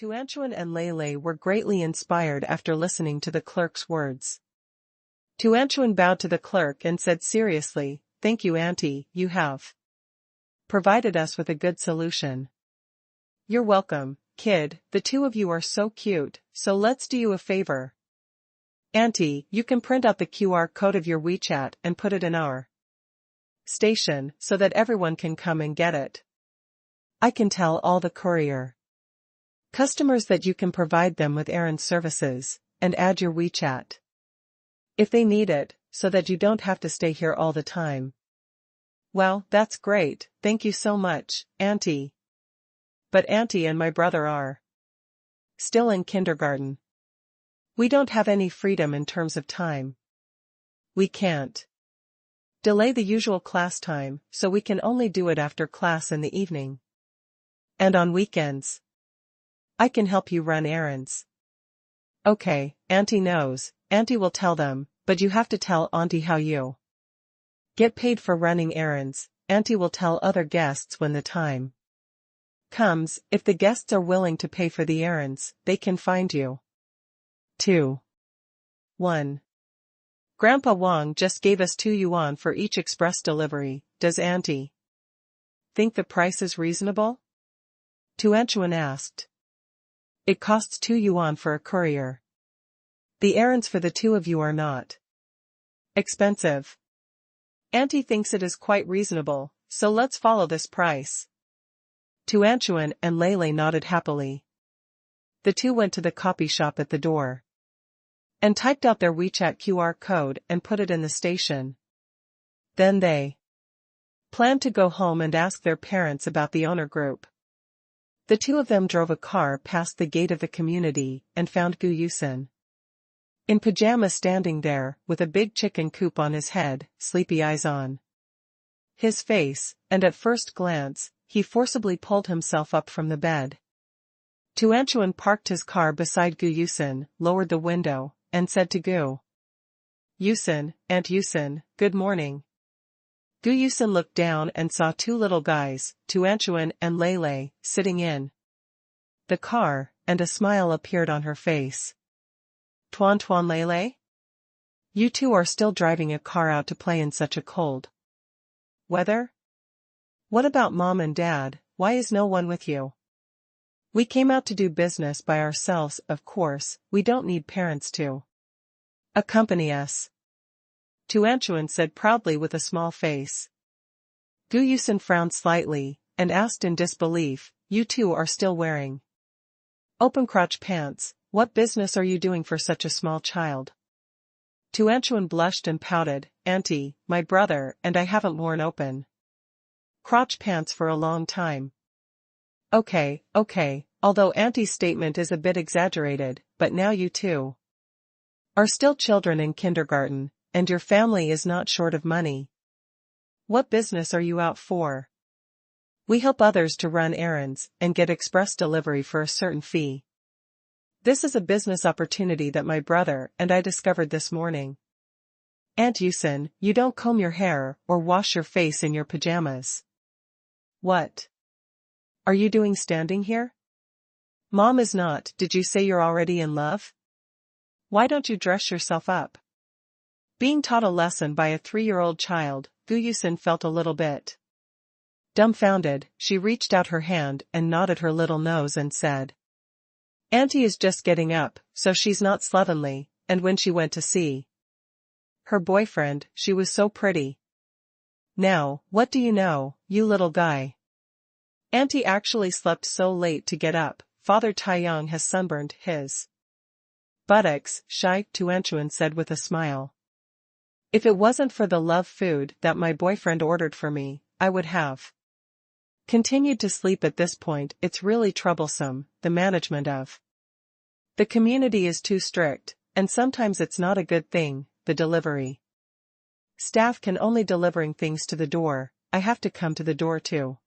Tuanchuan and Lei were greatly inspired after listening to the clerk's words. Tuanchuan bowed to the clerk and said seriously, "Thank you, Auntie, you have provided us with a good solution." "You're welcome, kid, the two of you are so cute, so let's do you a favor. Auntie, you can print out the QR code of your WeChat and put it in our station so that everyone can come and get it. I can tell all the courier customers that you can provide them with errand services, and add your WeChat if they need it, so that you don't have to stay here all the time." "Well, that's great, thank you so much, Auntie. But Auntie and my brother are still in kindergarten. We don't have any freedom in terms of time. We can't delay the usual class time, so we can only do it after class in the evening. And on weekends. I can help you run errands." "Okay, Auntie knows, Auntie will tell them, but you have to tell Auntie how you get paid for running errands. Auntie will tell other guests when the time comes. If the guests are willing to pay for the errands, they can find you. 2. 1. Grandpa Wang just gave us 2 yuan for each express delivery. Does Auntie think the price is reasonable?" Tuanchuan asked. "It costs 2 yuan for a courier. The errands for the two of you are not expensive. Auntie thinks it is quite reasonable, so let's follow this price." Tuanchuan and Lei nodded happily. The two went to the copy shop at the door and typed out their WeChat QR code and put it in the station. Then they planned to go home and ask their parents about the owner group. The two of them drove a car past the gate of the community and found Gu Yusen in pajamas standing there, with a big chicken coop on his head, sleepy eyes on his face, and at first glance, he forcibly pulled himself up from the bed. Tuanchuan parked his car beside Gu Yusen, lowered the window, and said to Gu Yusen, "Aunt Yusen, good morning." Gu Yusen looked down and saw 2 little guys, Tuanchuan and Lei, sitting in the car, and a smile appeared on her face. "Tuan Lei? You two are still driving a car out to play in such a cold weather? What about Mom and Dad, why is no one with you?" "We came out to do business by ourselves, of course, we don't need parents to accompany us," Tuanchuan said proudly with a small face. Gu Yusen frowned slightly, and asked in disbelief, "You two are still wearing open-crotch pants, what business are you doing for such a small child?" Tuanchuan blushed and pouted, "Auntie, my brother and I haven't worn open-crotch pants for a long time." Okay, although Auntie's statement is a bit exaggerated, but now you two are still children in kindergarten, and your family is not short of money. What business are you out for? We help others to run errands, and get express delivery for a certain fee. This is a business opportunity that my brother and I discovered this morning. Aunt Yusen, you don't comb your hair, or wash your face in your pajamas. What are you doing standing here? Mom is not. Did you say you're already in love? Why don't you dress yourself up? Being taught a lesson by a 3-year-old child, Gu Yusen felt a little bit dumbfounded. She reached out her hand and nodded her little nose and said, "Auntie is just getting up, so she's not slovenly, and when she went to see her boyfriend, she was so pretty. Now, what do you know, you little guy? Auntie actually slept so late to get up, Father Taiyang has sunburned his buttocks," Shai Tuanchuan said with a smile. "If it wasn't for the love food that my boyfriend ordered for me, I would have continued to sleep at this point. It's really troublesome, the management of the community is too strict, and sometimes it's not a good thing, the delivery staff can only delivering things to the door, I have to come to the door too.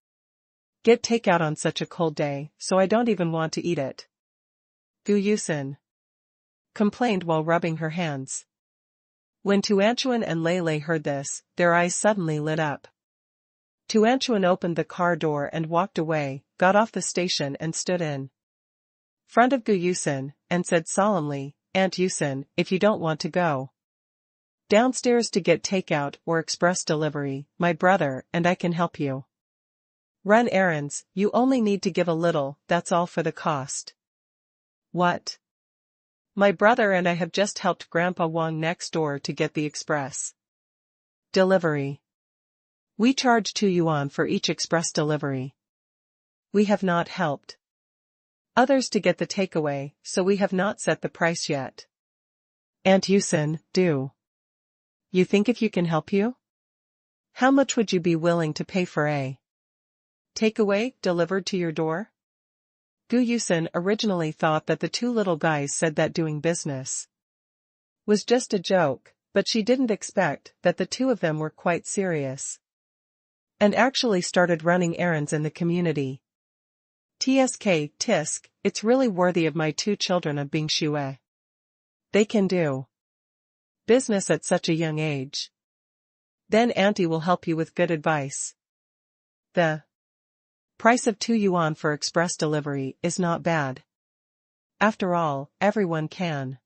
Get takeout on such a cold day, so I don't even want to eat it." Gu Yusen complained while rubbing her hands. When Tuanchuan and Lei heard this, their eyes suddenly lit up. Tuanchuan opened the car door and walked away, got off the station and stood in front of Gu Yusen, and said solemnly, Aunt Yusen, if you don't want to go downstairs to get takeout or express delivery, my brother and I can help you run errands. You only need to give a little, that's all for the cost. What? My brother and I have just helped Grandpa Wang next door to get the express delivery. We charge 2 yuan for each express delivery. We have not helped others to get the takeaway, so we have not set the price yet. Aunt Yusen, do you think if you can help you? How much would you be willing to pay for a takeaway delivered to your door? Gu Yusen originally thought that the 2 little guys said that doing business was just a joke, but she didn't expect that the 2 of them were quite serious and actually started running errands in the community. Tisk, it's really worthy of my 2 children of being Shue. They can do business at such a young age. Then Auntie will help you with good advice. The price of 2 yuan for express delivery is not bad. After all, everyone can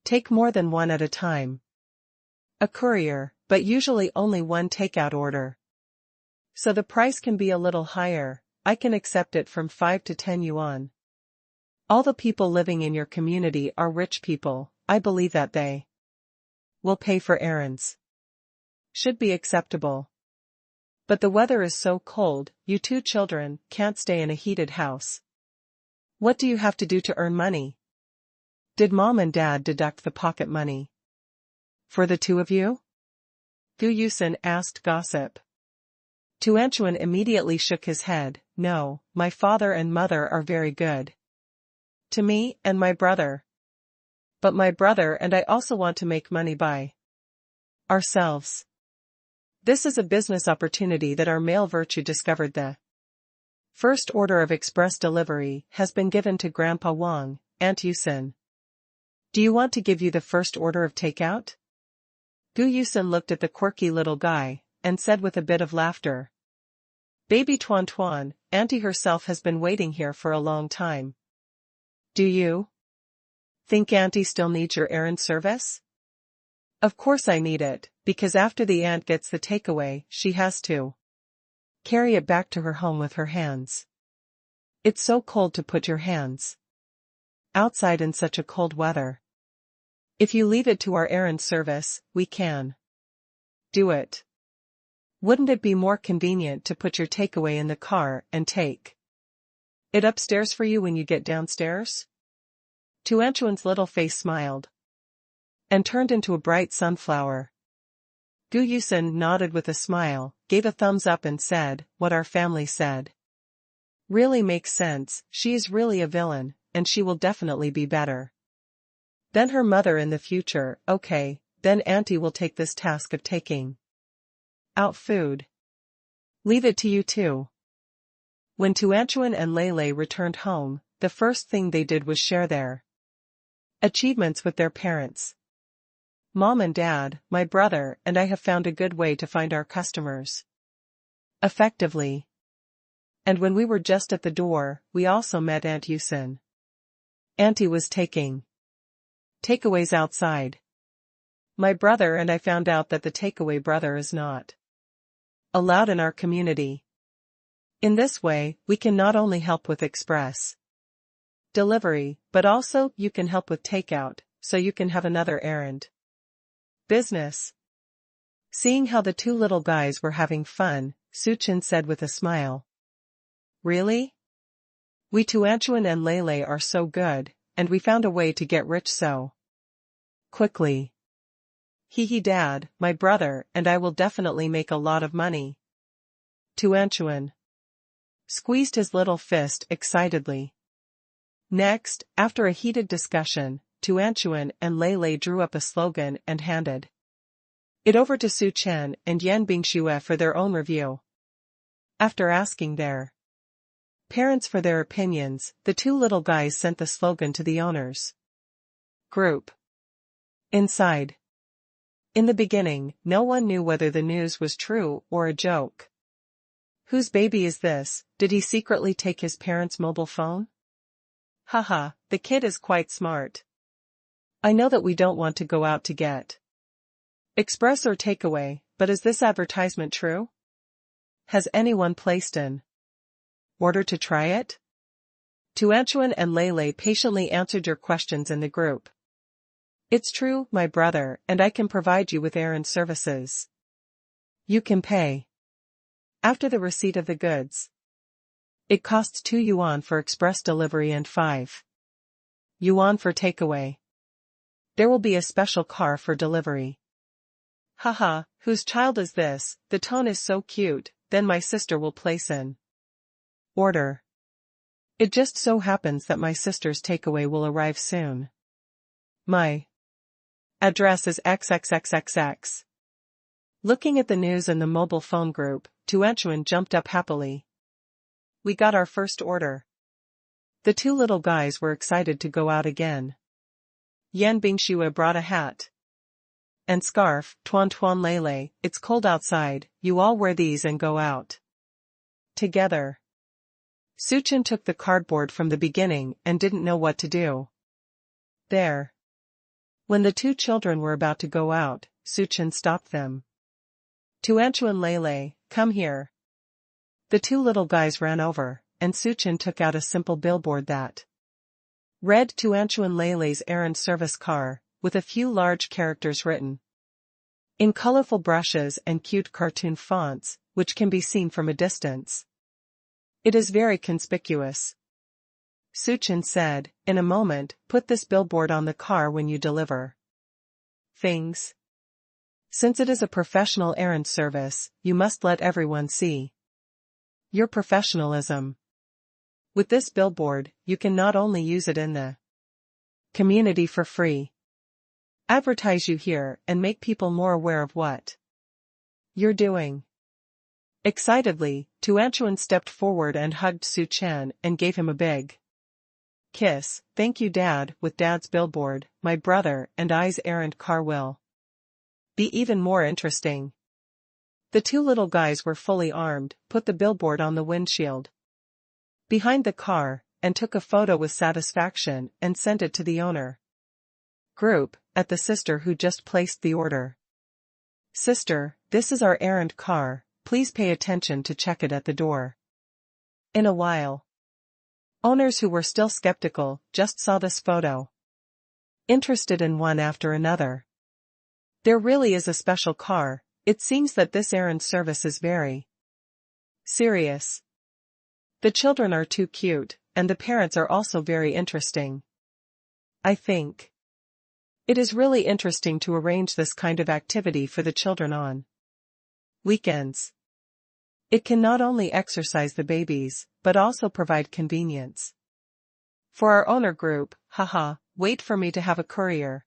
take more than one at a time. A courier, but usually only one takeout order. So the price can be a little higher. I can accept it from 5 to 10 yuan. All the people living in your community are rich people. I believe that they will pay for errands. Should be acceptable. But the weather is so cold, you 2 children can't stay in a heated house. What do you have to do to earn money? Did Mom and Dad deduct the pocket money for the 2 of you? Gu Yusen asked gossip. Tuanchuan immediately shook his head. No, my father and mother are very good to me and my brother. But my brother and I also want to make money by ourselves. This is a business opportunity that our male virtue discovered. The first order of express delivery has been given to Grandpa Wang. Aunt Yusen, do you want to give you the first order of takeout? Gu Yusen looked at the quirky little guy and said with a bit of laughter, Baby Tuan Tuan, Auntie herself has been waiting here for a long time. Do you think Auntie still needs your errand service? Of course I need it, because after the aunt gets the takeaway, she has to carry it back to her home with her hands. It's so cold to put your hands outside in such a cold weather. If you leave it to our errand service, we can do it. Wouldn't it be more convenient to put your takeaway in the car and take it upstairs for you when you get downstairs? Tuanchuan's little face smiled and turned into a bright sunflower. Gu Yusen nodded with a smile, gave a thumbs up and said, what our family said really makes sense. She is really a villain, and she will definitely be better than her mother in the future. Okay, then Auntie will take this task of taking out food. Leave it to you 2. When Tuanchuan and Lei returned home, the first thing they did was share their achievements with their parents. Mom and Dad, my brother and I have found a good way to find our customers effectively. And when we were just at the door, we also met Aunt Yusen. Auntie was taking takeaways outside. My brother and I found out that the takeaway brother is not allowed in our community. In this way, we can not only help with express delivery, but also you can help with takeout, so you can have another errand business. Seeing how the 2 little guys were having fun, Su Chen said with a smile, Really? We Tuanchuan and Lei are so good, and we found a way to get rich so quickly. Hee Dad, my brother and I will definitely make a lot of money. Tuanchuan squeezed his little fist excitedly. Next, after a heated discussion, Tuanchuan and Lei drew up a slogan and handed it over to Su Chen and Yan Bingxue for their own review. After asking their parents for their opinions, the 2 little guys sent the slogan to the owners group. Inside. In the beginning, no one knew whether the news was true or a joke. Whose baby is this? Did he secretly take his parents' mobile phone? Haha, the kid is quite smart. I know that we don't want to go out to get express or takeaway, but is this advertisement true? Has anyone placed an order to try it? Tuanchuan and Lele patiently answered your questions in the group. It's true, my brother, and I can provide you with errand services. You can pay after the receipt of the goods. It costs 2 yuan for express delivery and 5 yuan for takeaway. There will be a special car for delivery. Haha, whose child is this? The tone is so cute, then my sister will place an order. It just so happens that my sister's takeaway will arrive soon. My address is XXXXX. Looking at the news in the mobile phone group, Tuanchuan jumped up happily. We got our first order. The 2 little guys were excited to go out again. Yan Bingxue brought a hat and scarf. Tuan Tuan Lele, it's cold outside, you all wear these and go out together. Suchin took the cardboard from the beginning and didn't know what to do. There. When the 2 children were about to go out, Suchin stopped them. Tuanchuan Lele, come here. The 2 little guys ran over, and Suchin took out a simple billboard that read Tuanchuan Lele's errand service car, with a few large characters written in colorful brushes and cute cartoon fonts, which can be seen from a distance. It is very conspicuous. Suchin said, in a moment, put this billboard on the car when you deliver things. Since it is a professional errand service, you must let everyone see your professionalism. With this billboard, you can not only use it in the community for free, advertise you here and make people more aware of what you're doing. Excitedly, Tuanchuan stepped forward and hugged Suchin and gave him a big kiss. Thank you, Dad. With Dad's billboard, my brother and I's errand car will be even more interesting. The 2 little guys were fully armed, put the billboard on the windshield behind the car, and took a photo with satisfaction and sent it to the owner group, at the sister who just placed the order. Sister, this is our errand car, please pay attention to check it at the door. In a while, owners who were still skeptical just saw this photo, interested in one after another. There really is a special car. It seems that this errand service is very serious. The children are too cute, and the parents are also very interesting. I think it is really interesting to arrange this kind of activity for the children on weekends. It can not only exercise the babies, but also provide convenience for our owner group. Haha, wait for me to have a courier.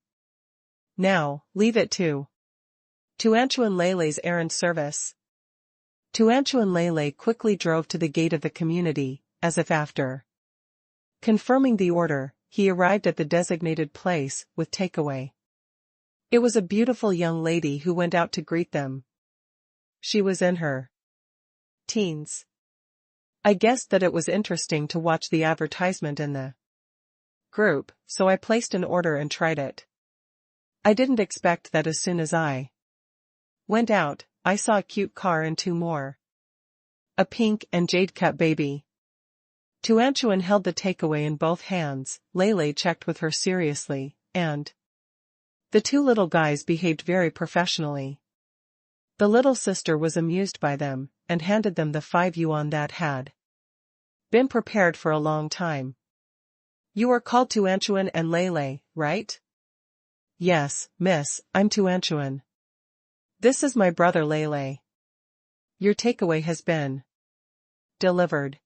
Now, leave it to Tuanchuan Lele's errand service. Tuanchuan Lele quickly drove to the gate of the community, as if after confirming the order, he arrived at the designated place with takeaway. It was a beautiful young lady who went out to greet them. She was in her teens. I guessed that it was interesting to watch the advertisement in the group, so I placed an order and tried it. I didn't expect that as soon as I went out, I saw a cute car and 2 more. A pink and jade-cut baby. Tuanchuan held the takeaway in both hands. Lele checked with her seriously, and the 2 little guys behaved very professionally. The little sister was amused by them, and handed them the 5 yuan that had been prepared for a long time. You are called Tuanchuan and Lele, right? Yes, miss, I'm Tuanchuan. This is my brother Lele. Your takeaway has been delivered.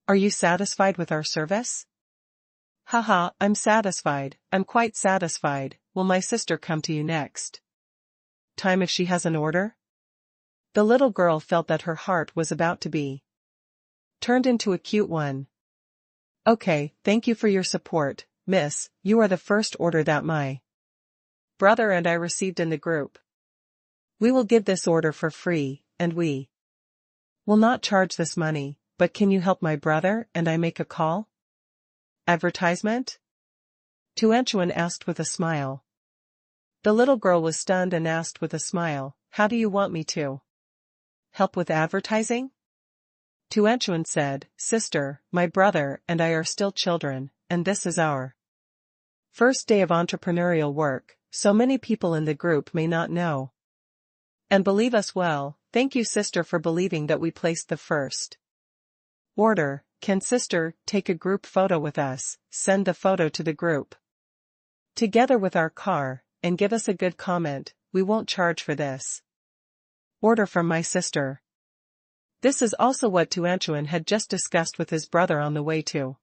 Are you satisfied with our service? Haha, I'm satisfied, I'm quite satisfied. Will my sister come to you next time if she has an order? The little girl felt that her heart was about to be turned into a cute one. Okay, thank you for your support, miss. You are the first order that my brother and I received in the group. We will give this order for free, and we will not charge this money, but can you help my brother and I make a call? Advertisement? Tuanchuan asked with a smile. The little girl was stunned and asked with a smile, how do you want me to help with advertising? Tuanchuan said, sister, my brother and I are still children, and this is our first day of entrepreneurial work, so many people in the group may not know and believe us well. Thank you sister for believing that we placed the first order. Can sister take a group photo with us, send the photo to the group together with our car, and give us a good comment, we won't charge for this order from my sister. This is also what Tuanchuan had just discussed with his brother on the way to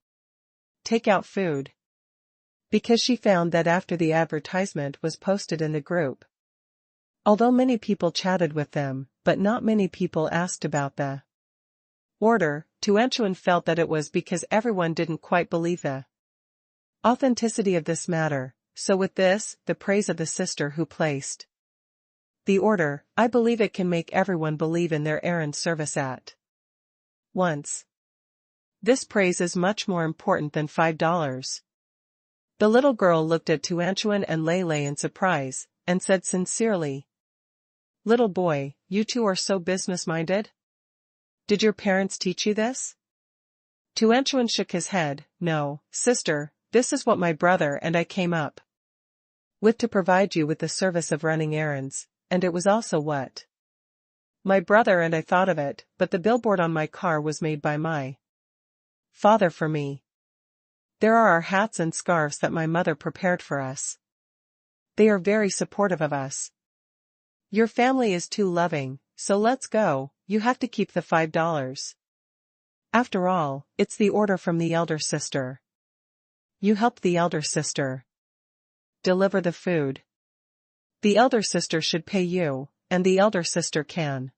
take out food. Because she found that after the advertisement was posted in the group, although many people chatted with them, but not many people asked about the order, Tuanchuan felt that it was because everyone didn't quite believe the authenticity of this matter, so with this, the praise of the sister who placed the order, I believe it can make everyone believe in their errand service at once. This praise is much more important than $5. The little girl looked at Tuanchuan and Lei in surprise, and said sincerely, little boy, you two are so business-minded? Did your parents teach you this? Tuanchuan shook his head, no, sister, this is what my brother and I came up with to provide you with the service of running errands, and it was also what my brother and I thought of it, but the billboard on my car was made by my father for me. There are our hats and scarves that my mother prepared for us. They are very supportive of us. Your family is too loving, so let's go, you have to keep the $5. After all, it's the order from the elder sister. You help the elder sister deliver the food. The elder sister should pay you, and the elder sister can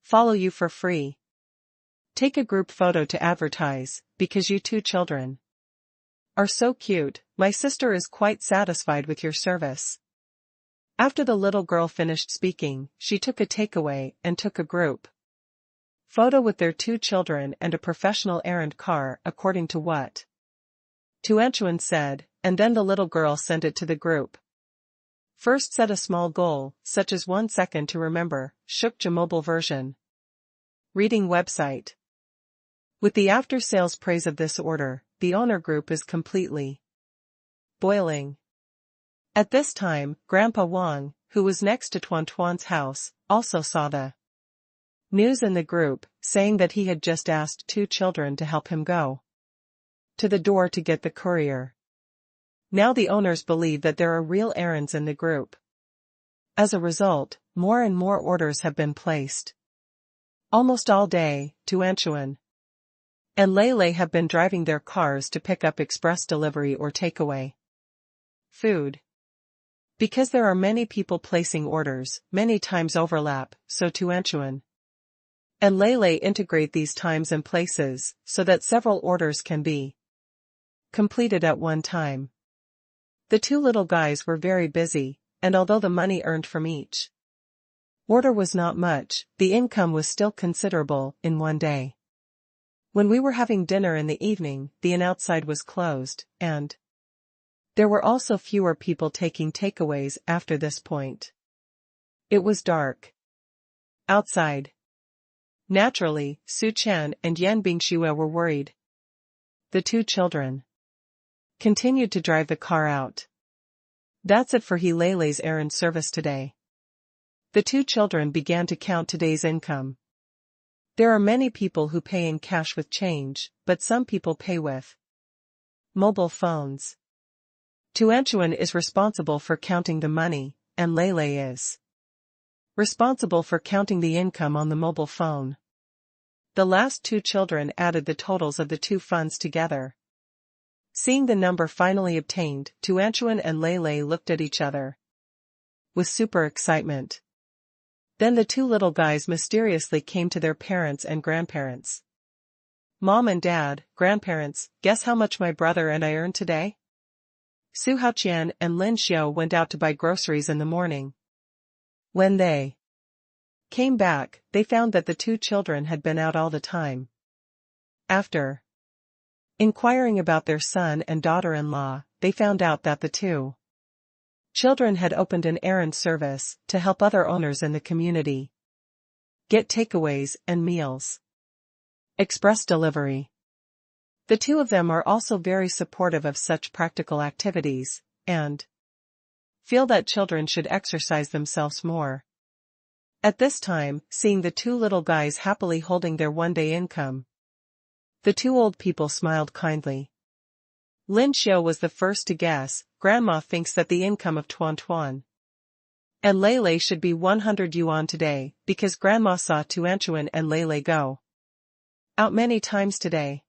follow you for free. Take a group photo to advertise, because you two children are so cute, my sister is quite satisfied with your service. After the little girl finished speaking, she took a takeaway and took a group photo with their two children and a professional errand car according to what Tuanchuan said, and then the little girl sent it to the group. First set a small goal, such as 1 second to remember, Shukja mobile version. Reading website. With the after-sales praise of this order, the owner group is completely boiling. At this time, Grandpa Wang, who was next to Tuanchuan's house, also saw the news in the group, saying that he had just asked two children to help him go to the door to get the courier. Now the owners believe that there are real errands in the group. As a result, more and more orders have been placed. Almost all day, Tuanchuan and Lei have been driving their cars to pick up express delivery or takeaway food. Because there are many people placing orders, many times overlap, so Tuanchuan and Lei integrate these times and places, so that several orders can be completed at one time. The two little guys were very busy, and although the money earned from each order was not much, the income was still considerable in one day. When we were having dinner in the evening, the inn outside was closed, and there were also fewer people taking takeaways after this point. It was dark outside. Naturally, Su Chen and Yan Bingxue were worried. The two children continued to drive the car out. That's it for Lei's errand service today. The two children began to count today's income. There are many people who pay in cash with change, but some people pay with mobile phones. Tuanchuan is responsible for counting the money, and Lei is responsible for counting the income on the mobile phone. The last two children added the totals of the two funds together. Seeing the number finally obtained, Tuanchuan and Lei looked at each other with super excitement. Then the two little guys mysteriously came to their parents and grandparents. Mom and Dad, grandparents, guess how much my brother and I earned today? Su Haoqian and Lin Xiao went out to buy groceries in the morning. When they came back, they found that the two children had been out all the time. After Inquiring about their son and daughter-in-law, they found out that the two children had opened an errand service to help other owners in the community get takeaways and meals. Express delivery. The two of them are also very supportive of such practical activities, and feel that children should exercise themselves more. At this time, seeing the two little guys happily holding their one-day income, the two old people smiled kindly. Lin Xiu was the first to guess. Grandma thinks that the income of Tuan Tuan and Lei should be 100 yuan today, because Grandma saw Tuanchuan and Lei go out many times today.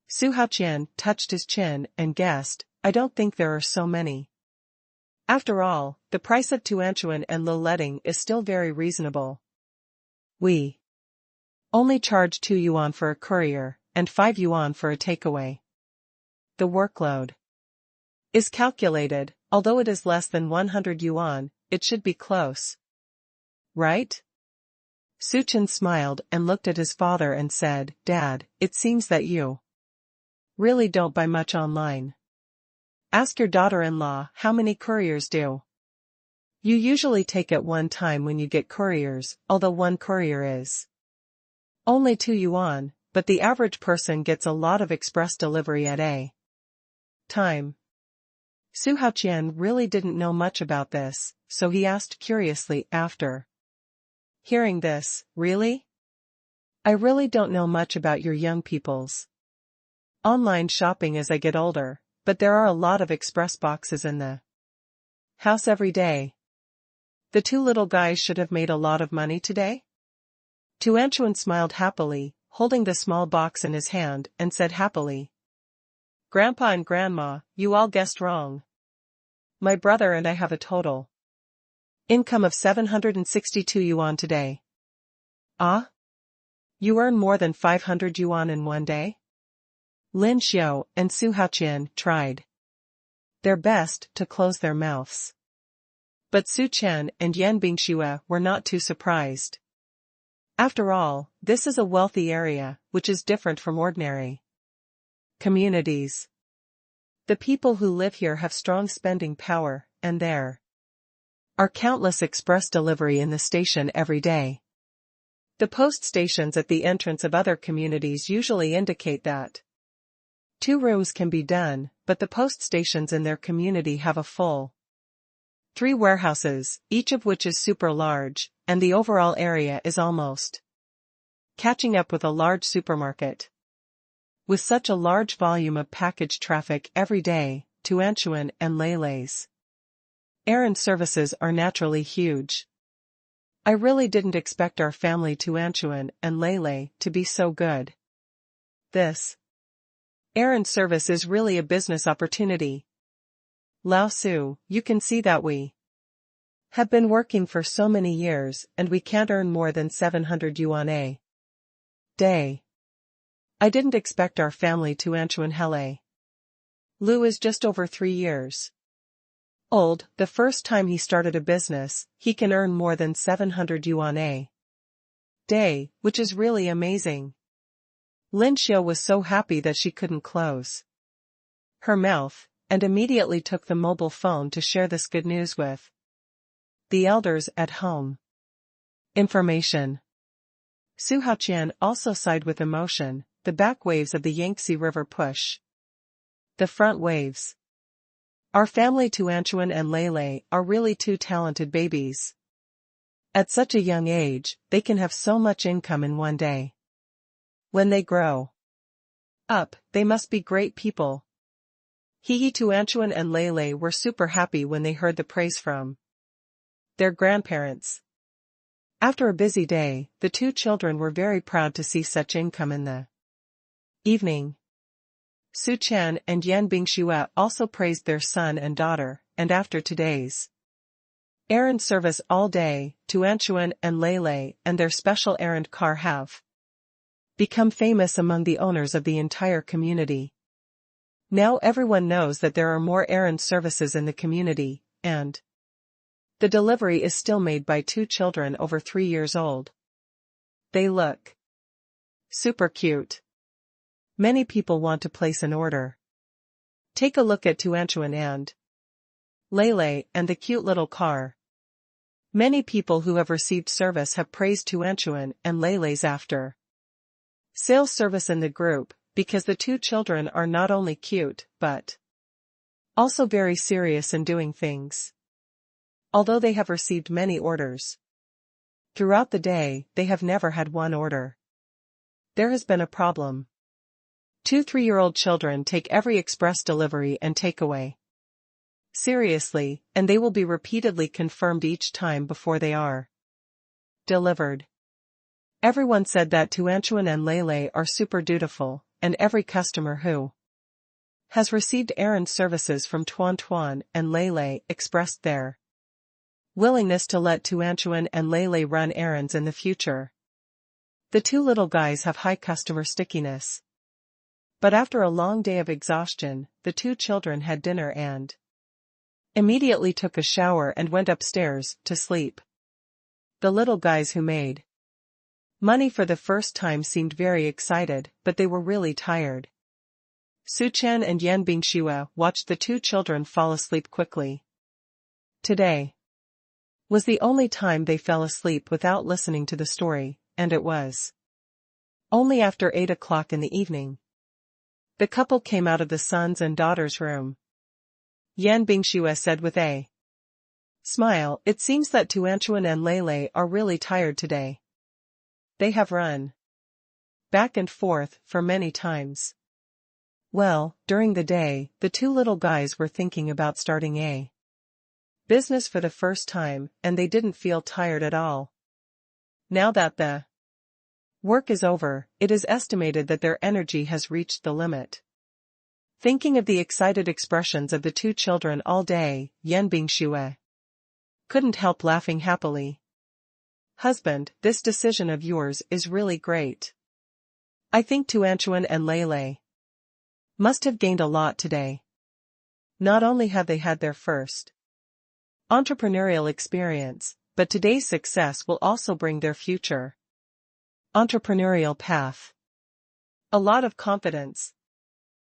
Su Haoqian touched his chin and guessed, I don't think there are so many. After all, the price of Tuanchuan and Letting is still very reasonable. We only charge 2 yuan for a courier, and 5 yuan for a takeaway. The workload is calculated, although it is less than 100 yuan, it should be close. Right? Su Chen smiled and looked at his father and said, Dad, it seems that you really don't buy much online. Ask your daughter-in-law how many couriers do you usually take at one time when you get couriers, although one courier is only 2 yuan, but the average person gets a lot of express delivery at a time. Su Haoqian really didn't know much about this, so he asked curiously after hearing this, really? I really don't know much about your young people's online shopping as I get older, but there are a lot of express boxes in the house every day. The two little guys should have made a lot of money today? Tuanchuan smiled happily, holding the small box in his hand, and said happily, Grandpa and Grandma, you all guessed wrong. My brother and I have a total income of 762 yuan today. Ah? You earn more than 500 yuan in one day? Lin Xiu and Su Haoqian tried their best to close their mouths. But Su Chen and Yan Bingxue were not too surprised. After all, this is a wealthy area, which is different from ordinary communities. The people who live here have strong spending power, and there are countless express delivery in the station every day. The post stations at the entrance of other communities usually indicate that 2 rooms can be done, but the post stations in their community have a full 3 warehouses, each of which is super large, and the overall area is almost catching up with a large supermarket. With such a large volume of package traffic every day, Tuanchuan and Lei's errand services are naturally huge. I really didn't expect our family Tuanchuan and Lei to be so good. This errand service is really a business opportunity. Lao Su, you can see that we have been working for so many years and we can't earn more than 700 yuan a day. I didn't expect our family Tuanchuan Hele Lu is just over 3 years old. The first time he started a business, he can earn more than 700 yuan a day, which is really amazing. Lin Xiu was so happy that she couldn't close her mouth, and immediately took the mobile phone to share this good news with the elders at home. Information. Su Haoqian also sighed with emotion. The back waves of the Yangtze River push the front waves. Our family Tuanchuan and Lei are really 2 talented babies. At such a young age, they can have so much income in one day. When they grow up, they must be great people. Tuanchuan and Lei were super happy when they heard the praise from their grandparents. After a busy day, the 2 children were very proud to see such income in the evening. Su Chen and Yan Bingxue also praised their son and daughter, and after today's errand service all day, Tuanchuan and Lei and their special errand car have become famous among the owners of the entire community. Now everyone knows that there are more errand services in the community, and the delivery is still made by 2 children over 3 years old. They look super cute. Many people want to place an order. Take a look at Tuanchuan and Lele and the cute little car. Many people who have received service have praised Tuanchuan and Lele's after sales service in the group, because the two children are not only cute, but also very serious in doing things. Although they have received many orders throughout the day, they have never had one order. There has been a problem. 2 3-year-old children take every express delivery and takeaway seriously, and they will be repeatedly confirmed each time before they are delivered. Everyone said that Tuanchuan and Lele are super dutiful, and every customer who has received errand services from Tuan and Lele expressed their willingness to let Tuanchuan and Lele run errands in the future. The two little guys have high customer stickiness. But after a long day of exhaustion, the two children had dinner and immediately took a shower and went upstairs to sleep. The little guys who made money for the first time seemed very excited, but they were really tired. Su Chen and Yan Bingxue watched the two children fall asleep quickly. Today was the only time they fell asleep without listening to the story, and it was only after 8 o'clock in the evening. The couple came out of the son's and daughter's room. Yan Bingxue said with a smile, "It seems that Tuanchuan and Lele are really tired today. They have run back and forth for many times." Well, during the day, the two little guys were thinking about starting a business for the first time, and they didn't feel tired at all. Now that the work is over, it is estimated that their energy has reached the limit. Thinking of the excited expressions of the two children all day, Yan Bingxue couldn't help laughing happily. "Husband, this decision of yours is really great. I think Tuanchuan and Lele must have gained a lot today. Not only have they had their first entrepreneurial experience, but today's success will also bring their future entrepreneurial path a lot of confidence.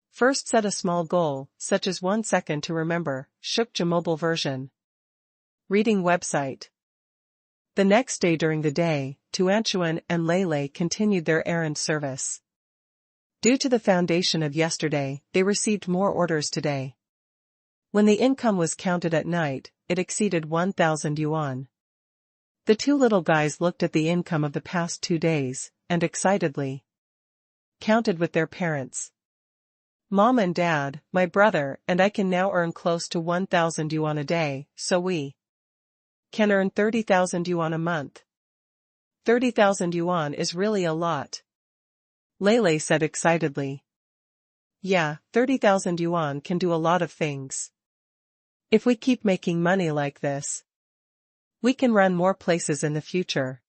First, set a small goal, such as 1 second to remember, Shukja mobile version. Reading website. The next day during the day, Tuanchuan and Lele continued their errand service. Due to the foundation of yesterday, they received more orders today. When the income was counted at night, it exceeded 1,000 yuan. The two little guys looked at the income of the past 2 days, and excitedly counted with their parents. "Mom and Dad, my brother and I can now earn close to 1,000 yuan a day, so we can earn 30,000 yuan a month. 30,000 yuan is really a lot," Lele said excitedly. "Yeah, 30,000 yuan can do a lot of things. If we keep making money like this, we can run more places in the future.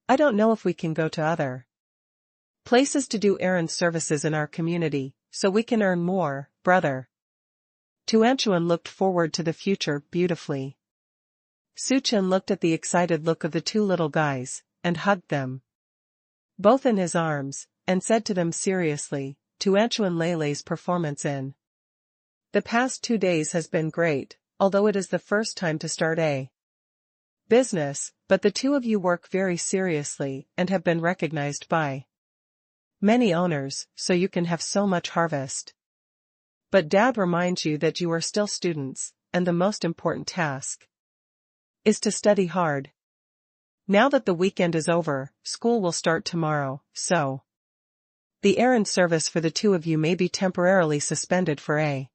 I don't know if we can go to other places to do errand services in our community, so we can earn more, brother." Tuanchuan looked forward to the future beautifully. Su Chen looked at the excited look of the two little guys, and hugged them both in his arms, and said to them seriously, "Tuanchuan Lele's performance in the past 2 days has been great, although it is the first time to start a business, but the two of you work very seriously and have been recognized by many owners, so you can have so much harvest. But Dad reminds you that you are still students, and the most important task is to study hard. Now that the weekend is over, school will start tomorrow, so the errand service for the two of you may be temporarily suspended for a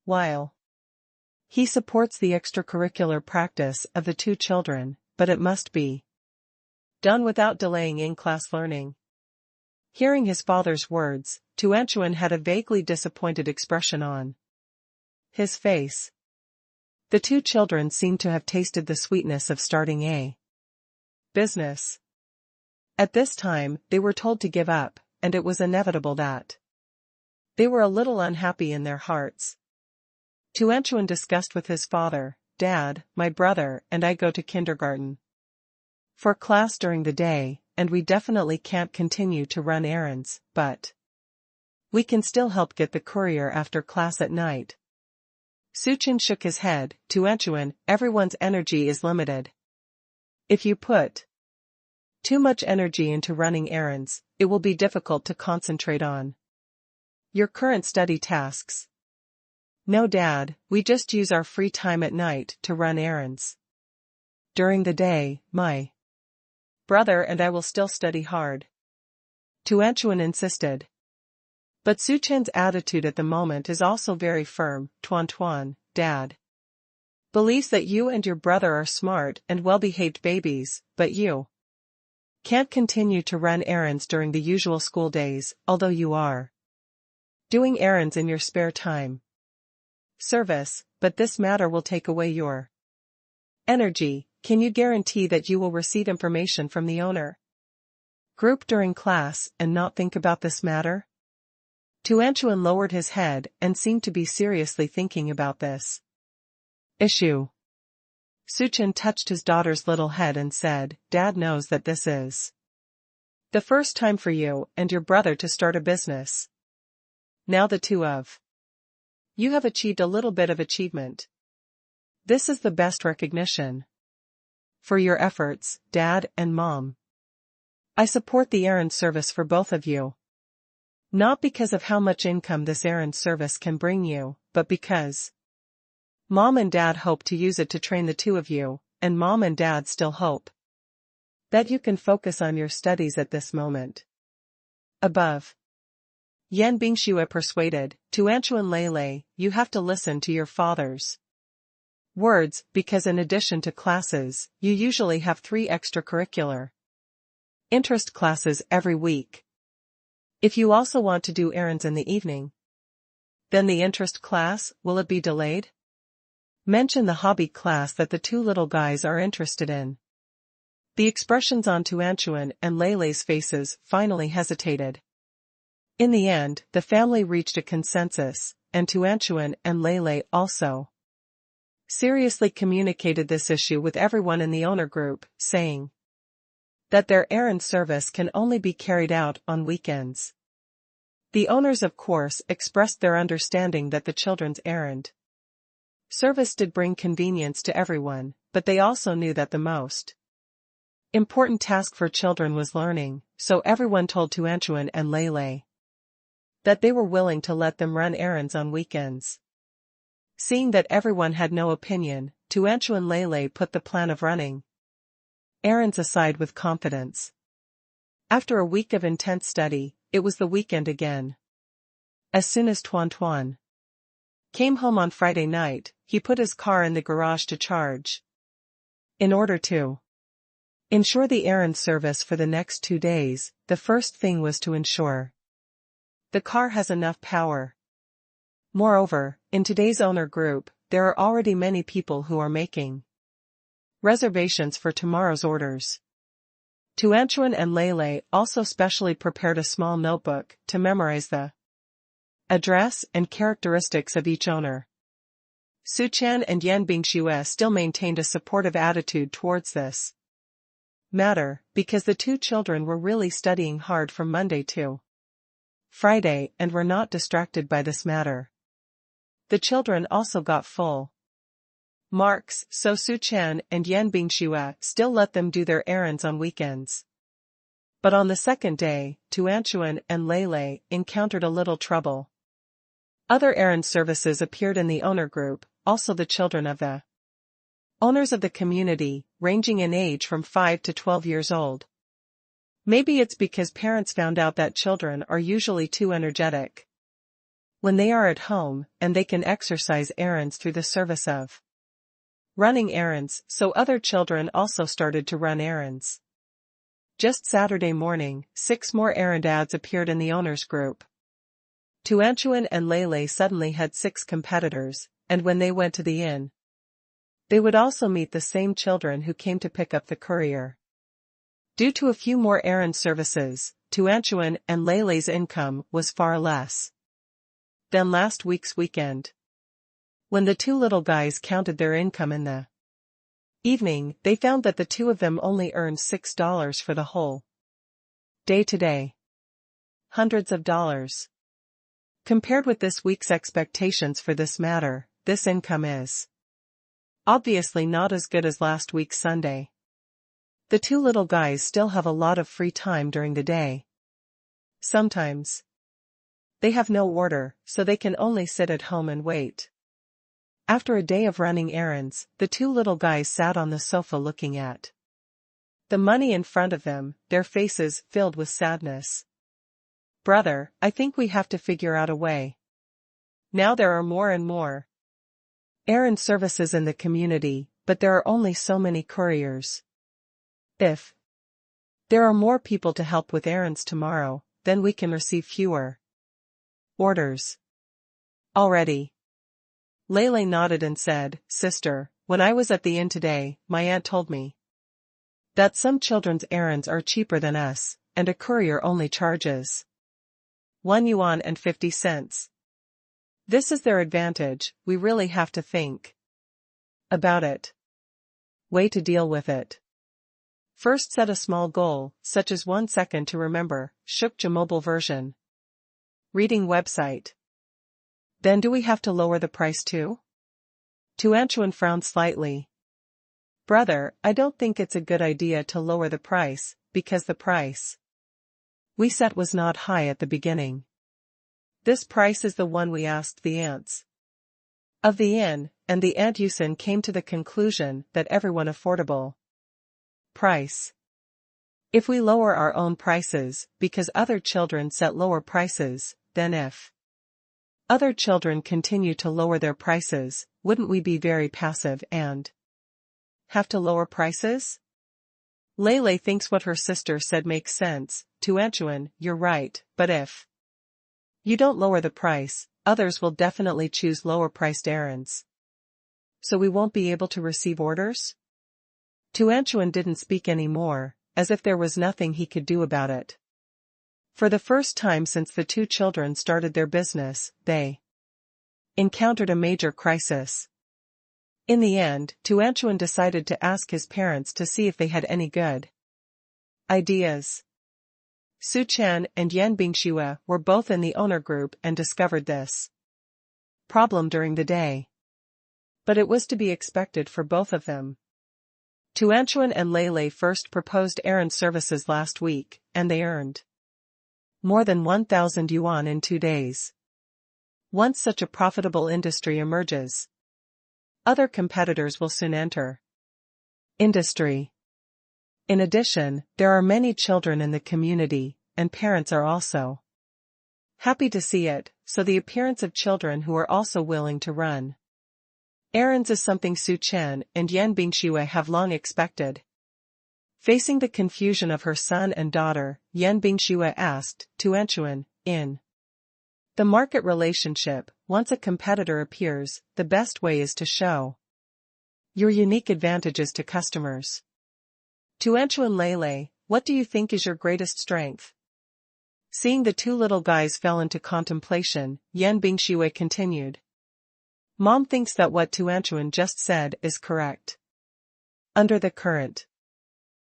while." He supports the extracurricular practice of the two children, but it must be done without delaying in-class learning. Hearing his father's words, Tuanchuan had a vaguely disappointed expression on his face. The two children seemed to have tasted the sweetness of starting a business. At this time, they were told to give up, and it was inevitable that they were a little unhappy in their hearts. Tuanchuan discussed with his father, "Dad, my brother and I go to kindergarten for class during the day, and we definitely can't continue to run errands, but We can still help get the courier after class at night. Suchin shook his head. Tuanchuan, everyone's energy is limited. If you put too much energy into running errands, it will be difficult to concentrate on your current study tasks. No, Dad, we just use our free time at night to run errands. During the day, my brother and I will still study hard. Tuanchuan insisted. But Suchan's attitude at the moment is also very firm. Tuan, Dad believes that you and your brother are smart and well-behaved babies, but you can't continue to run errands during the usual school days, although you are doing errands in your spare time. Service, but this matter will take away your energy. Can you guarantee that you will receive information from the owner group during class and not think about this matter? Tuanchuan lowered his head and seemed to be seriously thinking about this issue. Suchin touched his daughter's little head and said, Dad knows that this is the first time for you and your brother to start a business. Now the two of you have achieved a little bit of achievement. This is the best recognition for your efforts, Dad and Mom. I support the errand service for both of you. Not because of how much income this errand service can bring you, but because Mom and Dad hope to use it to train the two of you, and Mom and Dad still hope that you can focus on your studies at this moment. Above. Yan Bingxue persuaded, Tuanchuan Lele, you have to listen to your father's words, because in addition to classes, you usually have 3 extracurricular interest classes every week. If you also want to do errands in the evening, then the interest class, will it be delayed? Mention the hobby class that the 2 little guys are interested in. The expressions on Tuanchuan and Lele's faces finally hesitated. In the end, the family reached a consensus, and Tuanchuan and Lele also seriously communicated this issue with everyone in the owner group, saying that their errand service can only be carried out on weekends. The owners of course expressed their understanding that the children's errand service did bring convenience to everyone, but they also knew that the most important task for children was learning, so everyone told Tuanchuan and Lele that they were willing to let them run errands on weekends. Seeing that everyone had no opinion, Tuanchuan Lele put the plan of running errands aside with confidence. After a week of intense study, it was the weekend again. As soon as Tuan came home on Friday night, he put his car in the garage to charge. In order to ensure the errand service for the next 2 days, the first thing was to ensure the car has enough power. Moreover, in today's owner group, there are already many people who are making reservations for tomorrow's orders. Tuanchuan and Lele also specially prepared a small notebook to memorize the address and characteristics of each owner. Suchan and Yan Bingxue still maintained a supportive attitude towards this matter, because the 2 children were really studying hard from Monday to Friday and were not distracted by this matter. The children also got full marks, so Suchan and Yan Bingxue still let them do their errands on weekends. But on the second day, Tuanchuan and Lele encountered a little trouble. Other errand services appeared in the owner group, also the children of the owners of the community, ranging in age from 5 to 12 years old. Maybe it's because parents found out that children are usually too energetic when they are at home, and they can exercise errands through the service of running errands, so other children also started to run errands. Just Saturday morning, 6 more errand ads appeared in the owners group. Tuanchuan and Lele suddenly had 6 competitors, and when they went to the inn, they would also meet the same children who came to pick up the courier. Due to a few more errand services, Tuanchuan and Lele's income was far less than last week's weekend. When the 2 little guys counted their income in the evening, they found that the 2 of them only earned $6 for the whole day today. Hundreds of dollars. Compared with this week's expectations for this matter, this income is obviously not as good as last week's Sunday. The two little guys still have a lot of free time during the day. Sometimes they have no order, so they can only sit at home and wait. After a day of running errands, the two little guys sat on the sofa looking at the money in front of them, their faces filled with sadness. "Brother, I think we have to figure out a way. Now there are more and more errand services in the community, but there are only so many couriers. If there are more people to help with errands tomorrow, then we can receive fewer orders." "Already?" Lele nodded and said, "Sister, when I was at the inn today, my aunt told me that some children's errands are cheaper than us, and a courier only charges 1 yuan and 50 cents. This is their advantage. We really have to think about it. Way to deal with it. First set a small goal, such as 1 second to remember, Shukja mobile version. Reading website. Then do we have to lower the price too?" Tuanchuan frowned slightly. "Brother, I don't think it's a good idea to lower the price, because the price we set was not high at the beginning. This price is the one we asked the aunts of the inn, and the Aunt Yusin came to the conclusion that everyone affordable price. If we lower our own prices, because other children set lower prices, then if other children continue to lower their prices, wouldn't we be very passive and have to lower prices?" Lele thinks what her sister said makes sense. "Tuanchuan, you're right, but if you don't lower the price, others will definitely choose lower-priced errands. So we won't be able to receive orders?" Tuanchuan didn't speak anymore, as if there was nothing he could do about it. For the first time since the two children started their business, they encountered a major crisis. In the end, Tuanchuan decided to ask his parents to see if they had any good ideas. Su Chen and Yan Bingxue were both in the owner group and discovered this problem during the day. But it was to be expected for both of them. Tuanchuan and Lele first proposed errand services last week, and they earned more than 1,000 yuan in 2 days. Once such a profitable industry emerges, other competitors will soon enter industry. In addition, there are many children in the community, and parents are also happy to see it, so the appearance of children who are also willing to run errands is something Su Chen and Yan Bingxue have long expected. Facing the confusion of her son and daughter, Yan Bingxue asked Tuanchuan, "In the market relationship, once a competitor appears, the best way is to show your unique advantages to customers. Tuanchuan Lele, what do you think is your greatest strength?" Seeing the two little guys fell into contemplation, Yan Bingxue continued. "Mom thinks that what Tuanchuan just said is correct. Under the current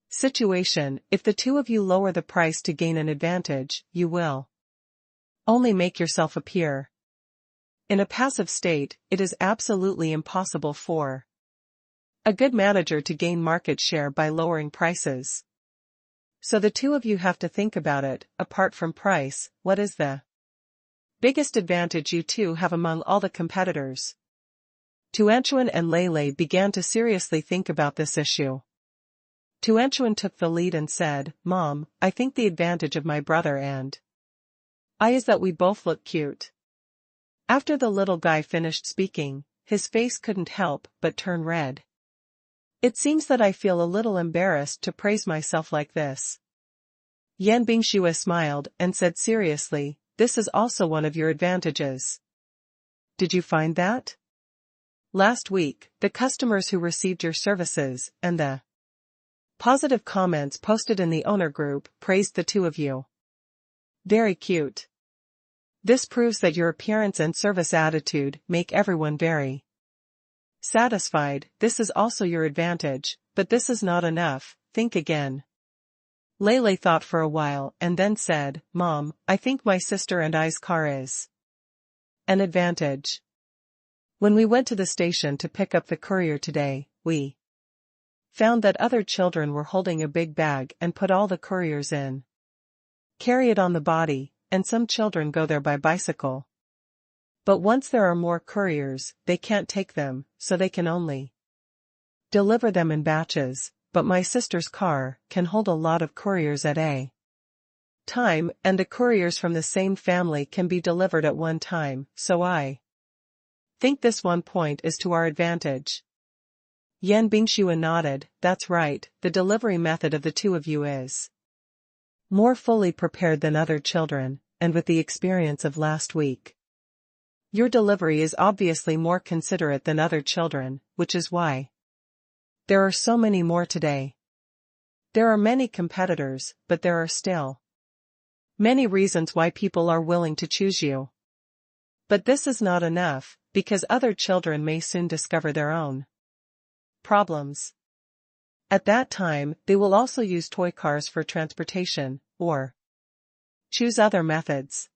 situation, if the two of you lower the price to gain an advantage, you will only make yourself appear in a passive state. It is absolutely impossible for a good manager to gain market share by lowering prices. So the two of you have to think about it. Apart from price, what is the biggest advantage you two have among all the competitors?" Tuanchuan and Lele began to seriously think about this issue. Tuanchuan took the lead and said, "Mom, I think the advantage of my brother and I is that we both look cute." After the little guy finished speaking, his face couldn't help but turn red. "It seems that I feel a little embarrassed to praise myself like this." Yan Bingxue smiled and said seriously, "This is also one of your advantages. Did you find that? Last week, the customers who received your services, and the positive comments posted in the owner group, praised the two of you. Very cute. This proves that your appearance and service attitude make everyone very satisfied. This is also your advantage, but this is not enough. Think again." Lele thought for a while and then said, "Mom, I think my sister and I's car is An advantage. When we went to the station to pick up the courier today, we found that other children were holding a big bag and put all the couriers in. Carry it on the body, and some children go there by bicycle. But once there are more couriers, they can't take them, so they can only deliver them in batches, but my sister's car can hold a lot of couriers at a time, and the couriers from the same family can be delivered at one time, so I think this one point is to our advantage. Yan Bingxue nodded. That's right, the delivery method of the two of you is more fully prepared than other children, and with the experience of last week. Your delivery is obviously more considerate than other children, which is why there are so many more today. There are many competitors, but there are still many reasons why people are willing to choose you. But this is not enough, because other children may soon discover their own problems. At that time, they will also use toy cars for transportation, or choose other methods.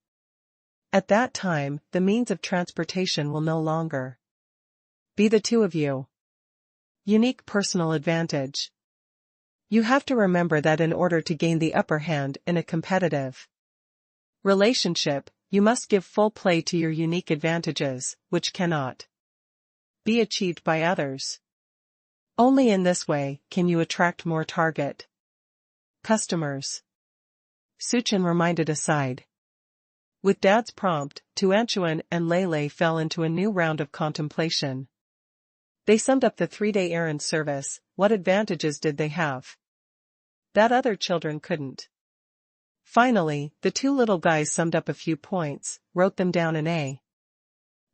At that time, the means of transportation will no longer be the two of you. Unique personal advantage. You have to remember that in order to gain the upper hand in a competitive relationship, you must give full play to your unique advantages, which cannot be achieved by others. Only in this way can you attract more target customers. Suchin reminded aside. With Dad's prompt, Tuanchuan and Lele fell into a new round of contemplation. They summed up the 3-day errand service. What advantages did they have that other children couldn't? Finally, the two little guys summed up a few points, wrote them down in a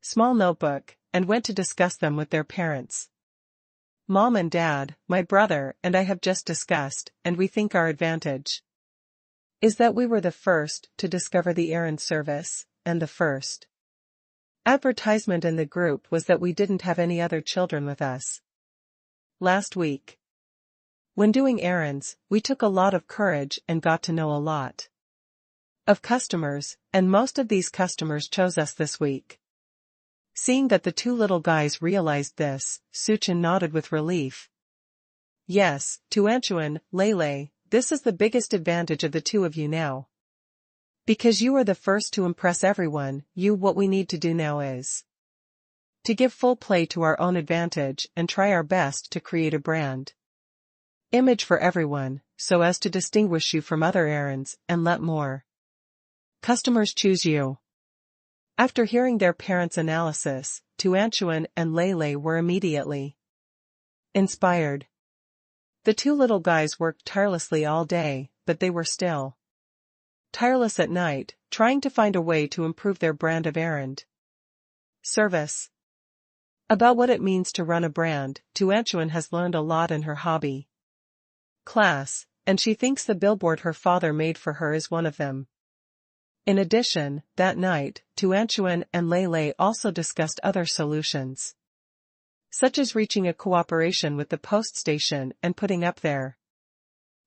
small notebook, and went to discuss them with their parents. Mom and Dad, my brother and I have just discussed, and we think our advantage is that we were the first to discover the errand service, and the first advertisement in the group was that we didn't have any other children with us. Last week, when doing errands, we took a lot of courage and got to know a lot of customers, and most of these customers chose us this week. Seeing that the two little guys realized this, Suchin nodded with relief. Yes, Tuanchuan, Lele, this is the biggest advantage of the two of you now. Because you are the first to impress everyone, what we need to do now is to give full play to our own advantage and try our best to create a brand image for everyone, so as to distinguish you from other errands and let more customers choose you. After hearing their parents' analysis, Tuanchuan and Lele were immediately inspired. The two little guys worked tirelessly all day, but they were still tireless at night, trying to find a way to improve their brand of errand service. About what it means to run a brand, Tuanchuan has learned a lot in her hobby class, and she thinks the billboard her father made for her is one of them. In addition, that night, Tuanchuan and Lele also discussed other solutions, such as reaching a cooperation with the post station and putting up their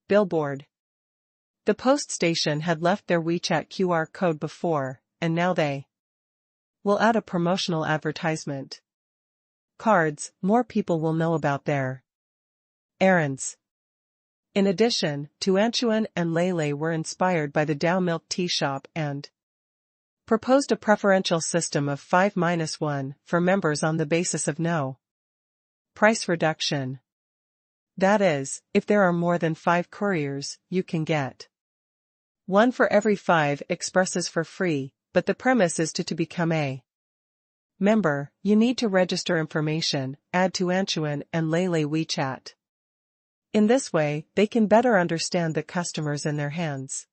billboard. The post station had left their WeChat QR code before, and now they will add a promotional advertisement cards. More people will know about their errands. In addition, Tuanchuan and Lele were inspired by the Dao Milk Tea Shop and proposed a preferential system of 5-1 for members on the basis of no price reduction. That is, if there are more than 5 couriers, you can get 1 for every 5 expresses for free, but the premise is to become a member, you need to register information, add Tuanchuan and Lele WeChat. In this way, they can better understand the customers in their hands.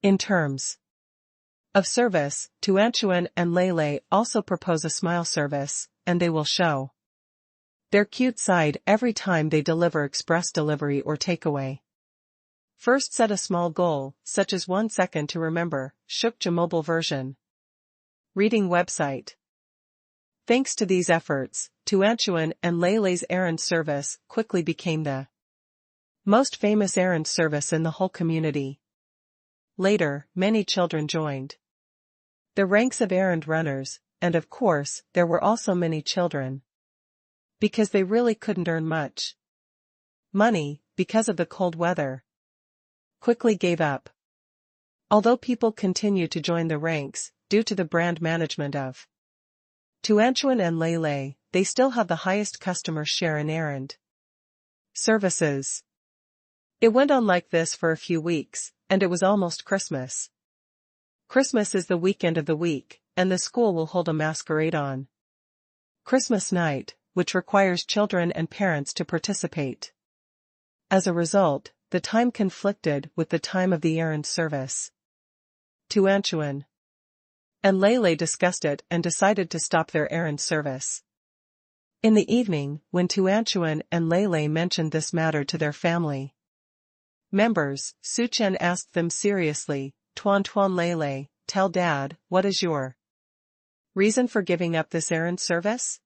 In terms of service, Tuanchuan and Lele also propose a smile service, and they will show their cute side every time they deliver express delivery or takeaway. First, set a small goal, such as 1 second to remember, Shukja mobile version. Reading website. Thanks to these efforts, Tuanchuan and Lele's errand service quickly became the most famous errand service in the whole community. Later, many children joined. The ranks of errand runners, and of course, there were also many children. Because they really couldn't earn much money, because of the cold weather, quickly gave up. Although people continue to join the ranks, due to the brand management of Tuanchuan and Lele, they still have the highest customer share in errand services. It went on like this for a few weeks, and it was almost Christmas. Christmas is the weekend of the week, and the school will hold a masquerade on Christmas night, which requires children and parents to participate. As a result, the time conflicted with the time of the errand service. Tuanchuan and Lele discussed it and decided to stop their errand service. In the evening, when Tuanchuan and Lele mentioned this matter to their family members, Suchen asked them seriously, Tuan Lele, tell Dad, what is your reason for giving up this errand service?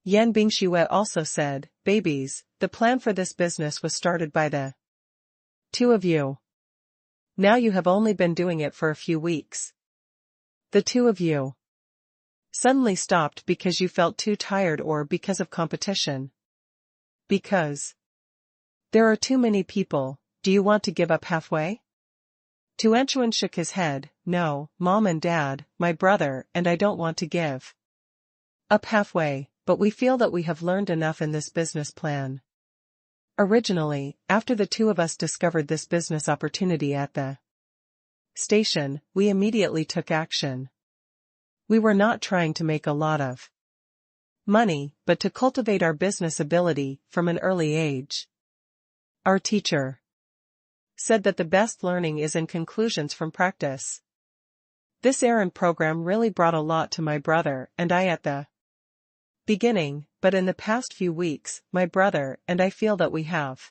Yan Bingxue also said, babies, the plan for this business was started by the two of you. Now you have only been doing it for a few weeks. The two of you suddenly stopped because you felt too tired or because of competition. Because there are too many people, do you want to give up halfway? Tuanchuan shook his head, no, Mom and Dad, my brother and I don't want to give up halfway, but we feel that we have learned enough in this business plan. Originally, after the two of us discovered this business opportunity at the station, we immediately took action. We were not trying to make a lot of money, but to cultivate our business ability from an early age. Our teacher said that the best learning is in conclusions from practice. This errand program really brought a lot to my brother and I at the beginning, but in the past few weeks, my brother and I feel that we have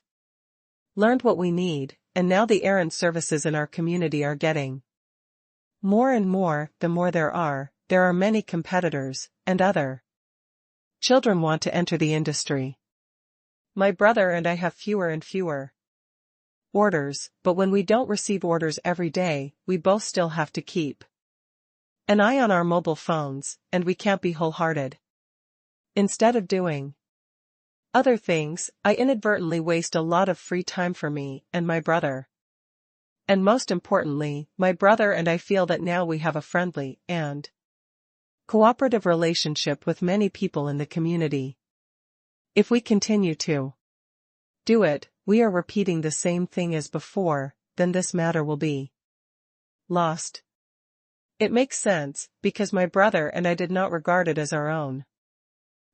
learned what we need, and now the errand services in our community are getting more and more. The more there are many competitors, and other children want to enter the industry. My brother and I have fewer and fewer orders, but when we don't receive orders every day, we both still have to keep an eye on our mobile phones, and we can't be wholehearted. Instead of doing other things, I inadvertently waste a lot of free time for me and my brother. And most importantly, my brother and I feel that now we have a friendly and cooperative relationship with many people in the community. If we continue to do it, we are repeating the same thing as before, then this matter will be lost. It makes sense, because my brother and I did not regard it as our own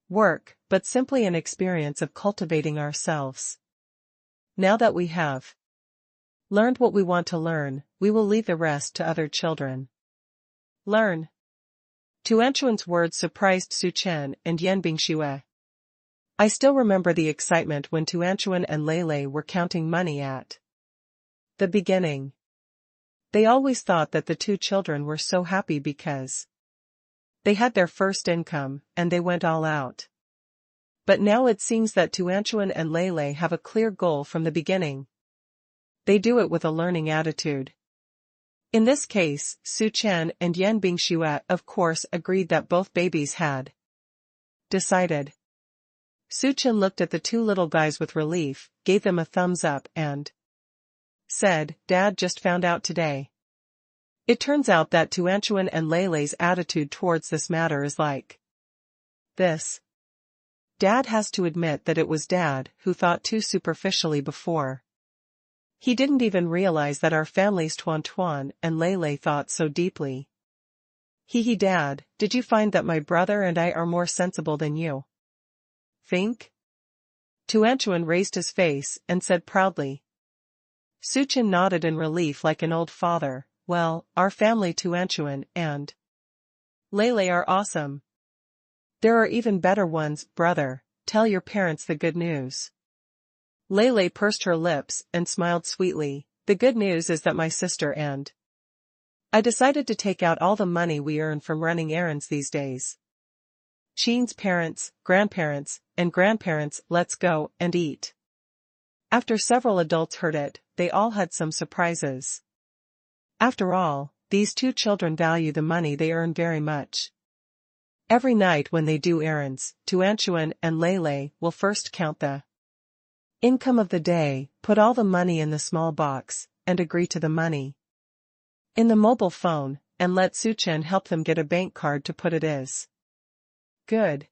work, but simply an experience of cultivating ourselves. Now that we have learned what we want to learn, we will leave the rest to other children. Learn. Tuanchuan's words surprised Suchen and Yan Bingxue. I still remember the excitement when Tuanchuan and Lele were counting money at the beginning. They always thought that the two children were so happy because they had their first income, and they went all out. But now it seems that Tuanchuan and Lele have a clear goal from the beginning. They do it with a learning attitude. In this case, Suchen and Yan Bingxue of course agreed that both babies had decided. Suchen looked at the two little guys with relief, gave them a thumbs up and said, Dad just found out today. It turns out that Tuanchuan and Lele's attitude towards this matter is like this. Dad has to admit that it was Dad who thought too superficially before. He didn't even realize that our families Tuan and Lele thought so deeply. Hee Dad, did you find that my brother and I are more sensible than you think? Tuanchuan raised his face and said proudly. Suchen nodded in relief like an old father. Well, our family Tuanchuan and Lele are awesome. There are even better ones, brother. Tell your parents the good news. Lele pursed her lips and smiled sweetly. The good news is that my sister and I decided to take out all the money we earn from running errands these days. Sheen's parents, grandparents, and grandparents, let's go and eat. After several adults heard it, they all had some surprises. After all, these two children value the money they earn very much. Every night when they do errands, Tuanchuan and Lele will first count the income of the day, put all the money in the small box, and agree to the money in the mobile phone, and let Suchen help them get a bank card to put it is. Good.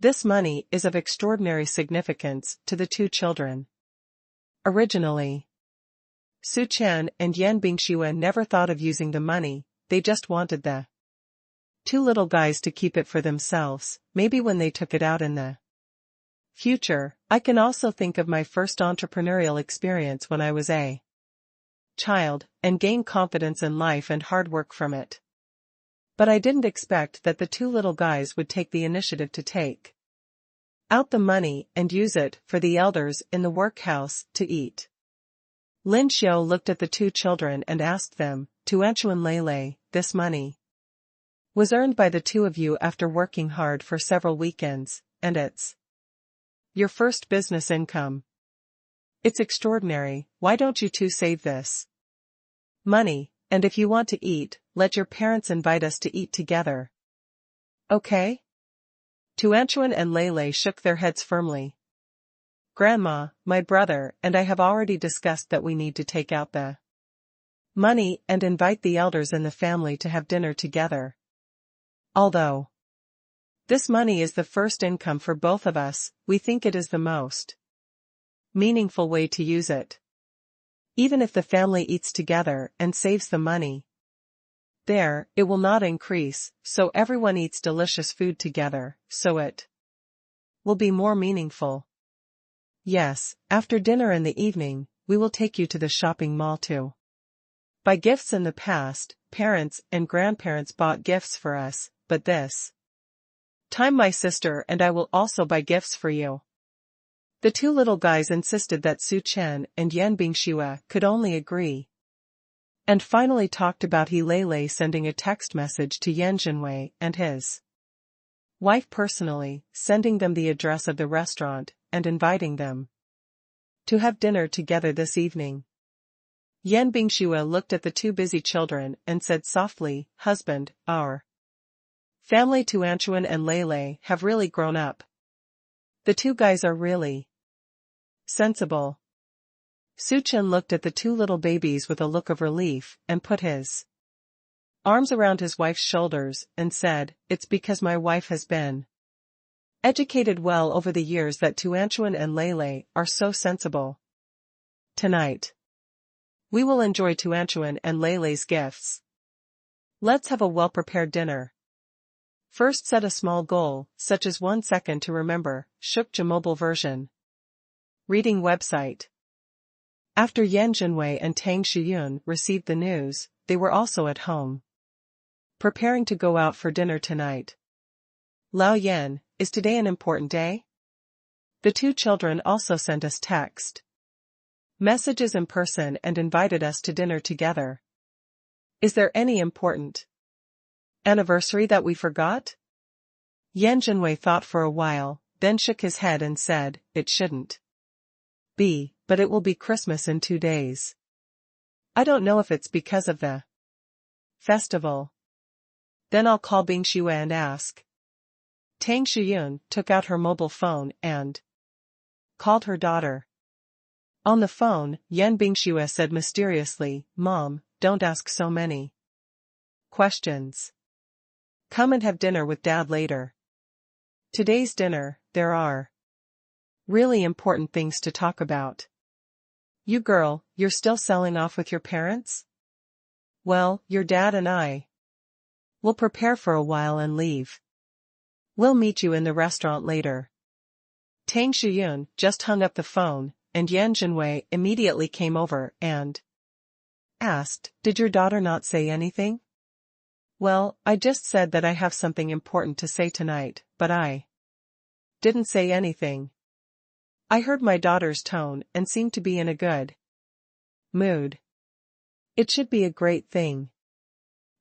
This money is of extraordinary significance to the two children. Originally, Suchen and Yan Bingxue never thought of using the money, they just wanted the two little guys to keep it for themselves, maybe when they took it out in the future. I can also think of my first entrepreneurial experience when I was a child, and gain confidence in life and hard work from it. But I didn't expect that the two little guys would take the initiative to take out the money and use it for the elders in the workhouse to eat. Lin Xiao looked at the two children and asked them, Tuanchu and Lele, this money was earned by the two of you after working hard for several weekends, and it's your first business income. It's extraordinary. Why don't you two save this money, and if you want to eat, let your parents invite us to eat together. Okay? Tuanchuan and Lele shook their heads firmly. Grandma, my brother and I have already discussed that we need to take out the money and invite the elders in the family to have dinner together. Although this money is the first income for both of us, we think it is the most meaningful way to use it. Even if the family eats together and saves the money, it will not increase, so everyone eats delicious food together, so it will be more meaningful. Yes, after dinner in the evening, we will take you to the shopping mall too. Buy gifts. In the past, parents and grandparents bought gifts for us, but this time my sister and I will also buy gifts for you. The two little guys insisted that Su Chen and Yan Bingxue could only agree. And finally talked about Lele sending a text message to Yan Jinwei and his wife personally, sending them the address of the restaurant, and inviting them to have dinner together this evening. Yan Bingxue looked at the two busy children and said softly, Husband, our family Tuanchuan and Lele have really grown up. The two guys are really sensible. Su Chen looked at the two little babies with a look of relief and put his arms around his wife's shoulders and said, It's because my wife has been educated well over the years that Tuanchuan and Lele are so sensible. Tonight, we will enjoy Tuanchuan and Lele's gifts. Let's have a well-prepared dinner. First set a small goal, such as 1 second to remember, Shukja mobile version. Reading website. After Yan Jinwei and Tang Shiyun received the news, they were also at home, preparing to go out for dinner tonight. Lao Yan, is today an important day? The two children also sent us text messages in person and invited us to dinner together. Is there any important anniversary that we forgot? Yan Jinwei thought for a while, then shook his head and said, It shouldn't be, but it will be Christmas in 2 days. I don't know if it's because of the festival. Then I'll call Bingxue and ask. Tang Shiyun took out her mobile phone and called her daughter. On the phone, Yan Bingxue said mysteriously, Mom, don't ask so many questions. Come and have dinner with Dad later. Today's dinner, there are really important things to talk about. You girl, you're still selling off with your parents? Well, your dad and I will prepare for a while and leave. We'll meet you in the restaurant later. Tang Shiyun just hung up the phone, and Yan Jinwei immediately came over and asked, Did your daughter not say anything? Well, I just said that I have something important to say tonight, but I didn't say anything. I heard my daughter's tone and seemed to be in a good mood. It should be a great thing.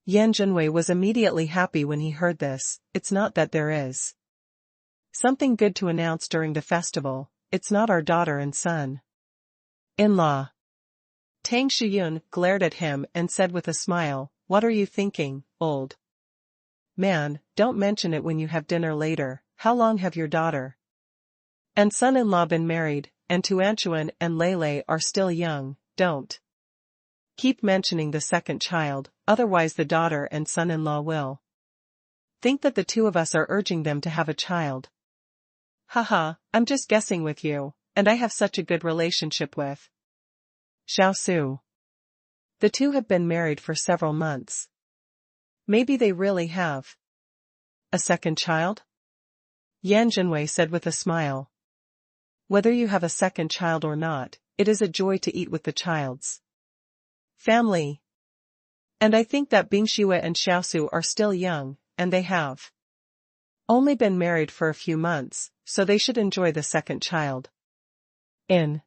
Yan Jinwei was immediately happy when he heard this. It's not that there is something good to announce during the festival, it's not our daughter and son-in-law. Tang Shiyun glared at him and said with a smile, what are you thinking, old man? Don't mention it when you have dinner later. How long have your daughter and son-in-law been married, and Tuanchuan and Lele are still young? Don't keep mentioning the second child, otherwise the daughter and son-in-law will think that the two of us are urging them to have a child. Haha, I'm just guessing with you, and I have such a good relationship with Xiaosu. The two have been married for several months. Maybe they really have a second child? Yan Zhenwei said with a smile. Whether you have a second child or not, it is a joy to eat with the child's family. And I think that Bingxue and Xiaosu are still young, and they have only been married for a few months, so they should enjoy the second child. In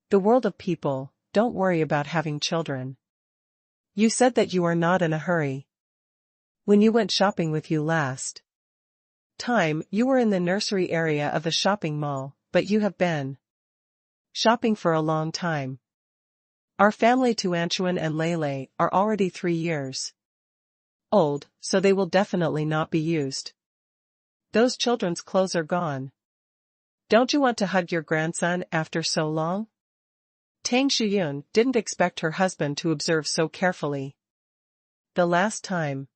the world of people, don't worry about having children. You said that you are not in a hurry. When you went shopping with you last time, you were in the nursery area of the shopping mall, but you have been shopping for a long time. Our family Tuanchuan and Lele are already 3 years old, so they will definitely not be used. Those children's clothes are gone. Don't you want to hug your grandson after so long? Tang Shiyun didn't expect her husband to observe so carefully. The last time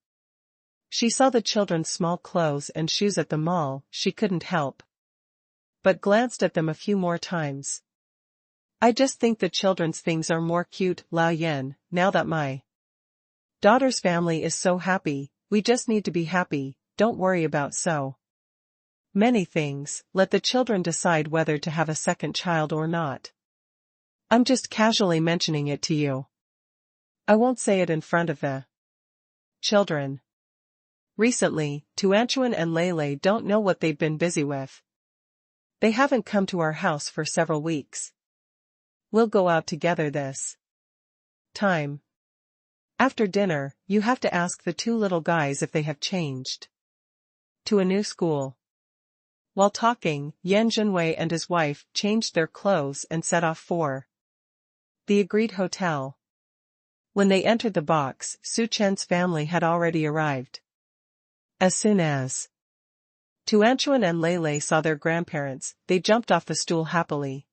she saw the children's small clothes and shoes at the mall, she couldn't help but glanced at them a few more times. I just think the children's things are more cute, Lao Yan, now that my daughter's family is so happy. We just need to be happy, don't worry about so many things, let the children decide whether to have a second child or not. I'm just casually mentioning it to you. I won't say it in front of the children. Recently, Tuanchuan and Lele don't know what they've been busy with. They haven't come to our house for several weeks. We'll go out together this time. After dinner, you have to ask the two little guys if they have changed to a new school. While talking, Yan Zhenwei and his wife changed their clothes and set off for the agreed hotel. When they entered the box, Su Chen's family had already arrived. As soon as Tuanchuan and Lele saw their grandparents, they jumped off the stool happily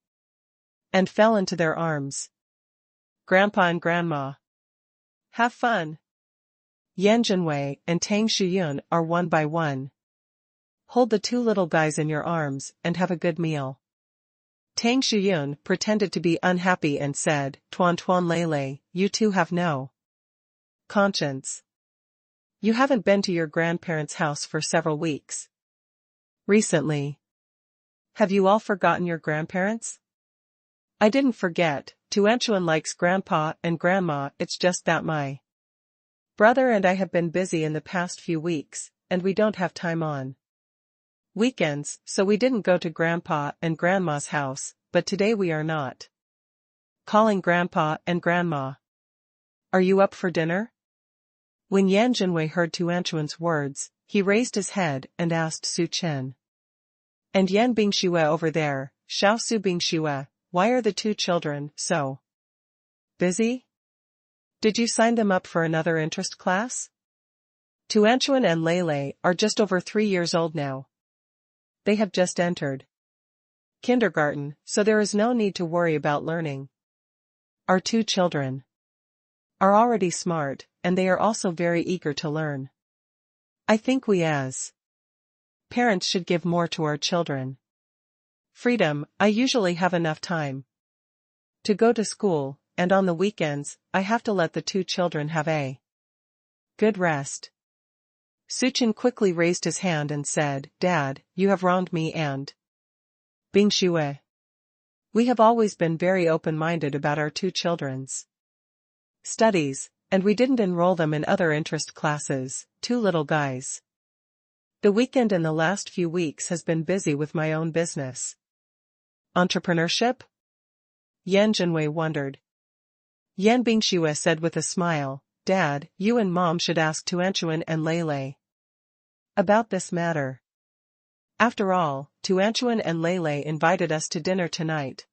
and fell into their arms. Grandpa and Grandma, have fun. Yan Zhenwei and Tang Shiyun are one by one. Hold the two little guys in your arms and have a good meal. Tang Shiyun pretended to be unhappy and said, Tuan Tuan Lele, you two have no conscience. You haven't been to your grandparents' house for several weeks recently. Have you all forgotten your grandparents? I didn't forget. Tuanchuan likes Grandpa and Grandma, it's just that my brother and I have been busy in the past few weeks, and we don't have time on weekends, so we didn't go to Grandpa and Grandma's house, but today we are not calling Grandpa and Grandma. Are you up for dinner? When Yan Zhenwei heard Tuanchuan's words, he raised his head and asked Su Chen. And Yan Bingxue over there, Xiaosu Bingxue, why are the two children so busy? Did you sign them up for another interest class? Tuanchuan and Lele are just over 3 years old now. They have just entered kindergarten, so there is no need to worry about learning. Our two children are already smart, and they are also very eager to learn. I think we as parents should give more to our children. Freedom, I usually have enough time to go to school, and on the weekends, I have to let the two children have a good rest. Su Chen quickly raised his hand and said, Dad, you have wronged me and Bingxue. We have always been very open-minded about our two children's studies, and we didn't enroll them in other interest classes, two little guys. The weekend in the last few weeks has been busy with my own business. Entrepreneurship? Yan Zhenwei wondered. Yan Bingxue said with a smile, Dad, you and Mom should ask Tuanchuan and Lele about this matter. After all, Tuanchuan and Lele invited us to dinner tonight.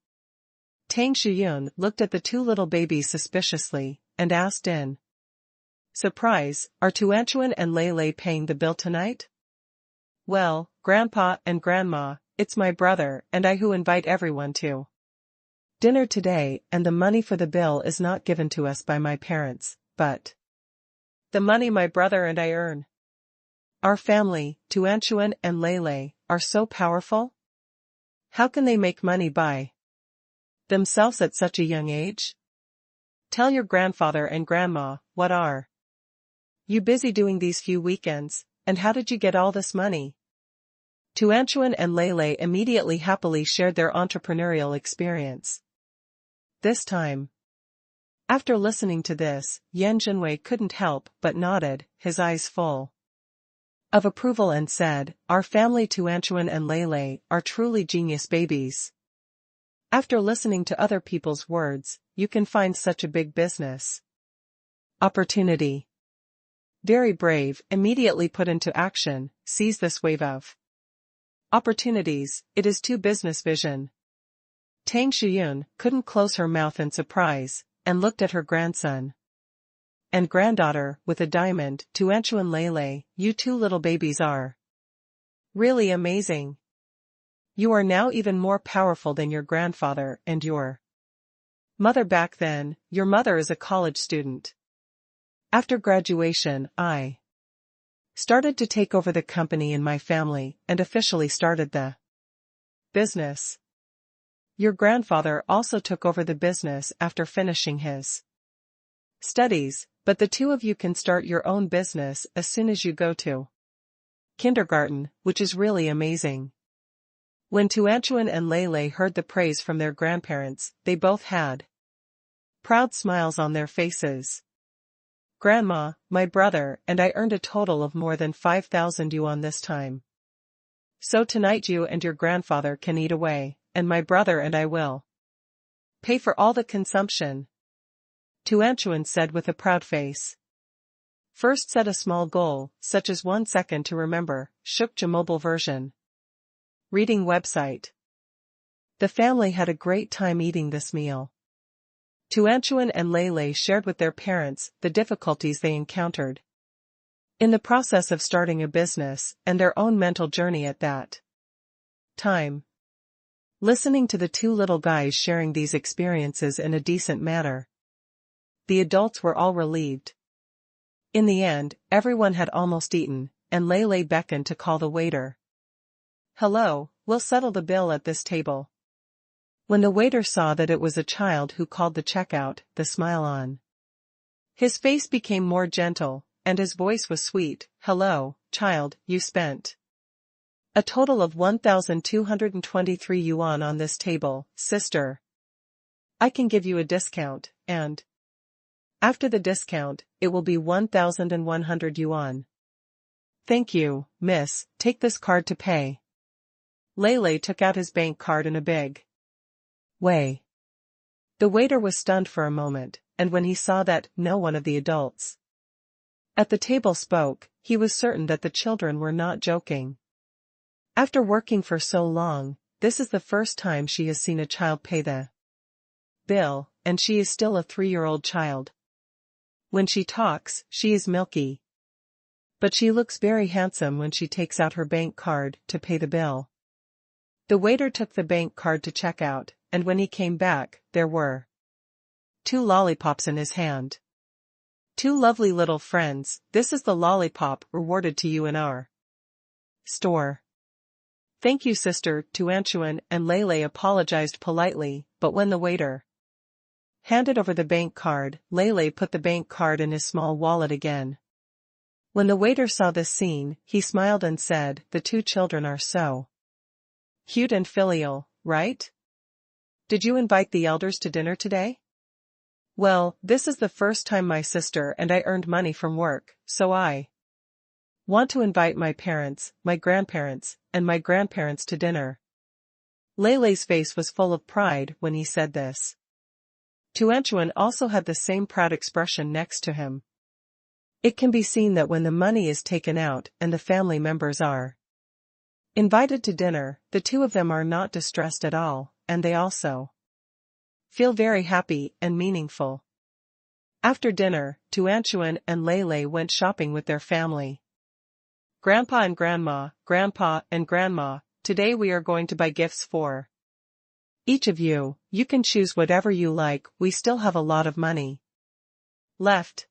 Tang Shiyun looked at the two little babies suspiciously, and asked in Surprise, are Tuanchuan and Lei paying the bill tonight? Well, Grandpa and Grandma, it's my brother and I who invite everyone to dinner today, and the money for the bill is not given to us by my parents, but the money my brother and I earn. Our family, Tuanchuan and Lei, are so powerful. How can they make money by themselves at such a young age? Tell your grandfather and grandma, what are you busy doing these few weekends, and how did you get all this money? Tuanchuan and Lei immediately happily shared their entrepreneurial experience. This time, after listening to this, Yan Jinwei couldn't help but nodded, his eyes full of approval, and said, "Our family Tuanchuan and Lei are truly genius babies. After listening to other people's words, you can find such a big business opportunity. Very brave, immediately put into action, seize this wave of opportunities, it is too business vision." Tang Shiyun couldn't close her mouth in surprise, and looked at her grandson and granddaughter with a diamond. Tuanchuan Lei, you two little babies are really amazing. You are now even more powerful than your grandfather and your mother back then. Your mother is a college student. After graduation, I started to take over the company in my family and officially started the business. Your grandfather also took over the business after finishing his studies, but the two of you can start your own business as soon as you go to kindergarten, which is really amazing. When Tuanchuan and Lei heard the praise from their grandparents, they both had proud smiles on their faces. Grandma, my brother and I earned a total of more than 5,000 yuan this time. So tonight you and your grandfather can eat away, and my brother and I will pay for all the consumption. Tuanchuan said with a proud face. First set a small goal, such as 1 second to remember, Shukja mobile version. Reading website. The family had a great time eating this meal. Tuanchuan and Lei shared with their parents the difficulties they encountered in the process of starting a business and their own mental journey at that time. Listening to the two little guys sharing these experiences in a decent manner, the adults were all relieved. In the end, everyone had almost eaten, and Lei beckoned to call the waiter. "Hello, we'll settle the bill at this table." When the waiter saw that it was a child who called the checkout, the smile on his face became more gentle, and his voice was sweet. "Hello, child, you spent a total of 1,223 yuan on this table, sister. I can give you a discount, and after the discount, it will be 1,100 yuan. Thank you, miss, take this card to pay." Lei took out his bank card in a big way. The waiter was stunned for a moment, and when he saw that no one of the adults at the table spoke, he was certain that the children were not joking. After working for so long, this is the first time she has seen a child pay the bill, and she is still a 3-year-old child. When she talks, she is milky. But she looks very handsome when she takes out her bank card to pay the bill. The waiter took the bank card to check out, and when he came back, there were 2 lollipops in his hand. "2 lovely little friends, this is the lollipop rewarded to you in our store." "Thank you, sister." Tuanchuan and Lei apologized politely, but when the waiter handed over the bank card, Lei put the bank card in his small wallet again. When the waiter saw this scene, he smiled and said, "The 2 children are so cute and filial, right? Did you invite the elders to dinner today?" "Well, this is the first time my sister and I earned money from work, so I want to invite my parents, my grandparents, and my grandparents to dinner." Lei's face was full of pride when he said this. Tuanchuan also had the same proud expression next to him. It can be seen that when the money is taken out and the family members are invited to dinner, the two of them are not distressed at all, and they also feel very happy and meaningful. After dinner, Tuanchuan and Lele went shopping with their family. Grandpa and Grandma, today we are going to buy gifts for each of you. You can choose whatever you like, we still have a lot of money left.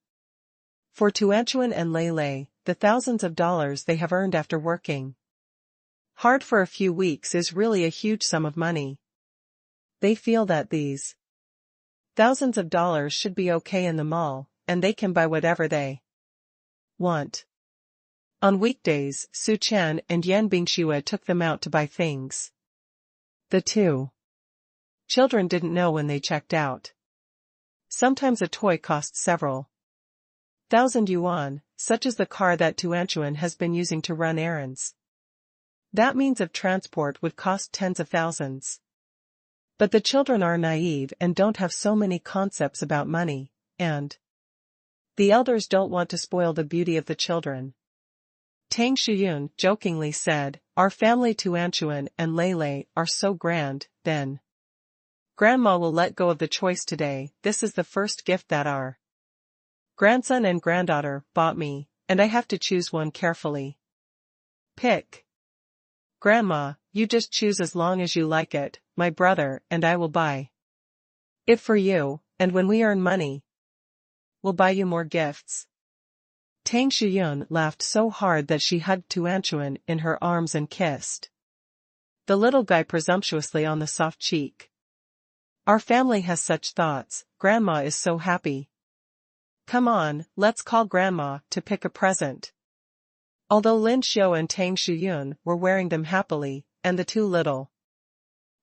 For Tuanchuan and Lele, the thousands of dollars they have earned after working hard for a few weeks is really a huge sum of money. They feel that these thousands of dollars should be okay in the mall, and they can buy whatever they want. On weekdays, Su Chen and Yan Bingxue took them out to buy things. The two children didn't know when they checked out. Sometimes a toy costs several thousand yuan, such as the car that Tuanchuan has been using to run errands. That means of transport would cost tens of thousands. But the children are naive and don't have so many concepts about money, and the elders don't want to spoil the beauty of the children. Tang Shuyun jokingly said, "Our family Tuanchuan and Lele are so grand, then Grandma will let go of the choice today. This is the first gift that our grandson and granddaughter bought me, and I have to choose one carefully. Pick. Grandma, you just choose as long as you like it, my brother and I will buy it for you, and when we earn money, we'll buy you more gifts." Tang Shuyun laughed so hard that she hugged Tuanchuan in her arms and kissed the little guy presumptuously on the soft cheek. "Our family has such thoughts, Grandma is so happy. Come on, let's call Grandma to pick a present." Although Lin Xiu and Tang Shuyun were wearing them happily, and the two little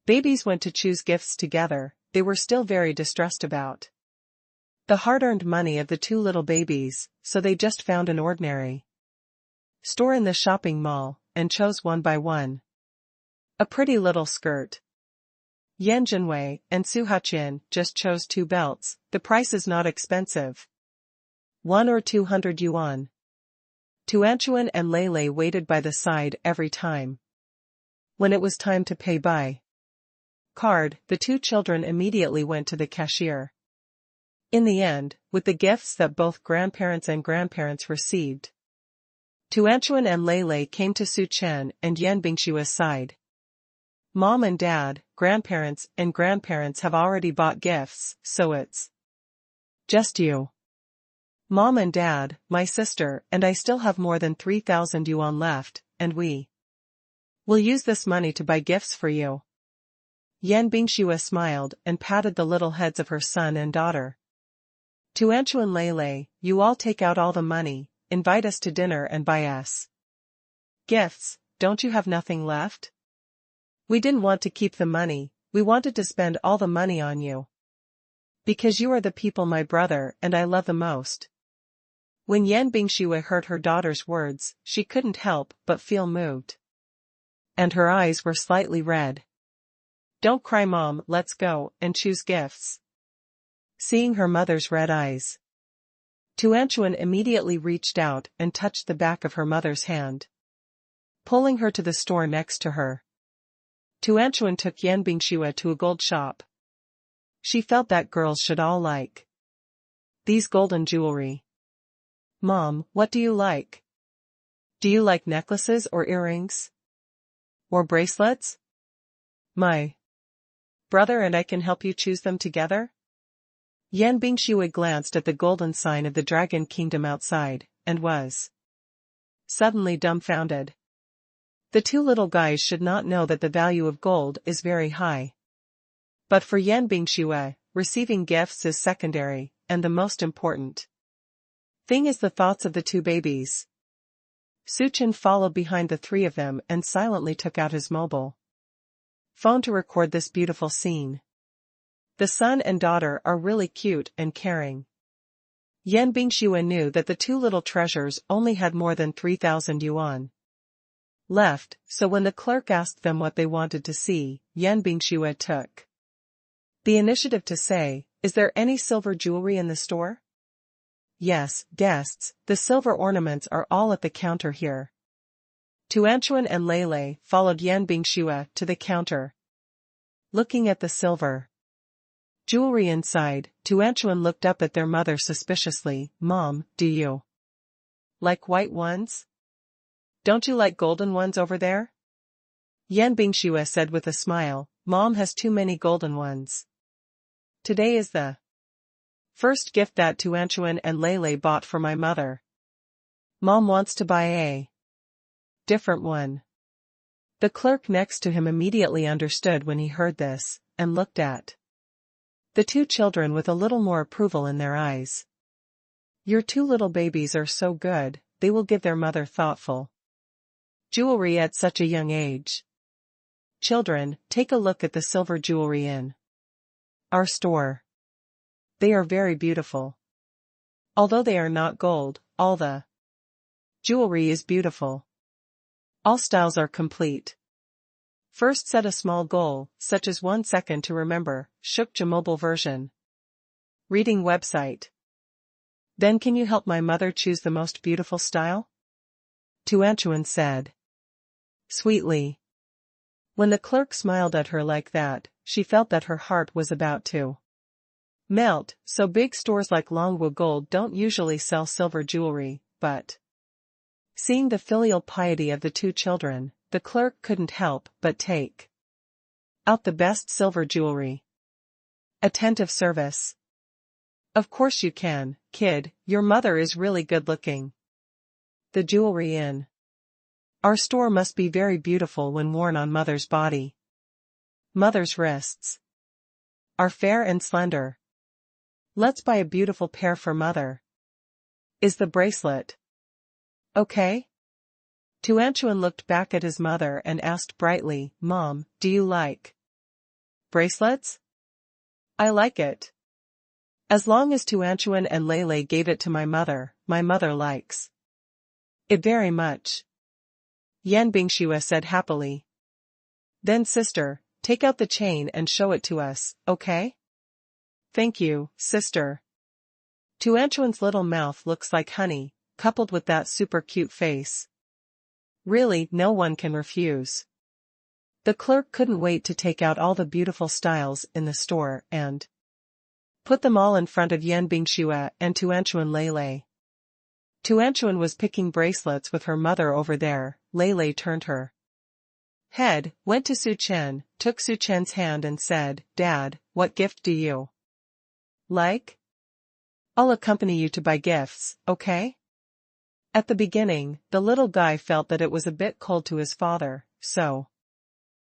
babies went to choose gifts together, they were still very distressed about the hard-earned money of the two little babies, so they just found an ordinary store in the shopping mall, and chose one by one a pretty little skirt. Yan Jinwei and Su Haqin just chose 2 belts, the price is not expensive. 1 or 200 yuan. Tuanchuan and Lele waited by the side every time. When it was time to pay by card, the two children immediately went to the cashier. In the end, with the gifts that both grandparents and grandparents received, Tuanchuan and Lele came to Su Chen and Yan Bingshua's side. "Mom and Dad, grandparents and grandparents have already bought gifts, so it's just you. Mom and Dad, my sister and I still have more than 3,000 yuan left, and we will use this money to buy gifts for you." Yan Bingxue smiled and patted the little heads of her son and daughter. "Tuanchuan and Lele, you all take out all the money, invite us to dinner and buy us gifts, don't you have nothing left? We didn't want to keep the money, we wanted to spend all the money on you. Because you are the people my brother and I love the most." When Yan Bingxue heard her daughter's words, she couldn't help but feel moved. And her eyes were slightly red. "Don't cry, Mom, let's go and choose gifts." Seeing her mother's red eyes, Tuanchuan immediately reached out and touched the back of her mother's hand, pulling her to the store next to her. Tuanchuan took Yan Bingxue to a gold shop. She felt that girls should all like these golden jewelry. "Mom, what do you like? Do you like necklaces or earrings? Or bracelets? My brother and I can help you choose them together?" Yan Bingxue glanced at the golden sign of the Dragon Kingdom outside, and was suddenly dumbfounded. The two little guys should not know that the value of gold is very high. But for Yan Bingxue, receiving gifts is secondary, and the most important thing is the thoughts of the two babies. Su Chen followed behind the three of them and silently took out his mobile phone to record this beautiful scene. The son and daughter are really cute and caring. Yan Bingxue knew that the two little treasures only had more than 3,000 yuan left, so when the clerk asked them what they wanted to see, Yan Bingxue took the initiative to say, "Is there any silver jewelry in the store?" "Yes, guests, the silver ornaments are all at the counter here." Tuanchuan and Lele followed Yan Bingxue to the counter. Looking at the silver Jewelry inside. Tuanchuan looked up at their mother suspiciously. Mom, do you like white ones? Don't you like golden ones over there? Yan Bingxue said with a smile, Mom has too many golden ones. Today is the first gift that Tuanchuan and Lele bought for my mother. Mom wants to buy a different one. The clerk next to him immediately understood when he heard this, and looked at the two children with a little more approval in their eyes. Your two little babies are so good, they will give their mother thoughtful jewelry at such a young age. Children, take a look at the silver jewelry in our store. They are very beautiful. Although they are not gold, all the jewelry is beautiful. All styles are complete. First set a small goal, such as 1 second to remember, Shukja mobile version. Reading website. Then can you help my mother choose the most beautiful style? Tuanchuan said sweetly. When the clerk smiled at her like that, she felt that her heart was about to melt. So big stores like Longwu Gold don't usually sell silver jewelry, but seeing the filial piety of the two children, the clerk couldn't help but take out the best silver jewelry. Attentive service. Of course you can, kid, your mother is really good looking. The jewelry in our store must be very beautiful when worn on mother's body. Mother's wrists are fair and slender. Let's buy a beautiful pair for mother. Is the bracelet okay? Tuanchuan looked back at his mother and asked brightly, Mom, do you like bracelets? I like it. As long as Tuanchuan and Lele gave it to my mother likes it very much. Yan Bingxue said happily. Then sister, take out the chain and show it to us, okay? Thank you, sister. Tuanchuan's little mouth looks like honey, coupled with that super cute face. Really, no one can refuse. The clerk couldn't wait to take out all the beautiful styles in the store and put them all in front of Yan Bingxue and Tuanchuan Lele. Tuanchuan was picking bracelets with her mother over there. Lele turned her head, went to Su Chen, took Su Chen's hand and said, Dad, what gift do you like? I'll accompany you to buy gifts, okay? At the beginning, the little guy felt that it was a bit cold to his father, so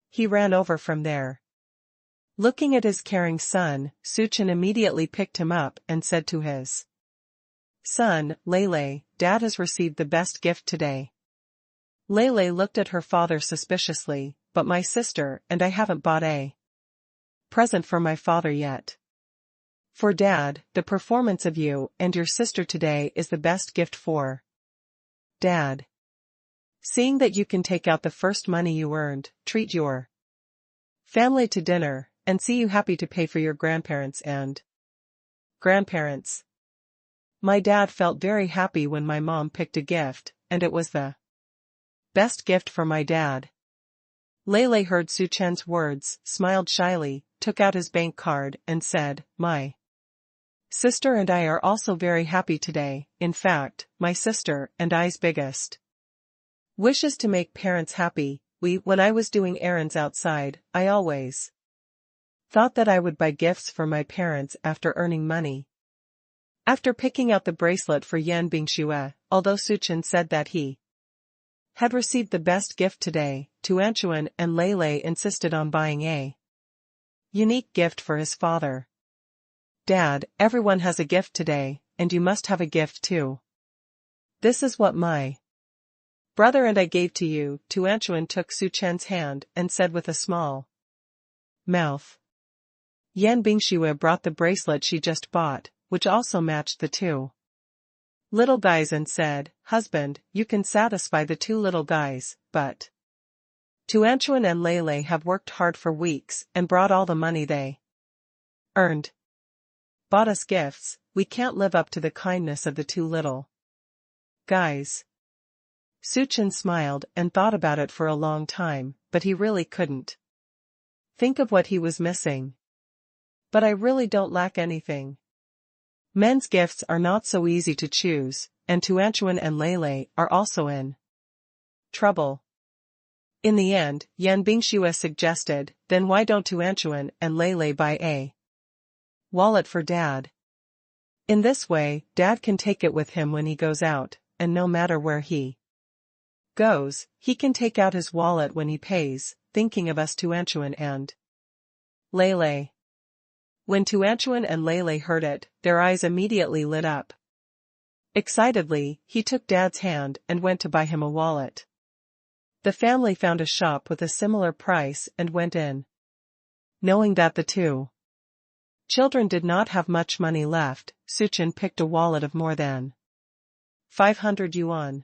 he ran over from there. Looking at his caring son, Su Chen immediately picked him up and said to his son, Lele, Dad has received the best gift today. Lele looked at her father suspiciously, but my sister and I haven't bought a present for my father yet. For Dad, the performance of you and your sister today is the best gift for Dad. Seeing that you can take out the first money you earned, treat your family to dinner, and see you happy to pay for your grandparents and grandparents. My dad felt very happy when my mom picked a gift, and it was the best gift for my dad. Lele heard Su Chen's words, smiled shyly, took out his bank card, and said, My sister and I are also very happy today. In fact, my sister and I's biggest wish is to make parents happy. When I was doing errands outside, I always thought that I would buy gifts for my parents after earning money. After picking out the bracelet for Yan Bingxue, although Su Chen said that he had received the best gift today, Tuanchuan and Lele insisted on buying a unique gift for his father. Dad, everyone has a gift today, and you must have a gift too. This is what my brother and I gave to you. Tuanchuan took Su Chen's hand and said with a small mouth. Yan Bingxue brought the bracelet she just bought, which also matched the two little guys and said, Husband, you can satisfy the two little guys, but Tuanchuan and Lele have worked hard for weeks and brought all the money they earned. Bought us gifts, we can't live up to the kindness of the two little guys. Su Chen smiled and thought about it for a long time, but he really couldn't think of what he was missing. But I really don't lack anything. Men's gifts are not so easy to choose, and Tuanchuan and Lele are also in trouble. In the end, Yan Bingxue suggested, then why don't Tuanchuan and Lele buy a wallet for Dad? In this way, Dad can take it with him when he goes out, and no matter where he goes, he can take out his wallet when he pays, thinking of us Tuanchuan and Lele. When Tuanchuan and Lele heard it, their eyes immediately lit up. Excitedly, he took Dad's hand and went to buy him a wallet. The family found a shop with a similar price and went in, knowing that the two children did not have much money left. Suchin picked a wallet of more than 500 yuan.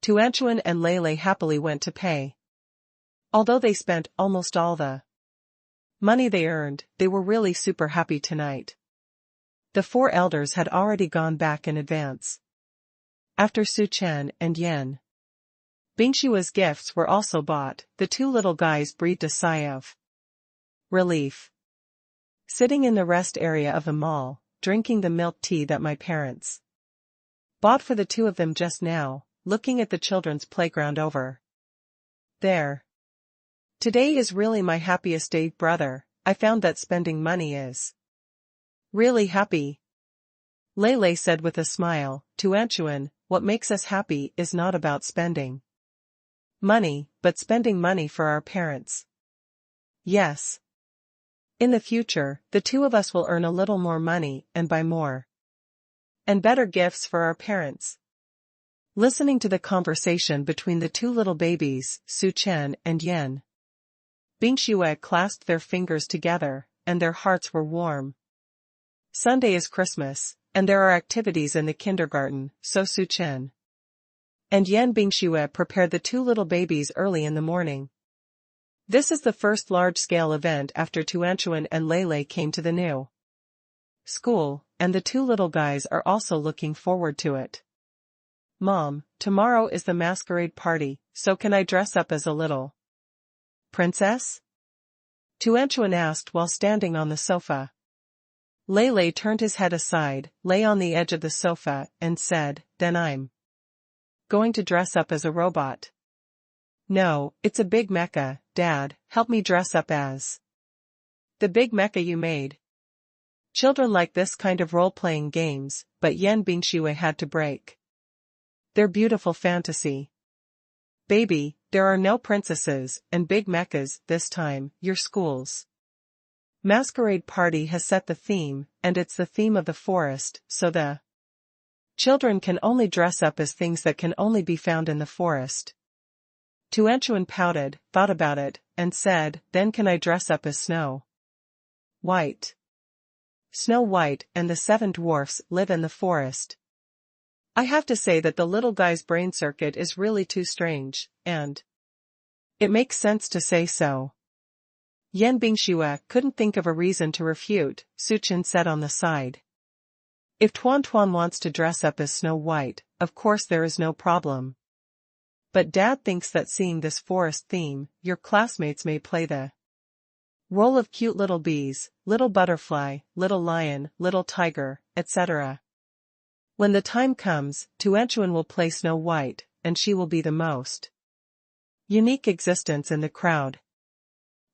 Tuanchuan and Lele happily went to pay. Although they spent almost all the money they earned, they were really super happy tonight. The four elders had already gone back in advance. After Su Chen and Yan Bingshua's gifts were also bought, the two little guys breathed a sigh of relief. Sitting in the rest area of the mall, drinking the milk tea that my parents bought for the two of them just now, looking at the children's playground over there. Today is really my happiest day, brother. I found that spending money is really happy. Lele said with a smile, Tuanchuan, what makes us happy is not about spending money, but spending money for our parents. Yes. In the future, the two of us will earn a little more money and buy more and better gifts for our parents. Listening to the conversation between the two little babies, Su Chen and Yan Bingxue clasped their fingers together, and their hearts were warm. Sunday is Christmas, and there are activities in the kindergarten, so Su Chen and Yan Bingxue prepared the two little babies early in the morning. This is the first large-scale event after Tuanchuan and Lele came to the new school, and the two little guys are also looking forward to it. Mom, tomorrow is the masquerade party, so can I dress up as a little princess? Tuanchuan asked while standing on the sofa. Lele turned his head aside, lay on the edge of the sofa, and said, then I'm going to dress up as a robot. No, it's a big mecha, Dad, help me dress up as the big mecha you made. Children like this kind of role-playing games, but Yan Bingxue had to break their beautiful fantasy. Baby, there are no princesses and big mechas this time. Your school's masquerade party has set the theme, and it's the theme of the forest, so the children can only dress up as things that can only be found in the forest. Tuanchuan pouted, thought about it, and said, then can I dress up as Snow White? Snow White and the 7 dwarfs live in the forest. I have to say that the little guy's brain circuit is really too strange, and it makes sense to say so. Yan Bingxue couldn't think of a reason to refute, Su Chen said on the side. If Tuan wants to dress up as Snow White, of course there is no problem. But Dad thinks that seeing this forest theme, your classmates may play the role of cute little bees, little butterfly, little lion, little tiger, etc. When the time comes, Tuanchuan will play Snow White, and she will be the most unique existence in the crowd.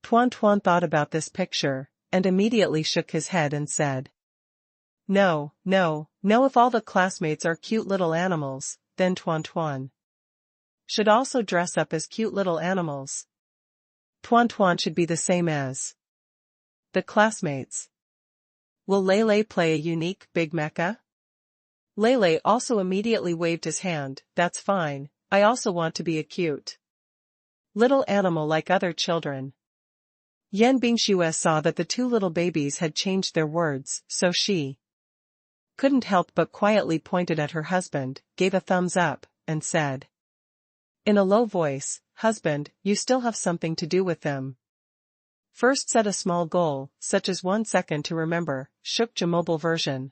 Tuan thought about this picture, and immediately shook his head and said, no, if all the classmates are cute little animals, then Tuan should also dress up as cute little animals. Tuan should be the same as the classmates. Will Lele play a unique big mecha? Lele also immediately waved his hand, that's fine, I also want to be a cute little animal like other children. Yan Bingxue saw that the two little babies had changed their words, so she couldn't help but quietly pointed at her husband, gave a thumbs up, and said in a low voice, husband, you still have something to do with them. First set a small goal, such as 1 second to remember, Shukja mobile version.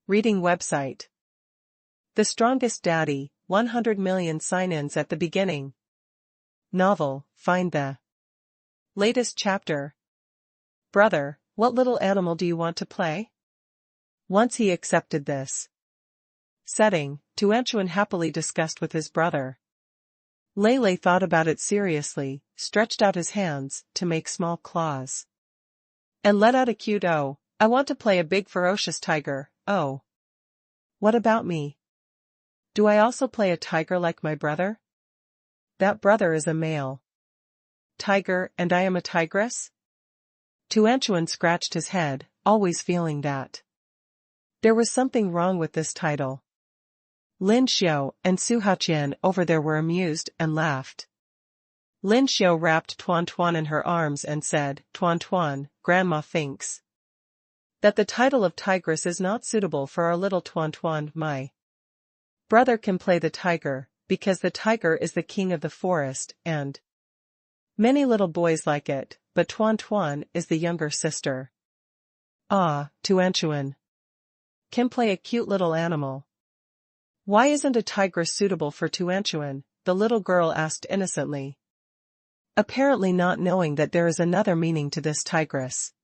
Reading website. The Strongest Daddy, 100 million sign-ins at the beginning. Novel, find the latest chapter. Brother, What little animal do you want to play? Once he accepted this setting, Tuanchuan happily discussed with his brother. Lele thought about it seriously, stretched out his hands to make small claws, and let out a cute "Oh, I want to play a big ferocious tiger, oh." What about me? Do I also play a tiger like my brother? That brother is a male tiger and I am a tigress? Tuanchuan scratched his head, always feeling that there was something wrong with this title. Lin Xiao and Su Haqian over there were amused and laughed. Lin Xiao wrapped Tuan Tuan in her arms and said, "Tuan Tuan, Grandma thinks that the title of tigress is not suitable for our little Tuan Tuan. My brother can play the tiger, because the tiger is the king of the forest and many little boys like it, but Tuan Tuan is the younger sister." Ah, Tuanchuan can play a cute little animal. Why isn't a tigress suitable for Tuanchuan? The little girl asked innocently, apparently not knowing that there is another meaning to this tigress.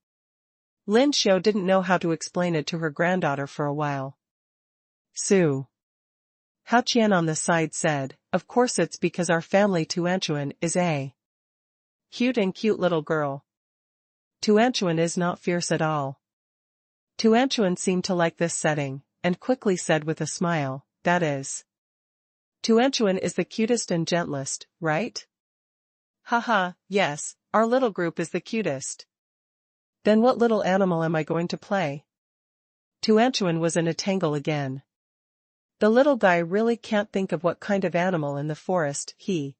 Lin Xiao didn't know how to explain it to her granddaughter for a while. Su Haqian on the side said, "Of course it's because our family Tuanchuan is a cute little girl. Tuanchuan is not fierce at all." Tuanchuan seemed to like this setting, and quickly said with a smile, "That is, Tuanchuan is the cutest and gentlest, right?" "Haha, yes, our little group is the cutest." "Then what little animal am I going to play?" Tuanchuan was in a tangle again. The little guy really can't think of what kind of animal in the forest he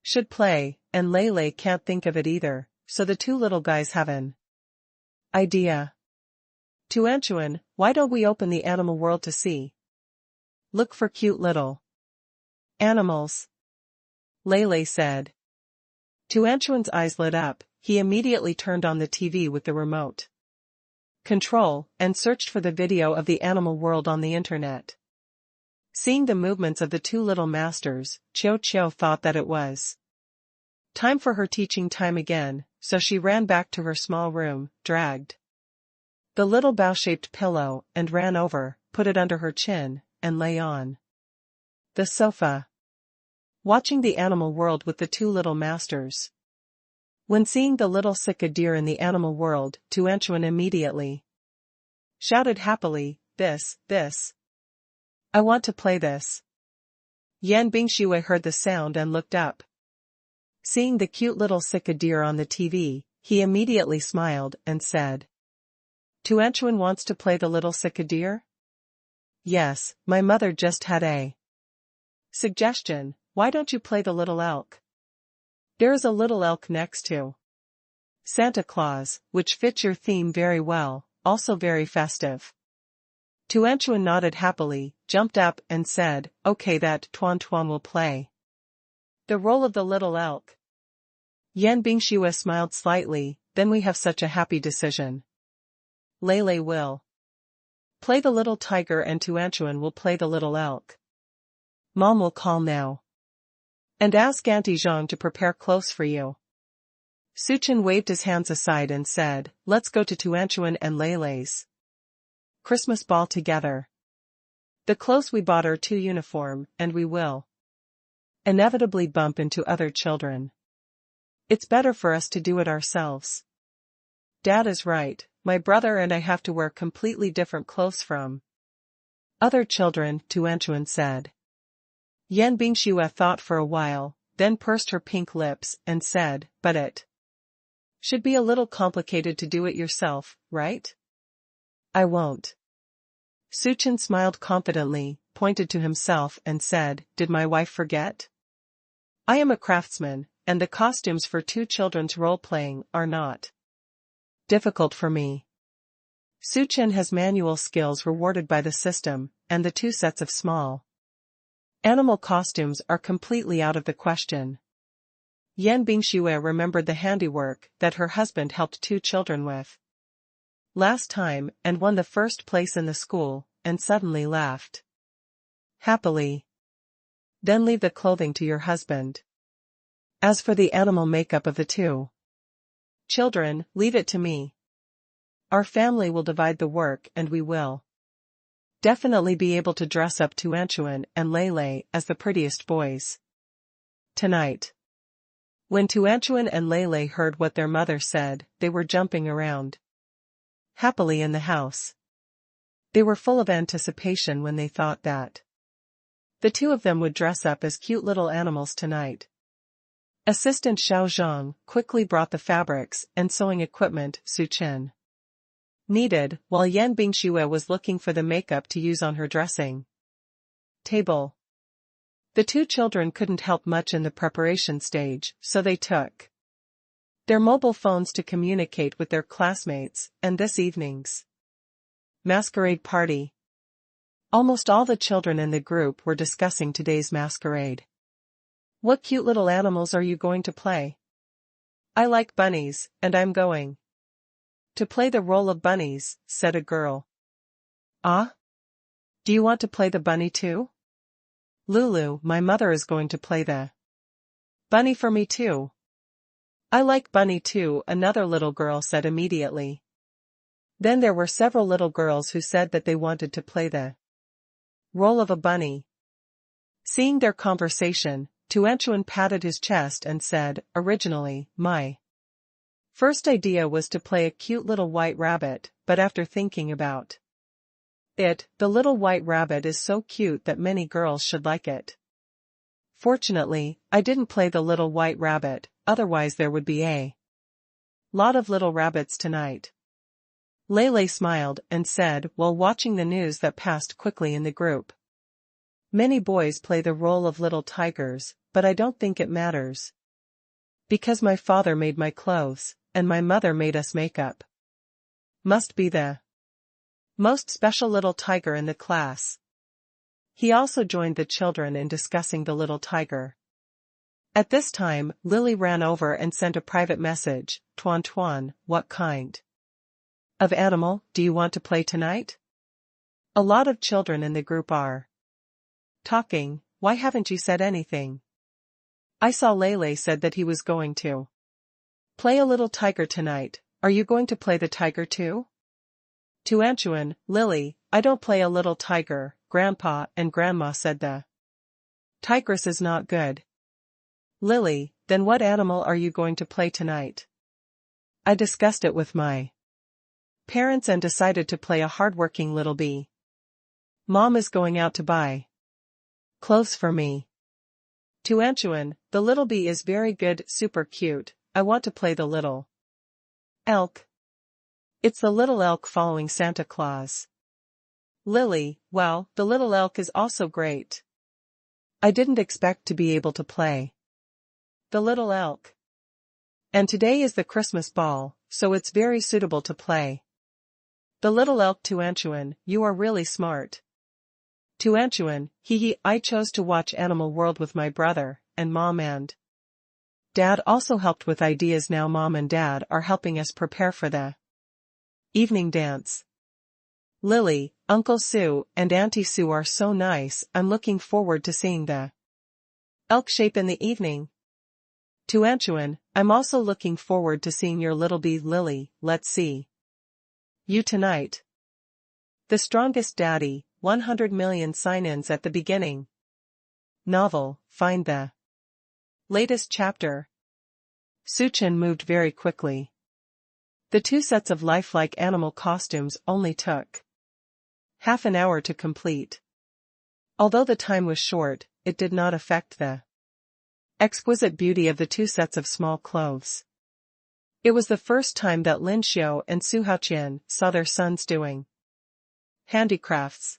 should play, and Lele can't think of it either, so the two little guys have an idea. "Tuanchuan, why don't we open the animal world to see? Look for cute little animals," Lele said. Tuanchuan's eyes lit up, he immediately turned on the TV with the remote control, and searched for the video of the animal world on the internet. Seeing the movements of the two little masters, Qiu Qiu thought that it was time for her teaching time again, so she ran back to her small room, dragged the little bow-shaped pillow, and ran over, put it under her chin, and lay on the sofa, watching the animal world with the two little masters. When seeing the little Sika deer in the animal world, Tuanchuan immediately shouted happily, This. I want to play this." Yan Bingshui heard the sound and looked up. Seeing the cute little Sika deer on the TV, he immediately smiled and said, "Tuanchuan wants to play the little Sika deer?" "Yes, my mother just had a suggestion, why don't you play the little elk? There is a little elk next to Santa Claus, which fits your theme very well, also very festive." Tuanchuan nodded happily, jumped up and said, "Okay, that Tuan Tuan will play the role of the little elk." Yan Bingshui smiled slightly, "Then we have such a happy decision. Lele will play the little tiger and Tuanchuan will play the little elk. Mom will call now and ask Auntie Zhang to prepare clothes for you." Suchin waved his hands aside and said, "Let's go to Tuanchuan and Lele's Christmas ball together. The clothes we bought are too uniform, and we will inevitably bump into other children. It's better for us to do it ourselves." "Dad is right, my brother and I have to wear completely different clothes from other children," Tuanchuan said. Yan Bingshui thought for a while, then pursed her pink lips and said, "But it should be a little complicated to do it yourself, right?" "I won't." Suchin smiled confidently, pointed to himself and said, "Did my wife forget? I am a craftsman, and the costumes for two children's role-playing are not difficult for me." Suchin has manual skills rewarded by the system, and the two sets of small animal costumes are completely out of the question. Yan Bingshui remembered the handiwork that her husband helped two children with last time and won the first place in the school, and suddenly laughed happily. "Then leave the clothing to your husband. As for the animal makeup of the two children, leave it to me." Our family will divide the work and we will definitely be able to dress up Tuanchuan and Lele as the prettiest boys tonight. When Tuanchuan and Lele heard what their mother said, they were jumping around happily in the house. They were full of anticipation when they thought that the two of them would dress up as cute little animals tonight. Assistant Xiao Zhang quickly brought the fabrics and sewing equipment Su Chen needed, while Yan Bingxue was looking for the makeup to use on her dressing table. The two children couldn't help much in the preparation stage, so they took their mobile phones to communicate with their classmates, and this evening's masquerade party. Almost all the children in the group were discussing today's masquerade. What cute little animals are you going to play? I like bunnies, and I'm going to play the role of bunnies, said a girl. Ah? Do you want to play the bunny too? Lulu, my mother is going to play the bunny for me too. I like bunny too, another little girl said immediately. Then there were several little girls who said that they wanted to play the role of a bunny. Seeing their conversation, Tuanchuan patted his chest and said, originally, my first idea was to play a cute little white rabbit, but after thinking about it, the little white rabbit is so cute that many girls should like it. Fortunately, I didn't play the little white rabbit, otherwise there would be a lot of little rabbits tonight. Lele smiled and said while watching the news that passed quickly in the group. Many boys play the role of little tigers, but I don't think it matters. Because my father made my clothes, and my mother made us makeup. Must be the most special little tiger in the class. He also joined the children in discussing the little tiger. At this time, Lily ran over and sent a private message, Tuan Tuan, what kind of animal do you want to play tonight? A lot of children in the group are talking, why haven't you said anything? I saw Lele said that he was going to play a little tiger tonight, are you going to play the tiger too? Tuanchuan, Lily, I don't play a little tiger, Grandpa and Grandma said the tigress is not good. Lily, then what animal are you going to play tonight? I discussed it with my parents and decided to play a hardworking little bee. Mom is going out to buy clothes for me. Tuanchuan, the little bee is very good, super cute, I want to play the little elk. It's the little elk following Santa Claus. Lily, well, the little elk is also great. I didn't expect to be able to play the little elk. And today is the Christmas ball, so it's very suitable to play the little elk. Tuanchuan, you are really smart. Tuanchuan, I chose to watch Animal World with my brother, and Mom and Dad also helped with ideas. Now Mom and Dad are helping us prepare for the evening dance. Lily, Uncle Sue and Auntie Sue are so nice, I'm looking forward to seeing the elk shape in the evening. Tuanchuan, I'm also looking forward to seeing your little bee. Lily, let's see you tonight. The Strongest Daddy, 100 million sign-ins at the beginning. Novel, find the latest chapter. Su Chen moved very quickly. The 2 sets of lifelike animal costumes only took half an hour to complete. Although the time was short, it did not affect the exquisite beauty of the 2 sets of small clothes. It was the first time that Lin Xiao and Su Haoqian saw their sons doing handicrafts.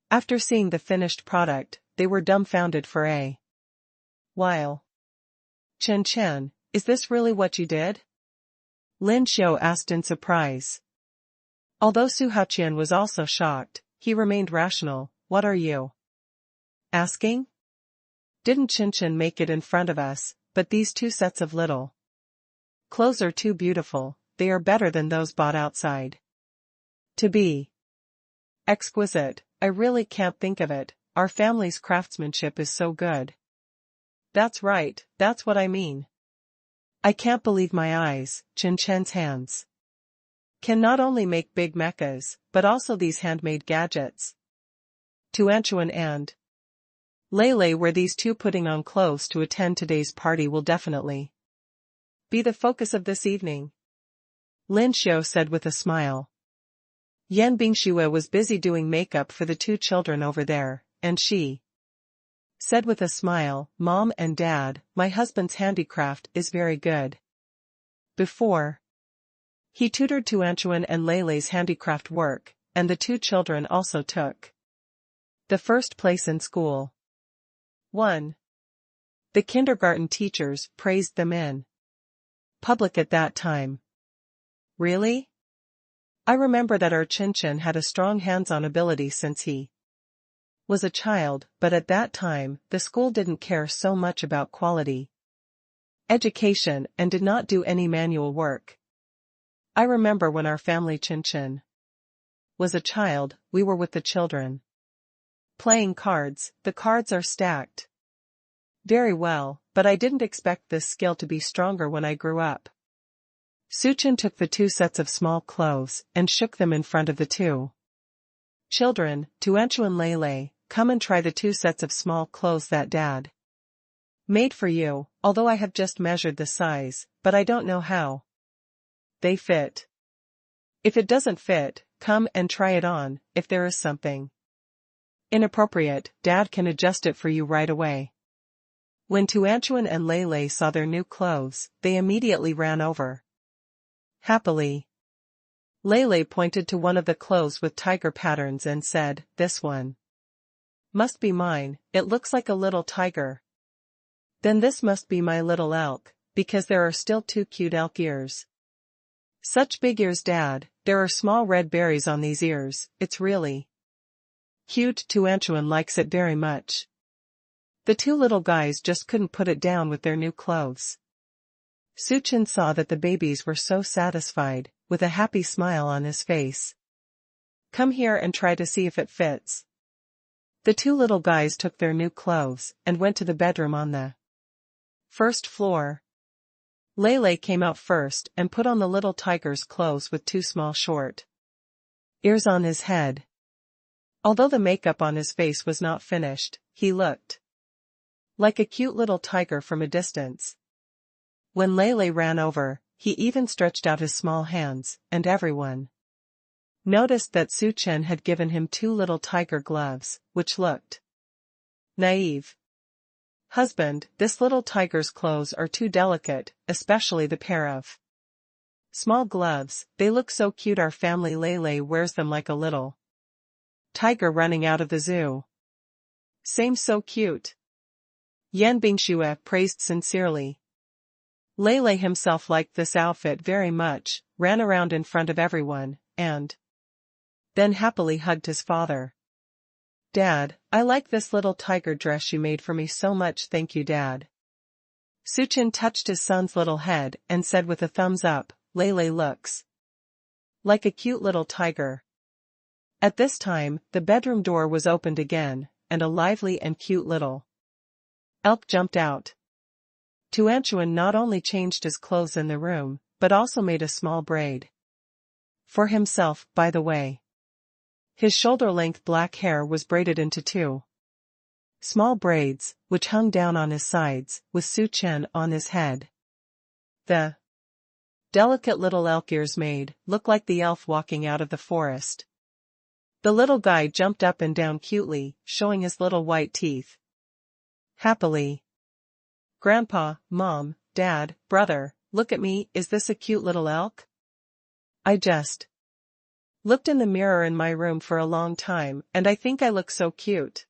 After seeing the finished product, they were dumbfounded for a while. Chen Chen, is this really what you did? Lin Xiao asked in surprise. Although Su Haoqian was also shocked, he remained rational. What are you asking? Didn't Chen Chen make it in front of us, but these 2 sets of little clothes are too beautiful, they are better than those bought outside. To be exquisite, I really can't think of it, our family's craftsmanship is so good. That's right, that's what I mean. I can't believe my eyes, Chen Chen's hands can not only make big mechas, but also these handmade gadgets. Tuanchuan and Lele were these two putting on clothes to attend today's party will definitely be the focus of this evening. Lin Xiu said with a smile. Yan Bingxue was busy doing makeup for the two children over there, and she said with a smile, Mom and Dad, my husband's handicraft is very good. Before he tutored Tuanchuan and Lele's handicraft work, and the two children also took the first place in school. 1. The kindergarten teachers praised them in public at that time. Really? I remember that our Chin had a strong hands-on ability since he was a child, but at that time, the school didn't care so much about quality education and did not do any manual work. I remember when our family Chin was a child, we were with the children playing cards. The cards are stacked very well, but I didn't expect this skill to be stronger when I grew up. Suchin took the two sets of small clothes and shook them in front of the two children. Tuanchu and Lele, come and try the two sets of small clothes that Dad made for you, although I have just measured the size, but I don't know how they fit. If it doesn't fit, come and try it on. If there is something inappropriate, Dad can adjust it for you right away. When Tuanchuan and Lele saw their new clothes, they immediately ran over. Happily, Lele pointed to one of the clothes with tiger patterns and said, this one must be mine, it looks like a little tiger. Then this must be my little elk, because there are still two cute elk ears. Such big ears, Dad, there are small red berries on these ears, it's really cute. Tuanchuan likes it very much. The two little guys just couldn't put it down with their new clothes. Suchin saw that the babies were so satisfied, with a happy smile on his face. Come here and try to see if it fits. The two little guys took their new clothes and went to the bedroom on the first floor. Lele came out first and put on the little tiger's clothes with two small short ears on his head. Although the makeup on his face was not finished, he looked like a cute little tiger from a distance. When Lele ran over, he even stretched out his small hands, and everyone noticed that Suchen had given him two little tiger gloves, which looked naive. Husband, this little tiger's clothes are too delicate, especially the pair of small gloves. They look so cute. Our family Lele wears them like a little tiger running out of the zoo. Same, so cute. Yan Bingxue praised sincerely. Lele himself liked this outfit very much, ran around in front of everyone, and then happily hugged his father. Dad, I like this little tiger dress you made for me so much. Thank you, Dad. Suchin touched his son's little head and said with a thumbs up, Lele looks like a cute little tiger. At this time, the bedroom door was opened again, and a lively and cute little elk jumped out. Tuanchuan not only changed his clothes in the room, but also made a small braid for himself, by the way. His shoulder-length black hair was braided into two small braids, which hung down on his sides, with Suchen on his head. The delicate little elk ears made look like the elf walking out of the forest. The little guy jumped up and down cutely, showing his little white teeth. Happily. Grandpa, Mom, Dad, brother, look at me, is this a cute little elk? I just looked in the mirror in my room for a long time, and I think I look so cute.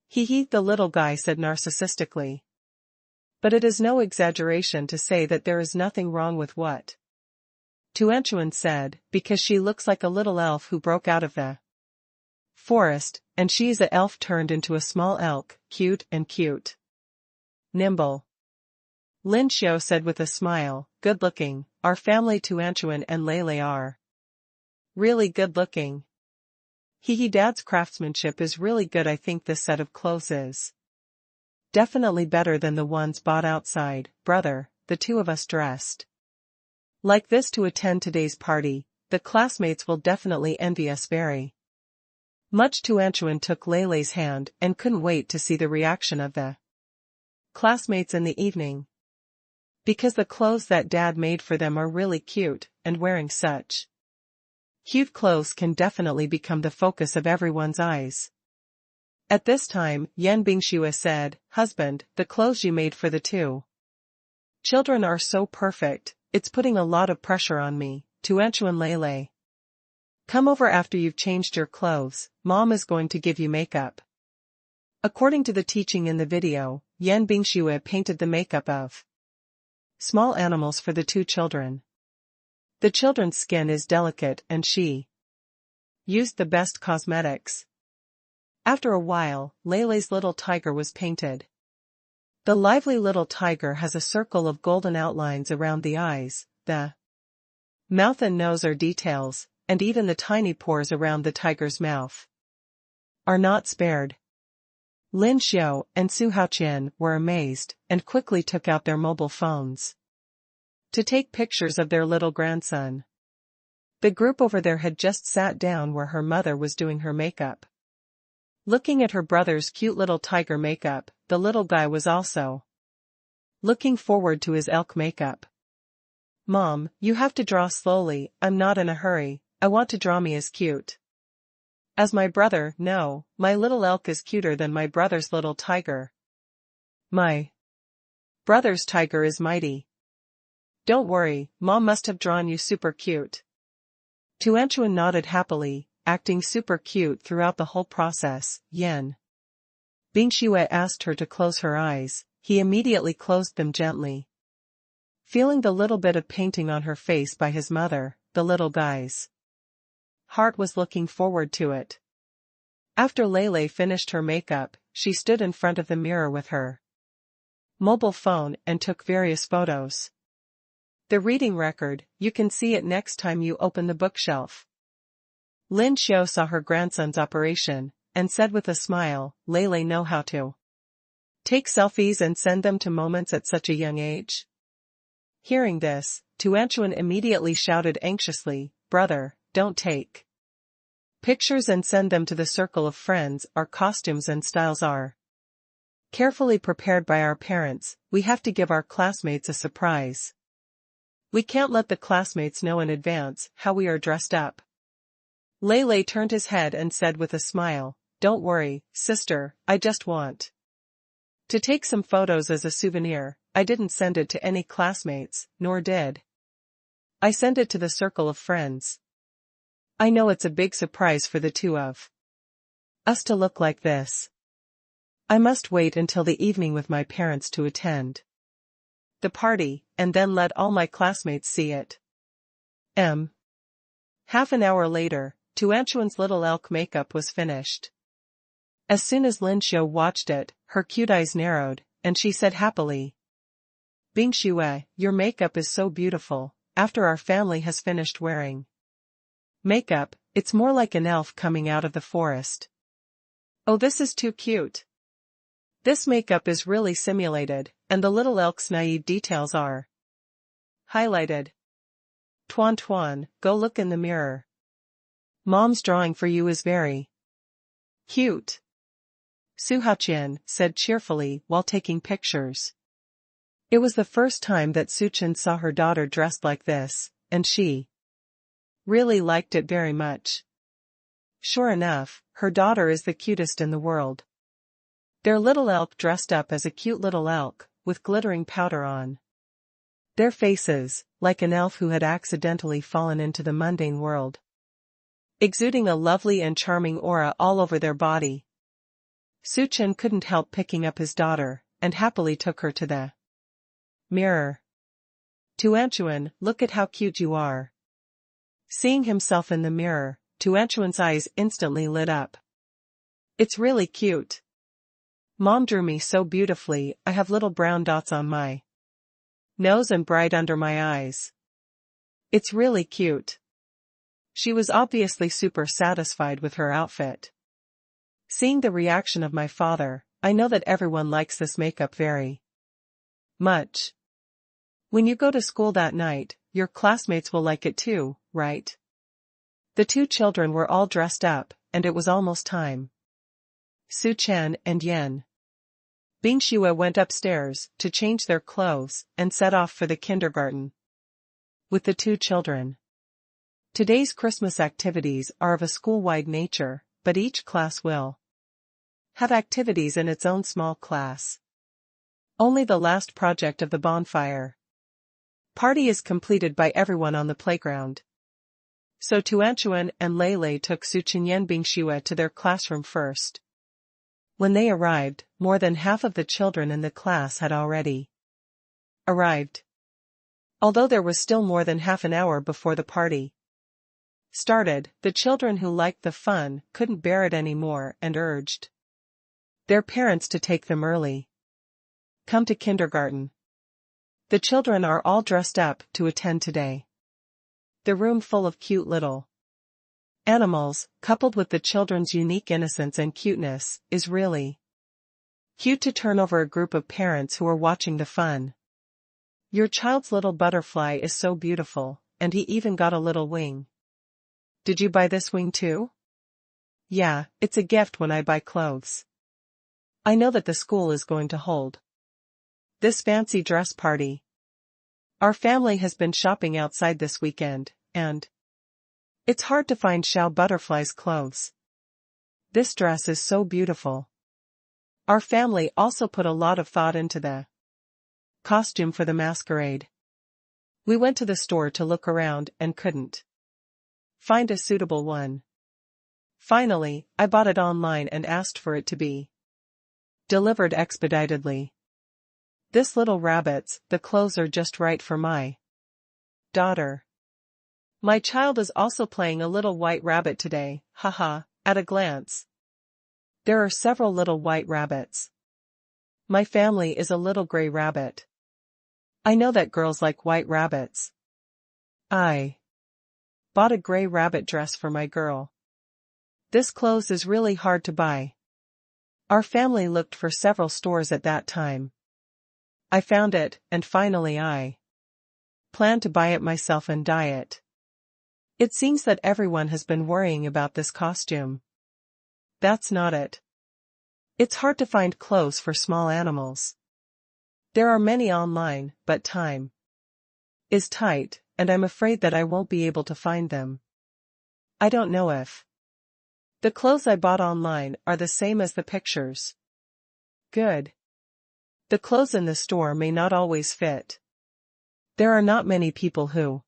Hee hee, the little guy said narcissistically. But it is no exaggeration to say that there is nothing wrong with what Tuanchuan said, because she looks like a little elf who broke out of the forest, and she's a elf turned into a small elk, cute and cute. Nimble. Lin Xiu said with a smile, good looking, our family Tuanchuan and Lele are really good looking. Hee hee, Dad's craftsmanship is really good. I think this set of clothes is definitely better than the ones bought outside. Brother, the two of us dressed like this to attend today's party. the classmates will definitely envy us very much. Tuanchuan took Leilei's hand and couldn't wait to see the reaction of the classmates in the evening. Because the clothes that Dad made for them are really cute, and wearing such cute clothes can definitely become the focus of everyone's eyes. At this time, Yan Bingxue said, "Husband, the clothes you made for the two children are so perfect, it's putting a lot of pressure on me." Tuanchuan Leilei, come over after you've changed your clothes, Mom is going to give you makeup. According to the teaching in the video, Yan Bingxue painted the makeup of small animals for the two children. The children's skin is delicate and she used the best cosmetics. After a while, Leilei's little tiger was painted. The lively little tiger has a circle of golden outlines around the eyes, the mouth and nose are details, and even the tiny pores around the tiger's mouth are not spared. Lin Xiao and Su Haoqian were amazed and quickly took out their mobile phones to take pictures of their little grandson. The group over there had just sat down where her mother was doing her makeup. Looking at her brother's cute little tiger makeup, the little guy was also looking forward to his elk makeup. "Mom, you have to draw slowly, I'm not in a hurry, I want to draw me as cute as my brother." "No, my little elk is cuter than my brother's little tiger. My brother's tiger is mighty. Don't worry, Mom must have drawn you super cute." Tuanchuan nodded happily, acting super cute throughout the whole process. Yan Bingxue asked her to close her eyes, he immediately closed them gently. Feeling the little bit of painting on her face by his mother, the little guy's heart was looking forward to it. After Leilei finished her makeup, she stood in front of the mirror with her mobile phone and took various photos. The reading record, you can see it next time you open the bookshelf. Lin Xiao saw her grandson's operation, and said with a smile, "Leilei know how to take selfies and send them to moments at such a young age." Hearing this, Tuanchuan immediately shouted anxiously, "Brother, don't take pictures and send them to the circle of friends. Our costumes and styles are carefully prepared by our parents, we have to give our classmates a surprise. We can't let the classmates know in advance how we are dressed up." Leilei turned his head and said with a smile, "Don't worry, sister, I just want to take some photos as a souvenir. I didn't send it to any classmates, nor did I send it to the circle of friends. I know it's a big surprise for the two of us to look like this. I must wait until the evening with my parents to attend the party, and then let all my classmates see it." Half an hour later, Tuanchuan's little elk makeup was finished. As soon as Lin Xiao watched it, her cute eyes narrowed, and she said happily, "Bingxue, your makeup is so beautiful. After our family has finished wearing makeup, it's more like an elf coming out of the forest. Oh, this is too cute. This makeup is really simulated, and the little elk's naive details are highlighted. Tuan Tuan, go look in the mirror. Mom's drawing for you is very cute." Su Haoqian said cheerfully while taking pictures. It was the first time that Su Chen saw her daughter dressed like this, and she really liked it very much. Sure enough, her daughter is the cutest in the world. Their little elk dressed up as a cute little elk, with glittering powder on their faces, like an elf who had accidentally fallen into the mundane world, exuding a lovely and charming aura all over their body. Su Chen couldn't help picking up his daughter, and happily took her to the mirror. "Tuanchuan, look at how cute you are." Seeing himself in the mirror, Tuanchuan's eyes instantly lit up. "It's really cute. Mom drew me so beautifully. I have little brown dots on my nose and bright under my eyes. It's really cute." She was obviously super satisfied with her outfit. Seeing the reaction of my father, I know that everyone likes this makeup very much. When you go to school that night, your classmates will like it too, right? The two children were all dressed up, and it was almost time. Su Chen and Yen Bingxue went upstairs to change their clothes and set off for the kindergarten with the two children. Today's Christmas activities are of a school-wide nature, but each class will have activities in its own small class. Only the last project of the bonfire party is completed by everyone on the playground. So Tuanchuan and Lei took Su Chen Bingxue to their classroom first. When they arrived, more than half of the children in the class had already arrived. Although there was still more than half an hour before the party started, the children who liked the fun couldn't bear it anymore and urged their parents to take them early. Come to kindergarten. The children are all dressed up to attend today. The room full of cute little animals, coupled with the children's unique innocence and cuteness, is really cute to turn over a group of parents who are watching the fun. Your child's little butterfly is so beautiful, and he even got a little wing. Did you buy this wing too? Yeah, it's a gift when I buy clothes. I know that the school is going to hold this fancy dress party. Our family has been shopping outside this weekend, and it's hard to find Xiao Butterfly's clothes. This dress is so beautiful. Our family also put a lot of thought into the costume for the masquerade. We went to the store to look around and couldn't find a suitable one. Finally, I bought it online and asked for it to be delivered expeditedly. This little rabbit's, the clothes are just right for my daughter. My child is also playing a little white rabbit today, haha, at a glance. There are several little white rabbits. My family is a little gray rabbit. I know that girls like white rabbits. I bought a gray rabbit dress for my girl. This clothes is really hard to buy. Our family looked for several stores at that time. I found it, and finally I planned to buy it myself and dye it. It seems that everyone has been worrying about this costume. That's not it. It's hard to find clothes for small animals. There are many online, but time is tight, and I'm afraid that I won't be able to find them. I don't know if the clothes I bought online are the same as the pictures. Good. The clothes in the store may not always fit. There are not many people who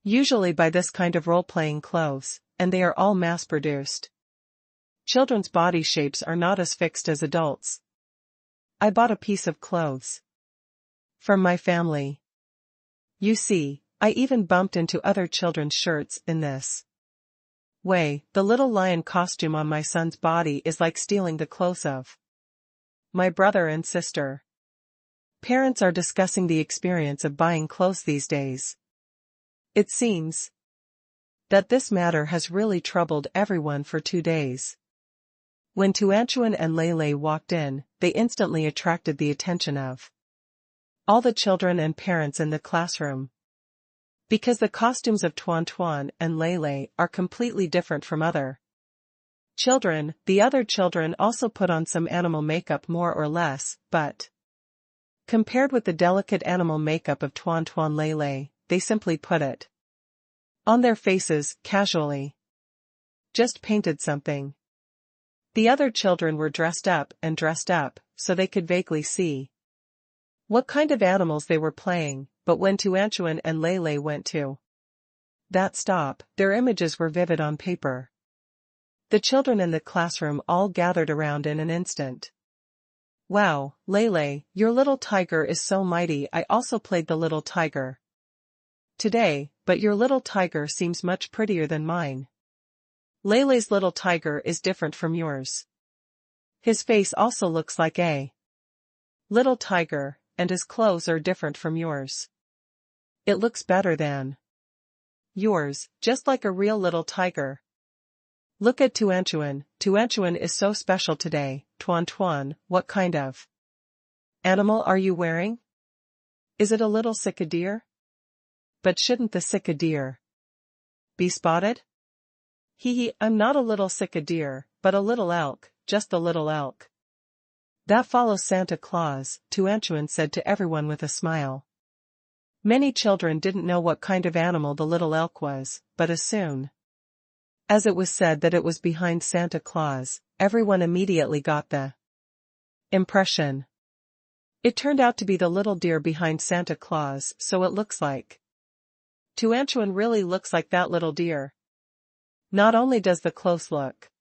usually buy this kind of role-playing clothes, and they are all mass-produced. Children's body shapes are not as fixed as adults. I bought a piece of clothes from my family. You see, I even bumped into other children's shirts in this way. The little lion costume on my son's body is like stealing the clothes of my brother and sister. Parents are discussing the experience of buying clothes these days. It seems that this matter has really troubled everyone for 2 days. When Tuanchuan and Lei walked in, they instantly attracted the attention of all the children and parents in the classroom. Because the costumes of Tuan and Lei are completely different from other children, the other children also put on some animal makeup more or less, but compared with the delicate animal makeup of Tuan Lei, they simply put it on their faces, casually. Just painted something. The other children were dressed up, so they could vaguely see what kind of animals they were playing, but when Tuanchuan and Lei went to that stop, their images were vivid on paper. The children in the classroom all gathered around in an instant. Wow, Lei, your little tiger is so mighty. I also played the little tiger today, but your little tiger seems much prettier than mine. Lei's little tiger is different from yours. His face also looks like a little tiger, and his clothes are different from yours. It looks better than yours, just like a real little tiger. Look at Tuanchuan. Tuanchuan is so special today. Tuan, what kind of animal are you wearing? Is it a little cicadere? But shouldn't the cicadere be spotted? Hee hee, I'm not a little sick a deer, but a little elk, just a little elk. That follows Santa Claus, Tuanchuan said to everyone with a smile. Many children didn't know what kind of animal the little elk was, but as soon as it was said that it was behind Santa Claus, everyone immediately got the impression. It turned out to be the little deer behind Santa Claus, so it looks like. Tuanchuan really looks like that little deer. Not only does the clothes look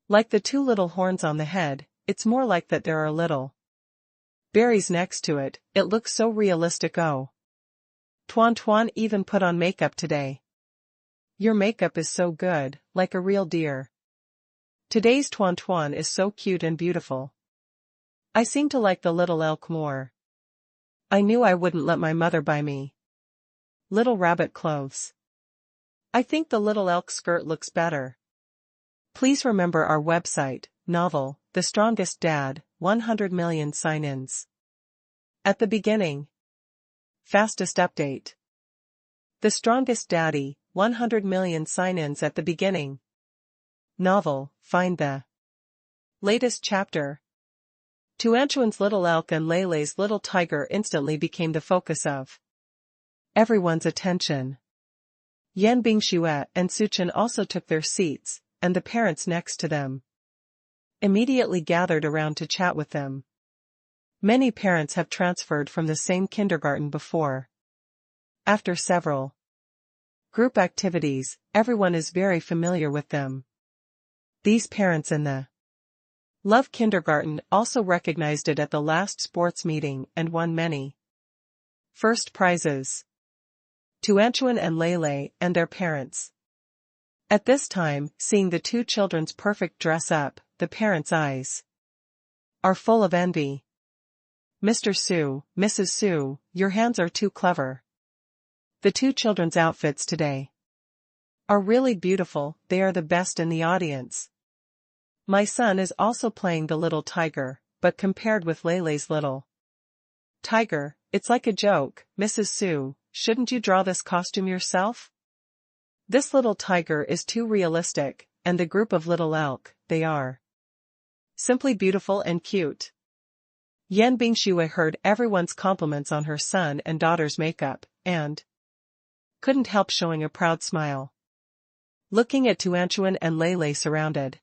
like the two little horns on the head, it's more like that there are little berries next to it. It looks so realistic. Oh. Tuan Tuan even put on makeup today. Your makeup is so good, like a real deer. Today's Tuan Tuan is so cute and beautiful. I seem to like the little elk more. I knew I wouldn't let my mother buy me little rabbit clothes. I think the little elk skirt looks better. Please remember our website, novel, The Strongest Dad, 100 million sign-ins. At the beginning. Fastest update. The Strongest Daddy, 100 million sign-ins at the beginning. Novel, find the latest chapter. Tuanchuan's little elk and Leilei's little tiger instantly became the focus of everyone's attention. Yan Bingxue and Suchen also took their seats, and the parents next to them immediately gathered around to chat with them. Many parents have transferred from the same kindergarten before. After several group activities, everyone is very familiar with them. These parents in the Love Kindergarten also recognized it at the last sports meeting and won many first prizes. Tuanchuan and Leilei and their parents. At this time, seeing the two children's perfect dress up, the parents' eyes are full of envy. Mr. Su, Mrs. Su, your hands are too clever. The two children's outfits today are really beautiful, they are the best in the audience. My son is also playing the little tiger, but compared with Leilei's little tiger, it's like a joke. Mrs. Su, shouldn't you draw this costume yourself? This little tiger is too realistic, and the group of little elk, they are simply beautiful and cute. Yan Bingxue heard everyone's compliments on her son and daughter's makeup, and couldn't help showing a proud smile. Looking at Tuanchuan and Leilei surrounded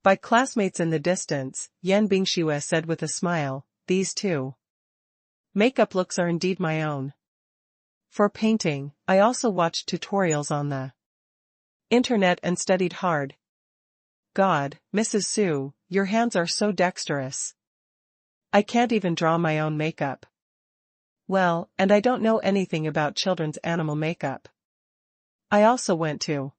by classmates in the distance, Yan Bingxue said with a smile, these two makeup looks are indeed my own. For painting, I also watched tutorials on the internet and studied hard. God, Mrs. Su, your hands are so dexterous. I can't even draw my own makeup. Well, and I don't know anything about children's animal makeup. I also went to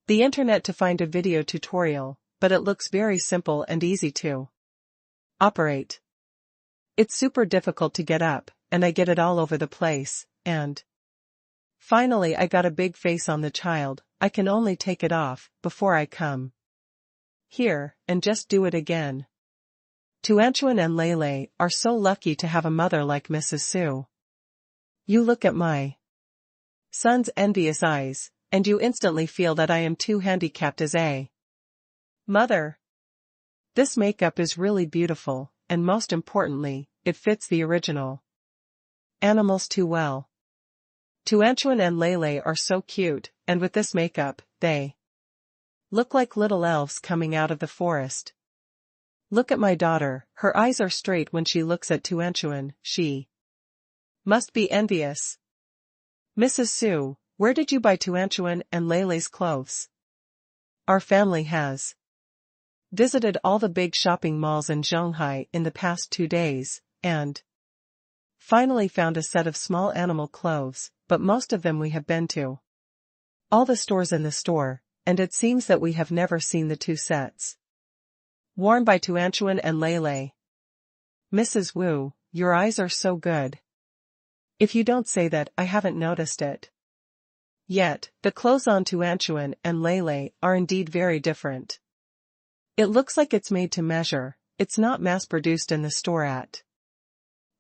the internet to find a video tutorial, but it looks very simple and easy to operate. It's super difficult to get up, and I get it all over the place, and finally I got a big face on the child. I can only take it off before I come here and just do it again. Tuanchuan and Leilei are so lucky to have a mother like Mrs. Su. You look at my son's envious eyes, and you instantly feel that I am too handicapped as a mother. This makeup is really beautiful, and most importantly, it fits the original animals too well. Tuanchuan and Leilei are so cute, and with this makeup, they look like little elves coming out of the forest. Look at my daughter, her eyes are straight when she looks at Tuanchuan, she must be envious. Mrs. Su, where did you buy Tuanchuan and Leilei's clothes? Our family has visited all the big shopping malls in Shanghai in the past 2 days, and finally found a set of small animal clothes, but most of them we have been to all the stores in the store, and it seems that we have never seen the 2 sets worn by Tuanchuan and Leilei. Mrs. Wu, your eyes are so good. If you don't say that, I haven't noticed it yet. The clothes on Tuanchuan and Leilei are indeed very different. It looks like it's made to measure, it's not mass-produced in the store at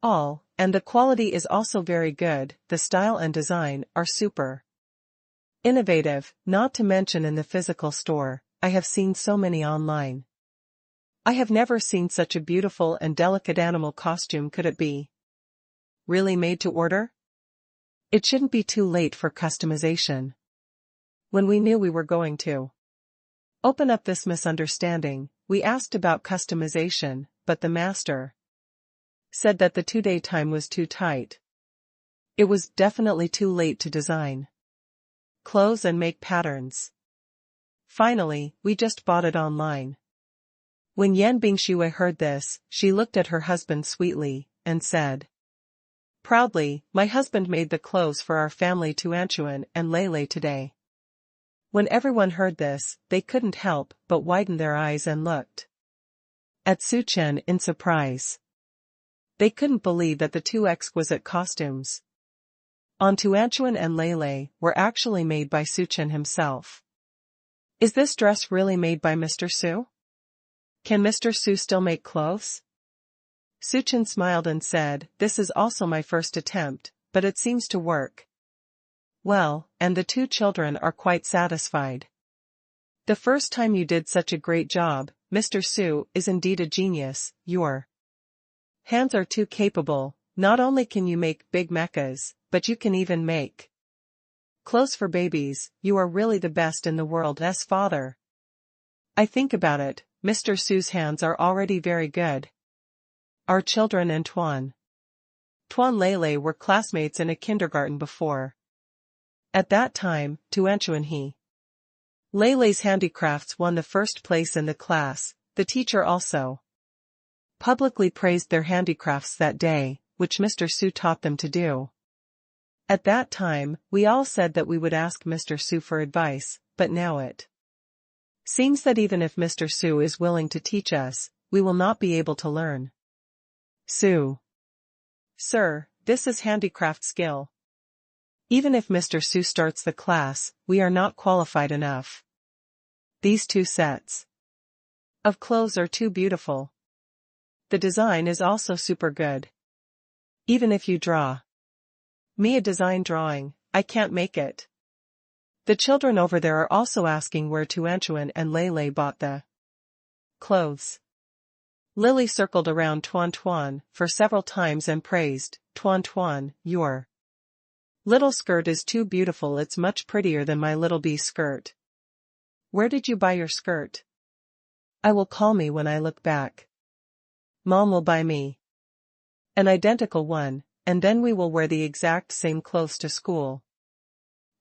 all, and the quality is also very good. The style and design are super. Innovative, not to mention in the physical store. I have seen so many online. I have never seen such a beautiful and delicate animal costume. Could it be really made to order? It shouldn't be too late for customization. When we knew we were going to open up this misunderstanding, we asked about customization, but the master said that the 2-day time was too tight. It was definitely too late to design clothes and make patterns. Finally, we just bought it online. When Yan Bingshui heard this, she looked at her husband sweetly, and said proudly, "My husband made the clothes for our family Tuanchuan and Lele today." When everyone heard this, they couldn't help but widen their eyes and looked at Su Chen in surprise. They couldn't believe that the two exquisite costumes on Tuanchuan and Lele were actually made by Su Chen himself. Is this dress really made by Mr. Su? Can Mr. Su still make clothes? Su Chen smiled and said, "This is also my first attempt, but it seems to work well, and the two children are quite satisfied. The first time you did such a great job, Mr. Su is indeed a genius. Your hands are too capable. Not only can you make big mechas, but you can even make clothes for babies. You are really the best in the world." As father, I think about it, Mr. Su's hands are already very good. Our children and Tuan Lele were classmates in a kindergarten before. At that time, Tuanchu and he Lele's handicrafts won the first place in the class. The teacher also publicly praised their handicrafts that day, which Mr. Su taught them to do. At that time, we all said that we would ask Mr. Su for advice, but now it seems that even if Mr. Su is willing to teach us, we will not be able to learn. Su. Sir, this is handicraft skill. Even if Mr. Su starts the class, we are not qualified enough. These two sets of clothes are too beautiful. The design is also super good. Even if you draw me a design drawing, I can't make it. The children over there are also asking where Tuanchuan and Lele bought the clothes. Lily circled around Tuan for several times and praised, "Tuan, your little skirt is too beautiful. It's much prettier than my little bee skirt. Where did you buy your skirt? I will call me when I look back. Mom will buy me an identical one, and then we will wear the exact same clothes to school.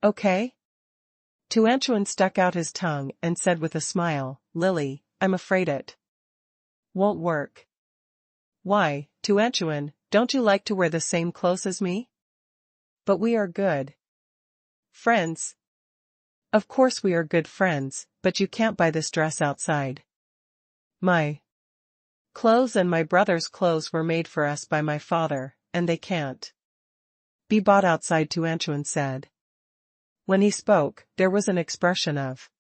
Okay?" Tuanchuan stuck out his tongue and said with a smile, "Lily, I'm afraid it won't work." "Why, Tuanchuan, don't you like to wear the same clothes as me?" "But we are good friends." "Of course we are good friends, but you can't buy this dress outside. My clothes and my brother's clothes were made for us by my father, and they can't be bought outside," Tuanchuan said. When he spoke, there was an expression of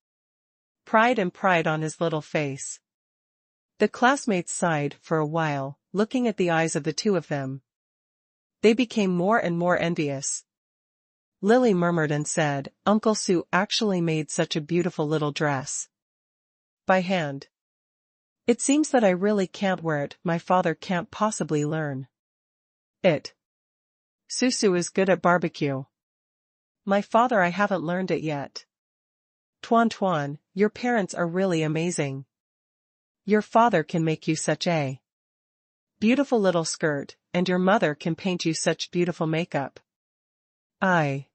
pride on his little face. The classmates sighed for a while, looking at the eyes of the two of them. They became more and more envious. Lily murmured and said, "Uncle Su actually made such a beautiful little dress by hand. It seems that I really can't wear it. My father can't possibly learn it. Susu is good at barbecue. My father, I haven't learned it yet. Tuan, your parents are really amazing. Your father can make you such a beautiful little skirt, and your mother can paint you such beautiful makeup. I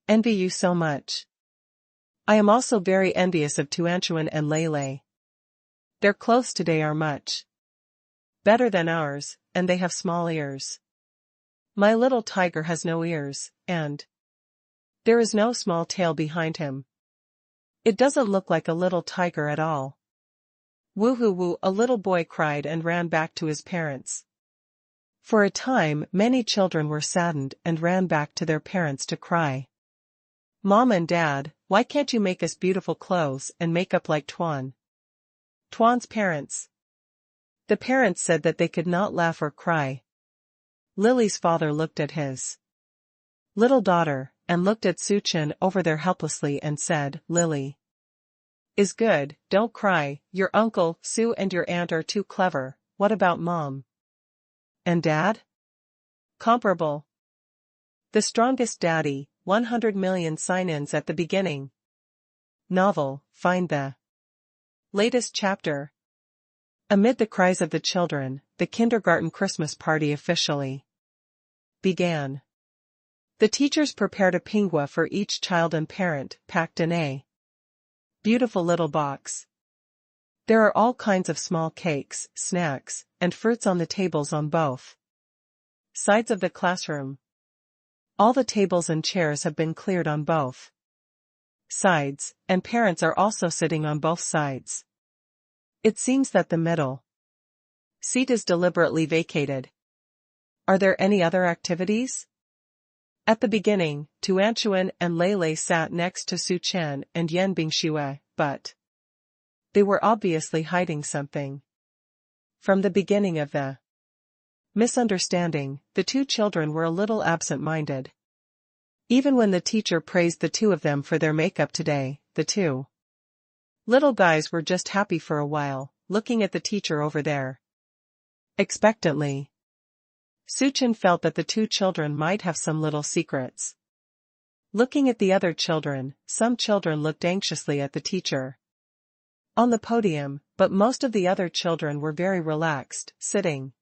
envy you so much. I am also very envious of Tuanchuan and Lele. Their clothes today are much better than ours, and they have small ears. My little tiger has no ears, and there is no small tail behind him. It doesn't look like a little tiger at all." Woo-hoo-woo, a little boy cried and ran back to his parents. For a time, many children were saddened and ran back to their parents to cry. "Mom and Dad, why can't you make us beautiful clothes and make up like Tuan?" Tuan's parents. The parents said that they could not laugh or cry. Lily's father looked at his little daughter, and looked at Suchin over there helplessly and said, "Lily is good, don't cry, your uncle, Sue and your aunt are too clever, what about mom? And dad? Comparable. The strongest daddy, 100 million sign-ins at the beginning. Novel, find the latest chapter." Amid the cries of the children, the kindergarten Christmas party officially began. The teachers prepared a pingwa for each child and parent, packed in a beautiful little box. There are all kinds of small cakes, snacks, and fruits on the tables on both sides of the classroom. All the tables and chairs have been cleared on both sides, and parents are also sitting on both sides. It seems that the middle seat is deliberately vacated. Are there any other activities? At the beginning, Tuanchuan and Lele sat next to Su Chen and Yan Bingxue, but they were obviously hiding something. From the beginning of the misunderstanding, the two children were a little absent-minded. Even when the teacher praised the two of them for their makeup today, the two little guys were just happy for a while, looking at the teacher over there expectantly. Suchin felt that the two children might have some little secrets. Looking at the other children, some children looked anxiously at the teacher on the podium, but most of the other children were very relaxed, sitting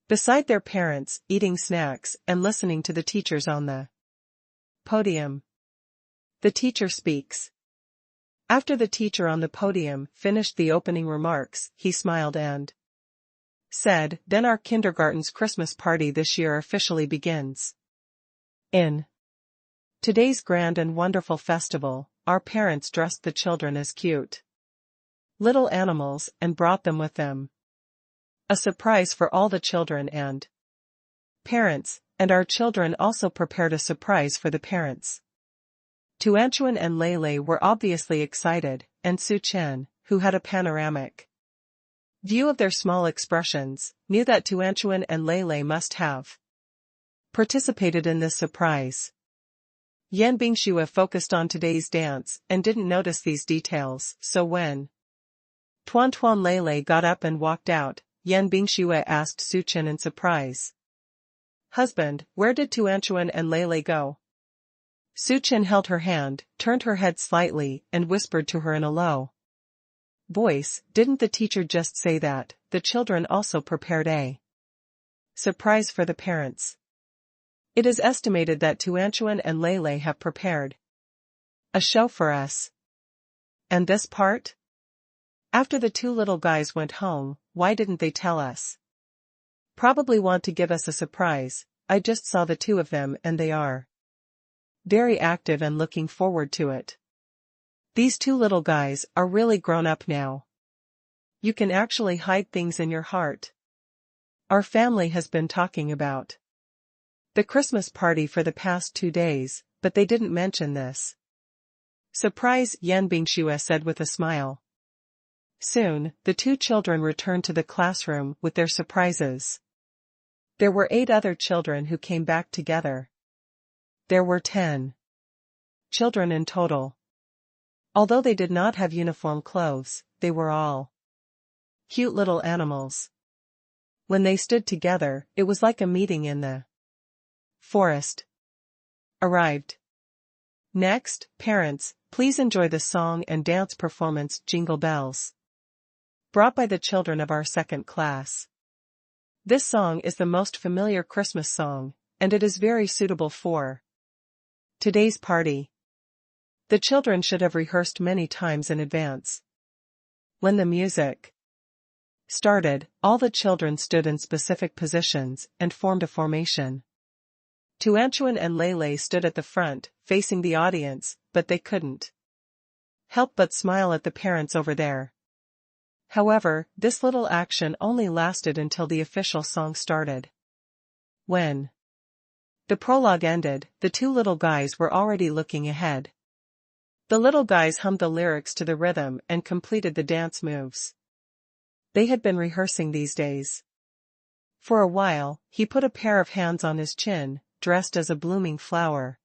beside their parents, eating snacks and listening to the teachers on the podium. The teacher speaks. After the teacher on the podium finished the opening remarks, he smiled and said, "Then our kindergarten's Christmas party this year officially begins. In today's grand and wonderful festival, our parents dressed the children as cute little animals and brought them with them. A surprise for all the children and parents, and our children also prepared a surprise for the parents." Tuanchuan and Lele were obviously excited, and Su Chen, who had a panoramic view of their small expressions, knew that Tuanchuan and Lele must have participated in this surprise. Yan Bingxue focused on today's dance and didn't notice these details, so when Tuan Lele got up and walked out, Yan Bingxue asked Suchin in surprise, "Husband, where did Tuanchuan and Lele go?" Suchin held her hand, turned her head slightly, and whispered to her in a low voice, "Didn't the teacher just say that the children also prepared a surprise for the parents? It is estimated that Tuanchuan and Lele have prepared a show for us. And this part? After the two little guys went home, why didn't they tell us? Probably want to give us a surprise. I just saw the two of them and they are very active and looking forward to it. These two little guys are really grown up now. You can actually hide things in your heart. Our family has been talking about the Christmas party for the past 2 days, but they didn't mention this surprise," Yan Bingxue said with a smile. Soon, the two children returned to the classroom with their surprises. There were 8 other children who came back together. There were 10 children in total. Although they did not have uniform clothes, they were all cute little animals. When they stood together, it was like a meeting in the forest. Arrived. Next, parents, please enjoy the song and dance performance Jingle Bells, brought by the children of our second class. This song is the most familiar Christmas song, and it is very suitable for today's party. The children should have rehearsed many times in advance. When the music started, all the children stood in specific positions and formed a formation. Tuanchuan and Lele stood at the front, facing the audience, but they couldn't help but smile at the parents over there. However, this little action only lasted until the official song started. When the prologue ended, the two little guys were already looking ahead. The little guys hummed the lyrics to the rhythm and completed the dance moves. They had been rehearsing these days. For a while, he put a pair of hands on his chin, dressed as a blooming flower.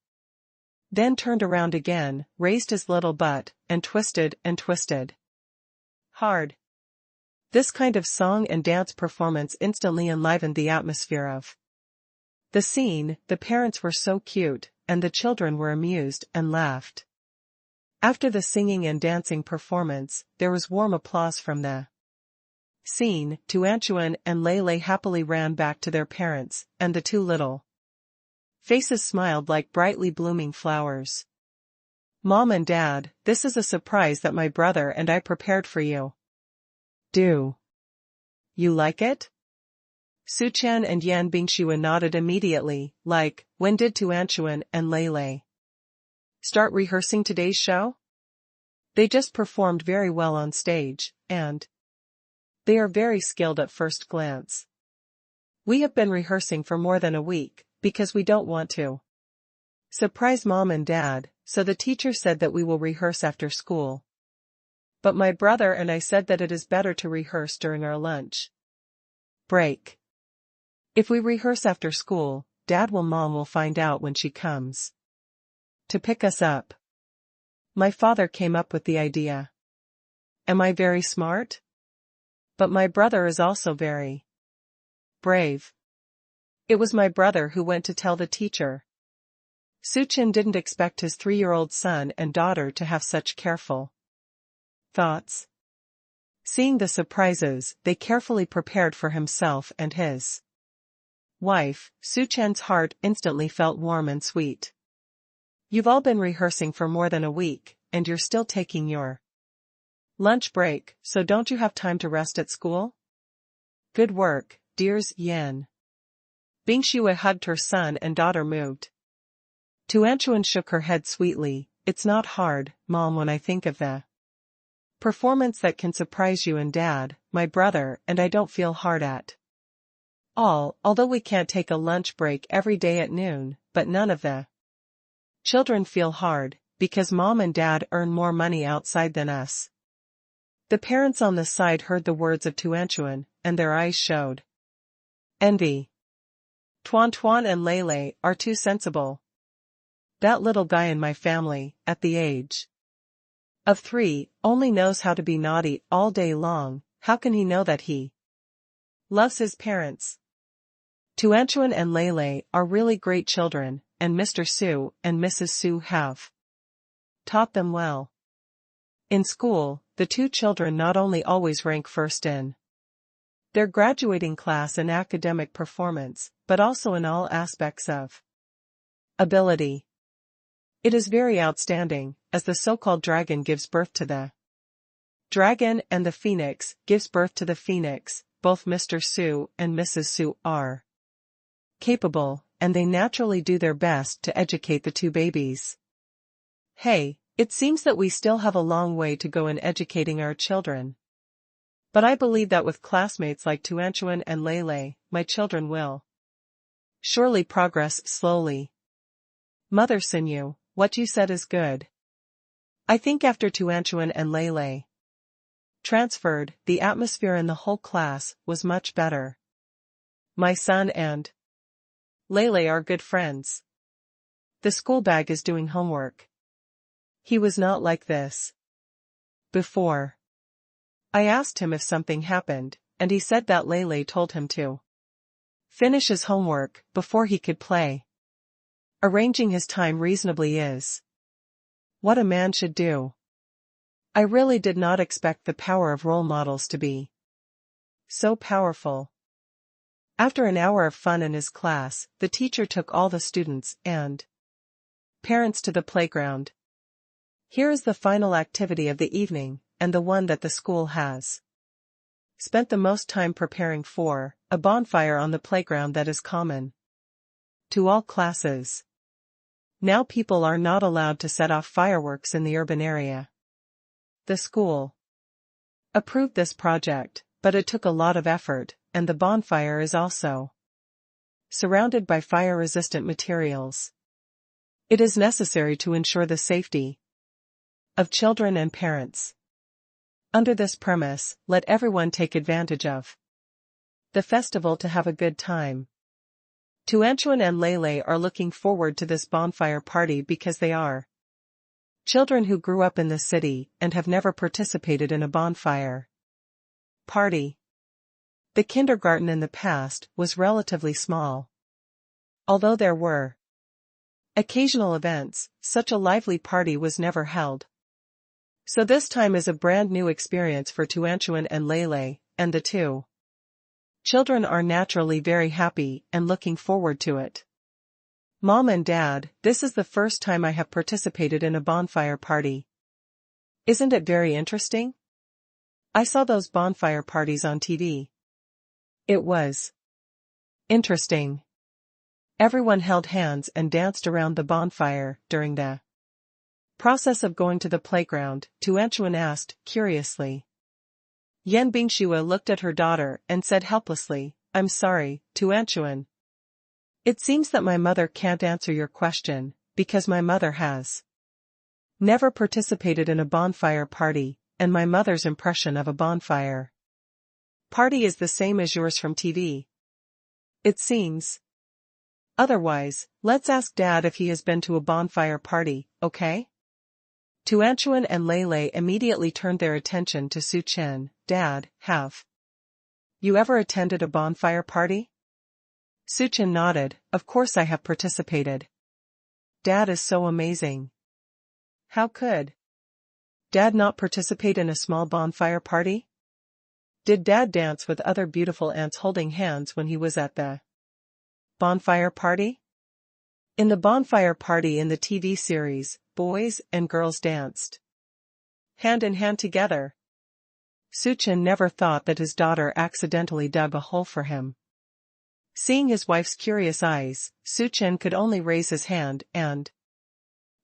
Then turned around again, raised his little butt, and twisted and twisted. Hard. This kind of song and dance performance instantly enlivened the atmosphere of the scene. The parents were so cute, and the children were amused and laughed. After the singing and dancing performance, there was warm applause from the scene. Tuanchuan and Lei happily ran back to their parents, and the two little faces smiled like brightly blooming flowers. Mom and Dad, this is a surprise that my brother and I prepared for you. Do you like it? Suchan and Yan Bingxue nodded immediately, like, when did Tuanchuan and Lei start rehearsing today's show? They just performed very well on stage, and they are very skilled at first glance. We have been rehearsing for more than a week, because we don't want to surprise Mom and Dad, so the teacher said that we will rehearse after school. But my brother and I said that it is better to rehearse during our lunch break. If we rehearse after school, Mom will find out when she comes to pick us up. My father came up with the idea. Am I very smart? But my brother is also very brave. It was my brother who went to tell the teacher. Suchin didn't expect his 3-year-old son and daughter to have such careful thoughts. Seeing the surprises, they carefully prepared for himself and his wife. Suchan's heart instantly felt warm and sweet. You've all been rehearsing for more than a week, and you're still taking your lunch break, so don't you have time to rest at school? Good work, dears. Yan Bingxue hugged her son and daughter moved. Tuanchuan shook her head sweetly. It's not hard, Mom, when I think of the performance that can surprise you and Dad, my brother, and I don't feel hard at all, although we can't take a lunch break every day at noon, but none of the children feel hard, because Mom and Dad earn more money outside than us. The parents on the side heard the words of Tuanchuan, and their eyes showed envy. Tuan and Lei are too sensible. That little guy in my family, at the age of 3, only knows how to be naughty all day long. How can he know that he loves his parents? Tuanchuan and Lei are really great children, and Mr. Su and Mrs. Su have taught them well. In school, the two children not only always rank first in their graduating class in academic performance, but also in all aspects of ability. It is very outstanding, as the so-called dragon gives birth to the dragon and the phoenix gives birth to the phoenix. Both Mr. Su and Mrs. Su are capable, and they naturally do their best to educate the two babies. Hey, it seems that we still have a long way to go in educating our children. But I believe that with classmates like Tuanchuan and Lei, my children will surely progress slowly. Mother Sinyu, what you said is good. I think after Tuanchuan and Lei transferred, the atmosphere in the whole class was much better. My son and Lei are good friends. The school bag is doing homework. He was not like this before. I asked him if something happened, and he said that Lei told him to finish his homework before he could play. Arranging his time reasonably is what a man should do. I really did not expect the power of role models to be so powerful. After an hour of fun in his class, the teacher took all the students and parents to the playground. Here is the final activity of the evening, and the one that the school has spent the most time preparing for, a bonfire on the playground that is common to all classes. Now people are not allowed to set off fireworks in the urban area. The school approved this project, but it took a lot of effort, and the bonfire is also surrounded by fire-resistant materials. It is necessary to ensure the safety of children and parents. Under this premise, let everyone take advantage of the festival to have a good time. Tuanchuan and Lele are looking forward to this bonfire party because they are children who grew up in the city and have never participated in a bonfire party. The kindergarten in the past was relatively small. Although there were occasional events, such a lively party was never held. So this time is a brand new experience for Tuanchuan and Lele, and the two children are naturally very happy and looking forward to it. Mom and Dad, this is the first time I have participated in a bonfire party. Isn't it very interesting? I saw those bonfire parties on TV. It was interesting. Everyone held hands and danced around the bonfire during the process of going to the playground, Tuanchuan asked, curiously. Yan Bingxue looked at her daughter and said helplessly, I'm sorry, Tuanchuan. It seems that my mother can't answer your question, because my mother has never participated in a bonfire party, and my mother's impression of a bonfire party is the same as yours from TV. It seems. Otherwise, let's ask Dad if he has been to a bonfire party, okay? Tuanchuan and Lele immediately turned their attention to Su Chen. Dad, have you ever attended a bonfire party? Su Chen nodded, of course I have participated. Dad is so amazing. How could Dad not participate in a small bonfire party? Did Dad dance with other beautiful ants holding hands when he was at the bonfire party? In the bonfire party in the TV series, boys and girls danced hand in hand together. Su Chen never thought that his daughter accidentally dug a hole for him. Seeing his wife's curious eyes, Su Chen could only raise his hand and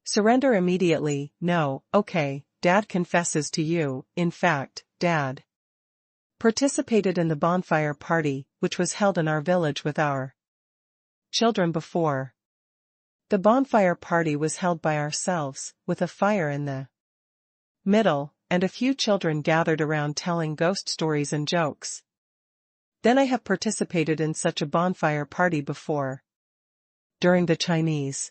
surrender immediately. No, okay, Dad confesses to you. In fact, Dad participated in the bonfire party, which was held in our village with our children before. The bonfire party was held by ourselves, with a fire in the middle, and a few children gathered around telling ghost stories and jokes. Then I have participated in such a bonfire party before. During the Chinese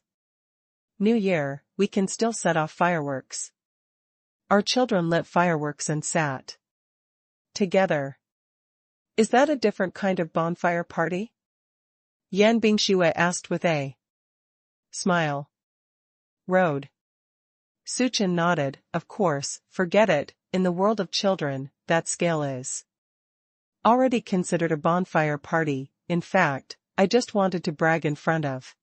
New Year, we can still set off fireworks. Our children lit fireworks and sat together. Is that a different kind of bonfire party? Yan Bingxue asked with a smile. Road. Su Chen nodded, of course, forget it, in the world of children, that scale is already considered a bonfire party. In fact, I just wanted to brag in front of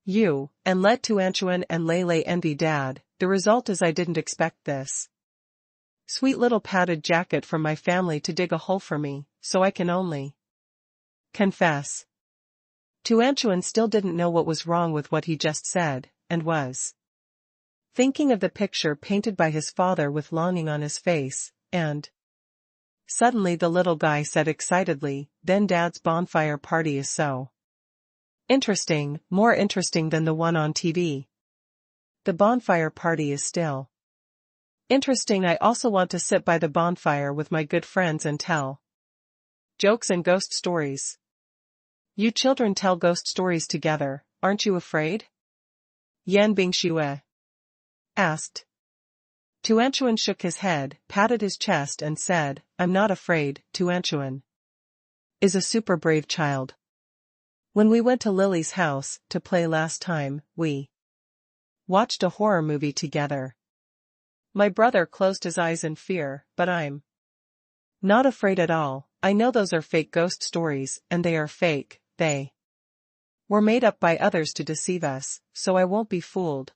you, and let Tuanchuan and Lele envy Dad. The result is I didn't expect this sweet little padded jacket from my family to dig a hole for me, so I can only confess. Tuanchuan still didn't know what was wrong with what he just said, and was thinking of the picture painted by his father with longing on his face, and suddenly the little guy said excitedly, then Dad's bonfire party is so interesting, more interesting than the one on TV. The bonfire party is still interesting. I also want to sit by the bonfire with my good friends and tell jokes and ghost stories. You children tell ghost stories together, aren't you afraid? Yan Bingxue asked. Tuanchuan shook his head, patted his chest and said, I'm not afraid. Tuanchuan is a super brave child. When we went to Lily's house to play last time, we watched a horror movie together. My brother closed his eyes in fear, but I'm not afraid at all. I know those are fake ghost stories, and they are fake. They were made up by others to deceive us, so I won't be fooled.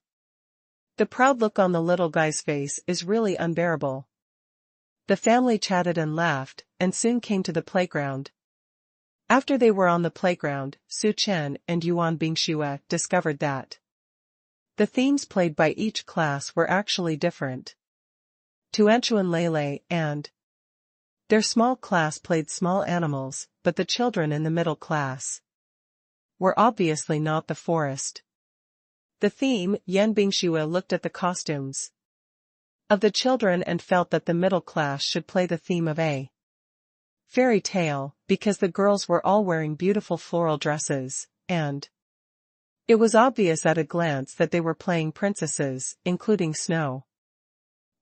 The proud look on the little guy's face is really unbearable. The family chatted and laughed, and soon came to the playground. After they were on the playground, Su Chen and Yuan Bingxue discovered that the themes played by each class were actually different. Tuanchuan Lele and their small class played small animals, but the children in the middle class were obviously not the forest. The theme, Yan Bingxue looked at the costumes of the children and felt that the middle class should play the theme of a fairy tale, because the girls were all wearing beautiful floral dresses, and it was obvious at a glance that they were playing princesses, including Snow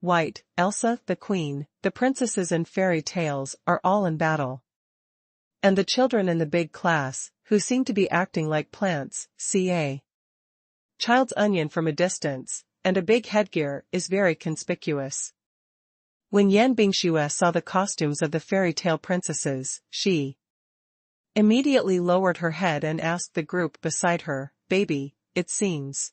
White, Elsa, the Queen. The princesses in fairy tales are all in battle. And the children in the big class, who seem to be acting like plants, see a child's onion from a distance, and a big headgear is very conspicuous. When Yan Bingxue saw the costumes of the fairy tale princesses, she immediately lowered her head and asked the group beside her, "Baby, it seems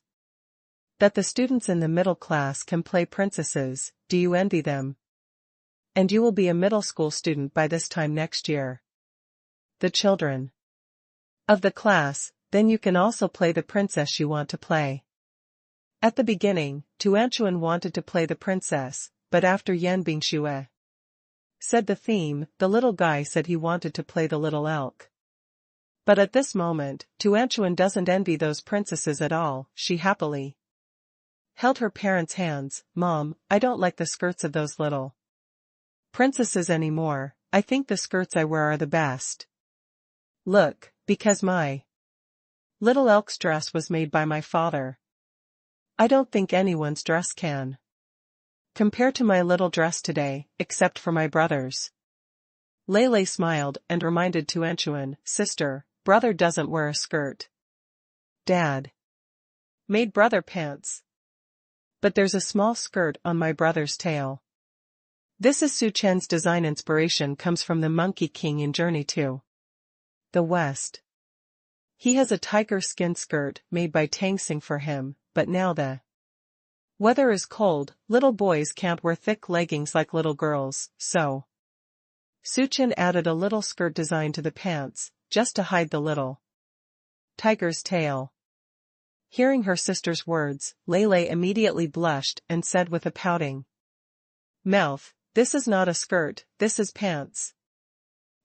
that the students in the middle class can play princesses, do you envy them? And you will be a middle school student by this time next year." The children of the class, "Then you can also play the princess you want to play." At the beginning, Tuanchuan wanted to play the princess, but after Yan Bingxue said the theme, the little guy said he wanted to play the little elk. But at this moment, Tuanchuan doesn't envy those princesses at all. She happily held her parents' hands. "Mom, I don't like the skirts of those little princesses anymore. I think the skirts I wear are the best. Look, because my little elk's dress was made by my father. I don't think anyone's dress can compare to my little dress today, except for my brother's." Lei smiled and reminded Tuanchuan, "Sister, brother doesn't wear a skirt. Dad made brother pants. But there's a small skirt on my brother's tail." This is Su Chen's design. Inspiration comes from the Monkey King in Journey to the West. He has a tiger skin skirt made by Tang Xing for him, but now the weather is cold, little boys can't wear thick leggings like little girls, so Su Chen added a little skirt design to the pants, just to hide the little tiger's tail. Hearing her sister's words, Lei immediately blushed and said with a pouting mouth, "This is not a skirt, this is pants.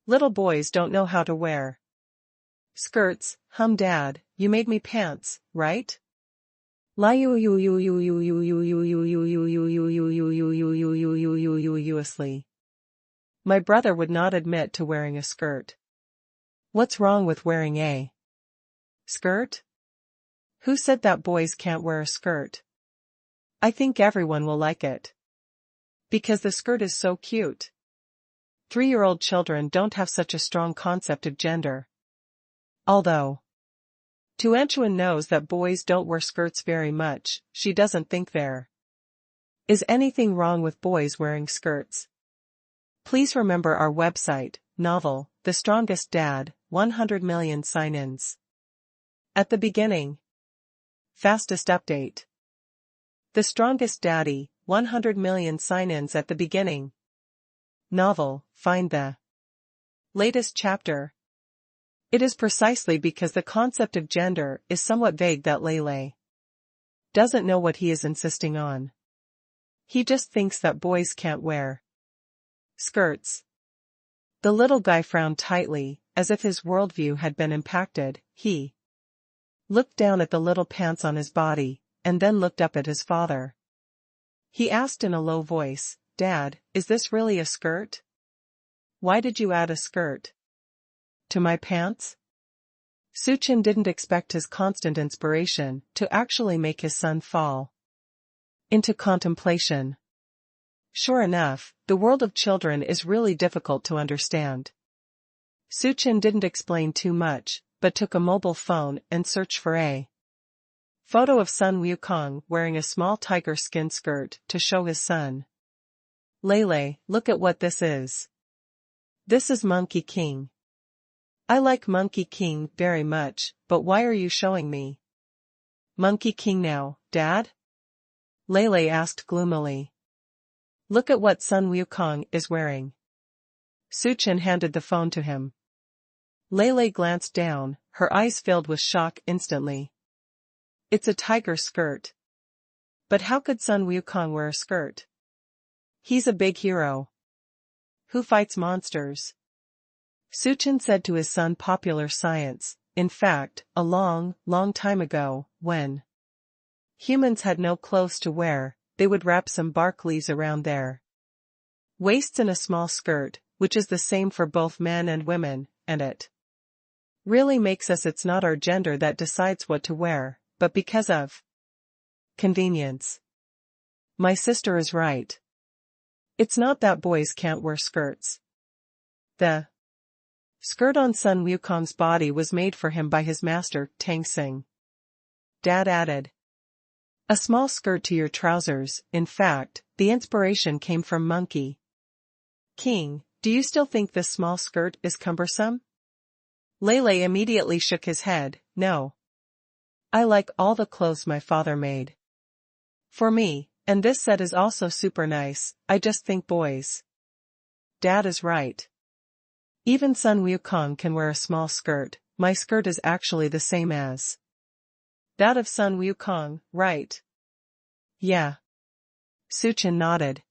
Little boys don't know how to wear skirts." Dad, you made me pants, right?" My brother would not admit to wearing a skirt. What's wrong with wearing a skirt? Who said that boys can't wear a skirt? I think everyone will like it. Because the skirt is so cute. 3-year-old children don't have such a strong concept of gender. Although Tuanchuan knows that boys don't wear skirts very much, she doesn't think there is anything wrong with boys wearing skirts. Please remember our website, novel, The Strongest Dad, 100 million sign-ins. At the beginning. Fastest update. The Strongest Daddy, 100 million sign-ins at the beginning. Novel, find the latest chapter. It is precisely because the concept of gender is somewhat vague that Lei doesn't know what he is insisting on. He just thinks that boys can't wear skirts. The little guy frowned tightly, as if his worldview had been impacted. He looked down at the little pants on his body, and then looked up at his father. He asked in a low voice, "Dad, is this really a skirt? Why did you add a skirt to my pants?" Su Chen didn't expect his constant inspiration to actually make his son fall into contemplation. Sure enough, the world of children is really difficult to understand. Su Chen didn't explain too much, but took a mobile phone and searched for a photo of Sun Wukong wearing a small tiger skin skirt to show his son. "Lei, look at what this is. This is Monkey King. I like Monkey King very much, but why are you showing me Monkey King now, Dad?" Lei asked gloomily. "Look at what Sun Wukong is wearing." Su Chen handed the phone to him. Lei glanced down, her eyes filled with shock instantly. It's a tiger skirt. But how could Sun Wukong wear a skirt? He's a big hero who fights monsters. Su Chen said to his son popular science. In fact, a long, long time ago, when humans had no clothes to wear, they would wrap some bark leaves around their waists in a small skirt, which is the same for both men and women, and it really makes us. It's not our gender that decides what to wear, but because of convenience. My sister is right. It's not that boys can't wear skirts. The skirt on Sun Wukong's body was made for him by his master, Tang Xing. Dad added, a small skirt to your trousers. In fact, the inspiration came from Monkey King. Do you still think this small skirt is cumbersome? Lele immediately shook his head. No. I like all the clothes my father made for me, and this set is also super nice. I just think boys. Dad is right. Even Sun Wukong can wear a small skirt. My skirt is actually the same as that of Sun Wukong, right? Yeah. Suchin nodded.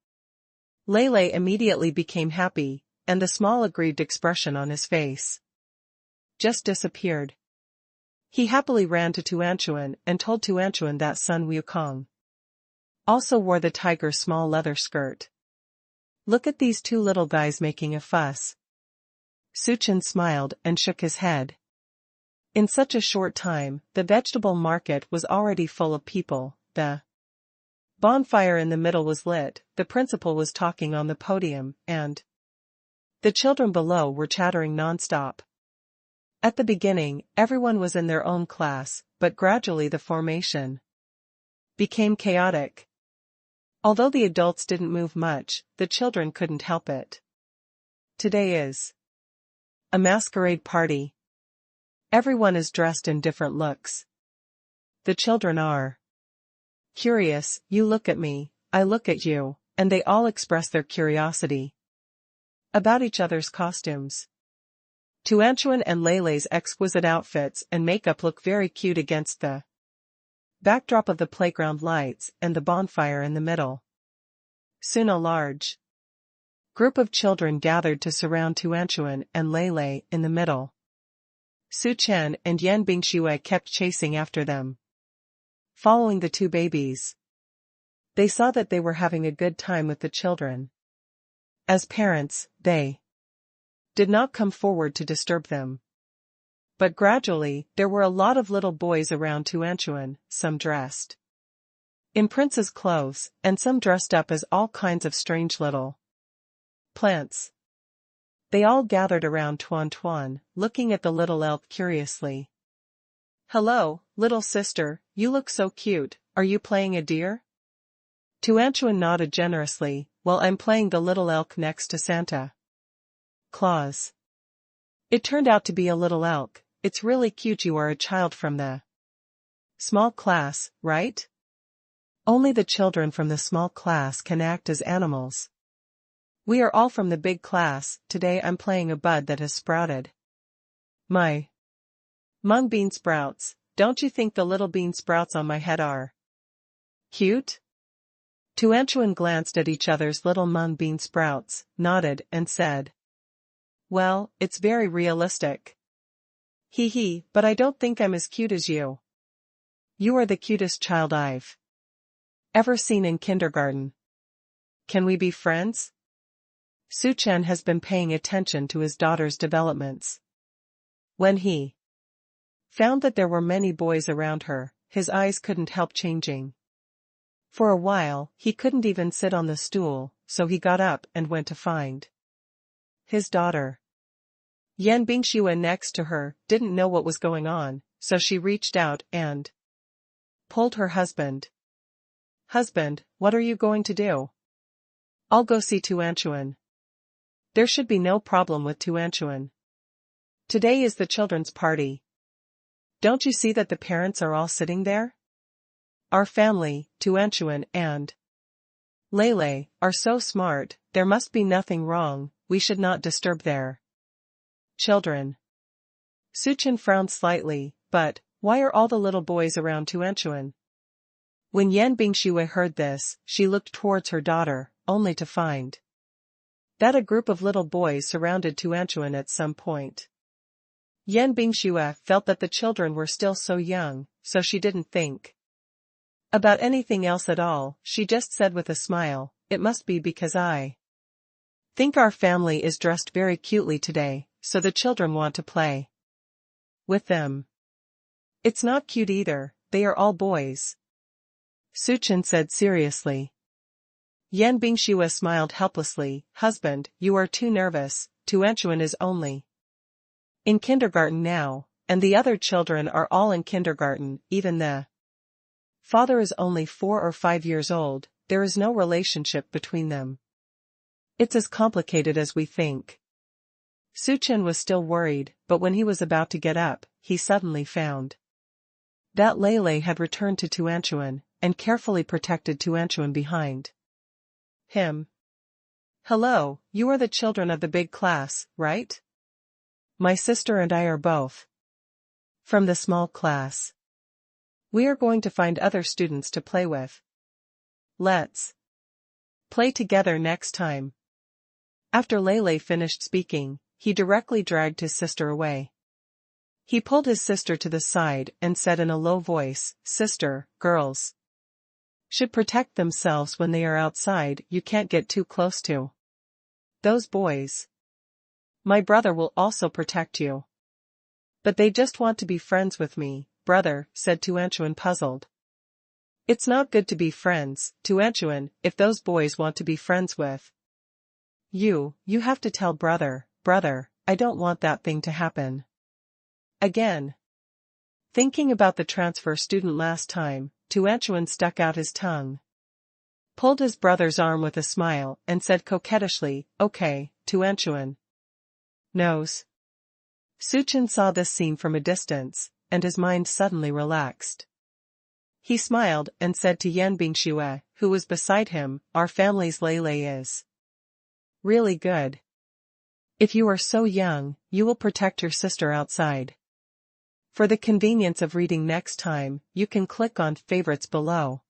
Lele immediately became happy, and the small aggrieved expression on his face just disappeared. He happily ran to Tuanchuan and told Tuanchuan that Sun Wukong also wore the tiger's small leather skirt. Look at these two little guys making a fuss. Suchin smiled and shook his head. In such a short time, the vegetable market was already full of people. The bonfire in the middle was lit, the principal was talking on the podium, and the children below were chattering non-stop. At the beginning, everyone was in their own class, but gradually the formation became chaotic. Although the adults didn't move much, the children couldn't help it. Today is a masquerade party. Everyone is dressed in different looks. The children are curious. You look at me, I look at you, and they all express their curiosity about each other's costumes. Tuanchuan and Lele's exquisite outfits and makeup look very cute against the backdrop of the playground lights and the bonfire in the middle. Soon a large group of children gathered to surround Tuanchuan and Lele in the middle. Su Chen and Yan Bingxue kept chasing after them, following the two babies. They saw that they were having a good time with the children. As parents, they did not come forward to disturb them. But gradually, there were a lot of little boys around Tuanchuan, some dressed in prince's clothes, and some dressed up as all kinds of strange little plants. They all gathered around Tuan, looking at the little elk curiously. Hello, little sister, you look so cute. Are you playing a deer? Tuanchuan nodded generously. Well, I'm playing the little elk next to Santa Claus. It turned out to be a little elk. It's really cute. You are a child from the small class, right? Only the children from the small class can act as animals. We are all from the big class. Today I'm playing a bud that has sprouted. My mung bean sprouts. Don't you think the little bean sprouts on my head are cute? Tuanchuan glanced at each other's little mung bean sprouts, nodded, and said, well, it's very realistic. Hee, but I don't think I'm as cute as you. You are the cutest child I've ever seen in kindergarten. Can we be friends? Su Chen has been paying attention to his daughter's developments. When he found that there were many boys around her, his eyes couldn't help changing. For a while, he couldn't even sit on the stool, so he got up and went to find his daughter. Yan Bingxue next to her didn't know what was going on, so she reached out and pulled her husband. Husband, what are you going to do? I'll go see Tuanchuan. There should be no problem with Tuanchuan. Today is the children's party. Don't you see that the parents are all sitting there? Our family, Tuanchuan and Lele, are so smart, there must be nothing wrong. We should not disturb their children. Suchin frowned slightly, but why are all the little boys around Tuanchuan? When Yan Bingxue heard this, she looked towards her daughter, only to find that a group of little boys surrounded Tuanchuan at some point. Yan Bingxue felt that the children were still so young, so she didn't think about anything else at all. She just said with a smile, it must be because I think our family is dressed very cutely today, so the children want to play. with them. It's not cute either, they are all boys. Suchin said seriously. Yan Bingxue smiled helplessly. Husband, you are too nervous, Tuanchuan is only in kindergarten now, and the other children are all in kindergarten, even the father is only 4 or 5 years old, there is no relationship between them. It's as complicated as we think. Suchin was still worried, but when he was about to get up, he suddenly found that Lele had returned to Tuanchuan, and carefully protected Tuanchuan behind him. Hello, you are the children of the big class, right? My sister and I are both from the small class. We are going to find other students to play with. Let's play together next time. After Lele finished speaking, he directly dragged his sister away. He pulled his sister to the side and said in a low voice, Sister, girls should protect themselves when they are outside, you can't get too close to those boys. My brother will also protect you. But they just want to be friends with me, brother, said Tuanchuan puzzled. It's not good to be friends, Tuanchuan, if those boys want to be friends with you have to tell brother, I don't want that thing to happen again. Thinking about the transfer student last time, Tuanchuan stuck out his tongue, pulled his brother's arm with a smile, and said coquettishly, okay, Tuanchuan knows. Suchin saw this scene from a distance, and his mind suddenly relaxed. He smiled and said to Yan Bingxue, who was beside him, our family's Lele is really good. If you are so young, you will protect your sister outside. For the convenience of reading next time, you can click on favorites below.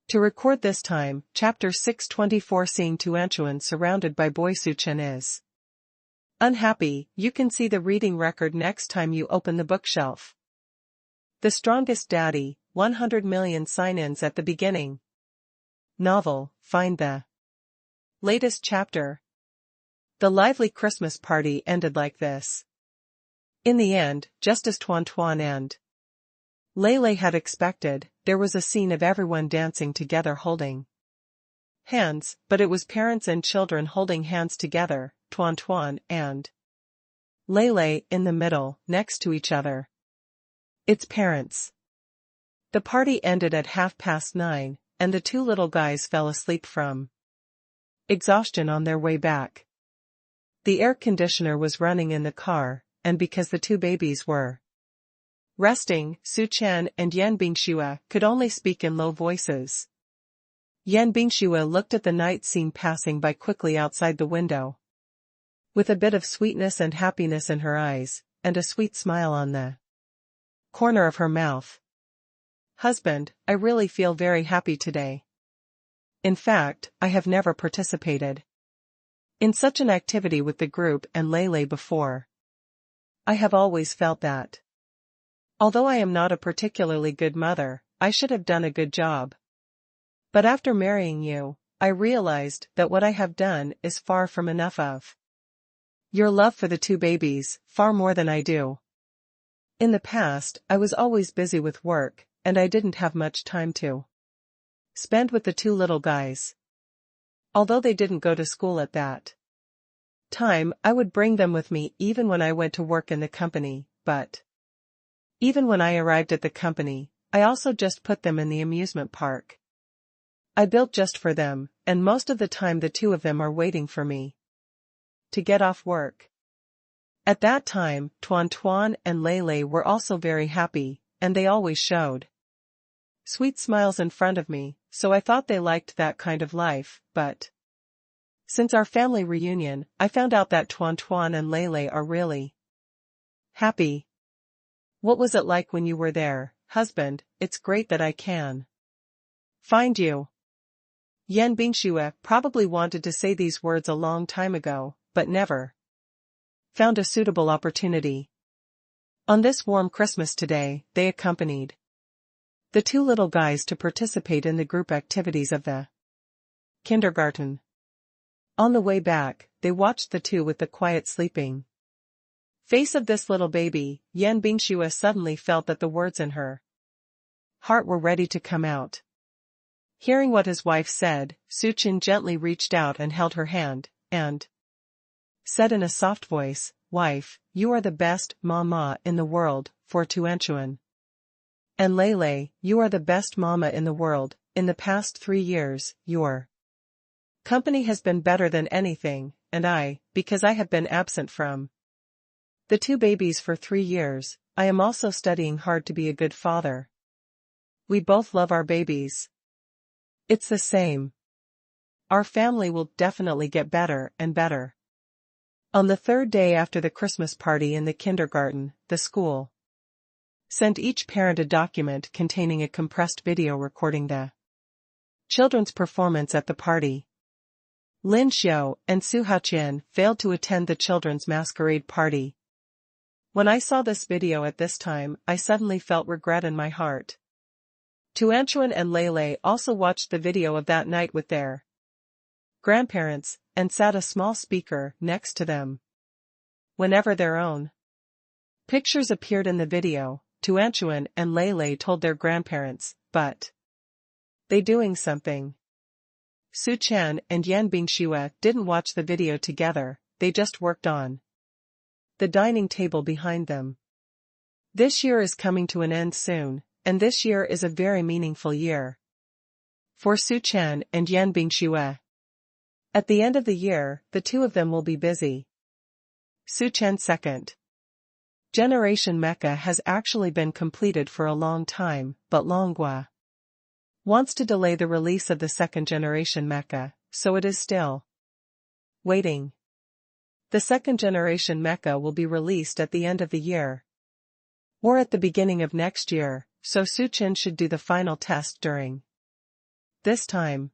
To record this time, chapter 624. Seeing Tuanchuan surrounded by boy, Suchin is unhappy. You can see the reading record next time you open the bookshelf. The Strongest Daddy, 100 million sign-ins at the beginning. Novel, find the latest chapter. The lively Christmas party ended like this. In the end, just as Tuan and Lele had expected, there was a scene of everyone dancing together holding hands, but it was parents and children holding hands together, Tuan and Lele in the middle, next to each other. It's parents. The party ended at 9:30, and the two little guys fell asleep from exhaustion on their way back. The air conditioner was running in the car, and because the two babies were resting, Suchin and Yan Bingxue could only speak in low voices. Yan Bingxue looked at the night scene passing by quickly outside the window, with a bit of sweetness and happiness in her eyes, and a sweet smile on the corner of her mouth. Husband, I really feel very happy today. In fact, I have never participated in such an activity with the group and Lele before. I have always felt that, although I am not a particularly good mother, I should have done a good job. But after marrying you, I realized that what I have done is far from enough of your love for the two babies, far more than I do. In the past, I was always busy with work, and I didn't have much time to spend with the two little guys. Although they didn't go to school at that time, I would bring them with me even when I went to work in the company, but even when I arrived at the company, I also just put them in the amusement park I built just for them, and most of the time the two of them are waiting for me to get off work. At that time, Tuan and Lele were also very happy, and they always showed sweet smiles in front of me, so I thought they liked that kind of life, but since our family reunion, I found out that Tuan and Lele are really happy. What was it like when you were there, husband? It's great that I can find you. Yan Bingxue probably wanted to say these words a long time ago, but never found a suitable opportunity. On this warm Christmas day, they accompanied the two little guys to participate in the group activities of the kindergarten. On the way back, they watched the two with the quiet sleeping Face of this little baby, Yan Bingxue suddenly felt that the words in her heart were ready to come out. Hearing what his wife said, Su Chen gently reached out and held her hand, and said in a soft voice, "Wife, you are the best mama in the world, for Tuanchuan. And Lele, you are the best mama in the world. In the past 3 years, your company has been better than anything, and because I have been absent from the 2 babies for 3 years, I am also studying hard to be a good father. We both love our babies. It's the same. Our family will definitely get better and better." On the 3rd day after the Christmas party in the kindergarten, the school sent each parent a document containing a compressed video recording the children's performance at the party. Lin Xiao and Su Haoqian failed to attend the children's masquerade party. When I saw this video at this time, I suddenly felt regret in my heart. Tuanchuan and Lele also watched the video of that night with their grandparents, and sat a small speaker next to them. Whenever their own pictures appeared in the video, Tuanchuan and Lele told their grandparents, "But they doing something." Su Chen and Yan Bingxue didn't watch the video together, they just worked on the dining table behind them. This year is coming to an end soon, and this year is a very meaningful year for Su Chen and Yan Bingxue. At the end of the year, the 2 of them will be busy. Su Chen's second generation mecha has actually been completed for a long time, but Longhua wants to delay the release of the 2nd generation mecha, so it is still waiting. The 2nd generation mecha will be released at the end of the year, or at the beginning of next year, so Su Chen should do the final test during this time.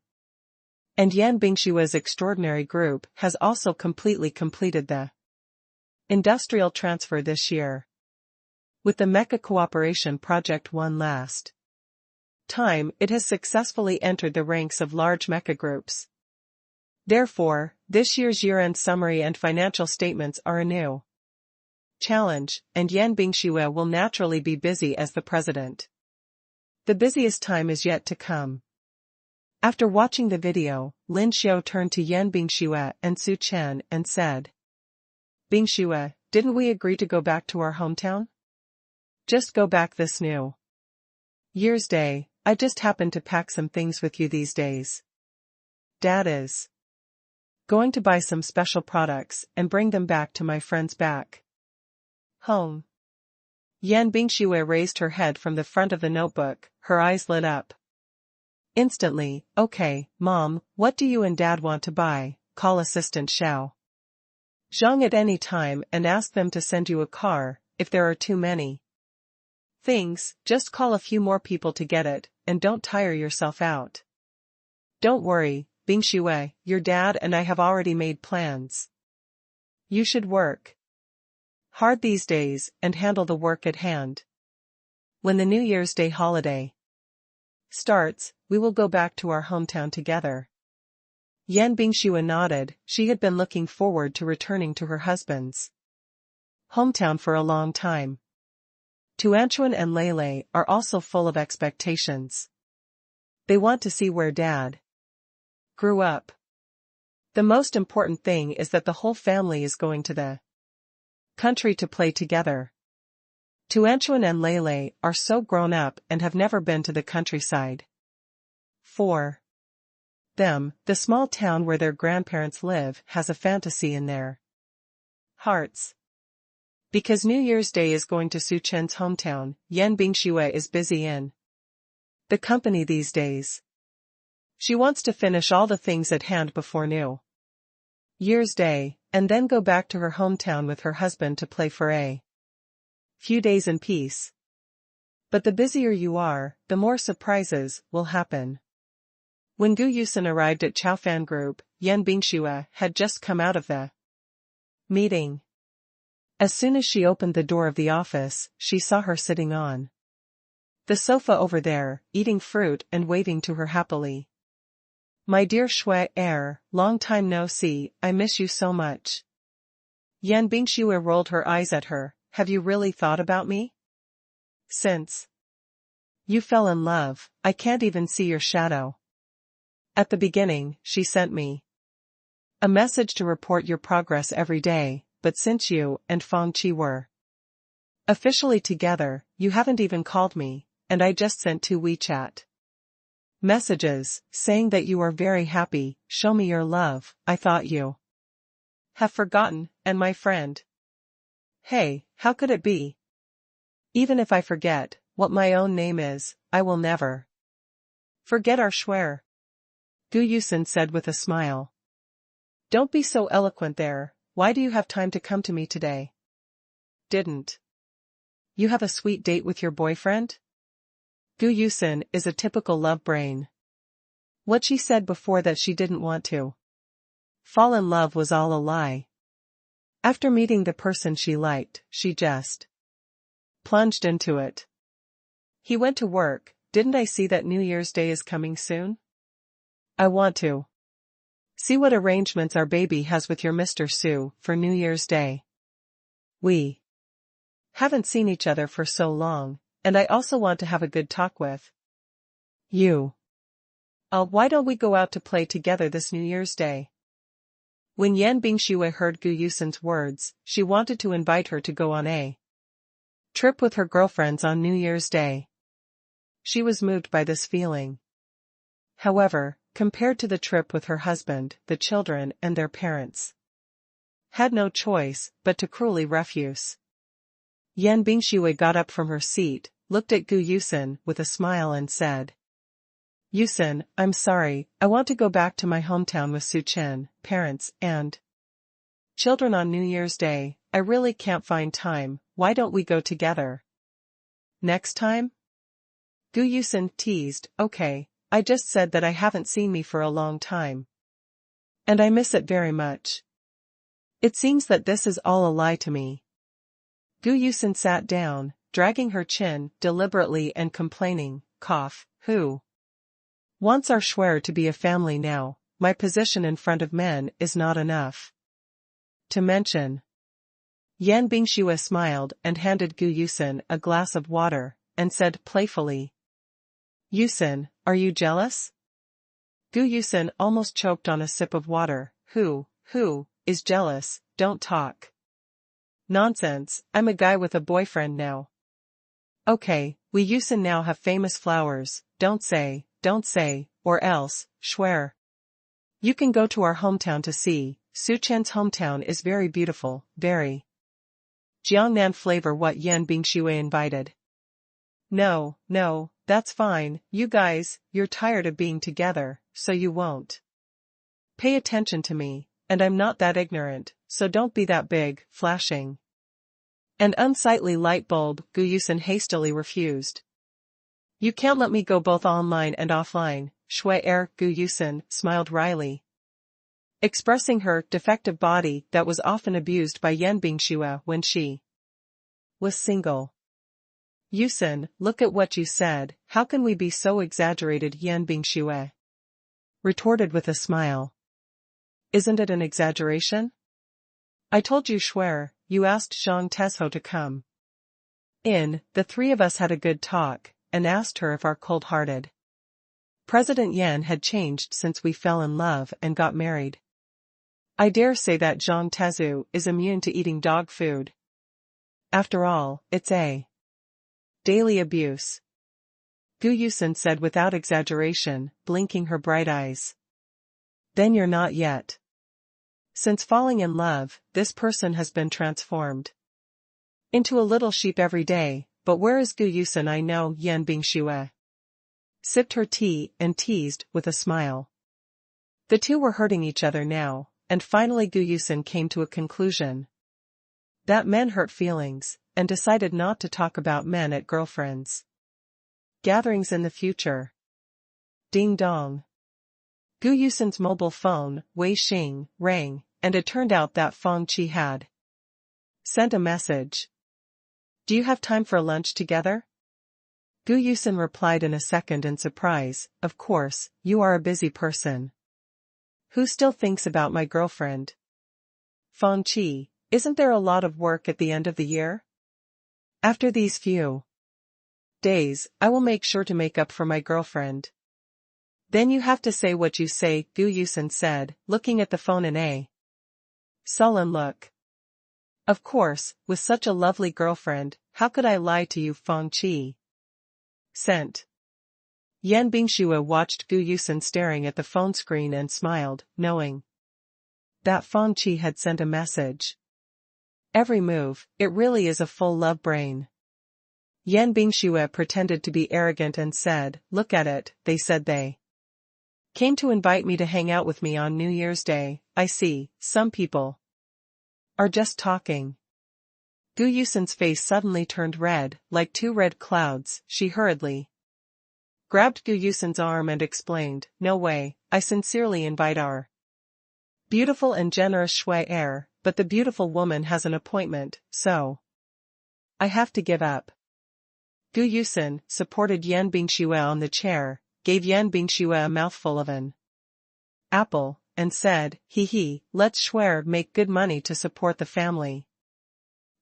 And Yan Bingxue's extraordinary group has also completely completed the industrial transfer this year. With the Mecha Cooperation Project 1 last time, it has successfully entered the ranks of large mecha groups. Therefore, this year's year-end summary and financial statements are a new challenge, and Yan Bingxue will naturally be busy as the president. The busiest time is yet to come. After watching the video, Lin Xiao turned to Yan Bingxue and Su Chen and said, "Bingxue, didn't we agree to go back to our hometown? Just go back this new year's day. I just happened to pack some things with you these days. Dad is going to buy some special products and bring them back to my friends back home." Yan Bingxue raised her head from the front of the notebook, her eyes lit up. Instantly, "Okay, Mom, what do you and Dad want to buy? Call Assistant Xiao Zhang at any time and ask them to send you a car. If there are too many things, just call a few more people to get it, and don't tire yourself out. Don't worry, Bingxue, your dad and I have already made plans. You should work hard these days and handle the work at hand. When the New Year's Day holiday starts, we will go back to our hometown together." Yan Bingxue nodded. She had been looking forward to returning to her husband's hometown for a long time. Tuanchuan and Lele are also full of expectations. They want to see where Dad grew up. The most important thing is that the whole family is going to the country to play together. Tuanchuan and Lele are so grown up and have never been to the countryside. For them, the small town where their grandparents live has a fantasy in their hearts. Because New Year's Day is going to Su Chen's hometown, Yan Bingxue is busy in the company these days. She wants to finish all the things at hand before New Year's Day, and then go back to her hometown with her husband to play for a few days in peace. But the busier you are, the more surprises will happen. When Gu Yusen arrived at Chaofan Group, Yan Bingxue had just come out of the meeting. As soon as she opened the door of the office, she saw her sitting on the sofa over there, eating fruit and waving to her happily. "My dear Shui long time no see, I miss you so much." Yan Bingxue rolled her eyes at her. Have you really thought about me? Since you fell in love, I can't even see your shadow. At the beginning, she sent me a message to report your progress every day, but since you and Feng Qi were officially together, you haven't even called me, and I just sent 2 WeChat messages, saying that you are very happy. Show me your love. I thought you have forgotten, and my friend. Hey, how could it be? Even if I forget what my own name is, I will never forget our schwer. Gu Yusen said with a smile. Don't be so eloquent there. Why do you have time to come to me today? Didn't you have a sweet date with your boyfriend? Gu Yusen is a typical love brain. What she said before that she didn't want to fall in love was all a lie. After meeting the person she liked, she just plunged into it. He went to work. Didn't I see that New Year's Day is coming soon? I want to see what arrangements our baby has with your Mr. Su for New Year's Day. We haven't seen each other for so long, and I also want to have a good talk with you. Why don't we go out to play together this New Year's Day? When Yan Bingxue heard Gu Yusen's words, she wanted to invite her to go on a trip with her girlfriends on New Year's Day. She was moved by this feeling. However, compared to the trip with her husband, the children and their parents had no choice but to cruelly refuse. Yan Bingxue got up from her seat, looked at Gu Yusen with a smile and said, Yusen, I'm sorry, I want to go back to my hometown with Su Chen, parents, and children on New Year's Day. I really can't find time. Why don't we go together next time? Gu Yusen teased, okay, I just said that I haven't seen me for a long time. And I miss it very much. It seems that this is all a lie to me. Gu Yusen sat down, dragging her chin deliberately and complaining, cough, who wants our schwer to be a family now? My position in front of men is not enough to mention. Yan Bingxue smiled and handed Gu Yusen a glass of water, and said playfully, Yusen, are you jealous? Gu Yusen almost choked on a sip of water. Who is jealous? Don't talk nonsense, I'm a guy with a boyfriend now. Okay, we Yusen now have famous flowers, don't say, or else, schwer. You can go to our hometown to see. Su Chen's hometown is very beautiful, very Jiangnan flavor. What Yan Bingxue invited. No, that's fine, you guys, you're tired of being together, so you won't pay attention to me, and I'm not that ignorant, so don't be that big, flashing and unsightly light bulb. Gu Yusen hastily refused. You can't let me go both online and offline, schwer. Gu Yusen smiled wryly, expressing her defective body that was often abused by Yan Bingxue when she was single. Yusen, look at what you said, how can we be so exaggerated? Yan Bingxue retorted with a smile. Isn't it an exaggeration? I told you schwer, you asked Zhang Tezho to come in, the 3 of us had a good talk, and asked her if our cold-hearted President Yan had changed since we fell in love and got married. I dare say that Zhang Tezho is immune to eating dog food. After all, it's a daily abuse. Gu Yusen said without exaggeration, blinking her bright eyes. Then you're not yet. Since falling in love, this person has been transformed into a little sheep every day. But where is Gu Yusen? I know. Yan Bingxue sipped her tea and teased with a smile. The two were hurting each other now, and finally Gu Yusen came to a conclusion that men hurt feelings, and decided not to talk about men at girlfriends' gatherings in the future. Ding dong. Gu Yusen's mobile phone, Wei Xing, rang, and it turned out that Feng Qi had sent a message. Do you have time for lunch together? Gu Yusen replied in a second in surprise, of course, you are a busy person. Who still thinks about my girlfriend? Feng Qi, Isn't there a lot of work at the end of the year? After these few days, I will make sure to make up for my girlfriend. Then you have to say what you say, Gu Yusen said, looking at the phone in a sullen look. Of course, with such a lovely girlfriend, how could I lie to you, Feng Qi? Sent. Yan Bingxue watched Gu Yusen staring at the phone screen and smiled, knowing that Feng Qi had sent a message. Every move, it really is a full love brain. Yan Bingxue pretended to be arrogant and said, look at it, they said they came to invite me to hang out with me on New Year's Day. I see, some people are just talking. Gu Yusen's face suddenly turned red, like two red clouds. She hurriedly grabbed Gu Yusen's arm and explained, no way, I sincerely invite our beautiful and generous Shui heir, but the beautiful woman has an appointment, so I have to give up. Gu Yusen supported Yan Bingxue on the chair, gave Yan Bingxue a mouthful of an apple, and said, hee, let's Shui make good money to support the family.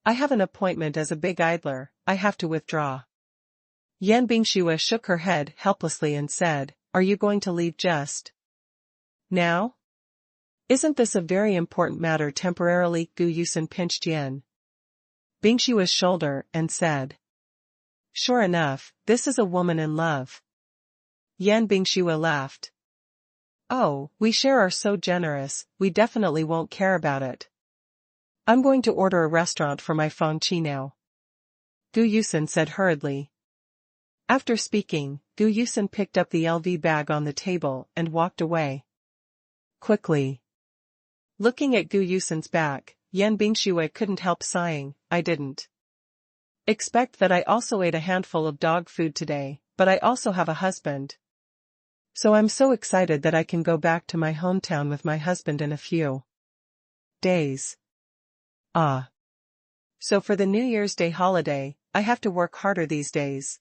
I have an appointment as a big idler, I have to withdraw. Yan Bingxue shook her head helplessly and said, are you going to leave just now? Isn't this a very important matter temporarily? Gu Yusen pinched Yan Bingxue's shoulder and said, sure enough, this is a woman in love. Yan Bingxue laughed. Oh, we Shui are so generous, we definitely won't care about it. I'm going to order a restaurant for my Feng Qi now. Gu Yusen said hurriedly. After speaking, Gu Yusen picked up the LV bag on the table and walked away quickly. Looking at Gu Yusen's back, Yan Bingxue couldn't help sighing, I didn't expect that I also ate a handful of dog food today, but I also have a husband. So I'm so excited that I can go back to my hometown with my husband in a few days. Ah. So for the New Year's Day holiday, I have to work harder these days.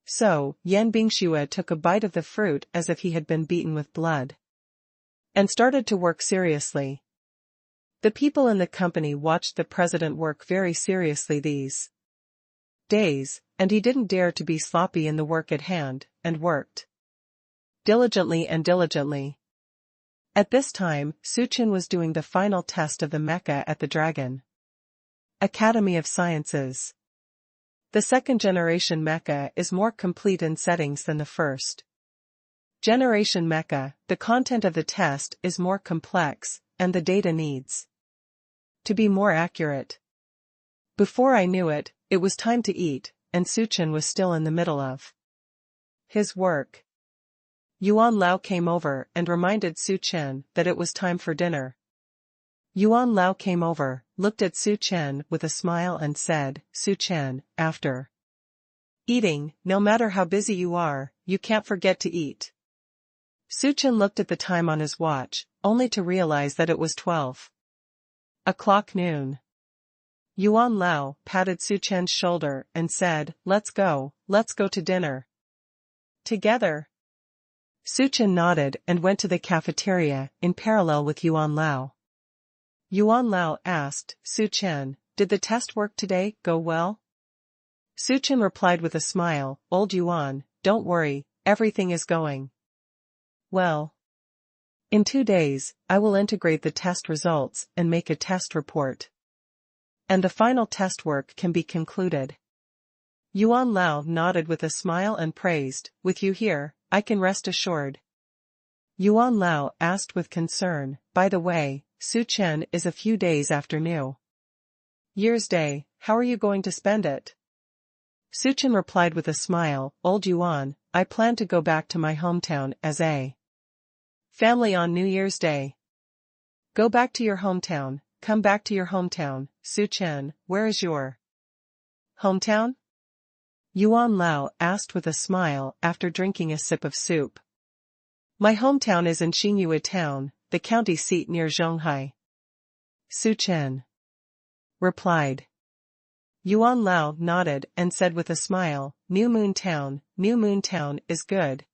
So, Yan Bingxue took a bite of the fruit as if he had been beaten with blood, and started to work seriously. The people in the company watched the president work very seriously these days, and he didn't dare to be sloppy in the work at hand, and worked diligently. At this time, Su Qin was doing the final test of the mecha at the Dragon Academy of Sciences. The second-generation mecha is more complete in settings than the first generation mecha. The content of the test is more complex, and the data needs to be more accurate. Before I knew it, it was time to eat, and Su Qin was still in the middle of his work. Yuan Lao came over and reminded Su Qin that it was time for dinner. Yuan Lao came over, looked at Su Qin with a smile and said, Su Qin, after eating, no matter how busy you are, you can't forget to eat. Su Qin looked at the time on his watch, only to realize that it was 12:00 noon. Yuan Lao patted Su Qin's shoulder and said, let's go to dinner together. Su Qin nodded and went to the cafeteria, in parallel with Yuan Lao. Yuan Lao asked, Su Qin, did the test work today go well? Su Qin replied with a smile, old Yuan, don't worry, everything is going well. In 2 days, I will integrate the test results and make a test report. And the final test work can be concluded. Yuan Lao nodded with a smile and praised, with you here, I can rest assured. Yuan Lao asked with concern, by the way, Su Qin is a few days after New Year's Day, how are you going to spend it? Su Qin replied with a smile, old Yuan, I plan to go back to my hometown as a family on New Year's Day. Go back to your hometown, come back to your hometown, Su Qin, where is your hometown? Yuan Lao asked with a smile after drinking a sip of soup. My hometown is in Xingyue town, the county seat near Zhonghai. Su Qin replied. Yuan Lao nodded and said with a smile, New Moon Town is good.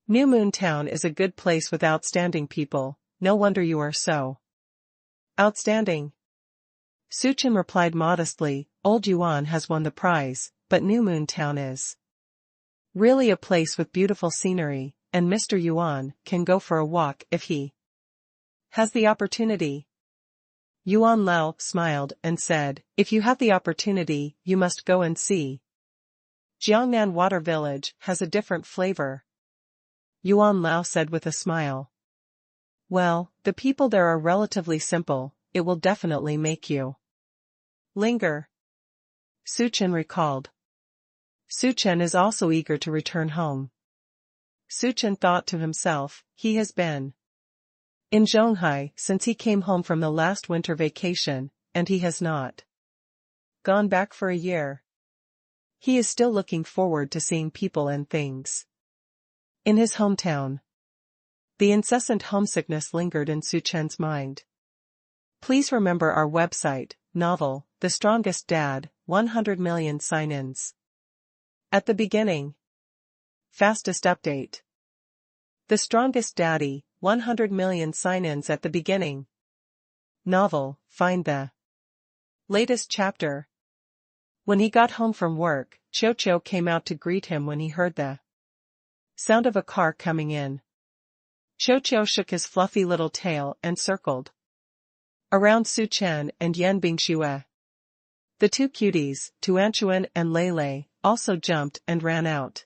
New Moon Town is a good place with outstanding people, no wonder you are so outstanding. Suchin replied modestly, Old Yuan has won the prize, but New Moon Town is really a place with beautiful scenery, and Mr. Yuan can go for a walk if he has the opportunity. Yuan Lao smiled and said, if you have the opportunity, you must go and see. Jiangnan Water Village has a different flavor. Yuan Lao said with a smile. Well, the people there are relatively simple, it will definitely make you linger. Suchen recalled. Suchen is also eager to return home. Suchen thought to himself, he has been in Zhonghai since he came home from the last winter vacation, and he has not gone back for a year. He is still looking forward to seeing people and things in his hometown. The incessant homesickness lingered in Suchen's mind. Please remember our website, novel, The Strongest Dad, 100 million sign-ins. At the beginning. Fastest update. The Strongest Daddy, 100 million sign-ins at the beginning. Novel, find the latest chapter. When he got home from work, Cho came out to greet him when he heard the sound of a car coming in. Cho shook his fluffy little tail and circled around Suchen and Yan Bingxue. The two cuties, Tuanchuan and Lele, also jumped and ran out.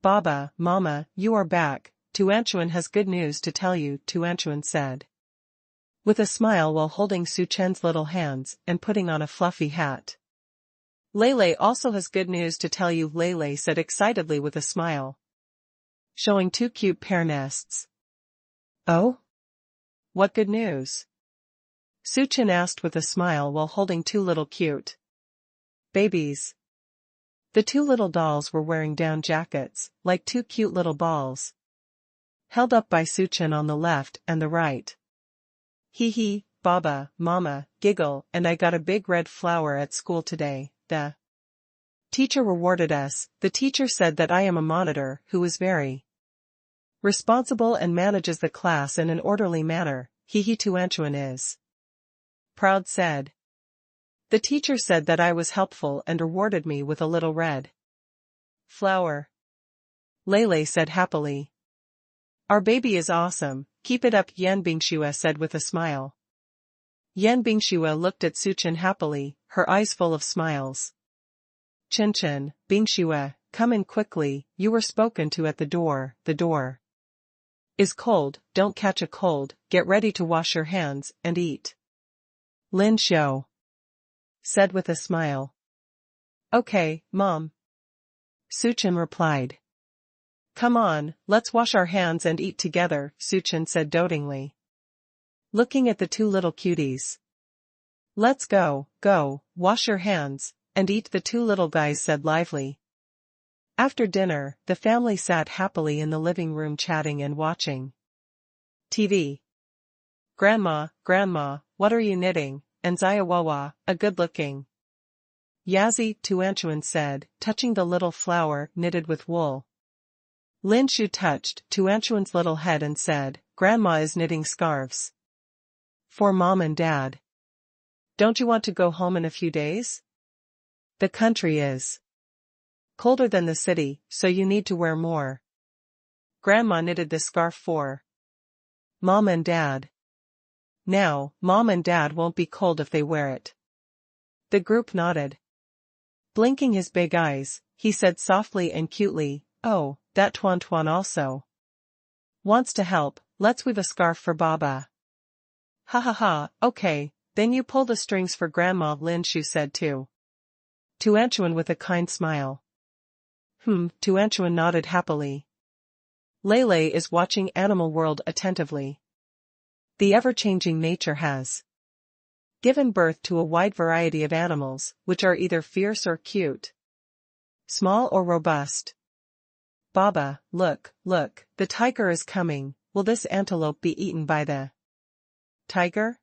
Baba, Mama, you are back. Tuanchuan has good news to tell you, Tuanchuan said, with a smile while holding Suchen's little hands and putting on a fluffy hat. Lele also has good news to tell you, Lele said excitedly with a smile, showing two cute pear nests. Oh? What good news? Suchen asked with a smile while holding two little cute babies. The two little dolls were wearing down jackets, like two cute little balls, held up by Suchen on the left and the right. Hee, Baba, Mama, giggle, and I got a big red flower at school today, the teacher rewarded us. The teacher said that I am a monitor who is very responsible and manages the class in an orderly manner. Tuanchuan is proud said. The teacher said that I was helpful and rewarded me with a little red flower. Lele said happily. Our baby is awesome, keep it up, Yan Bingxue said with a smile. Yan Bingxue looked at Suchen happily, her eyes full of smiles. Chen, Bingxue, come in quickly, you were spoken to at the door is cold, don't catch a cold, get ready to wash your hands and eat. Lin Xiao said with a smile. Okay, Mom. Suchen replied. Come on, let's wash our hands and eat together, Suchen said dotingly, looking at the two little cuties. Let's go, wash your hands, and eat, the two little guys said lively. After dinner, the family sat happily in the living room chatting and watching TV. Grandma, what are you knitting? And Zayawawa, a good-looking Yazi, Tuanchuan said, touching the little flower knitted with wool. Lin Shu touched Tuanchuan's little head and said, Grandma is knitting scarves for Mom and Dad. Don't you want to go home in a few days? The country is colder than the city, so you need to wear more. Grandma knitted the scarf for Mom and Dad. Now, Mom and Dad won't be cold if they wear it. The group nodded. Blinking his big eyes, he said softly and cutely, oh, that Tuan also wants to help, let's weave a scarf for Baba. Ha, okay, then you pull the strings for Grandma, Lin Shu said too. Tuanchuan with a kind smile. Tuanchuan nodded happily. Lele is watching Animal World attentively. The ever-changing nature has given birth to a wide variety of animals, which are either fierce or cute, small or robust. Baba, look, the tiger is coming, will this antelope be eaten by the tiger?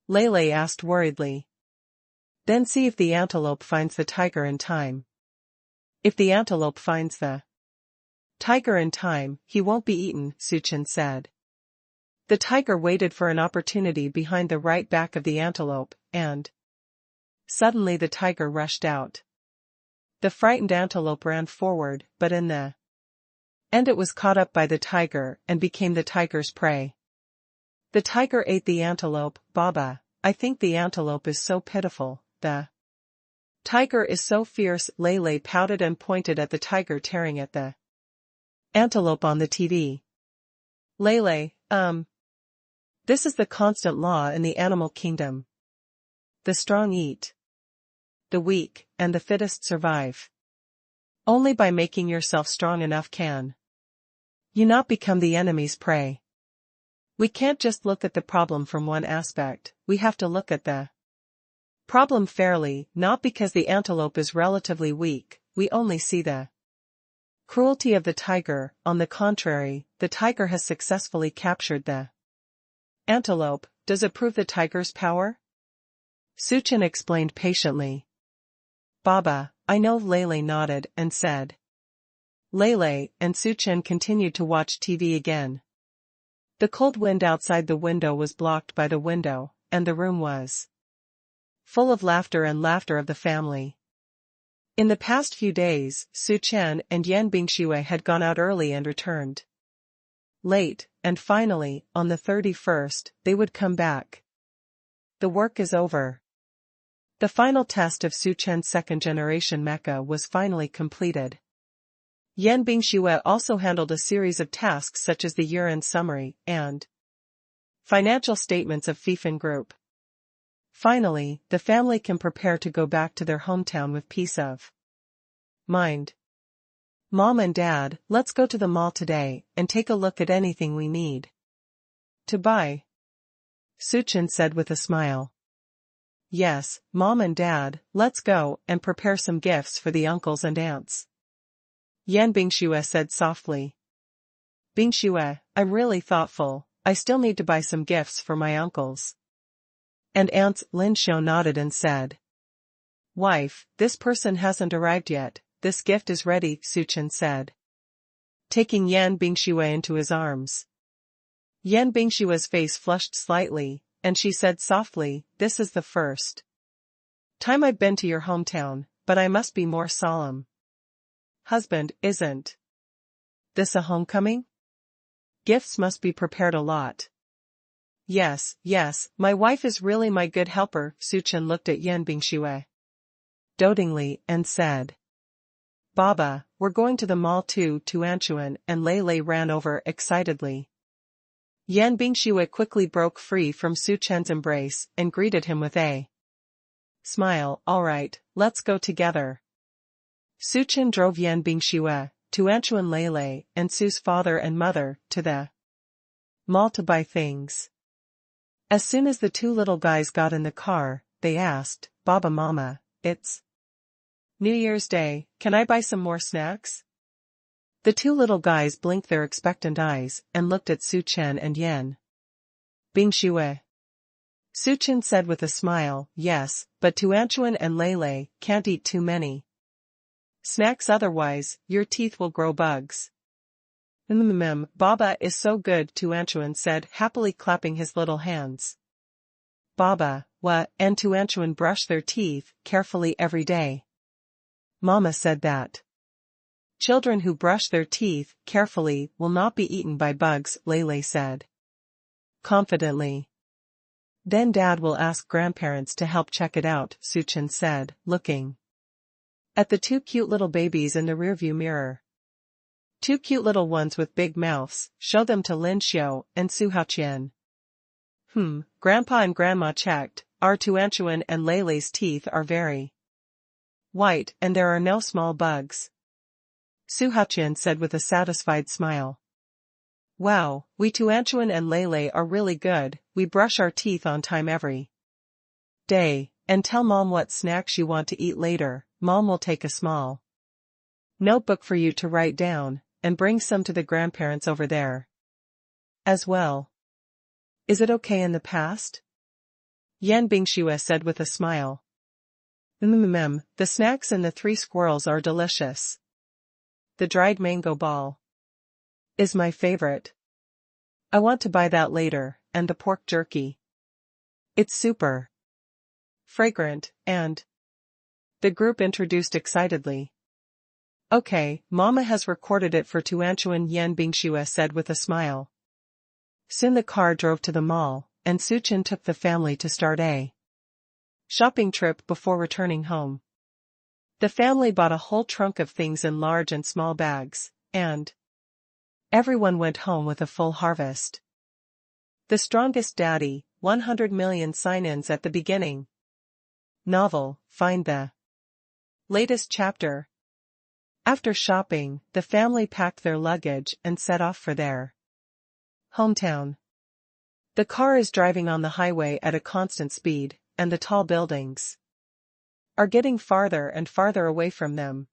Lele asked worriedly. Then see if the antelope finds the tiger in time. If the antelope finds the tiger in time, he won't be eaten, Suchen said. The tiger waited for an opportunity behind the right back of the antelope, and suddenly the tiger rushed out. The frightened antelope ran forward, but in the end it was caught up by the tiger and became the tiger's prey. The tiger ate the antelope. Baba, I think the antelope is so pitiful. The tiger is so fierce. Lele pouted and pointed at the tiger tearing at the antelope on the TV. Lele, this is the constant law in the animal kingdom. The strong eat. The weak and the fittest survive. Only by making yourself strong enough can you not become the enemy's prey. We can't just look at the problem from one aspect, we have to look at the problem fairly. Not because the antelope is relatively weak, we only see the cruelty of the tiger. On the contrary, the tiger has successfully captured the antelope. Does it prove the tiger's power? Suchin explained patiently. Baba, I know. Lele nodded and said. Lele and Suchin continued to watch TV again. The cold wind outside the window was blocked by the window, and the room was full of laughter of the family. In the past few days, Suchen and Yan Bingshui had gone out early and returned late, and finally, on the 31st, they would come back. The work is over. The final test of Suchen's second-generation mecha was finally completed. Yan Bingshui also handled a series of tasks such as the year-end summary and financial statements of Fifan Group. Finally, the family can prepare to go back to their hometown with peace of mind. Mom and Dad, let's go to the mall today and take a look at anything we need to buy. Suchin said with a smile. Yes, Mom and Dad, let's go and prepare some gifts for the uncles and aunts. Yan Bingshui said softly. Bingshui, I'm really thoughtful, I still need to buy some gifts for my uncles and aunts. Lin Xiao nodded and said. Wife, this person hasn't arrived yet, this gift is ready, Suchin said, taking Yan Bingshui into his arms. Yan Bingshui's face flushed slightly, and she said softly, this is the first time I've been to your hometown, but I must be more solemn. Husband, isn't this a homecoming? Gifts must be prepared a lot. Yes, my wife is really my good helper. Suchin looked at Yan Bingshui dotingly and said. Baba, we're going to the mall too. Tuanchuan and Lele ran over excitedly. Yan Bingshui quickly broke free from Suchen's embrace and greeted him with a smile. All right, let's go together. Suchin drove Yan Bingshui, Tuanchuan, Lele, and Su's father and mother to the mall to buy things. As soon as the two little guys got in the car, they asked, Baba, Mama, it's New Year's Day, can I buy some more snacks? The two little guys blinked their expectant eyes and looked at Suchen and Yan Bingshui. Suchen said with a smile, yes, but Tuanchuan and Lele can't eat too many snacks, otherwise, your teeth will grow bugs. Baba is so good, Tuanchuan said, happily clapping his little hands. Baba, what? And Tuanchuan brushed their teeth carefully every day. Mama said that children who brush their teeth carefully will not be eaten by bugs, Lele said confidently. Then Dad will ask grandparents to help check it out, Suchin said, looking at the two cute little babies in the rearview mirror. Two cute little ones with big mouths, show them to Lin Xiao and Su Haoqian. Grandpa and Grandma checked, our Tuanchuan and Lele's teeth are very white and there are no small bugs. Su Haoqian said with a satisfied smile. Wow, we Tuanchuan and Lele are really good, we brush our teeth on time every day, and tell Mom what snacks you want to eat later. Mom will take a small notebook for you to write down, and bring some to the grandparents over there as well. Is it okay in the past? Yan Bingshui said with a smile. The snacks and the 3 squirrels are delicious. The dried mango ball is my favorite. I want to buy that later, and the pork jerky. It's super fragrant, and the group introduced excitedly. Okay, Mama has recorded it for Tuanchuan, Yan Bingxue said with a smile. Soon the car drove to the mall, and Suchin took the family to start a shopping trip before returning home. The family bought a whole trunk of things in large and small bags, and everyone went home with a full harvest. The Strongest Daddy, 100 million sign-ins at the beginning. Novel, find the latest chapter. After shopping, the family packed their luggage and set off for their hometown. The car is driving on the highway at a constant speed, and the tall buildings are getting farther and farther away from them.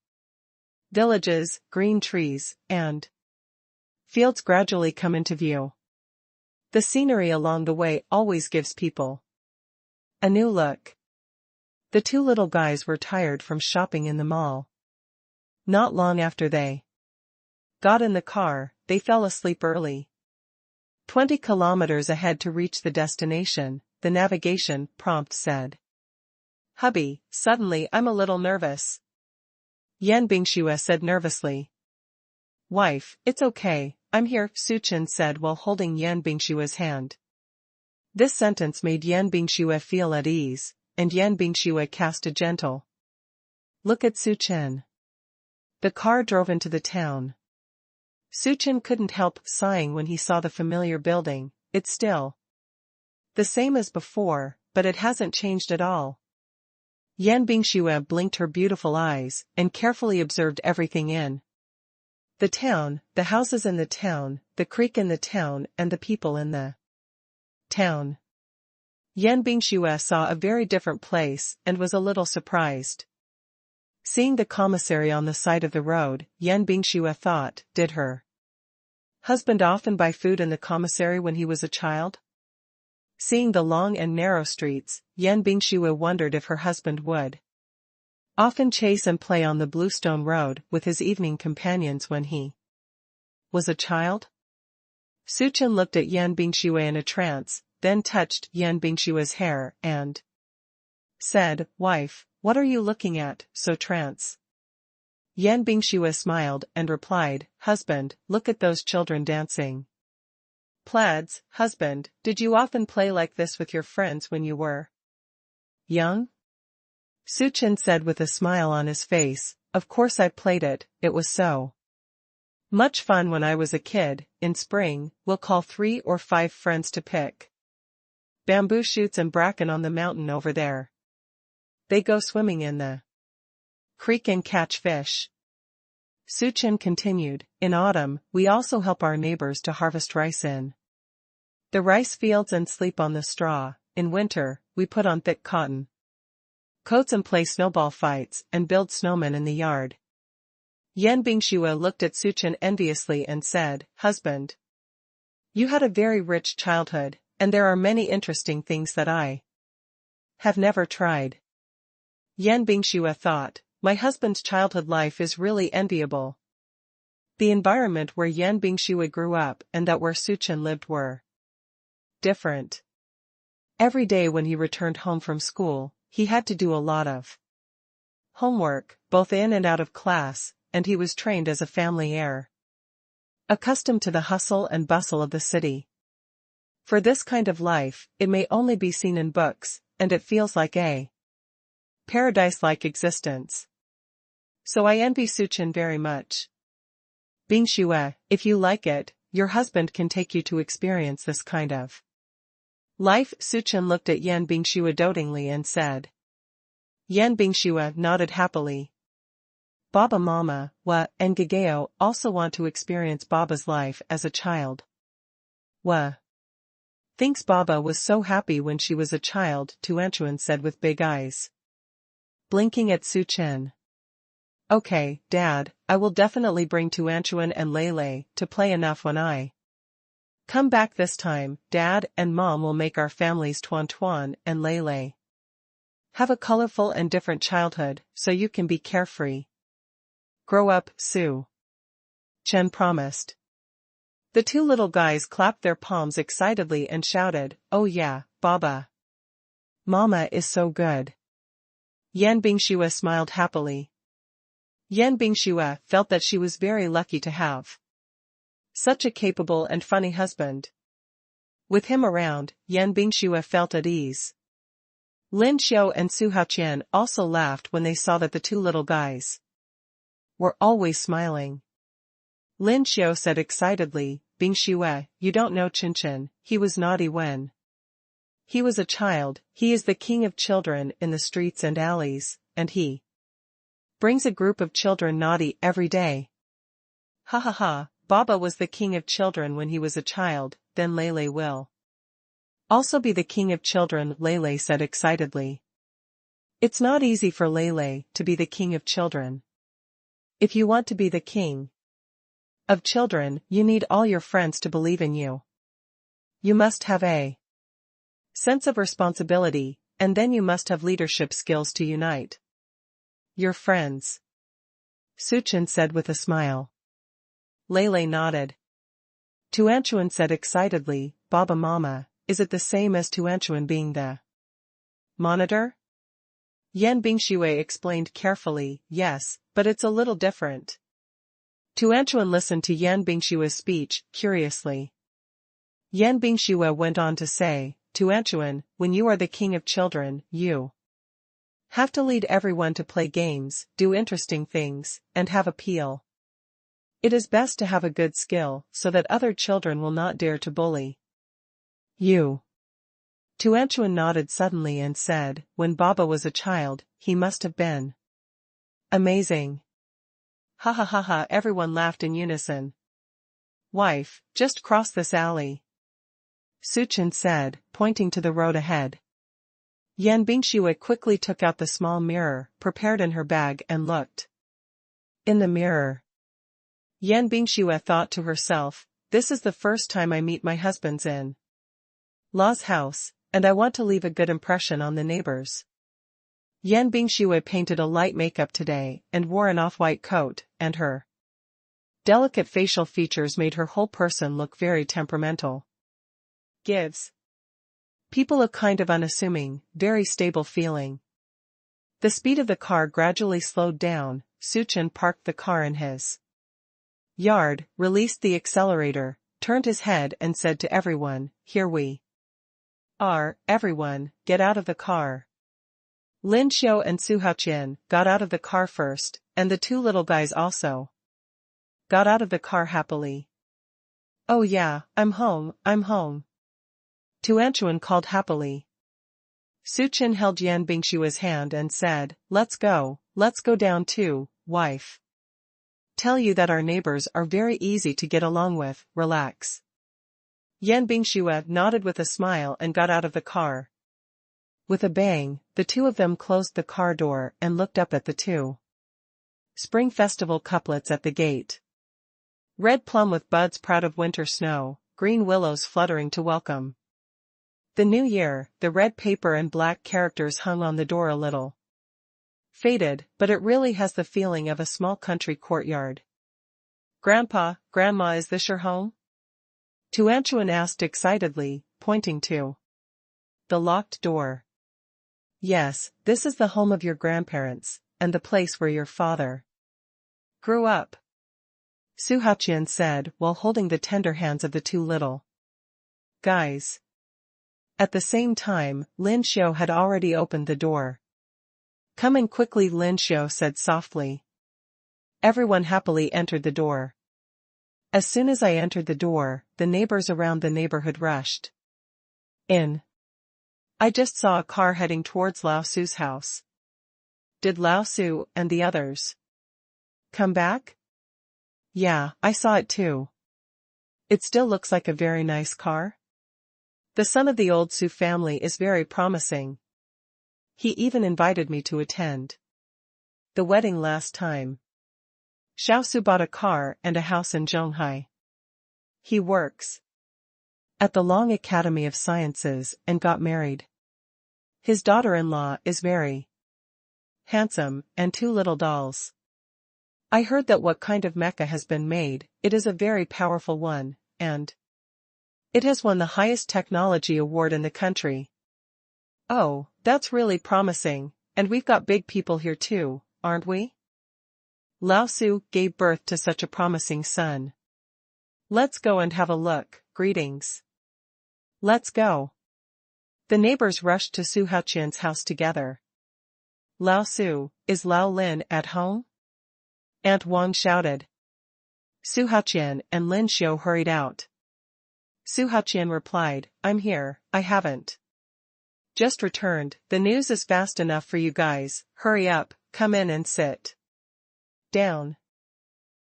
Villages, green trees, and fields gradually come into view. The scenery along the way always gives people a new look. The two little guys were tired from shopping in the mall. Not long after they got in the car, they fell asleep early. 20 kilometers ahead to reach the destination, the navigation prompt said. Hubby, suddenly I'm a little nervous. Yan Bingxue said nervously. Wife, it's okay, I'm here, Suchin said while holding Yan Bingshue's hand. This sentence made Yan Bingxue feel at ease, and Yan Bingxue cast a gentle look at Suchin. The car drove into the town. Suchin couldn't help sighing when he saw the familiar building. It's still the same as before, but it hasn't changed at all. Yan Bingxue blinked her beautiful eyes and carefully observed everything in the town, the houses in the town, the creek in the town, and the people in the town. Yan Bingxue saw a very different place and was a little surprised. Seeing the commissary on the side of the road, Yan Bingxue thought, did her husband often buy food in the commissary when he was a child? Seeing the long and narrow streets, Yan Bingxue wondered if her husband would often chase and play on the Bluestone Road with his evening companions when he was a child. Suchin looked at Yan Bingxue in a trance, then touched Yan Bingshue's hair and said, Wife, what are you looking at, so trance? Yan Bingxue smiled and replied, Husband, look at those children dancing. Plaids, husband, did you often play like this with your friends when you were young? Suchin said with a smile on his face, Of course I played it, it was so much fun when I was a kid. In spring, we'll call 3 or 5 friends to pick bamboo shoots and bracken on the mountain over there. They go swimming in the creek and catch fish. Suchin continued, In autumn, we also help our neighbors to harvest rice in the rice fields and sleep on the straw. In winter, we put on thick cotton coats and play snowball fights and build snowmen in the yard. Yan Bingxue looked at Suchin enviously and said, Husband, you had a very rich childhood, and there are many interesting things that I have never tried. Yan Bingxue thought, My husband's childhood life is really enviable. The environment where Yan Bingxue grew up and that where Suchin lived were different. Every day when he returned home from school, he had to do a lot of homework, both in and out of class, and he was trained as a family heir, accustomed to the hustle and bustle of the city. For this kind of life, it may only be seen in books, and it feels like a paradise-like existence. So I envy Suchin very much. Bingxue, if you like it, your husband can take you to experience this kind of life. Suchin looked at Yan Bingxue dotingly and said. Yan Bingxue nodded happily. Baba Mama, and Gageo also want to experience Baba's life as a child. Thinks Baba was so happy when she was a child, Tuanchuan said with big eyes, blinking at Suchin. Okay, Dad, I will definitely bring Tuanchuan and Lele to play enough when I come back this time. Dad and Mom will make our families Tuan and Lele have a colorful and different childhood, so you can be carefree. Grow up, Su Chen promised. The two little guys clapped their palms excitedly and shouted, "Oh yeah, Baba! Mama is so good." Yan Bingxue smiled happily. Yan Bingxue felt that she was very lucky to have such a capable and funny husband. With him around, Yan Bingxue felt at ease. Lin Xiao and Su Haoqian also laughed when they saw that the two little guys were always smiling. Lin Xiao said excitedly, "Bingxue, you don't know Qinchin, he was naughty when he was a child, he is the king of children in the streets and alleys, and he brings a group of children naughty every day." Ha ha ha, Baba was the king of children when he was a child, then Lele will also be the king of children, Lele said excitedly. It's not easy for Lele to be the king of children. If you want to be the king of children, you need all your friends to believe in you. You must have a sense of responsibility, and then you must have leadership skills to unite your friends. Suchin said with a smile. Lele nodded. Tuanchuan said excitedly, "Baba Mama, is it the same as Tuanchuan being the monitor?" Yan Bingxue explained carefully, "Yes, but it's a little different." Tuanchuan listened to Yan Bingxue's speech, curiously. Yan Bingxue went on to say, "Tuanchuan, when you are the king of children, you have to lead everyone to play games, do interesting things, and have appeal. It is best to have a good skill, so that other children will not dare to bully you." Tuanchuan nodded suddenly and said, "When Baba was a child, he must have been amazing." Ha ha ha ha, everyone laughed in unison. "Wife, just cross this alley," Suchin said, pointing to the road ahead. Yan Bingxue quickly took out the small mirror, prepared in her bag, and looked in the mirror. Yan Bingxue thought to herself, "This is the first time I meet my husband's in Law's house, and I want to leave a good impression on the neighbors." Yan Bingxue painted a light makeup today and wore an off-white coat, and her delicate facial features made her whole person look very temperamental. Gives people a kind of unassuming, very stable feeling. The speed of the car gradually slowed down. Suchin parked the car in his yard, released the accelerator, turned his head and said to everyone, "Here we are, everyone, get out of the car." Lin Xiao and Su Haoqian got out of the car first, and the two little guys also got out of the car happily. "Oh yeah, I'm home, I'm home," Tuanchuan called happily. Suchin held Yan Bingxue's hand and said, let's go down too, wife. Tell you that our neighbors are very easy to get along with, relax." Yan Bingxue nodded with a smile and got out of the car. With a bang, the two of them closed the car door and looked up at the two Spring Festival couplets at the gate. Red plum with buds proud of winter snow, green willows fluttering to welcome the new year. The red paper and black characters hung on the door a little faded, but it really has the feeling of a small country courtyard. "Grandpa, Grandma, is this your home?" Tuanchuan asked excitedly, pointing to the locked door. "Yes, this is the home of your grandparents, and the place where your father grew up," Su Haoqian said while holding the tender hands of the two little guys. At the same time, Lin Xiao had already opened the door. "Come in quickly," Lin Xiao said softly. Everyone happily entered the door. As soon as I entered the door, the neighbors around the neighborhood rushed in. I just saw a car heading towards Lao Su's house. Did Lao Su and the others come back? Yeah, I saw it too. It still looks like a very nice car. The son of the old Su family is very promising. He even invited me to attend the wedding last time. Xiao Su bought a car and a house in Zhonghai. He works at the Long Academy of Sciences and got married. His daughter-in-law is very handsome, and two little dolls. I heard that what kind of mecha has been made, it is a very powerful one, and it has won the highest technology award in the country. Oh, that's really promising, and we've got big people here too, aren't we? Lao Su gave birth to such a promising son. Let's go and have a look, greetings. Let's go. The neighbors rushed to Su Haoqian's house together. Lao Su, is Lao Lin at home? Aunt Wang shouted. Su Haoqian and Lin Xiu hurried out. Su Haoqian replied, I'm here, I haven't just returned, the news is fast enough for you guys, hurry up, come in and sit down.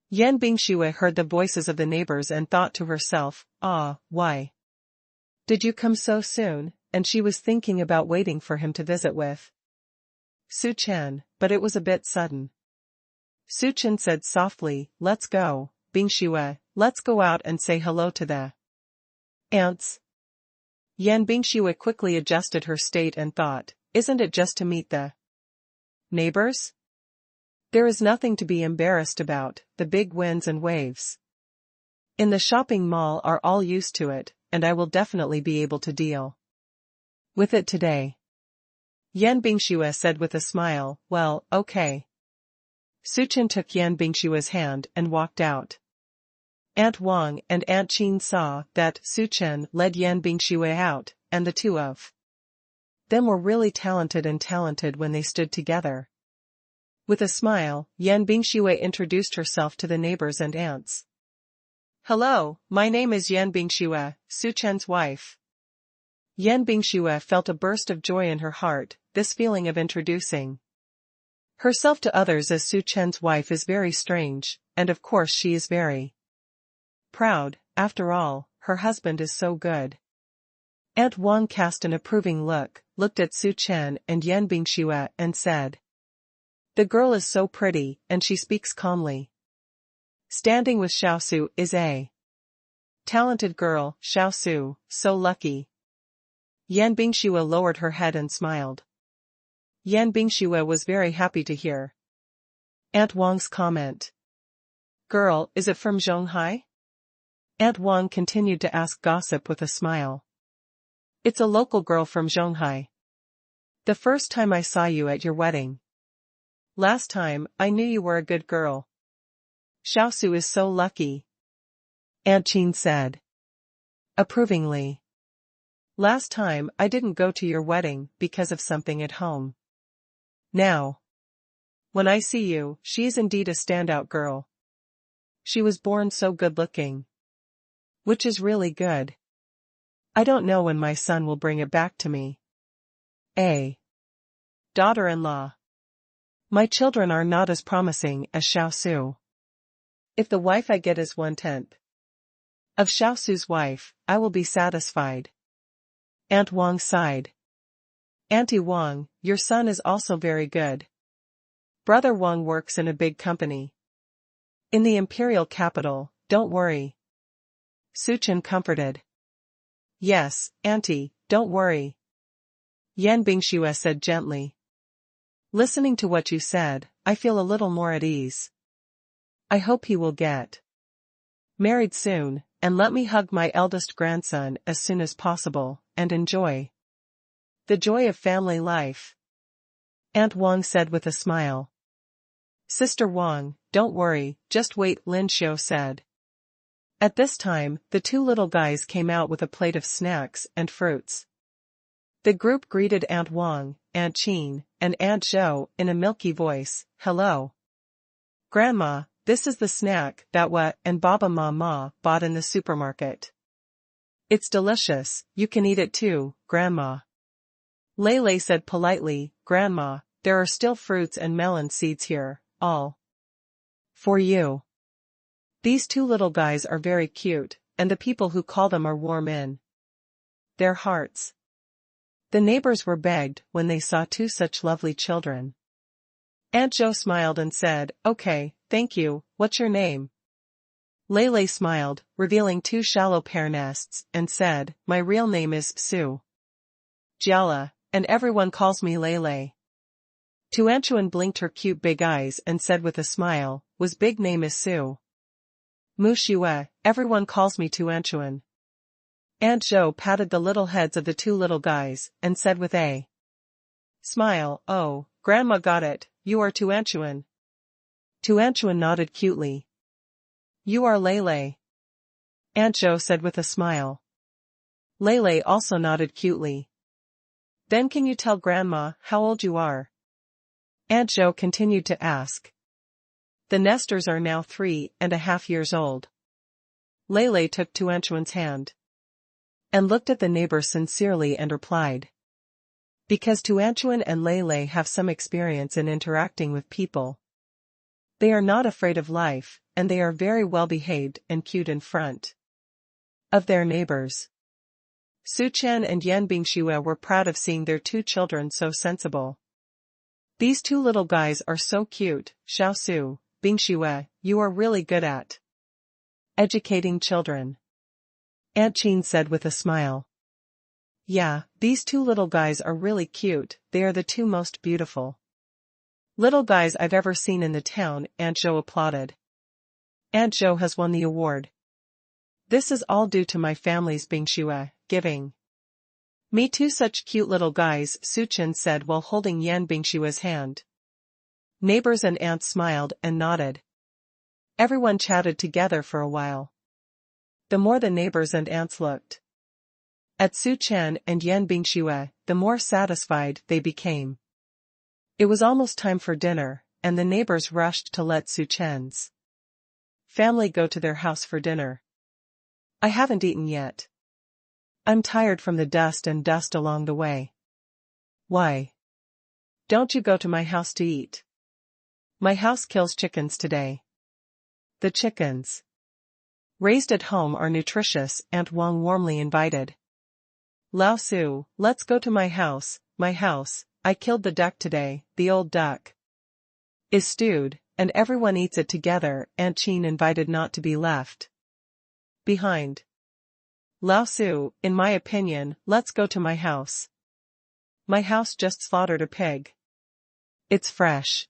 Yan Bingxue heard the voices of the neighbors and thought to herself, why did you come so soon? And she was thinking about waiting for him to visit with Su Chen, but it was a bit sudden. Su Chen said softly, let's go, Bingxue, let's go out and say hello to the ants. Yan Bingxue quickly adjusted her state and thought, isn't it just to meet the neighbors? There is nothing to be embarrassed about, the big winds and waves in the shopping mall are all used to it, and I will definitely be able to deal with it today. Yan Bingxue said with a smile, well, okay. Su Chen took Yan Bingxue's hand and walked out. Aunt Wang and Aunt Qin saw that Su Chen led Yan Bingxue out, and the two of them were really talented when they stood together. With a smile, Yan Bingxue introduced herself to the neighbors and aunts. Hello, my name is Yan Bingxue, Su Chen's wife. Yan Bingxue felt a burst of joy in her heart. This feeling of introducing herself to others as Su Chen's wife is very strange, and of course she is very proud, after all, her husband is so good. Aunt Wang cast an approving look, looked at Su Chen and Yan Bingxue and said, the girl is so pretty, and she speaks calmly. Standing with Xiaosu is a talented girl, Xiaosu, so lucky. Yan Bingxue lowered her head and smiled. Yan Bingxue was very happy to hear Aunt Wang's comment. Girl, is it from Zhonghai? Aunt Wang continued to ask gossip with a smile. It's a local girl from Zhonghai. The first time I saw you at your wedding. Last time, I knew you were a good girl. Xiaosu is so lucky. Aunt Qin said approvingly. Last time, I didn't go to your wedding because of something at home. Now, when I see you, she is indeed a standout girl. She was born so good-looking. Which is really good. I don't know when my son will bring it back to me. A daughter-in-law. My children are not as promising as Xiaosu. If the wife I get is 1/10 of Xiaosu's wife, I will be satisfied. Aunt Wang sighed. Auntie Wang, your son is also very good. Brother Wang works in a big company in the imperial capital, don't worry. Su Chen comforted. Yes, Auntie, don't worry. Yan Bingxue said gently. Listening to what you said, I feel a little more at ease. I hope he will get married soon, and let me hug my eldest grandson as soon as possible, and enjoy the joy of family life. Aunt Wang said with a smile. Sister Wang, don't worry, just wait, Lin Xiu said. At this time, the two little guys came out with a plate of snacks and fruits. The group greeted Aunt Wang, Aunt Qin, and Aunt Zhou in a milky voice. Hello. Grandma, this is the snack that Wa and Baba Ma bought in the supermarket. It's delicious, you can eat it too, Grandma. Lei said politely, Grandma, there are still fruits and melon seeds here, all for you. These two little guys are very cute, and the people who call them are warm in their hearts. The neighbors were begged when they saw two such lovely children. Aunt Zhou smiled and said, okay, thank you, what's your name? Lei smiled, revealing two shallow pear nests, and said, my real name is Su Jiala, and everyone calls me Lei. Tuanchuan blinked her cute big eyes and said with a smile, was big name is Su Mu Shue, everyone calls me Tuanchuan. Aunt Zhou patted the little heads of the two little guys, and said with a smile, "Oh, Grandma got it, you are Tuanchuan." Tuanchuan nodded cutely. "You are Lele," Aunt Zhou said with a smile. Lele also nodded cutely. "Then can you tell Grandma how old you are?" Aunt Zhou continued to ask. The nesters are now 3.5 years old. Lele took Tuanchuan's hand and looked at the neighbor sincerely and replied. Because Tuanchuan and Lele have some experience in interacting with people. They are not afraid of life, and they are very well behaved and cute in front of their neighbors. Su Chen and Yan Bingxue were proud of seeing their two children so sensible. These two little guys are so cute, Xiao Su, Bingxue, you are really good at educating children. Aunt Qin said with a smile. Yeah, these two little guys are really cute, they are the two most beautiful little guys I've ever seen in the town, Aunt Zhou applauded. Aunt Zhou has won the award. This is all due to my family's Bingxue giving me two such cute little guys, Su Chen said while holding Yan Bingshue's hand. Neighbors and aunts smiled and nodded. Everyone chatted together for a while. The more the neighbors and aunts looked at Su Chen and Yan Bingxue, the more satisfied they became. It was almost time for dinner, and the neighbors rushed to let Su Chen's family go to their house for dinner. I haven't eaten yet. I'm tired from the dust along the way. Why don't you go to my house to eat? My house kills chickens today. The chickens raised at home are nutritious, Aunt Wang warmly invited. Lao Su, let's go to my house, I killed the duck today, the old duck is stewed, and everyone eats it together, Aunt Qin invited not to be left behind. Lao Su, in my opinion, let's go to my house. My house just slaughtered a pig. It's fresh.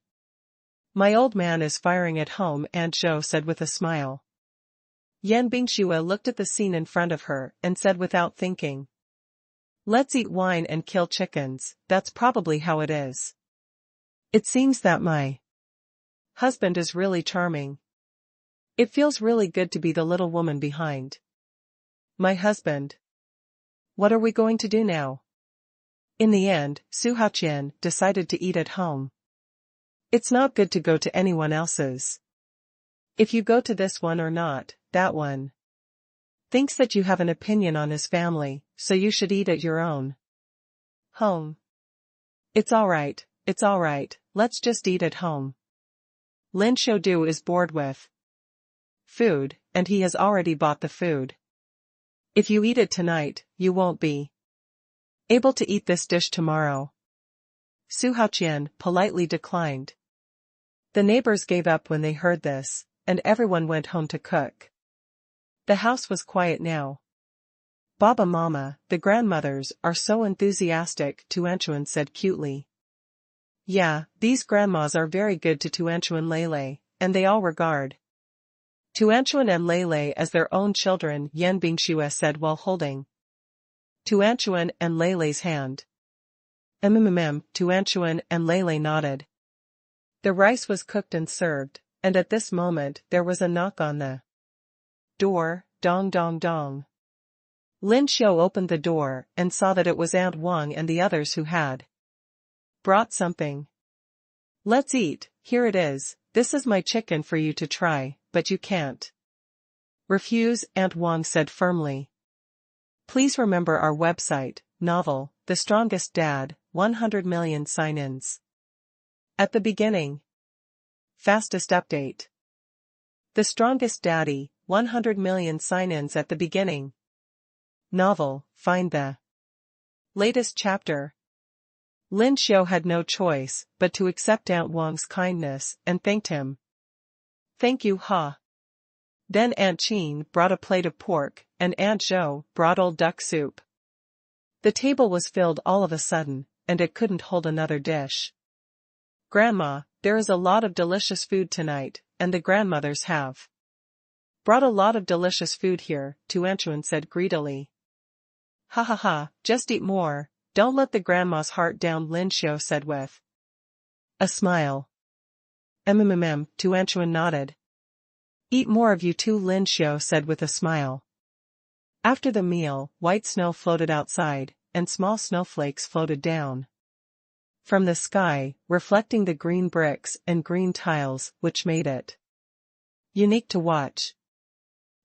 My old man is firing at home, Aunt Zhou said with a smile. Yan Bingxue looked at the scene in front of her and said without thinking. Let's eat wine and kill chickens, that's probably how it is. It seems that my husband is really charming. It feels really good to be the little woman behind my husband. What are we going to do now? In the end, Su Haoqian decided to eat at home. It's not good to go to anyone else's. If you go to this one or not, that one thinks that you have an opinion on his family, so you should eat at your own home. It's alright, let's just eat at home. Lin Shoudu is bored with food, and he has already bought the food. If you eat it tonight, you won't be able to eat this dish tomorrow. Su Haoqian politely declined. The neighbors gave up when they heard this, and everyone went home to cook. The house was quiet now. Baba Mama, the grandmothers, are so enthusiastic, Tuanchuan said cutely. Yeah, these grandmas are very good to Tuanchuan Lele, and they all regard Tuanchuan and Lele as their own children, Yan Bingxue said while holding Tuanchuan and Lele's hand. Tuanchuan and Lele nodded. The rice was cooked and served, and at this moment there was a knock on the door, dong dong dong. Lin Xiu opened the door and saw that it was Aunt Wang and the others who had brought something. Let's eat, here it is, this is my chicken for you to try, but you can't refuse, Aunt Wang said firmly. Please remember our website, novel, The Strongest Dad, 100 million sign-ins. At the beginning. Fastest update. The Strongest Daddy, 100 million sign-ins at the beginning. Novel, find the latest chapter. Lin Xiu had no choice but to accept Aunt Wang's kindness and thanked him. Thank you, Ha. Then Aunt Qin brought a plate of pork, and Aunt Zhou brought old duck soup. The table was filled all of a sudden, and it couldn't hold another dish. Grandma, there is a lot of delicious food tonight, and the grandmothers have Brought a lot of delicious food here, Tuanchuan said greedily. Ha ha ha, just eat more, don't let the grandma's heart down, Lin Xiao said with a smile. Tuanchuan nodded. Eat more of you too, Lin Xiao said with a smile. After the meal, white snow floated outside, and small snowflakes floated down from the sky, reflecting the green bricks and green tiles, which made it unique to watch.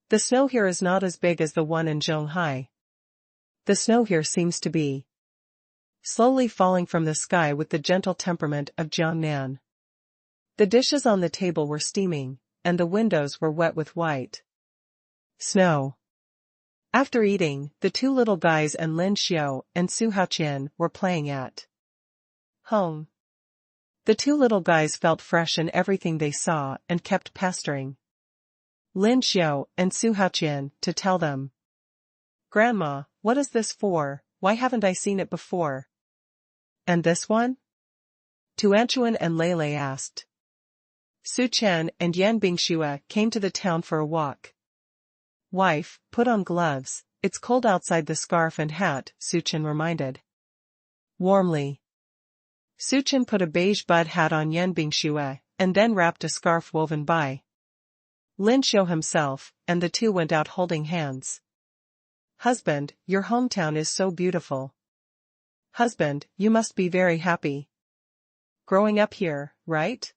The snow here is not as big as the one in Zhonghai. The snow here seems to be slowly falling from the sky with the gentle temperament of Jiangnan. The dishes on the table were steaming, and the windows were wet with white snow. After eating, the two little guys and Lin Xiao and Su Haoqian were playing at home. The two little guys felt fresh in everything they saw and kept pestering Lin Xiao and Su Haoqian to tell them. Grandma, what is this for? Why haven't I seen it before? And this one? Tuanchuan and Lei asked. Su Chen and Yan Bingxue came to the town for a walk. Wife, put on gloves, it's cold outside. The scarf and hat, Su Chen reminded warmly. Su Chen put a beige bud hat on Yan Bingxue, and then wrapped a scarf woven by Lin Xiao himself, and the two went out holding hands. Husband, your hometown is so beautiful. Husband, you must be very happy growing up here, right?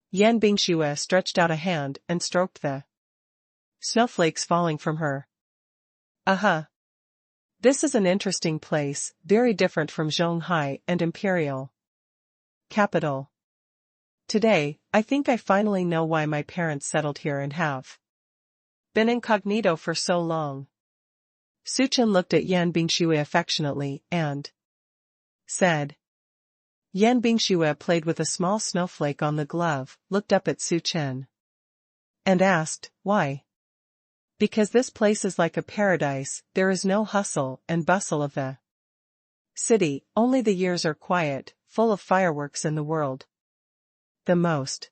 Yan Bingxue stretched out a hand and stroked the snowflakes falling from her. This is an interesting place, very different from Zhonghai and Imperial capital. Today, I think I finally know why my parents settled here and have been incognito for so long. Su Chen looked at Yan Bingxue affectionately and said. Yan Bingxue played with a small snowflake on the glove, looked up at Su Chen and asked, why? Because this place is like a paradise, there is no hustle and bustle of the city, only the years are quiet, full of fireworks in the world. The most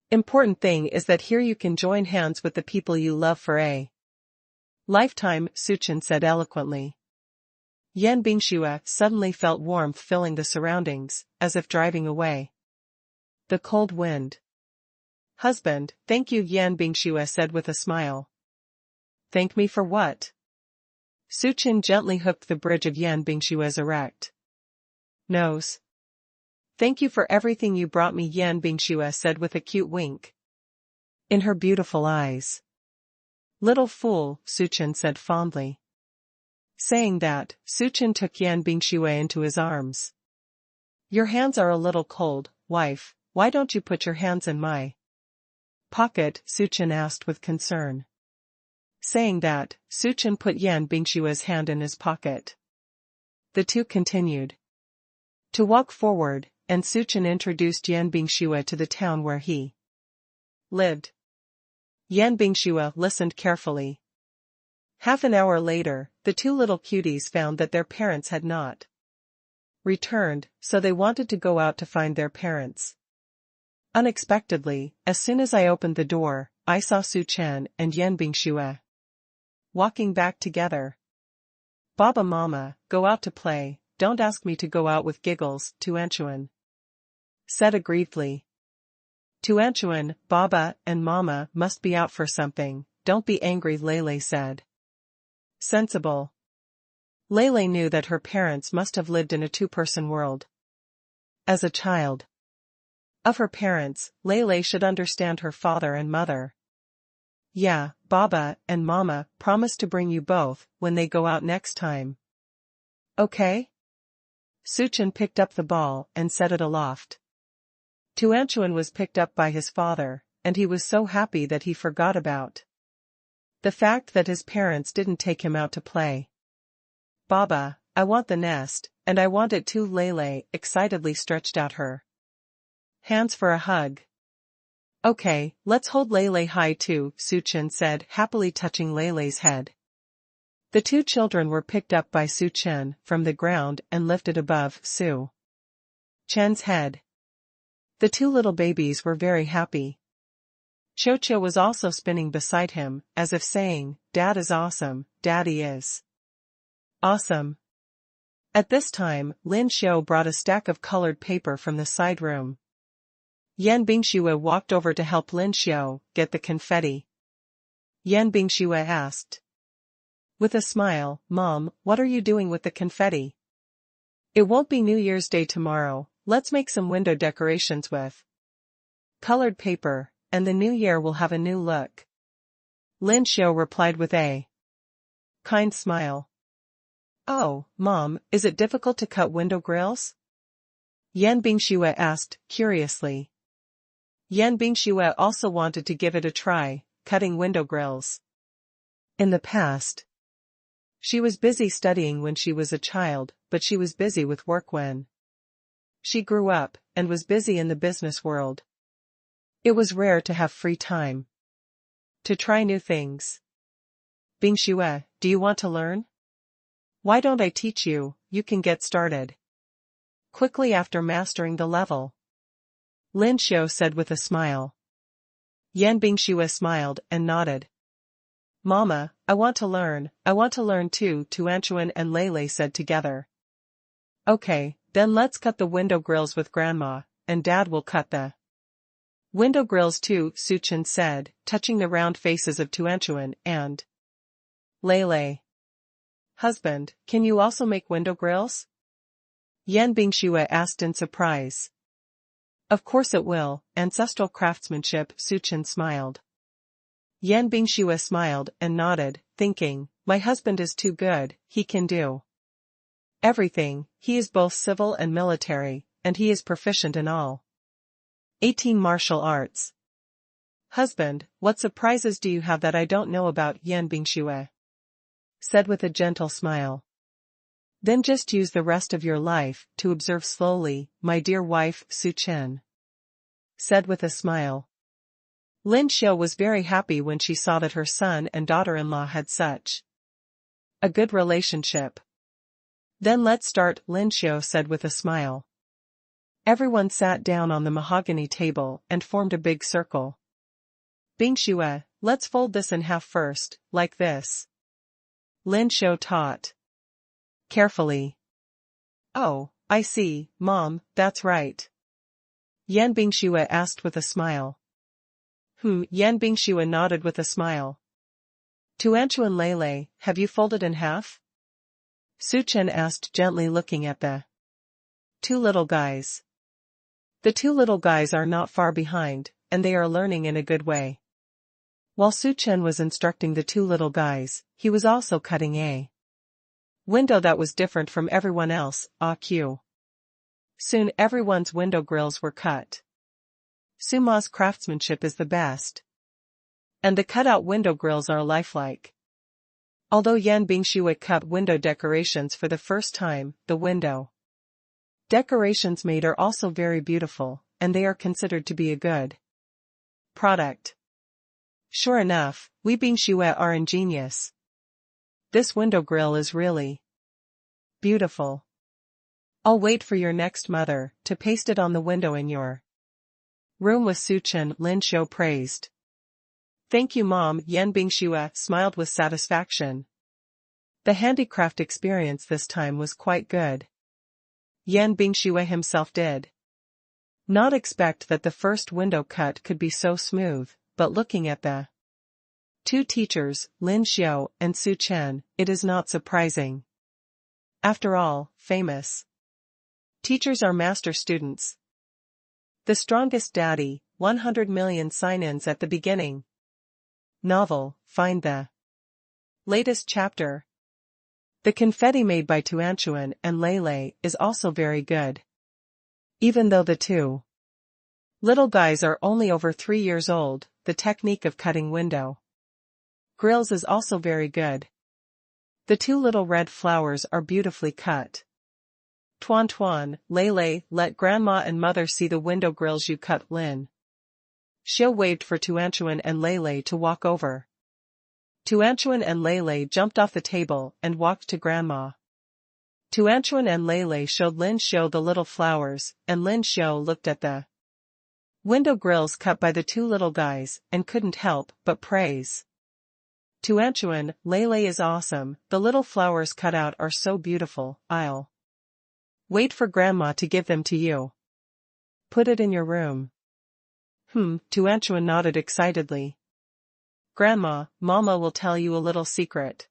important thing is that here you can join hands with the people you love for a lifetime, Su Chen said eloquently. Yan Bingxue suddenly felt warmth filling the surroundings, as if driving away the cold wind. Husband, thank you, Yan Bingxue said with a smile. Thank me for what? Su Chen gently hooked the bridge of Yan Bingxue's erect nose. Thank you for everything you brought me, Yan Bingxue said with a cute wink in her beautiful eyes. Little fool, Su Chen said fondly. Saying that, Su Chen took Yan Bingxue into his arms. Your hands are a little cold, wife, why don't you put your hands in my pocket? Su Chen asked with concern. Saying that, Su Chen put Yan Bingxue's hand in his pocket. The two continued to walk forward, and Su Chen introduced Yan Bingxue to the town where he lived. Yan Bingxue listened carefully. Half an hour later, the two little cuties found that their parents had not returned, so they wanted to go out to find their parents. Unexpectedly, as soon as I opened the door, I saw Su Chen and Yan Bingxue walking back together. Baba Mama, go out to play, don't ask me to go out with giggles, Tuanchuan said aggrievedly. Tuanchuan, Baba and Mama must be out for something, don't be angry, Lei said. Sensible. Lei knew that her parents must have lived in a two-person world. As a child of her parents, Lei should understand her father and mother. Yeah, Baba and Mama promise to bring you both when they go out next time. Okay? Su Chen picked up the ball and set it aloft. Tuanchuan was picked up by his father, and he was so happy that he forgot about the fact that his parents didn't take him out to play. Baba, I want the nest, and I want it too. Lei excitedly stretched out her hands for a hug. Okay, let's hold Lei high too, Su Chen said, happily touching Lei's head. The two children were picked up by Su Chen from the ground and lifted above Su Chen's head. The two little babies were very happy. Cho was also spinning beside him, as if saying, Dad is awesome, Daddy is awesome. At this time, Lin Xiu brought a stack of colored paper from the side room. Yan Bingxue walked over to help Lin Xiu get the confetti. Yan Bingxue asked. With a smile, Mom, what are you doing with the confetti? It won't be New Year's Day tomorrow, let's make some window decorations with colored paper, and the new year will have a new look. Lin Xiu replied with a kind smile. Oh, Mom, is it difficult to cut window grills? Yan Bingxue asked, curiously. Yan Bingxue also wanted to give it a try, cutting window grills. In the past, she was busy studying when she was a child, but she was busy with work when she grew up, and was busy in the business world. It was rare to have free time to try new things. Bingxue, do you want to learn? Why don't I teach you, you can get started quickly after mastering the level. Lin Xiu said with a smile. Yan Bingxue smiled and nodded. Mama, I want to learn too, Tuanchuan and Lei said together. Okay, then let's cut the window grills with Grandma, and Dad will cut the window grills too, Suchen said, touching the round faces of Tuanchuan and Lei. Husband, can you also make window grills? Yan Bingxue asked in surprise. Of course it will, ancestral craftsmanship, Suchen smiled. Yan Bingxue smiled and nodded, thinking, my husband is too good, he can do everything, he is both civil and military, and he is proficient in all 18 martial arts. Husband, what surprises do you have that I don't know about? Yan Bingxue said with a gentle smile. Then just use the rest of your life to observe slowly, my dear wife, Su Chen said with a smile. Lin Xiu was very happy when she saw that her son and daughter-in-law had such a good relationship. Then let's start, Lin Xiu said with a smile. Everyone sat down on the mahogany table and formed a big circle. Bingxue, let's fold this in half first, like this. Lin Xiu taught. Carefully. Oh, I see, Mom, that's right. Yan Bingxue asked with a smile. Yan Bingxue nodded with a smile. Tuanchu and Lei, have you folded in half? Su Chen asked gently, looking at the two little guys. The two little guys are not far behind, and they are learning in a good way. While Su Chen was instructing the two little guys, he was also cutting a window that was different from everyone else, AQ. Soon everyone's window grills were cut. Suma's craftsmanship is the best. And the cut-out window grills are lifelike. Although Yan Bingxue cut window decorations for the first time, the window decorations made are also very beautiful, and they are considered to be a good product. Sure enough, we Bingxue are ingenious. This window grill is really beautiful. I'll wait for your next mother to paste it on the window in your room with Su Chen, Lin Xiu praised. Thank you, Mom, Yan Bingxue smiled with satisfaction. The handicraft experience this time was quite good. Yan Bingxue himself did not expect that the first window cut could be so smooth, but looking at the two teachers, Lin Xiu and Su Chen, it is not surprising. After all, famous teachers are master students. The Strongest Daddy, 100 million sign-ins at the beginning. Novel, find the latest chapter. The confetti made by Tuanchuan and Lei is also very good. Even though the two little guys are only over 3 years old, the technique of cutting window grills is also very good. The two little red flowers are beautifully cut. Tuan, Lei, let Grandma and Mother see the window grills you cut. Lin Xiu waved for Tuanchuan and Lei to walk over. Tuanchuan and Lei jumped off the table and walked to Grandma. Tuanchuan and Lei showed Lin Xiu the little flowers, and Lin Xiu looked at the Window grills cut by the two little guys, and couldn't help but praise. Tuanchuan, Lele is awesome, the little flowers cut out are so beautiful, I'll wait for Grandma to give them to you. Put it in your room. Tuanchuan nodded excitedly. Grandma, Mama will tell you a little secret.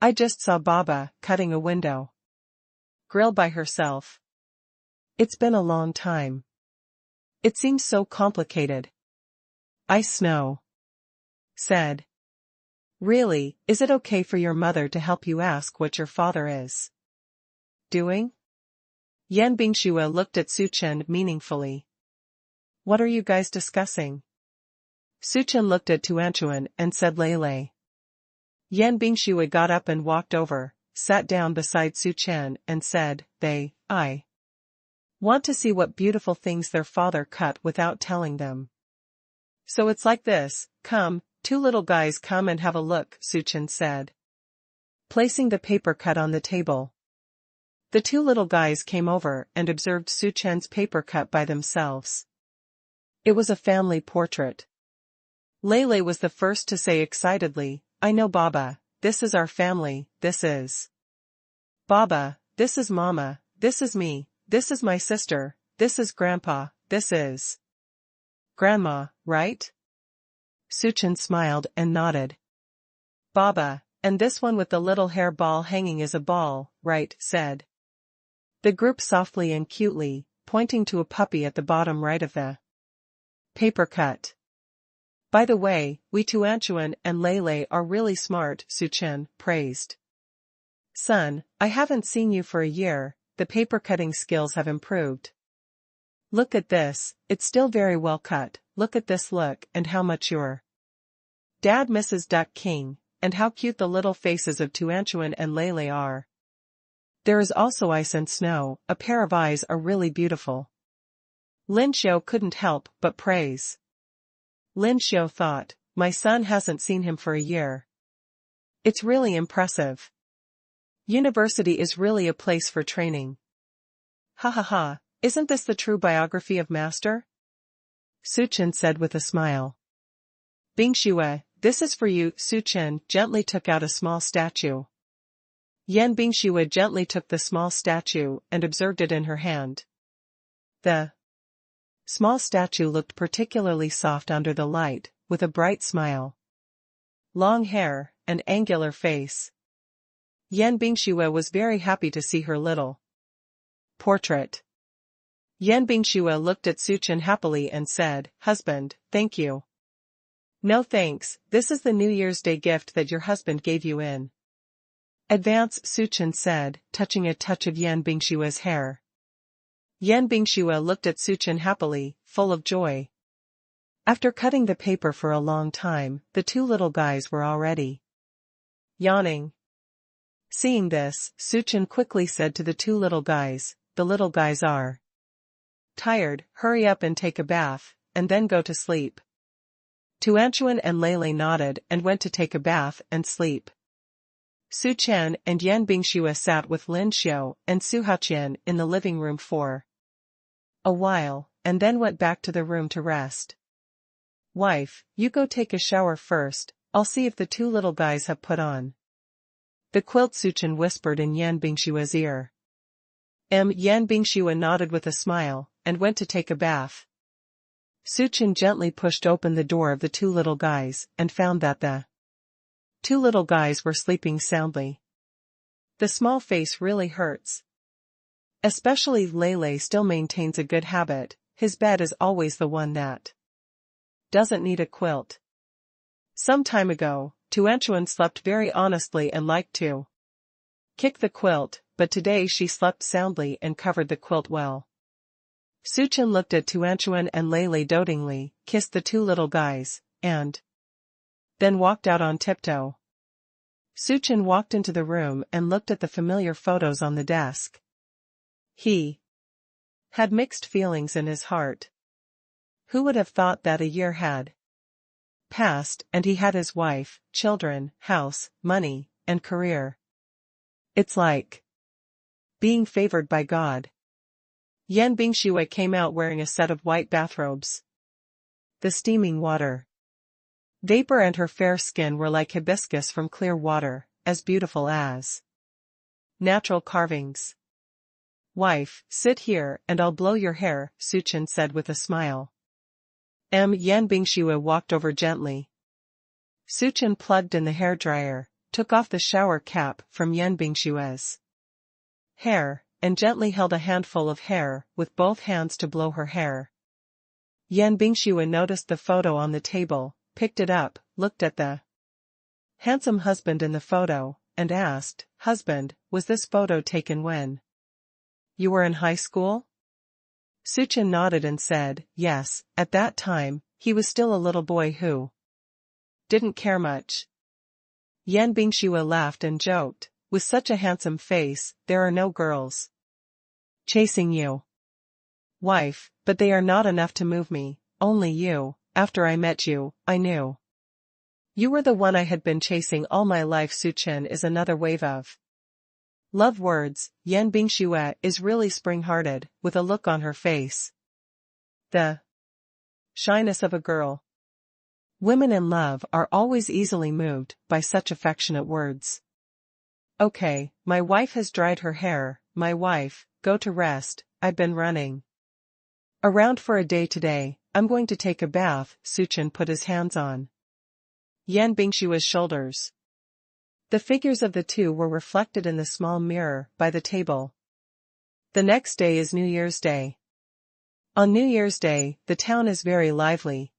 I just saw Baba cutting a window grill by herself. It's been a long time. It seems so complicated. I Snow said. Really, is it okay for your mother to help you ask what your father is doing? Yan Bingxue looked at Su Chen meaningfully. What are you guys discussing? Su Chen looked at Tuanchuan and said Lele. Yan Bingxue got up and walked over, sat down beside Su Chen and said, I want to see what beautiful things their father cut without telling them. So it's like this, come, two little guys come and have a look, Su Chen said, placing the paper cut on the table. The two little guys came over and observed Su Chen's paper cut by themselves. It was a family portrait. Lele was the first to say excitedly, I know Baba, this is our family, this is Baba, this is Mama, this is me, this is my sister, this is Grandpa, this is Grandma, right? Su Chen smiled and nodded. Baba, and this one with the little hair ball hanging is a ball, right, said the group softly and cutely, pointing to a puppy at the bottom right of the paper cut. By the way, we Tuanchuan and Lele are really smart, Su Chen praised. Son, I haven't seen you for a year, the paper cutting skills have improved. Look at this, it's still very well cut, look at this look and how much your Dad Mrs. Duck King, and how cute the little faces of Tuanchuan and Lele are. There is also ice and snow, a pair of eyes are really beautiful. Lin Xiao couldn't help but praise. Lin Xiao thought, my son hasn't seen him for a year. It's really impressive. University is really a place for training. Ha ha ha, isn't this the true biography of Master? Su Chen said with a smile. Bingxue, this is for you, Su Chen gently took out a small statue. Yan Bingxue gently took the small statue and observed it in her hand. The small statue looked particularly soft under the light, with a bright smile. Long hair, and angular face. Yan Bingxue was very happy to see her little portrait. Yan Bingxue looked at Su Chen happily and said, Husband, thank you. No thanks, this is the New Year's Day gift that your husband gave you in advance, Su Chen said, touching a touch of Yan Bingxue's hair. Yan Bingxue looked at Su Chen happily, full of joy. After cutting the paper for a long time, the two little guys were already yawning. Seeing this, Su Chen quickly said to the two little guys, the little guys are tired, hurry up and take a bath, and then go to sleep. Tuanchuan and Lele nodded and went to take a bath and sleep. Su Chen and Yan Bingxue sat with Lin Xiao and Su Haqian in the living room for a while, and then went back to the room to rest. Wife, you go take a shower first, I'll see if the two little guys have put on the quilt, Su Chen whispered in Yan Bingxue's ear. Yan Bingxue nodded with a smile, and went to take a bath. Su Chen gently pushed open the door of the two little guys, and found that the two little guys were sleeping soundly. The small face really hurts. Especially Lele still maintains a good habit, his bed is always the one that doesn't need a quilt. Some time ago, Tuanchuan slept very honestly and liked to kick the quilt, but today she slept soundly and covered the quilt well. Su Chen looked at Tuanchuan and Lele dotingly, kissed the two little guys, and then walked out on tiptoe. Su Chen walked into the room and looked at the familiar photos on the desk. He had mixed feelings in his heart. Who would have thought that a year had passed and he had his wife, children, house, money, and career? It's like being favored by God. Yan Bingxue came out wearing a set of white bathrobes. The steaming water, vapor and her fair skin were like hibiscus from clear water, as beautiful as natural carvings. Wife, sit here and I'll blow your hair, Suchen said with a smile. Yan Bingxue walked over gently. Suchen plugged in the hairdryer, took off the shower cap from Yan Bingxue's hair, and gently held a handful of hair with both hands to blow her hair. Yan Bingxue noticed the photo on the table, picked it up, looked at the handsome husband in the photo, and asked, "Husband, was this photo taken when you were in high school?" Suchen nodded and said, "Yes, at that time, he was still a little boy who didn't care much." Yan Bingxue laughed and joked, "With such a handsome face, there are no girls chasing you, wife, but they are not enough to move me, only you. After I met you, I knew you were the one I had been chasing all my life." Suchen is another wave of love words. Yan Bingxue is really spring-hearted, with a look on her face, the shyness of a girl. Women in love are always easily moved by such affectionate words. "Okay, my wife has dried her hair, my wife, go to rest, I've been running around for a day today, I'm going to take a bath." Suchen put his hands on Yan Bingxue's shoulders. The figures of the two were reflected in the small mirror by the table. The next day is New Year's Day. On New Year's Day, the town is very lively.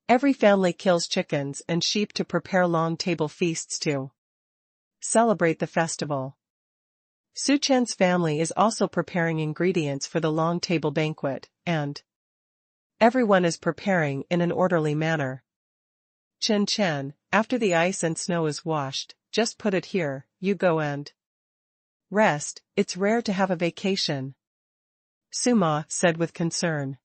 Every family kills chickens and sheep to prepare long table feasts to celebrate the festival. Suchen's family is also preparing ingredients for the long table banquet, and everyone is preparing in an orderly manner. "Chen Chen, after the ice and snow is washed, just put it here, you go and rest, it's rare to have a vacation," Suma said with concern.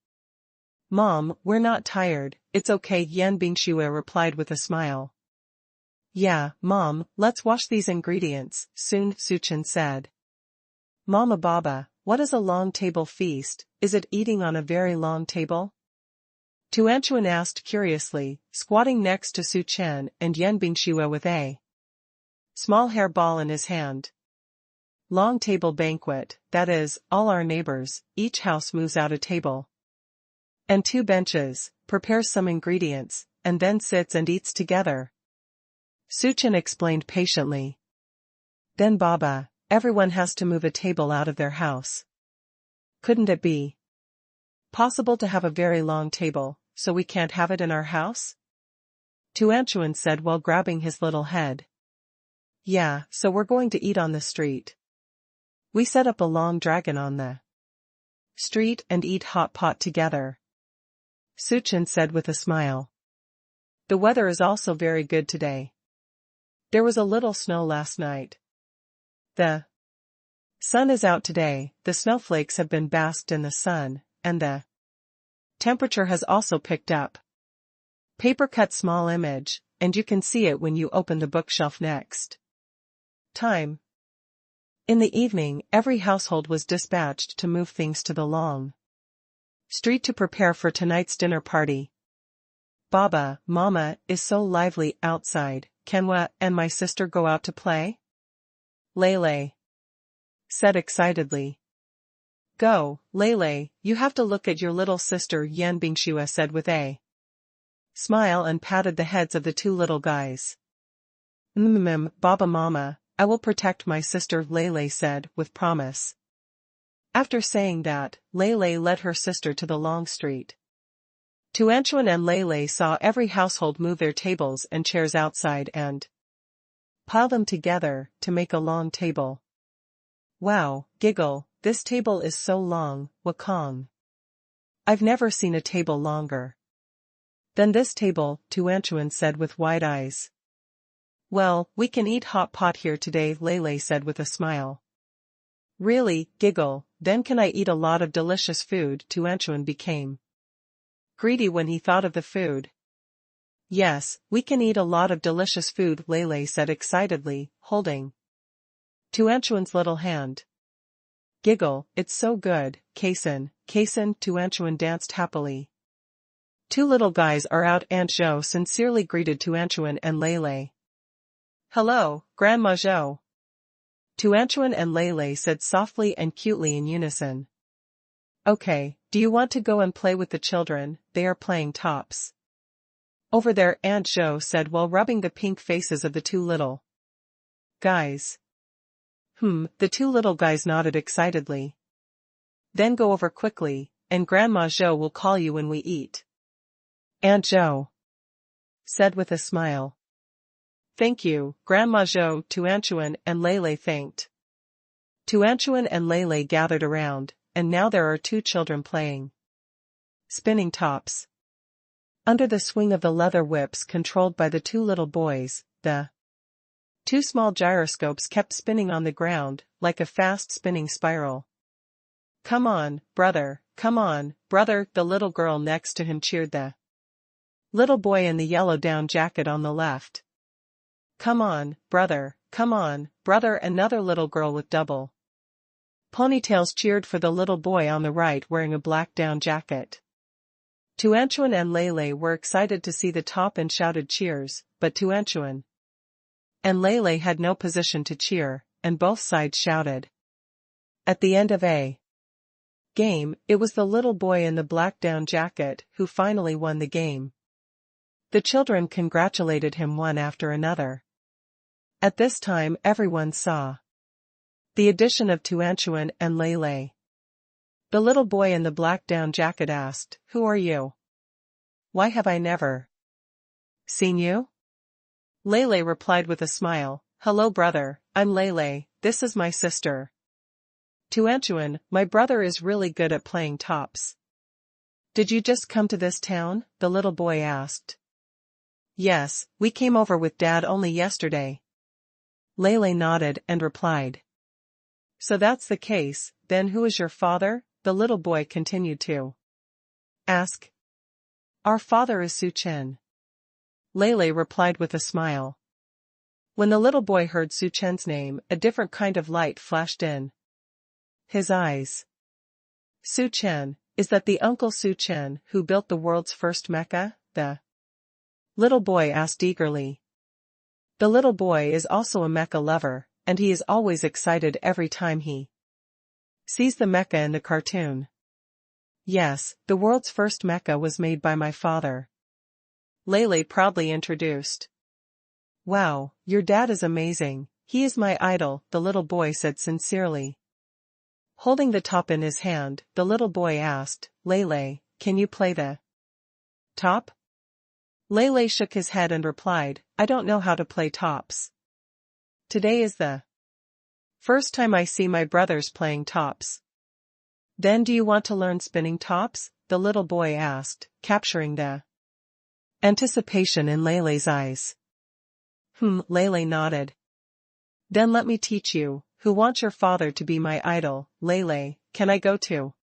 "Mom, we're not tired, it's okay," Yan Bingxue replied with a smile. "Yeah, Mom, let's wash these ingredients soon," Suchen said. "Mama Baba, what is a long table feast? Is it eating on a very long table?" Tuanchuan asked curiously, squatting next to Suchen and Yan Bingxue with a small hair ball in his hand. "Long table banquet, that is, all our neighbors, each house moves out a table and 2 benches, prepares some ingredients, and then sits and eats together," Suchen explained patiently. "Then Baba, everyone has to move a table out of their house. Couldn't it be possible to have a very long table, so we can't have it in our house?" Tuanchuan said while grabbing his little head. "Yeah, so we're going to eat on the street. We set up a long dragon on the street and eat hot pot together," Suchen said with a smile. "The weather is also very good today. There was a little snow last night. The sun is out today, the snowflakes have been basked in the sun, and the temperature has also picked up." Paper cut small image, and you can see it when you open the bookshelf next time. In the evening, every household was dispatched to move things to the long street to prepare for tonight's dinner party. "Baba, Mama, is so lively outside, can we and my sister go out to play?" Lele said excitedly. "Go, Lele, you have to look at your little sister," Yan Bingxue said with a smile and patted the heads of the 2 little guys. Baba Mama, I will protect my sister," Lele said with promise. After saying that, Lele led her sister to the long street. Tuanchuan and Lele saw every household move their tables and chairs outside and pile them together to make a long table. "Wow, giggle, this table is so long, Wakong. I've never seen a table longer than this table," Tuanchuan said with wide eyes. "Well, we can eat hot pot here today," Lele said with a smile. "Really, giggle, then can I eat a lot of delicious food?" Tuanchuan became greedy when he thought of the food. "Yes, we can eat a lot of delicious food," Lele said excitedly, holding Tuanchuan's little hand. Giggle, it's so good, Kason, Tuanchuan danced happily. Two little guys are out. Aunt Zhou sincerely greeted Tuanchuan and Lei. Hello, Grandma Zhou. Tuanchuan and Lei said softly and cutely in unison. Okay, do you want to go and play with the children? They are playing tops. Over there, Aunt Zhou said while rubbing the pink faces of the two little guys. The two little guys nodded excitedly. Then go over quickly, and Grandma Zhou will call you when we eat. Aunt Zhou said with a smile. Thank you, Grandma Zhou. Tuanchuan and Lei thanked. Tuanchuan and Lei gathered around, and now there are two children playing spinning tops. Under the swing of the leather whips controlled by the two little boys, the two small gyroscopes kept spinning on the ground, like a fast spinning spiral. Come on, brother, the little girl next to him cheered the little boy in the yellow down jacket on the left. Come on, brother, another little girl with double ponytails cheered for the little boy on the right wearing a black down jacket. Tuanchuan and Lei were excited to see the top and shouted cheers, but Tuanchuan and Lei had no position to cheer, and both sides shouted. At the end of a game, it was the little boy in the black down jacket who finally won the game. The children congratulated him one after another. At this time everyone saw the addition of Tuanchuan and Lei. The little boy in the black down jacket asked, "Who are you? Why have I never seen you?" Lei replied with a smile, "Hello brother, I'm Lei, this is my sister. Tuanchuan, my brother is really good at playing tops." Did you just come to this town? The little boy asked. Yes, we came over with Dad only yesterday. Lei nodded and replied. So that's the case, then who is your father? The little boy continued to ask. Our father is Su Chen. Lei replied with a smile. When the little boy heard Su Chen's name, a different kind of light flashed in his eyes. Su Chen, is that the Uncle Su Chen who built the world's first mecha? The little boy asked eagerly. The little boy is also a mecha lover, and he is always excited every time he sees the mecha in the cartoon. Yes, the world's first mecha was made by my father. Lei proudly introduced. Wow, your dad is amazing, he is my idol, the little boy said sincerely. Holding the top in his hand, the little boy asked, Lei, can you play the top? Lei shook his head and replied, I don't know how to play tops. Today is the first time I see my brothers playing tops. Then do you want to learn spinning tops? The little boy asked, capturing the anticipation in Lei's eyes. Lei nodded. Then let me teach you. Who wants your father to be my idol? Lei, can I go to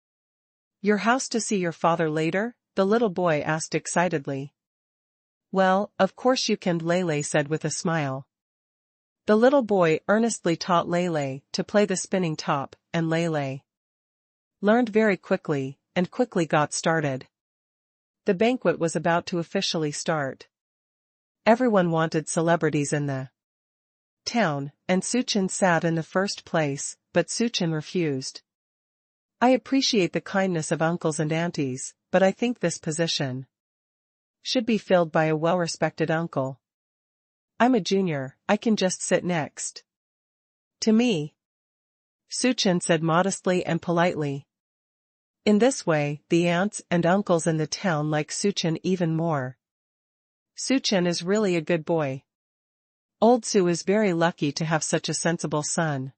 your house to see your father later? The little boy asked excitedly. Well, of course you can, Lei said with a smile. The little boy earnestly taught Lei to play the spinning top, and Lei learned very quickly, and quickly got started. The banquet was about to officially start. Everyone wanted celebrities in the town, and Su Chen sat in the first place, but Su Chen refused. I appreciate the kindness of uncles and aunties, but I think this position should be filled by a well-respected uncle. I'm a junior, I can just sit next to me, Su Chen said modestly and politely. In this way, the aunts and uncles in the town like Su Chen even more. Su Chen is really a good boy. Old Su is very lucky to have such a sensible son.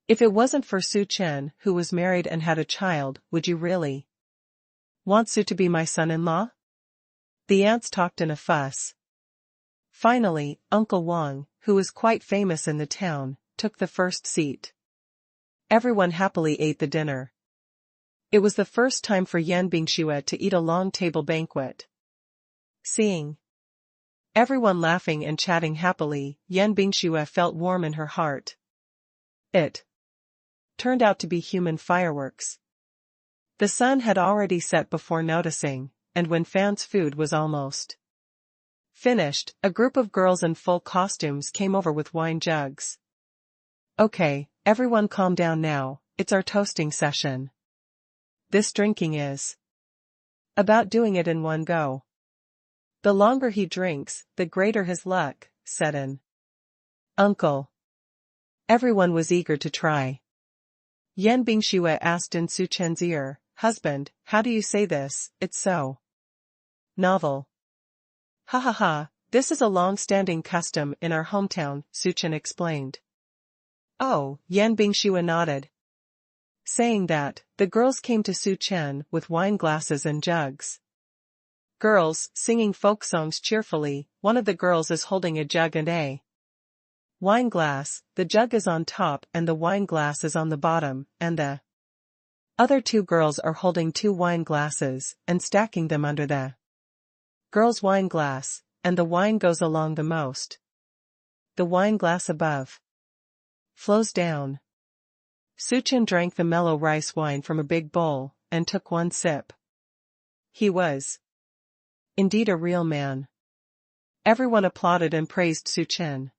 If it wasn't for Su Chen, who was married and had a child, would you really want Su to be my son-in-law? The aunts talked in a fuss. Finally, Uncle Wang, who was quite famous in the town, took the first seat. Everyone happily ate the dinner. It was the first time for Yan Bingxue to eat a long table banquet. Seeing everyone laughing and chatting happily, Yan Bingxue felt warm in her heart. It turned out to be human fireworks. The sun had already set before noticing, and when Fan's food was almost finished, a group of girls in full costumes came over with wine jugs. Okay, everyone calm down now, it's our toasting session. This drinking is about doing it in one go. The longer he drinks, the greater his luck, said an uncle. Everyone was eager to try. Yan Bingxue asked in Su Chen's ear, "Husband, how do you say this? It's so novel." "Ha ha ha, this is a long-standing custom in our hometown," Su Chen explained. "Oh," Yan Bingxue nodded. Saying that, the girls came to Su Chen with wine glasses and jugs. Girls, singing folk songs cheerfully, one of the girls is holding a jug and a wine glass, the jug is on top and the wine glass is on the bottom, and the other two girls are holding two wine glasses and stacking them under the girl's wine glass, and the wine goes along the most. The wine glass above flows down. Su Chen drank the mellow rice wine from a big bowl, and took one sip. He was indeed a real man. Everyone applauded and praised Su Chen.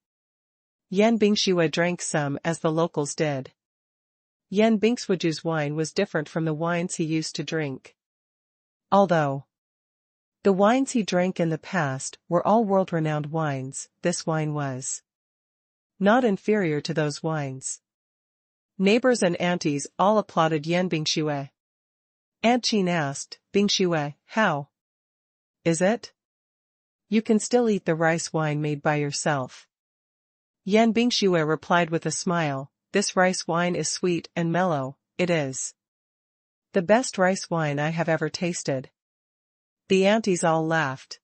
Yan Bingxue drank some as the locals did. Yan Bingxue's wine was different from the wines he used to drink. Although the wines he drank in the past were all world-renowned wines, this wine was not inferior to those wines. Neighbors and aunties all applauded Yan Bingxue. Aunt Qin asked, "Bingxue, how is it? You can still eat the rice wine made by yourself." Yan Bingxue replied with a smile, "This rice wine is sweet and mellow, it is the best rice wine I have ever tasted." The aunties all laughed.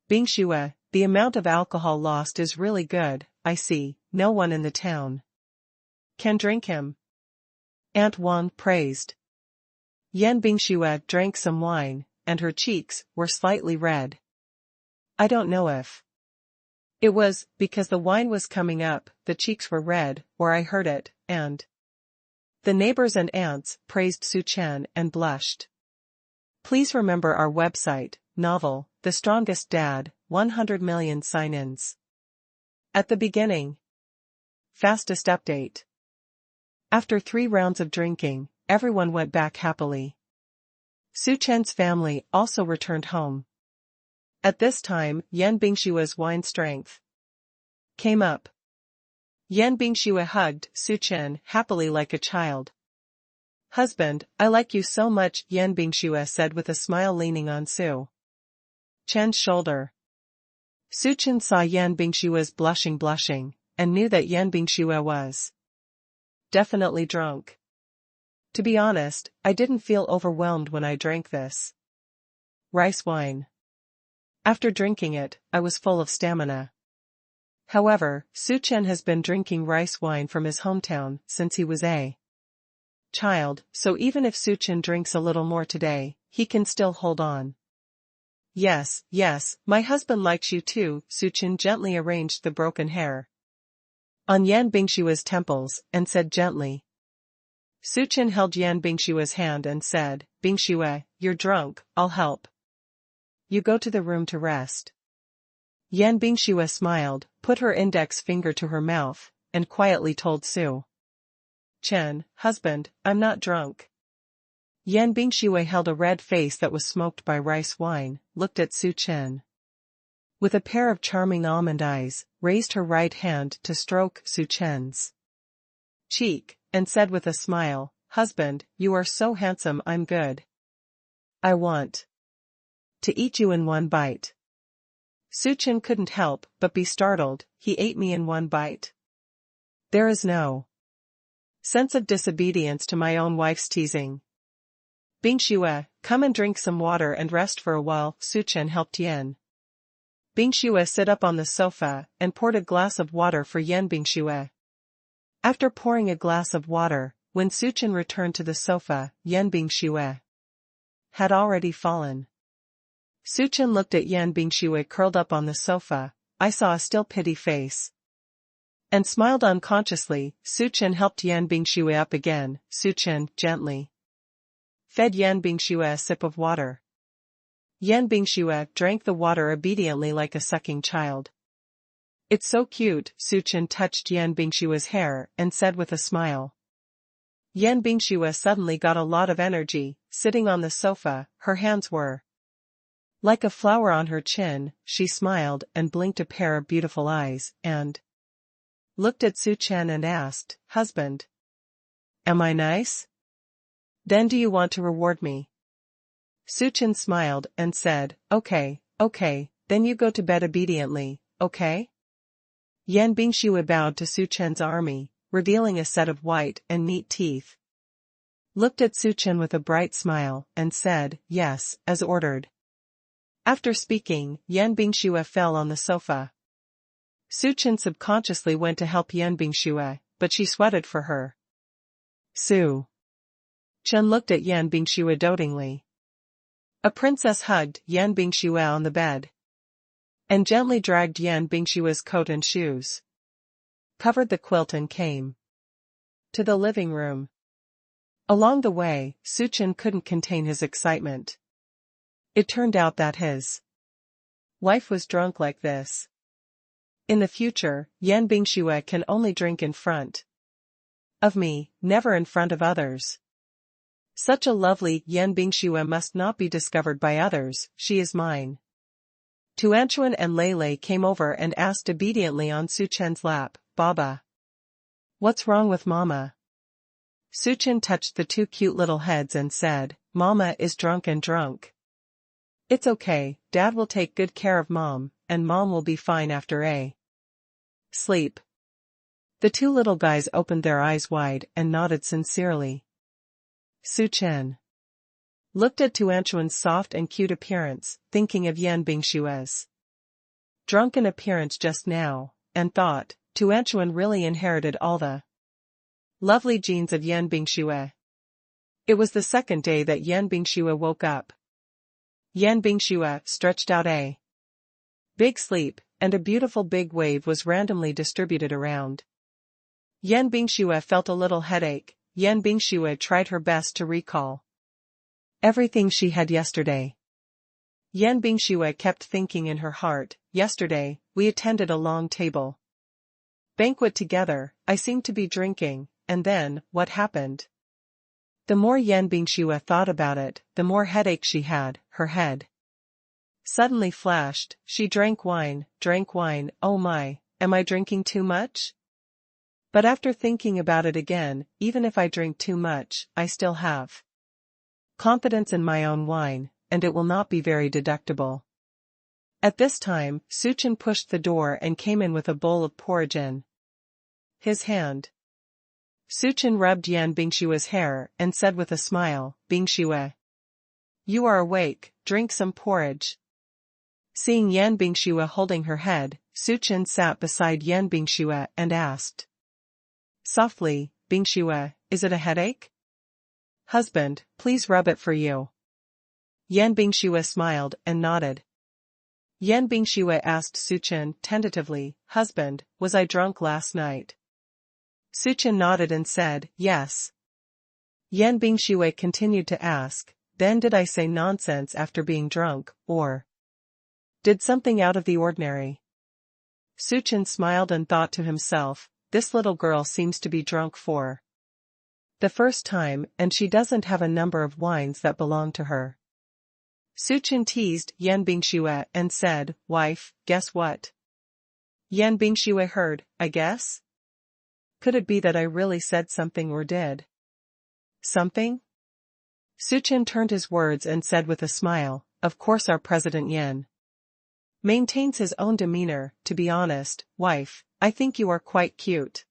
"Bingxue, the amount of alcohol lost is really good, I see, no one in the town can drink him." Aunt Wang praised. Yan Bingxue drank some wine, and her cheeks were slightly red. "I don't know if it was because the wine was coming up, the cheeks were red, or I heard it, and..." The neighbors and aunts praised Su Chen and blushed. Please remember our website, novel, The Strongest Dad, 100 million sign-ins. At the beginning. Fastest update. After 3 rounds of drinking, everyone went back happily. Su Chen's family also returned home. At this time, Yan Bingxue's wine strength came up. Yan Bingxue hugged Su Chen happily like a child. "Husband, I like you so much," Yan Bingxue said with a smile leaning on Su Chen's shoulder. Su Chen saw Yan Bingxue's blushing, and knew that Yan Bingxue was definitely drunk. "To be honest, I didn't feel overwhelmed when I drank this rice wine. After drinking it, I was full of stamina." However, Su Chen has been drinking rice wine from his hometown since he was a child, so even if Su Chen drinks a little more today, he can still hold on. Yes, my husband likes you too." Su Chen gently arranged the broken hair on Yan Bingxue's temples, and said gently. Su Chen held Yan Bingxue's hand and said, "Bingxue, you're drunk, I'll help you go to the room to rest." Yan Bingxue smiled, put her index finger to her mouth, and quietly told Su Chen, "Husband, I'm not drunk." Yan Bingxue held a red face that was smoked by rice wine, looked at Su Chen with a pair of charming almond eyes, raised her right hand to stroke Su Chen's cheek, and said with a smile, "Husband, you are so handsome, I'm good. I want to eat you in one bite." Su Chen couldn't help but be startled. "He ate me in one bite? There is no sense of disobedience to my own wife's teasing." "Bingxue, come and drink some water and rest for a while." Su Chen helped Yan Bingxue sit up on the sofa and poured a glass of water for Yan Bingxue. After pouring a glass of water, when Su Chen returned to the sofa, Yan Bingxue had already fallen. Su Chen looked at Yan Bingxue curled up on the sofa. "I saw a still pity face and smiled unconsciously. Su Chen helped Yan Bingxue up again. Su Chen gently fed Yan Bingxue a sip of water. Yan Bingxue drank the water obediently like a sucking child. It's so cute. Su Chen touched Yan Bingxue's hair and said with a smile. Yan Bingxue suddenly got a lot of energy. Sitting on the sofa, her hands were like a flower on her chin. She smiled and blinked a pair of beautiful eyes, and looked at Su Chen and asked, "Husband, am I nice? Then do you want to reward me?" Su Chen smiled and said, okay, then you go to bed obediently, okay? Yan Bingxue bowed to Su Chen's army, revealing a set of white and neat teeth. Looked at Su Chen with a bright smile, and said, yes, as ordered. After speaking, Yan Bingxue fell on the sofa. Su Chen subconsciously went to help Yan Bingxue, but she sweated for her. Su Chen looked at Yan Bingxue dotingly. A princess hugged Yan Bingxue on the bed, and gently dragged Yan Bingxue's coat and shoes, covered the quilt and came to the living room. Along the way, Su Chen couldn't contain his excitement. It turned out that his wife was drunk like this. In the future, Yan Bingxue can only drink in front of me, never in front of others. Such a lovely Yan Bingxue must not be discovered by others. She is mine. Tuanchuan and Lei came over and asked obediently on Su Chen's lap, Baba, what's wrong with Mama? Su Chen touched the two cute little heads and said, Mama is drunk and drunk. It's okay, Dad will take good care of Mom, and Mom will be fine after a sleep. The two little guys opened their eyes wide and nodded sincerely. Su Chen looked at Tuanchuan's soft and cute appearance, thinking of Yan Bingxue's drunken appearance just now, and thought, Tuanchuan really inherited all the lovely genes of Yan Bingxue. It was the second day that Yan Bingxue woke up. Yan Bingxue stretched out a big sleep, and a beautiful big wave was randomly distributed around. Yan Bingxue felt a little headache. Yan Bingxue tried her best to recall everything she had yesterday. Yan Bingxue kept thinking in her heart, yesterday, we attended a long table banquet together, I seemed to be drinking, and then, what happened? The more Yan Bingxue thought about it, the more headache she had. Her head suddenly flashed. She drank wine, oh my, am I drinking too much? But after thinking about it again, even if I drink too much, I still have confidence in my own wine, and it will not be very deductible. At this time, Su Chen pushed the door and came in with a bowl of porridge in his hand. Su Chen rubbed Yan Bingxue's hair and said with a smile, Bingxue, you are awake, drink some porridge. Seeing Yan Bingxue holding her head, Su Chen sat beside Yan Bingxue and asked softly, Bingxue, is it a headache? Husband, please rub it for you. Yan Bingxue smiled and nodded. Yan Bingxue asked Su Chen tentatively, Husband, was I drunk last night? Su Chen nodded and said, yes. Yan Bingxue continued to ask, then did I say nonsense after being drunk, or did something out of the ordinary? Su Chen smiled and thought to himself, this little girl seems to be drunk for the first time, and she doesn't have a number of wines that belong to her. Su Chen teased Yan Bingxue and said, wife, guess what? Yan Bingxue heard, I guess? Could it be that I really said something or did something? Su Chen turned his words and said with a smile, of course our President Yan maintains his own demeanor. To be honest, wife, I think you are quite cute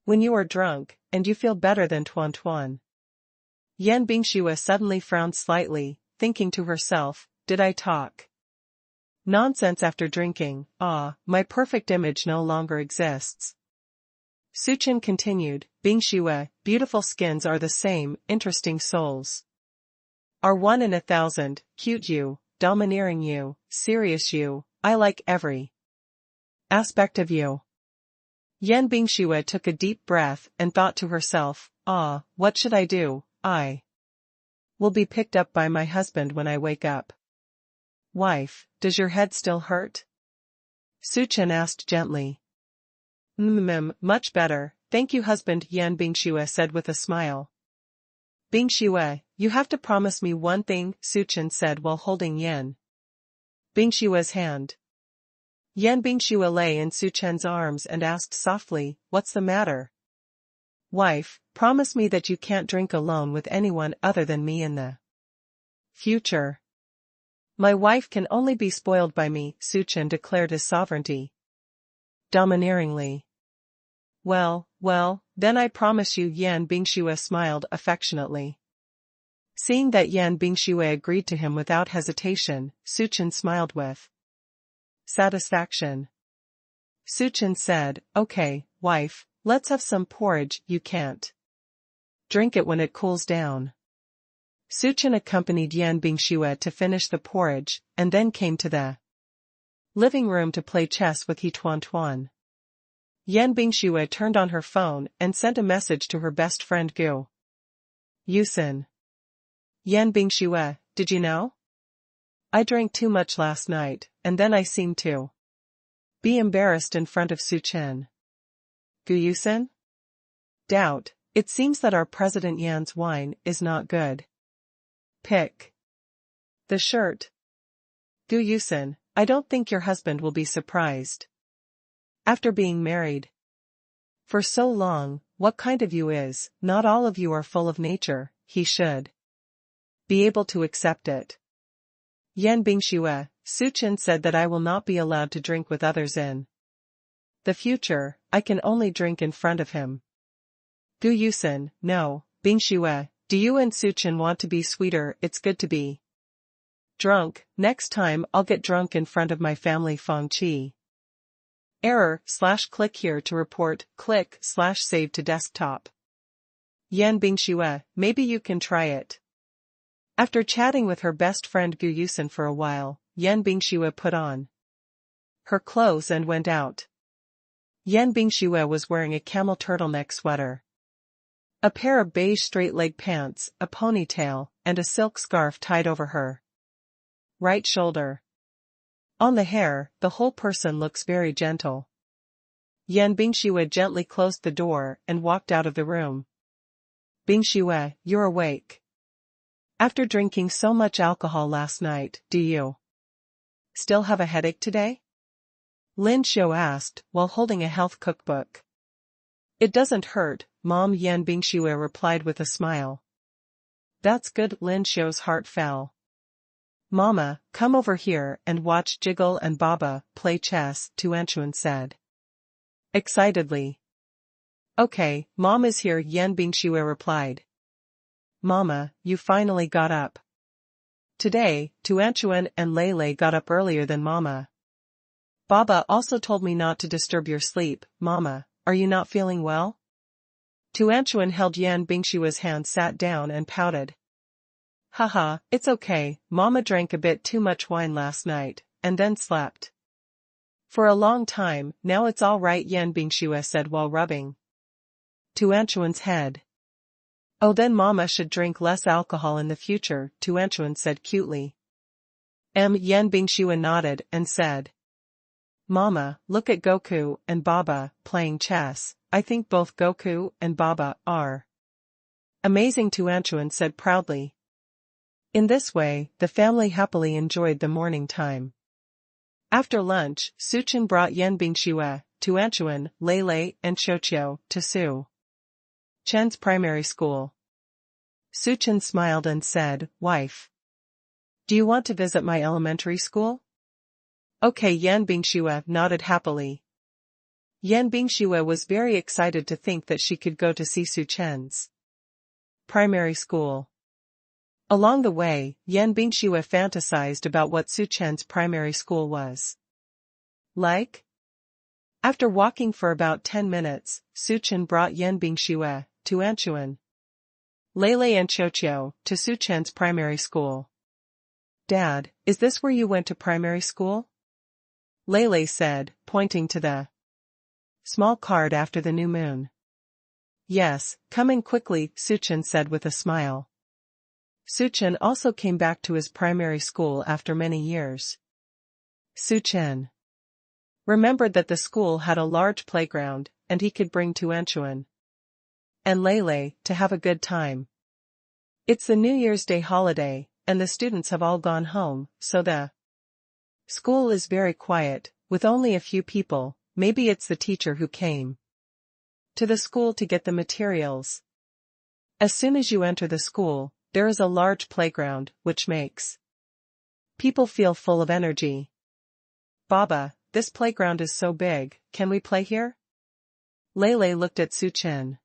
when you are drunk, and you feel better than Tuan Tuan. Yan Bingxue suddenly frowned slightly, thinking to herself, did I talk nonsense after drinking? Ah, my perfect image no longer exists. Su Chen continued, Bingxue, beautiful skins are the same, interesting souls are 1 in 1,000, cute you, domineering you, serious you, I like every aspect of you. Yan Bingxue took a deep breath and thought to herself, what should I do? I will be picked up by my husband when I wake up. Wife, does your head still hurt? Su Chen asked gently. Much better, thank you husband, Yan Bingxue said with a smile. Bingxue, you have to promise me one thing, Su Chen said while holding Yan Bingxue's hand. Yan Bingxue lay in Su Chen's arms and asked softly, what's the matter? Wife, promise me that you can't drink alone with anyone other than me in the future. My wife can only be spoiled by me, Su Chen declared his sovereignty domineeringly. Well, then I promise you, Yan Bingxue smiled affectionately. Seeing that Yan Bingxue agreed to him without hesitation, Su Chen smiled with satisfaction. Su Chen said, okay, wife, let's have some porridge, you can't drink it when it cools down. Su Chen accompanied Yan Bingxue to finish the porridge, and then came to the living room to play chess with He Tuan Tuan. Yan Bingxue turned on her phone and sent a message to her best friend Gu Yusin. Yan Bingxue, did you know? I drank too much last night, and then I seemed to be embarrassed in front of Su Chen. Gu Yusin? Doubt, it seems that our President Yan's wine is not good. Pick the shirt. Gu Yusin, I don't think your husband will be surprised. After being married for so long, what kind of you is, not all of you are full of nature, he should be able to accept it. Yan Bingxue, Su Chen said that I will not be allowed to drink with others in the future, I can only drink in front of him. Gu Yusin, no, Bingxue, do you and Su Chen want to be sweeter? It's good to be drunk, next time I'll get drunk in front of my family Feng Qi. Error/click here to report, click/save to desktop. Yan Bingxue, maybe you can try it. After chatting with her best friend Gu Yusin for a while, Yan Bingxue put on her clothes and went out. Yan Bingxue was wearing a camel turtleneck sweater, a pair of beige straight-leg pants, a ponytail, and a silk scarf tied over her right shoulder. On the hair, the whole person looks very gentle. Yan Bingxue gently closed the door and walked out of the room. Bingxue, you're awake. After drinking so much alcohol last night, do you still have a headache today? Lin Xiu asked, while holding a health cookbook. It doesn't hurt, Mom, Yan Bingxue replied with a smile. That's good, Lin Xiu's heart fell. Mama, come over here and watch Jiggle and Baba play chess, Tuanchuan said excitedly. Okay, Mom is here, Yan Bingxue replied. Mama, you finally got up. Today, Tuanchuan and Lei got up earlier than Mama. Baba also told me not to disturb your sleep. Mama, are you not feeling well? Tuanchuan held Yan Bingxue's hand, sat down and pouted. Haha, it's okay, Mama drank a bit too much wine last night, and then slept for a long time, now it's all right, Yan Bingxue said while rubbing Tuanchuan's head. Oh, then Mama should drink less alcohol in the future, Tuanchuan said cutely. Yan Bingxue nodded and said, Mama, look at Goku and Baba playing chess. I think both Goku and Baba are amazing, Tuanchuan said proudly. In this way, the family happily enjoyed the morning time. After lunch, Su Chen brought Yan Bingxue, Tuanchuan, Lei, and Xiuqiu to Su Chen's primary school. Su Chen smiled and said, Wife, do you want to visit my elementary school? Okay, Yan Bingxue nodded happily. Yan Bingxue was very excited to think that she could go to see Su Chen's primary school. Along the way, Yan Bingxue fantasized about what Su Chen's primary school was like. After walking for about 10 minutes, Su Chen brought Yan Bingxue, Tuanchuan, Lei and Xiuqiu to Su Chen's primary school. Dad, is this where you went to primary school? Lei said, pointing to the Small card after the new moon. Yes, coming quickly, Suchin said with a smile. Suchin also came back to his primary school after many years. Suchin remembered that the school had a large playground, and he could bring Tuanchuan and Lele to have a good time. It's the New Year's Day holiday, and the students have all gone home, so the school is very quiet, with only a few people. Maybe it's the teacher who came to the school to get the materials. As soon as you enter the school, there is a large playground, which makes people feel full of energy. Baba, this playground is so big, can we play here? Lele looked at Suchin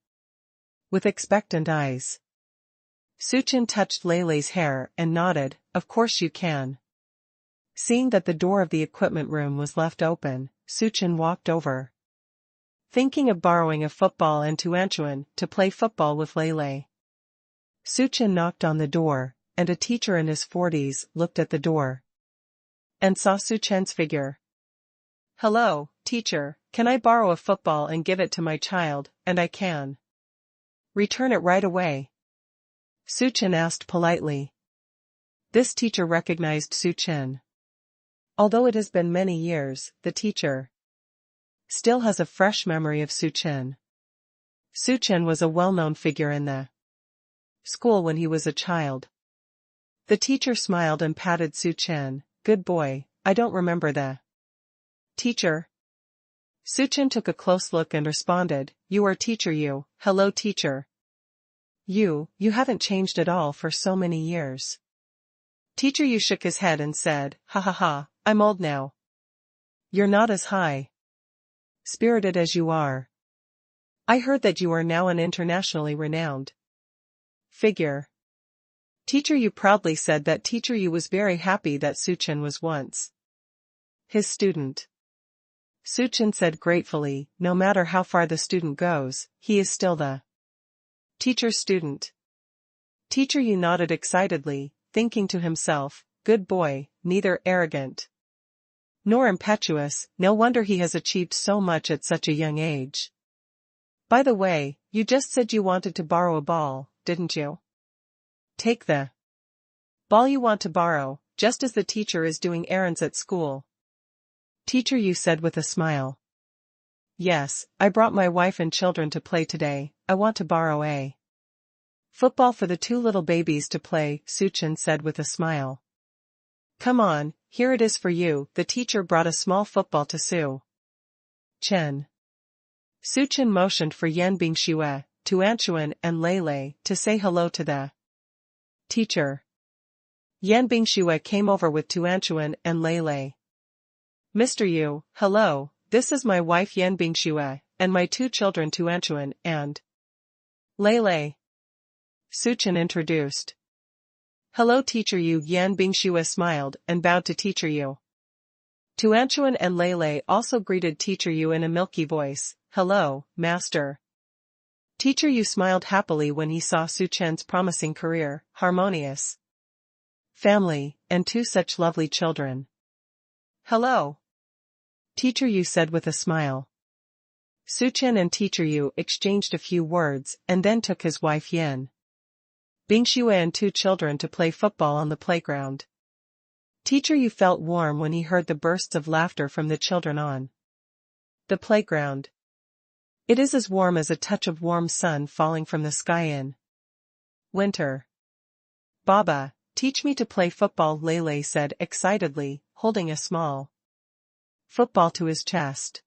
with expectant eyes. Suchin touched Lele's hair and nodded, of course you can. Seeing that the door of the equipment room was left open, Suchin walked over, thinking of borrowing a football and Tuanchuan to play football with Lele. Suchin knocked on the door, and a teacher in his 40s looked at the door and saw Suchin's figure. Hello, teacher, can I borrow a football and give it to my child, and I can return it right away? Suchin asked politely. This teacher recognized Suchin. Although it has been many years, the teacher still has a fresh memory of Suchin. Suchin was a well-known figure in the school when he was a child. The teacher smiled and patted Suchin. Good boy, I don't remember the teacher. Suchin took a close look and responded, you are teacher Yu. Hello teacher. You haven't changed at all for so many years. Teacher Yu shook his head and said, ha ha ha, I'm old now. You're not as high spirited as you are. I heard that you are now an internationally renowned figure. Teacher Yu proudly said that Teacher Yu was very happy that Suchin was once his student. Suchin said gratefully, no matter how far the student goes, he is still the teacher's student. Teacher Yu nodded excitedly, thinking to himself, good boy, neither arrogant nor impetuous, no wonder he has achieved so much at such a young age. By the way, you just said you wanted to borrow a ball, didn't you? Take the ball you want to borrow, just as the teacher is doing errands at school. Teacher Yu said with a smile. Yes, I brought my wife and children to play today. I want to borrow a football for the two little babies to play, Suchin said with a smile. Come on, here it is for you. The teacher brought a small football to Suchin. Suchin motioned for Yan Bingxue, Tuanchuan and Lele to say hello to the teacher. Yan Bingxue came over with Tuanchuan and Lele. Mr. Yu, hello, this is my wife Yan Bingxue, and my two children Tuanchuan and Lele. Suchin introduced. Hello Teacher Yu. Yan Bingxue smiled and bowed to Teacher Yu. Tuanchuan and Lele also greeted Teacher Yu in a milky voice. Hello, Master. Teacher Yu smiled happily when he saw Suchin's promising career, harmonious family, and two such lovely children. Hello. Teacher Yu said with a smile. Suchin and Teacher Yu exchanged a few words and then took his wife Yan Bingxue and two children to play football on the playground. Teacher Yu felt warm when he heard the bursts of laughter from the children on the playground. It is as warm as a touch of warm sun falling from the sky in winter. Baba, teach me to play football, Lele said excitedly, holding a small football to his chest.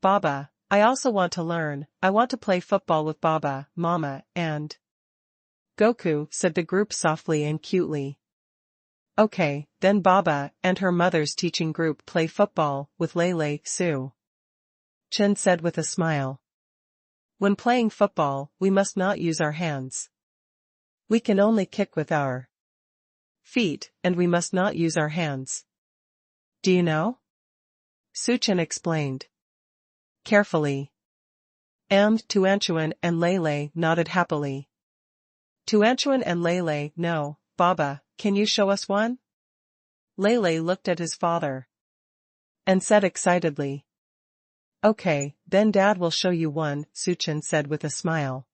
Baba, I also want to learn. I want to play football with Baba, Mama, and Goku, said the group softly and cutely. Okay, then Baba and her mother's teaching group play football with Lele, Su Chen said with a smile. When playing football, we must not use our hands. We can only kick with our feet, and we must not use our hands. Do you know? Su Chen explained carefully. And Tuanchuan and Lele nodded happily. Tuanchuan and Lele, no, Baba, can you show us one? Lele looked at his father and said excitedly. Okay, then Dad will show you one, Suchin said with a smile.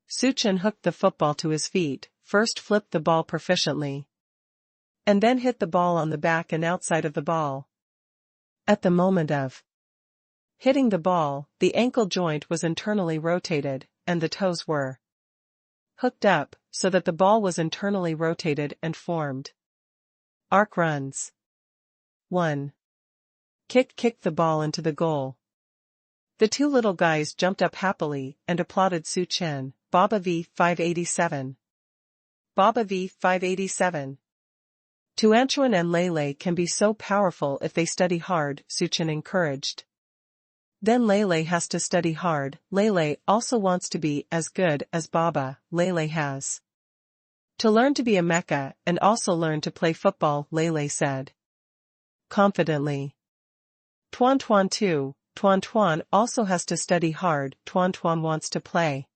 Suchin hooked the football to his feet, first flipped the ball proficiently, and then hit the ball on the back and outside of the ball. At the moment of hitting the ball, the ankle joint was internally rotated, and the toes were hooked up, so that the ball was internally rotated and formed arc runs. 1. Kick the ball into the goal. The two little guys jumped up happily and applauded Suchin. Baba v 587. Baba v 587. Tuanchuan and Lele can be so powerful if they study hard, Suchin encouraged. Then Lele has to study hard. Lele also wants to be as good as Baba. Lele has to learn to be a mecha and also learn to play football, Lele said confidently. Tuan too. Tuan also has to study hard. Tuan wants to play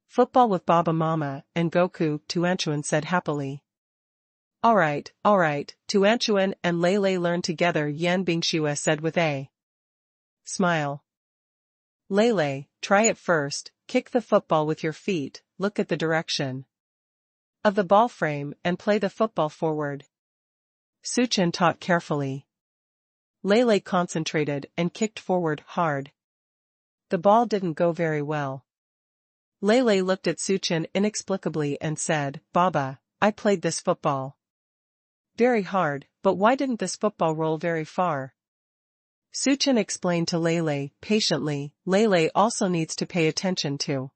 football with Baba Mama and Goku, Tuanchuan said happily. Alright, Tuanchuan and Lele learn together, Yan Bingshue said with a smile. Lele, try it first, kick the football with your feet, look at the direction of the ball frame and play the football forward. Suchin taught carefully. Lele concentrated and kicked forward hard. The ball didn't go very well. Lele looked at Suchin inexplicably and said, Baba, I played this football very hard, but why didn't this football roll very far? Suchin explained to Lele patiently. Lele also needs to pay attention to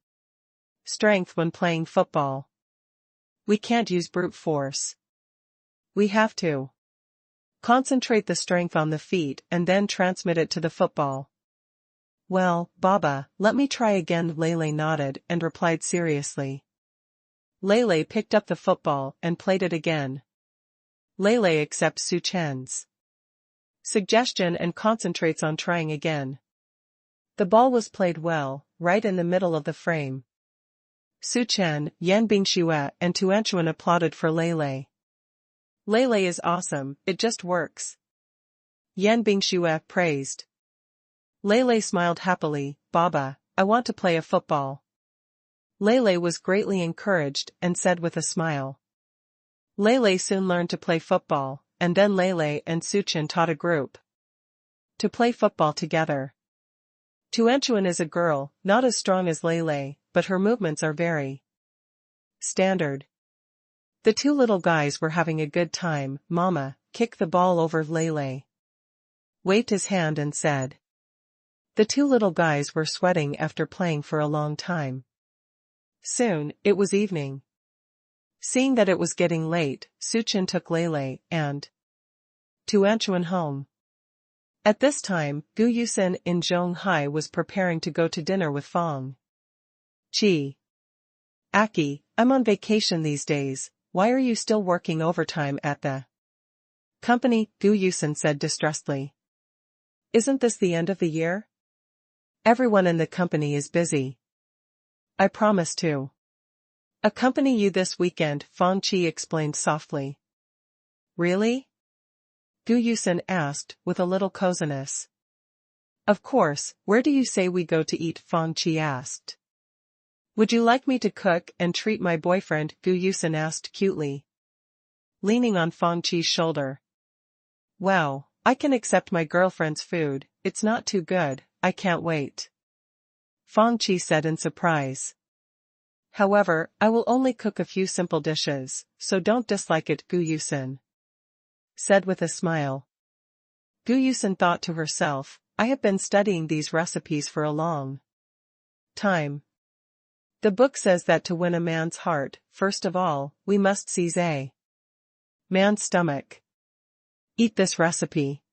strength when playing football. We can't use brute force. We have to concentrate the strength on the feet and then transmit it to the football. Well, Baba, let me try again. Lele nodded and replied seriously. Lele picked up the football and played it again. Lele accepts Suchin's suggestion and concentrates on trying again. The ball was played well, right in the middle of the frame. Suchin, Yan Bingshue and Tuanchuan applauded for Lele. Lele is awesome, it just works. Yan Bingshue praised. Lele smiled happily. Baba, I want to play a football. Lele was greatly encouraged and said with a smile. Lele soon learned to play football, and then Lele and Suchin taught a group to play football together. Tuanchuan is a girl, not as strong as Lele, but her movements are very standard. The two little guys were having a good time. Mama, kick the ball over. Lele waved his hand and said. The two little guys were sweating after playing for a long time. Soon, it was evening. Seeing that it was getting late, Suchin took Lele and Tuanchuan home. At this time, Gu Yusen in Zhonghai was preparing to go to dinner with Fong Chi. Aki, I'm on vacation these days, why are you still working overtime at the company? Gu Yusen said distressedly. Isn't this the end of the year? Everyone in the company is busy. I promise to accompany you this weekend, Fong Chi explained softly. Really? Gu Yusen asked, with a little coziness. Of course, where do you say we go to eat? Fong Chi asked. Would you like me to cook and treat my boyfriend? Gu Yusen asked cutely, leaning on Fong Chi's shoulder. Wow, I can accept my girlfriend's food, it's not too good, I can't wait. Fong Chi said in surprise. However, I will only cook a few simple dishes, so don't dislike it, Gu Yusen said with a smile. Gu Yusen thought to herself, I have been studying these recipes for a long time. The book says that to win a man's heart, first of all, we must seize a man's stomach. Eat this recipe.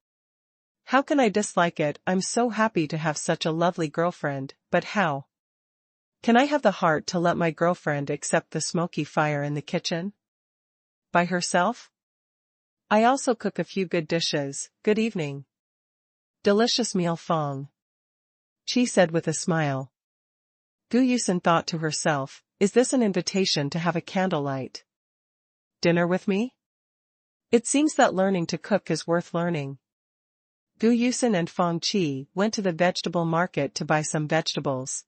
How can I dislike it? I'm so happy to have such a lovely girlfriend, but how can I have the heart to let my girlfriend accept the smoky fire in the kitchen? By herself? I also cook a few good dishes. Good evening. Delicious meal, Fong Chi said with a smile. Gu Yusen thought to herself, is this an invitation to have a candlelight dinner with me? It seems that learning to cook is worth learning. Gu Yusen and Fang Qi went to the vegetable market to buy some vegetables,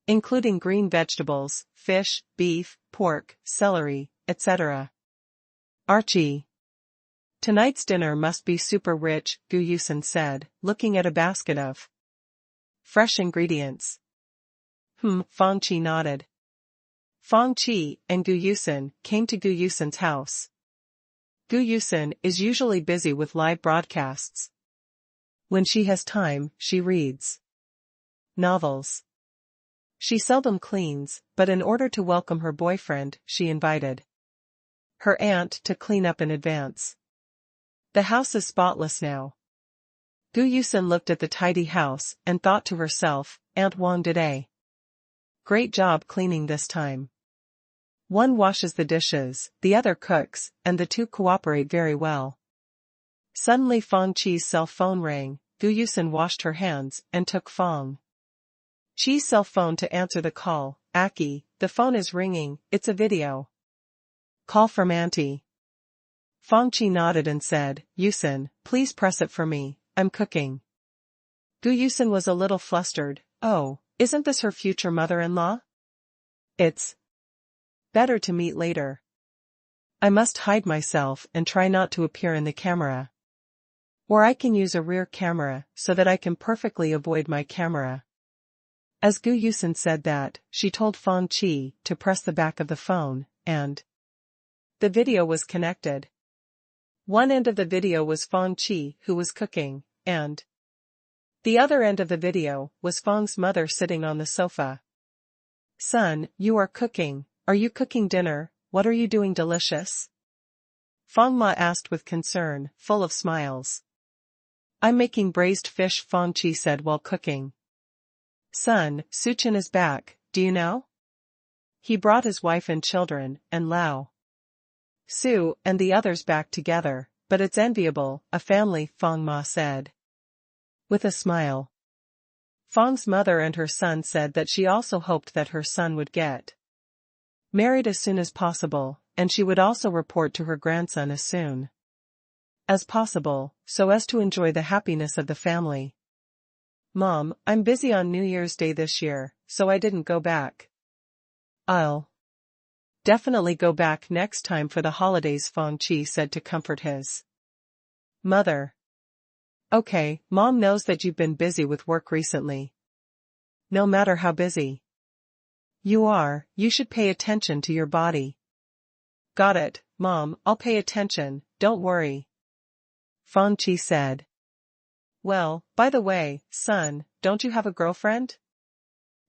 including green vegetables, fish, beef, pork, celery, etc. Archie. Tonight's dinner must be super rich, Gu Yusen said, looking at a basket of fresh ingredients. Fang Qi nodded. Fang Qi and Gu Yusen came to Gu Yusen's house. Gu Yusen is usually busy with live broadcasts. When she has time, she reads novels. She seldom cleans, but in order to welcome her boyfriend, she invited her aunt to clean up in advance. The house is spotless now. Gu Yusen looked at the tidy house and thought to herself, Aunt Wang did a great job cleaning this time. One washes the dishes, the other cooks, and the two cooperate very well. Suddenly Fang Qi's cell phone rang. Gu Yusen washed her hands and took Fang Qi's cell phone to answer the call. Aki, the phone is ringing, it's a video call from Auntie. Fang Qi nodded and said, Yusen, please press it for me, I'm cooking. Gu Yusen was a little flustered. Oh, isn't this her future mother-in-law? It's better to meet later. I must hide myself and try not to appear in the camera. Or I can use a rear camera so that I can perfectly avoid my camera. As Gu Yusen said that, she told Fang Qi to press the back of the phone, and the video was connected. One end of the video was Fang Qi who was cooking, and the other end of the video was Fang's mother sitting on the sofa. Son, you are cooking. Are you cooking dinner? What are you doing delicious? Fang Ma asked with concern, full of smiles. I'm making braised fish, Fang Qi said while cooking. Son, Suchin is back, do you know? He brought his wife and children, and Lao Su and the others back together, but it's enviable, a family, Fang Ma said with a smile. Fang's mother and her son said that she also hoped that her son would get married as soon as possible, and she would also report to her grandson as soon as possible, so as to enjoy the happiness of the family. Mom, I'm busy on New Year's Day this year, so I didn't go back. I'll definitely go back next time for the holidays, Fang Qi said to comfort his mother. Okay, Mom knows that you've been busy with work recently. No matter how busy you are, you should pay attention to your body. Got it, Mom, I'll pay attention, don't worry. Fang Qi said. Well, by the way, son, don't you have a girlfriend?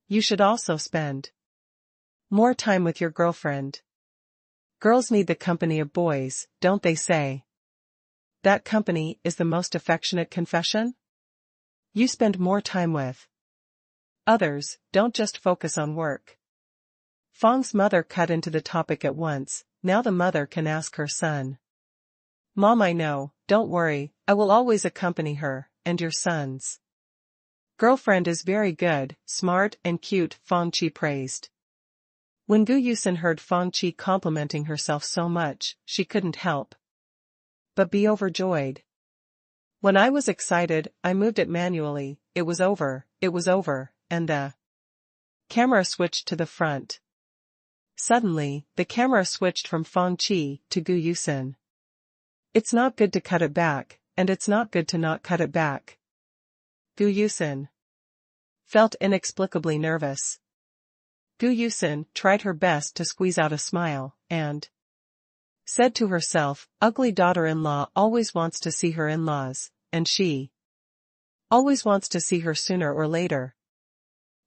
You should also spend more time with your girlfriend. Girls need the company of boys, don't they say? That company is the most affectionate confession? You spend more time with others, don't just focus on work. Fang's mother cut into the topic at once. Now the mother can ask her son. Mom, I know, don't worry, I will always accompany her, and your son's girlfriend is very good, smart and cute, Fang Qi praised. When Gu Yusen heard Fang Qi complimenting herself so much, she couldn't help but be overjoyed. When I was excited, I moved it manually, it was over, and the camera switched to the front. Suddenly, the camera switched from Fang Qi to Gu Yusen. It's not good to cut it back, and it's not good to not cut it back. Gu Yusen felt inexplicably nervous. Gu Yusen tried her best to squeeze out a smile, and said to herself, ugly daughter-in-law always wants to see her in-laws, and she always wants to see her sooner or later.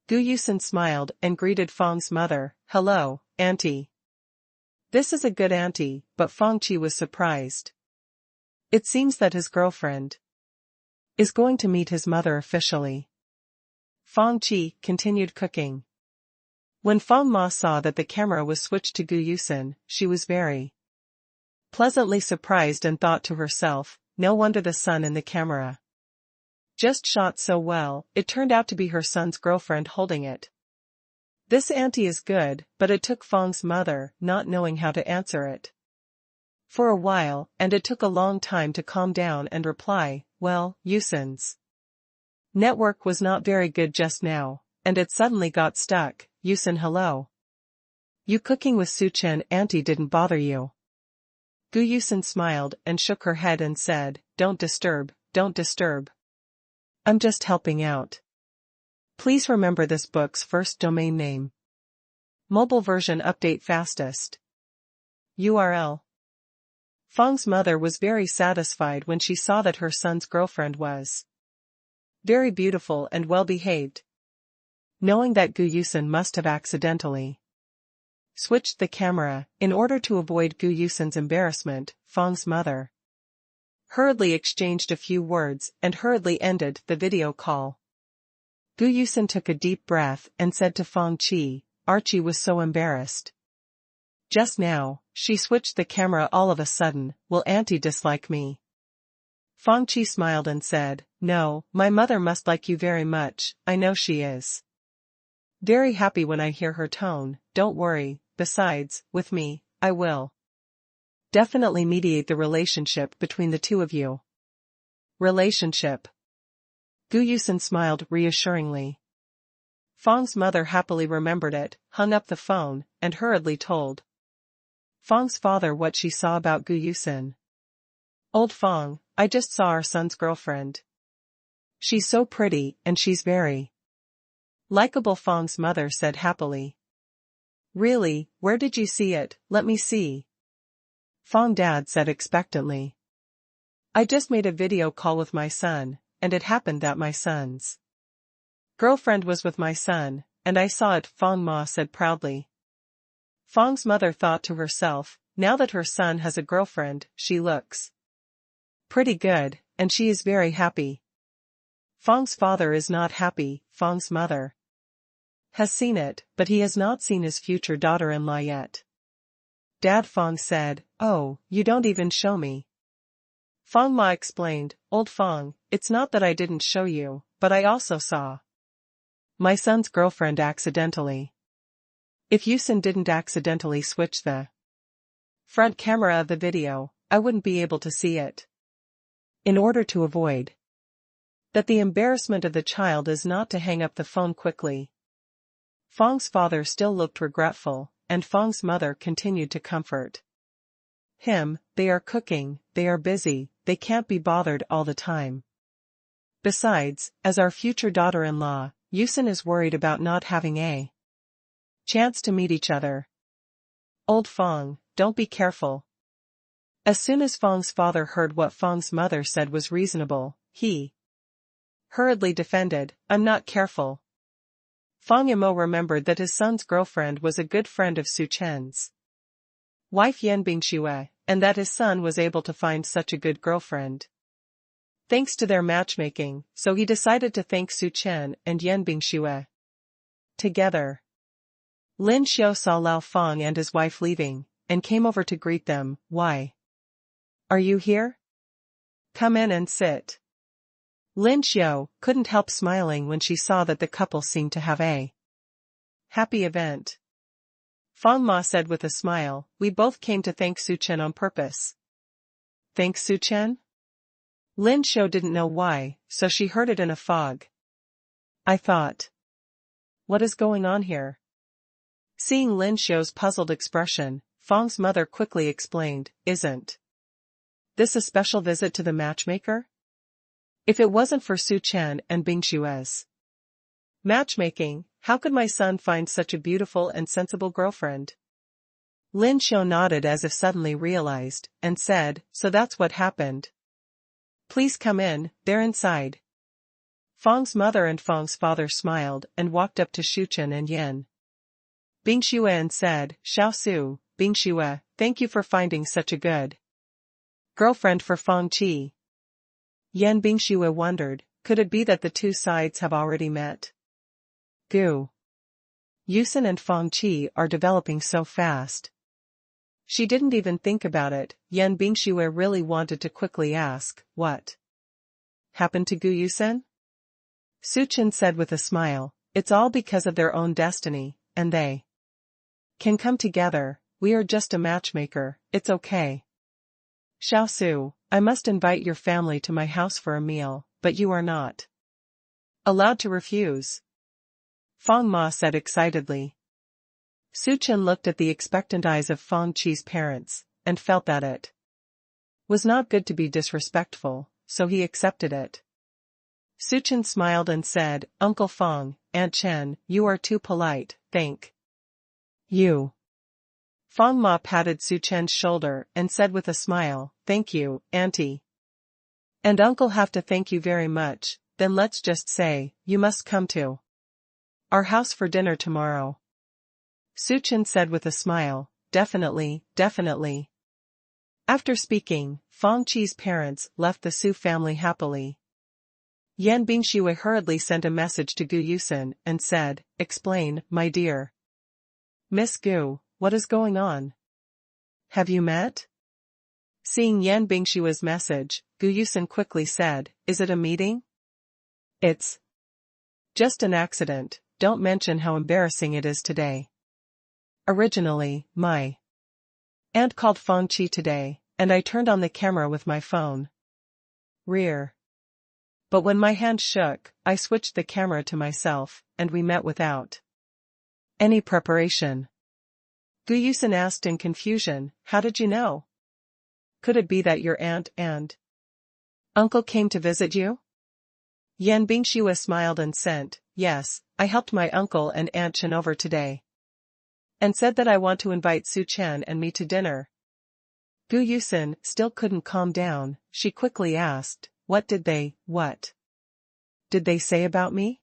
Gu Yusen smiled and greeted Fang's mother, hello, auntie. This is a good auntie, but Fang Qi was surprised. It seems that his girlfriend is going to meet his mother officially. Fang Qi continued cooking. When Fang Ma saw that the camera was switched to Gu Yusen, she was very pleasantly surprised and thought to herself, no wonder the son in the camera just shot so well, it turned out to be her son's girlfriend holding it. This auntie is good, but it took Fang's mother not knowing how to answer it. For a while, and it took a long time to calm down and reply, well, Yusun's network was not very good just now, and it suddenly got stuck. Yusun, hello. You cooking with Suchen auntie didn't bother you? Gu Yusun smiled and shook her head and said, don't disturb, don't disturb. I'm just helping out. Please remember this book's first domain name. Mobile version update fastest. URL. Fang's mother was very satisfied when she saw that her son's girlfriend was very beautiful and well-behaved. Knowing that Gu Yusun must have accidentally switched the camera, in order to avoid Gu Yusun's embarrassment, Fang's mother hurriedly exchanged a few words and hurriedly ended the video call. Gu Yusun took a deep breath and said to Fang Qi, Archie was so embarrassed. Just now, she switched the camera all of a sudden, will auntie dislike me? Fang Qi smiled and said, no, my mother must like you very much, I know she is very happy when I hear her tone, don't worry, besides, with me, I will definitely mediate the relationship between the two of you. Relationship. Gu Yusun smiled reassuringly. Fang's mother happily remembered it, hung up the phone, and hurriedly told Fang's father what she saw about Gu Yusun. Old Fang, I just saw our son's girlfriend. She's so pretty, and she's very likable, Fang's mother said happily. Really, where did you see it? Let me see. Fang dad said expectantly. I just made a video call with my son, and it happened that my son's girlfriend was with my son, and I saw it, Fang Ma said proudly. Fang's mother thought to herself, now that her son has a girlfriend, she looks pretty good, and she is very happy. Fang's father is not happy, Fang's mother has seen it, but he has not seen his future daughter-in-law yet. Dad, Fang said, oh, you don't even show me. Fang Ma explained, old Fang, it's not that I didn't show you, but I also saw my son's girlfriend accidentally. If Yusun didn't accidentally switch the front camera of the video, I wouldn't be able to see it. In order to avoid that the embarrassment of the child is not to hang up the phone quickly. Fang's father still looked regretful, and Fang's mother continued to comfort him, they are cooking, they are busy, they can't be bothered all the time. Besides, as our future daughter-in-law, Yusun is worried about not having a chance to meet each other. Old Fang, don't be careful. As soon as Fang's father heard what Fang's mother said was reasonable, he hurriedly defended, I'm not careful. Fang Yimou remembered that his son's girlfriend was a good friend of Su Chen's wife Yan Bingxue, and that his son was able to find such a good girlfriend thanks to their matchmaking, so he decided to thank Su Chen and Yan Bingxue together. Lin Xiao saw Lao Fang and his wife leaving, and came over to greet them. Why are you here? Come in and sit. Lin Xiao couldn't help smiling when she saw that the couple seemed to have a happy event. Fang Ma said with a smile, we both came to thank Su Chen on purpose. Thank Su Chen? Lin Xiao didn't know why, so she heard it in a fog. I thought. What is going on here? Seeing Lin Xiao's puzzled expression, Fang's mother quickly explained, isn't this a special visit to the matchmaker? If it wasn't for Su Chen and Bingshue's matchmaking, how could my son find such a beautiful and sensible girlfriend? Lin Xiao nodded as if suddenly realized, and said, so that's what happened. Please come in, they're inside. Fang's mother and Fang's father smiled and walked up to Shuchen and Yan Bingxue and said, Xiaosu, Bingxue, thank you for finding such a good girlfriend for Fang Qi. Yan Bingxue wondered, could it be that the two sides have already met? Gu Yusun and Fang Qi are developing so fast. She didn't even think about it. Yan Bingxue really wanted to quickly ask, what happened to Gu Yusun? Su Chen said with a smile, it's all because of their own destiny, and they can come together. We are just a matchmaker, it's okay. Xiao Su, I must invite your family to my house for a meal, but you are not allowed to refuse. Feng Ma said excitedly. Su Chen looked at the expectant eyes of Feng Qi's parents, and felt that it was not good to be disrespectful, so he accepted it. Su Chen smiled and said, Uncle Feng, Aunt Chen, you are too polite, thank you. Feng Ma patted Su Chen's shoulder and said with a smile, thank you, Auntie. And Uncle have to thank you very much, then let's just say, you must come to our house for dinner tomorrow. Su Chen said with a smile, definitely, definitely. After speaking, Feng Qi's parents left the Su family happily. Yan Bingshui hurriedly sent a message to Gu Yusen and said, explain, my dear. Miss Gu, what is going on? Have you met? Seeing Yan Bingshui's message, Gu Yusen quickly said, is it a meeting? It's just an accident, don't mention how embarrassing it is today. Originally, my aunt called Feng Qi today, and I turned on the camera with my phone. Rear. But when my hand shook, I switched the camera to myself, and we met without any preparation. Gu Yusen asked in confusion, how did you know? Could it be that your aunt and uncle came to visit you? Yan Bingshui smiled and sent, yes, I helped my uncle and Aunt Chen over today. And said that I want to invite Su Chen and me to dinner. Gu Yusen still couldn't calm down, she quickly asked, what did they say about me?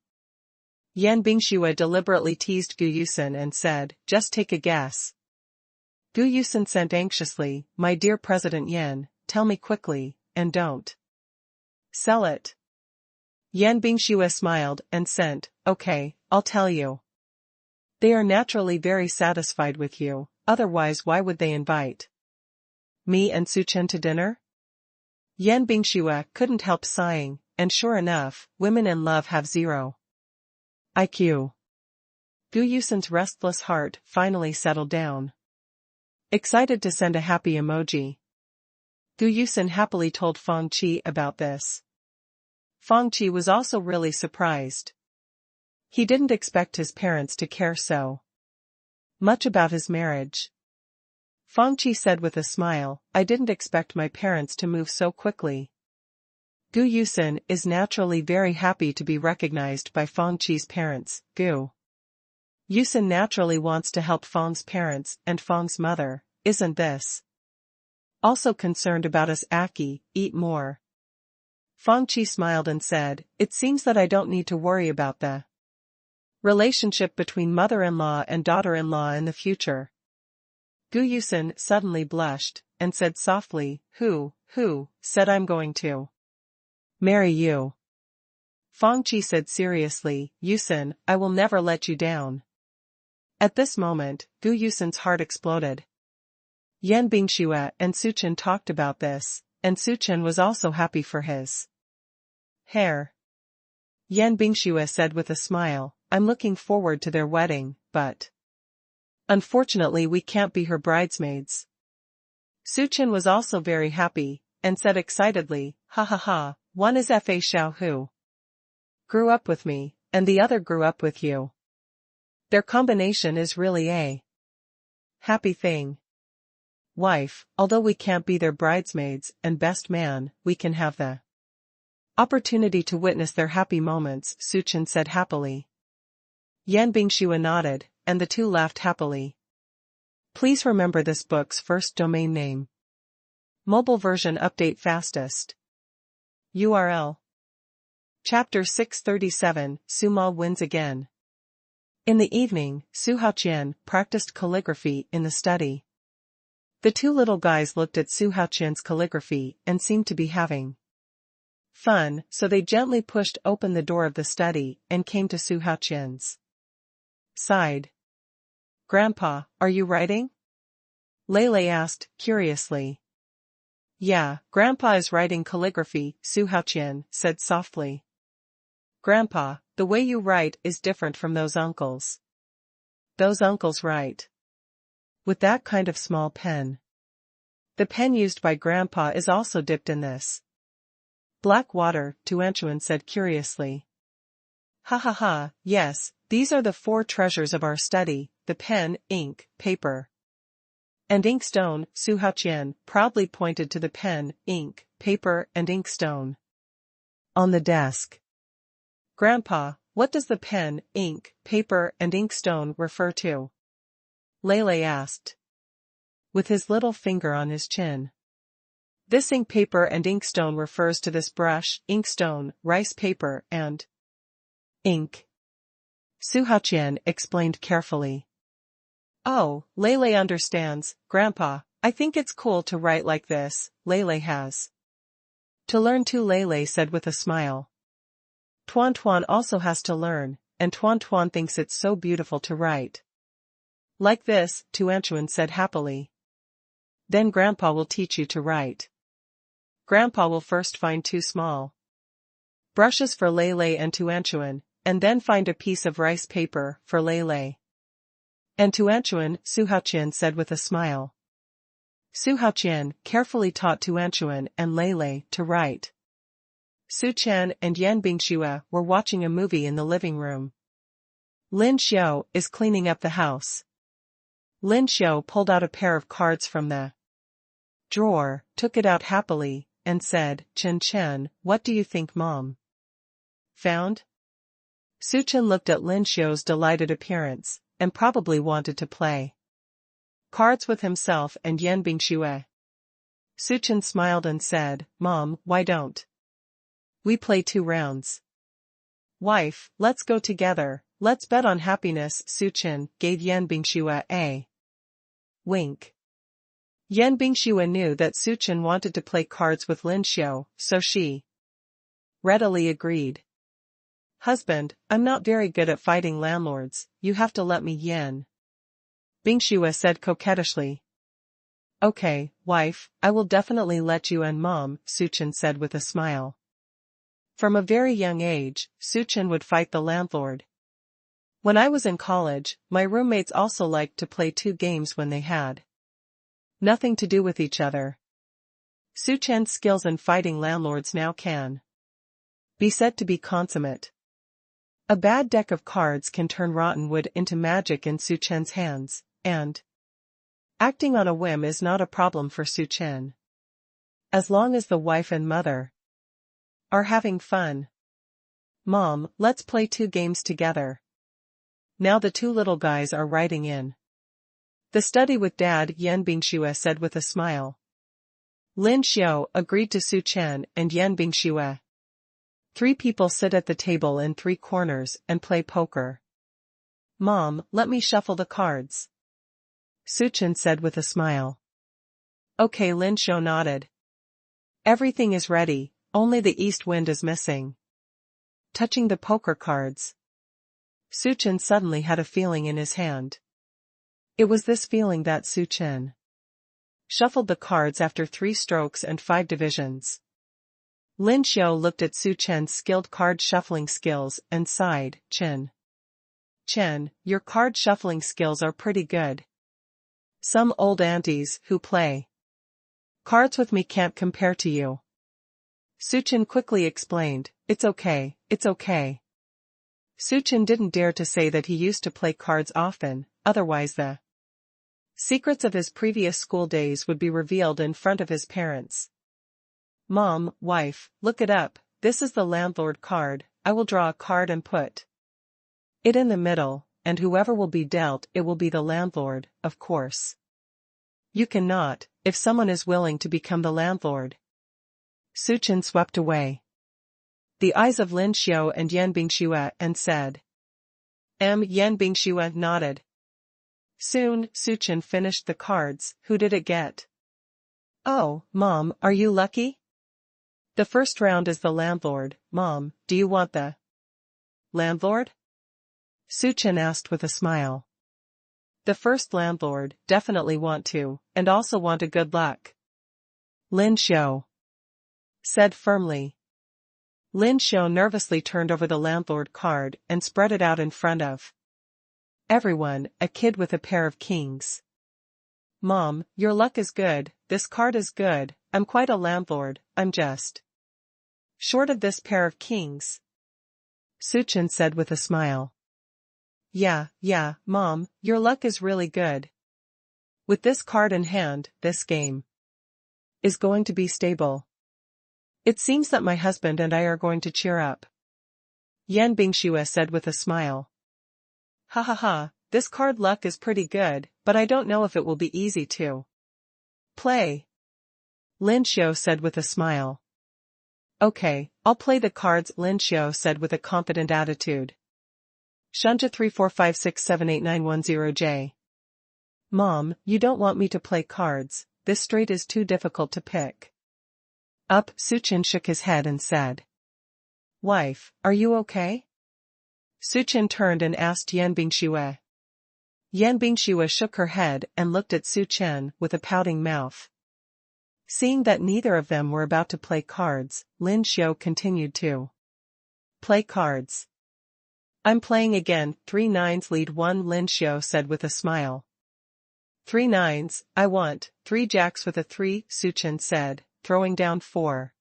Yan Bingshui deliberately teased Gu Yusen and said, just take a guess. Gu Yusen sent anxiously, my dear President Yan, tell me quickly, and don't sell it. Yan Bingshui smiled and sent, okay, I'll tell you. They are naturally very satisfied with you, otherwise why would they invite me and Su Chen to dinner? Yan Bingshui couldn't help sighing, and sure enough, women in love have zero IQ. Gu Yusen's restless heart finally settled down. Excited to send a happy emoji. Gu Yusen happily told Feng Qi about this. Feng Qi was also really surprised. He didn't expect his parents to care so much about his marriage. Feng Qi said with a smile, I didn't expect my parents to move so quickly. Gu Yusen is naturally very happy to be recognized by Feng Qi's parents. Gu Yusen naturally wants to help Feng's parents and Feng's mother, isn't this also concerned about us? Aki, eat more. Feng Qi smiled and said, it seems that I don't need to worry about the relationship between mother-in-law and daughter-in-law in the future. Gu Yusen suddenly blushed, and said softly, who said I'm going to marry you? Feng Qi said seriously, Yusen, I will never let you down. At this moment, Gu Yusen's heart exploded. Yan Bingshui and Su Chen talked about this, and Su Chen was also happy for his hair. Yan Bingshui said with a smile, I'm looking forward to their wedding, but unfortunately we can't be her bridesmaids. Su Chen was also very happy, and said excitedly, ha ha ha, one is Fa Xiao who grew up with me, and the other grew up with you. Their combination is really a happy thing. Wife, although we can't be their bridesmaids and best man, we can have the opportunity to witness their happy moments, Su Chen said happily. Yan Bingshui nodded, and the two laughed happily. Please remember this book's first domain name. Mobile version update fastest. URL. Chapter 637, Su Ma wins again. In the evening, Su Haoqian practiced calligraphy in the study. The two little guys looked at Su Haoqian's calligraphy and seemed to be having fun, so they gently pushed open the door of the study and came to Su Haoqian's side. Grandpa, are you writing? Lele asked, curiously. Yeah, Grandpa is writing calligraphy, Su Haoqian said softly. Grandpa, the way you write is different from those uncles. Those uncles write with that kind of small pen. The pen used by Grandpa is also dipped in this black water, Tuanchuan said curiously. Ha ha ha, yes, these are the 4 treasures of our study, the pen, ink, paper, and inkstone. Su Haoqian proudly pointed to the pen, ink, paper, and inkstone on the desk. Grandpa, what does the pen, ink, paper, and inkstone refer to? Lele asked, with his little finger on his chin. This ink, paper, and inkstone refers to this brush, inkstone, rice paper, and ink. Su Haoqian explained carefully. Oh, Lele understands, Grandpa. I think it's cool to write like this. Lele has to learn too, Lele said with a smile. Tuan Tuan also has to learn, and Tuan Tuan thinks it's so beautiful to write like this, Tuanchuan said happily. Then Grandpa will teach you to write. Grandpa will first find 2 small brushes for Lele and Tuanchuan, and then find a piece of rice paper for Lele and Tuanchuan, Su Haoqian said with a smile. Su Haoqian carefully taught Tuanchuan and Lele to write. Su Chen and Yan Bingxue were watching a movie in the living room. Lin Xiao is cleaning up the house. Lin Xiao pulled out a pair of cards from the drawer, took it out happily, and said, Chen Chen, what do you think Mom found? Su Chen looked at Lin Xiao's delighted appearance, and probably wanted to play cards with himself and Yan Bingxue. Su Chen smiled and said, Mom, why don't we play 2 rounds? Wife, let's go together, let's bet on happiness. Su Chen gave Yan Bingxue a wink. Yan Bingxue knew that Su Chen wanted to play cards with Lin Xiao, so she readily agreed. Husband, I'm not very good at fighting landlords, you have to let me. Yan Bingxue said coquettishly. Okay, wife, I will definitely let you and Mom, Su Chen said with a smile. From a very young age, Su Chen would fight the landlord. When I was in college, my roommates also liked to play 2 games when they had nothing to do with each other. Su Chen's skills in fighting landlords now can be said to be consummate. A bad deck of cards can turn rotten wood into magic in Su Chen's hands, and acting on a whim is not a problem for Su Chen. As long as the wife and mother are having fun. Mom, let's play 2 games together. Now the 2 little guys are writing in the study with Dad, Yan Bingxue said with a smile. Lin Xiao agreed to Su Chen and Yan Bingxue. 3 people sit at the table in 3 corners and play poker. Mom, let me shuffle the cards. Su Chen said with a smile. Okay, Lin Xiao nodded. Everything is ready, only the east wind is missing. Touching the poker cards, Su Chen suddenly had a feeling in his hand. It was this feeling that Su Chen shuffled the cards after 3 strokes and 5 divisions. Lin Xiao looked at Su Chen's skilled card shuffling skills and sighed, Chen, your card shuffling skills are pretty good. Some old aunties who play cards with me can't compare to you. Su Chen quickly explained, it's okay, it's okay. Su Chen didn't dare to say that he used to play cards often, otherwise the secrets of his previous school days would be revealed in front of his parents. Mom, wife, look it up, this is the landlord card. I will draw a card and put it in the middle, and whoever will be dealt it will be the landlord, of course. You cannot, if someone is willing to become the landlord. Su Chen swept away the eyes of Lin Xiao and Yan Bingxue and said. Yan Bingxue nodded. Soon, Su Chen finished the cards. Who did it get? Oh, Mom, are you lucky? The first round is the landlord. Mom, do you want the landlord? Su Chen asked with a smile. The first landlord, definitely want to, and also want a good luck. Lin Xiao said firmly. Lin Xiao nervously turned over the landlord card and spread it out in front of everyone, a kid with a pair of kings. Mom, your luck is good, this card is good, I'm quite a landlord, I'm just short of this pair of kings. Suchin said with a smile. Yeah, Mom, your luck is really good. With this card in hand, this game is going to be stable. It seems that my husband and I are going to cheer up. Yan Bingxue said with a smile. Ha, this card luck is pretty good, but I don't know if it will be easy to play. Lin Xiu said with a smile. Okay, I'll play the cards, Lin Xiu said with a confident attitude. Shunja 3456789110J. Mom, you don't want me to play cards, this straight is too difficult to pick up. Suchin shook his head and said. Wife, are you okay? Suchin turned and asked Yan Bingxue. Yan Bingxue shook her head and looked at Suchin with a pouting mouth. Seeing that neither of them were about to play cards, Lin Xiu continued to play cards. I'm playing again, 3 nines lead 1, Lin Xiu said with a smile. 3 nines, I want, 3 jacks with a 3, Suchin said, throwing down 4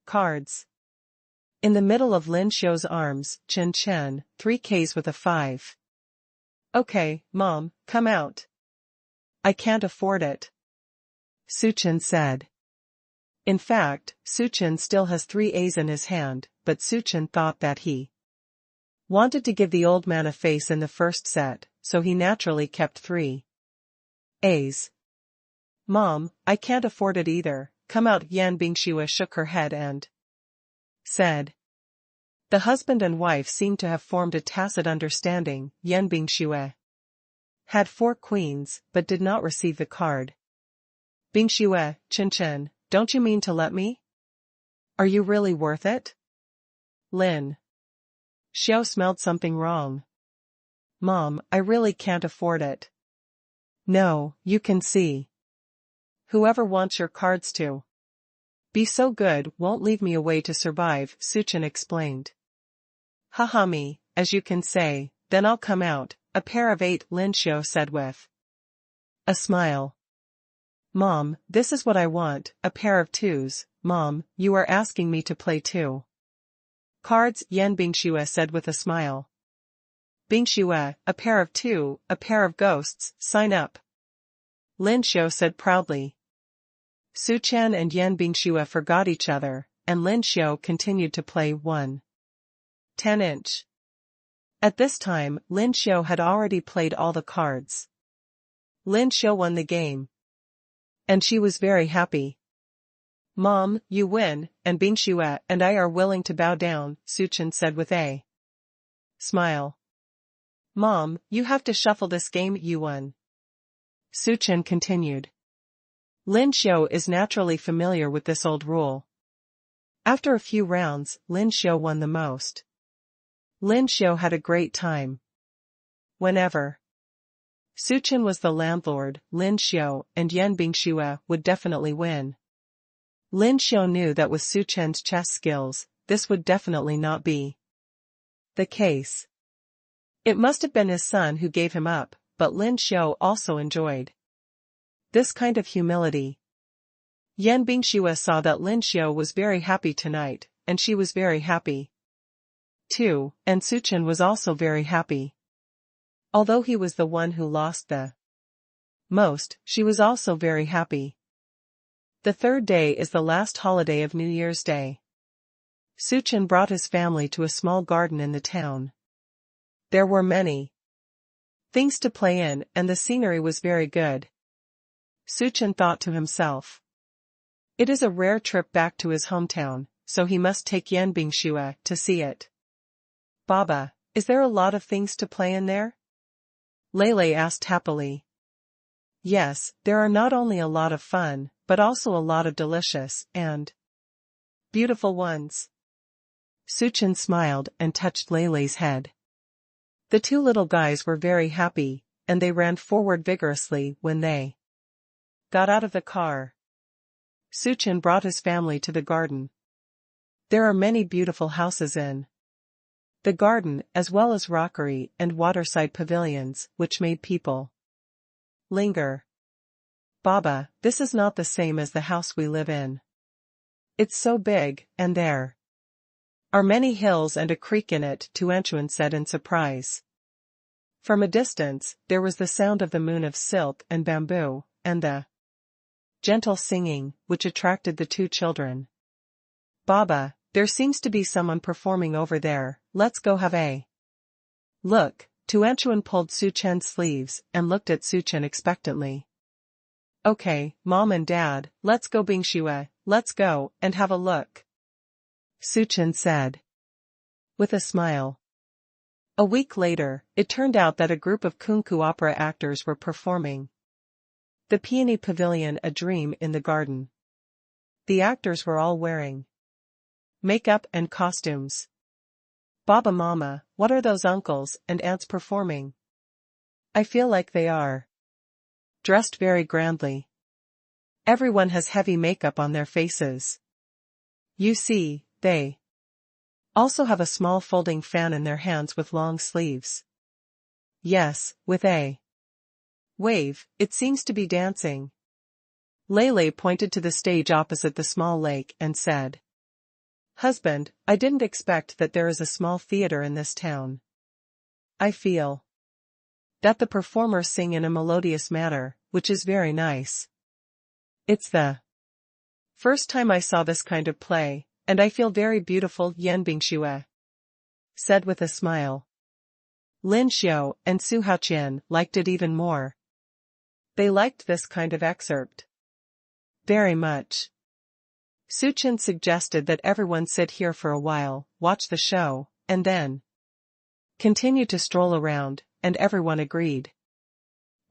cards. In the middle of Lin Xiu's arms, Chen Chen, 3 Ks with a 5. Okay, Mom, come out. I can't afford it. Suchin said. In fact, Suchin still has 3 A's in his hand, but Suchin thought that he wanted to give the old man a face in the first set, so he naturally kept 3 A's. Mom, I can't afford it either, come out. Yan Bingxue shook her head and said. The husband and wife seemed to have formed a tacit understanding. Yan Bingxue had 4 queens, but did not receive the card. Bingxue, Chen, don't you mean to let me? Are you really worth it? Lin Xiu smelled something wrong. Mom, I really can't afford it. No, you can see. Whoever wants your cards to be so good won't leave me a way to survive, Suchin explained. Haha me, as you can say, then I'll come out, a pair of 8, Lin Xiu said with a smile. Mom, this is what I want, a pair of 2s, Mom, you are asking me to play 2 cards, Yan Bingxue said with a smile. Bingxue, a pair of 2, a pair of ghosts, sign up. Lin Xiu said proudly. Suchin and Yan Bingxue forgot each other, and Lin Xiu continued to play 1 10-inch. At this time, Lin Xiu had already played all the cards. Lin Xiu won the game. And she was very happy. Mom, you win, and Bingxue and I are willing to bow down, Suchin said with a smile. Mom, you have to shuffle this game, you won. Suchin continued. Lin Xiu is naturally familiar with this old rule. After a few rounds, Lin Xiu won the most. Lin Xiu had a great time. Whenever Suchin was the landlord, Lin Xiu and Yan Bingxue would definitely win. Lin Xiu knew that with Suchin's chess skills, this would definitely not be the case. It must have been his son who gave him up, but Lin Xiu also enjoyed this kind of humility. Yan Bingxue saw that Lin Xiu was very happy tonight, and she was very happy too, and Suchin was also very happy. Although he was the one who lost the most, she was also very happy. The third day is the last holiday of New Year's Day. Suchin brought his family to a small garden in the town. There were many things to play in, and the scenery was very good. Suchin thought to himself. It is a rare trip back to his hometown, so he must take Yan Bingxue to see it. Baba, is there a lot of things to play in there? Lele asked happily. Yes, there are not only a lot of fun, but also a lot of delicious and beautiful ones. Suchin smiled and touched Lele's head. The 2 little guys were very happy, and they ran forward vigorously when they got out of the car. Suchin brought his family to the garden. There are many beautiful houses in the garden, as well as rockery and waterside pavilions, which made people linger. Baba, this is not the same as the house we live in. It's so big, and there are many hills and a creek in it, Tuanchuan said in surprise. From a distance, there was the sound of the moon of silk and bamboo, and the gentle singing, which attracted the two children. Baba, there seems to be someone performing over there, let's go have a look. Tuanchuan pulled Su Chen's sleeves and looked at Su Chen expectantly. Okay, Mom and Dad, let's go Bingxue, let's go, and have a look, Su Chen said, with a smile. A week later, it turned out that a group of Kunku opera actors were performing the Peony Pavilion, A Dream in the Garden. The actors were all wearing makeup and costumes. Baba Mama, what are those uncles and aunts performing? I feel like they are dressed very grandly. Everyone has heavy makeup on their faces. You see, they also have a small folding fan in their hands with long sleeves. Yes, with a wave, it seems to be dancing. Lele pointed to the stage opposite the small lake and said, Husband, I didn't expect that there is a small theater in this town. I feel that the performers sing in a melodious manner, which is very nice. It's the first time I saw this kind of play, and I feel very beautiful, Yan Bingxue said with a smile. Lin Xiao and Su Haoqian liked it even more. They liked this kind of excerpt very much. Su Chen suggested that everyone sit here for a while, watch the show, and then continue to stroll around, and everyone agreed.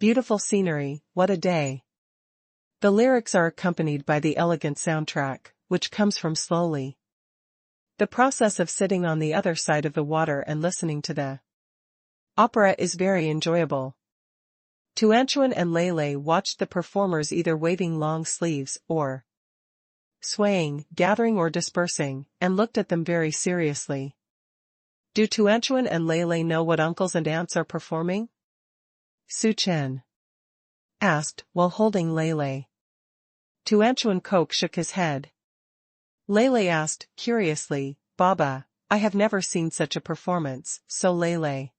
Beautiful scenery, what a day. The lyrics are accompanied by the elegant soundtrack, which comes from slowly. The process of sitting on the other side of the water and listening to the opera is very enjoyable. Tuanchuan and Lele watched the performers either waving long sleeves or swaying, gathering or dispersing, and looked at them very seriously. Do Tuanchuan and Lele know what uncles and aunts are performing? Su Chen asked, while holding Lele. Tuanchuan Kok shook his head. Lele asked, curiously, Baba, I have never seen such a performance, so Lele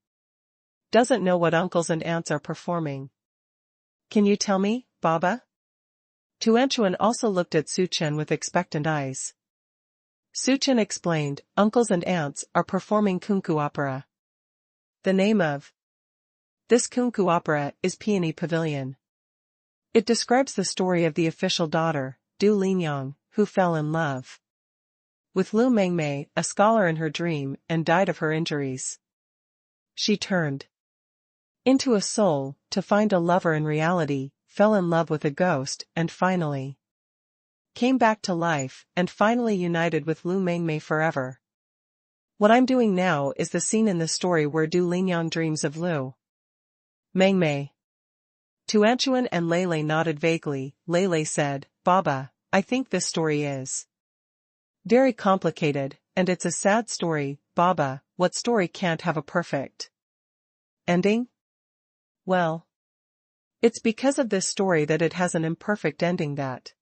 doesn't know what uncles and aunts are performing. Can you tell me, Baba? Tuanchuan also looked at Su Chen with expectant eyes. Su Chen explained, uncles and aunts are performing Kunku opera. The name of this Kunku opera is Peony Pavilion. It describes the story of the official daughter, Du Linyang, who fell in love with Lu Mengmei, a scholar in her dream, and died of her injuries. She turned into a soul to find a lover in reality, fell in love with a ghost, and finally came back to life, and finally united with Lu Mengmei forever. What I'm doing now is the scene in the story where Du Linyang dreams of Lu Mengmei. Tuanchuan and Lele nodded vaguely. Lele said, Baba, I think this story is very complicated, and it's a sad story. Baba, what story can't have a perfect ending? Well, it's because of this story that it has an imperfect ending that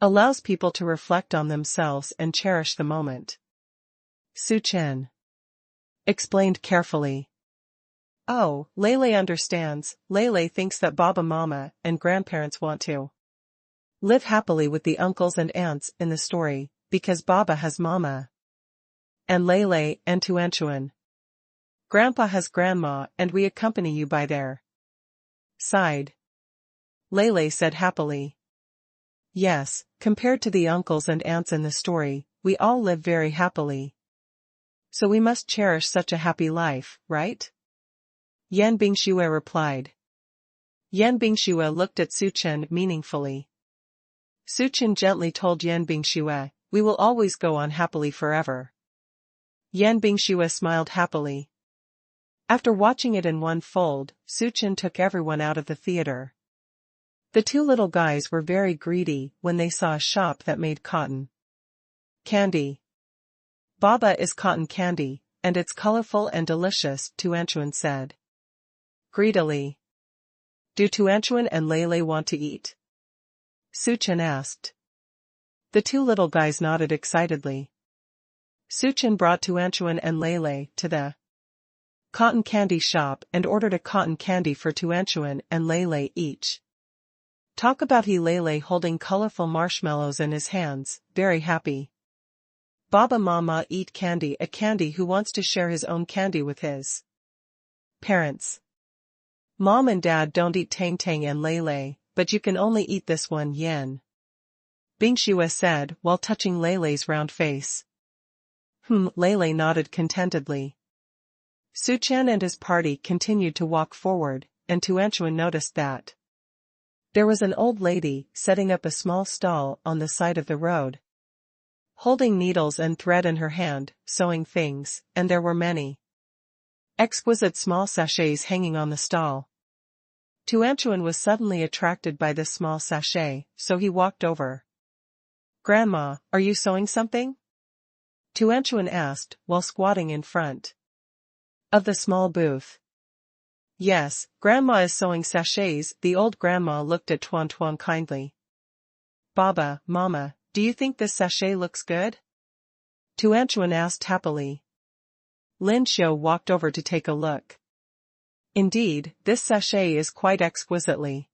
allows people to reflect on themselves and cherish the moment. Su Chen explained carefully. Oh, Lele understands. Lele thinks that Baba Mama and grandparents want to live happily with the uncles and aunts in the story, because Baba has Mama and Lele and Tuanchuan. Grandpa has Grandma, and we accompany you by their side. Lele said happily. Yes, compared to the uncles and aunts in the story, we all live very happily. So we must cherish such a happy life, right? Yan Bingxue replied. Yan Bingxue looked at Su Chen meaningfully. Su Chen gently told Yan Bingxue, we will always go on happily forever. Yan Bingxue smiled happily. After watching it in one fold, Su Chen took everyone out of the theater. The two little guys were very greedy when they saw a shop that made cotton candy. Baba is cotton candy, and it's colorful and delicious, Tuanchuan said greedily. Do Tuanchuan and Lei want to eat? Su Chen asked. The two little guys nodded excitedly. Su Chen brought Tuanchuan and Lei to the cotton candy shop and ordered a cotton candy for Tuanchuan and Lei each. Talk about Lei holding colorful marshmallows in his hands, very happy. Baba Mama eat candy, a candy who wants to share his own candy with his parents. Mom and Dad don't eat Tang Tang and Lei, but you can only eat this one yen. Bing Shue said while touching Lei's round face. Lei nodded contentedly. Su Chen and his party continued to walk forward, and Tuanchuan noticed that there was an old lady setting up a small stall on the side of the road, holding needles and thread in her hand, sewing things, and there were many exquisite small sachets hanging on the stall. Tuanchuan was suddenly attracted by this small sachet, so he walked over. Grandma, are you sewing something? Tuanchuan asked, while squatting in front of the small booth. Yes, Grandma is sewing sachets. The old grandma looked at Tuan kindly. Baba, Mama, do you think this sachet looks good? Tuanchuan asked happily. Lin Xiu walked over to take a look. Indeed, this sachet is quite exquisitely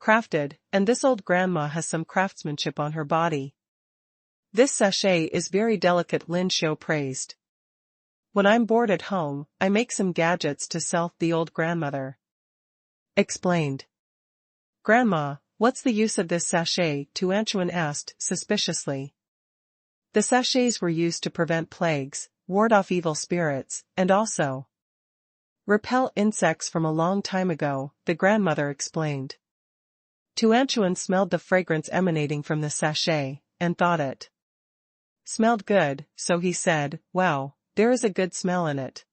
crafted, and this old grandma has some craftsmanship on her body. This sachet is very delicate, Lin Xiu praised. When I'm bored at home, I make some gadgets to sell, the old grandmother explained. Grandma, what's the use of this sachet? Tuanchuan asked suspiciously. The sachets were used to prevent plagues, ward off evil spirits, and also repel insects from a long time ago, the grandmother explained. Tuanchuan smelled the fragrance emanating from the sachet, and thought it smelled good, so he said, Wow, there is a good smell in it.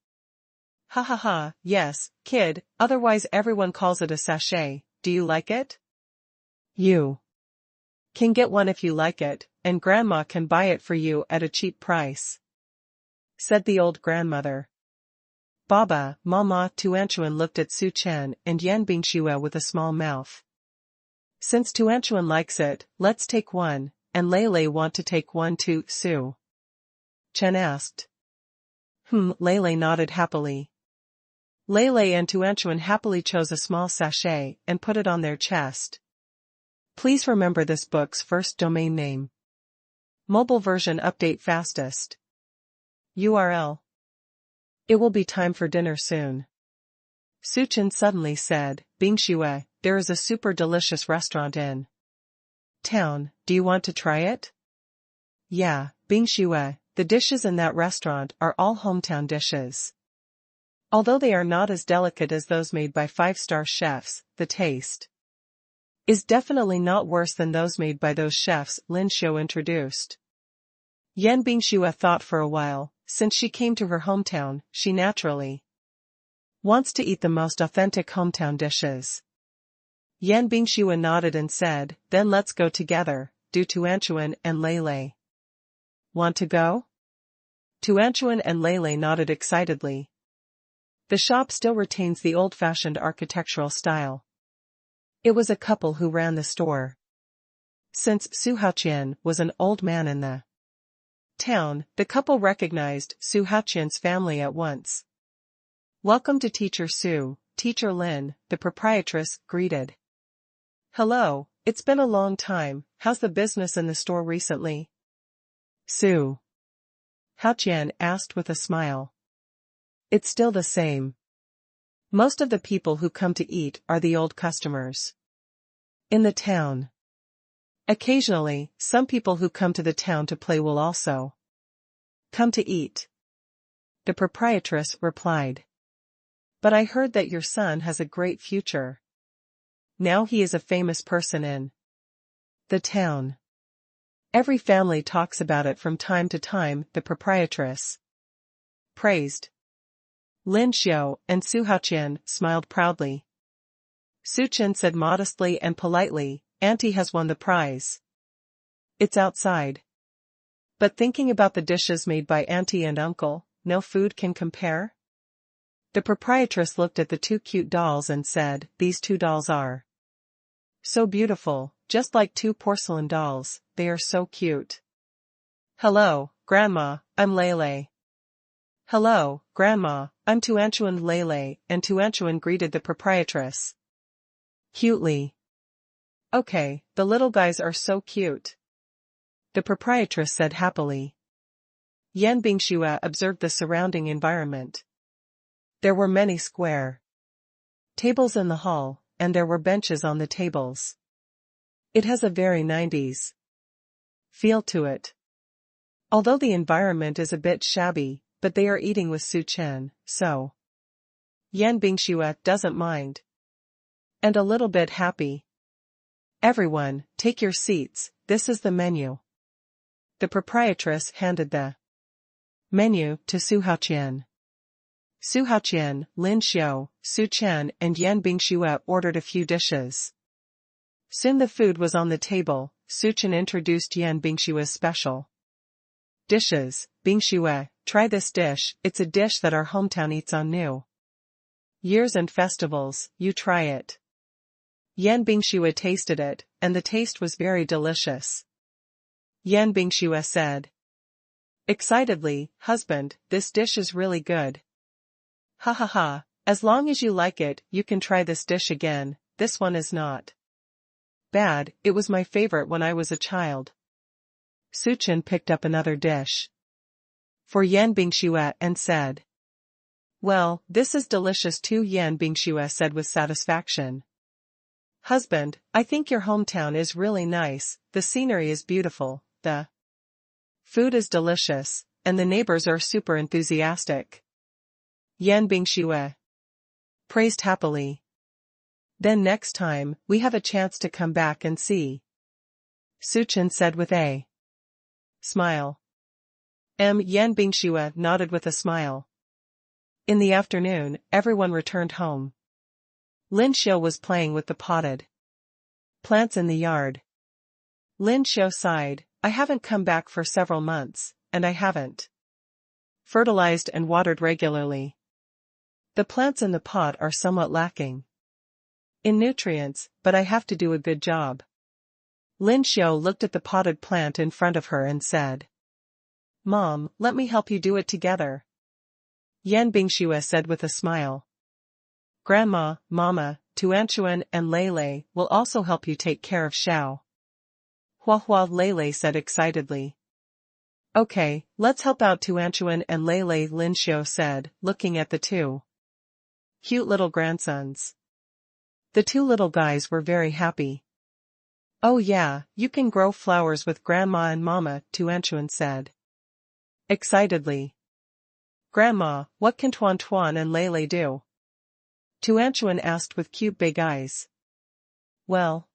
Ha ha ha, yes, kid, otherwise everyone calls it a sachet. Do you like it? You can get one if you like it, and Grandma can buy it for you at a cheap price, said the old grandmother. Baba, Mama, Tuanchuan looked at Su Chen and Yan Bingxue with a small mouth. Since Tuanchuan likes it, let's take one, and Lei want to take one too, Su Chen asked. Lei nodded happily. Lei and Tuanchuan happily chose a small sachet and put it on their chest. Please remember this book's first domain name. Mobile version update fastest. URL. It will be time for dinner soon. Su Chen suddenly said, Bingxue, there is a super delicious restaurant in town, do you want to try it? Yeah, Bingxue, the dishes in that restaurant are all hometown dishes. Although they are not as delicate as those made by 5-star chefs, the taste is definitely not worse than those made by those chefs, Lin Xiu introduced. Yan Bingxue thought for a while. Since she came to her hometown, she naturally wants to eat the most authentic hometown dishes. Yan Bingxue nodded and said, Then let's go together. Do Tuanchuan and Lei want to go? Tuanchuan and Lei nodded excitedly. The shop still retains the old-fashioned architectural style. It was a couple who ran the store. Since Su Haoqian was an old man in the town, the couple recognized Su Haoqian's family at once. Welcome to Teacher Su, Teacher Lin, the proprietress greeted. Hello, it's been a long time, how's the business in the store recently? Su Haoqian asked with a smile. It's still the same. Most of the people who come to eat are the old customers in the town. Occasionally, some people who come to the town to play will also come to eat. The proprietress replied. But I heard that your son has a great future. Now he is a famous person in the town. Every family talks about it from time to time, the proprietress praised. Lin Xiu and Su Haoqian smiled proudly. Su Chen said modestly and politely, Auntie has won the prize. It's outside. But thinking about the dishes made by Auntie and Uncle, no food can compare? The proprietress looked at the two cute dolls and said, "These two dolls are so beautiful, just like two porcelain dolls, they are so cute." "Hello, Grandma, I'm Lele." "Hello, Grandma, I'm Tuanchuan Lele," and Tuanchuan greeted the proprietress cutely. "Okay, the little guys are so cute," the proprietress said happily. Yan Bingxue observed the surrounding environment. There were many square tables in the hall, and there were benches on the tables. It has a very 90s feel to it. Although the environment is a bit shabby, but they are eating with Su Chen, so Yan Bingxue doesn't mind. And a little bit happy. "Everyone, take your seats, this is the menu." The proprietress handed the menu to Su Haoqian. Su Haoqian, Lin Xiu, Su Chen and Yan Bingxue ordered a few dishes. Soon the food was on the table. Su Chen introduced Yan Bingxue's special dishes. "Bingxue, try this dish, it's a dish that our hometown eats on New Year's and festivals, you try it." Yan Bingxue tasted it, and the taste was very delicious. Yan Bingxue said excitedly, "Husband, this dish is really good." "Ha ha ha, as long as you like it, you can try this dish again, this one is not bad, it was my favorite when I was a child." Su Chen picked up another dish for Yan Bingxue and said, "Well, this is delicious too," Yan Bingxue said with satisfaction. "Husband, I think your hometown is really nice, the scenery is beautiful, the food is delicious, and the neighbors are super enthusiastic." Yan Bingxue praised happily. "Then next time, we have a chance to come back and see," Su Chen said with a smile. Yan Bingxue nodded with a smile. In the afternoon, everyone returned home. Lin Xiu was playing with the potted plants in the yard. Lin Xiu sighed, "I haven't come back for several months, and I haven't fertilized and watered regularly. The plants in the pot are somewhat lacking in nutrients, but I have to do a good job." Lin Xiu looked at the potted plant in front of her and said, "Mom, let me help you do it together." Yan Bingxue said with a smile. "Grandma, Mama, Tuanchuan and Lele will also help you take care of Xiao." "Hua Hua," Lele said excitedly. "Okay, let's help out Tuanchuan and Lele," Lin Xiu said, looking at the two cute little grandsons. The two little guys were very happy. "Oh yeah, you can grow flowers with Grandma and Mama," Tuanchuan said excitedly. "Grandma, what can Tuan Tuan and Lele do?" Tuanchuan asked with cute big eyes. "Well."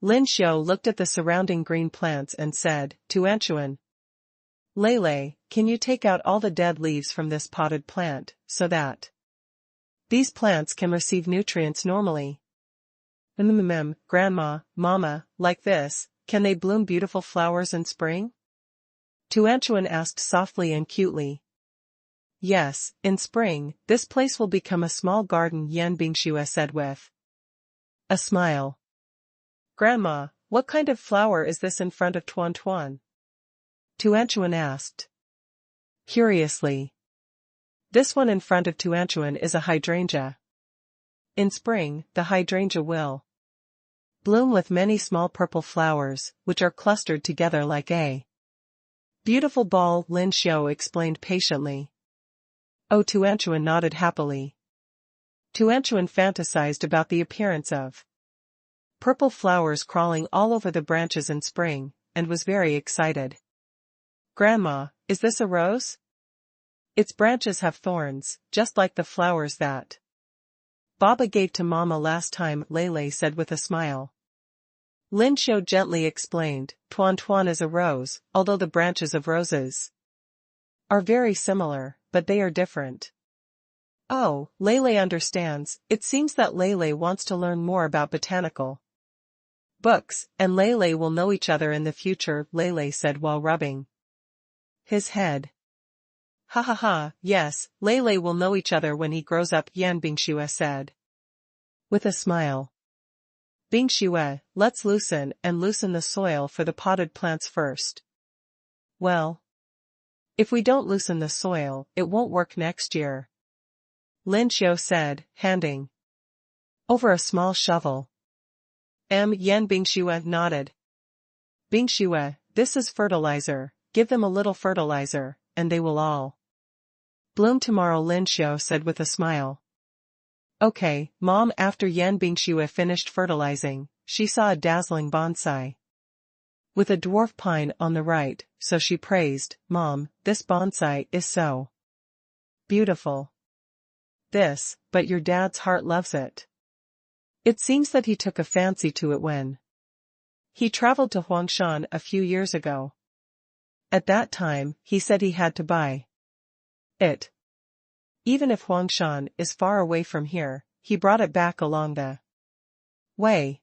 Lin Xiu looked at the surrounding green plants and said, "Tuanchuan, Lele, can you take out all the dead leaves from this potted plant, so that these plants can receive nutrients normally?" Grandma, Mama, like this, can they bloom beautiful flowers in spring?" Tuanchuan asked softly and cutely. "Yes, in spring, this place will become a small garden," Yan Bingxue said with a smile. "Grandma, what kind of flower is this in front of Tuan Tuan?" Tuanchuan asked curiously. "This one in front of Tuanchuan is a hydrangea. In spring, the hydrangea will bloom with many small purple flowers, which are clustered together like a beautiful ball," Lin Xiu explained patiently. Oh, Tuanchuan nodded happily. Tuanchuan fantasized about the appearance of purple flowers crawling all over the branches in spring, and was very excited. "Grandma, is this a rose?" "Its branches have thorns, just like the flowers that Baba gave to Mama last time," Lele said with a smile. Lin Xiu gently explained, "Tuan Tuan is a rose, although the branches of roses are very similar, but they are different." "Oh, Lele understands." It seems that Lele wants to learn more about botanical books, and Lele will know each other in the future, Lele said while rubbing his head. Ha ha ha, yes, Lei will know each other when he grows up, Yan Bingxue said. With a smile. Bingxue, let's loosen the soil for the potted plants first. Well, if we don't loosen the soil, it won't work next year. Lin Xiu said, handing over a small shovel. Yan Bingxue nodded. Bingxue, this is fertilizer, give them a little fertilizer, and they will all bloom tomorrow, Lin Xiu said with a smile. Okay, Mom. After Yan Bingxue finished fertilizing, she saw a dazzling bonsai with a dwarf pine on the right, so she praised, Mom, this bonsai is so beautiful. But your dad's heart loves it. It seems that he took a fancy to it when he traveled to Huangshan a few years ago. At that time, he said he had to buy it. Even if Huangshan is far away from here, he brought it back along the way.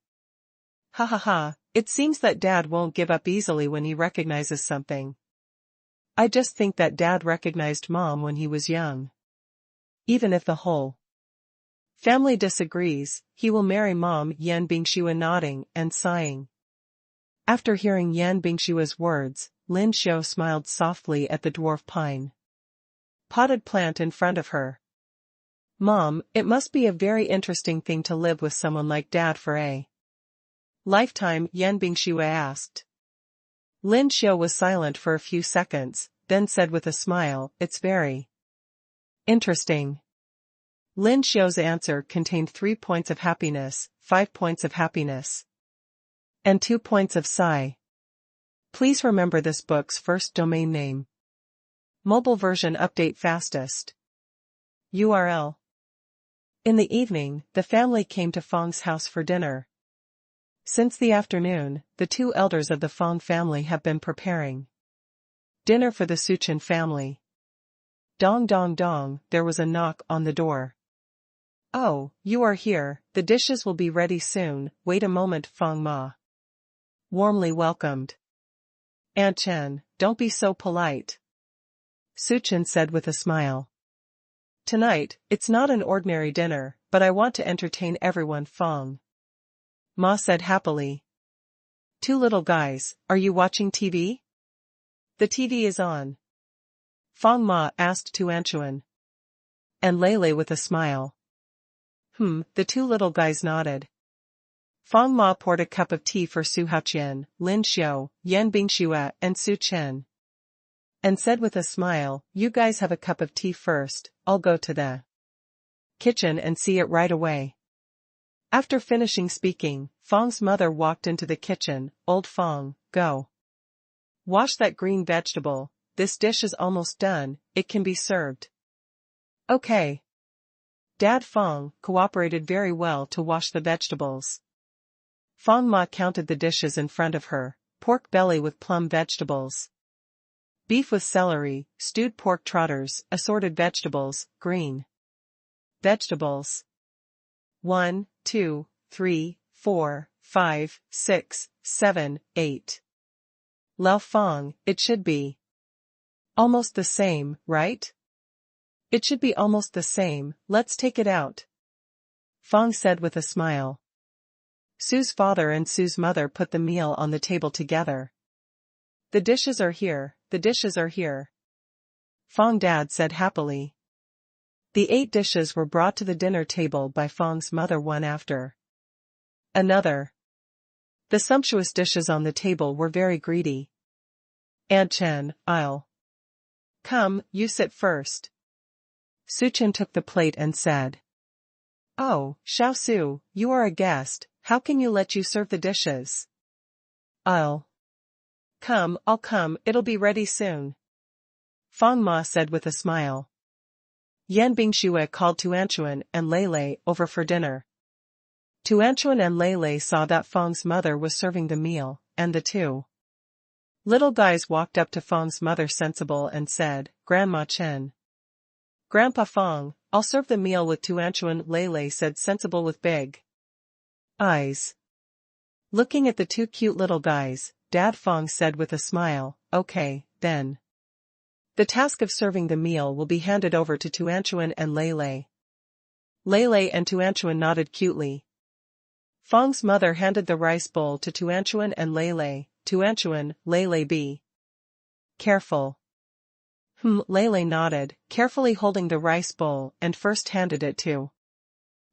Ha ha ha, it seems that Dad won't give up easily when he recognizes something. I just think that Dad recognized Mom when he was young. Even if the whole family disagrees, he will marry Mom. Yan Bingxue nodding and sighing. After hearing Yan Bingxue's words, Lin Xiu smiled softly at the dwarf pine potted plant in front of her. Mom, it must be a very interesting thing to live with someone like Dad for a lifetime, Yan Bingxue asked. Lin Xiu was silent for a few seconds, then said with a smile, it's very interesting. Lin Xiu's answer contained 3 points of happiness, 5 points of happiness, and 2 points of sigh. Please remember this book's first domain name. Mobile version update fastest. URL. In the evening, the family came to Fang's house for dinner. Since the afternoon, the 2 elders of the Fang family have been preparing dinner for the Suchen family. Dong dong dong, there was a knock on the door. Oh, you are here, the dishes will be ready soon, wait a moment, Fang Ma warmly welcomed. Aunt Chen, don't be so polite, Suchen said with a smile. Tonight, it's not an ordinary dinner, but I want to entertain everyone, Fang Ma said happily. 2 little guys, are you watching TV? The TV is on. Fang Ma asked Tuanchuan and Lei with a smile. The 2 little guys nodded. Fang Ma poured a cup of tea for Su Haoqian, Lin Xiu, Yan Bingxue and Su Chen, and said with a smile, you guys have a cup of tea first, I'll go to the kitchen and see it right away. After finishing speaking, Fang's mother walked into the kitchen. Old Fang, go wash that green vegetable, this dish is almost done, it can be served. Okay. Dad Fang cooperated very well to wash the vegetables. Fang Ma counted the dishes in front of her, pork belly with plum vegetables, beef with celery, stewed pork trotters, assorted vegetables, green vegetables. 1, 2, 3, 4, 5, 6, 7, 8. Lao Fang, it should be almost the same, right? It should be almost the same, let's take it out, Fang said with a smile. Su's father and Su's mother put the meal on the table together. The dishes are here, the dishes are here, Fang Dad said happily. The 8 dishes were brought to the dinner table by Fang's mother one after another. The sumptuous dishes on the table were very greedy. Aunt Chen, I'll come, you sit first. Su Chen took the plate and said. Oh, Xiao Su, you are a guest, how can you let you serve the dishes? I'll come, it'll be ready soon, Fang Ma said with a smile. Yan Bingxue called Tuanchuan and Lei over for dinner. Tuanchuan and Lei saw that Fang's mother was serving the meal, and the 2 little guys walked up to Fang's mother sensible and said, Grandma Chen. Grandpa Fang, I'll serve the meal with Tuanchuan, Lei said sensible with big eyes. Looking at the 2 cute little guys, Dad Fang said with a smile, okay, then. The task of serving the meal will be handed over to Tuanchuan and Lei. Lei and Tuanchuan nodded cutely. Fang's mother handed the rice bowl to Tuanchuan and Lei. Tuanchuan, Lei be careful. Lei nodded, carefully holding the rice bowl, and first handed it to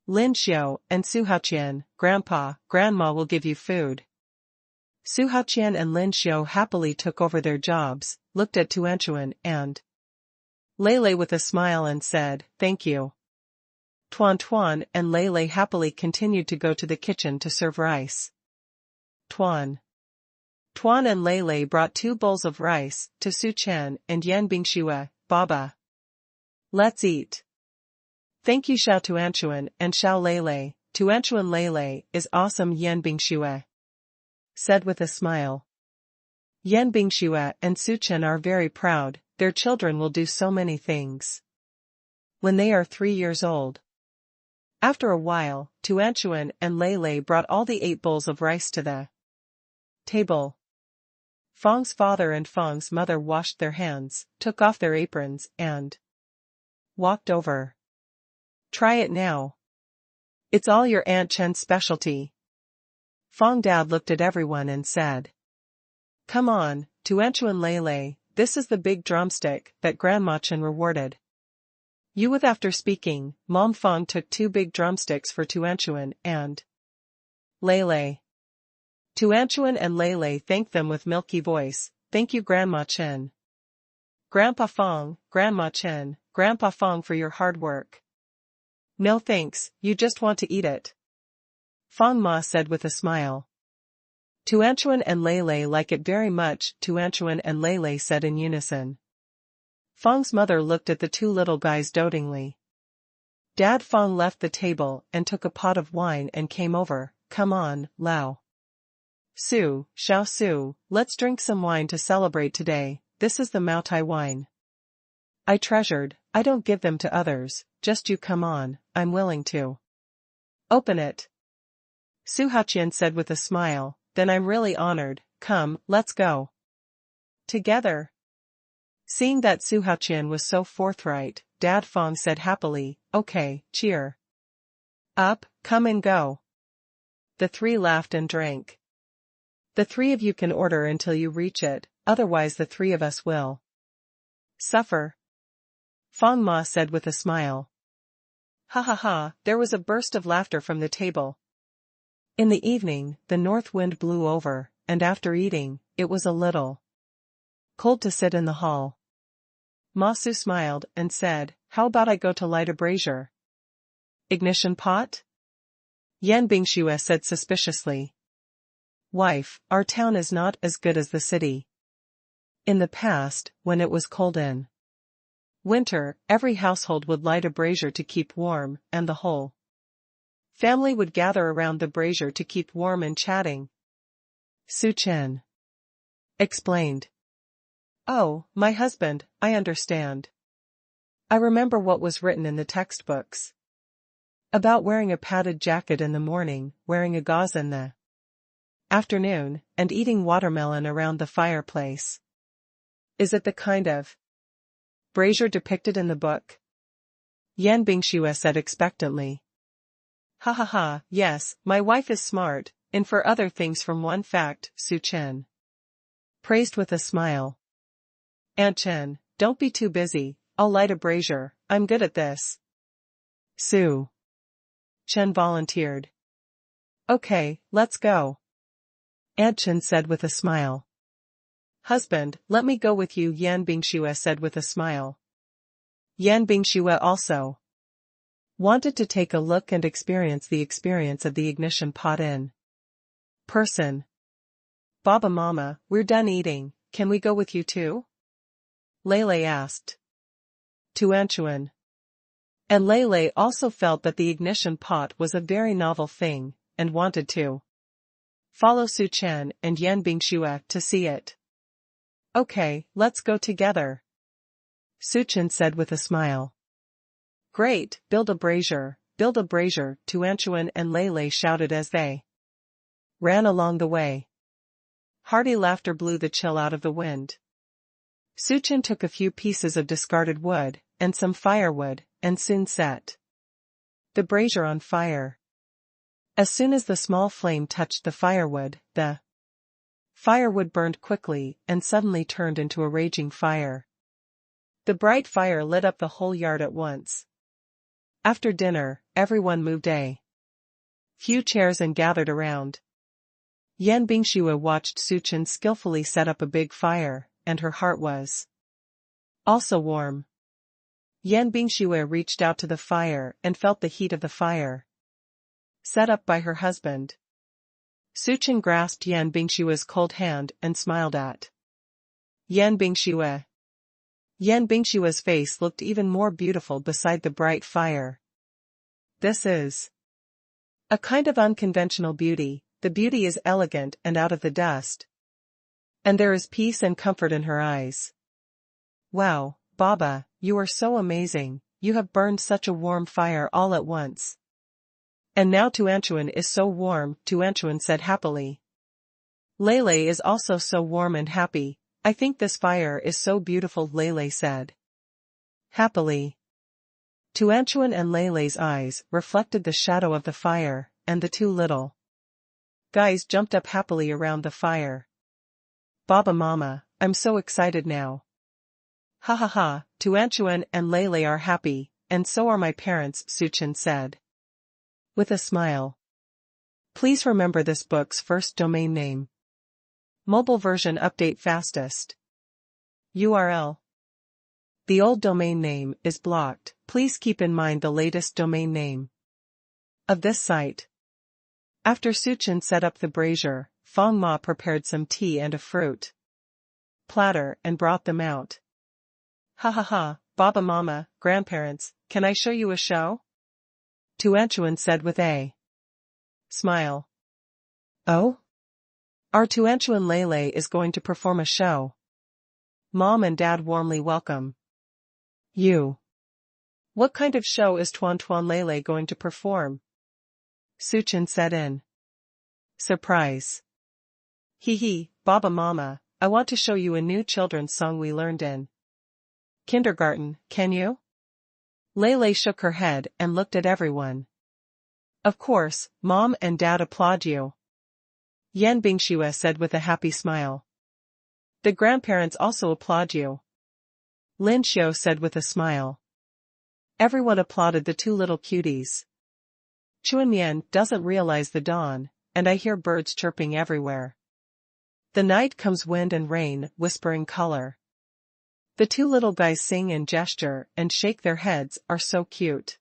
Lin Xiao and Su Haoqian. Grandpa, Grandma will give you food. Su Haoqian and Lin Xiao happily took over their jobs, looked at Tuanchuan and Lei with a smile and said, thank you. Tuan and Lei happily continued to go to the kitchen to serve rice. Tuan and Lei brought 2 bowls of rice to Su Chen and Yan Bingxue. Baba, let's eat. Thank you Xiao Tuanchuan and Xiao Lei. Tuanchuan Lei is awesome, Yan Bingxue said with a smile. Yan Bingxue and Su Chen are very proud, their children will do so many things when they are 3 years old. After a while, Tuanchuan and Lei brought all the 8 bowls of rice to the table. Fang's father and Fang's mother washed their hands, took off their aprons, and walked over. Try it now. It's all your Aunt Chen's specialty. Fang Dad looked at everyone and said, come on, Tuanchuan Lei, this is the big drumstick that Grandma Chen rewarded you with. After speaking, Mom Fang took 2 big drumsticks for Tuanchuan and Lei. Tuanchuan and Lei thanked them with milky voice, thank you Grandma Chen. Grandpa Fang, Grandma Chen, Grandpa Fang for your hard work. No thanks, you just want to eat it. Fang Ma said with a smile. Tuanchuan and Lei like it very much, Tuanchuan and Lei said in unison. Fang's mother looked at the 2 little guys dotingly. Dad Fang left the table and took a pot of wine and came over. Come on, Lao Su, Xiao Su, let's drink some wine to celebrate today. This is the Maotai wine I treasured. I don't give them to others, just you come on, I'm willing to open it. Su Haoqian said with a smile, then I'm really honored, come, let's go together. Seeing that Su Haoqian was so forthright, Dad Fang said happily, okay, cheer up, come and go. The 3 laughed and drank. The 3 of you can order until you reach it, otherwise the 3 of us will suffer. Fang Ma said with a smile. Ha ha ha, there was a burst of laughter from the table. In the evening, the north wind blew over, and after eating, it was a little cold to sit in the hall. Ma Su smiled and said, how about I go to light a brazier? Ignition pot? Yan Bingxue said suspiciously. Wife, our town is not as good as the city. In the past, when it was cold in winter, every household would light a brazier to keep warm, and the whole family would gather around the brazier to keep warm and chatting. Su Chen explained. Oh, my husband, I understand. I remember what was written in the textbooks about wearing a padded jacket in the morning, wearing a gauze in the afternoon, and eating watermelon around the fireplace. Is it the kind of brazier depicted in the book? Yan Bingxue said expectantly. Ha ha ha, yes, my wife is smart, and for other things from one fact, Su Chen praised with a smile. Aunt Chen, don't be too busy, I'll light a brazier, I'm good at this. Su Chen volunteered. Okay, let's go. Aunt Chen said with a smile. Husband, let me go with you, Yan Bingxue said with a smile. Yan Bingxue also wanted to take a look and experience the experience of the ignition pot in person. Baba Mama, we're done eating, can we go with you too? Lei asked. Tuanchuan and Lei also felt that the ignition pot was a very novel thing, and wanted to follow Su Chen and Yan Bingxue to see it. Okay, let's go together. Su Chen said with a smile. Great, build a brazier, Tuanchuan and Lei shouted as they ran along the way. Hearty laughter blew the chill out of the wind. Su Chen took a few pieces of discarded wood, and some firewood, and soon set the brazier on fire. As soon as the small flame touched the firewood burned quickly and suddenly turned into a raging fire. The bright fire lit up the whole yard at once. After dinner, everyone moved a few chairs and gathered around. Yan Bingshuo watched Su Chen skillfully set up a big fire, and her heart was also warm. Yan Bingshuo reached out to the fire and felt the heat of the fire set up by her husband. Su Chen grasped Yan Bingshuo's cold hand and smiled at Yan Bingshuo. Yan Bingshuo's face looked even more beautiful beside the bright fire. This is a kind of unconventional beauty. The beauty is elegant and out of the dust. And there is peace and comfort in her eyes. Wow, Baba, you are so amazing, you have burned such a warm fire all at once. And now Tuanchuan is so warm, Tuanchuan said happily. Lele is also so warm and happy. I think this fire is so beautiful, Lele said happily. Tuanchuan and Lele's eyes reflected the shadow of the fire, and the two little guys jumped up happily around the fire. Baba Mama, I'm so excited now. Ha ha ha, Tuanchuan and Lele are happy, and so are my parents, Su Chen said with a smile. Please remember this book's first domain name. Mobile version update fastest. URL. The old domain name is blocked. Please keep in mind the latest domain name of this site. After Su Chen set up the brazier, Feng Ma prepared some tea and a fruit platter and brought them out. Ha ha ha, Baba Mama, grandparents, can I show you a show? Tuanchuan said with a smile. Oh? Our Tuanchuan Lele is going to perform a show. Mom and Dad warmly welcome you. What kind of show is Tuanchuan Lele going to perform? Su Chen said in surprise. Hee hee, Baba Mama, I want to show you a new children's song we learned in kindergarten, can you? Lele shook her head and looked at everyone. Of course, Mom and Dad applaud you. Yan Bingshuo said with a happy smile. The grandparents also applaud you. Lin Xiu said with a smile. Everyone applauded the two little cuties. Chuanmian doesn't realize the dawn, and I hear birds chirping everywhere. The night comes wind and rain, whispering color. The two little guys sing and gesture and shake their heads, are so cute.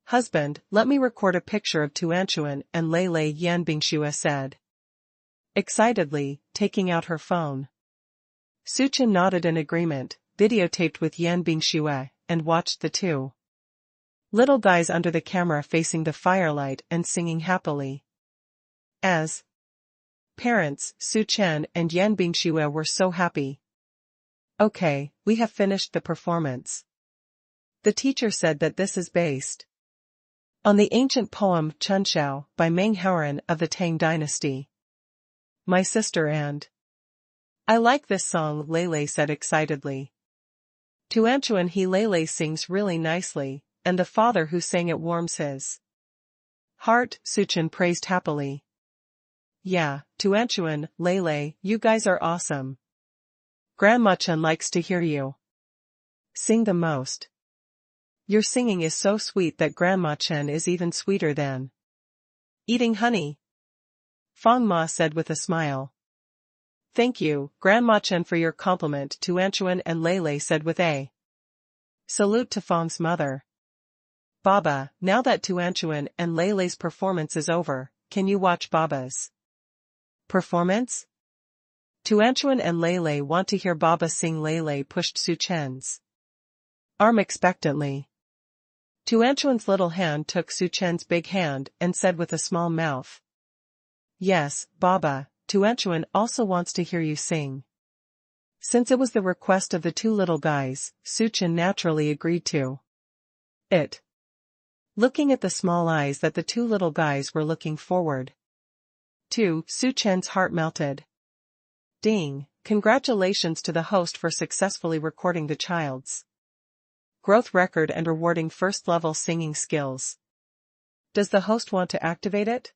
Husband, let me record a picture of Tuanchuan and Lele, Yan Bingshuo said excitedly, taking out her phone. Su Chen nodded in agreement, videotaped with Yan Bingshuo, and watched the two little guys under the camera facing the firelight and singing happily. As parents, Su Chen and Yan Bingshuo were so happy. Okay, we have finished the performance. The teacher said that this is based on the ancient poem Chunshao by Meng Haoran of the Tang dynasty. My sister and I like this song, Lele said excitedly. Tuanchuan he Lele sings really nicely, and the father who sang it warms his heart, Su Chen praised happily. Yeah, Tuanchuan, Lele, you guys are awesome. Grandma Chen likes to hear you sing the most. Your singing is so sweet that Grandma Chen is even sweeter than eating honey. Feng Ma said with a smile. Thank you, Grandma Chen, for your compliment, Tuanchuan and Lele said with a salute to Feng's mother. Baba, now that Tuanchuan and Lele's performance is over, can you watch Baba's performance? Tuanchuan and Lele want to hear Baba sing. Lele pushed Su Chen's arm expectantly. Tuanchuan's little hand took Su Chen's big hand and said with a small mouth. Yes, Baba, Tuanchuan also wants to hear you sing. Since it was the request of the two little guys, Su Chen naturally agreed to it. Looking at the small eyes that the two little guys were looking forward to, Su Chen's heart melted. Ding, Congratulations to the host for successfully recording the child's growth record and rewarding first-level singing skills. Does the host want to activate it?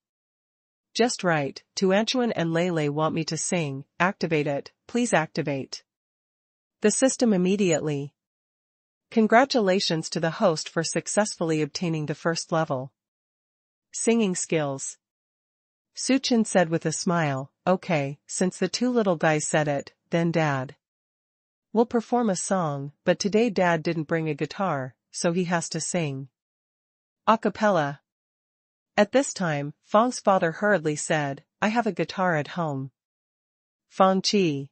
Just right, Tuanchuan and Lele want me to sing. Activate it, please activate the system immediately. Congratulations to the host for successfully obtaining the first level singing skills. Suchin said with a smile, okay, since the two little guys said it, then Dad will perform a song, but today Dad didn't bring a guitar, so he has to sing a cappella. At this time, Fong's father hurriedly said, I have a guitar at home. Fong Chi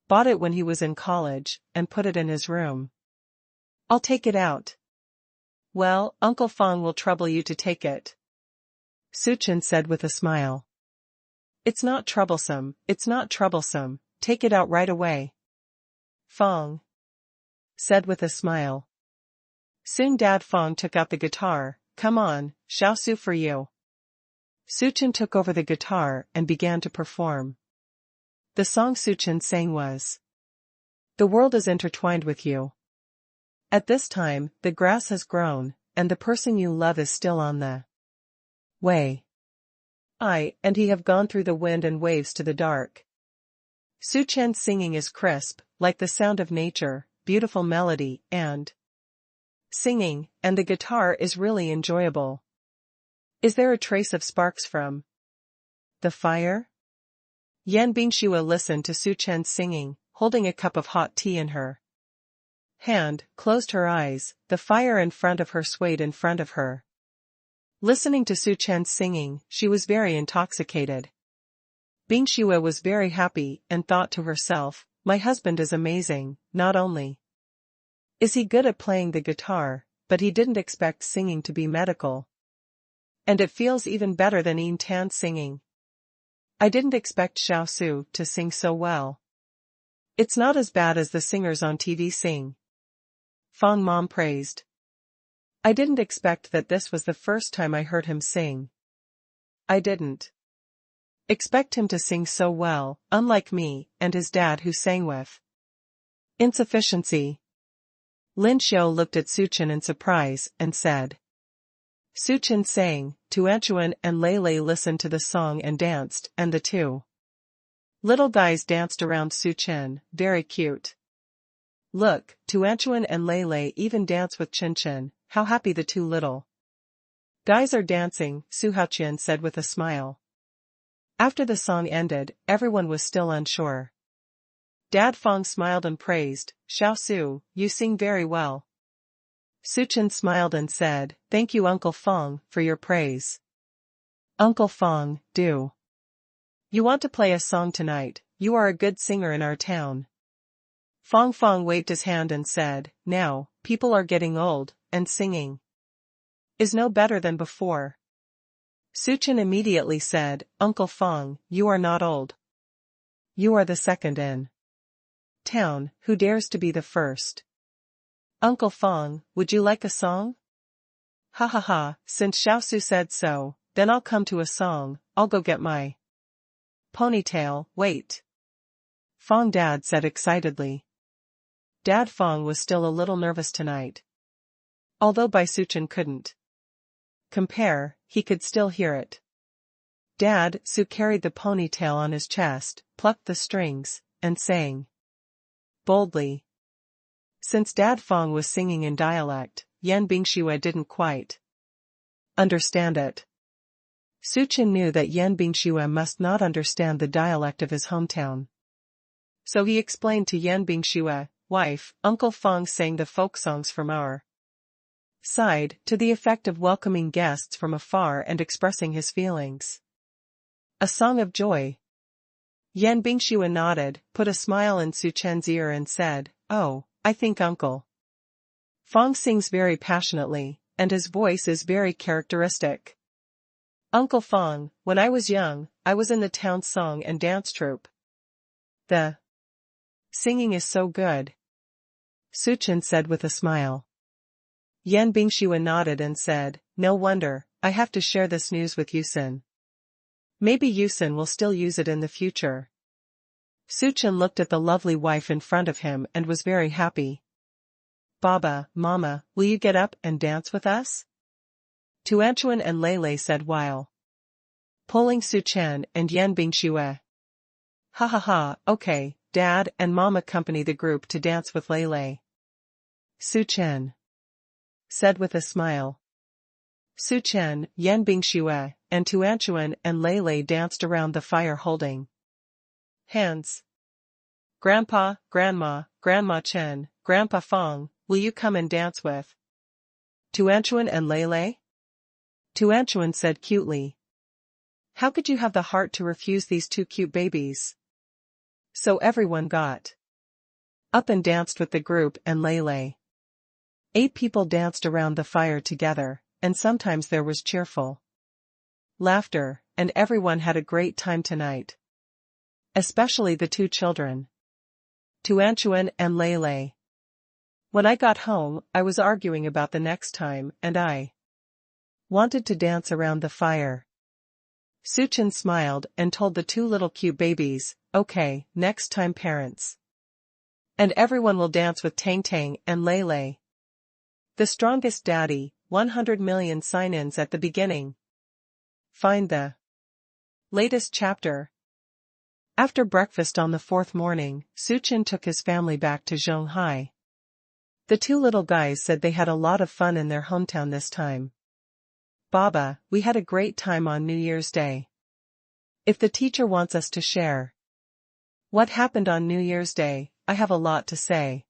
bought it when he was in college, and put it in his room. I'll take it out. Well, Uncle Fong will trouble you to take it, Suchin said with a smile. It's not troublesome, take it out right away, Fong said with a smile. Soon Dad Fong took out the guitar. Come on, Xiao Su for you. Suchin took over the guitar and began to perform. The song Suchin sang was The World is Intertwined with You. At this time, the grass has grown, and the person you love is still on the way. I and he have gone through the wind and waves to the dark. Suchin's singing is crisp, like the sound of nature, beautiful melody, and singing, and the guitar is really enjoyable. Is there a trace of sparks from the fire? Yan Bingxue listened to Suchin's singing, holding a cup of hot tea in her hand, closed her eyes. The fire in front of her swayed in front of her. Listening to Suchin's singing, she was very intoxicated. Bingxue was very happy and thought to herself, my husband is amazing, not only is he good at playing the guitar, but he didn't expect singing to be medical. And it feels even better than Yin Tan singing. I didn't expect Xiao Su to sing so well. It's not as bad as the singers on TV sing. Fong Mom praised. I didn't expect that this was the first time I heard him sing. I didn't expect him to sing so well, unlike me and his dad who sang with insufficiency. Lin Xiao looked at Suchin in surprise and said. Suchin sang, Tuanchuan and Lele listened to the song and danced, and the two little guys danced around Suchin, very cute. Look, Tuanchuan and Lele even dance with Chinchin, how happy the two little guys are dancing, Su Haoqian said with a smile. After the song ended, everyone was still unsure. Dad Fong smiled and praised, Xiao Su, you sing very well. Suchin smiled and said, thank you Uncle Fong, for your praise. Uncle Fong, do you want to play a song tonight? You are a good singer in our town. Fong Fong waved his hand and said, now, people are getting old, and singing is no better than before. Suchin immediately said, Uncle Fong, you are not old. You are the second in town, who dares to be the first? Uncle Fong, would you like a song? Ha ha ha, since Xiao Su said so, then I'll come to a song. I'll go get my ponytail, wait. Fong Dad said excitedly. Dad Fong was still a little nervous tonight. Although Bai Suchin couldn't compare, he could still hear it. Dad Su carried the ponytail on his chest, plucked the strings, and sang boldly. Since Dad Fong was singing in dialect, Yan Bingxue didn't quite understand it. Suchin knew that Yan Bingxue must not understand the dialect of his hometown. So he explained to Yan Bingxue, wife, Uncle Fong sang the folk songs from our side, to the effect of welcoming guests from afar and expressing his feelings. A song of joy. Yan Bingxue nodded, put a smile in Suchin's ear and said, oh, I think Uncle Fong sings very passionately, and his voice is very characteristic. Uncle Fong, when I was young, I was in the town song and dance troupe. The singing is so good, Suchin said with a smile. Yan Bingxue nodded and said, no wonder, I have to share this news with Yusin. Maybe Yusin will still use it in the future. Suchin looked at the lovely wife in front of him and was very happy. Baba, Mama, will you get up and dance with us? Tuanchuan and Lele said while pulling Suchen and Yan Bingxue. Ha ha ha, okay, Dad and Mom accompany the group to dance with Lele. Suchen said with a smile. Suchen, Yan Bingxue, and Tuanchuan and Lele danced around the fire holding hands. Grandpa, Grandma, Grandma Chen, Grandpa Fong, will you come and dance with Tuanchuan and Lele? Tuanchuan said cutely. How could you have the heart to refuse these two cute babies? So everyone got up and danced with the group and Lele. 8 people danced around the fire together, and sometimes there was cheerful laughter, and everyone had a great time tonight. Especially the 2 children, Tuanchuan and Lele. When I got home, I was arguing about the next time, and I wanted to dance around the fire. Suchin smiled and told the 2 little cute babies, okay, next time parents. And everyone will dance with Tang Tang and Lele. The strongest daddy, 100 million sign-ins at the beginning. Find the latest chapter. After breakfast on the 4th morning, Suchin took his family back to Zhonghai. The 2 little guys said they had a lot of fun in their hometown this time. Baba, we had a great time on New Year's Day. If the teacher wants us to share what happened on New Year's Day, I have a lot to say.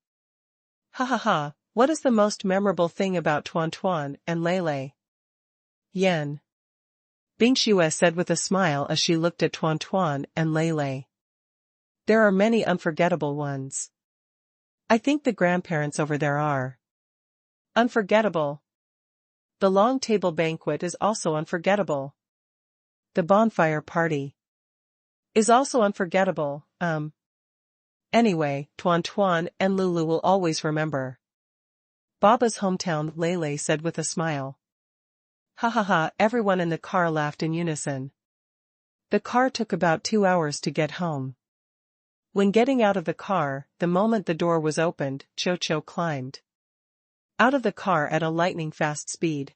Ha ha ha, what is the most memorable thing about Tuan Tuan and Lele? Yan Bingxue said with a smile as she looked at Tuan Tuan and Lele. There are many unforgettable ones. I think the grandparents over there are unforgettable. The long table banquet is also unforgettable. The bonfire party is also unforgettable. Anyway, Tuan Tuan and Lulu will always remember Baba's hometown, Lele said with a smile. Ha ha ha, everyone in the car laughed in unison. The car took about 2 hours to get home. When getting out of the car, the moment the door was opened, Cho-Cho climbed out of the car at a lightning-fast speed.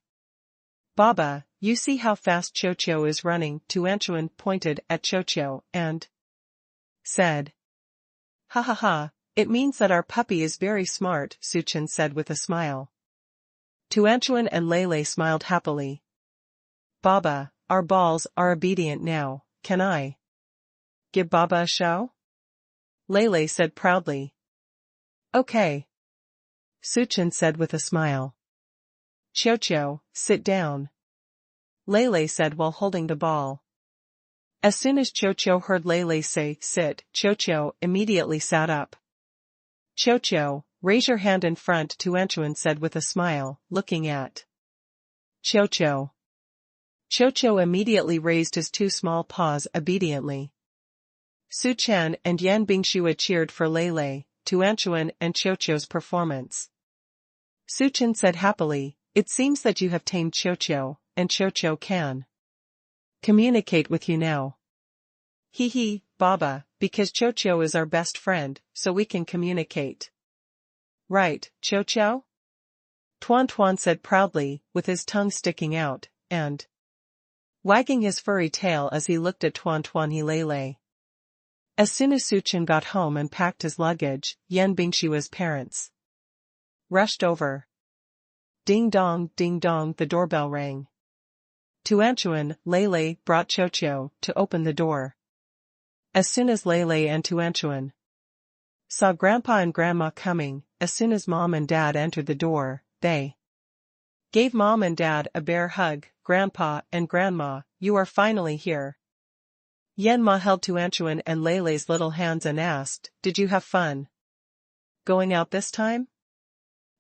Baba, you see how fast Cho-Cho is running, Tuanchuan pointed at Cho-Cho and said. Ha ha ha, it means that our puppy is very smart, Suchin said with a smile. Tuanchuan and Lele smiled happily. Baba, our balls are obedient now, can I give Baba a show? Lele said proudly. Okay. Suchin said with a smile. Cho-Cho, sit down. Lele said while holding the ball. As soon as Cho-Cho heard Lele say, sit, Cho-Cho immediately sat up. Cho-Cho, raise your hand in front, Tuanchuan said with a smile, looking at Cho-Cho. Cho-Cho immediately raised his 2 small paws obediently. Suchen and Yan Bingxue cheered for Lele, Tuanchuan and Cho-Cho's performance. Suchen said happily, it seems that you have tamed Cho-Cho, and Cho-Cho can communicate with you now. Hee hee, Baba, because Cho-Cho is our best friend, so we can communicate. Right, Cho-Cho? Tuan Tuan said proudly, with his tongue sticking out, and wagging his furry tail as he looked at Tuan Tuan and Lele. As soon as Suchen got home and packed his luggage, Yan Bingshua's parents rushed over. Ding dong, the doorbell rang. Tuanchuan, Lele brought Cho-Cho to open the door. As soon as Lele and Tuanchuan saw Grandpa and Grandma coming, as soon as Mom and Dad entered the door, they gave Mom and Dad a bear hug. Grandpa and Grandma, you are finally here. Yan-Ma held Tuanchuan and Lele's little hands and asked, did you have fun going out this time?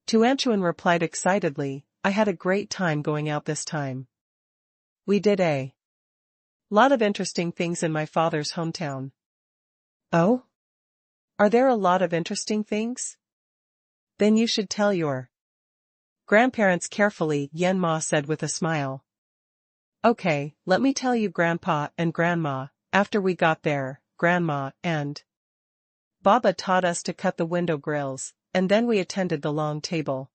Tuanchuan replied excitedly, I had a great time going out this time. We did a lot of interesting things in my father's hometown. Oh? Are there a lot of interesting things? Then you should tell your grandparents carefully, Yan-Ma said with a smile. Okay, let me tell you, Grandpa and Grandma. After we got there, Grandma and Baba taught us to cut the window grills, and then we attended the long table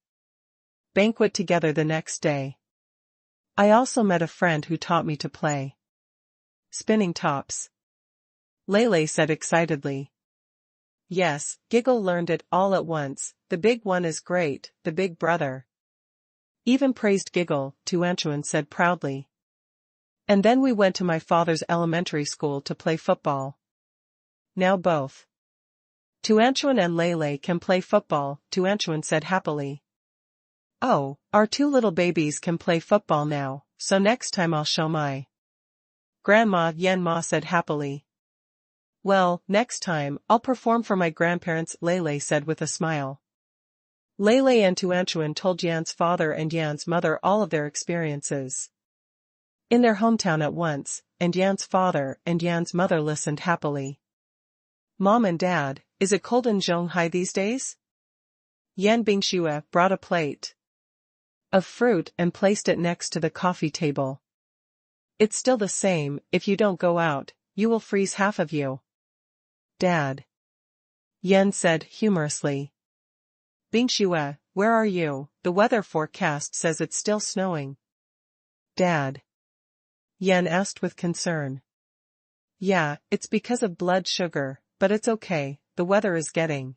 banquet together the next day. I also met a friend who taught me to play spinning tops. Lele said excitedly. Yes, Giggle learned it all at once. The big one is great, the big brother. Even praised Giggle, Tuanchuan said proudly. And then we went to my father's elementary school to play football. Now both Tuanchuan and Lele can play football, Tuanchuan said happily. Oh, our two little babies can play football now, so next time I'll show my grandma, Yen Ma said happily. Well, next time, I'll perform for my grandparents, Lele said with a smile. Lele and Tuanchuan told Yan's father and Yan's mother all of their experiences in their hometown at once, and Yan's father and Yan's mother listened happily. Mom and Dad, is it cold in Zhonghai these days? Yan Bingxue brought a plate of fruit and placed it next to the coffee table. It's still the same, if you don't go out, you will freeze half of you. Dad, Yan said humorously. Bingxue, where are you? The weather forecast says it's still snowing. Dad, Yan asked with concern. Yeah, it's because of blood sugar, but it's okay, the weather is getting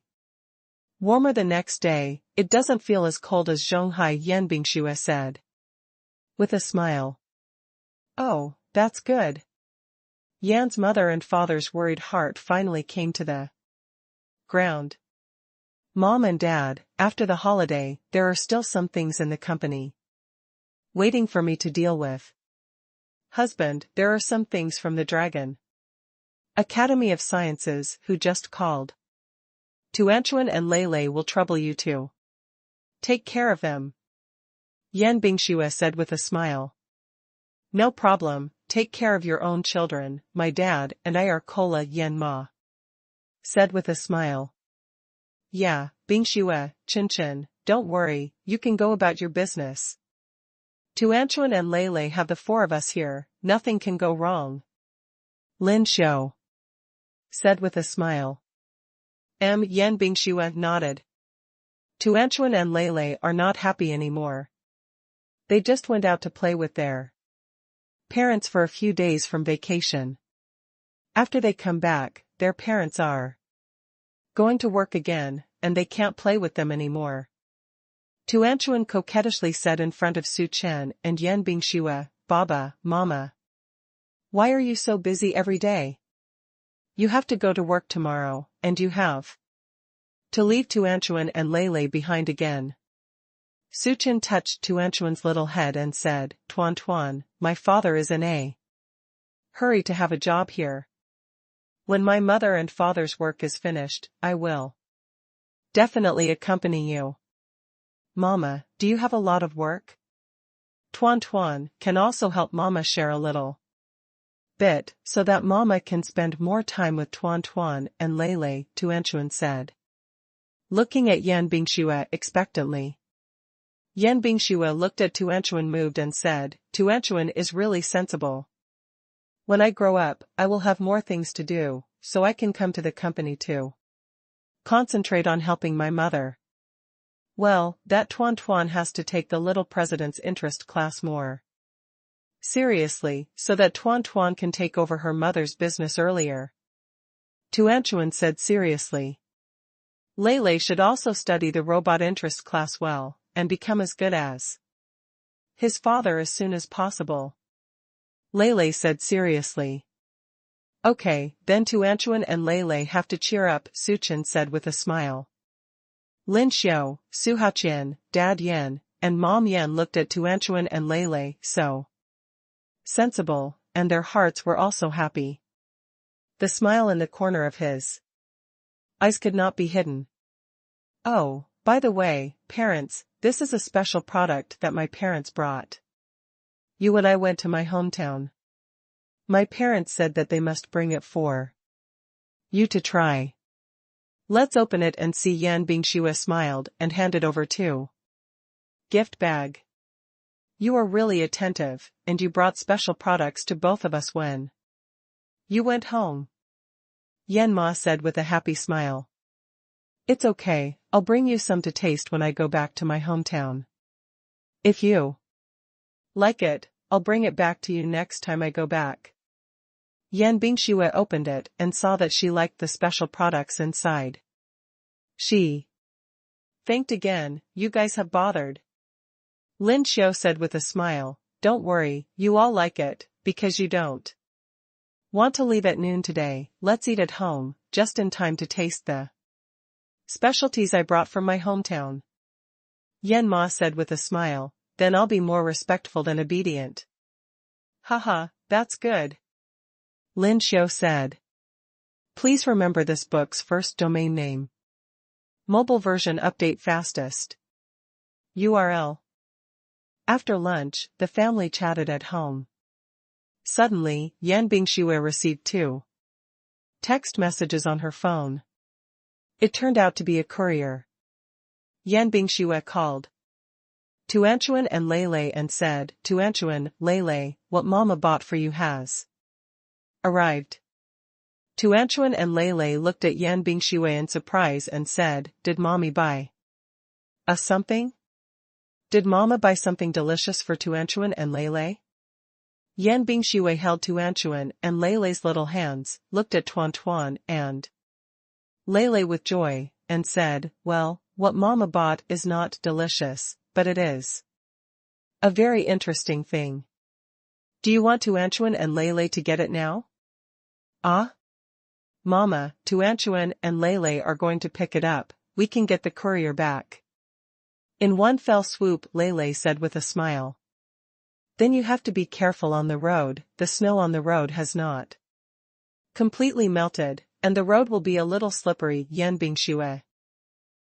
warmer the next day. It doesn't feel as cold as Zhonghai, Yan Bingxue said with a smile. Oh, that's good. Yan's mother and father's worried heart finally came to the ground. Mom and Dad, after the holiday, there are still some things in the company waiting for me to deal with. Husband, there are some things from the Dragon Academy of Sciences who just called. Tuanchuan and Lele will trouble you too. Take care of them. Yan Bingxue said with a smile. No problem, take care of your own children, my dad and I are Kola, Yan Ma said with a smile. Yeah, Bingxue, Chin, don't worry, you can go about your business. Tuanchuan and Lele have the four of us here, nothing can go wrong. Lin Xiao said with a smile. Yan Bingxue nodded. Tuanchuan and Lele are not happy anymore. They just went out to play with their parents for a few days from vacation. After they come back, their parents are going to work again, and they can't play with them anymore. Tuanchuan coquettishly said in front of Su Chen and Yan Bingxue, Baba, Mama. Why are you so busy every day? You have to go to work tomorrow, and you have to leave Tuanchuan and Lele behind again. Su Chen touched Tuanchuan's little head and said, Tuan, my father is in a hurry to have a job here. When my mother and father's work is finished, I will definitely accompany you. Mama, do you have a lot of work? Tuan can also help Mama share a little bit, so that Mama can spend more time with Tuan and Lele, Tuanchuan said, looking at Yan Bingxue expectantly. Yan Bingxue looked at Tuanchuan, moved and said, Tuanchuan is really sensible. When I grow up, I will have more things to do, so I can come to the company too. Concentrate on helping my mother. Well, that Tuan has to take the little president's interest class more seriously, so that Tuan can take over her mother's business earlier. Tuanchuan said seriously. Lele should also study the robot interest class well, and become as good as his father as soon as possible. Lele said seriously. Okay, then Tuanchuan and Lele have to cheer up, Su Chen said with a smile. Lin Xiao, Su Haqian, Dad Yan, and Mom Yan looked at Tuanchuan and Lele, so sensible, and their hearts were also happy. The smile in the corner of his eyes could not be hidden. Oh, by the way, parents, this is a special product that my parents brought you when I went to my hometown. My parents said that they must bring it for you to try. Let's open it and see. Yan Bingxue smiled and handed over two gift bag. You are really attentive, and you brought special products to both of us when you went home. Yan Ma said with a happy smile. It's okay, I'll bring you some to taste when I go back to my hometown. If you like it, I'll bring it back to you next time I go back. Yan Bingxue opened it and saw that she liked the special products inside. She thanked again. You guys have bothered. Lin Xiao said with a smile, don't worry, you all like it, because you don't want to leave at noon today. Let's eat at home, just in time to taste the specialties I brought from my hometown. Yan Ma said with a smile, then I'll be more respectful than obedient. Haha, that's good. Lin Xiao said. Please remember this book's first domain name. Mobile version update fastest. URL. After lunch, the family chatted at home. Suddenly, Yan Bingxue received 2 text messages on her phone. It turned out to be a courier. Yan Bingxue called Tuanchuan and Lei and said, Tuanchuan, Lei, what Mama bought for you has arrived. Tuanchuan and Lei looked at Yan Bingxue in surprise and said, did Mommy buy us something? Did Mama buy something delicious for Tuanchuan and Lei? Yan Bingxue held Tuanchuan and Lei's little hands, looked at Tuan and Lei with joy, and said, well, what Mama bought is not delicious, but it is a very interesting thing. Do you want Tuanchuan and Lei to get it now? Ah? Mama, Tuanchuan and Lei are going to pick it up, we can get the courier back. In one fell swoop, Lei said with a smile. Then you have to be careful on the road, the snow on the road has not completely melted, and the road will be a little slippery, Yan Bingxue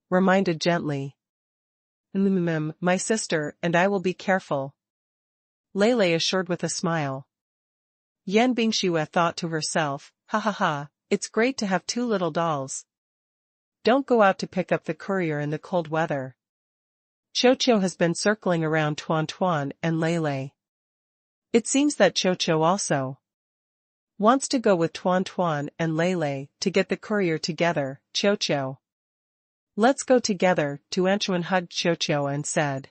reminded gently. My sister and I will be careful. Lei assured with a smile. Yan Bingxue thought to herself, ha ha ha, it's great to have 2 little dolls. Don't go out to pick up the courier in the cold weather. Qiu has been circling around Tuan and Lei. It seems that Qiu also wants to go with Tuan and Lei to get the courier together. Qiu. Let's go together, Tuanchuan hugged Qiu and said.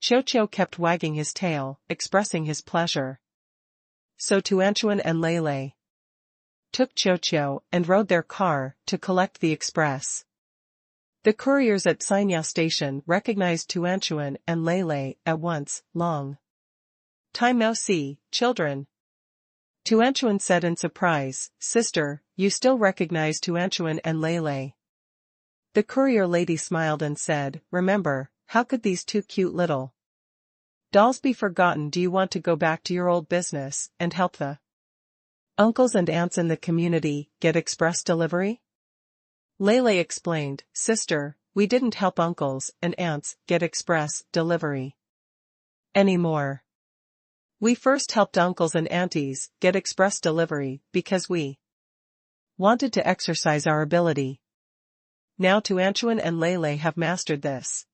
Qiu kept wagging his tail, expressing his pleasure. So Tuanchuan and Lei took Qiu and rode their car to collect the express. The couriers at Sanya Station recognized Tuanchuan and Lei at once. Long time no see, children. Tuanchuan said in surprise, sister, you still recognize Tuanchuan and Lei? The courier lady smiled and said, remember, how could these 2 cute little dolls be forgotten? Do you want to go back to your old business and help the uncles and aunts in the community get express delivery? Lei explained, sister, we didn't help uncles and aunts get express delivery anymore. We first helped uncles and aunties get express delivery because we wanted to exercise our ability. Now Tuanchuan and Lei have mastered this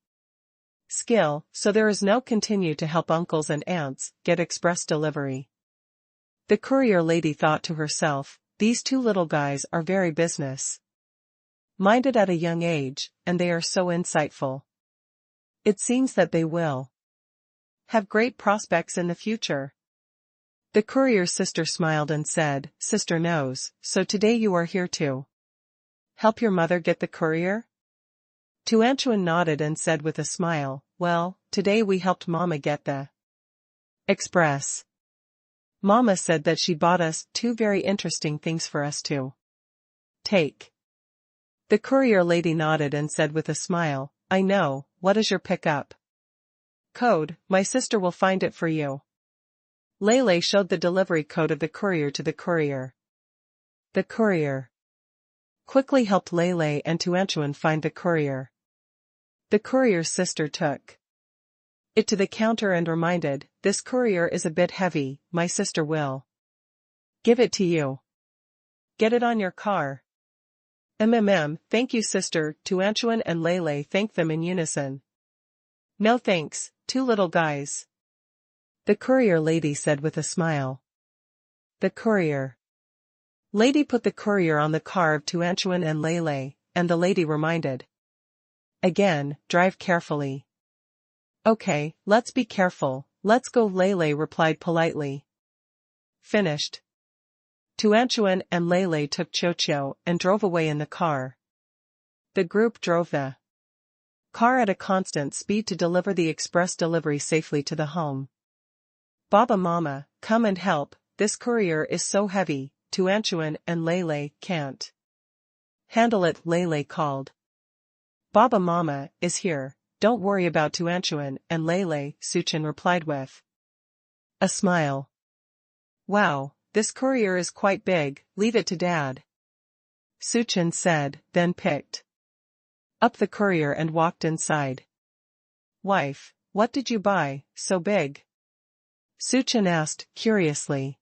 skill, so there is no continue to help uncles and aunts get express delivery. The courier lady thought to herself, these 2 little guys are very business minded at a young age, and they are so insightful. It seems that they will have great prospects in the future. The courier's sister smiled and said, sister knows, so today you are here to help your mother get the courier? Tuanchuan nodded and said with a smile, well, today we helped Mama get the express. Mama said that she bought us 2 very interesting things for us to take. The courier lady nodded and said with a smile, I know, what is your pickup code? My sister will find it for you. Lei showed the delivery code of the courier to the courier. The courier quickly helped Lei and Tuanchuan find the courier. The courier's sister took it to the counter and reminded, this courier is a bit heavy, my sister will give it to you. Get it on your car. Thank you sister, Tuanchuan and Lei thanked them in unison. No thanks, 2 little guys. The courier lady said with a smile. The courier Lady put the courier on the car of Tuanchuan and Lele, and the lady reminded. Again, drive carefully. Okay, let's be careful, let's go, Lele replied politely. Finished. Tuanchuan and Lele took Chocho and drove away in the car. The group drove the car at a constant speed to deliver the express delivery safely to the home. Baba Mama, come and help, this courier is so heavy, Tuanchuan and Lele can't handle it, Lele called. Baba Mama is here, don't worry about Tuanchuan and Lele, Suchin replied with a smile. Wow, this courier is quite big, leave it to Dad, Suchin said, then picked up the courier and walked inside. Wife, what did you buy, so big? Suchin asked, curiously.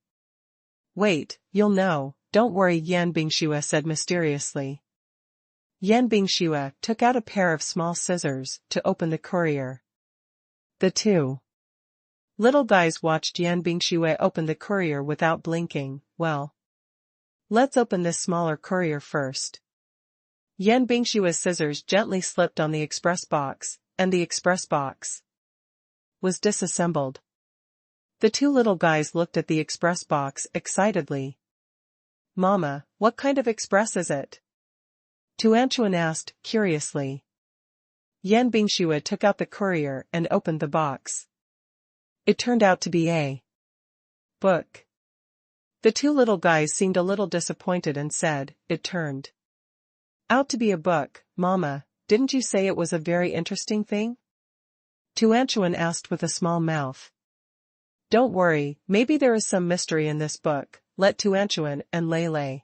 Wait, you'll know, don't worry, Yan Bingxue said mysteriously. Yan Bingxue took out a pair of small scissors to open the courier. The two little guys watched Yan Bingxue open the courier without blinking. Well, let's open this smaller courier first. Yan Bingshua's scissors gently slipped on the express box, and the express box was disassembled. The two little guys looked at the express box excitedly. Mama, what kind of express is it? Tuanchuan asked, curiously. Yan Bingxue took out the courier and opened the box. It turned out to be a book. The two little guys seemed a little disappointed and said, it turned out to be a book, Mama, didn't you say it was a very interesting thing? Tuanchuan asked with a small mouth. Don't worry, maybe there is some mystery in this book, let Tuanchuan and Lele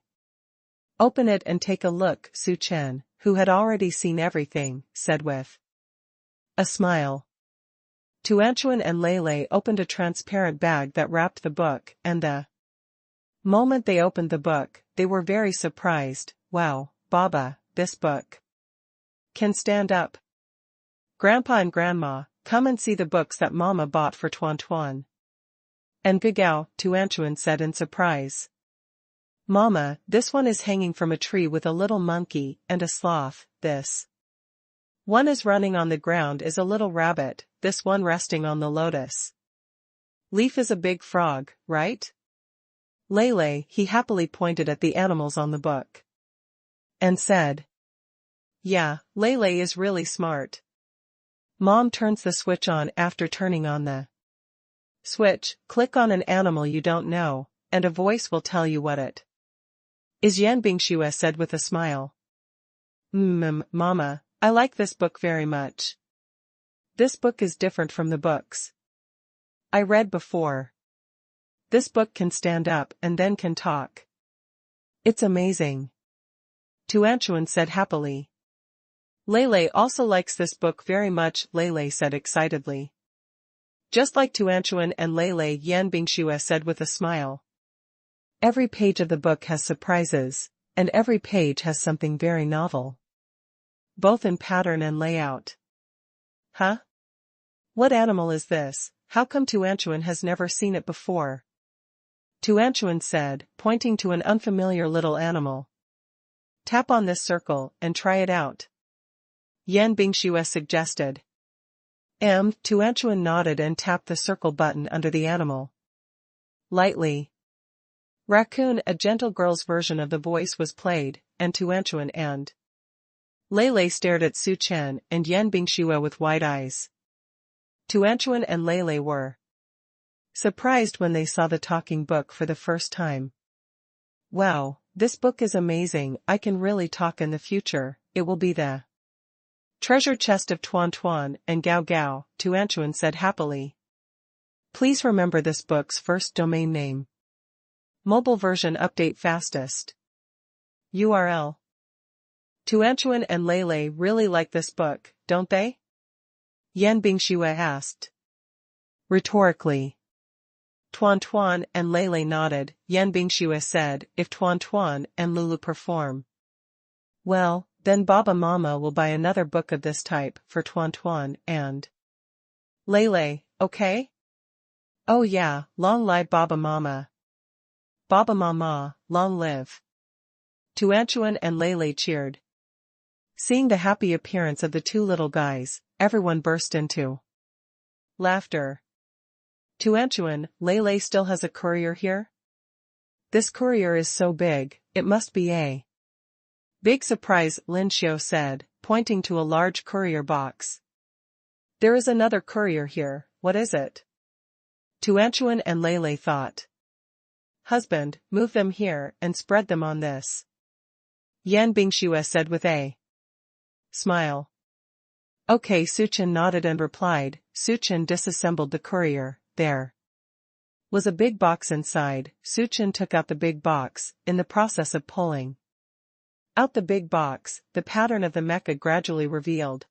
open it and take a look, Su Chen, who had already seen everything, said with a smile. Tuanchuan and Lele opened a transparent bag that wrapped the book, and the moment they opened the book, they were very surprised. Wow, Baba, this book can stand up. Grandpa and Grandma, come and see the books that Mama bought for Tuan and Gagao, Tuanchuan said in surprise. Mama, this one is hanging from a tree with a little monkey and a sloth, this one is running on the ground is a little rabbit, this one resting on the lotus leaf is a big frog, right? Lele, he happily pointed at the animals on the book and said, yeah, Lele is really smart. Mom turns the switch on. After turning on the switch, click on an animal you don't know, and a voice will tell you what it is, Yan Bingxue said with a smile. Mama, I like this book very much. This book is different from the books I read before. This book can stand up and then can talk. It's amazing, Tuanchuan said happily. Lele also likes this book very much, Lele said excitedly. Just like Tuanchuan and Lele, Yan Bingxue said with a smile. Every page of the book has surprises, and every page has something very novel, both in pattern and layout. Huh? What animal is this? How come Tuanchuan has never seen it before? Tuanchuan said, pointing to an unfamiliar little animal. Tap on this circle and try it out, Yan Bingxue suggested. Tuanchuan nodded and tapped the circle button under the animal. Lightly. Raccoon, a gentle girl's version of the voice, was played, and Tuanchuan and Lele stared at Su Chen and Yan Bingxue with wide eyes. Tuanchuan and Lele were surprised when they saw the talking book for the first time. Wow, this book is amazing, I can really talk in the future, it will be the treasure chest of Tuan and Gao Gao, Tuanchuan said happily. Please remember this book's first domain name. Mobile version update fastest. URL. Tuanchuan and Lele really like this book, don't they? Yan Bingxue asked rhetorically. Tuan and Lele nodded. Yan Bingxue said, if Tuan and Lulu perform well, then Baba Mama will buy another book of this type for Tuan and Lele, okay? Oh yeah, long live Baba Mama. Baba Mama, long live. Tuanchuan and Lele cheered. Seeing the happy appearance of the two little guys, everyone burst into laughter. Tuanchuan, Lele still has a courier here? This courier is so big, it must be a big surprise, Lin Xiao said, pointing to a large courier box. There is another courier here, what is it? Tuanchuan and Lele thought. Husband, move them here and spread them on this. Yan Bingxue said with a smile. Okay, Suchen nodded and replied. Suchen disassembled the courier. There was a big box inside. Suchen took out the big box, in the process of pulling out the big box, the pattern of the mecha gradually revealed.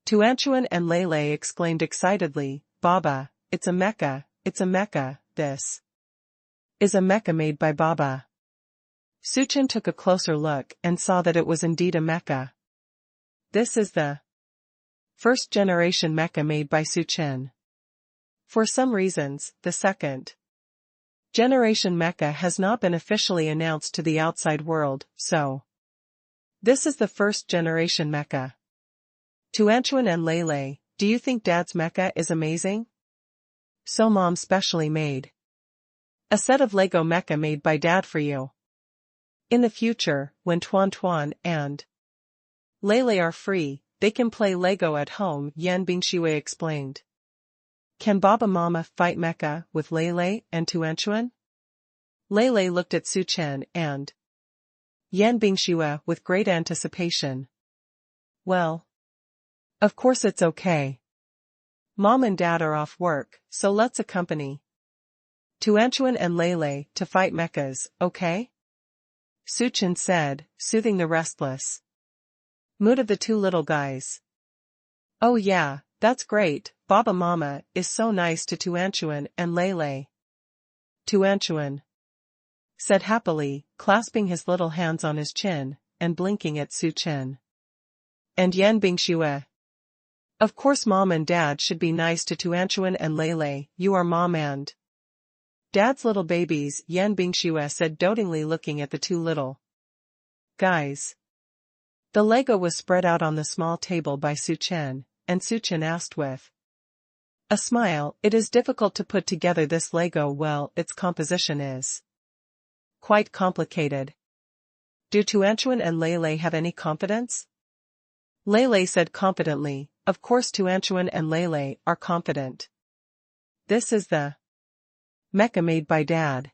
Tuanchuan and Lele exclaimed excitedly, Baba, it's a mecha, this is a mecha made by Baba. Suchen took a closer look and saw that it was indeed a mecha. This is the first generation mecha made by Suchen. For some reasons, the second generation mecha has not been officially announced to the outside world, so this is the first generation mecha. Tuanchuan and Lele, do you think Dad's mecha is amazing? So Mom specially made a set of Lego mecha made by Dad for you. In the future, when Tuan and Lele are free, they can play Lego at home, Yan Bingxue explained. Can Baba Mama fight mecha with Lele and Tuanchuan? Lele looked at Suchen and Yan Bingxue with great anticipation. Well, of course it's okay. Mom and Dad are off work, so let's accompany Tuanchuan and Lele to fight mechas, okay? Suchen said, soothing the restless mood of the two little guys. Oh yeah, that's great, Baba Mama is so nice to Tuanchuan and Lele. Tuanchuan said happily, clasping his little hands on his chin, and blinking at Suchen and Yan Bingxue. Of course Mom and Dad should be nice to Tuanchuan and Lele, you are Mom and Dad's little babies, Yan Bingxue said dotingly looking at the two little guys. The Lego was spread out on the small table by Suchen, and Suchen asked with a smile, it is difficult to put together this Lego. Well, its composition is quite complicated. Do Tuanchuan and Lele have any confidence? Lele said confidently, of course Tuanchuan and Lele are confident. This is the mecha made by Dad.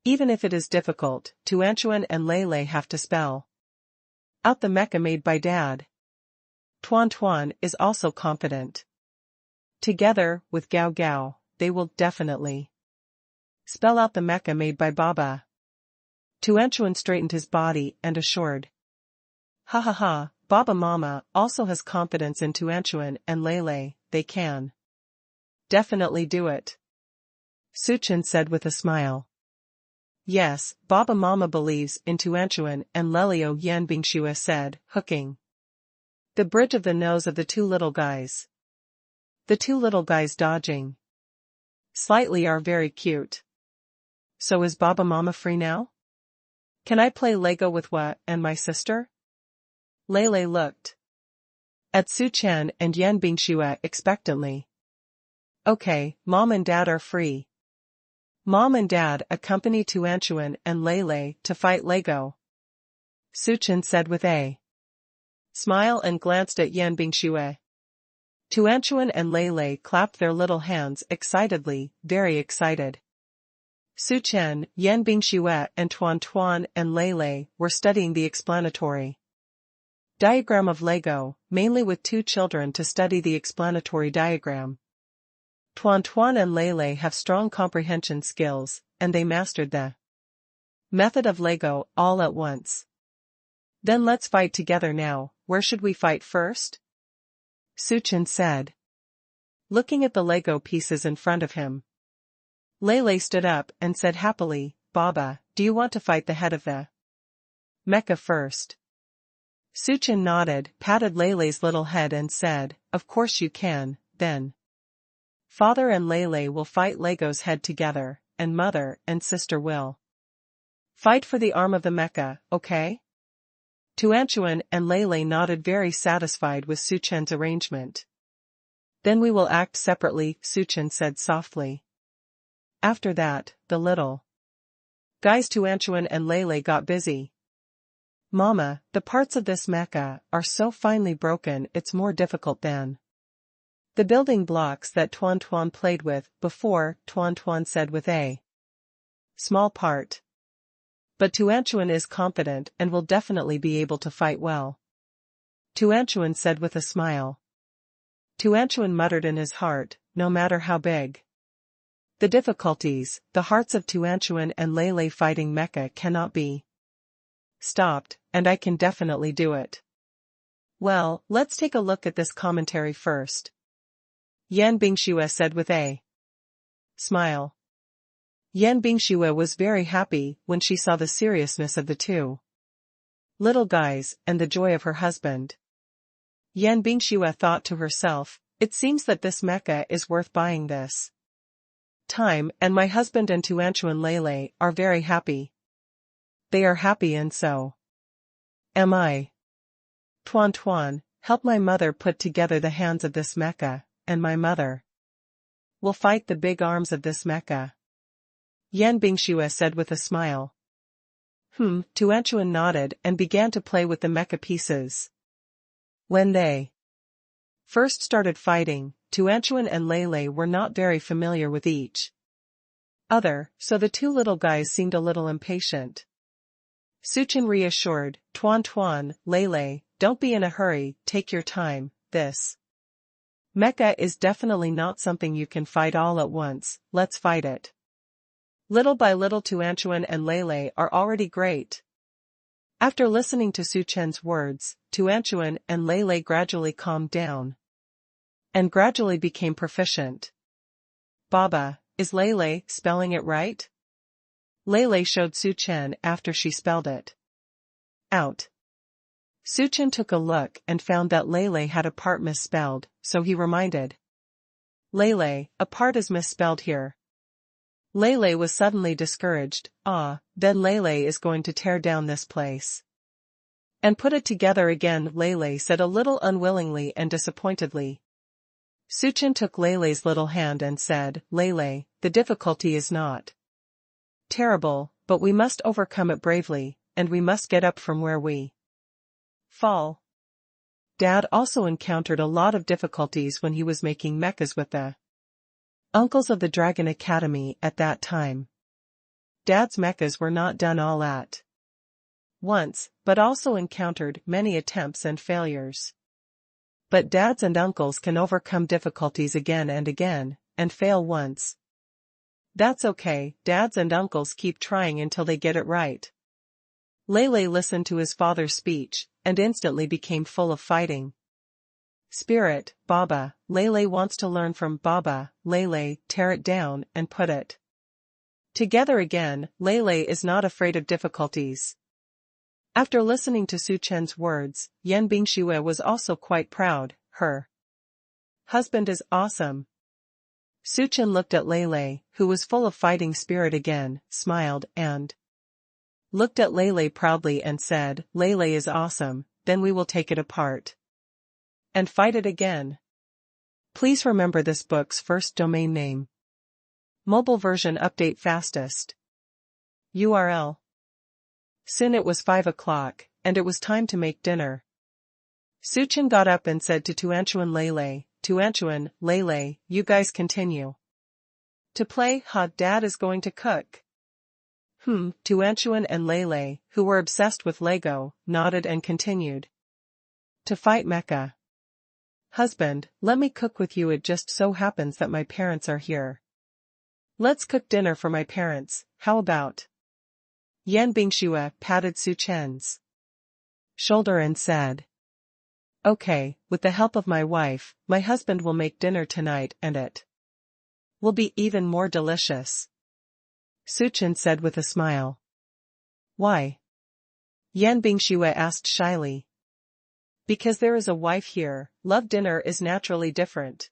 Even if it is difficult, Tuanchuan and Lele have to spell out the mecha made by Dad. Tuan is also confident. Together, with Gao Gao, they will definitely spell out the mecha made by Baba. Tuanchuan straightened his body and assured. Ha ha ha, Baba Mama also has confidence in Tuanchuan and Lele, they can definitely do it. Suchen said with a smile. Yes, Baba Mama believes in Tuanchuan and Lelio, Yan Bingxue said, hooking the bridge of the nose of the two little guys. The two little guys dodging slightly are very cute. So is Baba Mama free now? Can I play Lego with Wa and my sister? Lele looked at Suchen and Yan Bingxue expectantly. Okay, Mom and Dad are free. Mom and Dad accompany Tuanchuan and Lele to fight Lego. Suchen said with a smile and glanced at Yan Bingxue. Tuanchuan and Lele clapped their little hands excitedly, very excited. Suchen, Yan Bingxue and Tuan and Lele were studying the explanatory diagram of Lego, mainly with two children to study the explanatory diagram. Tuan and Lele have strong comprehension skills, and they mastered the method of Lego all at once. Then let's fight together now. Where should we fight first? Suchen said, looking at the Lego pieces in front of him. Lele stood up and said happily, Baba, do you want to fight the head of the mecha first? Suchen nodded, patted Lele's little head and said, of course you can, then. Father and Lele will fight Lego's head together, and mother and sister will fight for the arm of the mecha, okay? Tuanchuan and Lei nodded, very satisfied with Su Chen's arrangement. Then we will act separately, Su Chen said softly. After that, the little guys Tuanchuan and Lei got busy. Mama, the parts of this mecha are so finely broken it's more difficult than the building blocks that Tuan played with before, Tuan said with a small part. But Tuanchuan is confident and will definitely be able to fight well. Tuanchuan said with a smile. Tuanchuan muttered in his heart, no matter how big the difficulties, the hearts of Tuanchuan and Lei fighting mecha cannot be stopped, and I can definitely do it. Well, let's take a look at this commentary first. Yan Bingxue said with a smile. Yan Bingxue was very happy when she saw the seriousness of the two little guys and the joy of her husband. Yan Bingxue thought to herself, it seems that this mecha is worth buying this time, and my husband and Tuanchuan Lei are very happy. They are happy and so am I. Tuan, help my mother put together the hands of this mecha, and my mother will fight the big arms of this mecha. Yan Bingxue said with a smile. Tuanchuan nodded and began to play with the mecha pieces. When they first started fighting, Tuanchuan and Lei were not very familiar with each other, so the two little guys seemed a little impatient. Su Chen reassured, Tuan, Lei, don't be in a hurry, take your time, this mecha is definitely not something you can fight all at once, let's fight it. Little by little Tuanchuan and Lei are already great. After listening to Su Chen's words, Tuanchuan and Lei gradually calmed down and gradually became proficient. Baba, is Lei spelling it right? Lei showed Su Chen after she spelled it out. Su Chen took a look and found that Lei had a part misspelled, so he reminded Lei, a part is misspelled here. Lei was suddenly discouraged. Then Lei is going to tear down this place and put it together again, Lei said a little unwillingly and disappointedly. Su Chen took Lei's little hand and said, Lei, the difficulty is not terrible, but we must overcome it bravely, and we must get up from where we fall. Dad also encountered a lot of difficulties when he was making mechas with the uncles of the Dragon Academy at that time. Dad's mechas were not done all at once, but also encountered many attempts and failures. But dads and uncles can overcome difficulties again and fail once. That's okay, dads and uncles keep trying until they get it right. Lei listened to his father's speech, and instantly became full of fighting spirit. Baba, Lei wants to learn from Baba, Lei, tear it down and put it together again. Lei is not afraid of difficulties. After listening to Su Chen's words, Yan Bingxue was also quite proud. Her husband is awesome. Su Chen looked at Lei, who was full of fighting spirit again, smiled, and looked at Lei proudly and said, Lei is awesome, then we will take it apart and fight it again. Please remember this book's first domain name. Mobile version update fastest. URL. Soon it was 5 o'clock, and it was time to make dinner. Su Chen got up and said to Tuanchuan Lei, you guys continue to play. Dad is going to cook. Tuanchuan and Lei, who were obsessed with Lego, nodded and continued to fight mecha. Husband, let me cook with you, it just so happens that my parents are here. Let's cook dinner for my parents, how about? Yan Bingxue patted Su Chen's shoulder and said, Okay, with the help of my wife, my husband will make dinner tonight and it will be even more delicious. Su Chen said with a smile. Why? Yan Bingxue asked shyly. Because there is a wife here, love dinner is naturally different.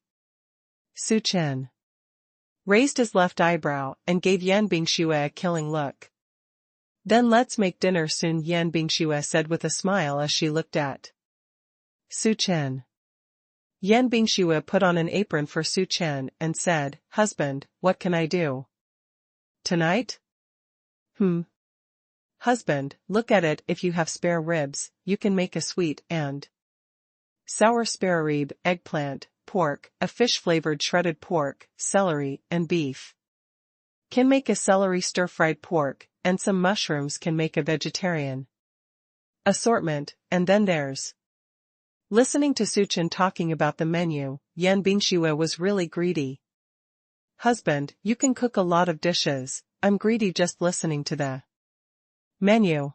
Su Chen raised his left eyebrow, and gave Yan Bingxue a killing look. Then let's make dinner soon, Yan Bingxue said with a smile as she looked at Su Chen. Yan Bingxue put on an apron for Su Chen and said, "Husband, what can I do? Tonight?" Husband, look at it, if you have spare ribs, you can make a sweet and sour spare rib, eggplant, pork, a fish-flavored shredded pork, celery, and beef. Can make a celery stir-fried pork, and some mushrooms can make a vegetarian assortment, and then there's... Listening to Su Chen talking about the menu, Yan Bingxue was really greedy. Husband, you can cook a lot of dishes, I'm greedy just listening to the menu.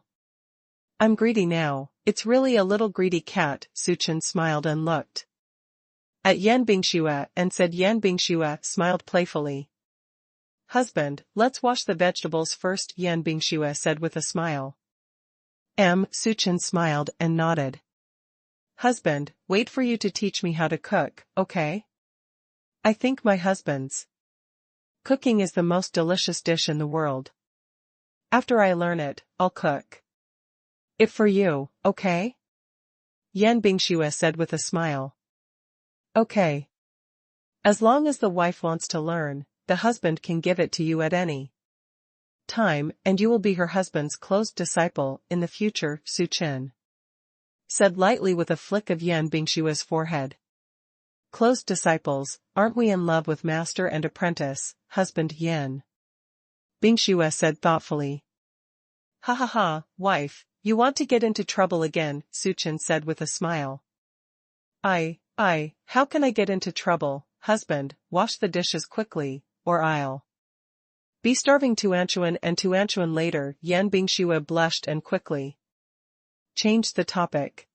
I'm greedy now, it's really a little greedy cat, Su Chen smiled and looked at Yan Bingxue and said. Yan Bingxue smiled playfully. Husband, let's wash the vegetables first, Yan Bingxue said with a smile. Su Chen smiled and nodded. Husband, wait for you to teach me how to cook, okay? I think my husband's cooking is the most delicious dish in the world. After I learn it, I'll cook it for you, okay? Yan Bingxue said with a smile. Okay. As long as the wife wants to learn, the husband can give it to you at any time, and you will be her husband's closed disciple in the future, Su Chen said lightly with a flick of Yan Bingxue's forehead. Closed disciples, aren't we in love with master and apprentice, husband? Yan Bingxue said thoughtfully. Ha ha ha, wife, you want to get into trouble again, Su Chen said with a smile. How can I get into trouble, husband? Wash the dishes quickly, or I'll be starving. To Anchuan later. Yan Bingxue blushed and quickly changed the topic.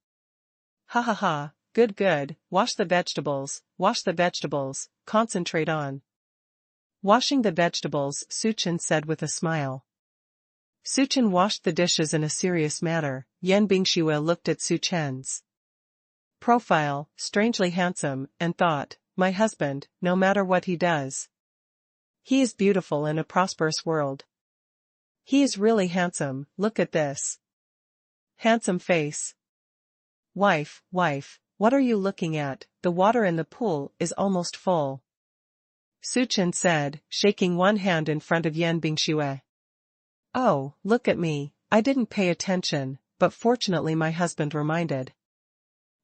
Ha ha ha, good, wash the vegetables, concentrate on washing the vegetables, Su Chen said with a smile. Su Chen washed the dishes in a serious manner. Yan Bingxue looked at Su Chen's profile, strangely handsome, and thought, my husband, no matter what he does, he is beautiful in a prosperous world. He is really handsome, look at this handsome face. Wife, what are you looking at? The water in the pool is almost full, Su Chen said, shaking one hand in front of Yan Bingxue. Oh, look at me, I didn't pay attention, but fortunately my husband reminded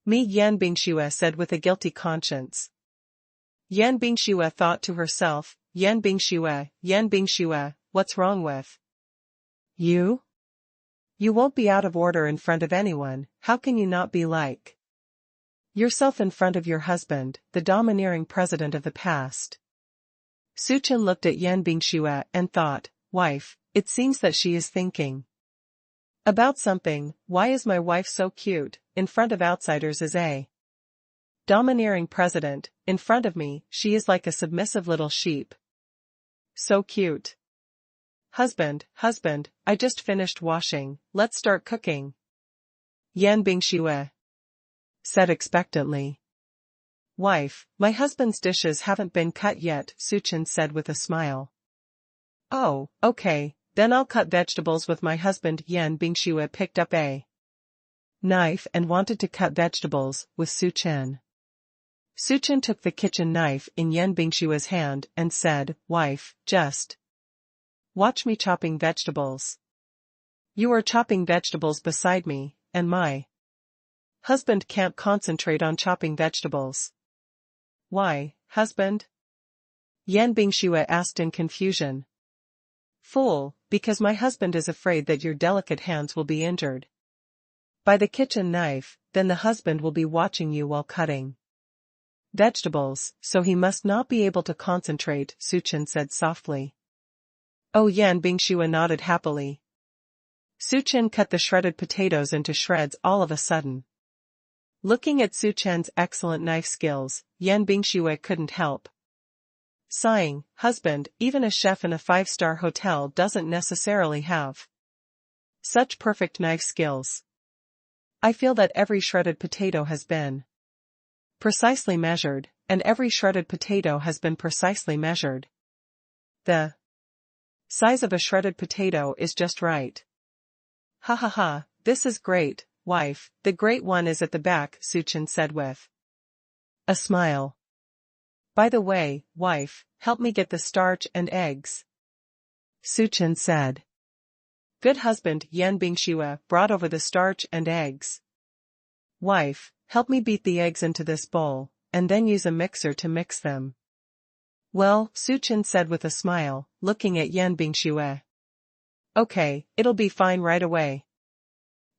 me, Yan Bingxue said with a guilty conscience. Yan Bingxue thought to herself, Yan Bingxue, what's wrong with you? You won't be out of order in front of anyone, how can you not be like yourself in front of your husband, the domineering president of the past? Su Chen looked at Yan Bingxue and thought, wife, it seems that she is thinking about something. Why is my wife so cute, in front of outsiders as a domineering president, in front of me, she is like a submissive little sheep. So cute. Husband, I just finished washing, let's start cooking, Yan Bingxue said expectantly. Wife, my husband's dishes haven't been cut yet, Su Chen said with a smile. Oh, okay, then I'll cut vegetables with my husband. Yan Bingxue picked up a knife and wanted to cut vegetables with Su Chen. Su Chen took the kitchen knife in Yan Bingxue's hand and said, wife, just watch me chopping vegetables. You are chopping vegetables beside me, and my husband can't concentrate on chopping vegetables. Why, husband? Yan Bingxue asked in confusion. Fool, because my husband is afraid that your delicate hands will be injured by the kitchen knife, then the husband will be watching you while cutting vegetables, so he must not be able to concentrate, Su Chen said softly. Oh, Yan Bingxue nodded happily. Su Chen cut the shredded potatoes into shreds all of a sudden. Looking at Su Chen's excellent knife skills, Yan Bingxue couldn't help sighing, husband, even a chef in a 5-star hotel doesn't necessarily have such perfect knife skills. I feel that every shredded potato has been precisely measured, and every shredded potato has been precisely measured. The size of a shredded potato is just right. Ha ha ha, this is great, wife, the great one is at the back, Suchin said with a smile. By the way, wife, help me get the starch and eggs. Suchin said. Good husband Yan Bingxue brought over the starch and eggs. Wife, help me beat the eggs into this bowl, and then use a mixer to mix them. Well, Suchin said with a smile, looking at Yan Bingxue. Okay, it'll be fine right away.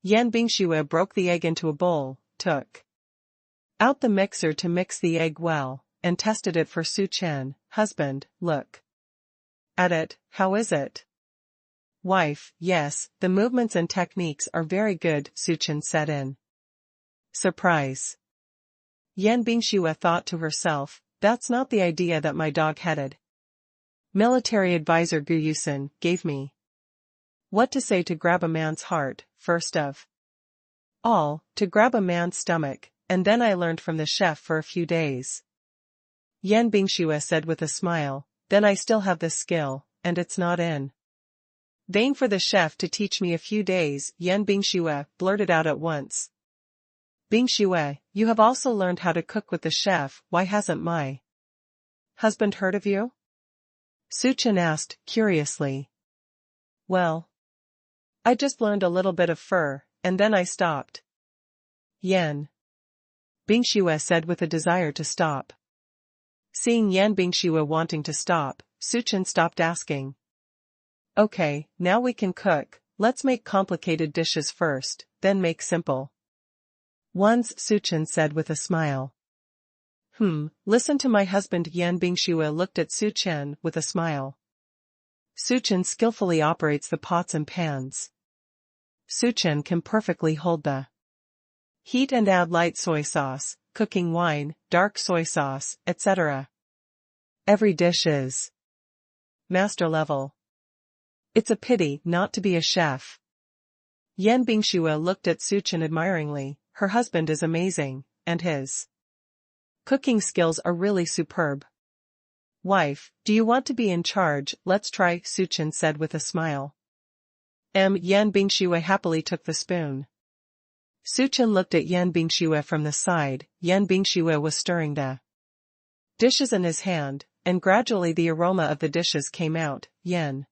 Yan Bingxue broke the egg into a bowl, took out the mixer to mix the egg well, and tested it for Suchin. Husband, look at it, how is it? Wife, yes, the movements and techniques are very good, Suchin said in surprise. Yan Bingxue thought to herself, that's not the idea that my dog-headed military advisor Gu Yusun gave me. What to say to grab a man's heart, first of all, to grab a man's stomach, and then I learned from the chef for a few days. Yan Bingxue said with a smile, then I still have this skill, and it's not in vain for the chef to teach me a few days, Yan Bingxue blurted out at once. Bingxue, you have also learned how to cook with the chef, why hasn't my husband heard of you? Suchin asked, curiously. Well, I just learned a little bit of fur, and then I stopped. Yan Bingxue said with a desire to stop. Seeing Yan Bingxue wanting to stop, Suchin stopped asking. Okay, now we can cook, let's make complicated dishes first, then make simple ones, Suchin said with a smile. Listen to my husband. Yan Bingxue looked at Suchin with a smile. Suchin skillfully operates the pots and pans. Suchin can perfectly hold the heat and add light soy sauce, cooking wine, dark soy sauce, etc. Every dish is master level. It's a pity not to be a chef. Yan Bingxue looked at Suchin admiringly, her husband is amazing, and his cooking skills are really superb. Wife, do you want to be in charge? Let's try, Suchin said with a smile. Yan Bingxue happily took the spoon. Suchin looked at Yan Bingxue from the side. Yan Bingxue was stirring the dishes in his hand, and gradually the aroma of the dishes came out. Yan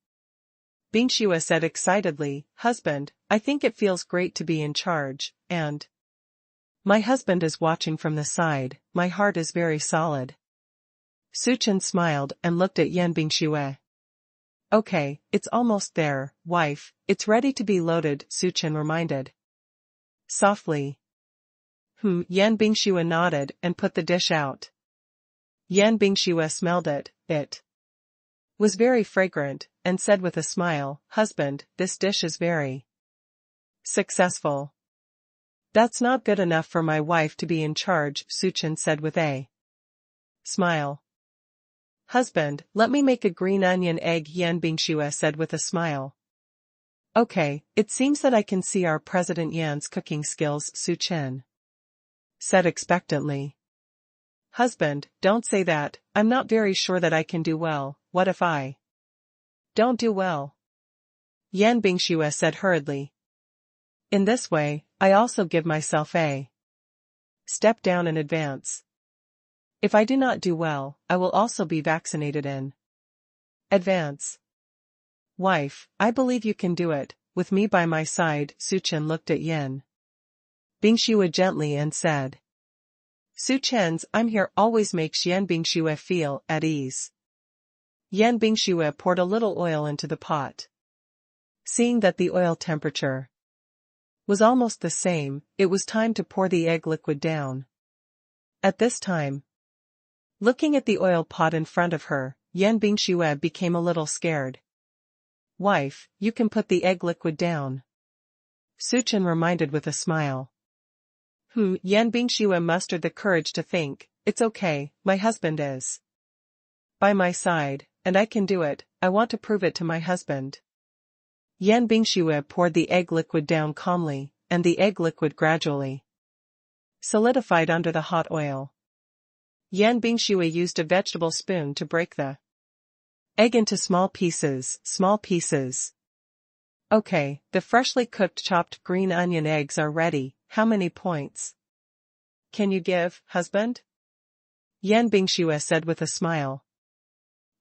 Bingxue said excitedly, husband, I think it feels great to be in charge, and my husband is watching from the side, my heart is very solid. Suchin smiled and looked at Yan Bingxue. Okay, it's almost there, wife, it's ready to be loaded, Suchin reminded. Softly. Yan Bingxue nodded and put the dish out. Yan Bingxue smelled it. It was very fragrant, and said with a smile, husband, this dish is very successful. That's not good enough for my wife to be in charge, Suchin said with a smile. Husband, let me make a green onion egg, Yan Bingxue said with a smile. Okay, it seems that I can see our President Yan's cooking skills, Suchin said expectantly. Husband, don't say that, I'm not very sure that I can do well, what if I don't do well? Yan Bingxue said hurriedly. In this way, I also give myself a step down in advance. If I do not do well, I will also be vaccinated in advance. Wife, I believe you can do it, with me by my side, Suchin looked at Yan Bingxue gently and said. Suchin's I'm here always makes Yan Bingxue feel at ease. Yan Bingxue poured a little oil into the pot. Seeing that the oil temperature was almost the same, it was time to pour the egg liquid down. At this time, looking at the oil pot in front of her, Yan Bingxue became a little scared. Wife, you can put the egg liquid down. Suchin reminded with a smile. Yan Bingxue mustered the courage to think, it's okay, my husband is by my side, and I can do it, I want to prove it to my husband. Yan Bingxue poured the egg liquid down calmly, and the egg liquid gradually solidified under the hot oil. Yan Bingxue used a vegetable spoon to break the Egg into small pieces, small pieces. Okay, the freshly cooked chopped green onion eggs are ready. How many points can you give, husband? Yan Bingxue said with a smile.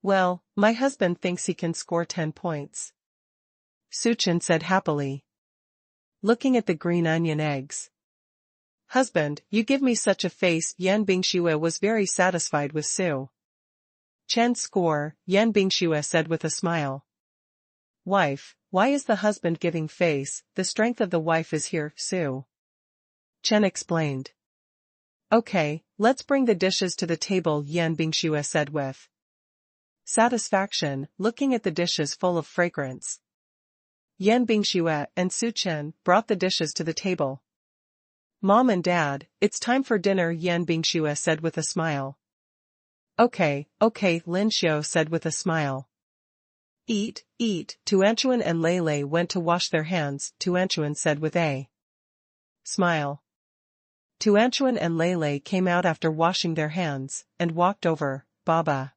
Well, my husband thinks he can score 10 points. Su Chen said happily, looking at the green onion eggs. Husband, you give me such a face. Yan Bingxue was very satisfied with Su Chen's score. Yan Bingxue said with a smile. Wife, why is the husband giving face? The strength of the wife is here, Su Chen explained. Okay, let's bring the dishes to the table, Yan Bingxue said with satisfaction, looking at the dishes full of fragrance. Yan Bingxue and Su Chen brought the dishes to the table. Mom and Dad, it's time for dinner, Yan Bingxue said with a smile. Okay, Lin Xiu said with a smile. Eat, eat. Tuanchuan and Lei Lei went to wash their hands, Tuanchuan said with a smile. Tuanchuan and Lei Lei came out after washing their hands, and walked over. Baba.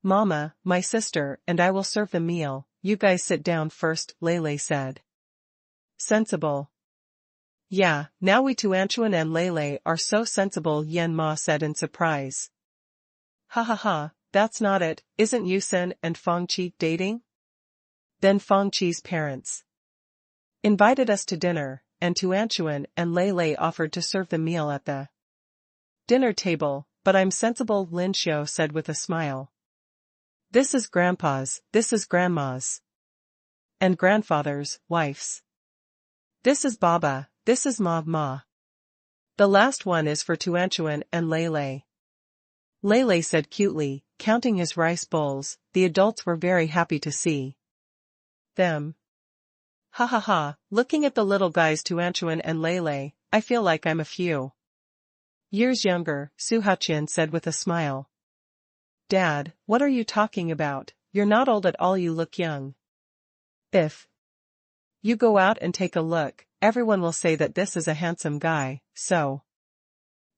Mama, my sister, and I will serve the meal. You guys sit down first, Lei Lei said. Sensible. Yeah, now we Tuanchuan and Lei Lei are so sensible, Yan Ma said in surprise. Ha ha ha, that's not it. Isn't Yusen and Fangqi dating? Then Fangqi's parents invited us to dinner, and Tuanchuan and Lei Lei offered to serve the meal at the dinner table, but I'm sensible, Lin Xiu said with a smile. This is grandpa's, this is grandma's, and grandfather's, wife's. This is Baba, this is Ma. The last one is for Tuanchuan and Lei Lei. Lei Lei said cutely, counting his rice bowls. The adults were very happy to see them. Ha ha ha, looking at the little guys Tuanchuan and Lei Lei, I feel like I'm a few years younger, Su Haqian said with a smile. Dad, what are you talking about? You're not old at all, you look young. If you go out and take a look, everyone will say that this is a handsome guy, so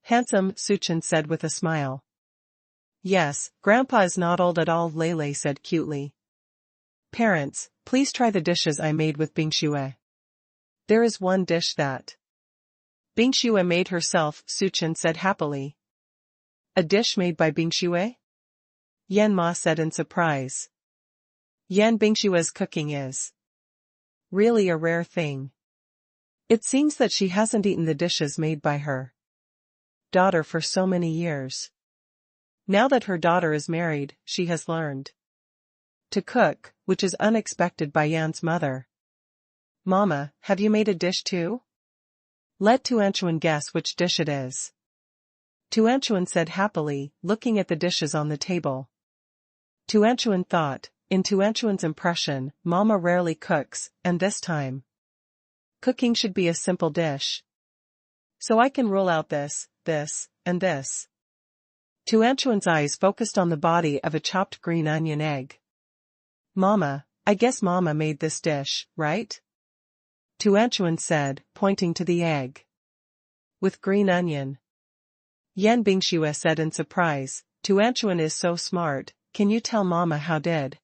handsome, Su Chen said with a smile. Yes, Grandpa is not old at all, Lei Lei said cutely. Parents, please try the dishes I made with Bingxue. There is one dish that Bingxue made herself, Su Chen said happily. A dish made by Bingxue? Yan Ma said in surprise. Yan Bingxue's cooking is really a rare thing. It seems that she hasn't eaten the dishes made by her daughter for so many years. Now that her daughter is married, she has learned to cook, which is unexpected by Yan's mother. Mama, have you made a dish too? Let Tuanchuan guess which dish it is. Tuanchuan said happily, looking at the dishes on the table. Tuanchuan thought, in Tuanchuan's impression, Mama rarely cooks, and this time cooking should be a simple dish. So I can rule out this, and this. Tuanchuan's eyes focused on the body of a chopped green onion egg. Mama, I guess Mama made this dish, right? Tuanchuan said, pointing to the egg. With green onion. Yan Bingxue said in surprise, Tuanchuan is so smart, can you tell Mama how did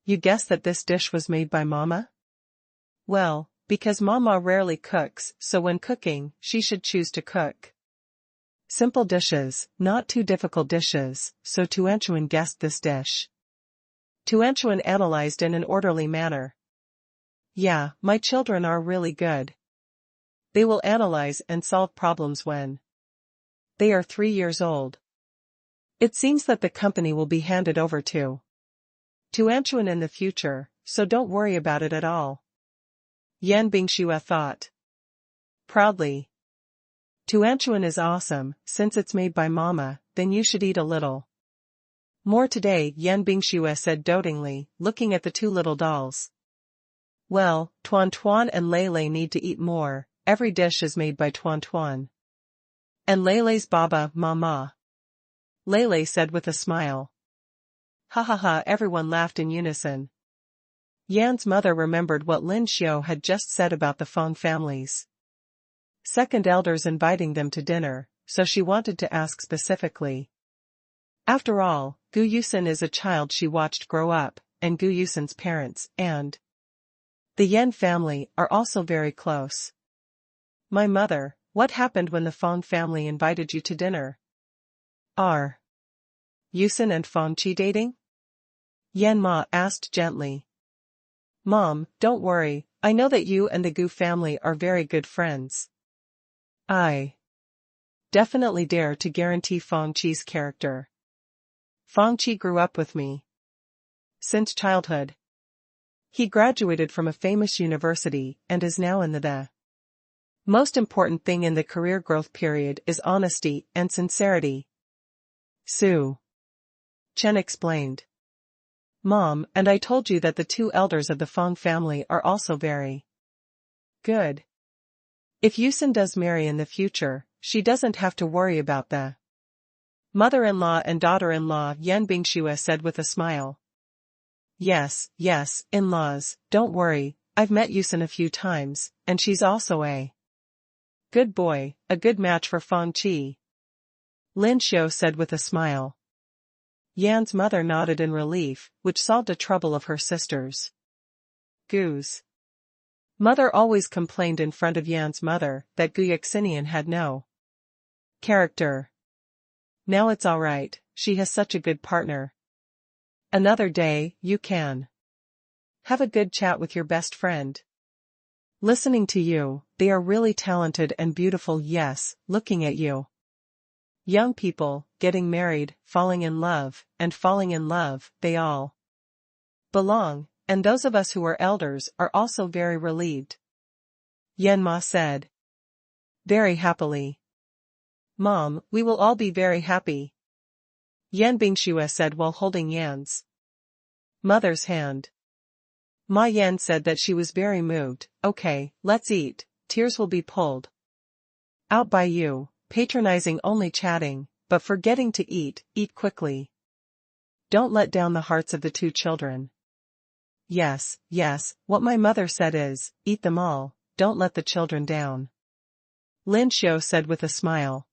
you guess that this dish was made by Mama? Well, because Mama rarely cooks, so when cooking, she should choose to cook simple dishes, not too difficult dishes, so Tuanchuan guessed this dish. Tuanchuan analyzed in an orderly manner. Yeah, my children are really good. They will analyze and solve problems when they are 3 years old. It seems that the company will be handed over to Tuanchuan in the future, so don't worry about it at all. Yan Bingxue thought proudly. Tuanchuan is awesome, since it's made by Mama, then you should eat a little more today, Yan Bingxue said dotingly, looking at the two little dolls. Well, Tuan Tuan and Lei Lei need to eat more. Every dish is made by Tuan Tuan and Lei Lei's Baba, Mama. Lei Lei said with a smile. Ha ha ha, everyone laughed in unison. Yan's mother remembered what Lin Xiu had just said about the Feng family's second elders inviting them to dinner, so she wanted to ask specifically After all, Gu Yusun is a child she watched grow up, and Gu Yusun's parents and the Yan family are also very close. My mother, what happened when the Fong family invited you to dinner? Are Yusun and Fong Qi dating? Yan Ma asked gently. Mom, don't worry, I know that you and the Gu family are very good friends. I definitely dare to guarantee Fong Qi's character. Fong Qi grew up with me since childhood. He graduated from a famous university and is now in the most important thing in the career growth period is honesty and sincerity. Su Chen explained. Mom, and I told you that the two elders of the Fong family are also very good. If Yusun does marry in the future, she doesn't have to worry about the mother-in-law and daughter-in-law, Yan Bingxue said with a smile. Yes, in-laws, don't worry, I've met Yusun a few times, and she's also a good boy, a good match for Fong Qi. Lin Xiu said with a smile. Yan's mother nodded in relief, which solved a trouble of her sisters. Gu's mother always complained in front of Yan's mother that Gu Yaxinian had no character. Now it's alright, she has such a good partner. Another day, you can have a good chat with your best friend. Listening to you, they are really talented and beautiful. Yes, looking at you. Young people, getting married, falling in love, they all belong, and those of us who are elders are also very relieved. Yan Ma said. Very happily. Mom, we will all be very happy. Yan Bingxue said while holding Yan's mother's hand. Ma Yan said that she was very moved. Okay, let's eat, tears will be pulled out by you, patronizing only chatting, but forgetting to eat quickly. Don't let down the hearts of the two children. Yes, what my mother said is, eat them all, don't let the children down. Lin Xiu said with a smile.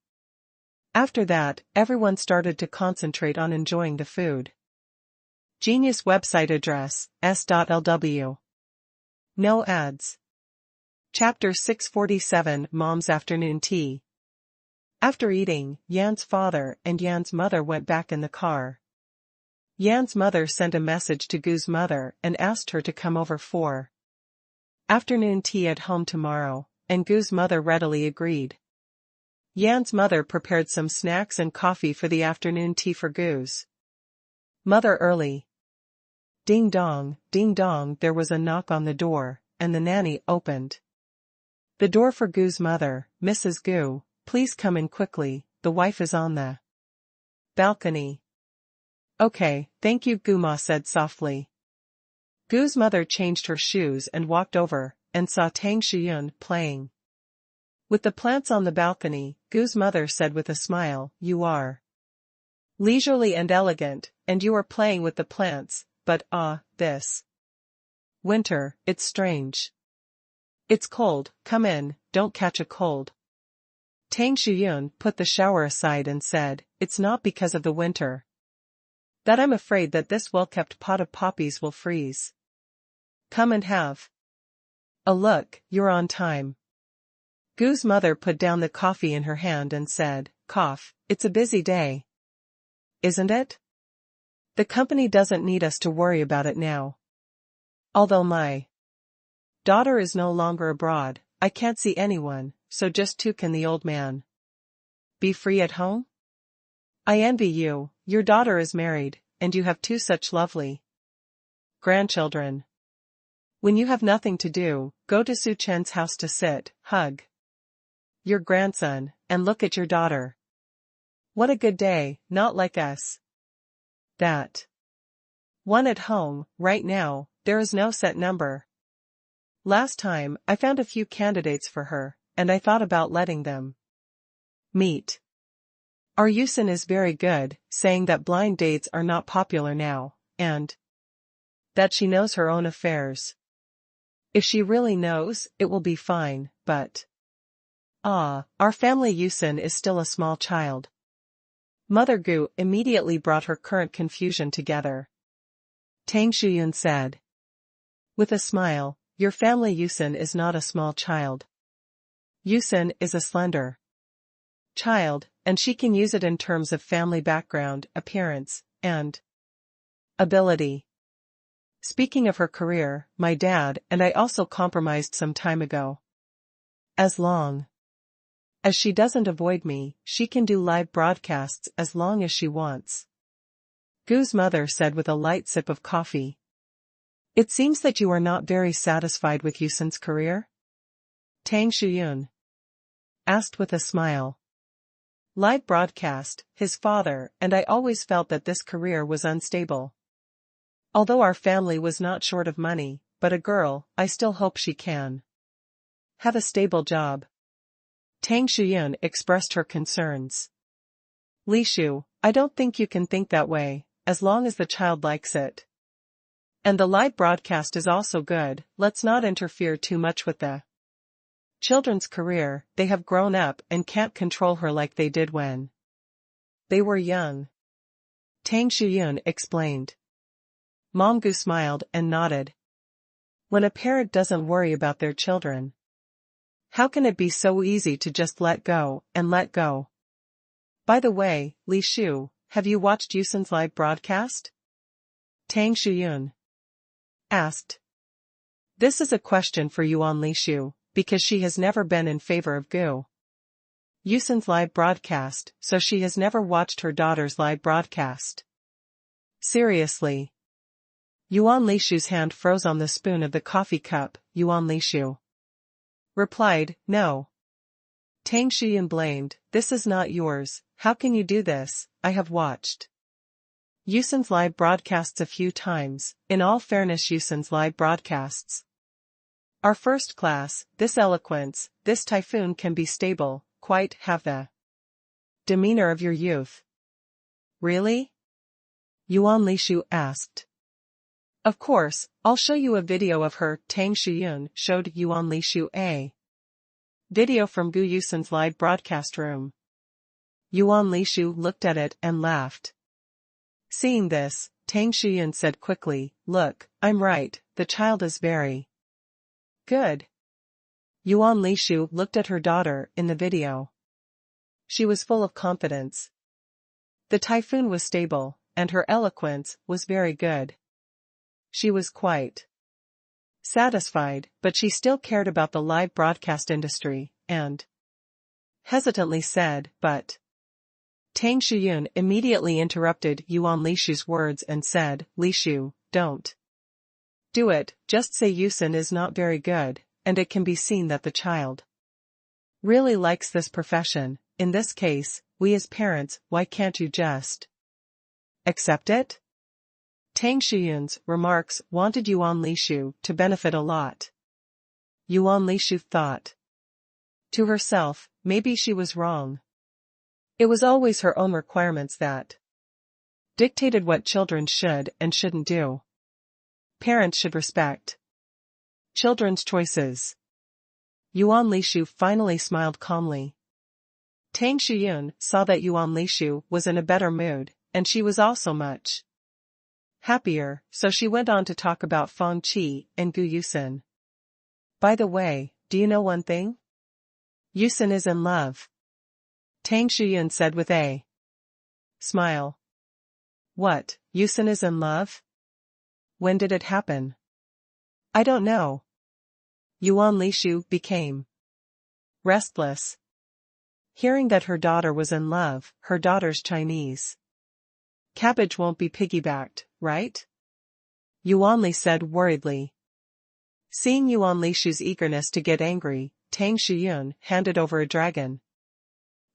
After that, everyone started to concentrate on enjoying the food. Genius website address, s.lw. No ads. Chapter 647 Mom's Afternoon Tea. After eating, Yan's father and Yan's mother went back in the car. Yan's mother sent a message to Gu's mother and asked her to come over for afternoon tea at home tomorrow, and Gu's mother readily agreed. Yan's mother prepared some snacks and coffee for the afternoon tea for Gu's mother early. Ding dong, there was a knock on the door, and the nanny opened the door for Gu's mother. Mrs. Gu, please come in quickly, the wife is on the balcony. Okay, thank you, Gu Ma said softly. Gu's mother changed her shoes and walked over, and saw Tang Shiyun playing with the plants on the balcony. Gu's mother said with a smile, you are leisurely and elegant, and you are playing with the plants, but this winter, it's strange. It's cold, come in, don't catch a cold. Tang Shiyun put the shower aside and said, it's not because of the winter that I'm afraid that this well-kept pot of poppies will freeze. Come and have a look, you're on time. Gu's mother put down the coffee in her hand and said, cough, it's a busy day. Isn't it? The company doesn't need us to worry about it now. Although my daughter is no longer abroad, I can't see anyone, so just two can the old man be free at home? I envy you, your daughter is married, and you have two such lovely grandchildren. When you have nothing to do, go to Su Chen's house to sit, hug your grandson, and look at your daughter. What a good day, not like us. That one at home, right now, there is no set number. Last time, I found a few candidates for her, and I thought about letting them meet. Our Yusun is very good, saying that blind dates are not popular now, and that she knows her own affairs. If she really knows, it will be fine, but our family Yusun is still a small child. Mother Gu immediately brought her current confusion together. Tang Shuyun said. With a smile, your family Yusun is not a small child. Yusun is a slender child, and she can use it in terms of family background, appearance, and ability. Speaking of her career, my dad and I also compromised some time ago. As long as she doesn't avoid me, she can do live broadcasts as long as she wants. Gu's mother said with a light sip of coffee. It seems that you are not very satisfied with Yusun's career? Tang Shuyun asked with a smile. Live broadcast, his father and I always felt that this career was unstable. Although our family was not short of money, but a girl, I still hope she can have a stable job. Tang Shuyun expressed her concerns. Li Shu, I don't think you can think that way, as long as the child likes it. And the live broadcast is also good, let's not interfere too much with the children's career, they have grown up and can't control her like they did when they were young. Tang Shuyun explained. Mom Gu smiled and nodded. When a parent doesn't worry about their children, how can it be so easy to just let go and let go? By the way, Li Shu, have you watched Yusun's live broadcast? Tang Shuyun asked. This is a question for Yuan Li Shu, because she has never been in favor of Gu Yusun's live broadcast, so she has never watched her daughter's live broadcast. Seriously? Yuan Li Shu's hand froze on the spoon of the coffee cup. Yuan Li Shu replied, no. Tang Shuyun blamed, this is not yours, how can you do this? I have watched Yusun's live broadcasts a few times. In all fairness, Yusun's live broadcasts are first class. This eloquence, this typhoon can be stable, quite have the demeanor of your youth. Really? Yuan Li Shu asked. Of course, I'll show you a video of her. Tang Shuyun showed Yuan Li Shu a video from Gu Yusun's live broadcast room. Yuan Li Shu looked at it and laughed. Seeing this, Tang Shuyun said quickly, look, I'm right, the child is very good. Yuan Li Shu looked at her daughter in the video. She was full of confidence. The typhoon was stable, and her eloquence was very good. She was quite satisfied, but she still cared about the live broadcast industry, and hesitantly said, but Tang Shuyun immediately interrupted Yuan Li Shu's words and said, Li Shu, don't do it, just say Yusun is not very good, and it can be seen that the child really likes this profession. In this case, we as parents, why can't you just accept it? Tang Shuyun's remarks wanted Yuan Li Shu to benefit a lot. Yuan Li Shu thought to herself, maybe she was wrong. It was always her own requirements that dictated what children should and shouldn't do. Parents should respect children's choices. Yuan Li Shu finally smiled calmly. Tang Shuyun saw that Yuan Li Shu was in a better mood, and she was also much happier, so she went on to talk about Feng Qi and Gu Yusun. By the way, do you know one thing? Yusun is in love. Tang Shuyun said with a smile. What, Yusun is in love? When did it happen? I don't know. Yuan Li Shu became restless. Hearing that her daughter was in love, her daughter's Chinese cabbage won't be piggybacked, right? Yuan Li said worriedly. Seeing Yuan Li Shu's eagerness to get angry, Tang Shuyun handed over a dragon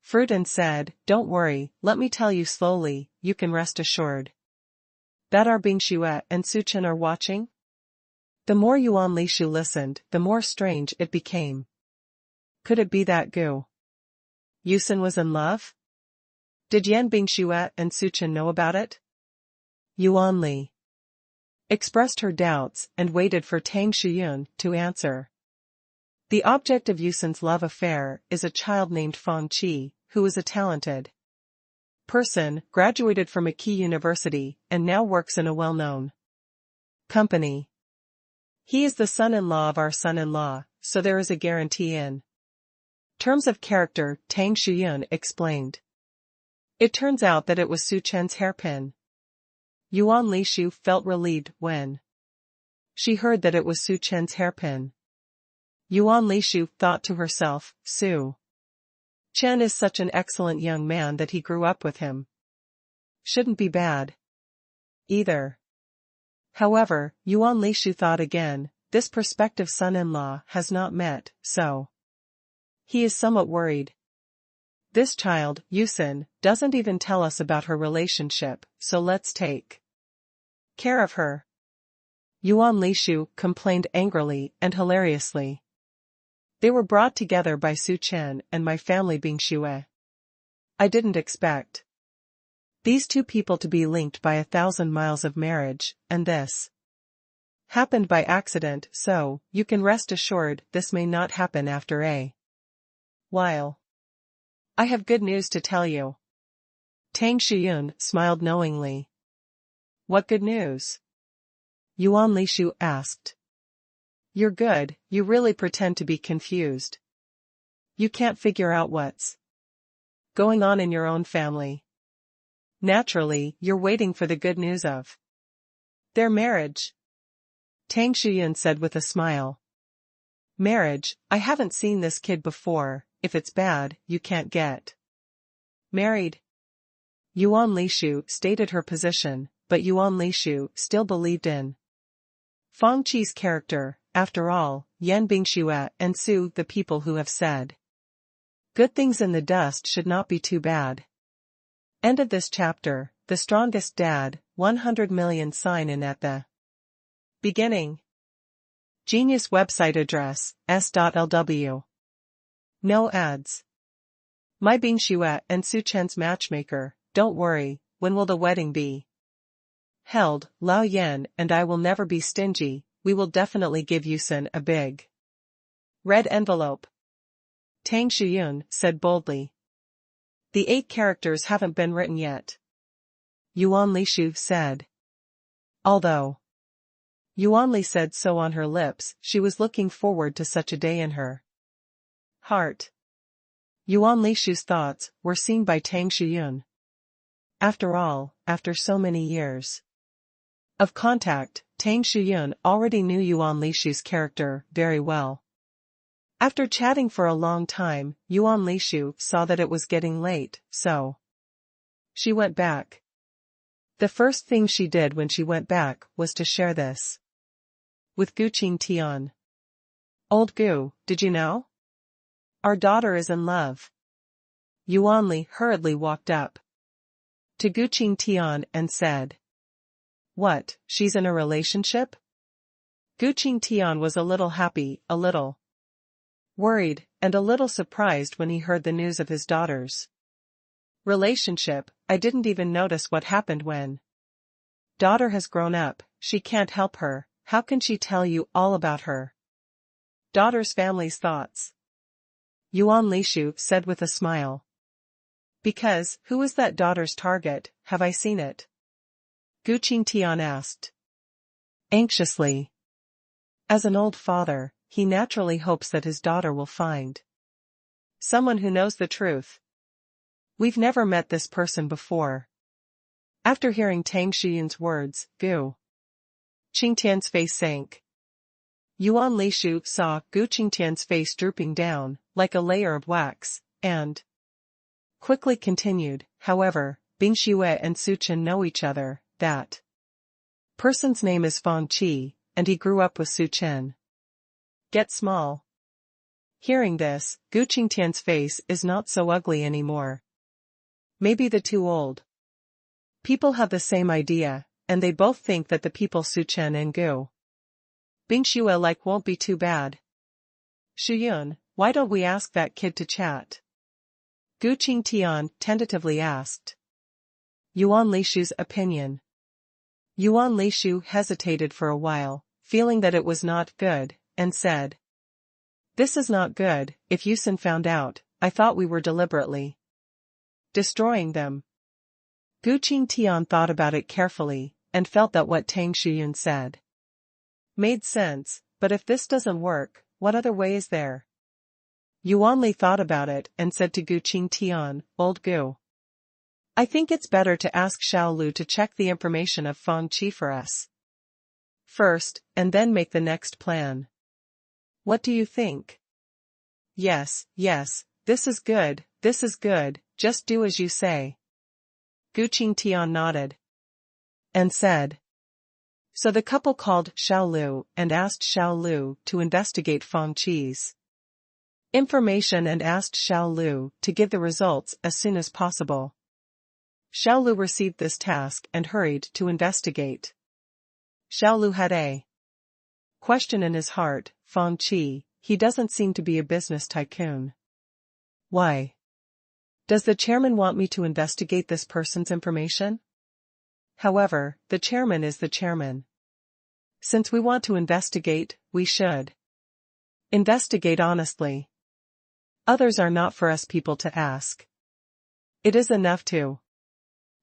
fruit and said, don't worry, let me tell you slowly, you can rest assured that our Bing Xue and Su Chen are watching. The more Yuan Li Shu listened, the more strange it became. Could it be that Gu Yusun was in love? Did Yan Bing Xue and Su Chen know about it? Yuan Li expressed her doubts and waited for Tang Shuyun to answer. The object of Yusun's love affair is a child named Feng Qi, who is a talented person, graduated from a key university, and now works in a well-known company. He is the son-in-law of our son-in-law, so there is a guarantee in terms of character, Tang Shuyun explained. It turns out that it was Su Chen's hairpin. Yuan Lishu felt relieved when she heard that it was Su Chen's hairpin. Yuan Lishu thought to herself, Su Chen is such an excellent young man that he grew up with him. Shouldn't be bad either. However, Yuan Lishu thought again, this prospective son-in-law has not met, so he is somewhat worried. This child, Yusin, doesn't even tell us about her relationship, so let's take care of her. Yuan Lishu complained angrily and hilariously. They were brought together by Su Chen and my family being Xue. I didn't expect these two people to be linked by 1,000 miles of marriage, and this happened by accident, so you can rest assured this may not happen after a while. I have good news to tell you. Tang Shuyun smiled knowingly. What good news? Yuan Lishu asked. You're good, you really pretend to be confused. You can't figure out what's going on in your own family. Naturally, you're waiting for the good news of their marriage. Tang Shuyun said with a smile. Marriage, I haven't seen this kid before, if it's bad, you can't get married. Yuan Lishu stated her position, but Yuan Lishu still believed in Fang Qi's character. After all, Yan Bingxue and Su, the people who have said good things in the dust, should not be too bad. End of this chapter. The strongest dad, 100 million sign in at the beginning. Genius website address, s.lw. No ads. My Bingxue and Su Chen's matchmaker, don't worry, when will the wedding be held? Lao Yan and I will never be stingy, we will definitely give Yusin a big red envelope. Tang Shuyun said boldly. The 8 characters haven't been written yet. Yuan Lishu said. Although Yuan Li said so on her lips, she was looking forward to such a day in her heart. Yuan Lishu's thoughts were seen by Tang Shuyun. After all, after so many years of contact, Tang Shuyun already knew Yuan Lishu's character very well. After chatting for a long time, Yuan Lishu saw that it was getting late, so she went back. The first thing she did when she went back was to share this with Gu Qingtian. Old Gu, did you know? Our daughter is in love. Yuan Li hurriedly walked up to Gu Qingtian and said. What, she's in a relationship? Gu Qingtian was a little happy, a little worried, and a little surprised when he heard the news of his daughter's relationship. I didn't even notice what happened when daughter has grown up, she can't help her, how can she tell you all about her daughter's family's thoughts? Yuan Lishu said with a smile. Because, who is that daughter's target, have I seen it? Gu Qingtian asked anxiously. As an old father, he naturally hopes that his daughter will find someone who knows the truth. We've never met this person before. After hearing Tang Shuyun's words, Gu Qingtian's face sank. Yuan Lishu saw Gu Qingtian's face drooping down, like a layer of wax, and quickly continued, however, Bingxue and Su Chen know each other, that person's name is Fang Qi, and he grew up with Su Chen. Get small. Hearing this, Gu Qingtian's face is not so ugly anymore. Maybe the two old people have the same idea, and they both think that the people Su Chen and Gu Bingxue like won't be too bad. Shuyun, why don't we ask that kid to chat? Gu Qingtian tentatively asked. Yuan Lishu's opinion. Yuan Lishu hesitated for a while, feeling that it was not good, and said. This is not good, if Yusin found out, I thought we were deliberately destroying them. Gu Qingtian thought about it carefully, and felt that what Tang Shiyun said made sense, but if this doesn't work, what other way is there? Yuan Li thought about it and said to Gu Qingtian, "Old Gu, I think it's better to ask Xiao Lu to check the information of Feng Qi for us first, and then make the next plan. What do you think?" Yes, this is good, just do as you say." Gu Qingtian nodded and said. So the couple called Xiao Lu and asked Xiao Lu to investigate Feng Qi's information and asked Xiao Lu to give the results as soon as possible. Xiao Lu received this task and hurried to investigate. Xiao Lu had a question in his heart: Feng Qi, he doesn't seem to be a business tycoon. Why does the chairman want me to investigate this person's information? However, the chairman is the chairman. Since we want to investigate, we should investigate honestly. Others are not for us people to ask. It is enough to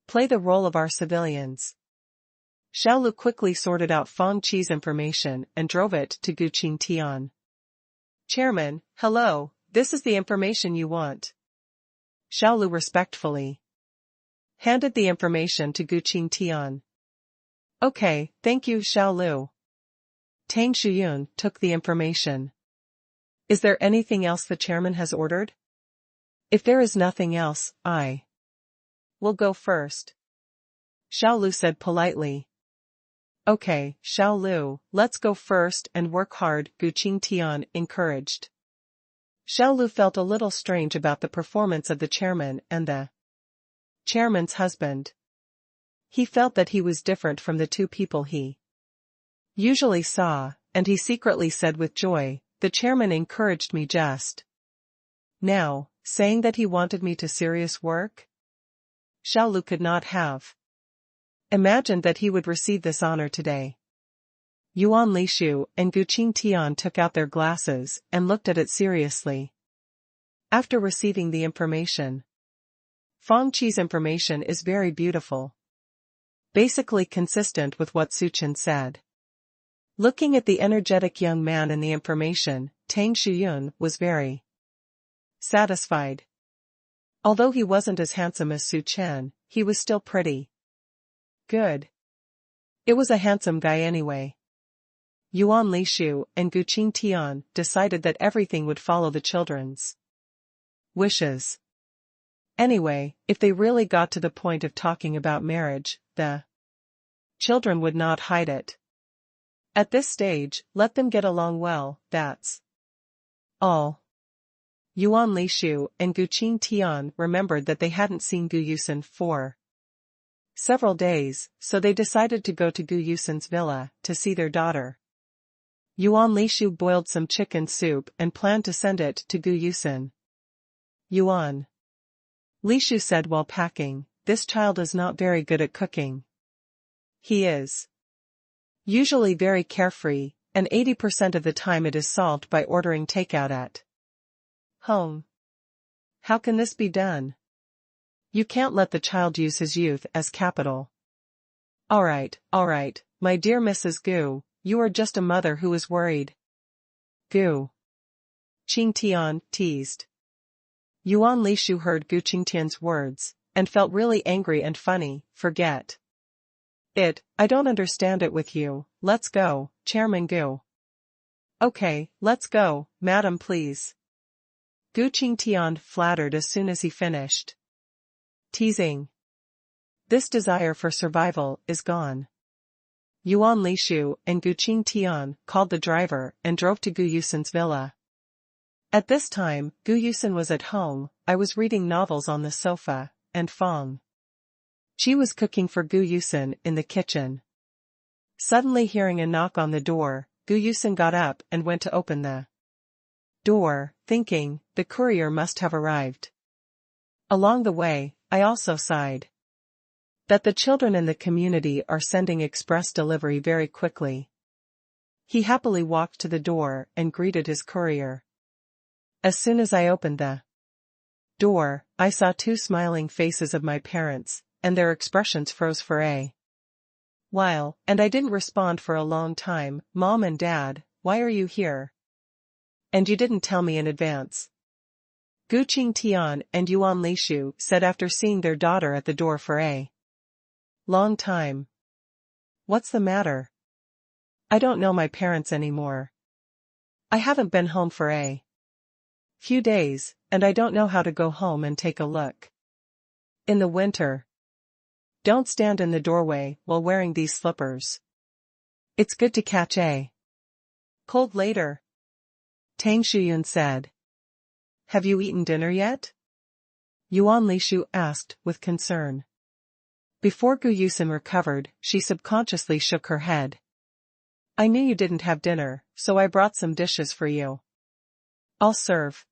play the role of our civilians. Xiao Lu quickly sorted out Feng Qi's information and drove it to Gu Qingtian. Chairman, hello, this is the information you want. Xiao Lu respectfully handed the information to Gu Qingtian. Okay, thank you, Xiao Lu. Tang Shiyun took the information. Is there anything else the chairman has ordered? If there is nothing else, I will go first. Xiao Lu said politely. Okay, Xiao Lu, let's go first and work hard, Gu Qingtian encouraged. Xiao Lu felt a little strange about the performance of the chairman and the chairman's husband. He felt that he was different from the two people he usually saw, and he secretly said with joy, the chairman encouraged me just now, saying that he wanted me to serious work? Xiao Lu could not have imagined that he would receive this honor today. Yuan Lishu and Gu Qingtian took out their glasses and looked at it seriously. After receiving the information, Feng Qi's information is very beautiful. Basically consistent with what Suchen said. Looking at the energetic young man in the information, Tang Shiyun was very satisfied. Although he wasn't as handsome as Su Chen, he was still pretty good. It was a handsome guy anyway. Yuan Lishu and Gu Qingtian decided that everything would follow the children's wishes. Anyway, if they really got to the point of talking about marriage, the children would not hide it. At this stage, let them get along well, that's all. Yuan Lishu and Gu Qingtian remembered that they hadn't seen Gu Yusen for several days, so they decided to go to Gu Yusen's villa to see their daughter. Yuan Lishu boiled some chicken soup and planned to send it to Gu Yusen. Yuan Lishu said while packing, this child is not very good at cooking. He is usually very carefree, and 80% of the time it is solved by ordering takeout at home. How can this be done? You can't let the child use his youth as capital. Alright, my dear Mrs. Gu, you are just a mother who is worried. Gu Qingtian teased. Yuan Lishu heard Gu Qingtian's words, and felt really angry and funny. Forget it, I don't understand it with you, let's go, Chairman Gu. Okay, let's go, madam please. Gu Qingtian flattered as soon as he finished teasing. This desire for survival is gone. Yuan Lishu and Gu Qingtian called the driver and drove to Gu Yusen's villa. At this time, Gu Yusen was at home. I was reading novels on the sofa, and Feng Qi was cooking for Gu Yusen in the kitchen. Suddenly hearing a knock on the door, Gu Yusen got up and went to open the door, thinking, the courier must have arrived. Along the way, I also sighed that the children in the community are sending express delivery very quickly. He happily walked to the door and greeted his courier. As soon as I opened the door, I saw two smiling faces of my parents, and their expressions froze for a while, and I didn't respond for a long time. Mom and Dad, why are you here? And you didn't tell me in advance. Gu Qingtian and Yuan Lishu said after seeing their daughter at the door for a long time. What's the matter? I don't know my parents anymore. I haven't been home for a few days, and I don't know how to go home and take a look. In the winter. Don't stand in the doorway while wearing these slippers. It's good to catch a cold later. Tang Shuyun said. Have you eaten dinner yet? Yuan Lishu asked with concern. Before Gu Yusin recovered, she subconsciously shook her head. I knew you didn't have dinner, so I brought some dishes for you. I'll serve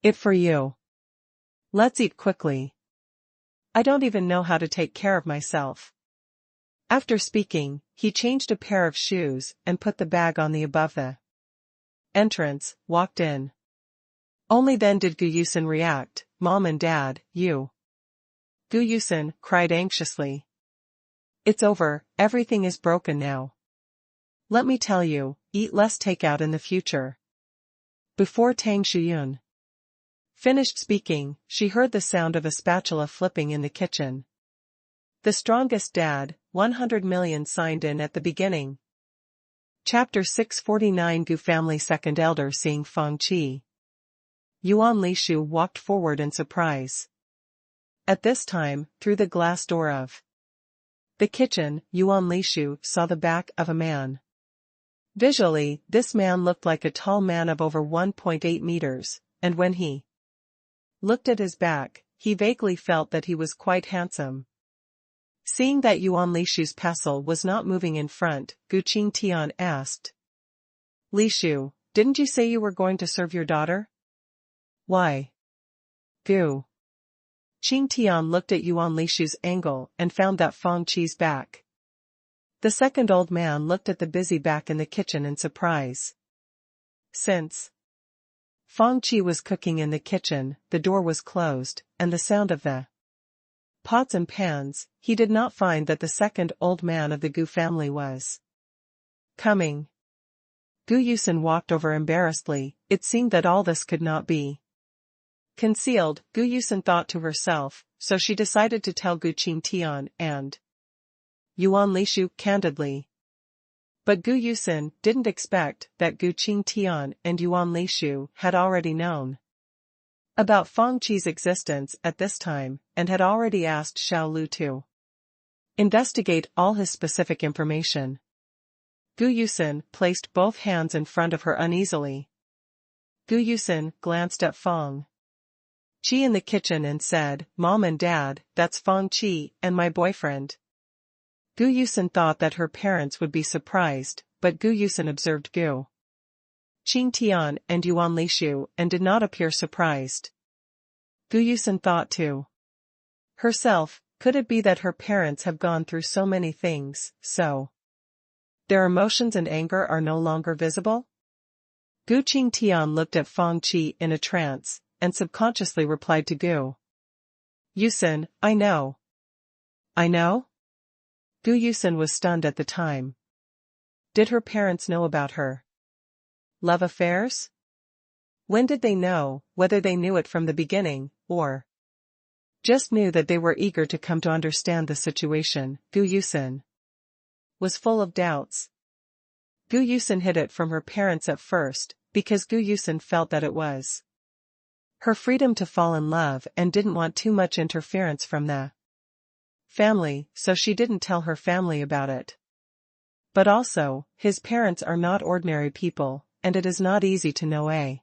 it for you. Let's eat quickly. I don't even know how to take care of myself. After speaking, he changed a pair of shoes and put the bag on the above the entrance, walked in. Only then did Gu Yusin react. Mom and Dad, you. Gu Yusin cried anxiously. It's over, everything is broken now. Let me tell you, eat less takeout in the future. Before Tang Shuyun finished speaking, she heard the sound of a spatula flipping in the kitchen. The strongest dad, 100 million signed in at the beginning. Chapter 649 Gu family second elder seeing Feng Qi. Yuan Lishu walked forward in surprise. At this time, through the glass door of the kitchen, Yuan Lishu saw the back of a man. Visually, this man looked like a tall man of over 1.8 meters, and when he looked at his back, he vaguely felt that he was quite handsome. Seeing that Yuan Lishu's pestle was not moving in front, Gu Qingtian asked. Lishu, didn't you say you were going to serve your daughter? Why? Gu Qingtian looked at Yuan Lishu's angle and found that Feng Qi's back. The second old man looked at the busy back in the kitchen in surprise. Since Feng Qi was cooking in the kitchen, the door was closed, and the sound of the pots and pans, he did not find that the second old man of the Gu family was coming. Gu Yusin walked over embarrassedly. It seemed that all this could not be concealed, Gu Yusin thought to herself, so she decided to tell Gu Qingtian and Yuan Lishu candidly. But Gu Yusin didn't expect that Gu Qingtian and Yuan Lishu had already known about Feng Qi's existence at this time, and had already asked Xiao Lu to investigate all his specific information. Gu Yusin placed both hands in front of her uneasily. Gu Yusin glanced at Feng Qi in the kitchen and said, Mom and Dad, that's Feng Qi and my boyfriend. Gu Yusin thought that her parents would be surprised, but Gu Yusin observed Gu Qingtian and Yuan Lishu and did not appear surprised. Gu Yusin thought to herself, could it be that her parents have gone through so many things, so their emotions and anger are no longer visible? Gu Qingtian looked at Feng Qi in a trance, and subconsciously replied to Gu Yusin, I know. I know? Gu Yusin was stunned at the time. Did her parents know about her love affairs? When did they know, whether they knew it from the beginning, or just knew that they were eager to come to understand the situation? Gu Yusin was full of doubts. Gu Yusin hid it from her parents at first, because Gu Yusin felt that it was her freedom to fall in love and didn't want too much interference from the family, so she didn't tell her family about it. But also, his parents are not ordinary people, and it is not easy to know a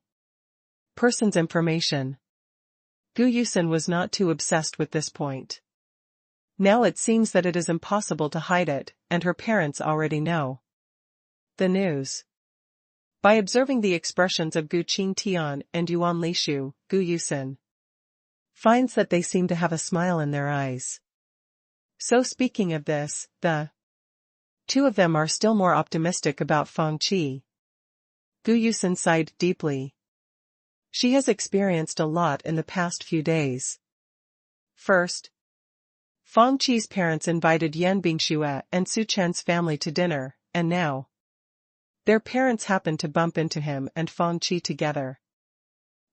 person's information. Gu Yusin was not too obsessed with this point. Now it seems that it is impossible to hide it, and her parents already know the news. By observing the expressions of Gu Qingtian and Yuan Lishu, Gu Yusin finds that they seem to have a smile in their eyes. So speaking of this, the two of them are still more optimistic about Feng Qi. Gu Yusin sighed deeply. She has experienced a lot in the past few days. First, Fang Qi's parents invited Yan Bingxue and Su Chen's family to dinner, and now their parents happened to bump into him and Fang Qi together.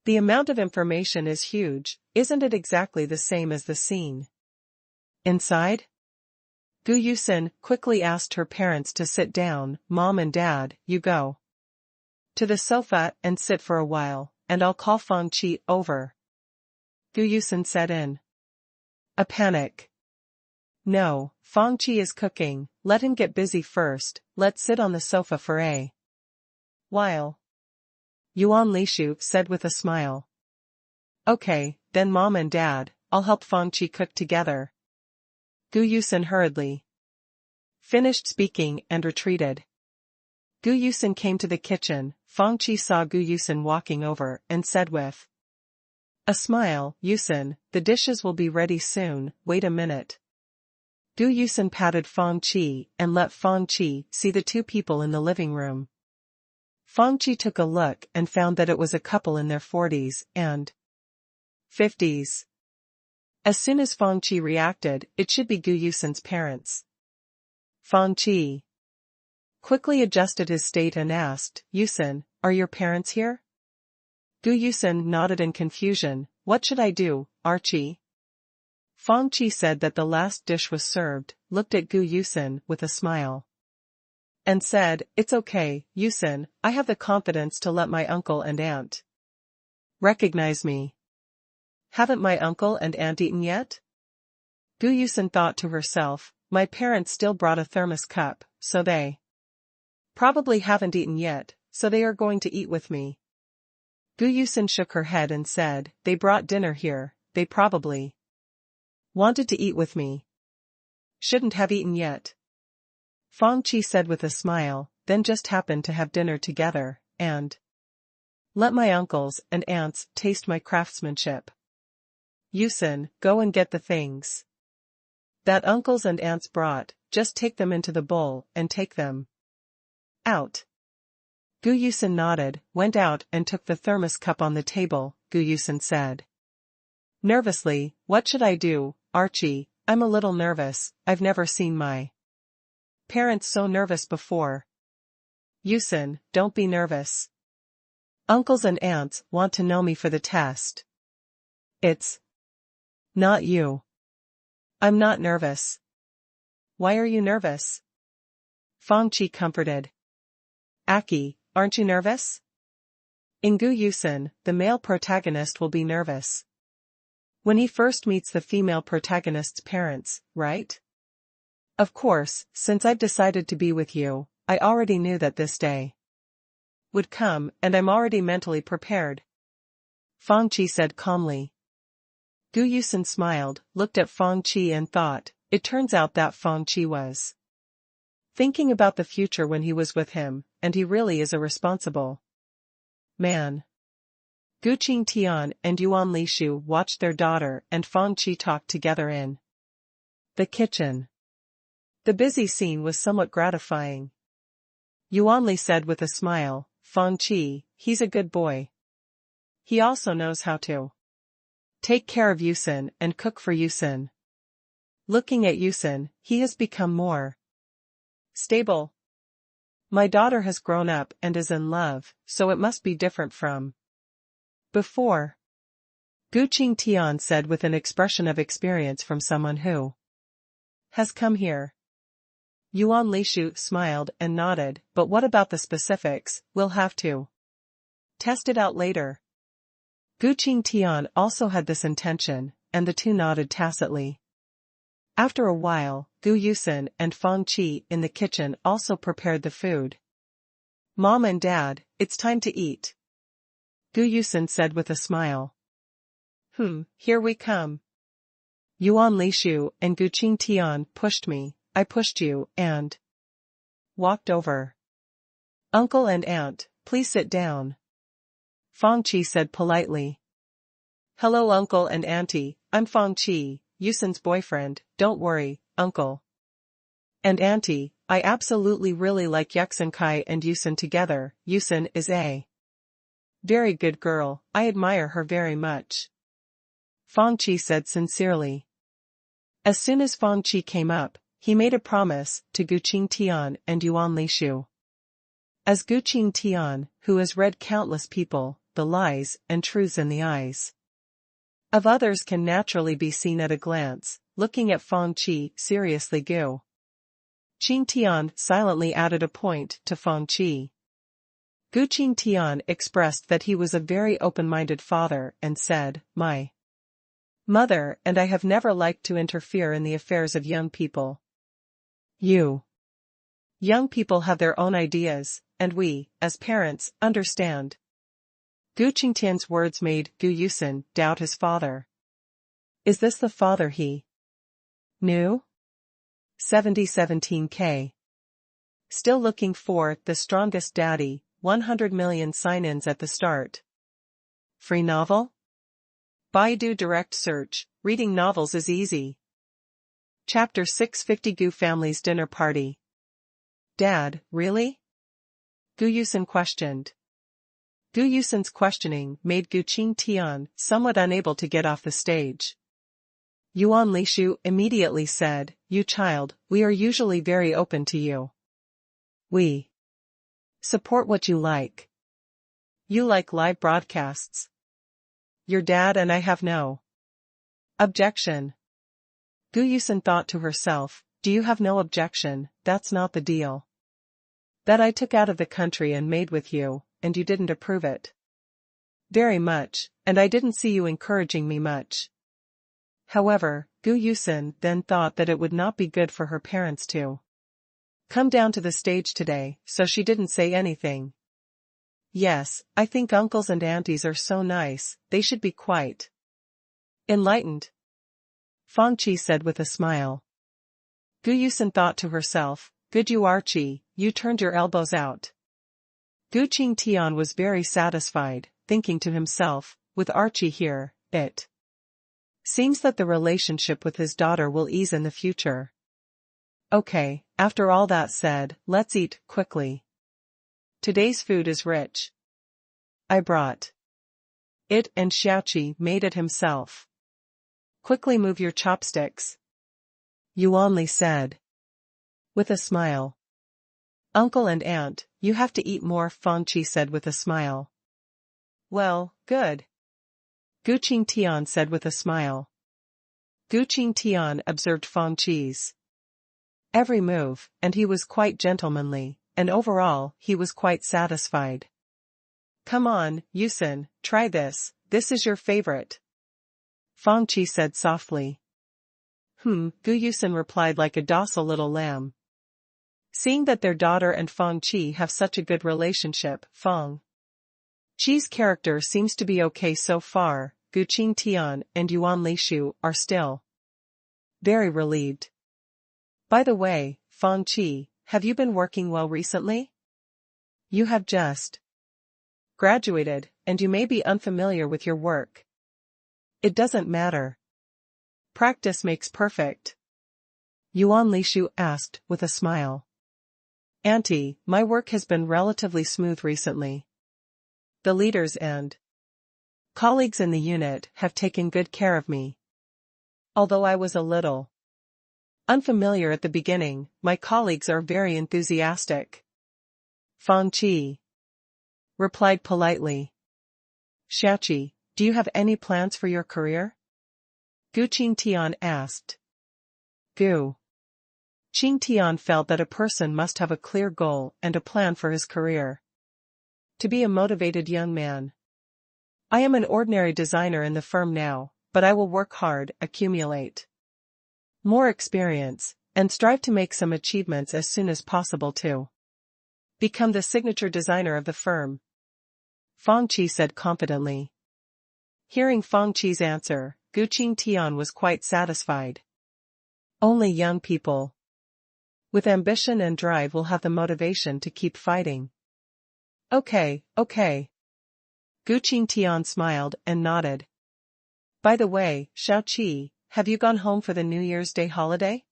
The amount of information is huge, isn't it exactly the same as the scene inside? Gu Yusin quickly asked her parents to sit down. Mom and Dad, you go to the sofa and sit for a while, and I'll call Fang Qi over. Gu Yusin said in a panic. No, Fang Qi is cooking, let him get busy first, let's sit on the sofa for a while. Yuan Lishu said with a smile. Okay, then Mom and Dad, I'll help Fang Qi cook together. Gu Yusin hurriedly finished speaking and retreated. Gu Yusin came to the kitchen. Fang Qi saw Gu Yusin walking over and said with a smile, Yusin, the dishes will be ready soon, wait a minute. Gu Yusin patted Fang Qi and let Fang Qi see the two people in the living room. Fang Qi took a look and found that it was a couple in their 40s and 50s. As soon as Fang Qi reacted, it should be Gu Yusin's parents. Fang Qi quickly adjusted his state and asked, Yusin, are your parents here? Gu Yusin nodded in confusion. What should I do, Archie? Fang Qi said that the last dish was served, looked at Gu Yusin with a smile, and said, it's okay, Yusin, I have the confidence to let my uncle and aunt recognize me. Haven't my uncle and aunt eaten yet? Gu Yusin thought to herself, my parents still brought a thermos cup, so they probably haven't eaten yet, so they are going to eat with me. Gu Yusin shook her head and said, they brought dinner here, they probably wanted to eat with me. Shouldn't have eaten yet. Fang Qi said with a smile, then just happened to have dinner together, and let my uncles and aunts taste my craftsmanship. Yusin, go and get the things that uncles and aunts brought, just take them into the bowl and take them out. Gu Yusin nodded, went out and took the thermos cup on the table. Gu Yusin said nervously, what should I do, Archie? I'm a little nervous, I've never seen my parents so nervous before. Yusin, don't be nervous. Uncles and aunts want to know me for the test. It's not you. I'm not nervous. Why are you nervous? Fang Qi comforted. Aki, aren't you nervous? In Gu Yusin, the male protagonist will be nervous when he first meets the female protagonist's parents, right? Of course, since I've decided to be with you, I already knew that this day would come, and I'm already mentally prepared. Fang Qi said calmly. Gu Yusin smiled, looked at Fang Qi and thought, it turns out that Fang Qi was thinking about the future when he was with him, and he really is a responsible man. Gu Qingtian and Yuan Lishu watched their daughter and Fang Qi talk together in the kitchen. The busy scene was somewhat gratifying. Yuan Li said with a smile, Fang Qi, he's a good boy. He also knows how to take care of Yusin and cook for Yusin. Looking at Yusin, he has become more stable. My daughter has grown up and is in love, so it must be different from before. Gu Qingtian said with an expression of experience from someone who has come here. Yuan Lishu smiled and nodded, but what about the specifics? We'll have to test it out later. Gu Qingtian also had this intention, and the two nodded tacitly. After a while, Gu Yusin and Fang Qi in the kitchen also prepared the food. Mom and Dad, it's time to eat. Gu Yusin said with a smile. Here we come. Yuan Lishu and Gu Qingtian pushed me, I pushed you, and walked over. Uncle and aunt, please sit down. Fang Qi said politely. Hello uncle and auntie, I'm Fang Qi, Yusin's boyfriend, don't worry, uncle and auntie, I absolutely really like Yuxin Kai and Yusin together. Yusin is a very good girl, I admire her very much. Fang Qi said sincerely. As soon as Fang Qi came up, he made a promise to Gu Qingtian and Yuan Lishu. As Gu Qingtian, who has read countless people, the lies and truths in the eyes of others can naturally be seen at a glance, looking at Fang Qi seriously Gu Qingtian silently added a point to Fang Qi. Gu Qingtian expressed that he was a very open-minded father and said, "My mother and I have never liked to interfere in the affairs of young people. Young people have their own ideas, and we, as parents, understand." Gu Qingtian's words made Gu Yusen doubt his father. Is this the father he knew? 7017K. Still looking for The Strongest Daddy, 100 million sign-ins at the start. Free novel? Baidu Direct Search, reading novels is easy. Chapter 650 Gu Family's Dinner Party. Dad, really? Gu Yusen questioned. Gu Yusen's questioning made Gu Qingtian somewhat unable to get off the stage. Yuan Lishu immediately said, "You child, we are usually very open to you. We support what you like. You like live broadcasts. Your dad and I have no objection." Gu Yusen thought to herself, "Do you have no objection? That's not the deal that I took out of the country and made with you, and you didn't approve it very much, and I didn't see you encouraging me much." However, Gu Yusen then thought that it would not be good for her parents to come down to the stage today, so she didn't say anything. "Yes, I think uncles and aunties are so nice, they should be quite enlightened," Fang Qi said with a smile. Gu Yusen thought to herself, "Good you Archie, you turned your elbows out." Gu Qingtian was very satisfied, thinking to himself, with Archie here, it seems that the relationship with his daughter will ease in the future. Okay, after all that said, let's eat, quickly. Today's food is rich. I brought it and Xiaoqi made it himself. Quickly move your chopsticks, Yuan Li said with a smile. Uncle and aunt, you have to eat more, Fang Qi said with a smile. Well, good, Gu Qingtian said with a smile. Gu Qingtian observed Fang Qi's every move, and he was quite gentlemanly, and overall, he was quite satisfied. Come on, Yusen, try this is your favorite, Fang Qi said softly. Gu Yusen replied like a docile little lamb. Seeing that their daughter and Fang Qi have such a good relationship, Fang Qi's character seems to be okay so far. Gu Qingtian and Yuan Lishu are still very relieved. By the way, Fang Qi, have you been working well recently? You have just graduated, and you may be unfamiliar with your work. It doesn't matter. Practice makes perfect, Yuan Lishu asked with a smile. Auntie, my work has been relatively smooth recently. The leaders and colleagues in the unit have taken good care of me. Although I was a little unfamiliar at the beginning, my colleagues are very enthusiastic, Fang Qi replied politely. Xiaoqi, do you have any plans for your career? Gu Qingtian asked. Gu Qingtian felt that a person must have a clear goal and a plan for his career. To be a motivated young man. I am an ordinary designer in the firm now, but I will work hard, accumulate more experience, and strive to make some achievements as soon as possible to become the signature designer of the firm, Fang Qi said confidently. Hearing Fang Qi's answer, Gu Qingtian was quite satisfied. Only young people with ambition and drive will have the motivation to keep fighting. Okay. Gu Qingtian smiled and nodded. By the way, Xiaoqi, have you gone home for the New Year's Day holiday?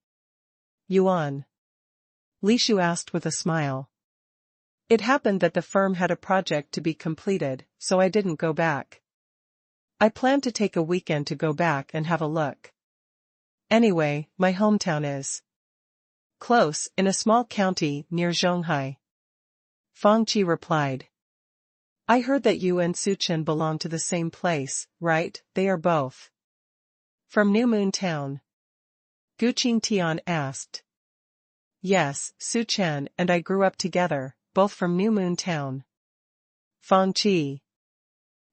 Yuan Lishu asked with a smile. It happened that the firm had a project to be completed, so I didn't go back. I plan to take a weekend to go back and have a look Anyway, my hometown is close, in a small county near Zhonghai. Fang Qi replied. I heard that you and Su Chen belong to the same place, right? They are both from New Moon Town. Gu Qingtian asked. Yes, Su Chen and I grew up together, both from New Moon Town. Fang Qi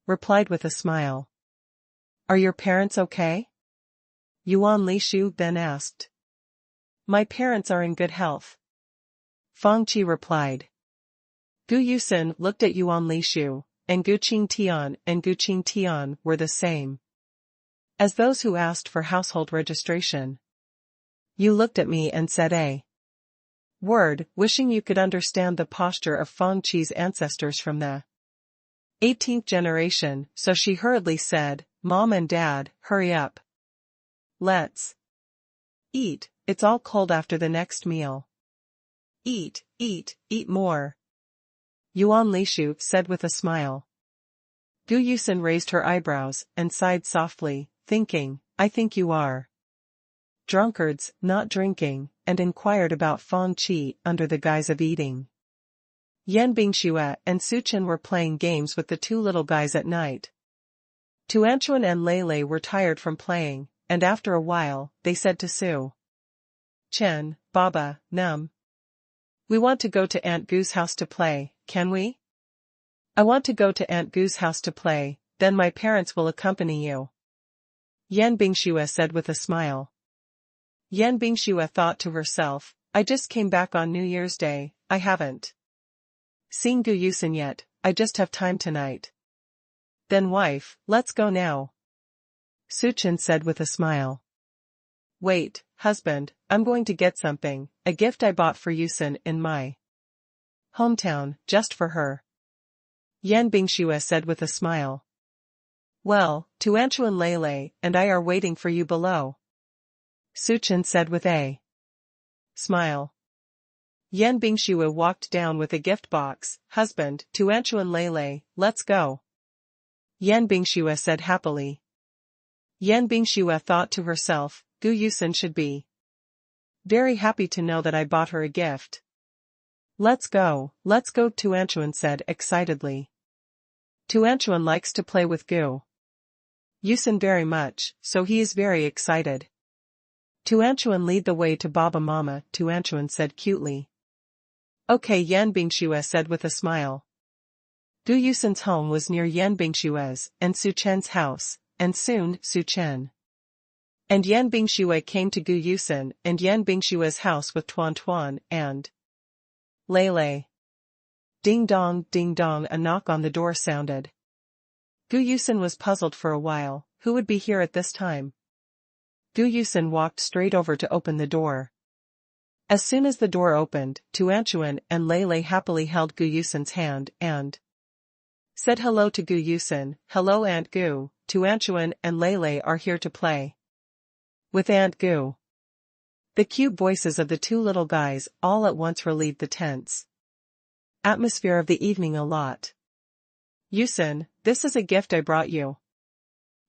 replied with a smile. Are your parents okay? Yuan Lishu then asked. My parents are in good health. Fang Qi replied. Gu Yusen looked at Yuan Lishu, and Gu Qingtian were the same as those who asked for household registration. You looked at me and said a word, wishing you could understand the posture of Fang Qi's ancestors from the 18th generation, so she hurriedly said, Mom and Dad, hurry up. Let's eat, it's all cold after the next meal. Eat more. Yuan Lishu said with a smile. Gu Yusen raised her eyebrows and sighed softly, thinking, I think you are drunkards, not drinking, and inquired about Fang Qi under the guise of eating. Yan Bingxue and Su Chen were playing games with the two little guys at night. Tuanchuan and Lei were tired from playing, and after a while, they said to Su Chen, Baba, we want to go to Aunt Gu's house to play, can we? I want to go to Aunt Gu's house to play, then my parents will accompany you. Yan Bingxue said with a smile. Yan Bingxue thought to herself, I just came back on New Year's Day, I haven't seen Gu Yusen yet, I just have time tonight. Then wife, let's go now. Su Chen said with a smile. Wait, husband, I'm going to get something, a gift I bought for Yusen in my hometown, just for her. Yan Bingxue said with a smile. Well, Tuanchuan Lei and I are waiting for you below. Su Chen said with a smile. Yan Bingxue walked down with a gift box. Husband, Tuanchuan Lei, let's go. Yan Bingxue said happily. Yan Bingxue thought to herself, Gu Yusen should be very happy to know that I bought her a gift. Let's go, Tuanchuan said excitedly. Tuanchuan likes to play with Gu Yusen very much, so he is very excited. Tuanchuan lead the way to Baba Mama, Tuanchuan said cutely. Okay, Yan Bingxue said with a smile. Gu Yusen's home was near Yan Bingshue's and Su Chen's house, and soon Su Chen and Yan Bingxue came to Gu Yusen and Yan Bingshue's house with Tuan and Lei. Ding dong, a knock on the door sounded. Gu Yusen was puzzled for a while, who would be here at this time? Gu Yusen walked straight over to open the door. As soon as the door opened, Tuanchuan and Lei happily held Gu Yusen's hand and said hello to Gu Yusen. Hello Aunt Gu, Tuanchuan and Lei are here to play with Aunt Gu. The cute voices of the two little guys all at once relieved the tense atmosphere of the evening a lot. Yusen, this is a gift I brought you.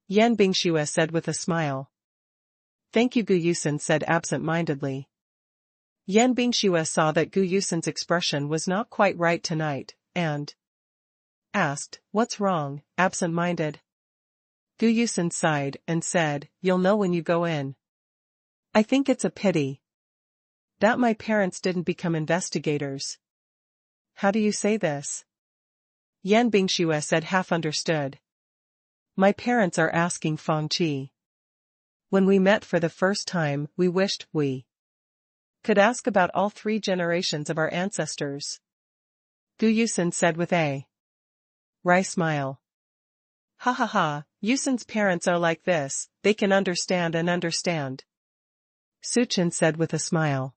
Yan Bingxue said with a smile. Thank you, Gu Yusen said absent-mindedly. Yan Bingxue saw that Gu Yusen's expression was not quite right tonight, and asked, what's wrong, absent-minded? Gu Yusen sighed and said, you'll know when you go in. I think it's a pity that my parents didn't become investigators. How do you say this? Yan Bingxue said half understood. My parents are asking Fang Qi. When we met for the first time, we wished we could ask about all 3 generations of our ancestors. Gu Yusen said with a wry smile. Ha ha ha, Yusen's parents are like this, they can understand and understand. Su Chen said with a smile.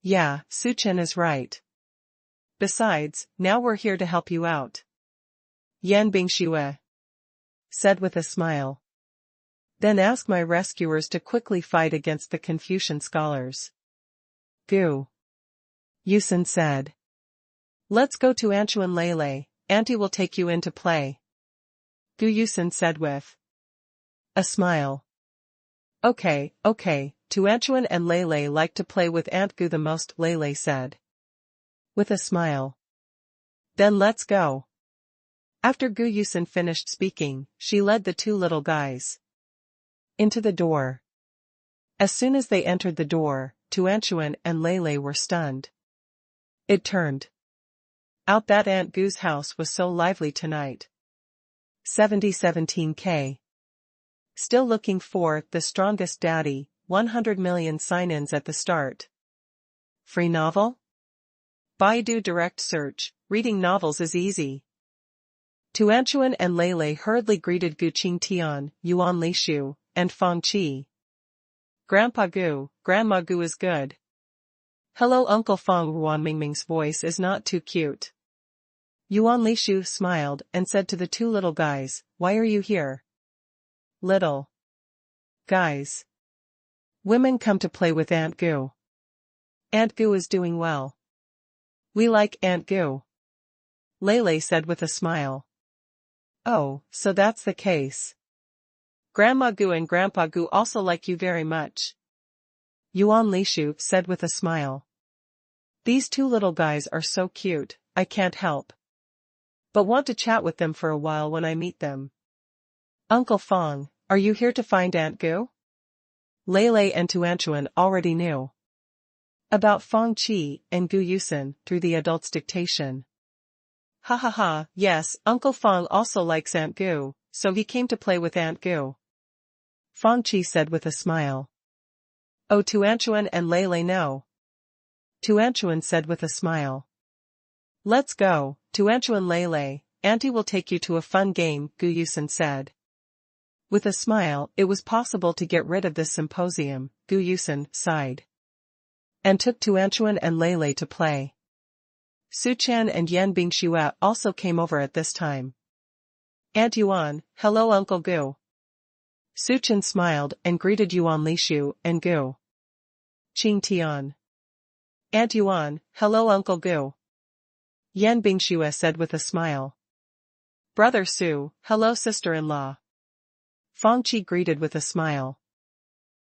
Yeah, Su Chen is right. Besides, now we're here to help you out. Yan Bingxue said with a smile. Then ask my rescuers to quickly fight against the Confucian scholars. Gu Yusen said. Let's go to Anchuan Lei, Auntie will take you in to play. Gu Yusen said with a smile. Okay, okay, Tuanchuan and Lele like to play with Aunt Gu the most, Lele said. With a smile. Then let's go. After Gu Yusin finished speaking, she led the two little guys into the door. As soon as they entered the door, Tuanchuan and Lele were stunned. It turned out that Aunt Gu's house was so lively tonight. 7017K. Still looking for The Strongest Daddy, 100 million sign-ins at the start. Free novel? Baidu direct search, reading novels is easy. Tuanchuan and Lele hurriedly greeted Gu Qingtian, Yuan Lishu, and Fang Qi. Grandpa Gu, Grandma Gu is good. Hello Uncle Fang. Yuan Mingming's voice is not too cute. Yuan Lishu smiled and said to the two little guys, why are you here? Little guys. Women come to play with Aunt Gu. Aunt Gu is doing well. We like Aunt Gu. Lele said with a smile. Oh, so that's the case. Grandma Gu and Grandpa Gu also like you very much. Yuan Lishu said with a smile. These two little guys are so cute, I can't help but want to chat with them for a while when I meet them. Uncle Fang, are you here to find Aunt Gu? Lele and Tuanchuan already knew about Fang Qi and Gu Yusin through the adult's dictation. Ha ha ha, yes, Uncle Fang also likes Aunt Gu, so he came to play with Aunt Gu. Fang Qi said with a smile. Oh, Tuanchuan and Lele know. Tuanchuan said with a smile. Let's go, Tuanchuan Lele, Auntie will take you to a fun game, Gu Yusin said. With a smile, it was possible to get rid of this symposium, Gu Yusin sighed. And took Tuanchuan and Lele to play. Su Chan and Yan Bingxue also came over at this time. Aunt Yuan, hello Uncle Gu. Su Chan smiled and greeted Yuan Lishu and Gu Qingtian. Aunt Yuan, hello Uncle Gu. Yan Bingxue said with a smile. Brother Su, hello sister-in-law. Fang Qi greeted with a smile.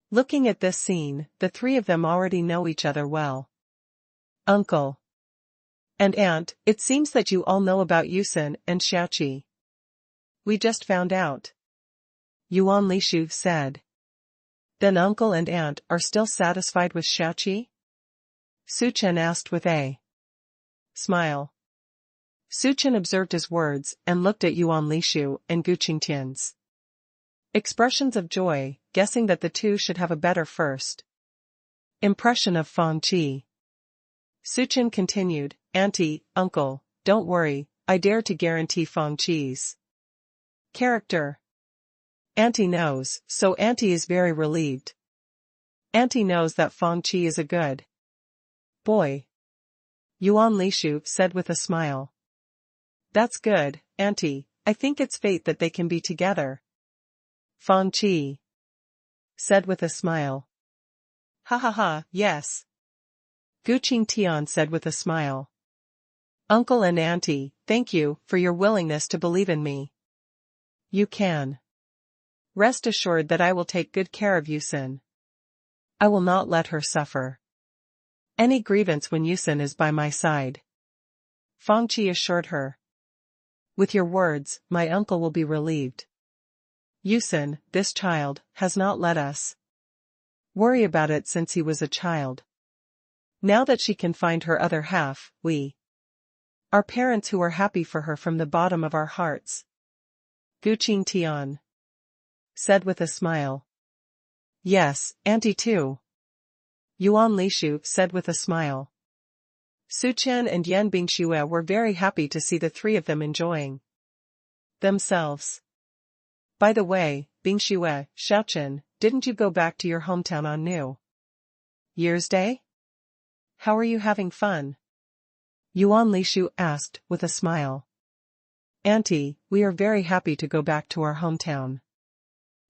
Looking at this scene, the three of them already know each other well. Uncle and Aunt, it seems that you all know about Yusin and Xiaoqi. We just found out. Yuan Lishu said. Then Uncle and Aunt are still satisfied with Xiaoqi? Su Chen asked with a smile. Su Chen observed his words and looked at Yuan Lishu and Gu Qingtian's expressions of joy, guessing that the two should have a better first impression of Fang Qi. Su Chen continued, Auntie, Uncle, don't worry, I dare to guarantee Fang Qi's character. Auntie knows, so Auntie is very relieved. Auntie knows that Fang Qi is a good boy. Yuan Lishu said with a smile. That's good, Auntie, I think it's fate that they can be together. Fang Qi said with a smile. Ha ha ha, yes. Gu Qingtian said with a smile. Uncle and Auntie, thank you for your willingness to believe in me. You can rest assured that I will take good care of Yusin. I will not let her suffer any grievance when Yusin is by my side. Fang Qi assured her. With your words, my uncle will be relieved. Yusin, this child, has not let us worry about it since he was a child. Now that she can find her other half, we are parents who are happy for her from the bottom of our hearts. Gu Qingtian said with a smile. Yes, Auntie too. Yuan Lishu said with a smile. Su Chen and Yan Bingxue were very happy to see the three of them enjoying themselves. By the way, Bingxue, Xiaochen, didn't you go back to your hometown on New Year's Day? How are you having fun? Yuan Lishu asked with a smile. Auntie, we are very happy to go back to our hometown.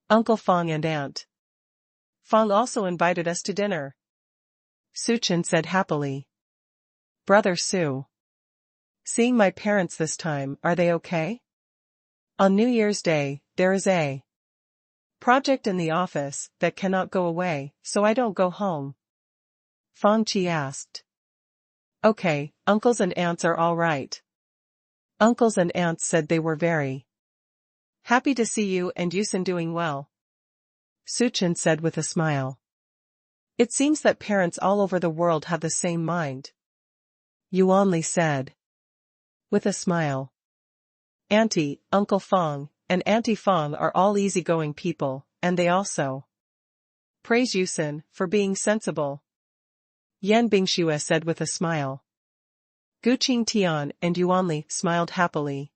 Uncle Fang and Aunt Fang also invited us to dinner. Su Chen said happily. Brother Su. Seeing my parents this time, are they okay? On New Year's Day, there is a Project in the office that cannot go away, so I don't go home. Fang Qi asked. Okay, uncles and aunts are all right. Uncles and aunts said they were very happy to see you and Yusen doing well. Suchin said with a smile. It seems that parents all over the world have the same mind. Yuan Li said. With a smile. Auntie, Uncle Fang, and Auntie Fang are all easygoing people, and they also praise Yusen for being sensible. Yan Bingxue said with a smile. Gu Qingtian and Yuan Li smiled happily.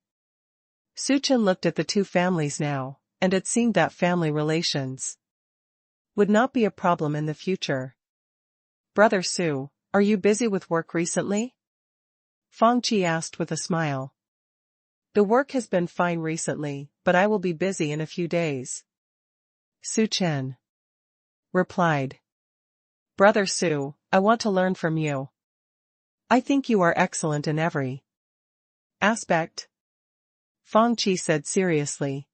Suchin looked at the two families now, and it seemed that family relations would not be a problem in the future. Brother Su, are you busy with work recently? Fang Qi asked with a smile. The work has been fine recently, but I will be busy in a few days. Su Chen replied. Brother Su, I want to learn from you. I think you are excellent in every aspect. Fang Qi said seriously.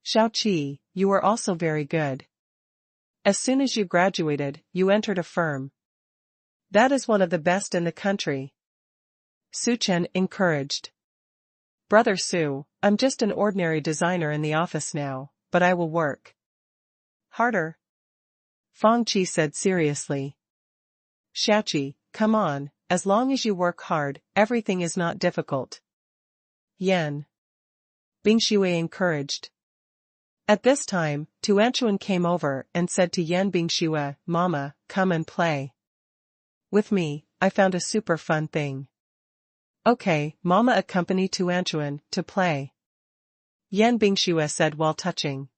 Xiao Qi, you are also very good. As soon as you graduated, you entered a firm. That is one of the best in the country. Su Chen encouraged. Brother Su, I'm just an ordinary designer in the office now, but I will work harder. Fang Qi said seriously. Xiaoqi, come on, as long as you work hard, everything is not difficult. Yan Bingxue encouraged. At this time, Tuanchuan came over and said to Yan Bingxue, Mama, come and play with me, I found a super fun thing. Okay, Mama accompanied Tuanchuan to play. Yan Bingxue said while touching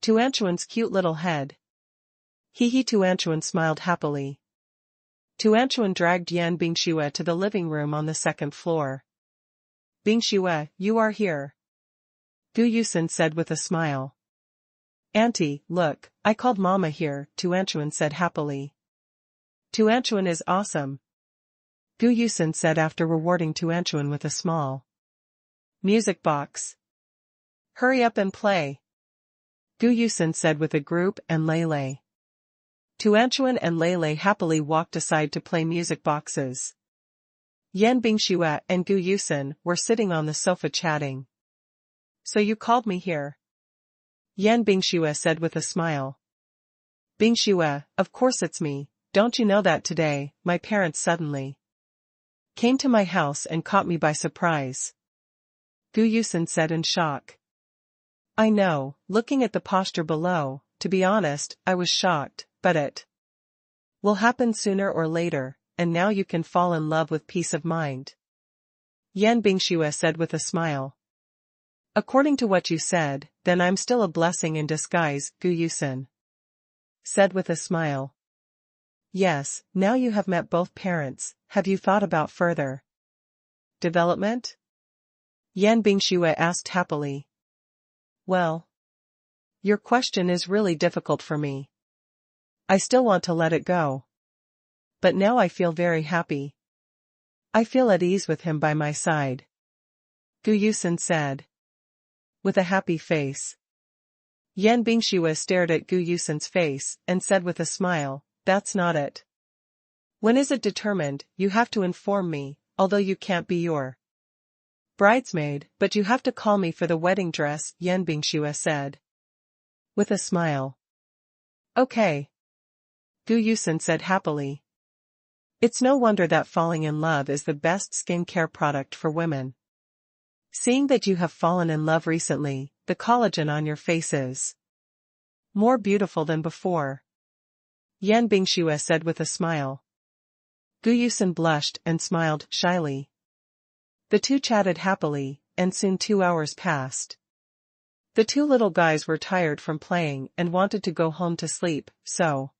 Tuanchuan's cute little head. Hee Tuanchuan smiled happily. Tuanchuan dragged Yan Bingxue to the living room on the second floor. Bingxue, you are here. Gu Yusen said with a smile. Auntie, look, I called Mama here, Tuanchuan said happily. Tuanchuan is awesome. Gu Yusen said after rewarding Tuanchuan with a small music box. Hurry up and play. Gu Yusen said with a group and Lele. Tuanchuan and Lele happily walked aside to play music boxes. Yan Bingxue and Gu Yusen were sitting on the sofa chatting. So you called me here? Yan Bingxue said with a smile. Bingxue, of course it's me, don't you know that today, my parents suddenly came to my house and caught me by surprise. Gu Yusen said in shock. I know, looking at the posture below, to be honest, I was shocked, but it will happen sooner or later, and now you can fall in love with peace of mind. Yan Bingxue said with a smile. According to what you said, then I'm still a blessing in disguise, Gu Yusen said with a smile. Yes, now you have met both parents, have you thought about further development? Yan Bingxue asked happily. Well, your question is really difficult for me. I still want to let it go. But now I feel very happy. I feel at ease with him by my side. Gu Yusen said. With a happy face. Yan Bingxue stared at Gu Yusen's face and said with a smile, that's not it. When is it determined, you have to inform me, although you can't be your bridesmaid, but you have to call me for the wedding dress, Yan Bingxue said. With a smile. Okay. Gu Yusen said happily. It's no wonder that falling in love is the best skincare product for women. Seeing that you have fallen in love recently, the collagen on your face is more beautiful than before. Yan Bingxue said with a smile. Gu Yusen blushed and smiled shyly. The two chatted happily, and soon 2 hours passed. The two little guys were tired from playing and wanted to go home to sleep, so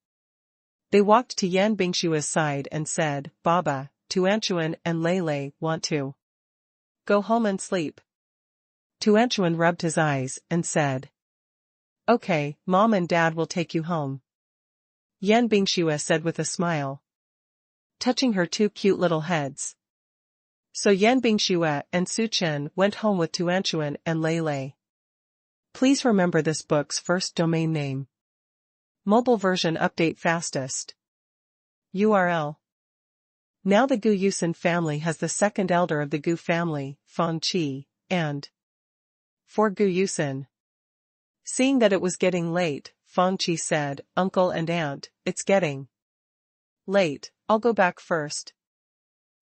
they walked to Yan Bingxue's side and said, Baba, Tuanchuan and Lele want to go home and sleep. Tuanchuan rubbed his eyes and said, Okay, Mom and Dad will take you home. Yan Bingxue said with a smile, touching her two cute little heads. So Yan Bingxue and Su Chen went home with Tuanchuan and Lele. Please remember this book's first domain name. Mobile version update fastest. URL. Now the Gu Yusen family has the second elder of the Gu family, Fang Qi, and 4 Gu Yusen. Seeing that it was getting late, Fang Qi said, "Uncle and Aunt, it's getting late, I'll go back first."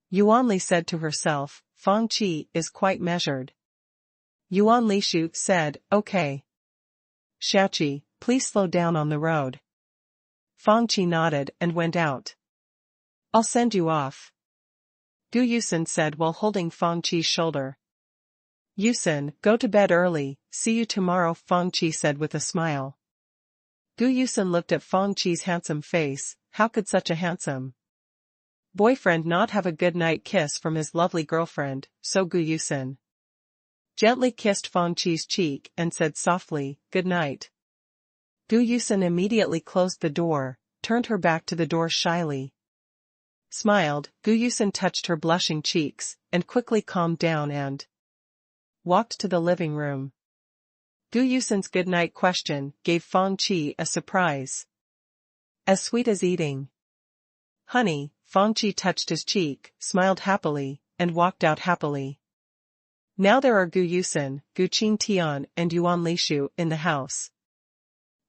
Yuan Li said to herself, "Fang Qi is quite measured." Yuan Li Shu said, "Okay. Shachi, please slow down on the road." Fang Qi nodded and went out. "I'll send you off," Gu Yusen said while holding Fang Qi's shoulder. "Yusen, go to bed early, see you tomorrow," Fang Qi said with a smile. Gu Yusen looked at Fang Qi's handsome face. How could such a handsome boyfriend not have a good night kiss from his lovely girlfriend? So Gu Yusen gently kissed Fang Qi's cheek and said softly, "Good night." Gu Yusen immediately closed the door, turned her back to the door shyly, smiled. Gu Yusen touched her blushing cheeks, and quickly calmed down and walked to the living room. Gu Yusen's goodnight question gave Fang Qi a surprise. As sweet as eating honey, Fang Qi touched his cheek, smiled happily, and walked out happily. Now there are Gu Yusen, Gu Qingtian, and Yuan Li Shu in the house.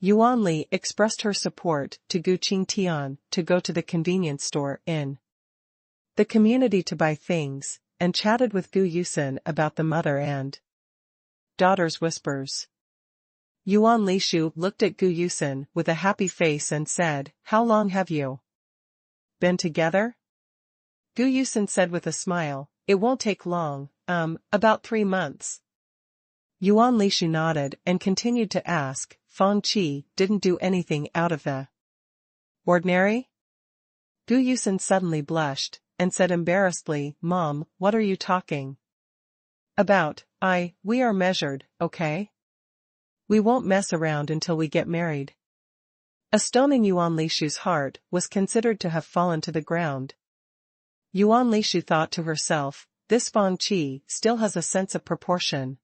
Yuan Li expressed her support to Gu Qingtian to go to the convenience store in the community to buy things, and chatted with Gu Yusen about the mother and daughter's whispers. Yuan Li Shu looked at Gu Yusen with a happy face and said, "How long have you been together?" Gu Yusen said with a smile, "It won't take long, about 3 months." Yuan Li Shu nodded and continued to ask, "Fang Qi didn't do anything out of the ordinary?" Gu Yusen suddenly blushed, and said embarrassedly, "Mom, what are you talking about? We are measured, okay? We won't mess around until we get married." A stone in Yuan Li Shu's heart was considered to have fallen to the ground. Yuan Li Shu thought to herself, "This Fang Qi still has a sense of proportion."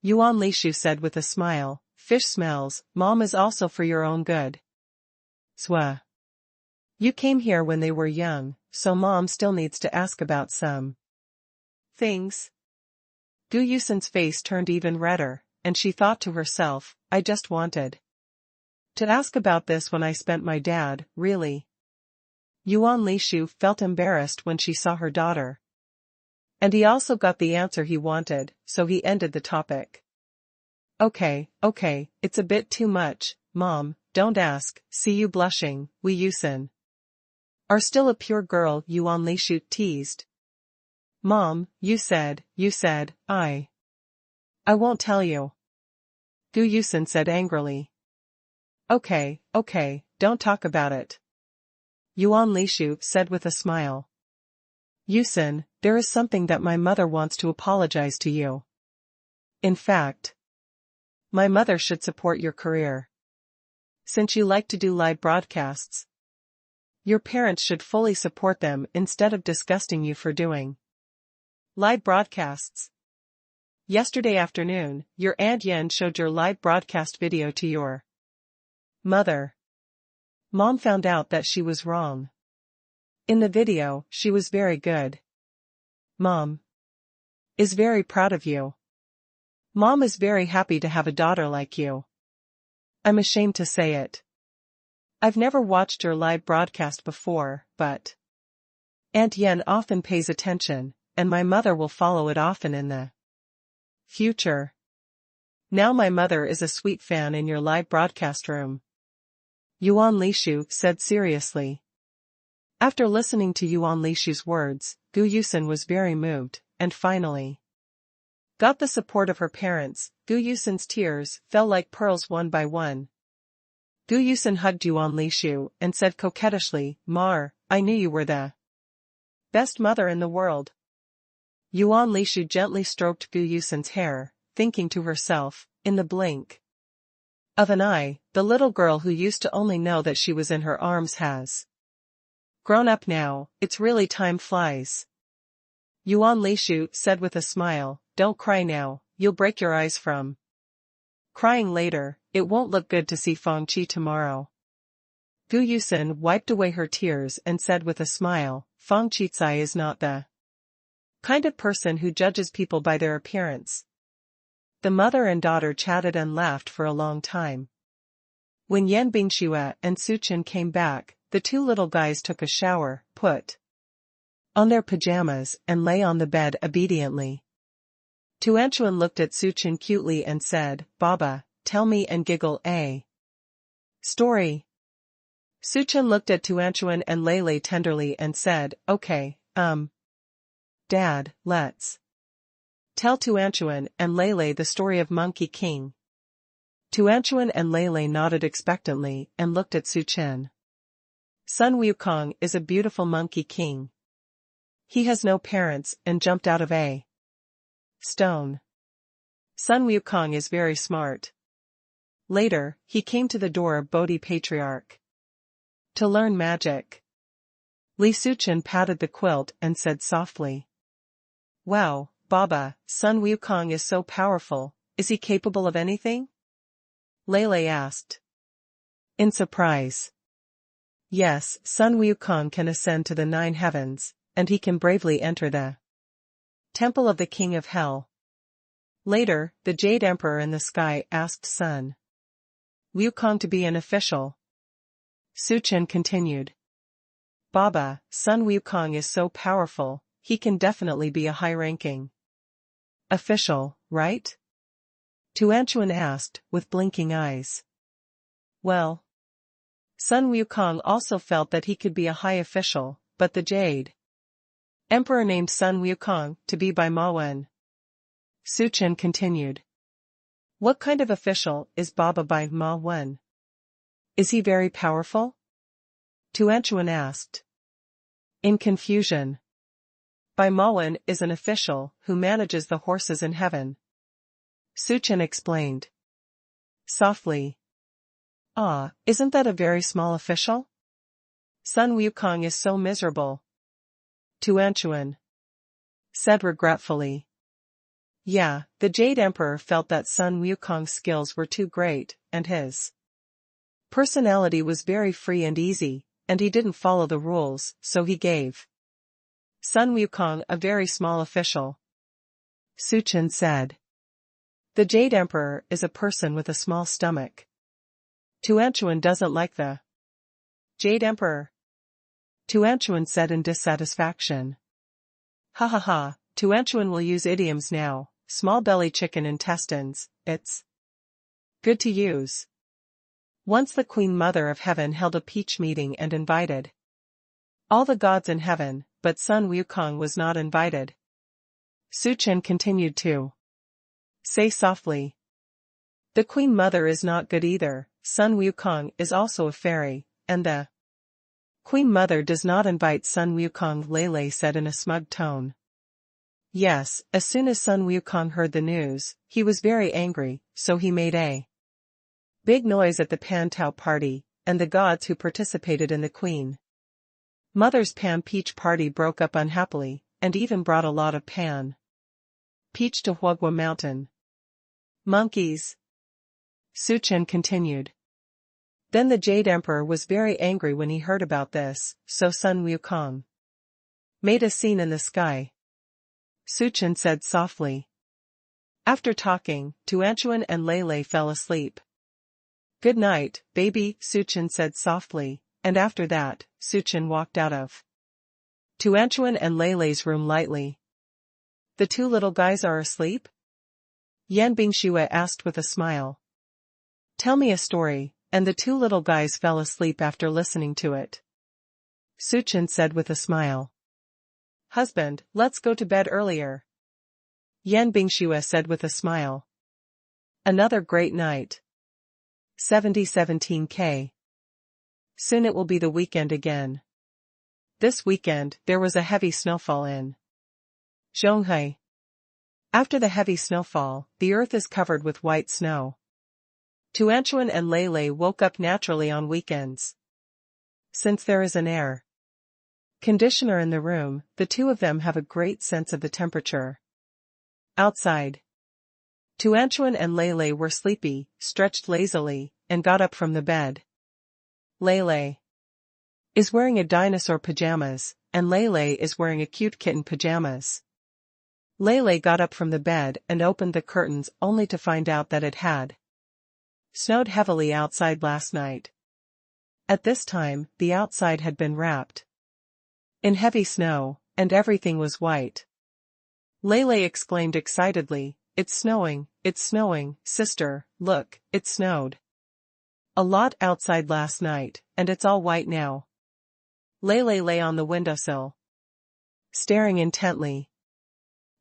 Yuan Li Shu said with a smile, "Fish smells, Mom, is also for your own good. Zwa. You came here when they were young, so Mom still needs to ask about some things." Gu Yusen's face turned even redder, and she thought to herself, "I just wanted to ask about this when I spent my dad, really." Yuan Li Shu felt embarrassed when she saw her daughter. And he also got the answer he wanted, so he ended the topic. Okay, it's a bit too much, Mom, don't ask, see you blushing, we Yusen are still a pure girl," Yuan Li Shu teased. "Mom, you said, I won't tell you," Gu Yusen said angrily. Okay, don't talk about it," Yuan Li Shu said with a smile. "Yusen, there is something that my mother wants to apologize to you. In fact, my mother should support your career. Since you like to do live broadcasts, your parents should fully support them instead of disgusting you for doing live broadcasts. Yesterday afternoon, your Aunt Yen showed your live broadcast video to your mother. Mom found out that she was wrong. In the video, she was very good. Mom is very proud of you. Mom is very happy to have a daughter like you. I'm ashamed to say it. I've never watched your live broadcast before, but Aunt Yen often pays attention, and my mother will follow it often in the future. Now my mother is a sweet fan in your live broadcast room," Yuan Li Shu said seriously. After listening to Yuan Li Shu's words, Gu Yusen was very moved, and finally got the support of her parents. Gu Yusen's tears fell like pearls one by one. Gu Yusen hugged Yuan Li Shu and said coquettishly, "Mar, I knew you were the best mother in the world." Yuan Li Shu gently stroked Gu Yusen's hair, thinking to herself, in the blink of an eye, the little girl who used to only know that she was in her arms has grown up now. It's really time flies. Yuan Li Shu said with a smile, "Don't cry now, you'll break your eyes from crying later, it won't look good to see Feng Qi tomorrow. Gu Yusen wiped away her tears and said with a smile, Feng Qizai is not the kind of person who judges people by their appearance. The mother and daughter chatted and laughed for a long time. When Yan Bingxue and Su Chen came back, the two little guys took a shower, put on their pajamas, and lay on the bed obediently. Tuanchuan looked at Su Chen cutely and said, Baba, tell me and giggle a story. Su Chen looked at Tuanchuan and Lei tenderly and said, okay, Dad, let's tell Tuanchuan and Lei the story of Monkey King. Tuanchuan and Lei nodded expectantly and looked at Su Chen. Sun Wukong is a beautiful monkey king. He has no parents and jumped out of a stone. Sun Wukong is very smart. Later, he came to the door of Bodhi Patriarch to learn magic. Li Suchen patted the quilt and said softly, Wow, Baba, Sun Wukong is so powerful, is he capable of anything? Lei asked in surprise. Yes, Sun Wukong can ascend to the 9 heavens, and he can bravely enter the temple of the King of Hell. Later, the Jade Emperor in the sky asked Sun Wukong to be an official. Su Chen continued. Baba, Sun Wukong is so powerful, he can definitely be a high-ranking official, right? Tuanchuan asked, with blinking eyes. Well, Sun Wukong also felt that he could be a high official, but the Jade Emperor named Sun Wukong to be by Ma Wen. Su Chen continued. What kind of official is Baba by Ma Wen? Is he very powerful? Tuanchuan asked. In confusion. Bai Mawen is an official who manages the horses in heaven. Su Chen explained. Softly. Ah, isn't that a very small official? Sun Wukong is so miserable. Tuanchuan said regretfully. Yeah, the Jade Emperor felt that Sun Wukong's skills were too great, and his personality was very free and easy, and he didn't follow the rules, so he gave Sun Wukong a very small official. Su Chen said. The Jade Emperor is a person with a small stomach. Tuanchuan doesn't like the Jade Emperor. Tuanchuan said in dissatisfaction. Ha ha ha, Tuanchuan will use idioms now, small belly chicken intestines, it's good to use. Once the Queen Mother of Heaven held a peach meeting and invited all the gods in heaven, but Sun Wukong was not invited. Su Chen continued to say softly. The Queen Mother is not good either, Sun Wukong is also a fairy, and the Queen Mother does not invite Sun Wukong, Lei said in a smug tone. Yes, as soon as Sun Wukong heard the news, he was very angry, so he made a big noise at the Pan Tao party, and the gods who participated in the Queen Mother's Pan Peach party broke up unhappily, and even brought a lot of Pan Peach to Huogua Mountain. Monkeys. Su Chen continued. Then the Jade Emperor was very angry when he heard about this, so Sun Wukong made a scene in the sky. Su Chen said softly. After talking, Tuanchuan and Lei fell asleep. Good night, baby, Su Chen said softly, and after that, Su Chen walked out of Tuanchuan and Lei's room lightly. The two little guys are asleep? Yan Bingxue asked with a smile. Tell me a story, and the two little guys fell asleep after listening to it. Su Chen said with a smile. Husband, let's go to bed earlier. Yan Bingxue said with a smile. Another great night. 7017K. Soon it will be the weekend again. This weekend, there was a heavy snowfall in Zhonghai. After the heavy snowfall, the earth is covered with white snow. Tuanchuan and Lei woke up naturally on weekends. Since there is an air conditioner in the room, the two of them have a great sense of the temperature outside. Tuanchuan and Lei were sleepy, stretched lazily, and got up from the bed. Lei is wearing a dinosaur pajamas, and Lei is wearing a cute kitten pajamas. Lei got up from the bed and opened the curtains only to find out that it had snowed heavily outside last night. At this time, the outside had been wrapped in heavy snow, and everything was white. Lei exclaimed excitedly, it's snowing, sister, look, it snowed a lot outside last night, and it's all white now. Lei lay on the windowsill, staring intently,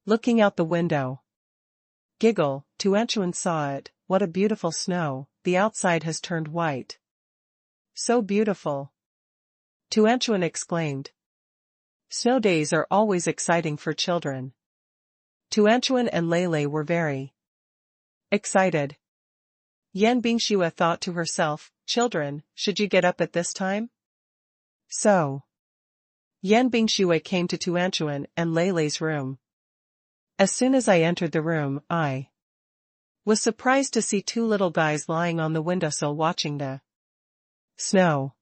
looking out the window. Giggle, Tuanchuan saw it, what a beautiful snow, the outside has turned white. So beautiful. Tuanchuan exclaimed. Snow days are always exciting for children. Tuanchuan and Lei were very excited. Yan Bingxue thought to herself, children, should you get up at this time? So Yan Bingxue came to Tuanchuan and Lei's room. As soon as I entered the room, I was surprised to see two little guys lying on the windowsill watching the snow.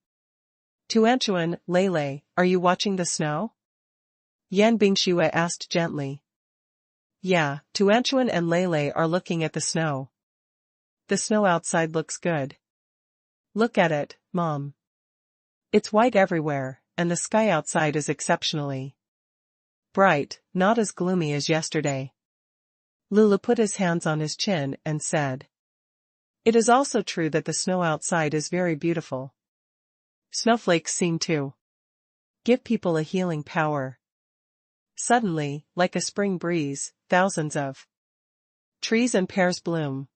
Tuanchuan, Lei, are you watching the snow? Yan Bingxue asked gently. Yeah, Tuanchuan and Lei are looking at the snow. The snow outside looks good. Look at it, Mom. It's white everywhere, and the sky outside is exceptionally bright, not as gloomy as yesterday. Lulu put his hands on his chin and said. It is also true that the snow outside is very beautiful. Snowflakes seem to give people a healing power. Suddenly, like a spring breeze, thousands of trees and pears bloom.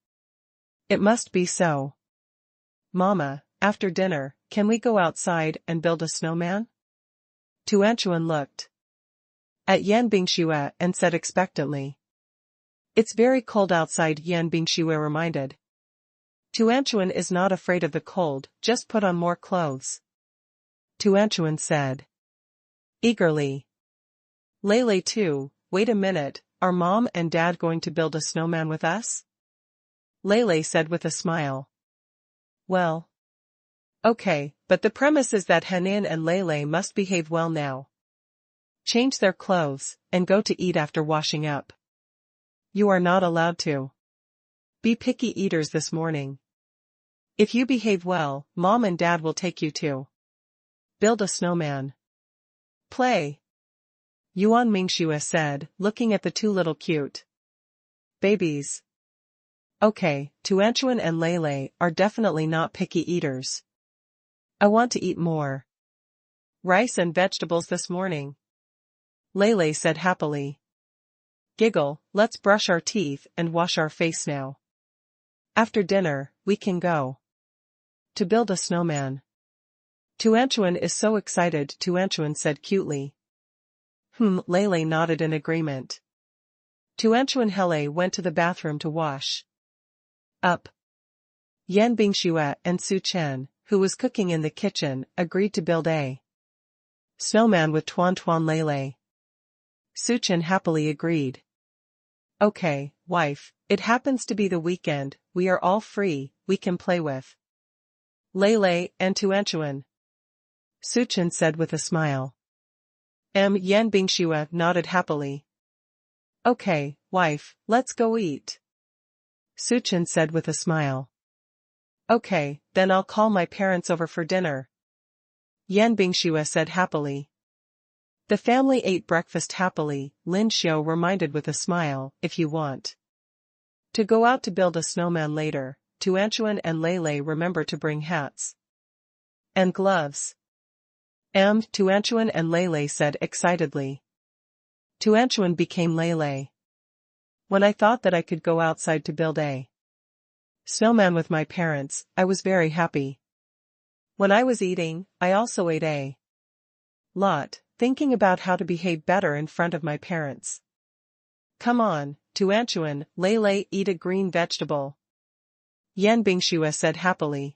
It must be so. Mama, after dinner, can we go outside and build a snowman? Tuanchuan looked at Yan Bingxue and said expectantly. It's very cold outside, Yan Bingxue reminded. Tuanchuan is not afraid of the cold, just put on more clothes. Tuanchuan said eagerly. Lei too, wait a minute, are Mom and Dad going to build a snowman with us? Lei said with a smile. Well. Okay, but the premise is that Henin and Lei must behave well now. Change their clothes, and go to eat after washing up. You are not allowed to be picky eaters this morning. If you behave well, Mom and Dad will take you to build a snowman. Play. Yuan Mingxue said, looking at the two little cute babies. Okay, Tuanchuan and Lei are definitely not picky eaters. I want to eat more rice and vegetables this morning. Lei said happily. Giggle, let's brush our teeth and wash our face now. After dinner, we can go to build a snowman. Tuanchuan is so excited, Tuanchuan said cutely. Lei nodded in agreement. Tuanchuan Hele went to the bathroom to wash up. Yan Bingxue and Su Chen, who was cooking in the kitchen, agreed to build a snowman with Tuan Lei. Su Chen happily agreed. Okay, wife, it happens to be the weekend, we are all free, we can play with Lei and Tuanchuan. Su Chen said with a smile. Yan Bingxue nodded happily. Okay, wife, let's go eat. Su Chen said with a smile. Okay, then I'll call my parents over for dinner. Yan Bingxue said happily. The family ate breakfast happily, Lin Xiao reminded with a smile, if you want to go out to build a snowman later, Tuanchuan and Lei remember to bring hats and gloves. Tuanchuan and Lei said excitedly. Tuanchuan became Lei. When I thought that I could go outside to build a snowman with my parents, I was very happy. When I was eating, I also ate a lot, thinking about how to behave better in front of my parents. Come on, Tuanchuan, Lei, eat a green vegetable. Yan Bingxue said happily.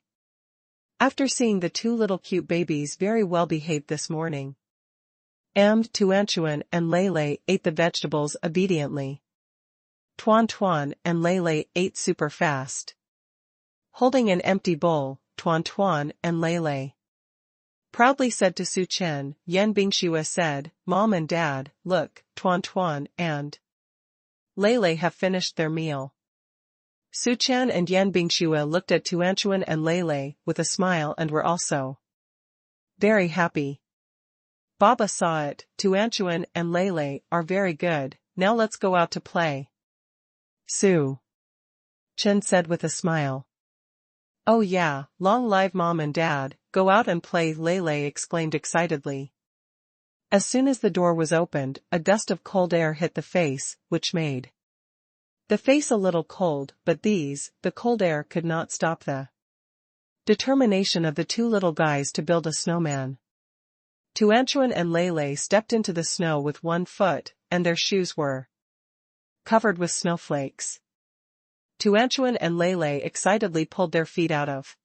After seeing the two little cute babies very well behaved this morning, Tuanchuan and Lei ate the vegetables obediently. Tuan Tuan and Lei ate super fast. Holding an empty bowl, Tuan Tuan and Lei proudly said to Su Chen. Yan Bingxue said, "Mom and Dad, look, Tuan Tuan and Lei have finished their meal." Su Chen and Yan Bingxue looked at Tuanchuan and Lei with a smile and were also very happy. Baba saw it. Tuanchuan and Lei are very good, now let's go out to play. Su Chen said with a smile. "Oh yeah, long live Mom and Dad, go out and play," Lei exclaimed excitedly. As soon as the door was opened, a gust of cold air hit the face, which made the face a little cold, but the cold air could not stop the determination of the two little guys to build a snowman. Tuanchuan and Lei stepped into the snow with one foot, and their shoes were covered with snowflakes. Tuanchuan and Lei excitedly pulled their feet out of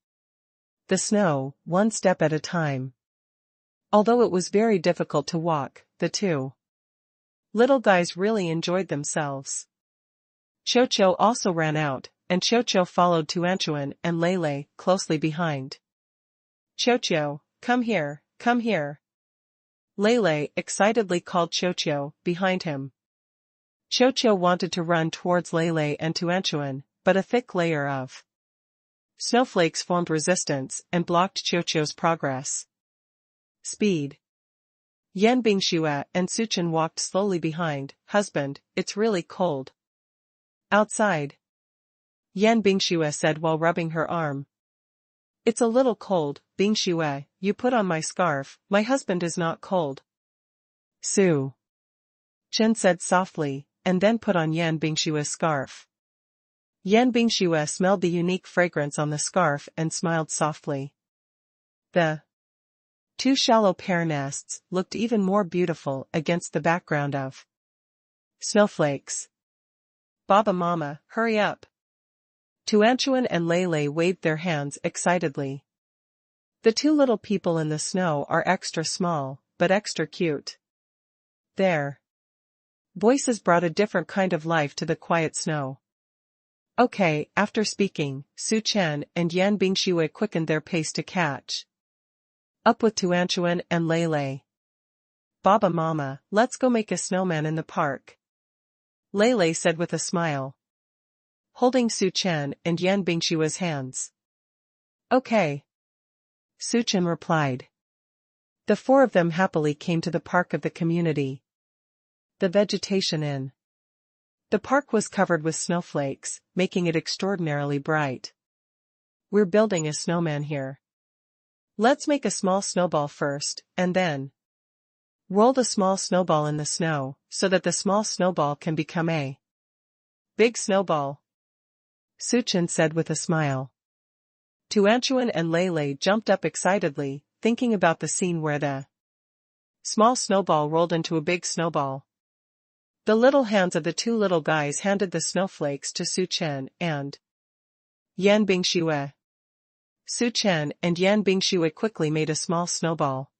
the snow, one step at a time. Although it was very difficult to walk, the two little guys really enjoyed themselves. Chocho also ran out, and Chocho followed Tuanchuan and Lei closely behind. "Chocho, come here, come here." Lei excitedly called Chocho behind him. Chocho wanted to run towards Lei and Tuanchuan, but a thick layer of snowflakes formed resistance and blocked Chocho's progress. Speed. Yan Bingxue and Su Chen walked slowly behind. "Husband, it's really cold outside," Yan Bingxue said while rubbing her arm. "It's a little cold, Bingxue, you put on my scarf, my husband is not cold," Su Chen said softly, and then put on Yan Bingxue's scarf. Yan Bingxue smelled the unique fragrance on the scarf and smiled softly. The two shallow pear nests looked even more beautiful against the background of snowflakes. "Baba Mama, hurry up." Tuanchuan and Lei waved their hands excitedly. The two little people in the snow are extra small, but extra cute. Their voices brought a different kind of life to the quiet snow. Okay, after speaking, Su Chen and Yan Bingxue quickened their pace to catch up with Tuanchuan and Lei. "Baba Mama, let's go make a snowman in the park," Lei said with a smile, holding Su Chen and Yan Bingxue's hands. "Okay," Su Chen replied. The four of them happily came to the park of the community. The vegetation in the park was covered with snowflakes, making it extraordinarily bright. "We're building a snowman here. Let's make a small snowball first, and then roll the small snowball in the snow, so that the small snowball can become a big snowball," Su Chen said with a smile. Tuanchuan and Lei jumped up excitedly, thinking about the scene where the small snowball rolled into a big snowball. The little hands of the two little guys handed the snowflakes to Su Chen and Yan Bingxue. Su Chen and Yan Bingxue quickly made a small snowball.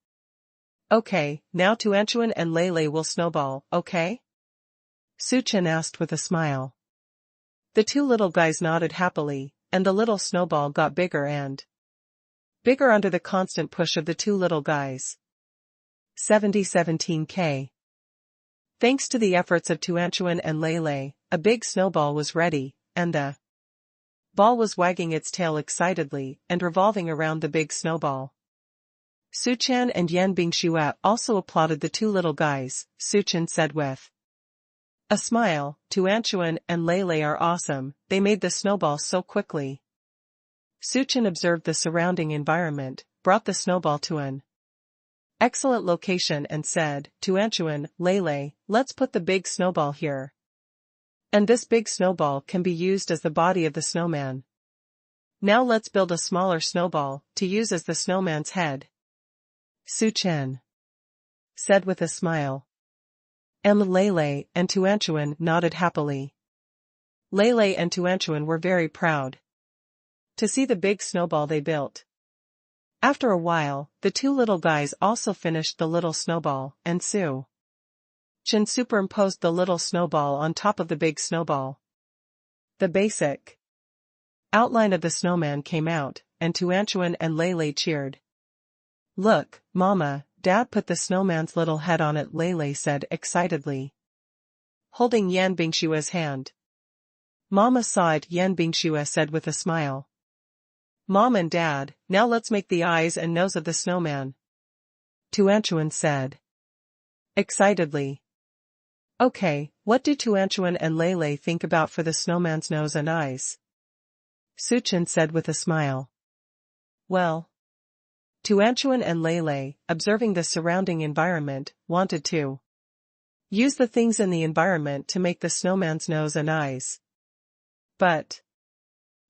"Okay, now Tuanchuan and Lei will snowball, okay?" Su Chen asked with a smile. The two little guys nodded happily, and the little snowball got bigger and bigger under the constant push of the two little guys. 17K. Thanks to the efforts of Tuanchuan and Lei, a big snowball was ready, and the ball was wagging its tail excitedly and revolving around the big snowball. Su Chen and Yan Bingxue also applauded the two little guys. Su Chen said with a smile, "Tuanchuan and Lei are awesome, they made the snowball so quickly." Su Chen observed the surrounding environment, brought the snowball to an excellent location and said, "Tuanchuan, Lei, let's put the big snowball here. And this big snowball can be used as the body of the snowman. Now let's build a smaller snowball to use as the snowman's head," Su Chen said with a smile. Lei and Tuanchuan nodded happily. Lei and Tuanchuan were very proud to see the big snowball they built. After a while, the two little guys also finished the little snowball, and Su Chen superimposed the little snowball on top of the big snowball. The basic outline of the snowman came out, and Tuanchuan and Lele cheered. "Look, Mama, Dad put the snowman's little head on it," Lele said excitedly, holding Yan Bingshua's hand. "Mama saw it," Yan Bingshua said with a smile. "Mom and Dad, now let's make the eyes and nose of the snowman," Tuanchuan said excitedly. "Okay, what do Tuanchuan and Lele think about for the snowman's nose and eyes?" Suchin said with a smile. "Well," Tuanchuan and Lele, observing the surrounding environment, wanted to use the things in the environment to make the snowman's nose and eyes. But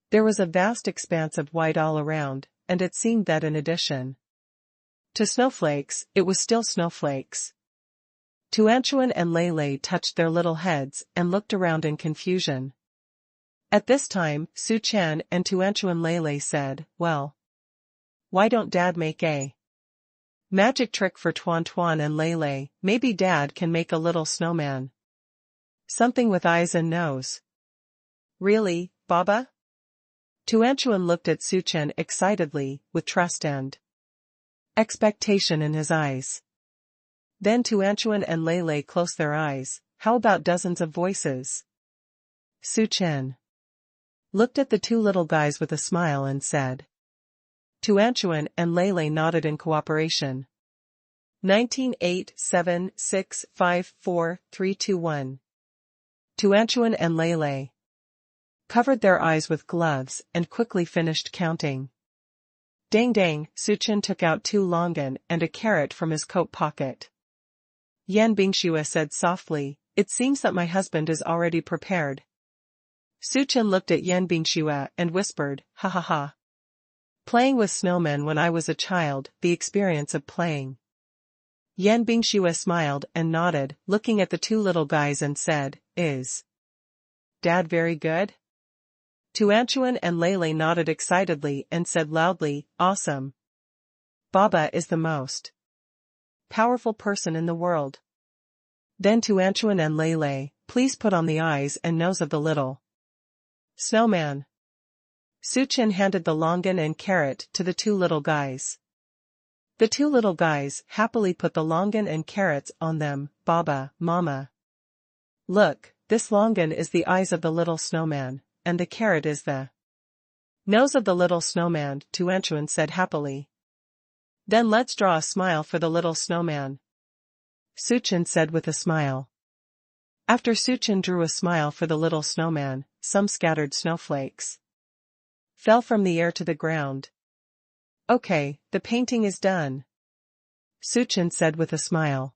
there was a vast expanse of white all around, and it seemed that in addition to snowflakes, it was still snowflakes. Tuanchuan and Lele touched their little heads and looked around in confusion. At this time, Su Chen and Tuanchuan Lele said, "Well, why don't Dad make a magic trick for Tuan Tuan and Lele? Maybe Dad can make a little snowman. Something with eyes and nose." "Really, Baba?" Tuanchuan looked at Su Chen excitedly, with trust and expectation in his eyes. Then Tuanchuan and Lele closed their eyes. "How about dozens of voices?" Su Chen looked at the two little guys with a smile and said. Tuanchuan and Lele nodded in cooperation. 1987654321. Tuanchuan and Lele covered their eyes with gloves and quickly finished counting. Dang dang, Suchin took out 2 longan and a carrot from his coat pocket. Yan Bingshua said softly, "It seems that my husband is already prepared." Suchin looked at Yan Bingshua and whispered, "Ha ha ha. Playing with snowmen when I was a child, the experience of playing." Yan Bingshua smiled and nodded, looking at the 2 little guys and said, "Is Dad very good?" Tuanchuan and Lele nodded excitedly and said loudly, "Awesome. Baba is the most powerful person in the world." Then Tuanchuan and Lele, "Please put on the eyes and nose of the little snowman." Suchin handed the longan and carrot to the 2 little guys. The 2 little guys happily put the longan and carrots on them. "Baba, Mama. Look, this longan is the eyes of the little snowman, and the carrot is the nose of the little snowman," Tuanchuan said happily. "Then let's draw a smile for the little snowman," Suchin said with a smile. After Suchin drew a smile for the little snowman, some scattered snowflakes fell from the air to the ground. "Okay, the painting is done," Suchin said with a smile.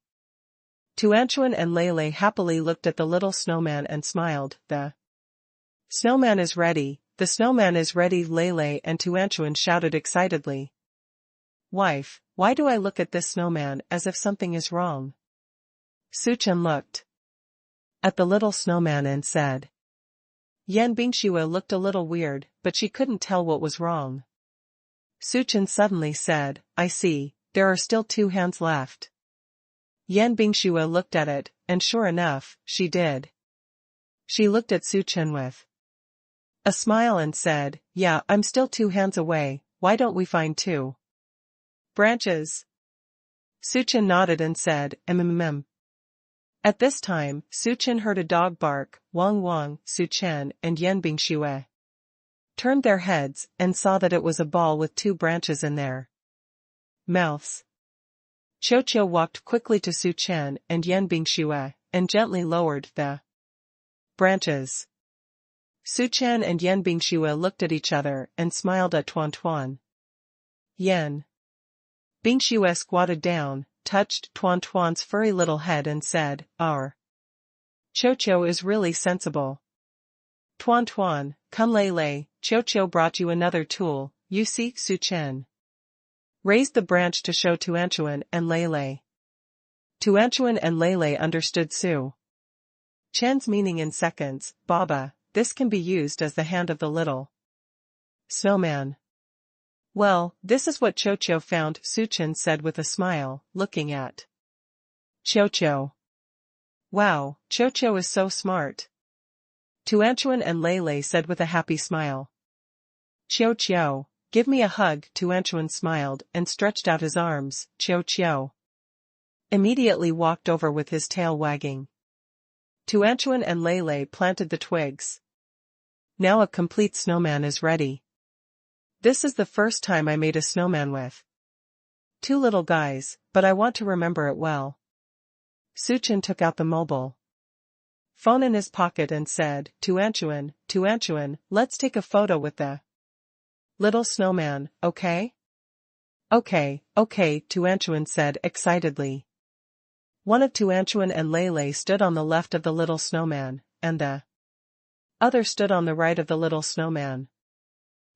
Tuanchuan and Lele happily looked at the little snowman and smiled. "The snowman is ready, the snowman is ready," Lele and Tuanchuan shouted excitedly. "Wife, why do I look at this snowman as if something is wrong?" Suchin looked at the little snowman and said. Yan Bingshua looked a little weird, but she couldn't tell what was wrong. Suchin suddenly said, "I see, there are still 2 hands left." Yan Bingshua looked at it, and sure enough, she did. She looked at Suchin with a smile and said, "Yeah, I'm still 2 hands away, why don't we find 2 branches?" Suchin nodded and said, "Mm." At this time, Suchin heard a dog bark. Wang Wang, Suchen, and Yan Bingshue turned their heads and saw that it was a ball with 2 branches in their mouths. Qiu walked quickly to Suchen and Yan Bingshue and gently lowered the branches. Suchen and Yan Bingshue looked at each other and smiled at Tuan Tuan. Yan Bingshue squatted down, touched Tuan Tuan's furry little head and said, "Our Qiu is really sensible." "Tuan Tuan, come Lele, Qiu brought you another tool, you see." Suchen raised the branch to show Tuanchuan and Lele. Tuanchuan and Lele understood Su Chen's meaning in seconds. "Baba, this can be used as the hand of the little snowman." "Well, this is what Qiu found," Suchen said with a smile, looking at Qiu. "Wow, Qiu is so smart." Tuanchuan and Lei said with a happy smile. Chiao Chiao, give me a hug. Tuanchuan smiled and stretched out his arms. Chiao Chiao immediately walked over with his tail wagging. Tuanchuan and Lei planted the twigs. Now a complete snowman is ready. This is the first time I made a snowman with two little guys, but I want to remember it well. Suchin took out the mobile phone in his pocket and said, Tuanchuan, let's take a photo with the little snowman, okay? Okay, Tuanchuan said excitedly. One of Tuanchuan and Lei stood on the left of the little snowman, and the other stood on the right of the little snowman.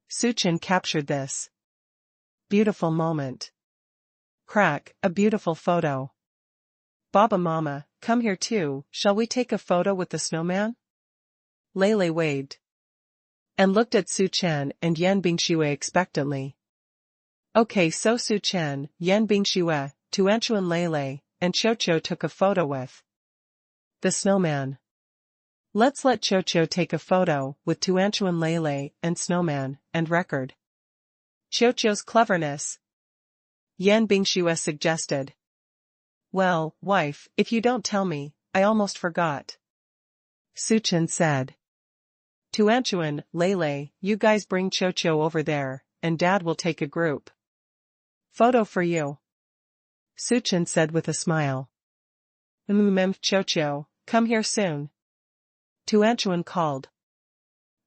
Suchin captured this beautiful moment. Crack, a beautiful photo. Baba Mama, come here too, shall we take a photo with the snowman? Lei waved and looked at Suchen and Yan Bingxue expectantly. Okay, so Suchen, Yan Bingxue, Tuanchuan Lei, and Chocho took a photo with the snowman. Let's let Chocho take a photo with Tuanchuan Lei and snowman, and record Chocho's cleverness. Yan Bingxue suggested. Well, wife, if you don't tell me, I almost forgot. Suchen said. Tuanchuan, Lei, you guys bring Chocho over there, and Dad will take a group photo for you. Suchen said with a smile. Chocho, come here soon. Tuanchuan called.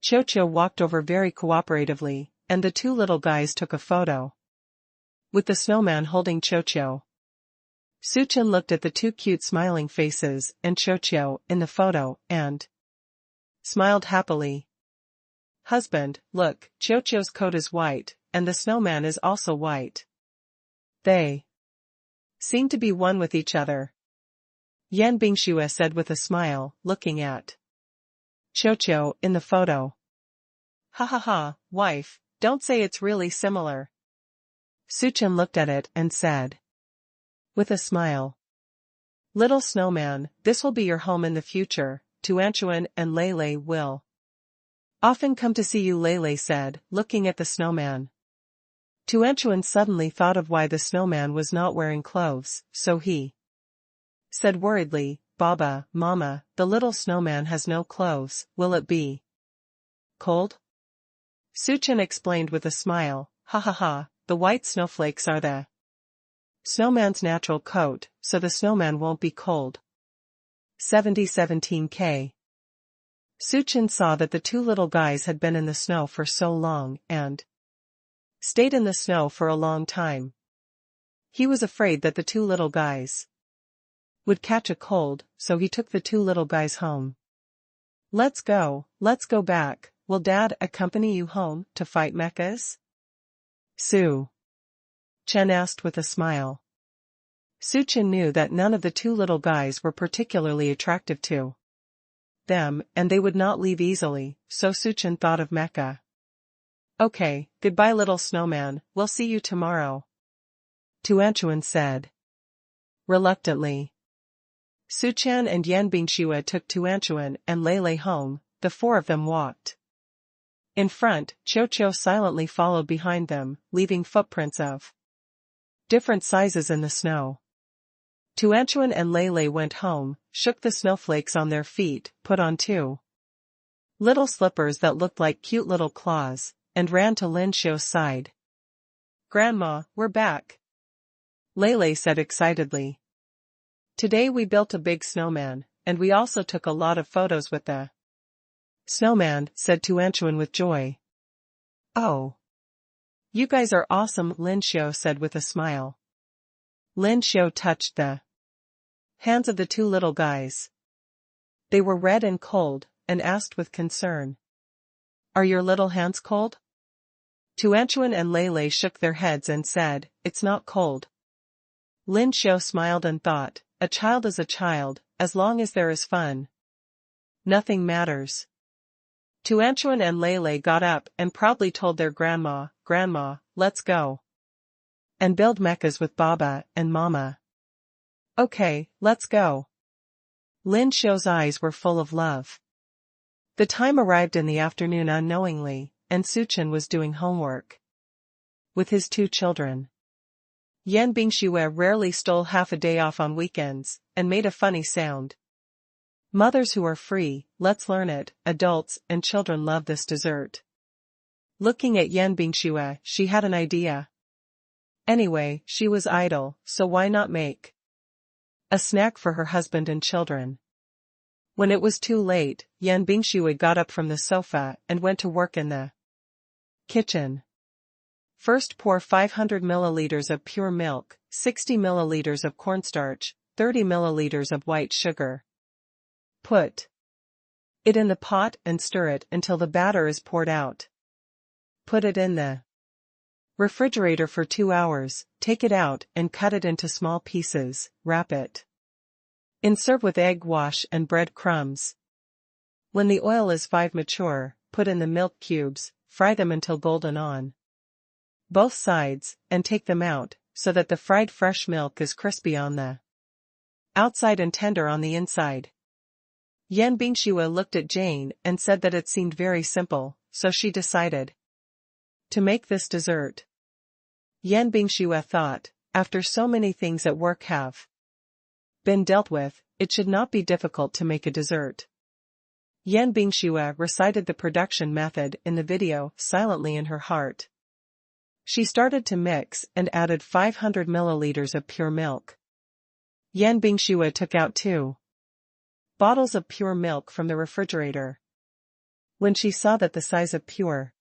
Chocho walked over very cooperatively, and the two little guys took a photo with the snowman holding Chocho. Suchen looked at the two cute smiling faces and Chocho in the photo and smiled happily. Husband, look, Chocho's coat is white, and the snowman is also white. They seem to be one with each other. Yan Bingxue said with a smile, looking at Chocho in the photo. Ha ha ha, wife, don't say it's really similar. Suchen looked at it and said with a smile. Little snowman, this will be your home in the future. Tuanchuan and Lei will often come to see you, Lei said, looking at the snowman. Tuanchuan suddenly thought of why the snowman was not wearing clothes, so he said worriedly, Baba, Mama, the little snowman has no clothes, will it be cold? Suchen explained with a smile, ha ha ha, the white snowflakes are the snowman's natural coat, so the snowman won't be cold. 7017K. Suchen saw that the two little guys had been in the snow for so long and stayed in the snow for a long time. He was afraid that the two little guys would catch a cold, so he took the two little guys home. Let's go back. Will Dad accompany you home to fight mechas? Su Chen asked with a smile. Suchen knew that none of the two little guys were particularly attractive to them, and they would not leave easily, so Suchen thought of Mecha. Okay, goodbye little snowman, we'll see you tomorrow. Tuanchuan said reluctantly. Suchen and Yan Bingxue took Tuanchuan and Lei home. The four of them walked in front, Chocho silently followed behind them, leaving footprints of different sizes in the snow. Tuanchuan and Lei went home, shook the snowflakes on their feet, put on two little slippers that looked like cute little claws, and ran to Lin Xiu's side. Grandma, we're back, Lei said excitedly. Today we built a big snowman, and we also took a lot of photos with the snowman, said Tuanchuan with joy. Oh, you guys are awesome, Lin Xiu said with a smile. Lin Xiu touched the hands of the two little guys. They were red and cold, and asked with concern, Are your little hands cold? Tuanchuan and Lei shook their heads and said, It's not cold. Lin Xiu smiled and thought, a child is a child, as long as there is fun. Nothing matters. Tuanchuan and Lei got up and proudly told their grandma, Grandma, let's go and build mechas with Baba and Mama. Okay, let's go. Lin Xiu's eyes were full of love. The time arrived in the afternoon unknowingly, and Suchen was doing homework with his two children. Yan Bingxue rarely stole half a day off on weekends, and made a funny sound. Mothers who are free, let's learn it, adults and children love this dessert. Looking at Yan Bingxue, she had an idea. Anyway, she was idle, so why not make a snack for her husband and children? When it was too late, Yan Bingxue got up from the sofa and went to work in the kitchen. First pour 500 milliliters of pure milk, 60 milliliters of cornstarch, 30 milliliters of white sugar. Put it in the pot and stir it until the batter is poured out. Put it in the refrigerator for 2 hours, take it out and cut it into small pieces, wrap it in, serve with egg wash and bread crumbs. When the oil is 5 mature, put in the milk cubes, fry them until golden on both sides, and take them out, so that the fried fresh milk is crispy on the outside and tender on the inside. Yan Bingxue looked at Jane and said that it seemed very simple, so she decided to make this dessert. Yan Bingxue thought, after so many things at work have been dealt with, it should not be difficult to make a dessert. Yan Bingxue recited the production method in the video silently in her heart. She started to mix and added 500 milliliters of pure milk. Yan Bingxue took out 2 bottles of pure milk from the refrigerator. When she saw that the size of pure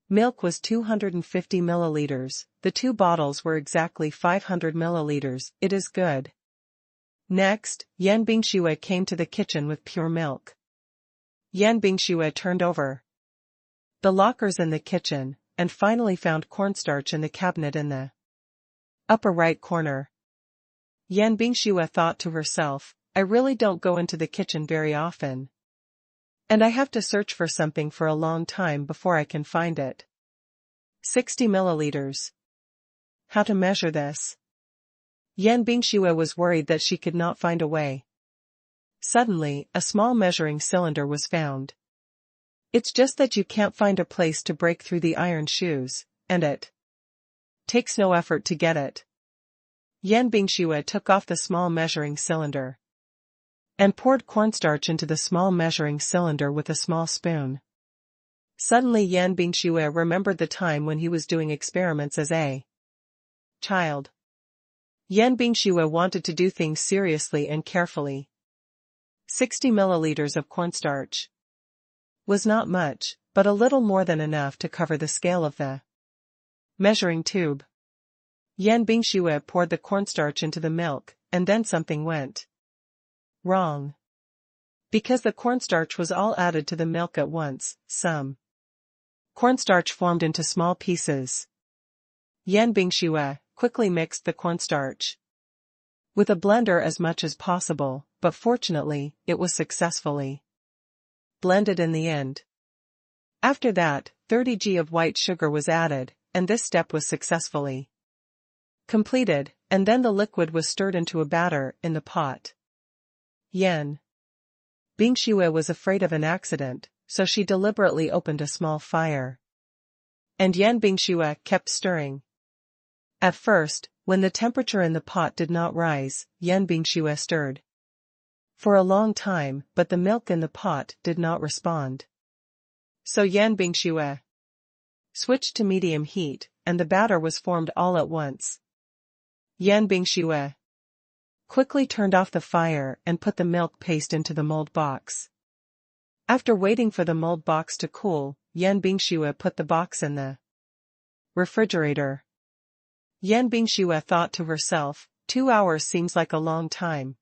milk was 250 milliliters, the 2 bottles were exactly 500 milliliters, it is good. Next, Yan Bingxue came to the kitchen with pure milk. Yan Bingxue turned over the lockers in the kitchen, and finally found cornstarch in the cabinet in the upper right corner. Yan Bingxue thought to herself, I really don't go into the kitchen very often. And I have to search for something for a long time before I can find it. 60 milliliters. How to measure this? Yan Bingxue was worried that she could not find a way. Suddenly, a small measuring cylinder was found. It's just that you can't find a place to break through the iron shoes, and it takes no effort to get it. Yan Bingxue took off the small measuring cylinder and poured cornstarch into the small measuring cylinder with a small spoon. Suddenly Yan Bingxue remembered the time when he was doing experiments as a child. Yan Bingxue wanted to do things seriously and carefully. 60 milliliters of cornstarch was not much, but a little more than enough to cover the scale of the measuring tube. Yan Bingxue poured the cornstarch into the milk, and then something went wrong. Because the cornstarch was all added to the milk at once, some cornstarch formed into small pieces. Yan Bingxue quickly mixed the cornstarch with a blender as much as possible, but fortunately, it was successfully blended in the end. After that, 30 g of white sugar was added, and this step was successfully completed, and then the liquid was stirred into a batter in the pot. Yan Bingxue was afraid of an accident, so she deliberately opened a small fire. And Yan Bingxue kept stirring. At first, when the temperature in the pot did not rise, Yan Bingxue stirred for a long time, but the milk in the pot did not respond. So Yan Bingxue switched to medium heat, and the batter was formed all at once. Yan Bingxue quickly turned off the fire and put the milk paste into the mold box. After waiting for the mold box to cool, Yan Bingxue put the box in the refrigerator. Yan Bingxue thought to herself, 2 hours seems like a long time.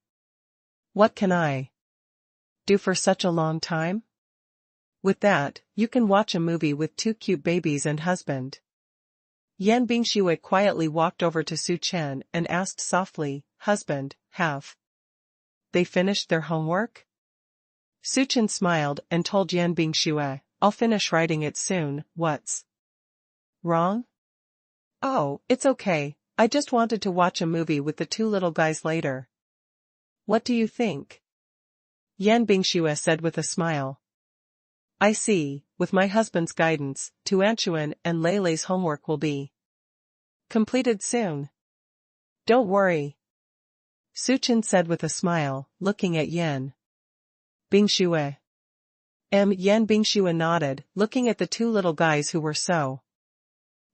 What can I do for such a long time? With that, you can watch a movie with 2 cute babies and husband. Yan Bingxue quietly walked over to Su Chen and asked softly, Husband, have they finished their homework? Su Chen smiled and told Yan Bingxue, I'll finish writing it soon, what's wrong? Oh, it's okay, I just wanted to watch a movie with the 2 little guys later. What do you think? Yan Bingxue said with a smile. I see, with my husband's guidance, Tuanchuan and Leilei's homework will be completed soon. Don't worry. Suchen said with a smile, looking at Yen Bingxue. Yen Bingxue nodded, looking at the two little guys who were so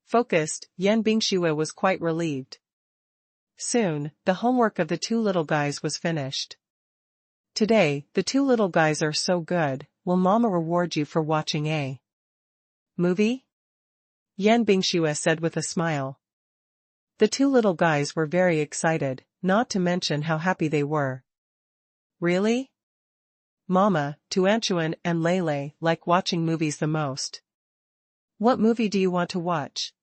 focused. Yen Bingxue was quite relieved. Soon, the homework of the two little guys was finished. Today, the two little guys are so good, will Mama reward you for watching a movie? Yen Bingxue said with a smile. The two little guys were very excited, not to mention how happy they were. Really? Mama, Tuanchuan and Leilei like watching movies the most. What movie do you want to watch?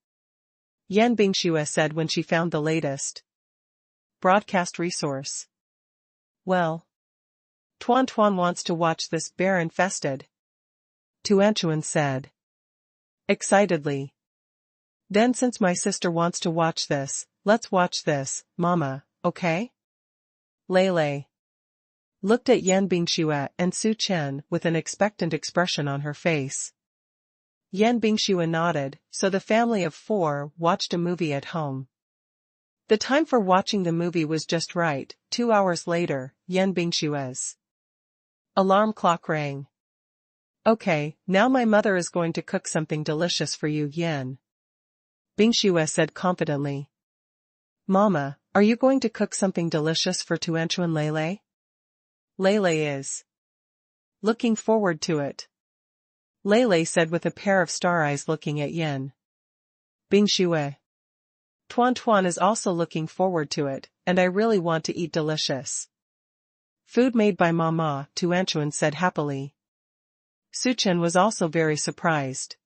Yen Bingxue said when she found the latest broadcast resource. Well, Tuan Tuan wants to watch this bear-infested, Tuanchuan said excitedly. Then since my sister wants to watch this, let's watch this, Mama, okay? Leilei looked at Yen Bingxue and Su Chen with an expectant expression on her face. Yen Bingxue nodded, so the family of four watched a movie at home. The time for watching the movie was just right. 2 hours later, Yen Bingxue's alarm clock rang. Okay, now my mother is going to cook something delicious for you, Yen Bingxue said confidently. Mama, are you going to cook something delicious for Tuanchuan Leilei? Leilei is looking forward to it. Leilei said with a pair of star eyes looking at Yen Bingxue. Tuan Tuan is also looking forward to it, and I really want to eat delicious food made by Mama, Tuanchuan said happily. Suchen was also very surprised.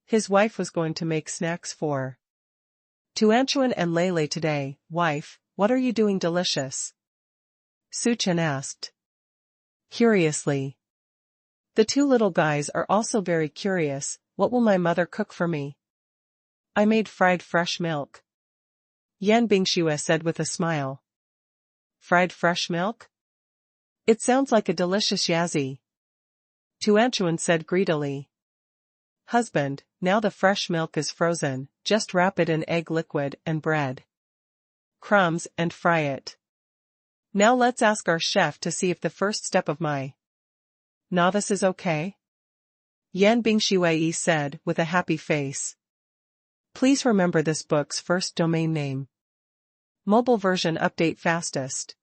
His wife was going to make snacks for Tuanchuan and Leilei today. Wife, what are you doing delicious? Suchen asked curiously. The two little guys are also very curious. What will my mother cook for me? I made fried fresh milk. Yen Bingxue said with a smile. Fried fresh milk? It sounds like a delicious yazzi. Tuanchuan said greedily. Husband, now the fresh milk is frozen, just wrap it in egg liquid and bread crumbs and fry it. Now let's ask our chef to see if the first step of my novice is okay? Yen Bingxue said with a happy face. Please remember this book's first domain name. Mobile version update fastest.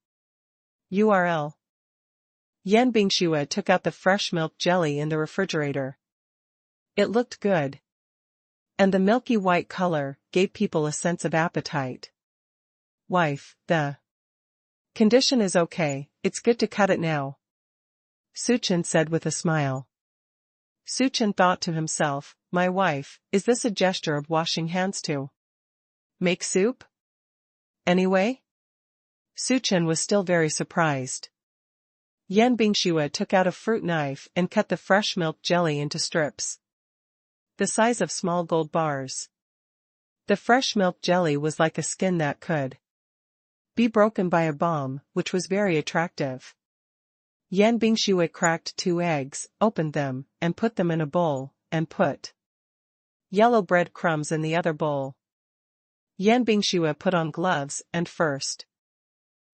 URL. Yen Bingxue took out the fresh milk jelly in the refrigerator. It looked good. And the milky white color gave people a sense of appetite. Wife, the condition is okay, it's good to cut it now. Suchen said with a smile. Suchen thought to himself, my wife, is this a gesture of washing hands to make soup? Anyway? Suchen was still very surprised. Yen Bingxue took out a fruit knife and cut the fresh milk jelly into strips the size of small gold bars. The fresh milk jelly was like a skin that could be broken by a bomb, which was very attractive. Yen Bingxue cracked 2 eggs, opened them, and put them in a bowl, and put yellow bread crumbs in the other bowl. Yen Bingxue put on gloves and first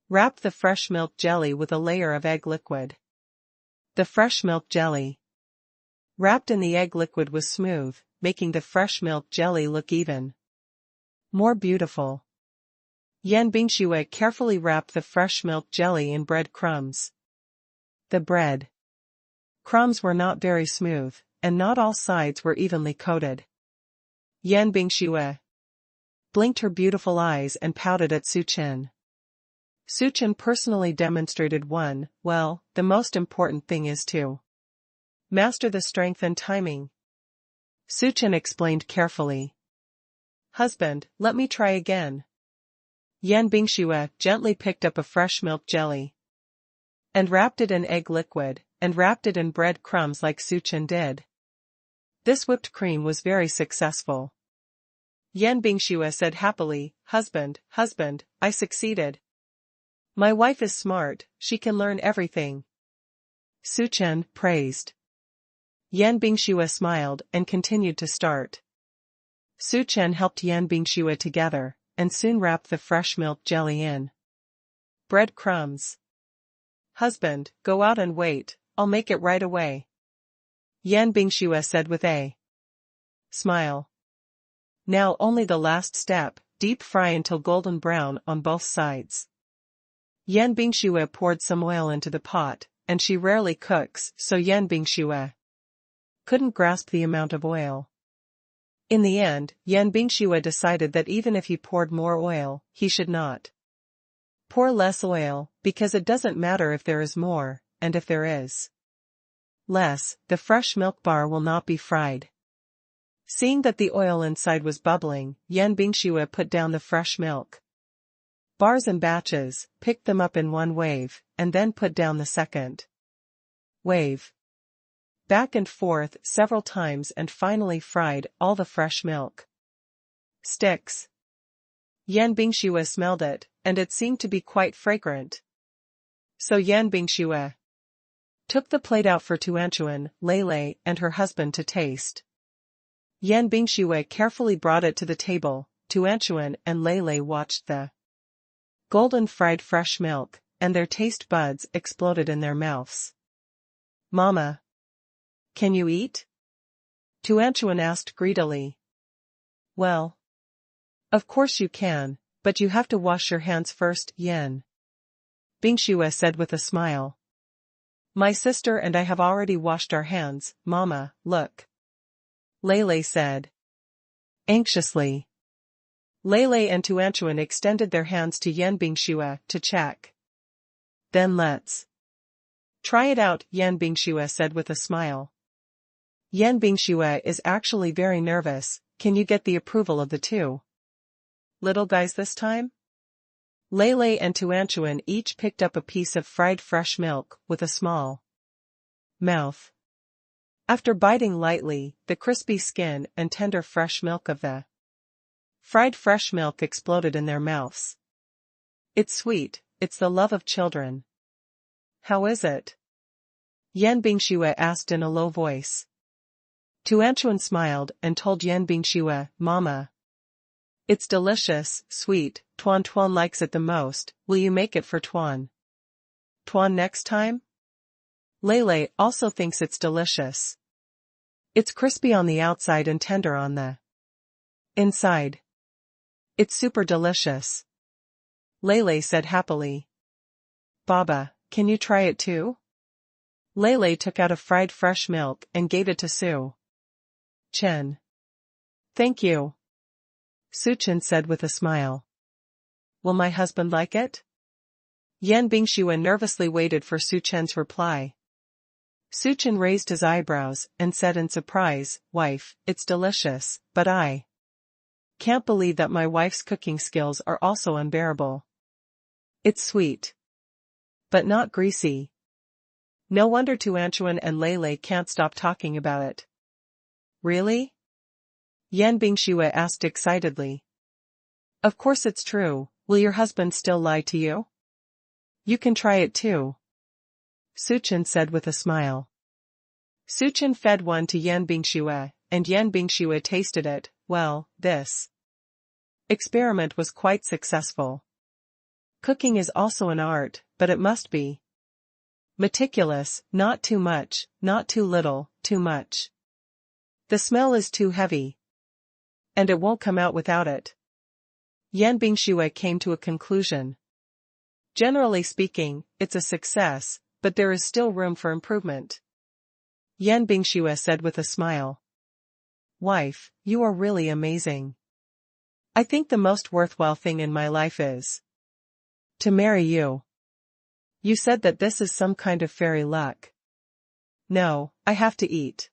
wrapped the fresh milk jelly with a layer of egg liquid. The fresh milk jelly wrapped in the egg liquid was smooth, making the fresh milk jelly look even more beautiful. Yen Bingxue carefully wrapped the fresh milk jelly in bread crumbs. The bread crumbs were not very smooth, and not all sides were evenly coated. Yen Bingxue blinked her beautiful eyes and pouted at Suchen. Suchen personally demonstrated the most important thing is to master the strength and timing. Suchen explained carefully. Husband, let me try again. Yen Bingxue gently picked up a fresh milk jelly and wrapped it in egg liquid, and wrapped it in bread crumbs like Suchen did. This whipped cream was very successful. Yen Bingxue said happily, Husband, I succeeded. My wife is smart, she can learn everything. Suchen praised. Yan Bingxue smiled and continued to start. Su Chen helped Yan Bingxue together, and soon wrapped the fresh milk jelly in bread crumbs. Husband, go out and wait, I'll make it right away. Yan Bingxue said with a smile. Now only the last step, deep fry until golden brown on both sides. Yan Bingxue poured some oil into the pot, and she rarely cooks, so Yan Bingxue couldn't grasp the amount of oil. In the end, Yan Bingxue decided that even if he poured more oil, he should not pour less oil, because it doesn't matter if there is more, and if there is less, the fresh milk bar will not be fried. Seeing that the oil inside was bubbling, Yan Bingxue put down the fresh milk bars in batches, picked them up in one wave, and then put down the second wave. Back and forth several times and finally fried all the fresh milk sticks. Yan Bingxue smelled it, and it seemed to be quite fragrant. So Yan Bingxue took the plate out for Tuanchuan, Lei, and her husband to taste. Yan Bingxue carefully brought it to the table. Tuanchuan and Lei watched the golden fried fresh milk, and their taste buds exploded in their mouths. Mama, can you eat? Tuanchuan asked greedily. Well, of course you can, but you have to wash your hands first, Yan Bingxue said with a smile. My sister and I have already washed our hands, Mama, look. Lei said anxiously. Lei and Tuanchuan extended their hands to Yan Bingxue to check. Then let's try it out, Yan Bingxue said with a smile. Yan Bingxue is actually very nervous. Can you get the approval of the two little guys this time? Lei and Tuanchuan each picked up a piece of fried fresh milk with a small mouth. After biting lightly, the crispy skin and tender fresh milk of the fried fresh milk exploded in their mouths. It's sweet, it's the love of children. How is it? Yan Bingxue asked in a low voice. Tuanchuan smiled and told Yan Bingxue, Mama, it's delicious, sweet, Tuan likes it the most, will you make it for Tuan next time? Lei also thinks it's delicious. It's crispy on the outside and tender on the inside. It's super delicious. Lei said happily. Baba, can you try it too? Lei took out a fried fresh milk and gave it to Su Chen. Thank you, Su Chen said with a smile. Will my husband like it? Yan Bingxue nervously waited for Su Chen's reply. Su Chen raised his eyebrows and said in surprise, Wife, it's delicious, but I can't believe that my wife's cooking skills are also unbearable. It's sweet, but not greasy. No wonder Tuanchuan and Lei can't stop talking about it. Really? Yan Bingxue asked excitedly. Of course it's true, will your husband still lie to you? You can try it too, Su Chen said with a smile. Su Chen fed one to Yan Bingxue, and Yan Bingxue tasted it. Well, this experiment was quite successful. Cooking is also an art, but it must be meticulous, not too much, not too little, too much. The smell is too heavy, and it won't come out without it. Yan Bingxue came to a conclusion. Generally speaking, it's a success, but there is still room for improvement. Yan Bingxue said with a smile. Wife, you are really amazing. I think the most worthwhile thing in my life is to marry you. You said that this is some kind of fairy luck. No, I have to eat.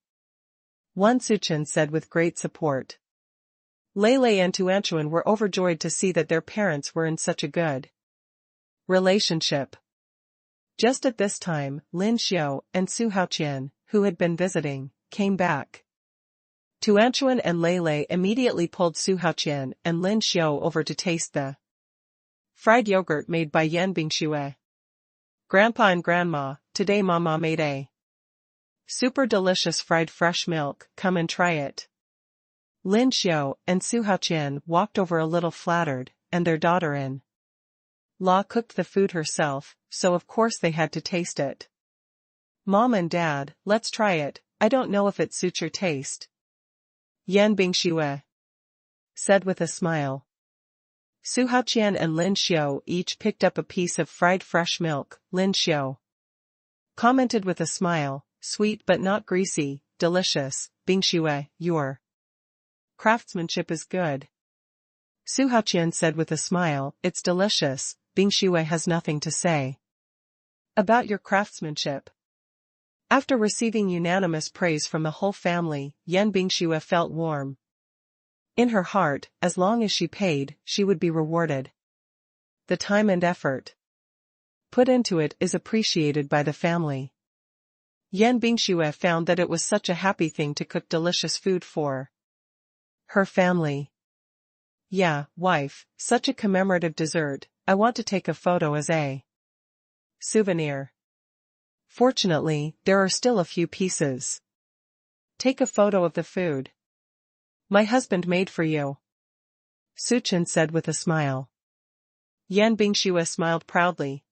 Wan Su Chen said with great support. Lei and Tuanchuan were overjoyed to see that their parents were in such a good relationship. Just at this time, Lin Xiao and Su Haoqian, who had been visiting, came back. Tuanchuan and Lei immediately pulled Su Haoqian and Lin Xiao over to taste the fried yogurt made by Yan Bingxue. Grandpa and Grandma, today Mama made a Super delicious fried fresh milk, come and try it. Lin Xiao and Su Haoqian walked over a little flattered, and their daughter-in law cooked the food herself, so of course they had to taste it. Mom and Dad, let's try it, I don't know if it suits your taste. Yan Bingxue said with a smile. Su Haoqian and Lin Xiao each picked up a piece of fried fresh milk. Lin Xiao commented with a smile, sweet but not greasy, delicious. Bingxue, your craftsmanship is good. Su Haoqian said with a smile, it's delicious. Bingxue has nothing to say about your craftsmanship. After receiving unanimous praise from the whole family, Yan Bingxue felt warm in her heart. As long as she paid, she would be rewarded. The time and effort put into it is appreciated by the family. Yan Bingxue found that it was such a happy thing to cook delicious food for her family. Yeah, wife, such a commemorative dessert, I want to take a photo as a souvenir. Fortunately, there are still a few pieces. Take a photo of the food my husband made for you, Su Chen said with a smile. Yan Bingxue smiled proudly.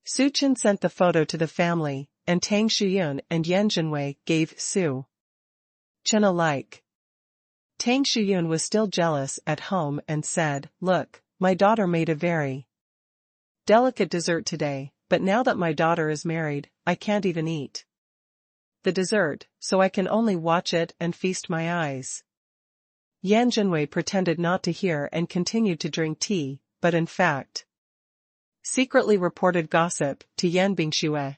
Su Chen sent the photo to the family, and Tang Shiyun and Yan Jinwei gave Su Chen a like. Tang Shiyun was still jealous at home and said, look, my daughter made a very delicate dessert today, but now that my daughter is married, I can't even eat the dessert, so I can only watch it and feast my eyes. Yan Jinwei pretended not to hear and continued to drink tea, but in fact secretly reported gossip to Yan Bingxue.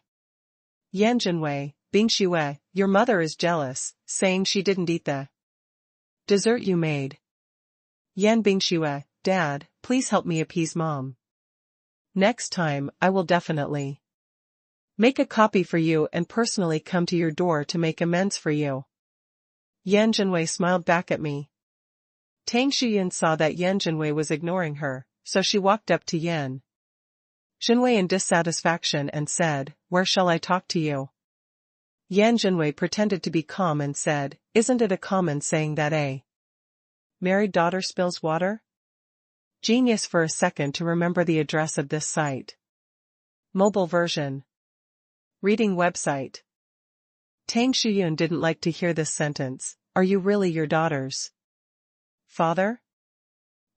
Yan Jinwei, Bingxue, your mother is jealous, saying she didn't eat the dessert you made. Yan Bingxue, Dad, please help me appease Mom. Next time, I will definitely make a copy for you and personally come to your door to make amends for you. Yan Jinwei smiled back at me. Tang Shiyun saw that Yan Jinwei was ignoring her, so she walked up to Yan Jinwei in dissatisfaction and said, where shall I talk to you? Yan Jinwei pretended to be calm and said, isn't it a common saying that a married daughter spills water? Genius for a second to remember the address of this site. Mobile version. Reading website. Tang Shiyun didn't like to hear this sentence. Are you really your daughter's father?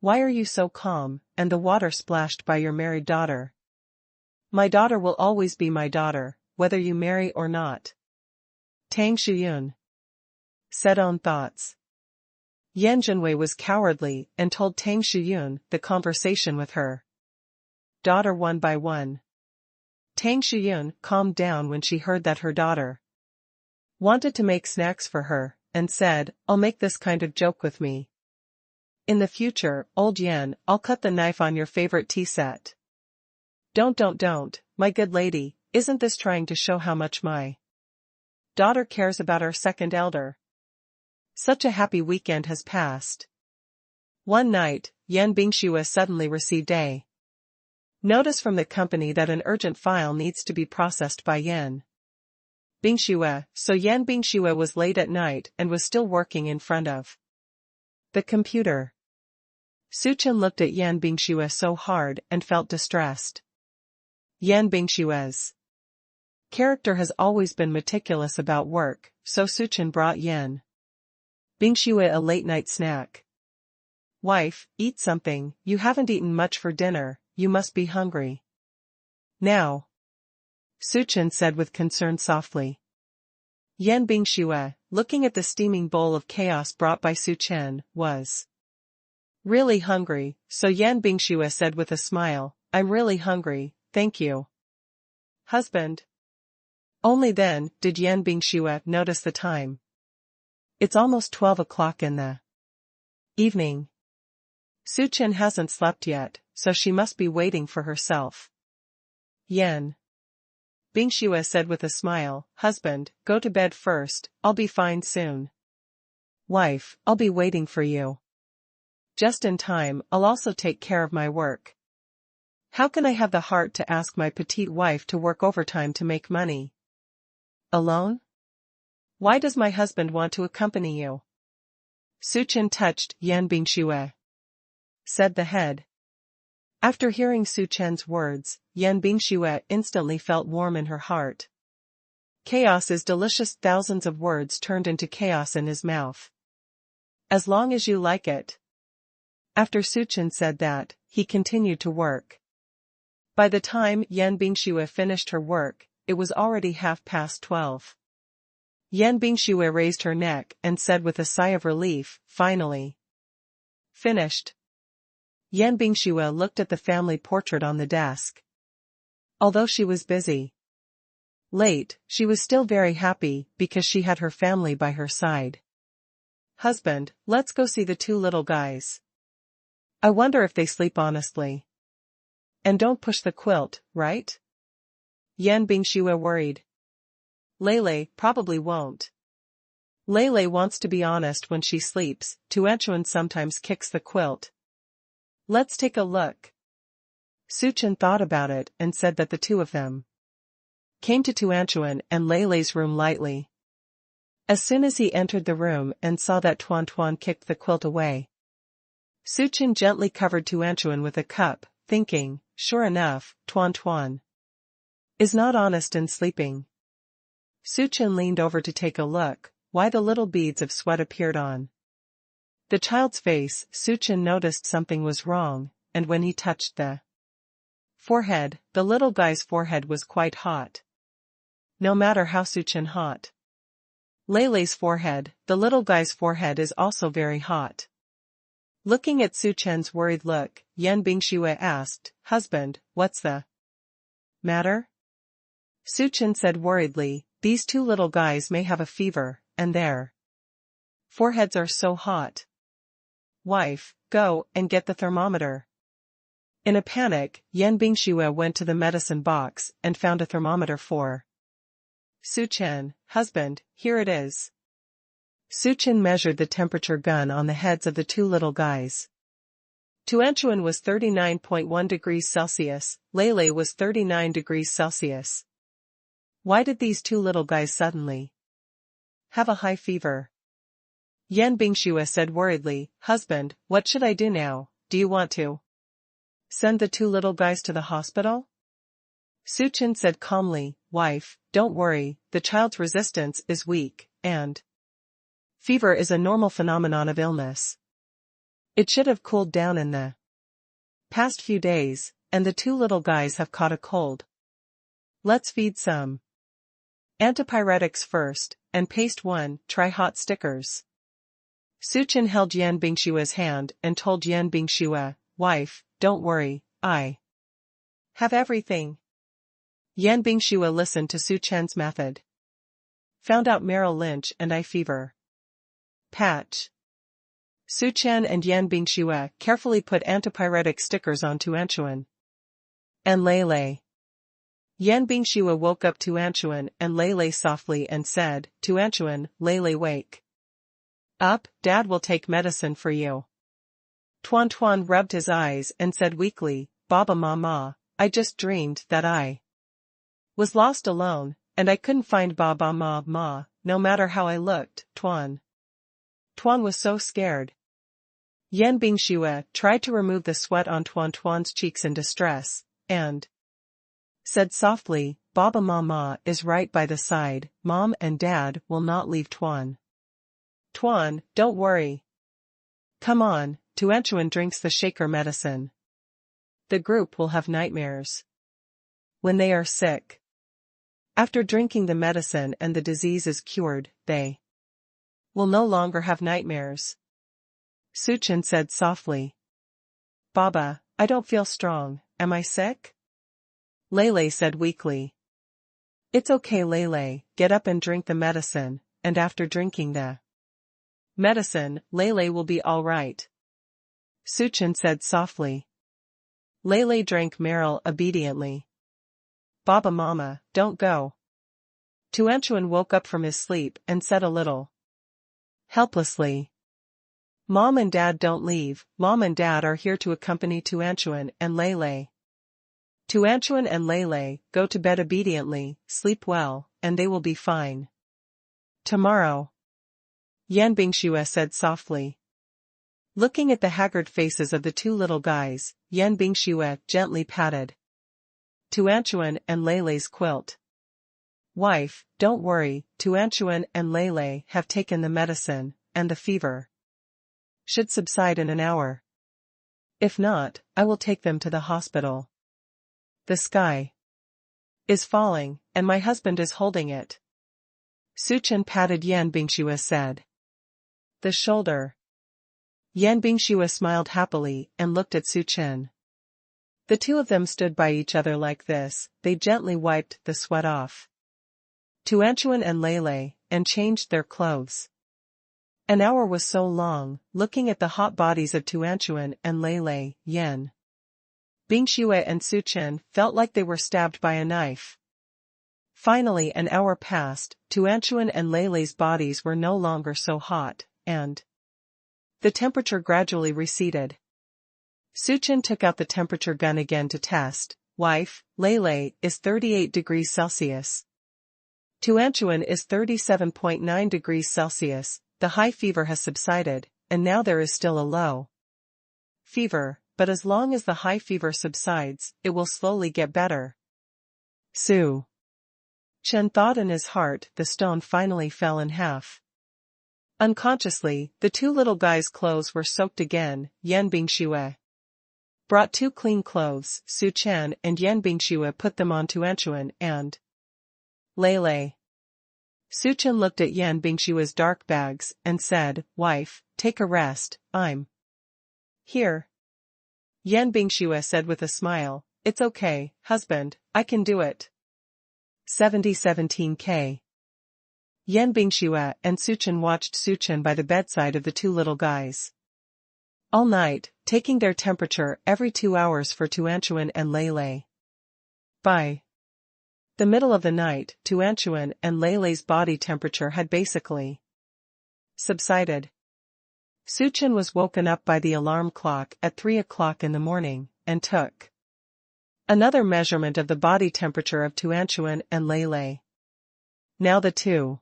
Why are you so calm, and the water splashed by your married daughter? My daughter will always be my daughter, whether you marry or not. Tang Shiyun said on thoughts. Yan Jinwei was cowardly and told Tang Shiyun the conversation with her daughter one by one. Tang Shiyun calmed down when she heard that her daughter wanted to make snacks for her, and said, I'll make this kind of joke with me. In the future, old Yan, I'll cut the knife on your favorite tea set. Don't, my good lady, isn't this trying to show how much my daughter cares about our second elder? Such a happy weekend has passed. One night, Yan Bingxue suddenly received a notice from the company that an urgent file needs to be processed by Yan Bingxue, so Yan Bingxue was late at night and was still working in front of the computer. Su Chen looked at Yan Bingxue so hard and felt distressed. Yan Bingxue's character has always been meticulous about work, so Su Chen brought Yan Bingxue a late-night snack. Wife, eat something, you haven't eaten much for dinner, you must be hungry. Now, Su Chen said with concern softly. Yan Bingxue, looking at the steaming bowl of chaos brought by Su Chen, was really hungry, so Yan Bingxue said with a smile, I'm really hungry, thank you, husband. Only then did Yan Bingxue notice the time. It's almost 12 o'clock in the evening. Su Chen hasn't slept yet, so she must be waiting for herself. Yan Bingxue said with a smile, husband, go to bed first, I'll be fine soon. Wife, I'll be waiting for you. Just in time, I'll also take care of my work. How can I have the heart to ask my petite wife to work overtime to make money? Alone? Why does my husband want to accompany you? Suchen touched Yan Bingxue, said the head. After hearing Su Chen's words, Yan Bingxue instantly felt warm in her heart. Chaos is delicious. Thousands of words turned into chaos in his mouth. As long as you like it. After Su Chen said that, he continued to work. By the time Yan Bingxue finished her work, it was already 12:30. Yan Bingxue raised her neck and said with a sigh of relief, finally. Finished. Yan Bingxue looked at the family portrait on the desk. Although she was busy, late, she was still very happy because she had her family by her side. Husband, let's go see the two little guys. I wonder if they sleep honestly. And don't push the quilt, right? Yan Bingxue worried. Lele probably won't. Lele wants to be honest when she sleeps. Tuanchuan sometimes kicks the quilt. Let's take a look. Su Chen thought about it and said that the two of them came to Tuanchuan and Lele's room lightly. As soon as he entered the room and saw that Tuan kicked the quilt away, Su Chen gently covered Tuanchuan with a cup, thinking, sure enough, Tuan is not honest in sleeping. Su Chen leaned over to take a look. Why the little beads of sweat appeared on the child's face. Su Chen noticed something was wrong, and when he touched the forehead, the little guy's forehead was quite hot. No matter how Su Chen hot Lele's forehead, the little guy's forehead is also very hot. Looking at Su Chen's worried look, Yan Bingxue asked, Husband, what's the matter? Su Chen said worriedly, these two little guys may have a fever, and their foreheads are so hot. Wife, go and get the thermometer. In a panic, Yan Bingxue went to the medicine box and found a thermometer for Su Chen. Husband, here it is. Su Chen measured the temperature gun on the heads of the two little guys. Tuanchuan was 39.1 degrees Celsius, Lele was 39 degrees Celsius. Why did these two little guys suddenly have a high fever? Yan Bingxue said worriedly, Husband, what should I do now? Do you want to send the two little guys to the hospital? Su Chen said calmly, Wife, don't worry, the child's resistance is weak, and fever is a normal phenomenon of illness. It should have cooled down in the past few days, and the two little guys have caught a cold. Let's feed some antipyretics first, and paste 1, try hot stickers. Su Chen held Yan Bingxue's hand and told Yan Bingxue, Wife, don't worry, I have everything. Yan Bingxue listened to Su Chen's method. Found out Merrill Lynch and eye fever patch. Su Chen and Yan Bingxue carefully put antipyretic stickers on Tuanchuan and Lele. Yan Bingxue woke up Tuanchuan and Lele softly and said, Tuanchuan, Lele wake up, Dad will take medicine for you. Tuan rubbed his eyes and said weakly, Baba Mama, I just dreamed that I was lost alone, and I couldn't find Baba Ma, no matter how I looked. Tuan was so scared. Yan Bingxue tried to remove the sweat on Tuan's cheeks in distress, and said softly, Baba Mama is right by the side, Mom and Dad will not leave Tuan, don't worry. Come on, Tuanchuan drinks the shaker medicine. The group will have nightmares when they are sick. After drinking the medicine and the disease is cured, they will no longer have nightmares. Su Chen said softly. Baba, I don't feel strong, am I sick? Lele said weakly. It's okay Lele, get up and drink the medicine, and after drinking the medicine, Lele will be all right. Su Chen said softly. Lele drank Merrill obediently. Baba Mama, don't go. Tuanchuan woke up from his sleep and said a little helplessly. Mom and Dad don't leave, Mom and Dad are here to accompany Tuanchuan and Lele. Tuanchuan and Lele, go to bed obediently, sleep well, and they will be fine. Tomorrow, Yan Bingxue said softly. Looking at the haggard faces of the two little guys, Yan Bingxue gently patted Tuanchuan and Leilei's quilt. Wife, don't worry, Tuanchuan and Leilei have taken the medicine, and the fever should subside in an hour. If not, I will take them to the hospital. The sky is falling, and my husband is holding it. Suchen patted Yan Bingxue said. The shoulder. Yan Bingxue smiled happily and looked at Suchen. The two of them stood by each other like this, they gently wiped the sweat off Tuanchuan and Leilei, and changed their clothes. An hour was so long, looking at the hot bodies of Tuanchuan and Leilei, Yan Bingxue and Suchen felt like they were stabbed by a knife. Finally an hour passed, Tuanchuan and Leilei's bodies were no longer so hot, and the temperature gradually receded. Suchen took out the temperature gun again to test. Wife, Leilei is 38 degrees Celsius. Tuanchuan is 37.9 degrees Celsius, the high fever has subsided, and now there is still a low fever, but as long as the high fever subsides, it will slowly get better. Su Chen thought in his heart. The stone finally fell in half. Unconsciously, the two little guys' clothes were soaked again. Yan Bingxue brought two clean clothes. Su Chen and Yan Bingxue put them on Tuanchuan and Leilei. Su Chen looked at Yan Bingxue's dark bags and said, Wife, take a rest, I'm here. Yan Bingxue said with a smile, It's okay, husband, I can do it. 17K. Yan Bingxue and Suchen watched Suchen by the bedside of the two little guys all night, taking their temperature every 2 hours for Tuanchuan and Leilei. By the middle of the night, Tuanchuan and Leilei's body temperature had basically subsided. Suchen was woken up by the alarm clock at 3 o'clock in the morning, and took another measurement of the body temperature of Tuanchuan and Leilei. Now the two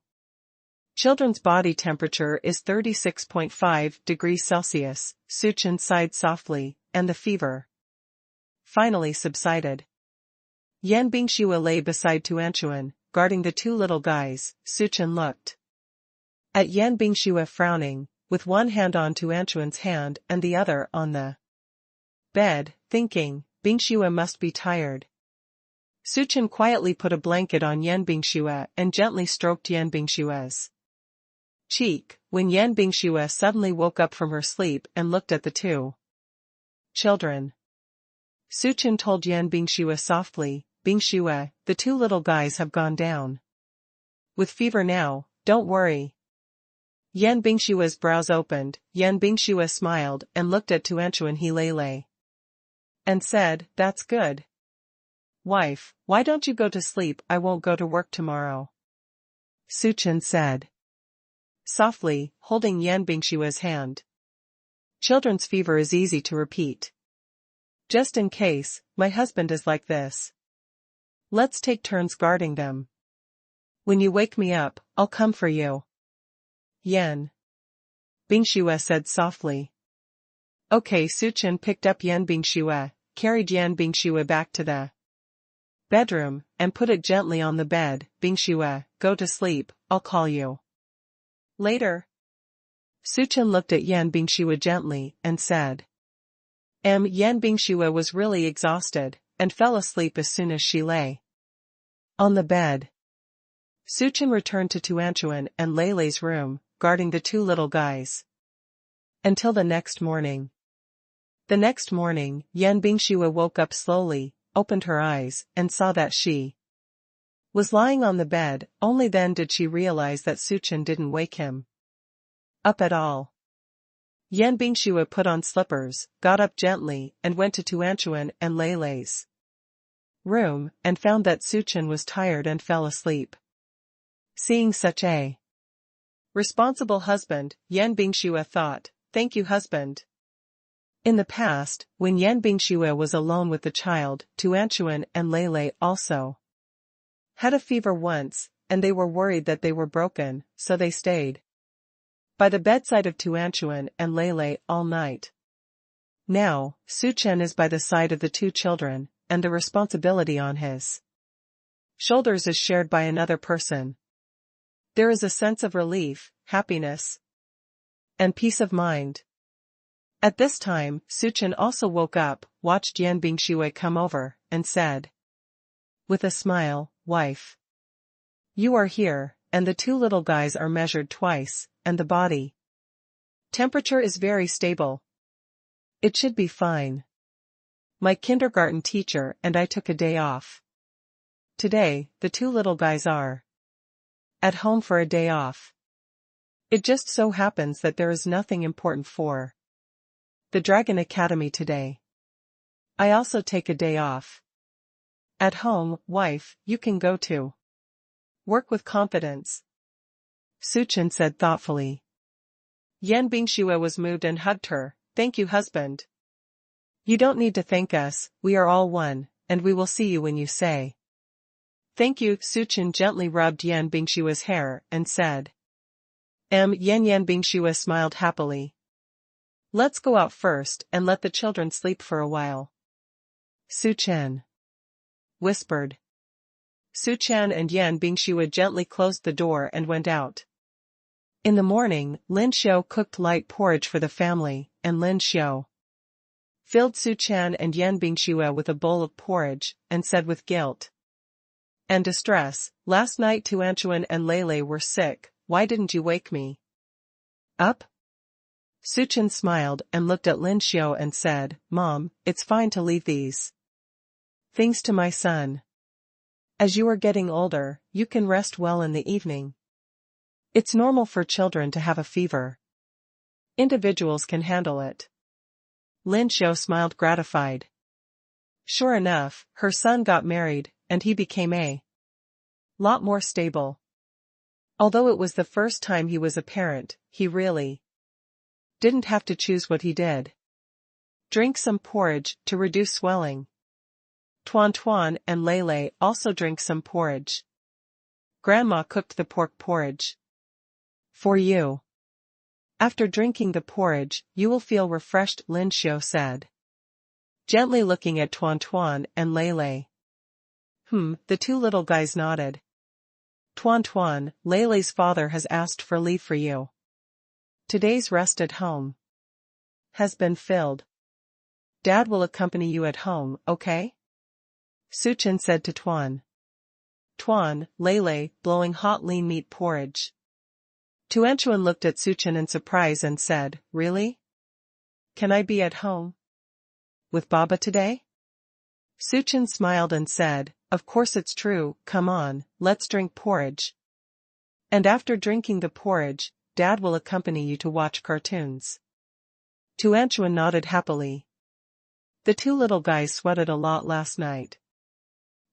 children's body temperature is 36.5 degrees Celsius, Suchen sighed softly, and the fever finally subsided. Yan Bingxue lay beside Tuanchuan, guarding the two little guys. Suchen looked at Yan Bingxue frowning, with one hand on Tuanchuan's hand and the other on the bed, thinking, Bingxue must be tired. Suchen quietly put a blanket on Yan Bingxue and gently stroked Yan Bingxue's cheek, when Yan Bingxue suddenly woke up from her sleep and looked at the two children. Suchen told Yan Bingxue softly, Bingxue, the two little guys have gone down with fever now, don't worry. Yan Bingxue's brows opened. Yan Bingxue smiled and looked at Tuanchuan Leilei and said, That's good. Wife, why don't you go to sleep? I won't go to work tomorrow. Suchen said softly, holding Yan Bingxue's hand. Children's fever is easy to repeat. Just in case, my husband is like this. Let's take turns guarding them. When you wake me up, I'll come for you. Yan Bingxue said softly. Okay. Suchen picked up Yan Bingxue, carried Yan Bingxue back to the bedroom, and put it gently on the bed. Bingxue, go to sleep, I'll call you later. Suchen looked at Yan Bingxue gently, and said. Yan Bingxue was really exhausted, and fell asleep as soon as she lay on the bed. Suchen returned to Tuanchuan and Leilei's room, guarding the two little guys until the next morning. The next morning, Yan Bingxue woke up slowly, opened her eyes, and saw that she was lying on the bed. Only then did she realize that Suchen didn't wake him up at all. Yan Bingxue put on slippers, got up gently, and went to Tuanchuan and Leilei's room, and found that Suchen was tired and fell asleep. Seeing such a responsible husband, Yan Bingxue thought, Thank you, husband. In the past, when Yan Bingxue was alone with the child, Tuanchuan and Leilei also had a fever once. and they were worried that they were broken, so they stayed by the bedside of Tuanchuan and Lele all night. Now, Suchen is by the side of the two children, and the responsibility on his shoulders is shared by another person. There is a sense of relief, happiness, and peace of mind. At this time, Suchen also woke up, watched Yan Bingshui come over, and said, with a smile, "Wife, you are here," and the two little guys are measured twice, and the body temperature is very stable. It should be fine. My kindergarten teacher and I took a day off. Today, the two little guys are at home for a day off. It just so happens that there is nothing important for the Dragon Academy today. I also take a day off. At home, wife, you can go to work with confidence, Suchen said thoughtfully. Yan Bingxue was moved and hugged her. "Thank you, husband. You don't need to thank us, we are all one, and we will see you when you say thank you." Suchen gently rubbed Yan Bingshue's hair and said, Yan Bingxue smiled happily. "Let's go out first and let the children sleep for a while," Suchen whispered. Suchen and Yan Bingxue gently closed the door and went out. In the morning, Lin Xiao cooked light porridge for the family, and Lin Xiao filled Suchen and Yan Bingxue with a bowl of porridge, and said with guilt and distress, "Last night Tuanchuan and Lele were sick, why didn't you wake me up?" Suchen smiled and looked at Lin Xiao and said, "Mom, it's fine to leave these things to my son. As you are getting older, you can rest well in the evening. It's normal for children to have a fever. Individuals can handle it." Lin Xiao smiled gratified. Sure enough, her son got married, and he became a lot more stable. Although it was the first time he was a parent, he really didn't have to choose what he did. Drink some porridge to reduce swelling. Tuan Tuan and Lele also drink some porridge. Grandma cooked the pork porridge for you. After drinking the porridge, you will feel refreshed, Lin Xiao said, gently looking at Tuan Tuan and Lele. The two little guys nodded. Tuan Tuan, Lele's father has asked for leave for you. Today's rest at home has been filled. Dad will accompany you at home, okay? Suchen said to Tuan. Tuan, Lele, blowing hot lean meat porridge. Tuanchuan looked at Suchen in surprise and said, "Really? Can I be at home with Baba today?" Suchen smiled and said, "Of course it's true, come on, let's drink porridge. And after drinking the porridge, Dad will accompany you to watch cartoons." Tuanchuan nodded happily. The two little guys sweated a lot last night.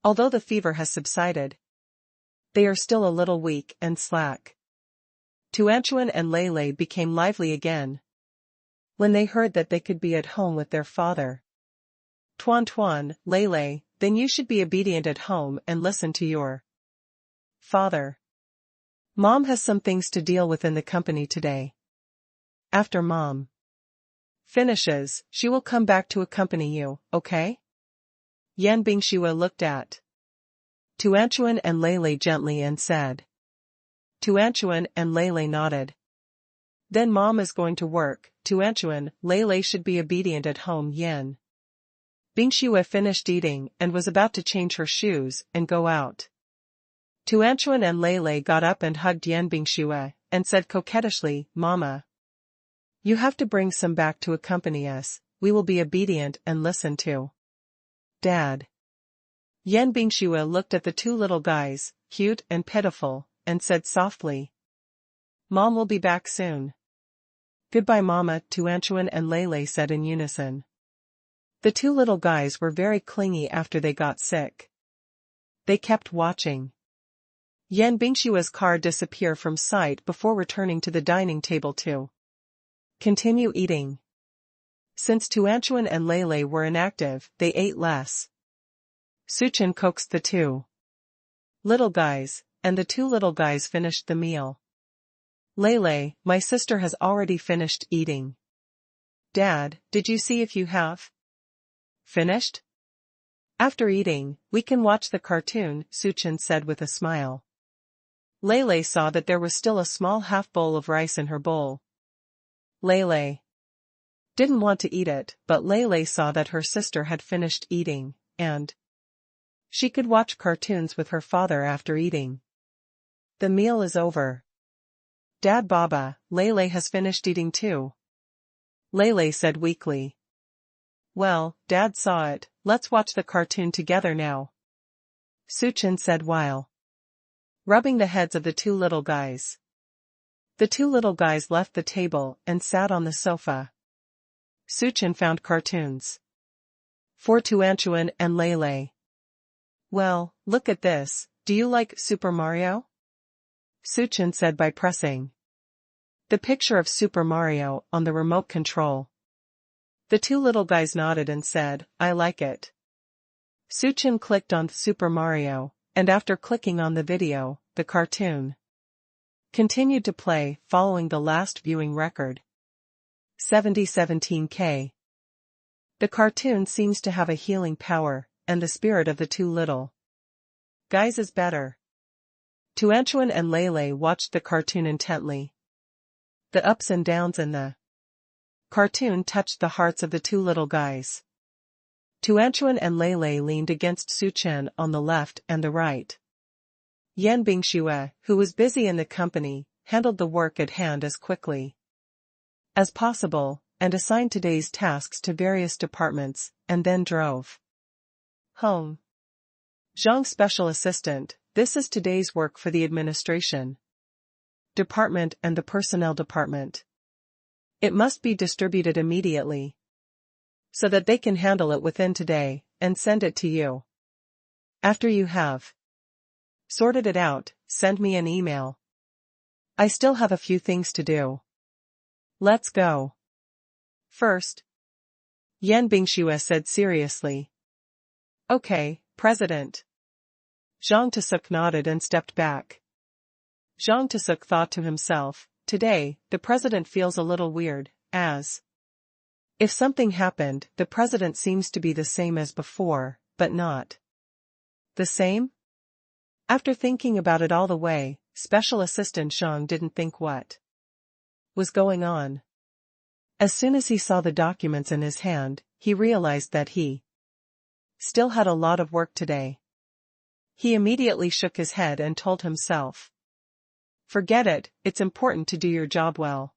Although the fever has subsided, they are still a little weak and slack. Tuanchuan and Lele became lively again when they heard that they could be at home with their father. Tuan Tuan, Lele, then you should be obedient at home and listen to your father. Mom has some things to deal with in the company today. After Mom finishes, she will come back to accompany you, okay? Yan Bingxue looked at Tuanchuan and Lele gently and said. Tuanchuan and Lele nodded. Then Mom is going to work, Tuanchuan, Lele should be obedient at home. Yan Bingxue finished eating and was about to change her shoes and go out. Tuanchuan and Lele got up and hugged Yan Bingxue, and said coquettishly, "Mama, you have to bring some back to accompany us, we will be obedient and listen to Dad." Yan Bingxue looked at the two little guys, cute and pitiful, and said softly, "Mom will be back soon." "Goodbye Mama," Tuanchuan and Lele said in unison. The two little guys were very clingy after they got sick. They kept watching Yan Bingshue's car disappear from sight before returning to the dining table to continue eating. Since Tuanchuan and Lele were inactive, they ate less. Suchen coaxed the two little guys, and the two little guys finished the meal. Lele, my sister has already finished eating. Dad, did you see if you have finished? After eating, we can watch the cartoon, Suchin said with a smile. Lele saw that there was still a small half bowl of rice in her bowl. Lele didn't want to eat it, but Lele saw that her sister had finished eating, and she could watch cartoons with her father after eating. The meal is over. Dad Baba, Lele has finished eating too. Lele said weakly. Well, Dad saw it, let's watch the cartoon together now. Suchin said while rubbing the heads of the two little guys. The two little guys left the table and sat on the sofa. Suchin found cartoons for Tuanchuan and Lele. Well, look at this, do you like Super Mario? Suchin said by pressing the picture of Super Mario on the remote control. The two little guys nodded and said, I like it. Suchin clicked on Super Mario, and after clicking on the video, the cartoon continued to play, following the last viewing record. 17K. The cartoon seems to have a healing power, and the spirit of the two little guys is better. Tuanchuan and Lele watched the cartoon intently. The ups and downs in the cartoon touched the hearts of the two little guys. Tuanchuan and Lele leaned against Suchin on the left and the right. Yan Bingxue, who was busy in the company, handled the work at hand as quickly as possible, and assigned today's tasks to various departments, and then drove home. Zhang Special Assistant, this is today's work for the administration department and the personnel department. It must be distributed immediately so that they can handle it within today, and send it to you. After you have sorted it out, send me an email. I still have a few things to do. Let's go. First, Yan Bingxue said seriously. Okay, President. Zhang Tasuk nodded and stepped back. Zhang Tasuk thought to himself, today, the president feels a little weird, as if something happened, the president seems to be the same as before, but not the same? After thinking about it all the way, Special Assistant Zhang didn't think what was going on. As soon as he saw the documents in his hand, he realized that he still had a lot of work today. He immediately shook his head and told himself, forget it, it's important to do your job well.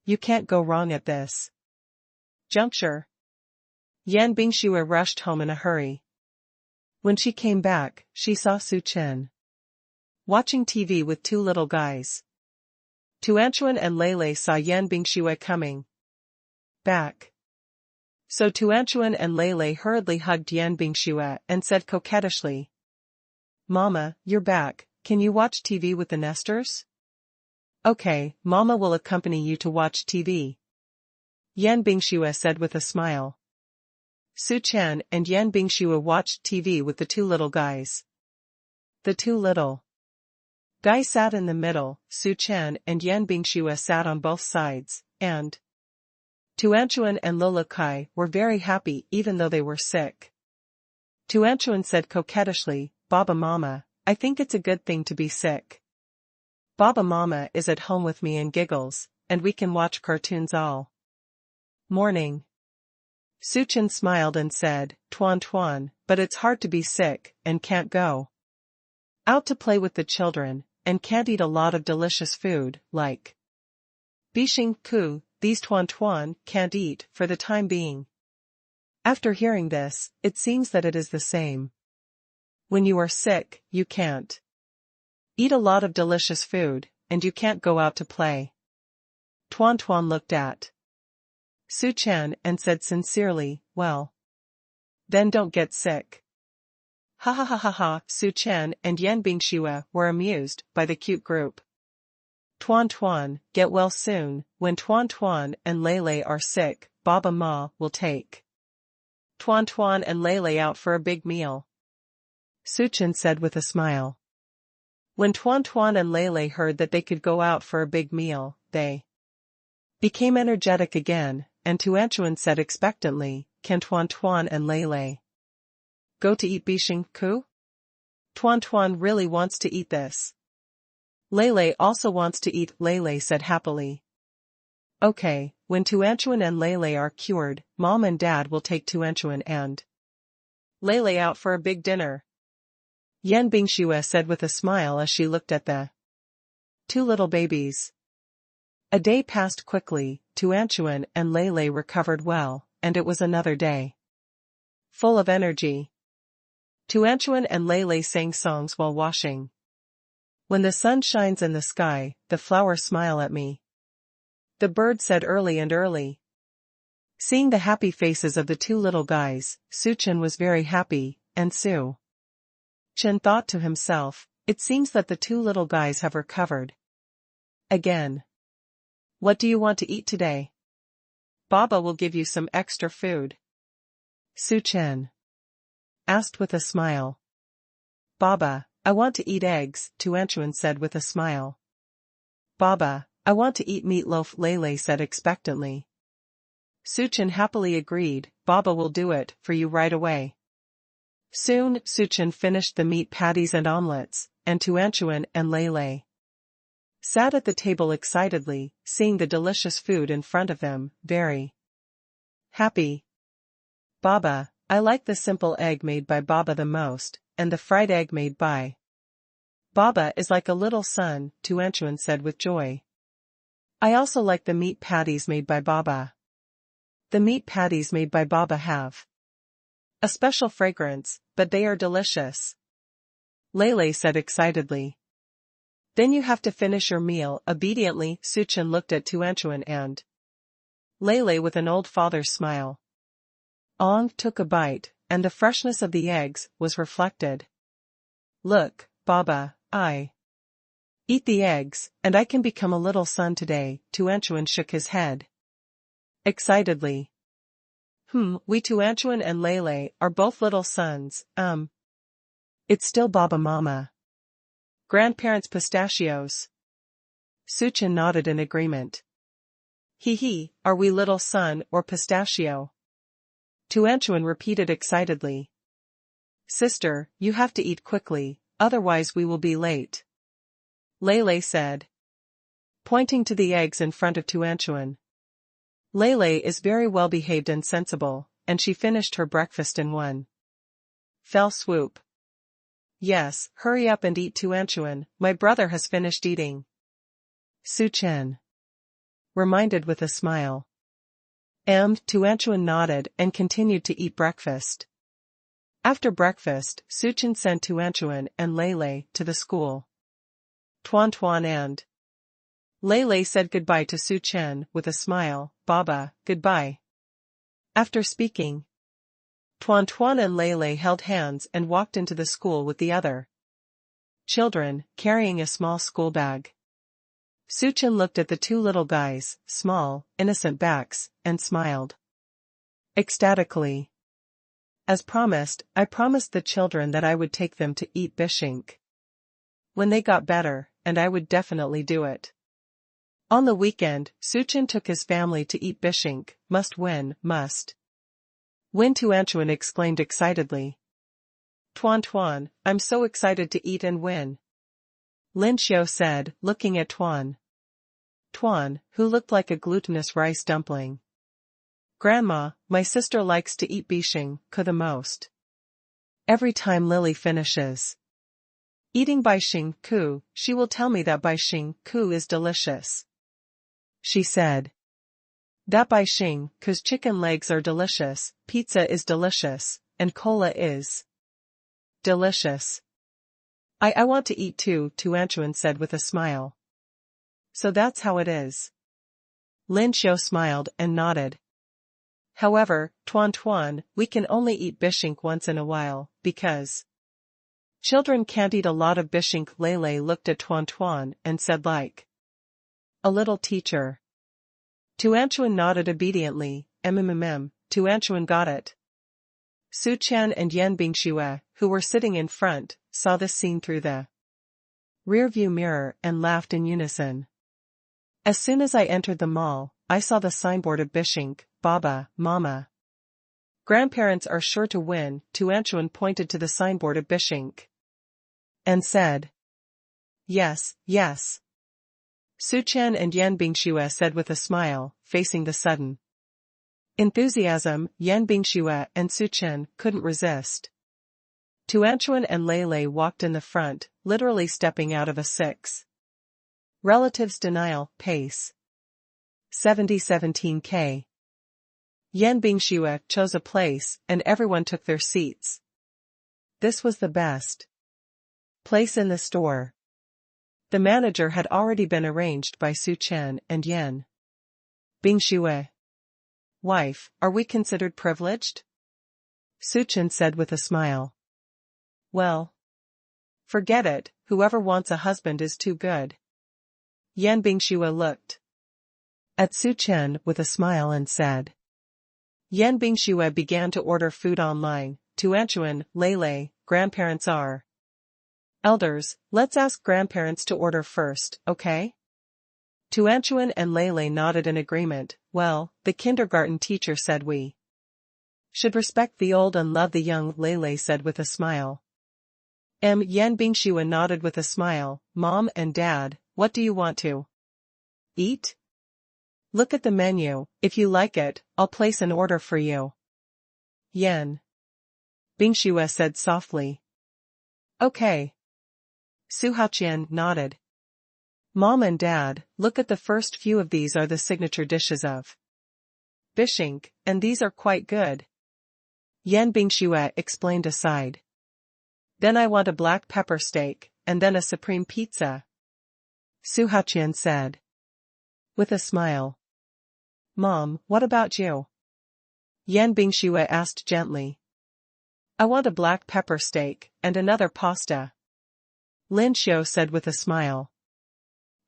You can't go wrong at this juncture. Yan Bingxue rushed home in a hurry. When she came back, she saw Suchin watching TV with two little guys. Tuanchuan and Lele saw Yan Bingxue coming back. So Tuanchuan and Lele hurriedly hugged Yan Bingxue and said coquettishly, Mama, you're back, can you watch TV with the nesters? Okay, Mama will accompany you to watch TV. Yan Bingxue said with a smile. Suchin and Yan Bingxue watched TV with the two little guys. The two little guys sat in the middle, Suchin and Yan Bingxue sat on both sides, and Tuanchuan and Lolokai were very happy even though they were sick. Tuanchuan said coquettishly, Baba Mama, I think it's a good thing to be sick. Baba Mama is at home with me and giggles, and we can watch cartoons all morning. Suchin smiled and said, Tuan, but it's hard to be sick, and can't go out to play with the children, and can't eat a lot of delicious food, like Bishing Ku, these Tuan can't eat, for the time being. After hearing this, it seems that it is the same. When you are sick, you can't eat a lot of delicious food, and you can't go out to play. Tuan looked at Suchin and said sincerely, well, then don't get sick. Ha ha ha ha ha. Suchin and Yan Bingxue were amused by the cute group. Tuan, get well soon. When Tuan and Lele are sick, Baba Ma will take Tuan and Lele out for a big meal. Suchin said with a smile. When Tuan Tuan and Lele heard that they could go out for a big meal, they became energetic again, and Tuanchuan said expectantly, "Can Tuan Tuan and Lele go to eat Bishing Ku? Tuan Tuan really wants to eat this. Lele also wants to eat," Lele said happily. "Okay, when Tuanchuan and Lele are cured, Mom and Dad will take Tuanchuan and Lele out for a big dinner," Yan Bingxue said with a smile as she looked at the two little babies. A day passed quickly, Tuanchuan and Lele recovered well, and it was another day full of energy. Tuanchuan and Lele sang songs while washing. "When the sun shines in the sky, the flowers smile at me," the bird said early and early. Seeing the happy faces of the two little guys, Su Chen was very happy, and Su Chen thought to himself, "It seems that the two little guys have recovered again. What do you want to eat today? Baba will give you some extra food," Su Chen asked with a smile. "Baba, I want to eat eggs," Tuanchuan said with a smile. "Baba, I want to eat meatloaf," Lele said expectantly. Su Chen happily agreed, "Baba will do it for you right away." Soon, Su Chen finished the meat patties and omelets, and Tuanchuan and Lele sat at the table excitedly, seeing the delicious food in front of them, very happy. "Baba, I like the simple egg made by Baba the most, and the fried egg made by Baba is like a little son," Tuanchuan said with joy. "I also like the meat patties made by Baba. The meat patties made by Baba have a special fragrance, but they are delicious," Lele said excitedly. "Then you have to finish your meal." Obediently, Su Chen looked at Tuanchuan and Lele with an old father's smile. Ong took a bite, and the freshness of the eggs was reflected. "Look, Baba, I eat the eggs, and I can become a little son today." Tuanchuan shook his head excitedly. We Tuanchuan and Lele are both little sons, It's still Baba Mama. Grandparents pistachios." Su Chen nodded in agreement. "Hee, are we little son or pistachio?" Tuanchuan repeated excitedly. "Sister, you have to eat quickly, otherwise we will be late," Lele said, pointing to the eggs in front of Tuanchuan. Lele is very well behaved and sensible, and she finished her breakfast in one fell swoop. "Yes, hurry up and eat, Tuanchuan, my brother has finished eating," Su Chen reminded with a smile. Tuanchuan nodded and continued to eat breakfast. After breakfast, Su Chen sent Tuanchuan and Lele to the school. Tuan Tuan and Lele said goodbye to Su Chen with a smile. "Baba, goodbye." After speaking, Tuan Tuan and Lele held hands and walked into the school with the other children, carrying a small school bag. Su Chen looked at the two little guys' small, innocent backs, and smiled ecstatically. "As promised, I promised the children that I would take them to eat bishink when they got better, and I would definitely do it." On the weekend, Su Chen took his family to eat bishink. Must win, Tuanchuan exclaimed excitedly. "Tuan Tuan, I'm so excited to eat and win," Lin Xiao said, looking at Tuan Tuan, who looked like a glutinous rice dumpling. "Grandma, my sister likes to eat bishing Ku the most. Every time Lily finishes eating Bishing Ku, she will tell me that Bishing Ku is delicious," she said. "That Bishing Ku's chicken legs are delicious, pizza is delicious, and cola is delicious. I want to eat too," Tuanchuan said with a smile. "So that's how it is." Lin Xiao smiled and nodded. "However, Tuan Tuan, we can only eat bishink once in a while, because children can't eat a lot of bishink." Lele looked at Tuan Tuan and said like a little teacher. Tuanchuan nodded obediently. Tuanchuan got it. Su Chen and Yan Bingxue, who were sitting in front, saw this scene through the rearview mirror and laughed in unison. As soon as I entered the mall, I saw the signboard of Bishink, Baba, Mama. Grandparents are sure to win, Tuanchuan pointed to the signboard of Bishink. And said. Yes, yes. Suchen and Yan Bingxue said with a smile, facing the sudden enthusiasm. Yan Bingxue and Suchen couldn't resist. Tuanchuan and Lei walked in the front, literally stepping out of a 6. Relatives denial, pace. 70-17K. Yan Bingxue chose a place, and everyone took their seats. This was the best place in the store. The manager had already been arranged by Su Chen and Yan Bingxue. Wife, are we considered privileged? Su Chen said with a smile. Well. Forget it, whoever wants a husband is too good. Yan Bingxue looked at Su Chen with a smile and said. Yan Bingxue began to order food online. Tuanchuan, Lei, grandparents are elders, let's ask grandparents to order first, okay? Tuanchuan and Lei nodded in agreement. Well, the kindergarten teacher said we should respect the old and love the young, Lei said with a smile. Yan Bingxue nodded with a smile. Mom and Dad, what do you want to eat? Look at the menu, if you like it, I'll place an order for you. Yan Bingxue said softly. Okay. Su Haoqian nodded. Mom and Dad, look at the first few of these are the signature dishes of Bishink, and these are quite good. Yan Bingxue explained aside. Then I want a black pepper steak, and then a supreme pizza. Su Haoqian said. With a smile. Mom, what about you? Yan Bingxue asked gently. I want a black pepper steak, and another pasta. Lin Xiu said with a smile.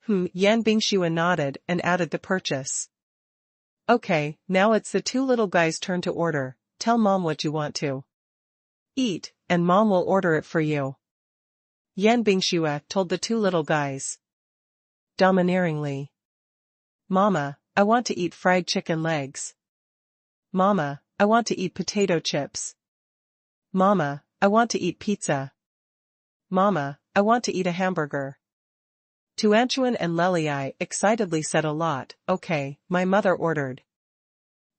Yan Bingxue nodded and added the purchase. Okay, now it's the two little guys' turn to order. Tell Mom what you want to eat, and Mom will order it for you. Yan Bingxue told the two little guys. Domineeringly. Mama, I want to eat fried chicken legs. Mama, I want to eat potato chips. Mama, I want to eat pizza. Mama, I want to eat a hamburger. Tuanchuan and Lelei excitedly said a lot. Okay, my mother ordered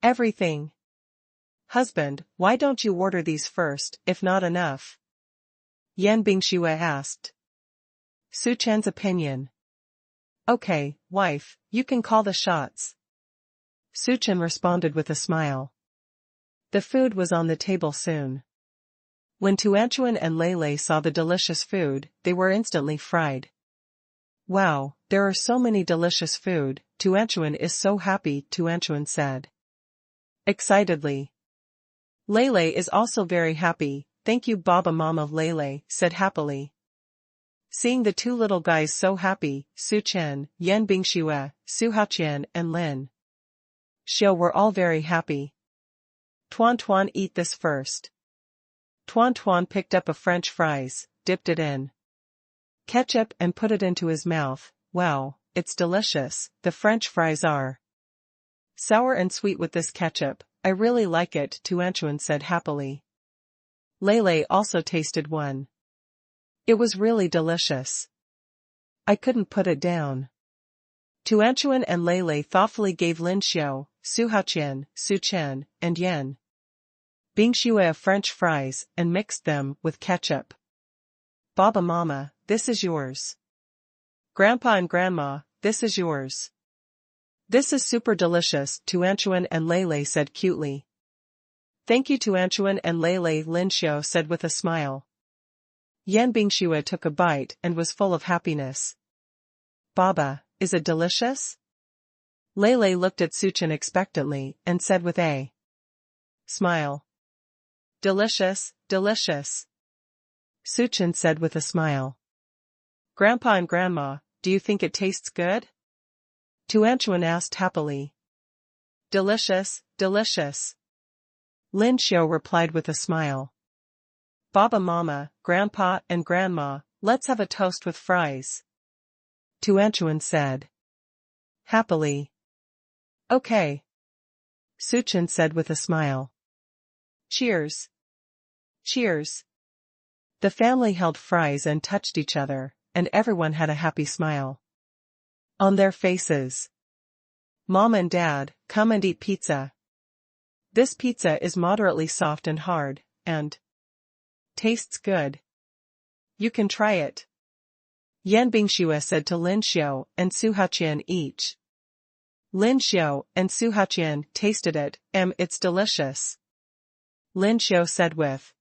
everything. Husband, why don't you order these first, if not enough? Yan Bingxue asked. Su Chen's opinion. Okay, wife, you can call the shots. Su Chen responded with a smile. The food was on the table soon. When Tuanchuan and Lei saw the delicious food, they were instantly fried. Wow, there are so many delicious food, Tuanchuan is so happy, Tuanchuan said. Excitedly. Lei is also very happy, thank you Baba Mama Lei said happily. Seeing the two little guys so happy, Su Chen, Yan Bingxue, Su Haoqian and Lin Xiu were all very happy. Tuan eat this first. Tuan picked up a French fries, dipped it in ketchup and put it into his mouth. Wow, it's delicious, the French fries are sour and sweet with this ketchup, I really like it, Tuanchuan said happily. Lei also tasted one. It was really delicious. I couldn't put it down. Tuanchuan and Lei thoughtfully gave Lin Xiu, Su Haoqian, Su Chen, and Yan Bingxue French fries and mixed them with ketchup. Baba Mama, this is yours. Grandpa and Grandma, this is yours. This is super delicious, Tuanchuan and Lei said cutely. Thank you Tuanchuan and Lei, Lin Xiu said with a smile. Yan Bingxue took a bite and was full of happiness. Baba, is it delicious? Lei looked at Su Chen expectantly and said with a smile. Delicious, delicious. Su Chen said with a smile. Grandpa and Grandma, do you think it tastes good? Tuanchuan asked happily. Delicious, delicious. Lin Xiu replied with a smile. Baba Mama, Grandpa and Grandma, let's have a toast with fries. Tuanchuan said. Happily. Okay. Suchin said with a smile. Cheers. Cheers. The family held fries and touched each other, and everyone had a happy smile on their faces. Mom and Dad, come and eat pizza. This pizza is moderately soft and hard, and tastes good. You can try it. Yan Bingxue said to Lin Xiao and Su Haqian each. Lin Xiao and Su Haqian tasted it, it's delicious. Lin Xiao said with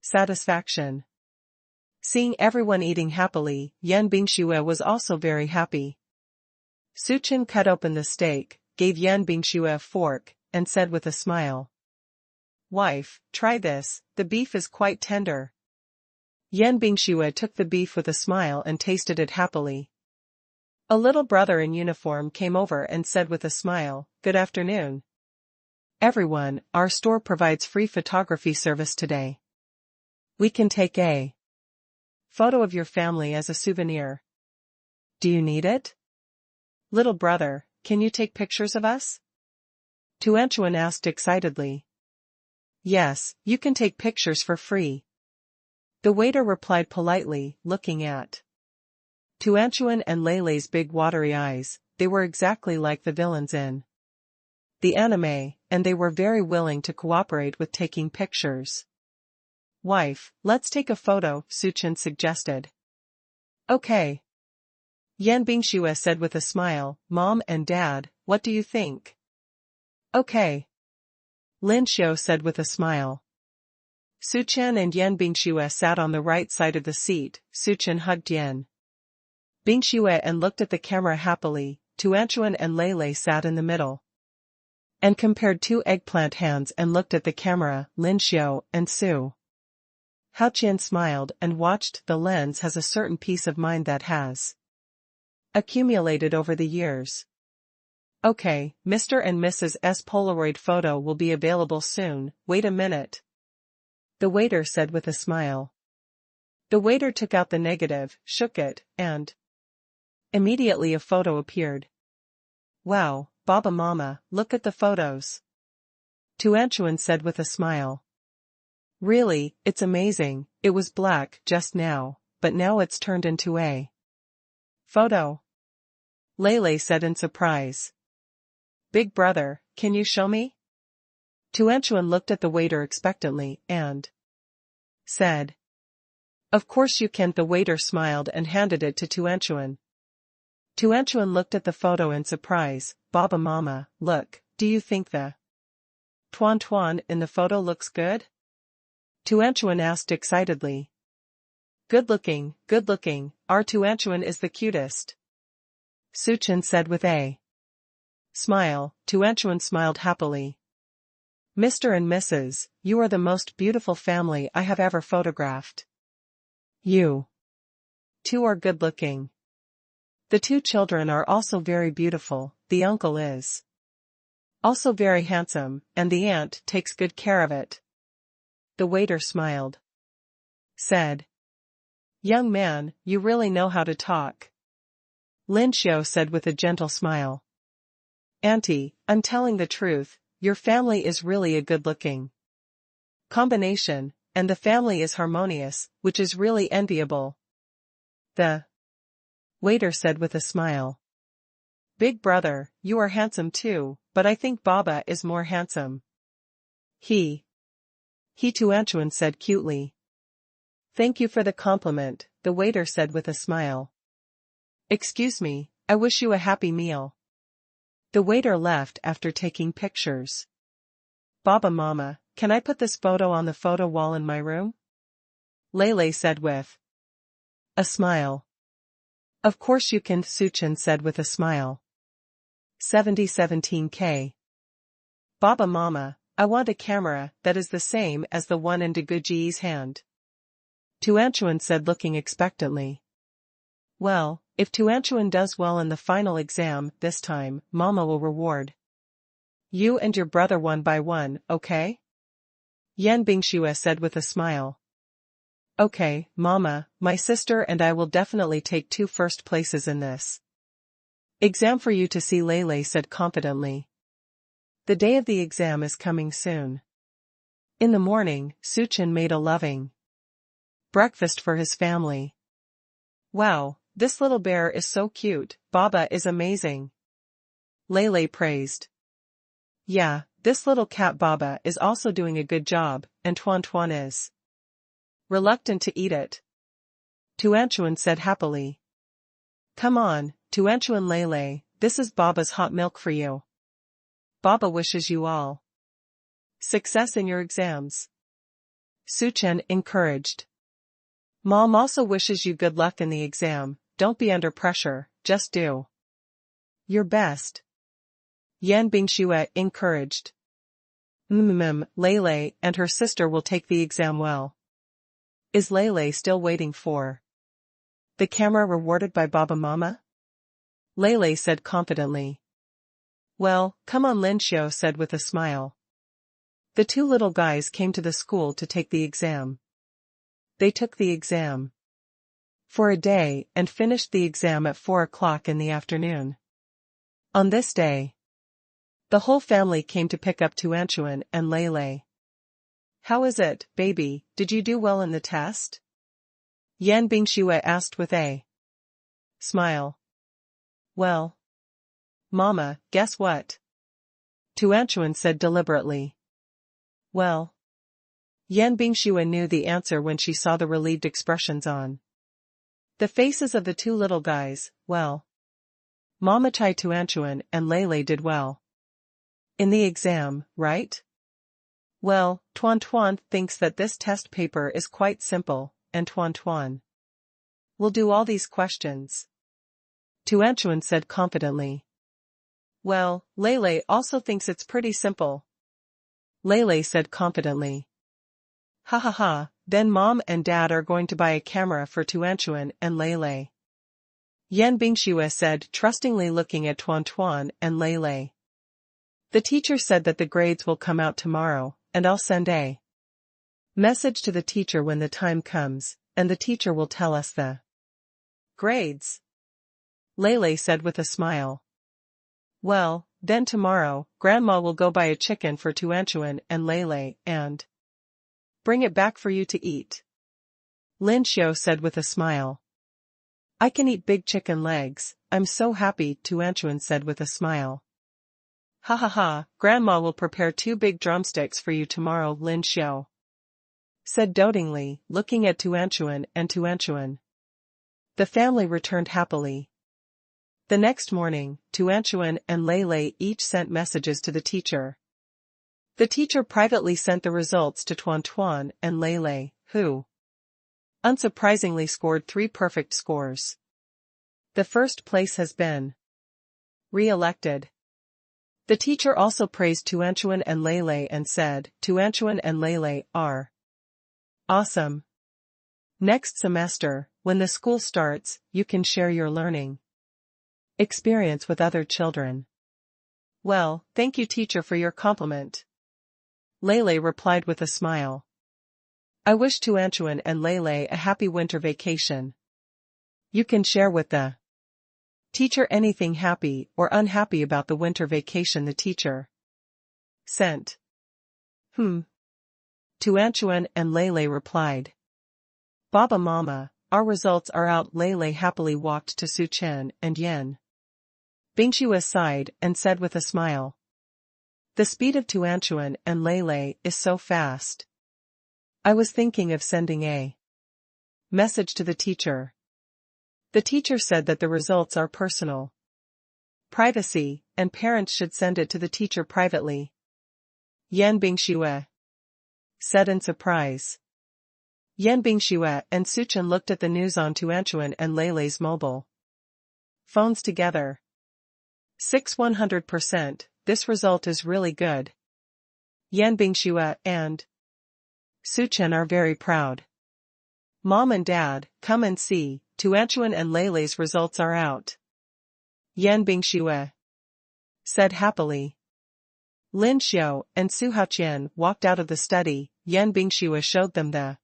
satisfaction. Seeing everyone eating happily, Yan Bingxue was also very happy. Suchin cut open the steak, gave Yan Bingxue a fork, and said with a smile. Wife, try this, the beef is quite tender. Yan Bingxue took the beef with a smile and tasted it happily. A little brother in uniform came over and said with a smile, Good afternoon. Everyone, our store provides free photography service today. We can take a photo of your family as a souvenir. Do you need it? Little brother, can you take pictures of us? Tuanchuan asked excitedly. Yes, you can take pictures for free. The waiter replied politely, looking at Tuanchuan and Leilei's big watery eyes. They were exactly like the villains in the anime, and they were very willing to cooperate with taking pictures. Wife, let's take a photo, Suchin suggested. Okay. Yan Bingxue said with a smile, Mom and Dad, what do you think? Okay. Lin Xiao said with a smile. Suchin and Yan Bingxue sat on the right side of the seat. Suchin hugged Yan Bingxue and looked at the camera happily. Tuanchuan and Leilei sat in the middle and compared two eggplant hands and looked at the camera. Lin Xiao and Su Haqian smiled and watched. The lens has a certain peace of mind that has accumulated over the years. Okay, Mr. and Mrs. S. Polaroid photo will be available soon. Wait a minute. The waiter said with a smile. The waiter took out the negative, shook it, and immediately a photo appeared. Wow, Baba Mama, look at the photos. Tuanchuan said with a smile. Really, it's amazing. It was black just now, but now it's turned into a photo. Leilei said in surprise. Big brother, can you show me? Tuanchuan looked at the waiter expectantly and said. Of course you can. The waiter smiled and handed it to Tuanchuan. Tuanchuan looked at the photo in surprise. Baba Mama, look, do you think the Tuan in the photo looks good? Tuanchuan asked excitedly. Good looking, our Tuanchuan is the cutest. Suchin said with a smile. Tuanchuan smiled happily. Mr. and Mrs., you are the most beautiful family I have ever photographed. You two are good looking. The two children are also very beautiful. The uncle is also very handsome, and the aunt takes good care of it. The waiter smiled. Said. Young man, you really know how to talk. Lin Xiao said with a gentle smile. Auntie, I'm telling the truth, your family is really a good-looking combination, and the family is harmonious, which is really enviable. The waiter said with a smile. Big brother, you are handsome too, but I think Baba is more handsome. He Tuanchuan said cutely. Thank you for the compliment, the waiter said with a smile. Excuse me, I wish you a happy meal. The waiter left after taking pictures. Baba Mama, can I put this photo on the photo wall in my room? Leilei said with a smile. Of course you can, Suchin said with a smile. 7017K. Baba Mama, I want a camera that is the same as the one in Deguji's hand. Tuanchuan said looking expectantly. Well, if Tuanchuan does well in the final exam this time, Mama will reward you and your brother one by one, okay? Yan Bingxue said with a smile. Okay, Mama, my sister and I will definitely take 2 first places in this exam for you to see, Lele said confidently. The day of the exam is coming soon. In the morning, Suchin made a loving breakfast for his family. Wow, this little bear is so cute, Baba is amazing, Lele praised. Yeah, this little cat Baba is also doing a good job, and Tuan is reluctant to eat it, Tuanchuan said happily. Come on, Tuanchuan Lele, this is Baba's hot milk for you. Baba wishes you all success in your exams, Suchen encouraged. Mom also wishes you good luck in the exam, don't be under pressure, just do your best, Yan Bingxue encouraged. Lele and her sister will take the exam well. Is Lele still waiting for the camera rewarded by Baba Mama? Lele said confidently. Well, come on, Lin Xiao said with a smile. The 2 little guys came to the school to take the exam. They took the exam for a day and finished the exam at 4 o'clock in the afternoon. On this day, the whole family came to pick up Tuanchuan and Lele. How is it, baby, did you do well in the test? Yan Bingxue asked with a smile. Well, Mama, guess what? Tuanchuan said deliberately. Well, Yan Bingxue knew the answer when she saw the relieved expressions on the faces of the 2 little guys. Well, Mama Chai Tuanchuan and Lele did well in the exam, right? Well, Tuan thinks that this test paper is quite simple, and Tuan will do all these questions, Tuanchuan said confidently. Well, Lele also thinks it's pretty simple, Lele said confidently. Ha ha ha, then Mom and Dad are going to buy a camera for Tuanchuan and Lele, Yan Bingxue said trustingly looking at Tuan and Lele. The teacher said that the grades will come out tomorrow, and I'll send a message to the teacher when the time comes, and the teacher will tell us the grades, Lele said with a smile. Well, then tomorrow, Grandma will go buy a chicken for Tuanchuan and Lele and bring it back for you to eat, Lin Xiao said with a smile. I can eat big chicken legs, I'm so happy, Tuanchuan said with a smile. Ha ha ha, Grandma will prepare 2 big drumsticks for you tomorrow, Lin Xiao said dotingly, looking at Tuanchuan and Tuanchuan. The family returned happily. The next morning, Tuanchuan and Lele each sent messages to the teacher. The teacher privately sent the results to Tuan and Lele, who unsurprisingly scored 3 perfect scores. The first place has been re-elected. The teacher also praised Tuanchuan and Lele and said, Tuanchuan and Lele are awesome. Next semester, when the school starts, you can share your learning experience with other children. Well, thank you teacher for your compliment, Lele replied with a smile. I wish Tuanchuan and Lele a happy winter vacation. You can share with the teacher anything happy or unhappy about the winter vacation the teacher sent. Tuanchuan and Lele replied. Baba Mama, our results are out. Lele happily walked to Su Chen and Yen Bingxue sighed and said with a smile. The speed of Tuanchuan and Lele is so fast. I was thinking of sending a message to the teacher. The teacher said that the results are personal privacy, and parents should send it to the teacher privately. Yan Bingxue said in surprise. Yan Bingxue and Suchen looked at the news on Tuanchuan and Lele's mobile phones together. 100%, this result is really good. Yan Bingxue and Suchen are very proud. Mom and Dad, come and see, Tuanchuan and Lele's results are out, Yan Bingxue said happily. Lin Xiao and Su Haoqian walked out of the study. Yan Bingxue showed them the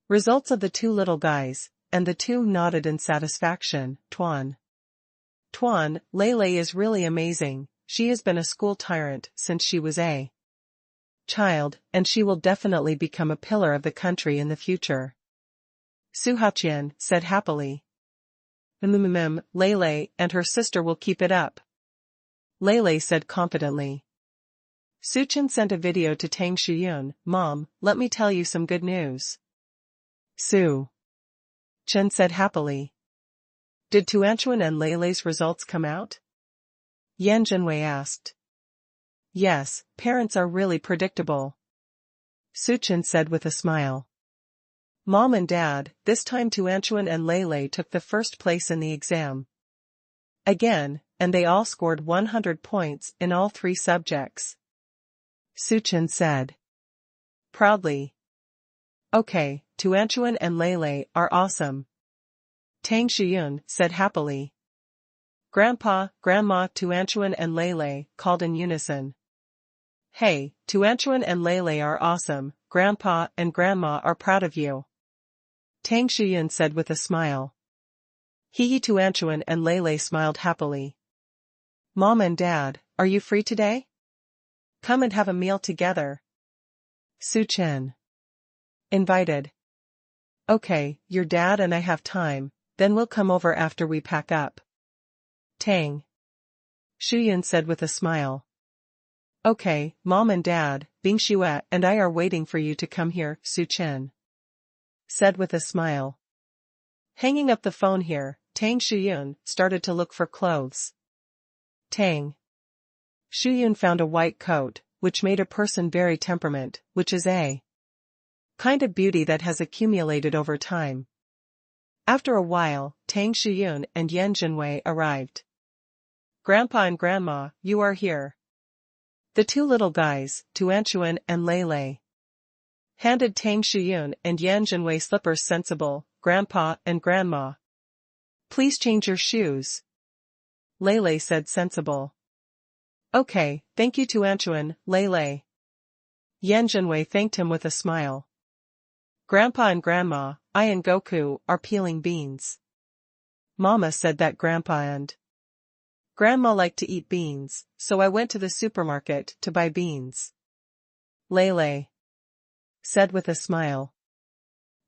Results of the two little guys, and the two nodded in satisfaction. Tuan, Lele is really amazing. She has been a school tyrant since she was a child, and she will definitely become a pillar of the country in the future. Su Haqian said happily. Lele and her sister will keep it up. Lele said confidently. Su Chen sent a video to Tang Shiyun. Mom, let me tell you some good news. Su Chen said happily. Did Tuanchuan and Lele's results come out? Yan Zhenwei asked. Yes, parents are really predictable. Su Chen said with a smile. Mom and Dad, this time Tuanchuan and Lele took the first place in the exam. Again, and they all scored 100 points in all 3 subjects. Su Chen said. Proudly. Okay, Tuanchuan and Lele are awesome. Tang Shiyun said happily. Grandpa, Grandma, Tuanchuan and Lele called in unison. Hey, Tuanchuan and Lele are awesome. Grandpa and Grandma are proud of you. Tang Shiyun said with a smile. Hee Tuanchuan and Lele smiled happily. Mom and Dad, are you free today? Come and have a meal together. Su Chen invited. Okay, your dad and I have time, then we'll come over after we pack up. Tang Shiyun said with a smile. Okay, Mom and Dad, Bing Xue and I are waiting for you to come here, Su Chen said with a smile. Hanging up the phone here, Tang Shiyun started to look for clothes. Tang Shiyun found a white coat, which made a person very temperament, which is a kind of beauty that has accumulated over time. After a while, Tang Shiyun and Yan Zhenwei arrived. Grandpa and Grandma, you are here. The two little guys, Tuanchuan and Lele, handed Tang Shiyun and Yan Zhenwei slippers. Sensible, Grandpa and Grandma. Please change your shoes. Lele said sensible. Okay, thank you Tuanchuan, Lele. Yan Zhenwei thanked him with a smile. Grandpa and Grandma, I and Goku are peeling beans. Mama said that Grandpa and Grandma like to eat beans, so I went to the supermarket to buy beans. Lele said with a smile.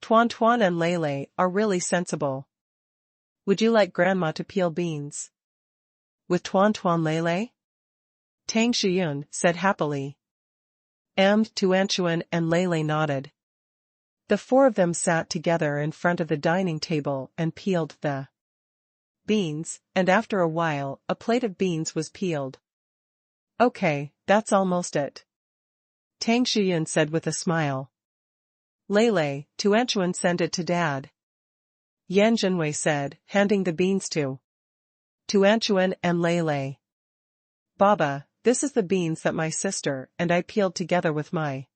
Tuan and Lele are really sensible. Would you like Grandma to peel beans with Tuan Lele? Tang Shiyun said happily. Tuanchuan and Lele nodded. The 4 of them sat together in front of the dining table and peeled the beans, and after a while, a plate of beans was peeled. Okay, that's almost it. Tang Shiyun said with a smile. Lele, Tuanchuan send it to Dad. Yan Zhenwei said, handing the beans to Tuanchuan and Lele. Baba, this is the beans that my sister and I peeled together with my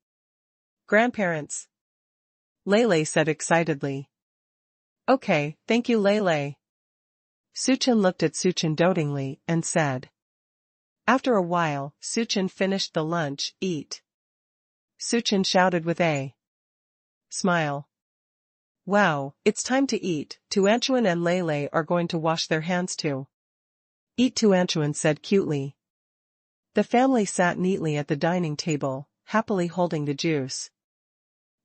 grandparents. Lele said excitedly. Okay, thank you Lele. Su Chen looked at Su Chen dotingly and said. After a while, Su Chen finished the lunch. Eat. Su Chen shouted with a smile. Wow, it's time to eat. Tuanchuan and Lele are going to wash their hands too. Eat, Tuanchuan said cutely. The family sat neatly at the dining table, happily holding the juice.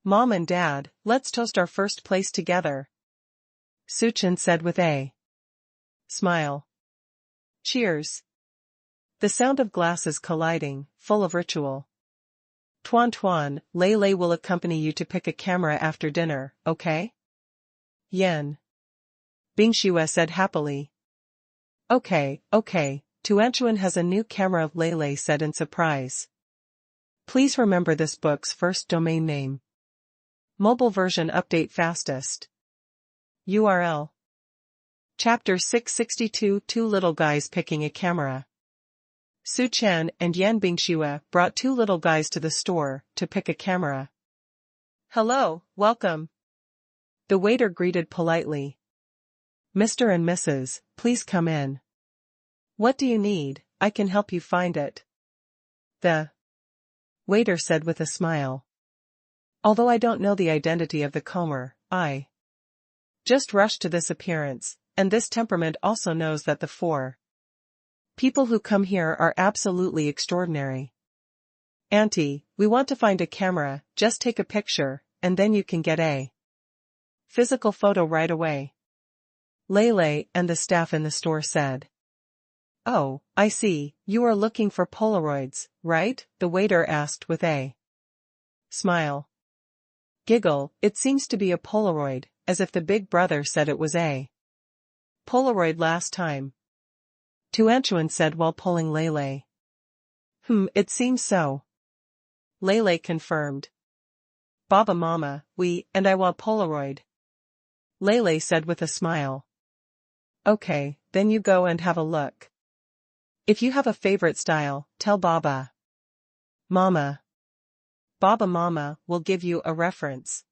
Mom and Dad, let's toast our first place together. Su Chen said with a smile. Cheers. The sound of glasses colliding, full of ritual. Tuan, Lele will accompany you to pick a camera after dinner, okay? Yen Bingxue said happily. Okay, Tuanchuan has a new camera, Lele said in surprise. Please remember this book's first domain name. Mobile version update fastest. URL. Chapter 662 Two little guys picking a camera. Su Chen and Yan Bingxue brought 2 little guys to the store to pick a camera. Hello, welcome. The waiter greeted politely. Mr. and Mrs., please come in. What do you need? I can help you find it. The waiter said with a smile. Although I don't know the identity of the comer, I just rushed to this appearance, and this temperament also knows that the four people who come here are absolutely extraordinary. Auntie, we want to find a camera, just take a picture, and then you can get a physical photo right away. Lele and the staff in the store said. Oh, I see, you are looking for Polaroids, right? The waiter asked with a smile. Giggle, it seems to be a Polaroid, as if the big brother said it was a Polaroid last time. Tuanchuan said while pulling Lele. It seems so. Lele confirmed. Baba Mama, and I want Polaroid. Lele said with a smile. Okay, then you go and have a look. If you have a favorite style, tell Baba Mama. Baba Mama will give you a reference.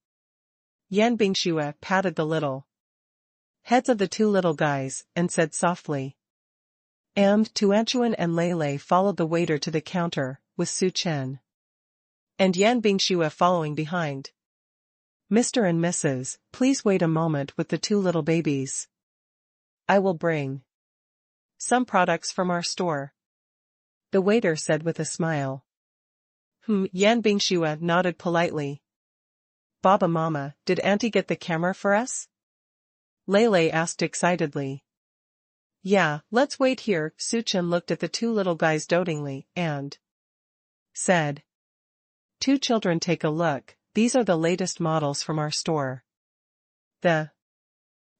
Yan Bingxue patted the little heads of the two little guys, and said softly. And Tuanchuan and Lele followed the waiter to the counter, with Su Chen and Yan Bingxue following behind. Mr. and Mrs., please wait a moment with the two little babies. I will bring some products from our store. The waiter said with a smile. Yan Bingxue nodded politely. Baba Mama, did Auntie get the camera for us? Lele asked excitedly. Yeah, let's wait here. Su Chen looked at the two little guys dotingly, and said. Two children, take a look, these are the latest models from our store. The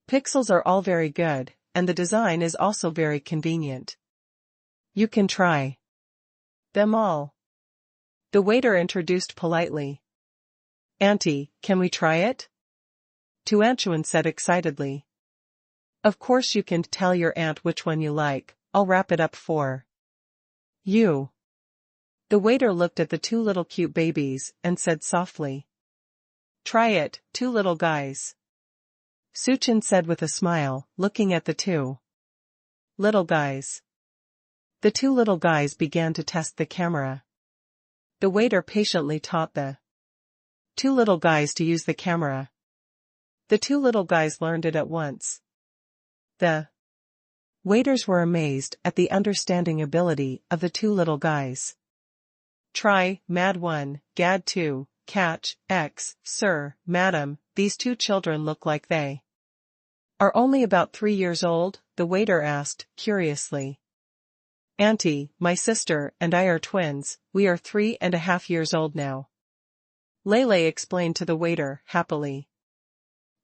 pixels are all very good, and the design is also very convenient. You can try them all. The waiter introduced politely. Auntie, can we try it? Tuanchuan said excitedly. Of course you can. Tell your aunt which one you like, I'll wrap it up for you. The waiter looked at the two little cute babies, and said softly. Try it, two little guys. Su Chen said with a smile, looking at the two little guys. The two little guys began to test the camera. The waiter patiently taught the two little guys to use the camera. The two little guys learned it at once. The waiters were amazed at the understanding ability of the two little guys. Try, Mad 1, Gad 2, Catch, X, Sir, Madam, these two children look like they are only about 3 years old, the waiter asked, curiously. Auntie, my sister and I are twins, we are 3.5 years old now. Lele explained to the waiter, happily.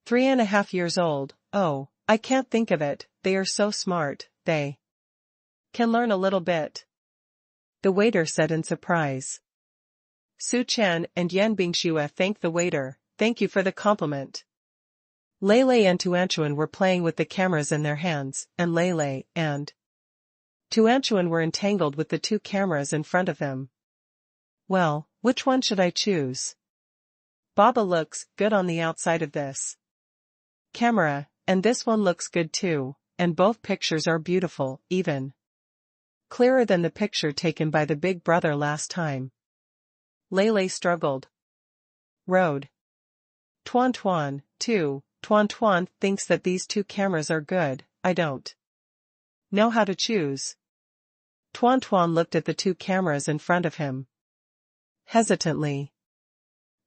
3.5 years old, oh, I can't think of it, they are so smart, they can learn a little bit. The waiter said in surprise. Su Chen and Yan Bingxue thanked the waiter, thank you for the compliment. Lele and Tuanchuan were playing with the cameras in their hands, and Lele and Tuanchuan were entangled with the two cameras in front of them. Well, which one should I choose? Baba looks good on the outside of this camera, and this one looks good too, and both pictures are beautiful, even clearer than the picture taken by the big brother last time. Lele struggled. Road. Tuan too. Tuan thinks that these two cameras are good, I don't know how to choose. Tuan looked at the two cameras in front of him hesitantly.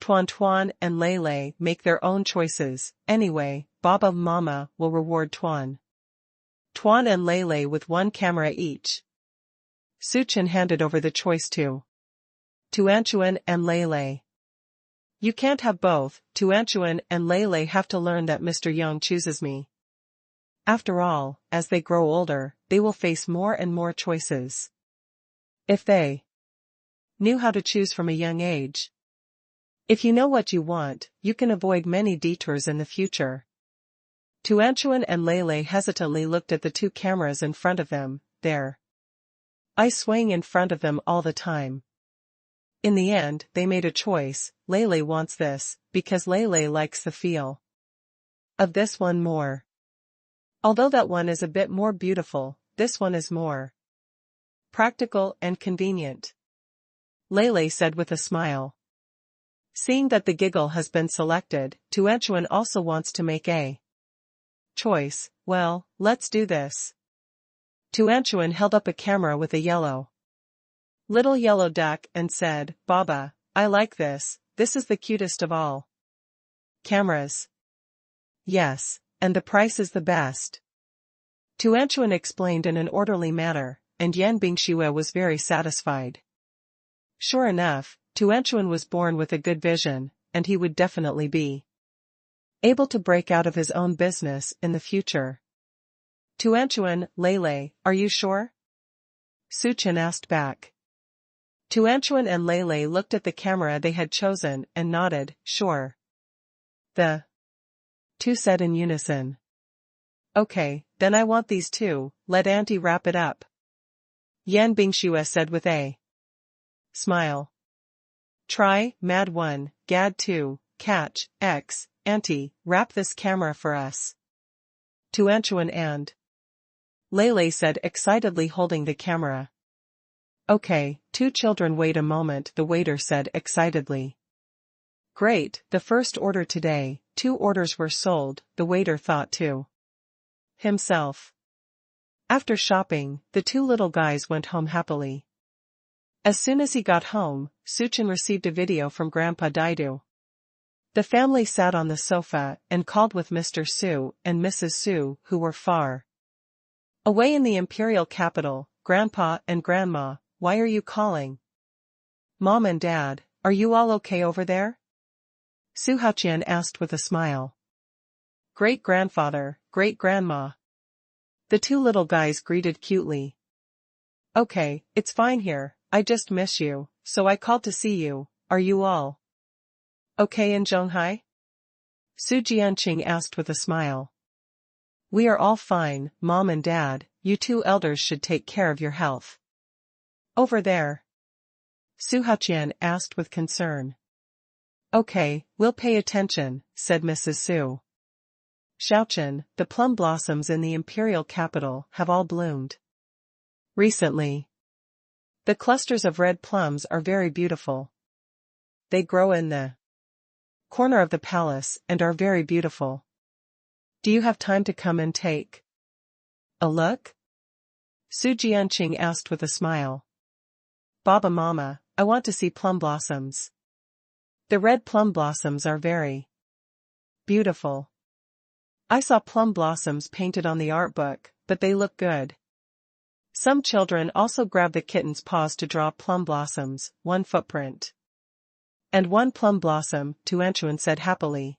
Tuan and Lele make their own choices, anyway, Baba Mama will reward Tuan and Lele with one camera each. Su Chen handed over the choice to Tuanchuan and Lele. You can't have both, Tuanchuan and Lele have to learn that Mr. Yang chooses me. After all, as they grow older, they will face more and more choices. If they knew how to choose from a young age. If you know what you want, you can avoid many detours in the future. Tuanchuan and Lele hesitantly looked at the two cameras in front of them, their eyes swaying in front of them all the time. In the end, they made a choice. Lele wants this, because Lele likes the feel of this one more. Although that one is a bit more beautiful, this one is more practical and convenient. Lele said with a smile. Seeing that the giggle has been selected, Tuanchuan also wants to make a choice. Well, let's do this. Tuanchuan held up a camera with a yellow little yellow duck and said, Baba, I like this, this is the cutest of all cameras. Yes, and the price is the best. Tuanchuan explained in an orderly manner, and Yan Bingxue was very satisfied. Sure enough, Tuanchuan was born with a good vision, and he would definitely be able to break out of his own business in the future. Tuanchuan, Lele, are you sure? Su Chen asked back. Tuanchuan and Lele looked at the camera they had chosen and nodded, sure. The two said in unison. Okay, then I want these two, let Auntie wrap it up. Yan Bingxue said with a smile. Try, Mad 1, Gad 2, Catch, X, Auntie, wrap this camera for us. Tuanchuan and Lele said excitedly holding the camera. Okay, two children wait a moment, the waiter said excitedly. Great, the first order today, 2 orders were sold, the waiter thought to himself. After shopping, the 2 little guys went home happily. As soon as he got home, Su Chen received a video from Grandpa Daidu. The family sat on the sofa and called with Mr. Su and Mrs. Su, who were far away in the imperial capital. Grandpa and Grandma, why are you calling? Mom and Dad, are you all okay over there? Su Haoqian asked with a smile. Great-grandfather, great-grandma. The 2 little guys greeted cutely. Okay, it's fine here, I just miss you, so I called to see you, are you all okay in Zhonghai? Su Jianqing asked with a smile. We are all fine, Mom and Dad, you 2 elders should take care of your health. Over there? Su Haoqian asked with concern. Okay, we'll pay attention, said Mrs. Su. Xiaochen, the plum blossoms in the imperial capital have all bloomed recently. The clusters of red plums are very beautiful. They grow in the corner of the palace and are very beautiful. Do you have time to come and take a look? Su Jianqing asked with a smile. Baba Mama, I want to see plum blossoms. The red plum blossoms are very beautiful. I saw plum blossoms painted on the art book, but they look good. Some children also grab the kitten's paws to draw plum blossoms, 1 footprint. And 1 plum blossom, Tuanchuan said happily.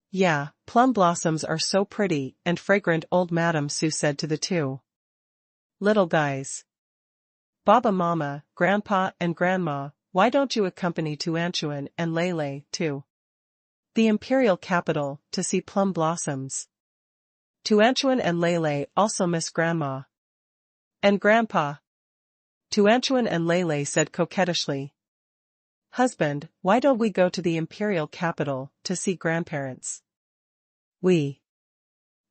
Yeah, plum blossoms are so pretty and fragrant, old Madam Su said to the 2 little guys. Baba Mama, Grandpa and Grandma, why don't you accompany Tuanchuan and Lele to the imperial capital to see plum blossoms? Tuanchuan and Lele also miss Grandma and Grandpa. Tuanchuan and Lele said coquettishly. Husband, why don't we go to the imperial capital to see grandparents? We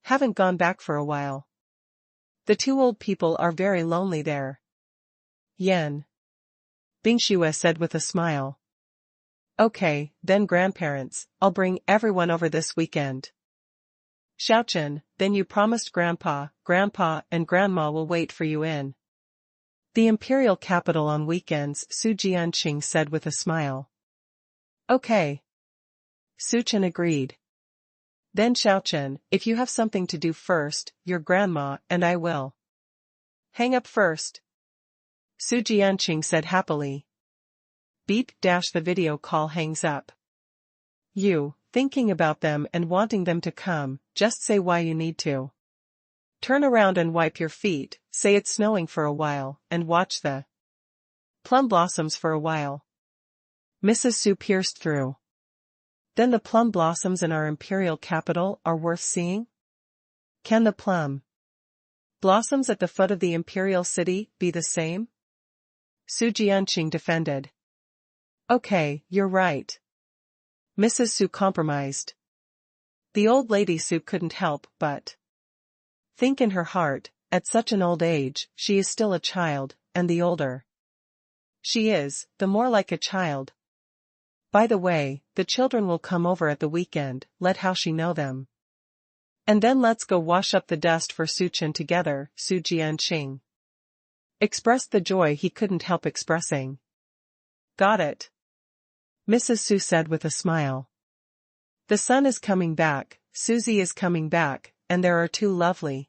haven't gone back for a while. The 2 old people are very lonely there. Yan Bingxue said with a smile. Okay, then grandparents, I'll bring everyone over this weekend. Xiaochen, then you promised Grandpa and Grandma will wait for you in the imperial capital on weekends, Su Jianqing said with a smile. Okay. Su Chen agreed. Then Xiaochen, if you have something to do first, your grandma and I will hang up first. Su Jianqing said happily. Beep. The video call hangs up. You, thinking about them and wanting them to come, just say why you need to. Turn around and wipe your feet, say it's snowing for a while, and watch the plum blossoms for a while. Mrs. Su pierced through. Then the plum blossoms in our imperial capital are worth seeing? Can the plum blossoms at the foot of the imperial city be the same? Su Jianqing defended. Okay, you're right. Mrs. Su compromised. The old lady Su couldn't help but think in her heart, at such an old age, she is still a child, and the older she is, the more like a child By the way, the children will come over at the weekend, let how she know them. And then let's go wash up the dust for Suchen together, Su Jianqing expressed the joy he couldn't help expressing. Got it. Mrs. Su said with a smile. The son is coming back, Susie is coming back, and there are two lovely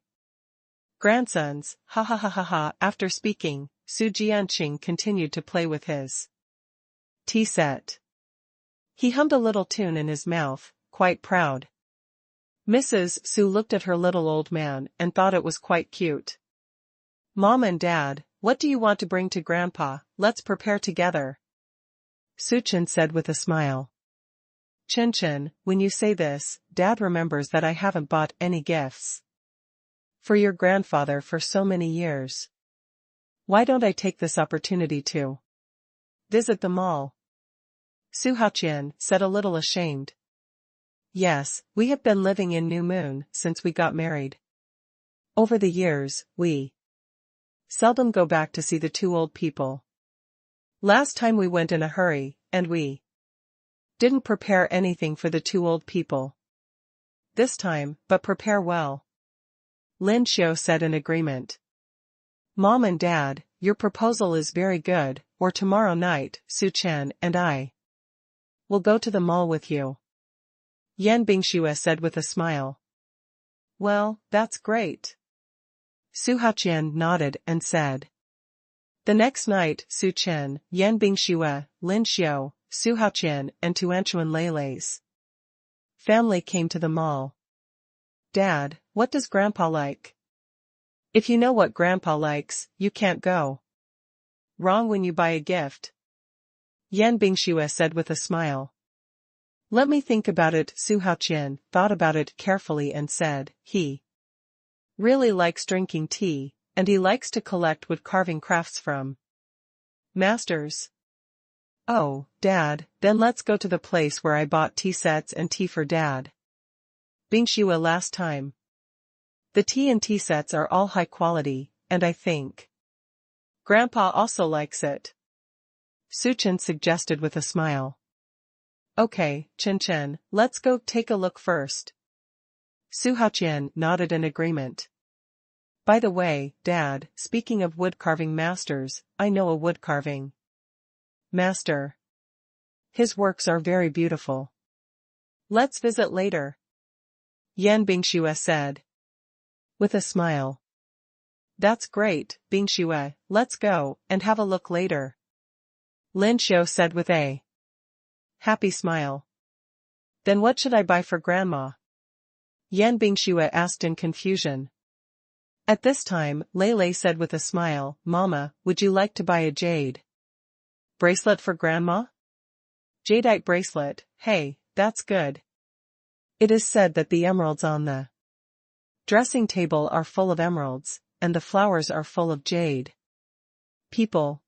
grandsons, ha ha ha ha ha. After speaking, Su Jianqing continued to play with his tea set. He hummed a little tune in his mouth, quite proud. Mrs. Su looked at her little old man and thought it was quite cute. Mom and Dad, what do you want to bring to Grandpa? Let's prepare together. Suchen said with a smile. Chin, when you say this, Dad remembers that I haven't bought any gifts for your grandfather for so many years. Why don't I take this opportunity to visit the mall? Su Haqian said a little ashamed. Yes, we have been living in New Moon since we got married. Over the years, we seldom go back to see the two old people. Last time we went in a hurry, and we didn't prepare anything for the two old people. This time, but prepare well. Lin Xiu said in agreement. Mom and Dad, your proposal is very good, or tomorrow night, Su Chen and I will go to the mall with you. Yan Bingxue said with a smile. Well, that's great. Su Haqian nodded and said. The next night, Su Chen, Yan Bingxue, Lin Xiu, Su Haqian and Tuanchuan Leilei's family came to the mall. Dad, what does Grandpa like? If you know what Grandpa likes, you can't go wrong when you buy a gift. Yan Bingxue said with a smile. Let me think about it. Su Haqian thought about it carefully and said, he really likes drinking tea, and he likes to collect wood carving crafts from masters. Oh, Dad, then let's go to the place where I bought tea sets and tea for Dad. Bingxue last time. The tea and tea sets are all high quality, and I think Grandpa also likes it. Suchen suggested with a smile. Okay, Chen, let's go take a look first. Su Haqian nodded in agreement. By the way, Dad, speaking of wood carving masters, I know a wood carving master. His works are very beautiful. Let's visit later. Yan Bingxue said. With a smile. That's great, Bingxue, let's go and have a look later. Lin Xiu said with a happy smile. Then what should I buy for Grandma? Yan Bingxue asked in confusion. At this time, Leilei said with a smile, Mama, would you like to buy a jade bracelet for Grandma? Jadeite bracelet, hey, that's good. It is said that the emeralds on the dressing table are full of emeralds, and the flowers are full of jade. People,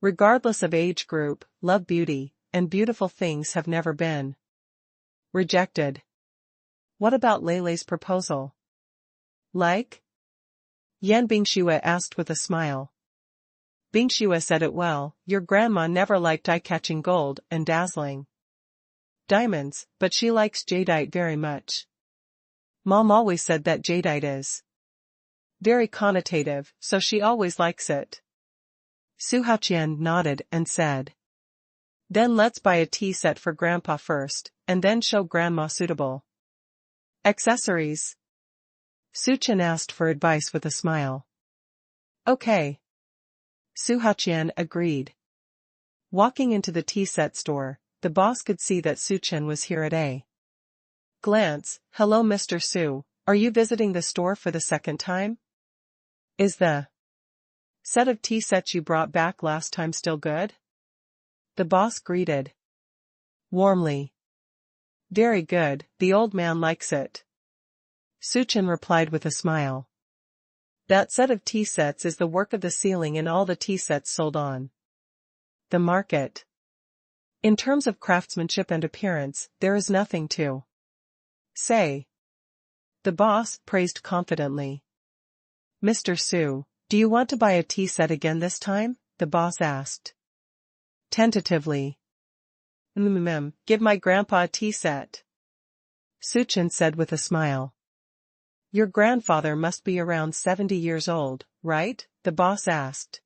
regardless of age group, love beauty, and beautiful things have never been rejected. What about Leilei's proposal? Like? Yan Bingxue asked with a smile. Bingxue said it well, your grandma never liked eye-catching gold and dazzling diamonds, but she likes jadeite very much. Mom always said that jadeite is very connotative, so she always likes it. Su Haqian nodded and said. Then let's buy a tea set for Grandpa first, and then show Grandma suitable accessories. Su Chen asked for advice with a smile. Okay. Su Haqian agreed. Walking into the tea set store, the boss could see that Su Chen was here at a glance. Hello Mr. Su, are you visiting the store for the second time? Is the set of tea sets you brought back last time still good? The boss greeted warmly. Very good, the old man likes it. Su Chen replied with a smile. That set of tea sets is the work of the ceiling in all the tea sets sold on the market. In terms of craftsmanship and appearance, there is nothing to say. The boss praised confidently. Mr. Su, do you want to buy a tea set again this time? The boss asked. Tentatively. Give my grandpa a tea set. Su Chen said with a smile. Your grandfather must be around 70 years old, right? The boss asked.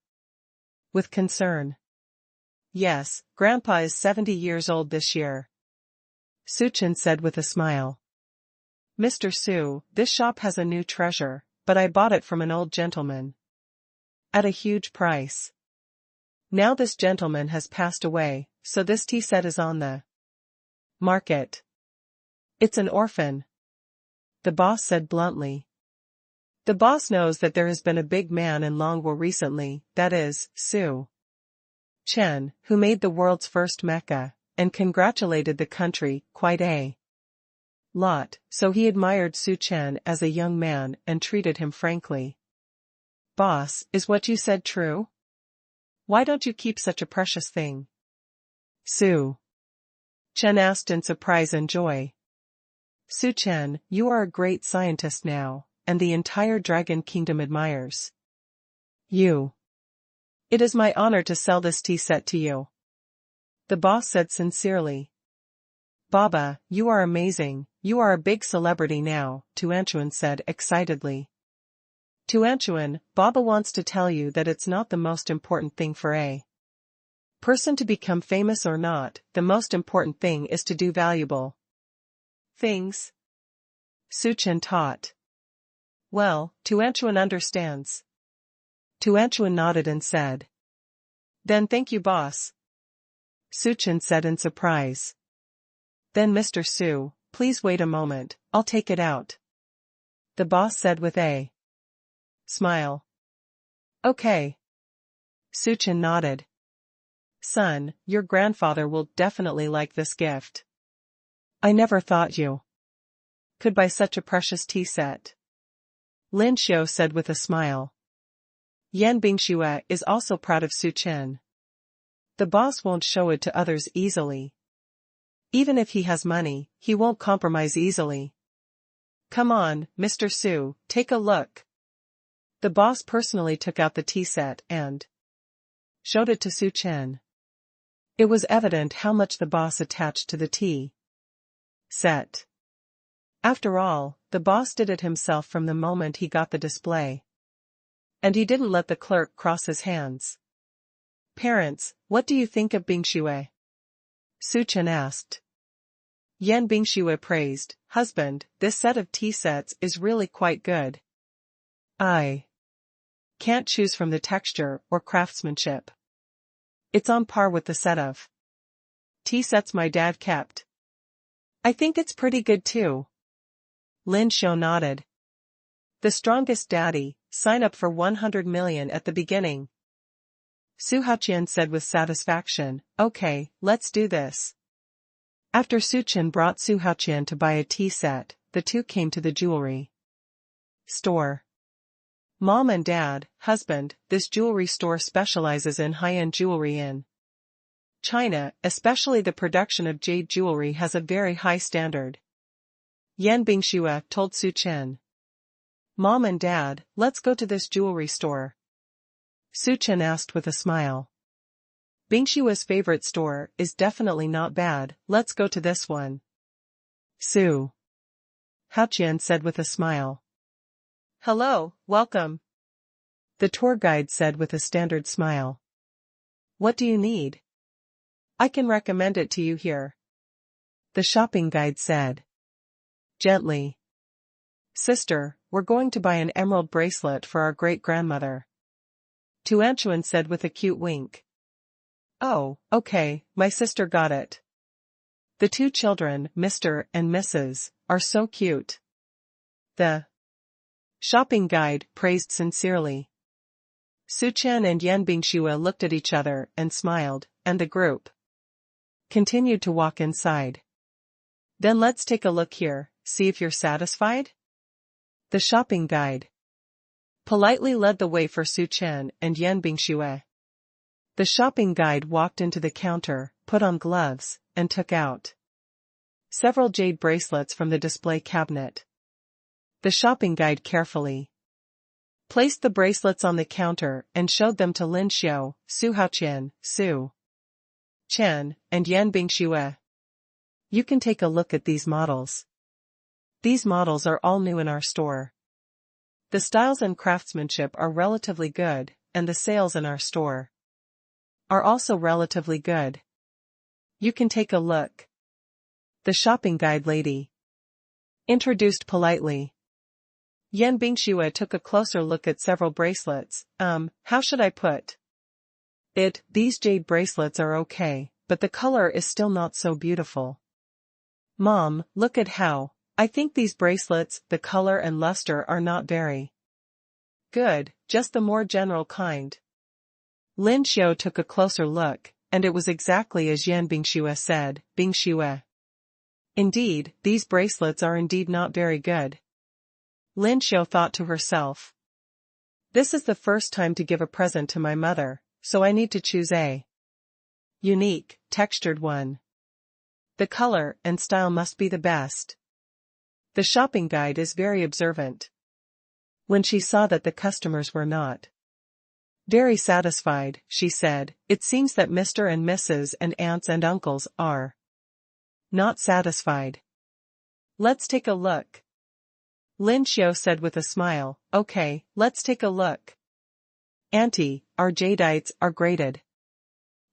With concern. Yes, Grandpa is 70 years old this year. Su Chen said with a smile. Mr. Su, this shop has a new treasure, but I bought it from an old gentleman. At a huge price. Now this gentleman has passed away, so this tea set is on the market. It's an orphan. The boss said bluntly. The boss knows that there has been a big man in Longwu recently, that is, Su Chen, who made the world's first mecha, and congratulated the country quite a lot, so he admired Su Chen as a young man and treated him frankly. Boss, is what you said true? Why don't you keep such a precious thing? Su Chen asked in surprise and joy. Su Chen, you are a great scientist now, and the entire Dragon Kingdom admires you. It is my honor to sell this tea set to you. The boss said sincerely. Baba, you are amazing, you are a big celebrity now, Tuanchuan said excitedly. Tuanchuan, Baba wants to tell you that it's not the most important thing for a person to become famous or not, the most important thing is to do valuable things. Su Chen taught. Well, Tuanchuan understands. Tuanchuan nodded and said. Then thank you boss. Su Chen said in surprise. Then Mr. Su, please wait a moment, I'll take it out. The boss said with a smile. Okay. Su Chen nodded. Son, your grandfather will definitely like this gift. I never thought you could buy such a precious tea set. Lin Xiu said with a smile. Yan Bingxue is also proud of Su Chen. The boss won't show it to others easily. Even if he has money, he won't compromise easily. Come on, Mr. Su, take a look. The boss personally took out the tea set and showed it to Su Chen. It was evident how much the boss attached to the tea set. After all, the boss did it himself from the moment he got the display. And he didn't let the clerk cross his hands. Parents, what do you think of Bingxue? Su Chen asked. Yan Bingxue praised, husband, this set of tea sets is really quite good. I can't choose from the texture or craftsmanship. It's on par with the set of tea sets my dad kept. I think it's pretty good too. Lin Xiu nodded. The strongest daddy, sign up for 100 million at the beginning. Su Haqian said with satisfaction, okay, let's do this. After Su Chen brought Su Haqian to buy a tea set, the two came to the jewelry store. Mom and Dad, husband, this jewelry store specializes in high-end jewelry in China, especially the production of jade jewelry has a very high standard. Yan Bingxue told Su Chen. Mom and Dad, let's go to this jewelry store. Su Chen asked with a smile. Bingshua's favorite store is definitely not bad, let's go to this one. Su Haqian said with a smile. Hello, welcome. The tour guide said with a standard smile. What do you need? I can recommend it to you here. The shopping guide said. Gently. Sister, we're going to buy an emerald bracelet for our great-grandmother. Tuanchuan said with a cute wink. Oh, okay, my sister got it. The two children, Mr. and Mrs., are so cute. The shopping guide praised sincerely. Su Chen and Yan Bingxue looked at each other and smiled, and the group continued to walk inside. Then let's take a look here, see if you're satisfied? The shopping guide politely led the way for Su Chen and Yan Bingxue. The shopping guide walked into the counter, put on gloves, and took out several jade bracelets from the display cabinet. The shopping guide carefully placed the bracelets on the counter and showed them to Lin Xiu, Su Haqian, Su Chen, and Yan Bingxue. You can take a look at these models. These models are all new in our store. The styles and craftsmanship are relatively good, and the sales in our store are also relatively good. You can take a look. The shopping guide lady introduced politely. Yan Bingxue took a closer look at several bracelets. How should I put it? These jade bracelets are okay, but the color is still not so beautiful. Mom, look at how. I think these bracelets, the color and luster are not very good, just the more general kind. Lin Xiao took a closer look, and it was exactly as Yan Bingxue said. Bingxue. Indeed, these bracelets are indeed not very good. Lin Xiao thought to herself. This is the first time to give a present to my mother, so I need to choose a unique, textured one. The color and style must be the best. The shopping guide is very observant. When she saw that the customers were not very satisfied, she said, it seems that Mr. and Mrs. and aunts and uncles are not satisfied. Let's take a look. Lin Xiao said with a smile. Okay, let's take a look. Auntie, our jadeite are graded.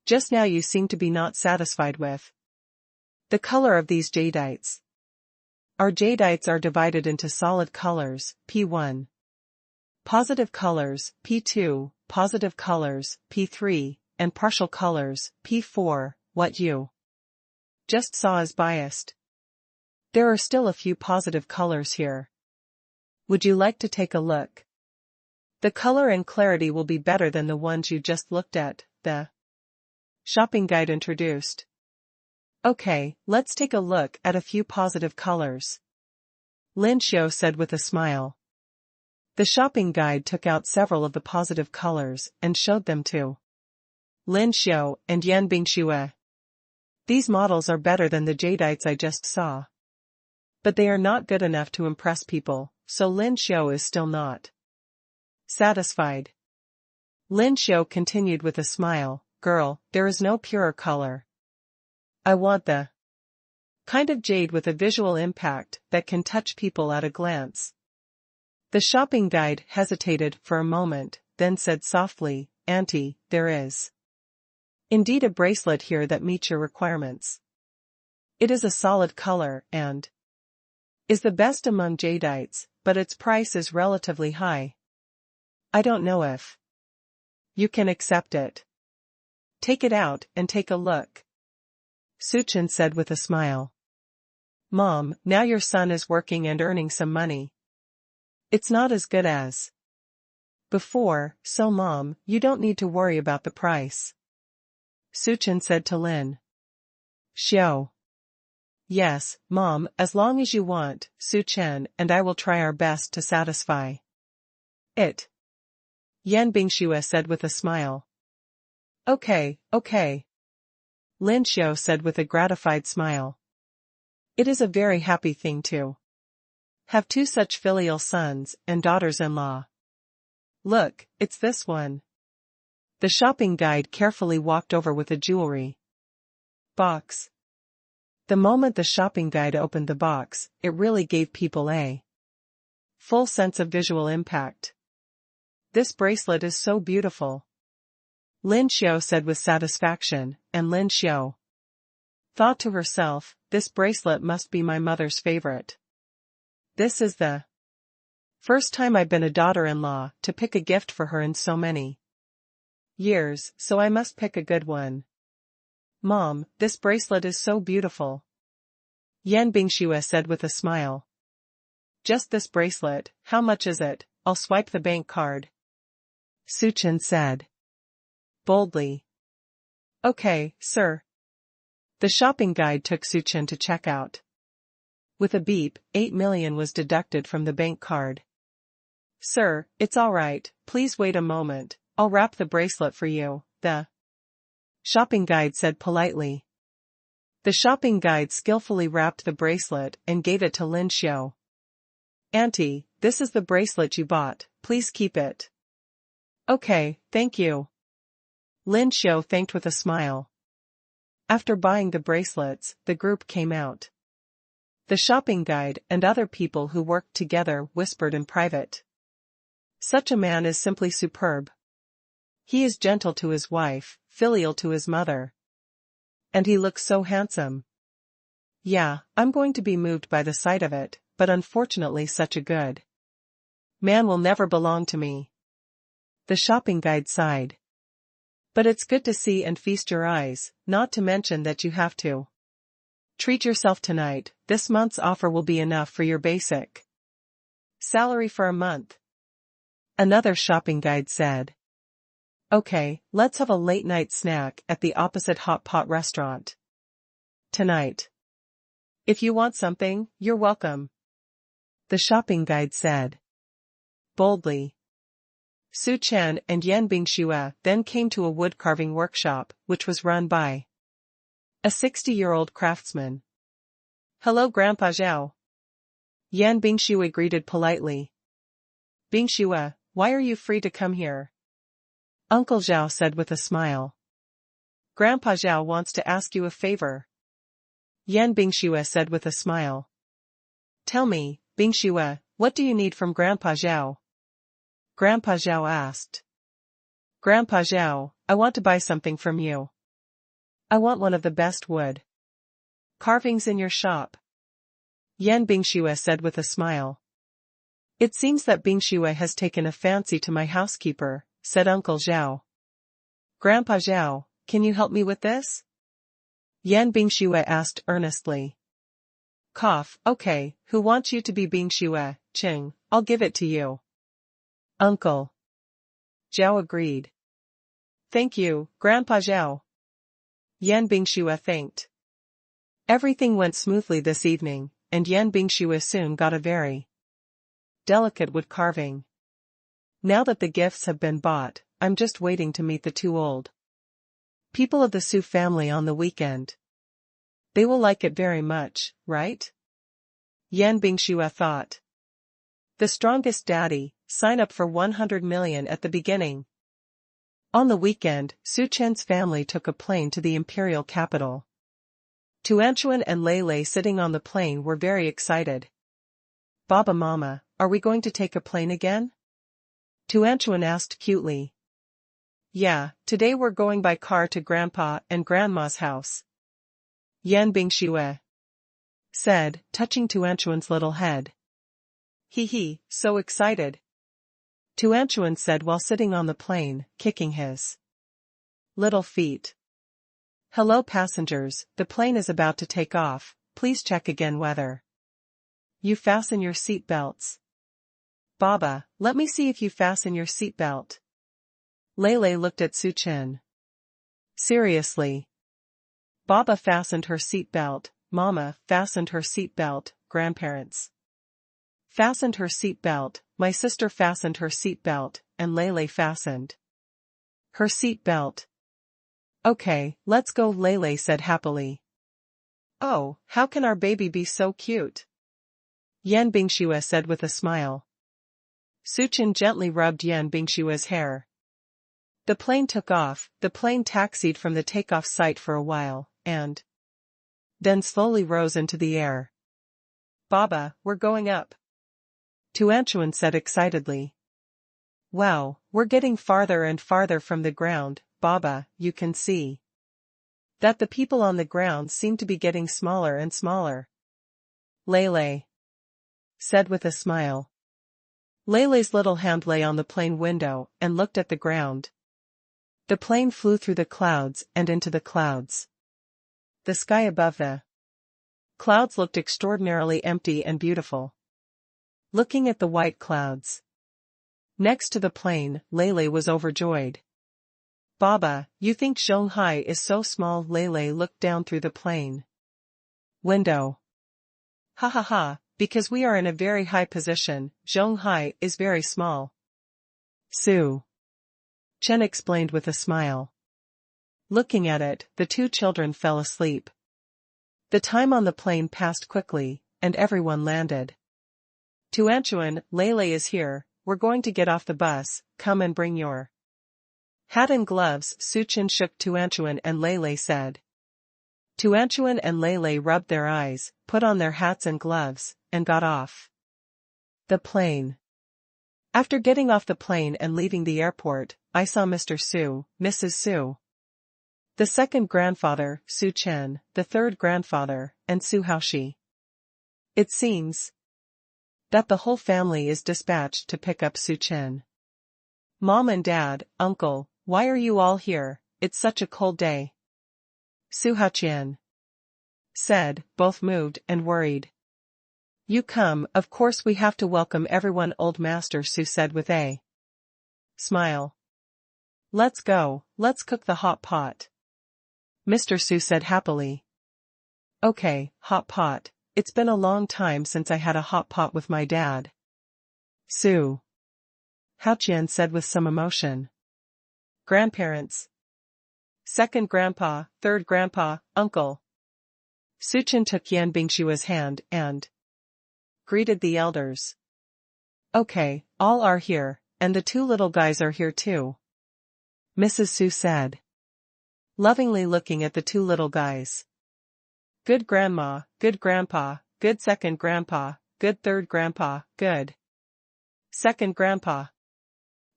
Just now you seem to be not satisfied with the color of these jadeites. Our jadeites are divided into solid colors, P1. Positive colors, P2, positive colors, P3, and partial colors, P4, what you just saw is biased. There are still a few positive colors here. Would you like to take a look? The color and clarity will be better than the ones you just looked at, the shopping guide introduced. Okay, let's take a look at a few positive colors. Lin Xiao said with a smile. The shopping guide took out several of the positive colors and showed them to Lin Xiao and Yan Bingxue. These models are better than the jadeites I just saw. But they are not good enough to impress people, so Lin Xiao is still not satisfied. Lin Xiao continued with a smile. Girl, there is no purer color. I want the kind of jade with a visual impact that can touch people at a glance. The shopping guide hesitated for a moment, then said softly, Auntie, there is indeed a bracelet here that meets your requirements. It is a solid color and is the best among jadeites, but its price is relatively high. I don't know if you can accept it. Take it out and take a look. Suchen said with a smile. Mom, now your son is working and earning some money. It's not as good as before, so Mom, you don't need to worry about the price. Suchen said to Lin Xiao. Yes, Mom, as long as you want, Suchen and I will try our best to satisfy it. Yan Bingxue said with a smile. Okay. Lin Xiao said with a gratified smile. It is a very happy thing to have two such filial sons and daughters-in-law. Look, it's this one. The shopping guide carefully walked over with a jewelry box. The moment the shopping guide opened the box, it really gave people a full sense of visual impact. This bracelet is so beautiful. Lin Xiao said with satisfaction, and Lin Xiao thought to herself, this bracelet must be my mother's favorite. This is the first time I've been a daughter-in-law to pick a gift for her in so many years, so I must pick a good one. Mom, this bracelet is so beautiful. Yan Bingxue said with a smile. Just this bracelet, how much is it? I'll swipe the bank card. Suchen said boldly. Okay, sir. The shopping guide took Suchen to check out. With a beep, 8 million was deducted from the bank card. Sir, it's all right, please wait a moment, I'll wrap the bracelet for you, the shopping guide said politely. The shopping guide skillfully wrapped the bracelet and gave it to Lin Xiao. Auntie, this is the bracelet you bought, please keep it. Okay, thank you. Lin Xiao thanked with a smile. After buying the bracelets, the group came out. The shopping guide and other people who worked together whispered in private. Such a man is simply superb. He is gentle to his wife, filial to his mother. And he looks so handsome. Yeah, I'm going to be moved by the sight of it, but unfortunately such a good man will never belong to me. The shopping guide sighed. But it's good to see and feast your eyes, not to mention that you have to treat yourself tonight. This month's offer will be enough for your basic salary for a month. Another shopping guide said. Okay, let's have a late-night snack at the opposite hot pot restaurant tonight. If you want something, you're welcome. The shopping guide said boldly. Su Chen and Yan Bingxue then came to a wood-carving workshop, which was run by a 60-year-old craftsman. Hello Grandpa Zhao. Yan Bingxue greeted politely. Bingxue, why are you free to come here? Uncle Zhao said with a smile. Grandpa Zhao wants to ask you a favor. Yan Bingxue said with a smile. Tell me, Bingxue, what do you need from Grandpa Zhao? Grandpa Zhao asked. Grandpa Zhao, I want to buy something from you. I want one of the best wood carvings in your shop. Yan Bingxue said with a smile. It seems that Bingxue has taken a fancy to my housekeeper, said Uncle Zhao. Grandpa Zhao, can you help me with this? Yan Bingxue asked earnestly. Cough, okay, who wants you to be Bingxue, Ching, I'll give it to you. Uncle Zhao agreed. Thank you, Grandpa Zhao. Yan Bingxue thanked. Everything went smoothly this evening, and Yan Bingxue soon got a very delicate wood carving. Now that the gifts have been bought, I'm just waiting to meet the two old people of the Su family on the weekend. They will like it very much, right? Yan Bingxue thought. The strongest daddy, sign up for 100 million at the beginning. On the weekend, Su Chen's family took a plane to the imperial capital. Tuanchuan and Lei Lei sitting on the plane were very excited. Baba Mama, are we going to take a plane again? Tuanchuan asked cutely. Yeah, today we're going by car to Grandpa and Grandma's house. Yan Bingxue said, touching Tuanchuan's little head. Hee hee, so excited. Tuanchuan said while sitting on the plane, kicking his little feet. Hello passengers, the plane is about to take off, please check again whether you fasten your seat belts. Baba, let me see if you fasten your seatbelt. Lei Lei looked at Su Chen. Seriously. Baba fastened her seatbelt, Mama fastened her seatbelt, grandparents fastened her seatbelt, my sister fastened her seatbelt, and Lei Lei fastened her seatbelt. Okay, let's go, Lei Lei said happily. Oh, how can our baby be so cute? Yan Bingxue said with a smile. Su Chen gently rubbed Yan Bingxue's hair. The plane took off. The plane taxied from the takeoff site for a while, and then slowly rose into the air. Baba, we're going up. Tuanchuan said excitedly. Wow, we're getting farther and farther from the ground, Baba, you can see that the people on the ground seem to be getting smaller and smaller. Lei Lei said with a smile. Lei Lei's little hand lay on the plane window and looked at the ground. The plane flew through the clouds and into the clouds. The sky above the clouds looked extraordinarily empty and beautiful. Looking at the white clouds next to the plane, Lei Lei was overjoyed. Baba, you think Zhonghai is so small? Lei Lei looked down through the plane window. Ha ha ha, because we are in a very high position, Zhonghai is very small. Su Chen explained with a smile. Looking at it, the two children fell asleep. The time on the plane passed quickly, and everyone landed. Tuanchuan, Lei Lei is here, we're going to get off the bus, come and bring your hat and gloves. Su Chen shook Tuanchuan and Lei Lei said. Tuanchuan and Lele rubbed their eyes, put on their hats and gloves, and got off the plane. After getting off the plane and leaving the airport, I saw Mr. Su, Mrs. Su, the second grandfather, Su Chen, the third grandfather, and Su Haoshi. It seems that the whole family is dispatched to pick up Su Chen. Mom and Dad, Uncle, why are you all here? It's such a cold day, Su Haoqian said, both moved and worried. You come, of course we have to welcome everyone, Old Master Su said with a smile. Let's go, let's cook the hot pot, Mr. Su said happily. Okay, hot pot, it's been a long time since I had a hot pot with my dad, Su Haoqian said with some emotion. Grandparents. Second grandpa, third grandpa, uncle. Su Chen took Yan Bingshua's hand and greeted the elders. Okay, all are here, and the two little guys are here too, Mrs. Su said, lovingly looking at the two little guys. Good grandma, good grandpa, good second grandpa, good third grandpa, good second grandpa.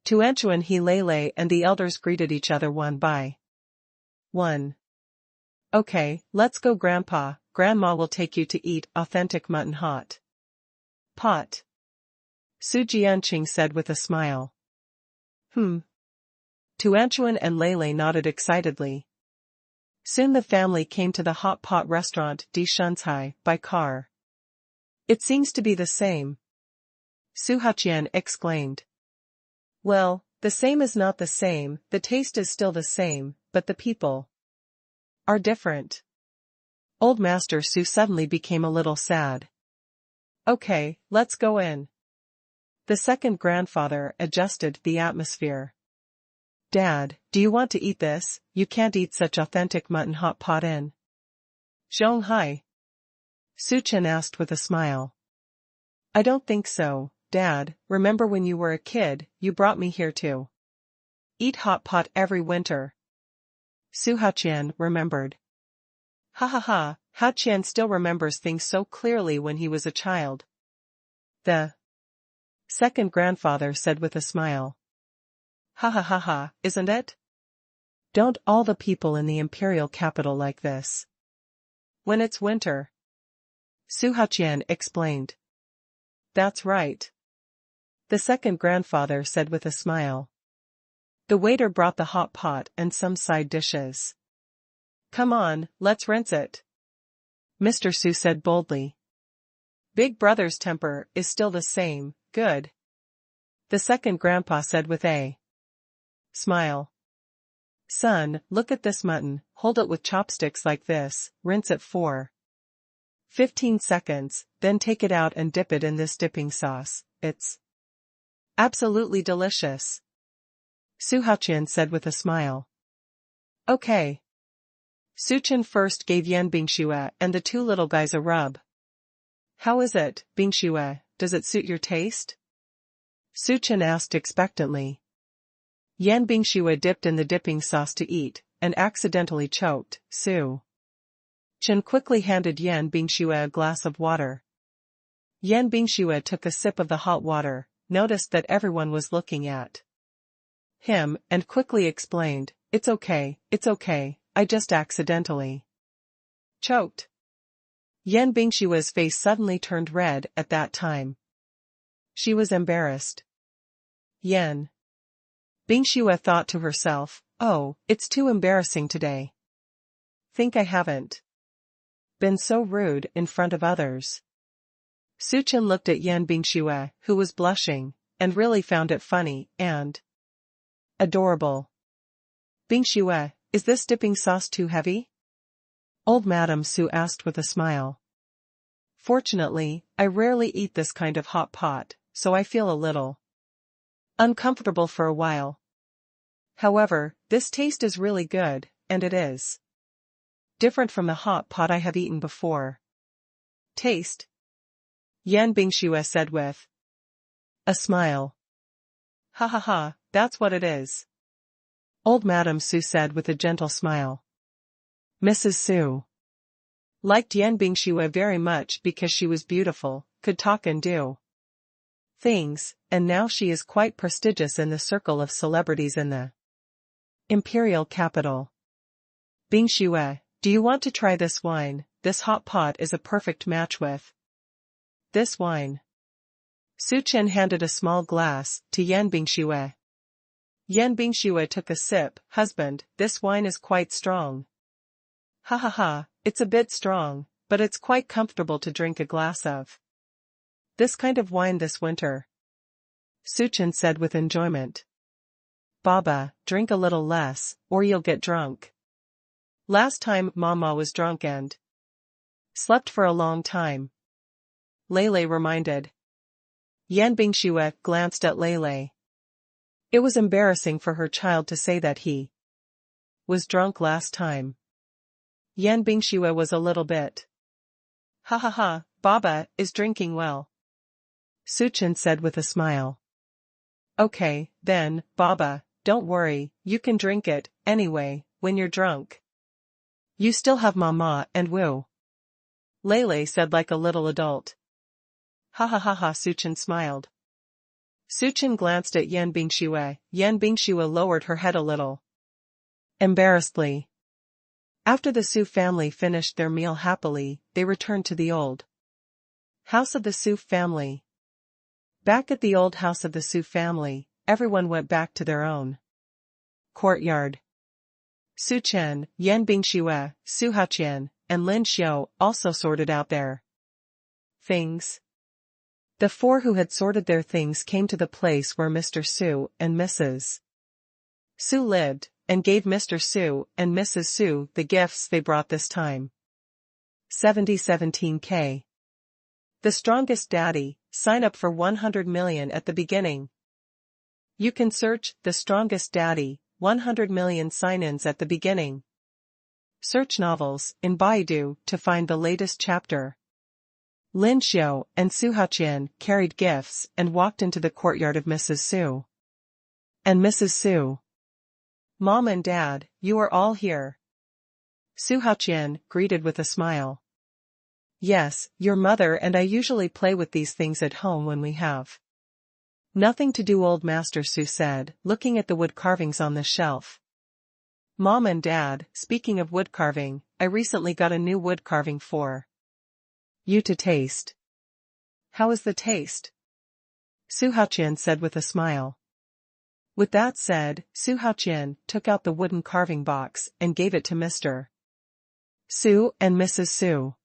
Tuanchuan He Lele and the elders greeted each other one by one. Okay, let's go grandpa, grandma will take you to eat authentic mutton hot pot, Su Jianqing said with a smile. Tuanchuan and Lele nodded excitedly. Soon the family came to the hot pot restaurant Di Shuncai by car. It seems to be the same, Su Haoqian exclaimed. Well, the same is not the same, the taste is still the same, but the people are different. Old Master Su suddenly became a little sad. Okay, let's go in. The second grandfather adjusted the atmosphere. Dad, do you want to eat this? You can't eat such authentic mutton hot pot in Shanghai, Su Chen asked with a smile. I don't think so, Dad. Remember when you were a kid, you brought me here to eat hot pot every winter. Su Haoqian remembered. Ha ha ha, Haoqian still remembers things so clearly when he was a child, the second grandfather said with a smile. Ha ha ha ha, isn't it? Don't all the people in the imperial capital like this when it's winter? Su Haoqian explained. That's right, the second grandfather said with a smile. The waiter brought the hot pot and some side dishes. Come on, let's rinse it, Mr. Su said boldly. Big brother's temper is still the same, good, the second grandpa said with a smile. Son, look at this mutton, hold it with chopsticks like this, rinse it for 15 seconds, then take it out and dip it in this dipping sauce, it's absolutely delicious, Su Haoqian said with a smile. Okay. Su Chen first gave Yan Bingxue and the two little guys a rub. How is it, Bingxue, does it suit your taste? Su Chen asked expectantly. Yan Bingxue dipped in the dipping sauce to eat, and accidentally choked. Su Chen quickly handed Yan Bingxue a glass of water. Yan Bingxue took a sip of the hot water, noticed that everyone was looking at him, and quickly explained, it's okay, I just accidentally choked. Yan Bingshue's face suddenly turned red at that time. She was embarrassed. Yan Bingxue thought to herself, oh, it's too embarrassing today. Think I haven't been so rude in front of others. Su Chen looked at Yan Bingxue, who was blushing, and really found it funny and adorable. Bingxue, is this dipping sauce too heavy? Old Madame Su asked with a smile. Fortunately, I rarely eat this kind of hot pot, so I feel a little uncomfortable for a while. However, this taste is really good, and it is different from the hot pot I have eaten before. Taste? Yan Bingxue said with a smile. Ha ha ha, that's what it is, Old Madame Su said with a gentle smile. Mrs. Su Liked Yan Bingxue very much because she was beautiful, could talk and do things, and now she is quite prestigious in the circle of celebrities in the imperial capital. Bingxue, do you want to try this wine? This hot pot is a perfect match with this wine. Su Chen handed a small glass to Yan Bingxue. Yan Bingxue took a sip. Husband, this wine is quite strong. Ha ha ha, it's a bit strong, but it's quite comfortable to drink a glass of this kind of wine this winter. Su Chen said with enjoyment. Baba, drink a little less, or you'll get drunk. Last time Mama was drunk and slept for a long time. Lele reminded. Yan Bingxue glanced at Lele. It was embarrassing for her child to say that he was drunk last time. Yan Bingxue was a little bit. Ha ha ha, Baba is drinking well. Su Chen said with a smile. Okay, then, Baba, don't worry, you can drink it, anyway, when you're drunk. You still have Mama and Wu. Lele said like a little adult. Ha ha ha ha, Su Chen smiled. Su Chen glanced at Yan Bingxue. Yan Bingxue lowered her head a little embarrassedly. After the Su family finished their meal happily, they returned to the old house of the Su family. Back at the old house of the Su family, everyone went back to their own courtyard. Su Chen, Yan Bingxue, Su Haqian, and Lin Xiao also sorted out their things. The four who had sorted their things came to the place where Mr. Su and Mrs. Su lived, and gave Mr. Su and Mrs. Su the gifts they brought this time. 17K. The strongest daddy, sign up for 100 million at the beginning. You can search the strongest daddy, 100 million sign-ins at the beginning. Search novels in Baidu to find the latest chapter. Lin Xiao and Su Haqian carried gifts and walked into the courtyard of Mrs. Su and Mrs. Su. Mom and Dad, you are all here. Su Haqian greeted with a smile. Yes, your mother and I usually play with these things at home when we have nothing to do, old Master Su said, looking at the wood carvings on the shelf. Mom and Dad, speaking of wood carving, I recently got a new wood carving for you to taste. How is the taste? Su Haqian said with a smile. With that said, Su Haqian took out the wooden carving box and gave it to Mr. Su and Mrs. Su.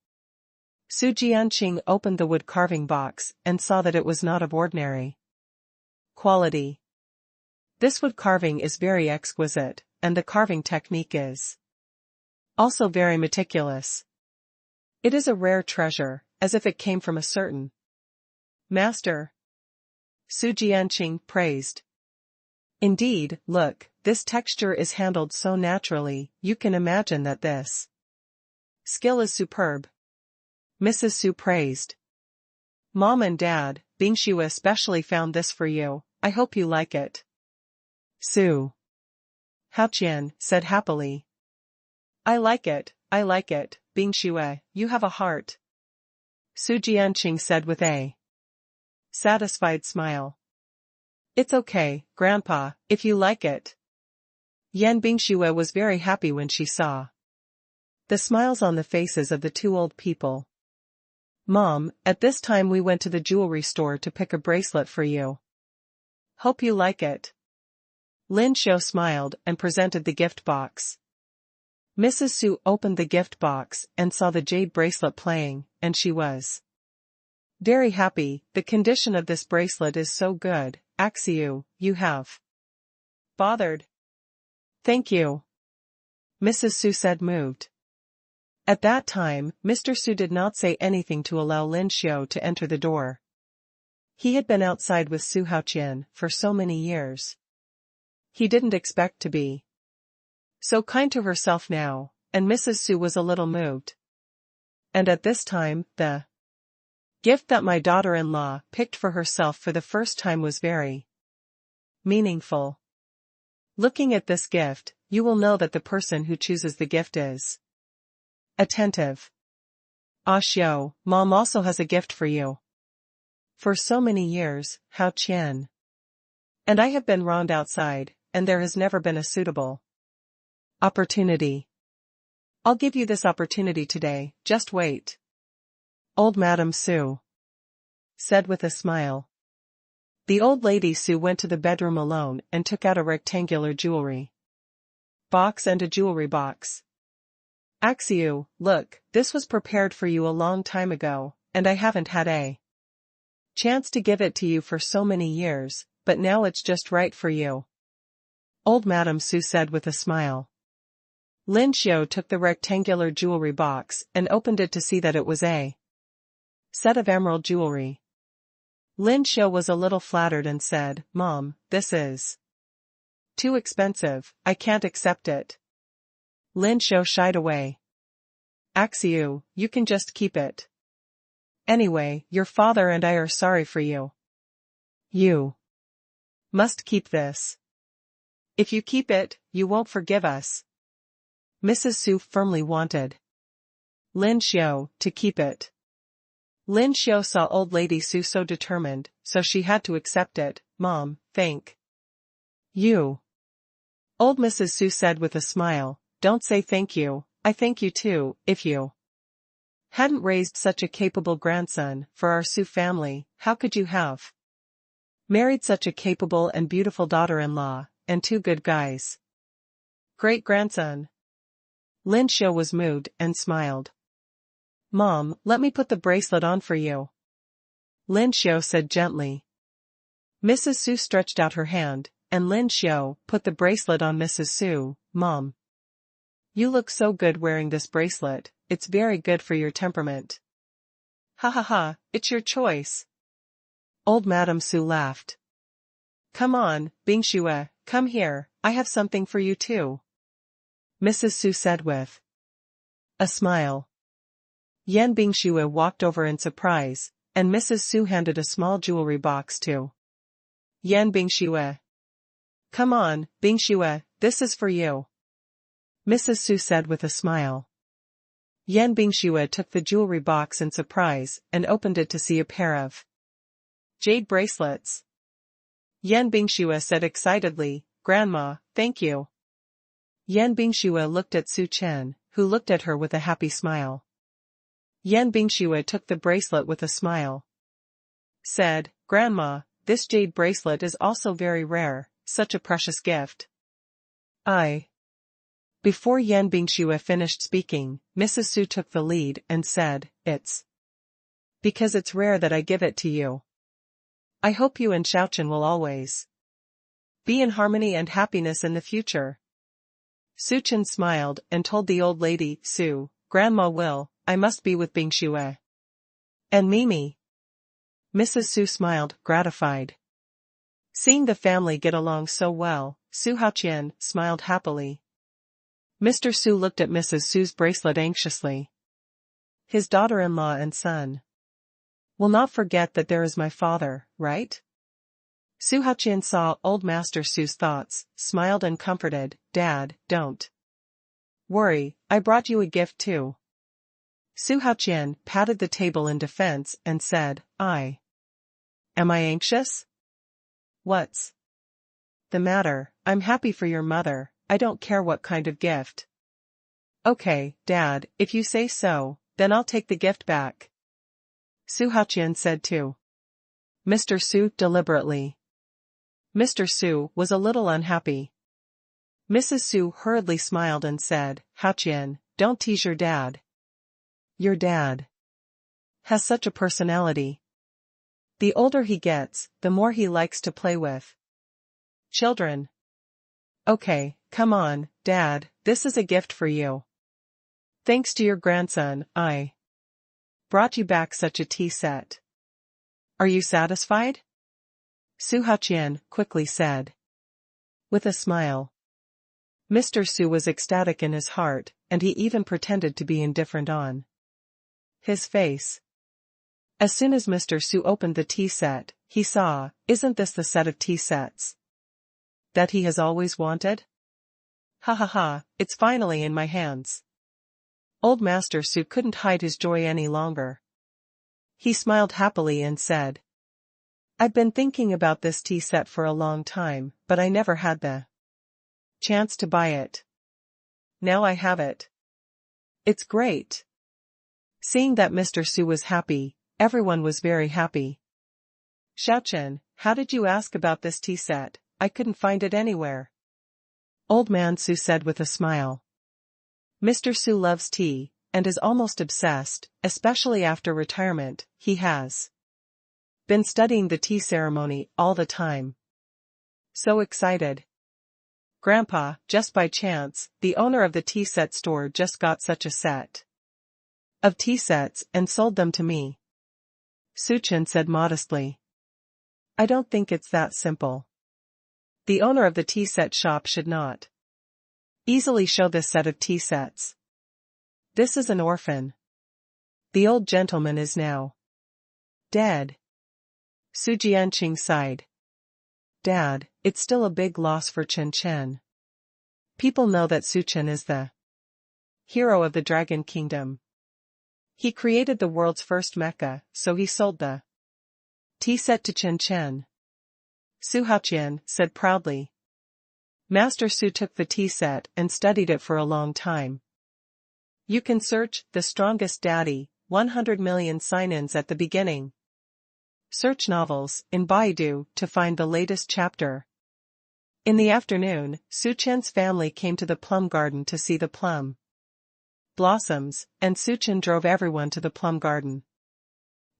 Su Jianqing opened the wood carving box and saw that it was not of ordinary quality. This wood carving is very exquisite, and the carving technique is also very meticulous. It is a rare treasure, as if it came from a certain master. Su Jianqing praised. Indeed, look, this texture is handled so naturally, you can imagine that this skill is superb. Mrs. Su praised. Mom and Dad, Bingxue especially found this for you, I hope you like it. Su Haqian said happily. I like it, Bingxue, you have a heart. Su Jianqing said with a satisfied smile. It's okay, Grandpa, if you like it. Yan Bingxue was very happy when she saw the smiles on the faces of the two old people. Mom, at this time we went to the jewelry store to pick a bracelet for you. Hope you like it. Lin Xiao smiled and presented the gift box. Mrs. Su opened the gift box and saw the jade bracelet playing, and she was very happy. The condition of this bracelet is so good, Axiu, you have bothered. Thank you. Mrs. Su said moved. At that time, Mr. Su did not say anything to allow Lin Xiao to enter the door. He had been outside with Su Haqian for so many years. He didn't expect to be so kind to herself now, and Mrs. Su was a little moved. And at this time, the gift that my daughter-in-law picked for herself for the first time was very meaningful. Looking at this gift, you will know that the person who chooses the gift is attentive. Ah Xiao, Mom also has a gift for you. For so many years, Hao Qian. And I have been wronged outside, and there has never been a suitable opportunity. I'll give you this opportunity today, just wait. Old Madame Su said with a smile. The old lady Su went to the bedroom alone and took out a rectangular jewelry box and a jewelry box. Axiu, look, this was prepared for you a long time ago, and I haven't had a chance to give it to you for so many years, but now it's just right for you. Old Madame Su said with a smile. Lin Xiao took the rectangular jewelry box and opened it to see that it was a set of emerald jewelry. Lin Xiao was a little flattered and said, Mom, this is too expensive, I can't accept it. Lin Xiao shied away. Axiu, you can just keep it. Anyway, your father and I are sorry for you. You must keep this. If you keep it, you won't forgive us. Mrs. Su firmly wanted Lin Xiao to keep it. Lin Xiao saw old lady Su so determined, so she had to accept it. Mom, thank you. Old Mrs. Su said with a smile, don't say thank you, I thank you too. If you hadn't raised such a capable grandson for our Su family, how could you have married such a capable and beautiful daughter-in-law, and two good guys? Great-grandson. Lin Xiao was moved and smiled. Mom, let me put the bracelet on for you. Lin Xiao said gently. Mrs. Su stretched out her hand, and Lin Xiao put the bracelet on Mrs. Su. Mom, you look so good wearing this bracelet, it's very good for your temperament. Ha ha ha, it's your choice. Old Madame Su laughed. Come on, Bingxue, come here, I have something for you too. Mrs. Su said with a smile. Yan Bingxue walked over in surprise, and Mrs. Su handed a small jewelry box to Yan Bingxue. Come on, Bingxue, this is for you. Mrs. Su said with a smile. Yan Bingxue took the jewelry box in surprise and opened it to see a pair of jade bracelets. Yan Bingxue said excitedly, Grandma, thank you. Yan Bingxue looked at Su Chen, who looked at her with a happy smile. Yan Bingxue took the bracelet with a smile. Said, Grandma, this jade bracelet is also very rare, such a precious gift. Before Yan Bingxue finished speaking, Mrs. Su took the lead and said, It's because it's rare that I give it to you. I hope you and Xiaochen will always be in harmony and happiness in the future. Su Chen smiled and told the old lady, Su, Grandma will, I must be with Bingxue. And Mimi. Mrs. Su smiled, gratified. Seeing the family get along so well, Su Haoqian smiled happily. Mr. Su looked at Mrs. Su's bracelet anxiously. His daughter-in-law and son will not forget that there is my father, right? Su Haoqian saw old Master Su's thoughts, smiled and comforted, Dad, don't worry, I brought you a gift too. Su Haoqian patted the table in defense and said, Am I anxious? What's the matter? I'm happy for your mother, I don't care what kind of gift. Okay, Dad, if you say so, then I'll take the gift back. Su Haoqian said to Mr. Su deliberately. Mr. Su was a little unhappy. Mrs. Su hurriedly smiled and said, Haoqian, don't tease your dad. Your dad has such a personality. The older he gets, the more he likes to play with children. Okay, come on, Dad, this is a gift for you. Thanks to your grandson, I brought you back such a tea set. Are you satisfied? Su Haoqian quickly said. With a smile. Mr. Su was ecstatic in his heart, and he even pretended to be indifferent on his face. As soon as Mr. Su opened the tea set, he saw, isn't this the set of tea sets that he has always wanted? Ha ha ha, it's finally in my hands. Old Master Su couldn't hide his joy any longer. He smiled happily and said, "I've been thinking about this tea set for a long time, but I never had the chance to buy it. Now I have it. It's great." Seeing that Mr. Su was happy, everyone was very happy. "Xiaochen, how did you ask about this tea set? I couldn't find it anywhere." Old Man Su said with a smile. Mr. Su loves tea, and is almost obsessed, especially after retirement. He has been studying the tea ceremony all the time. So excited. "Grandpa, just by chance, the owner of the tea set store just got such a set of tea sets and sold them to me." Suchen said modestly. "I don't think it's that simple. The owner of the tea set shop should not easily show this set of tea sets. This is an orphan. The old gentleman is now dead." Su Jianqing sighed. "Dad, it's still a big loss for Chen Chen. People know that Su Chen is the hero of the Dragon Kingdom. He created the world's first mecha, so he sold the tea set to Chen Chen." Su Haoqian said proudly. Master Su took the tea set and studied it for a long time. You can search "The Strongest Daddy," 100 million sign-ins at the beginning. Search novels in Baidu to find the latest chapter. In the afternoon, Su Chen's family came to the plum garden to see the plum blossoms, and Su Chen drove everyone to the plum garden.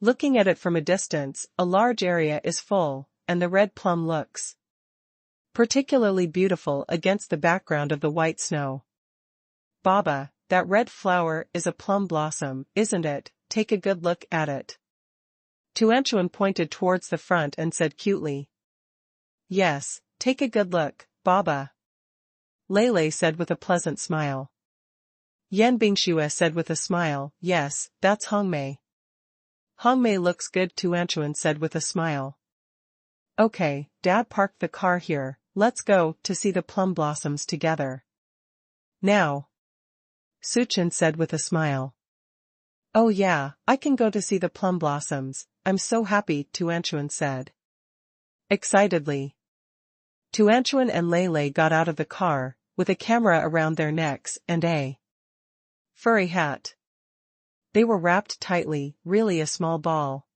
Looking at it from a distance, a large area is full, and the red plum looks particularly beautiful against the background of the white snow. "Baba, that red flower is a plum blossom, isn't it? Take a good look at it." Tuanchuan pointed towards the front and said cutely. "Yes, take a good look, Baba." Lei said with a pleasant smile. Yan Bingxue said with a smile, "Yes, that's Hongmei." "Hongmei looks good," Tuanchuan said with a smile. "Okay, Dad parked the car here, let's go to see the plum blossoms together. Now." Suchen said with a smile. "Oh yeah, I can go to see the plum blossoms, I'm so happy," Tuanchuan said excitedly. Tuanchuan and Lei got out of the car, with a camera around their necks and a furry hat. They were wrapped tightly, really a small ball.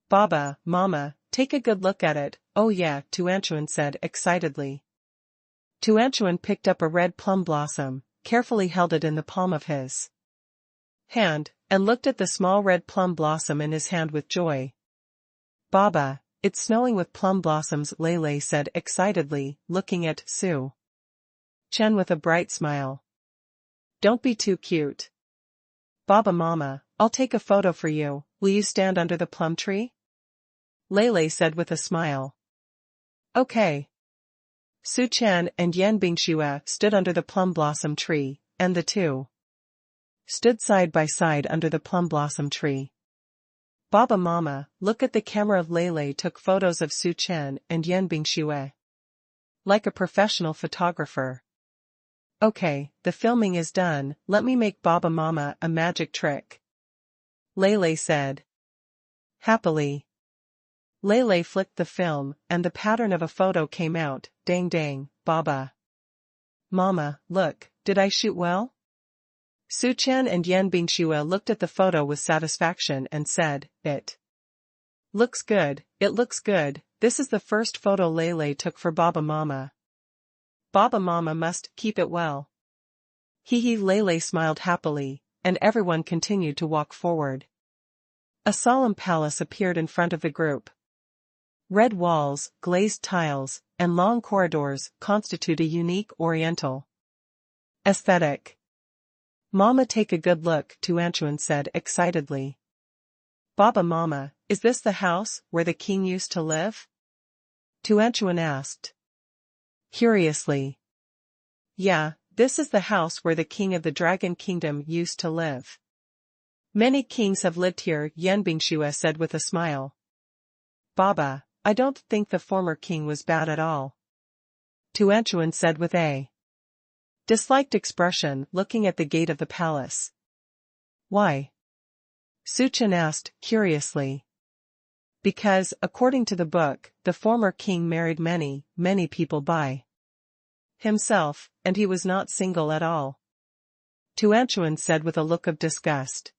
"Baba, Mama, take a good look at it." "Oh yeah," Tuanchuan said excitedly. Tuanchuan picked up a red plum blossom, carefully held it in the palm of his hand, and looked at the small red plum blossom in his hand with joy. "Baba, it's snowing with plum blossoms," Lei said excitedly, looking at Su Chen with a bright smile. "Don't be too cute. Baba Mama, I'll take a photo for you, will you stand under the plum tree?" Lei said with a smile. "Okay." Su Chen and Yan Bingxue stood under the plum blossom tree, and the two stood side by side under the plum blossom tree. "Baba Mama, look at the camera." Lei took photos of Su Chen and Yan Bingxue like a professional photographer. "Okay, the filming is done, let me make Baba Mama a magic trick," Lei said happily. Lei flicked the film, and the pattern of a photo came out. "Dang dang, Baba Mama, look, did I shoot well?" Su Chen and Yan Bingxue looked at the photo with satisfaction and said, "It looks good, it looks good." This is the first photo Lei took for Baba Mama. Baba Mama must keep it well. Hee. Lei smiled happily, and everyone continued to walk forward. A solemn palace appeared in front of the group. Red walls, glazed tiles, and long corridors constitute a unique Oriental aesthetic. "Mama, take a good look," Tuanchuan said excitedly. "Baba Mama, is this the house where the king used to live?" Tuanchuan asked curiously. "Yeah, this is the house where the king of the Dragon Kingdom used to live. Many kings have lived here," Yan Bingxue said with a smile. "Baba, I don't think the former king was bad at all," Tuanchuan said with a Disliked expression, looking at the gate of the palace. Why? Suchen asked, curiously. Because, according to the book, the former king married many, many people by himself, and he was not single at all. Tuanchuan said with a look of disgust.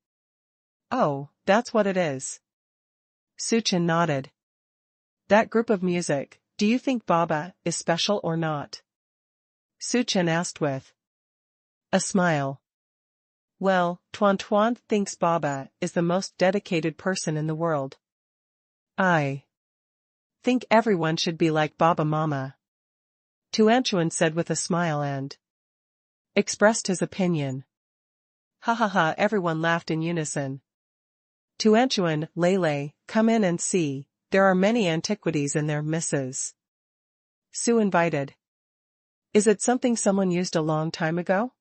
Oh, that's what it is. Suchen nodded. That group of music, do you think Baba is special or not? Suchen asked with a smile. Well, Tuan Tuan thinks Baba is the most dedicated person in the world. I think everyone should be like Baba Mama. Tuanchuan said with a smile and expressed his opinion. Ha ha ha, everyone laughed in unison. Tuanchuan, Lele, come in and see, there are many antiquities in there, Mrs. Su invited. Is it something someone used a long time ago?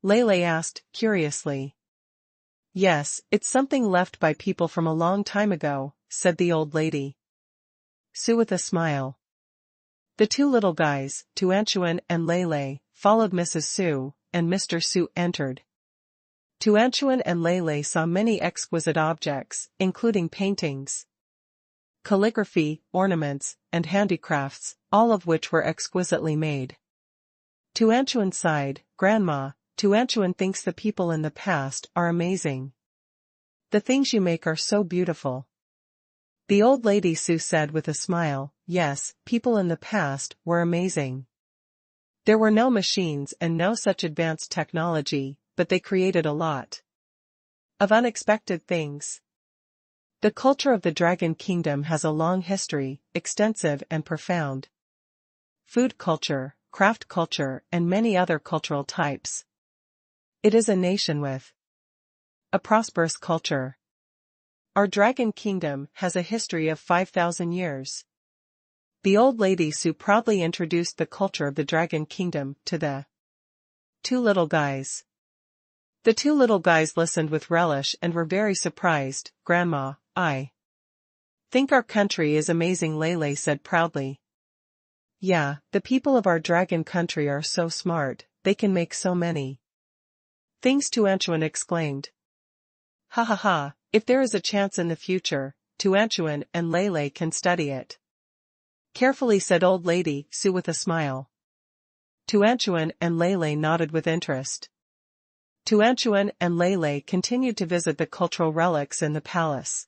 Lele asked, curiously. Yes, it's something left by people from a long time ago, said the old lady. Su with a smile. The two little guys, Tuanchuan and Lele, followed Mrs. Su, and Mr. Su entered. Tuanchuan and Lele saw many exquisite objects, including paintings, calligraphy, ornaments, and handicrafts, all of which were exquisitely made. Tuanchuan sighed, Grandma, Tuanchuan thinks the people in the past are amazing. The things you make are so beautiful. The old lady Su said with a smile, yes, people in the past were amazing. There were no machines and no such advanced technology, but they created a lot of unexpected things. The culture of the Dragon Kingdom has a long history, extensive and profound. Food culture, craft culture, and many other cultural types. It is a nation with a prosperous culture. Our Dragon Kingdom has a history of 5,000 years. The old lady Su proudly introduced the culture of the Dragon Kingdom to the two little guys. The two little guys listened with relish and were very surprised. Grandma, I think our country is amazing, Lele said proudly. Yeah, the people of our dragon country are so smart, they can make so many things, Tuanchuan exclaimed. Ha ha ha, if there is a chance in the future, Tuanchuan and Lele can study it. Carefully said old lady Su with a smile. Tuanchuan and Lele nodded with interest. Tuanchuan and Lele continued to visit the cultural relics in the palace.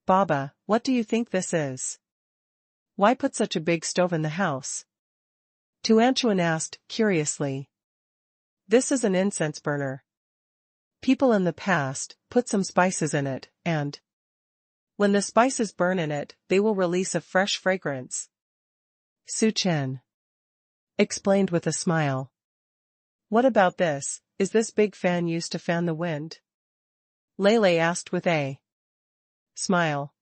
Baba, what do you think this is? Why put such a big stove in the house? Tuanchuan asked, curiously. This is an incense burner. People in the past put some spices in it, and when the spices burn in it, they will release a fresh fragrance. Su Chen explained with a smile. What about this? Is this big fan used to fan the wind? Lele asked with a smile.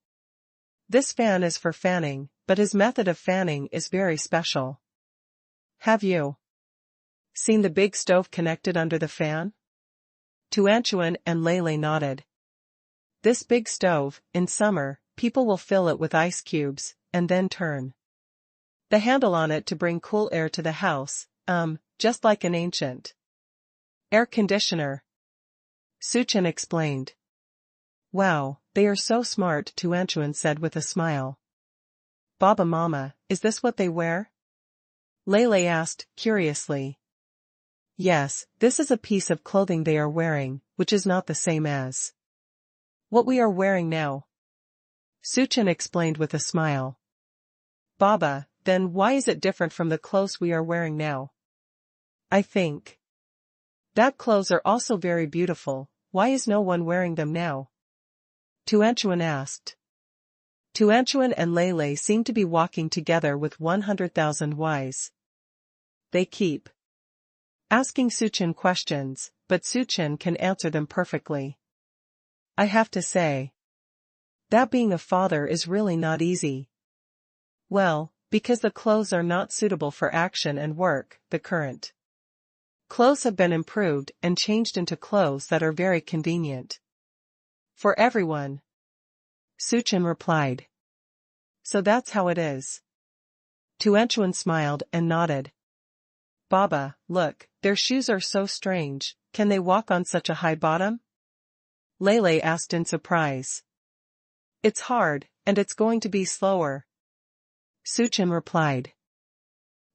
This fan is for fanning, but his method of fanning is very special. Have you seen the big stove connected under the fan? Tuanchuan and Lele nodded. This big stove, in summer, people will fill it with ice cubes, and then turn the handle on it to bring cool air to the house, just like an ancient air conditioner. Suchen explained. Wow, they are so smart, Tuanchuan said with a smile. Baba Mama, is this what they wear? Lele asked, curiously. Yes, this is a piece of clothing they are wearing, which is not the same as what we are wearing now. Suchen explained with a smile. Baba, then why is it different from the clothes we are wearing now? I think that clothes are also very beautiful, why is no one wearing them now? Tuanchuan asked. Tuanchuan and Lele seem to be walking together with 100,000 whys. They keep asking Suchen questions, but Suchen can answer them perfectly. I have to say that being a father is really not easy. Well, because the clothes are not suitable for action and work, the current clothes have been improved and changed into clothes that are very convenient for everyone. Suchen replied. So that's how it is. Tuanchuan smiled and nodded. Baba, look, their shoes are so strange, can they walk on such a high bottom? Lele asked in surprise. It's hard, and it's going to be slower. Suchin replied.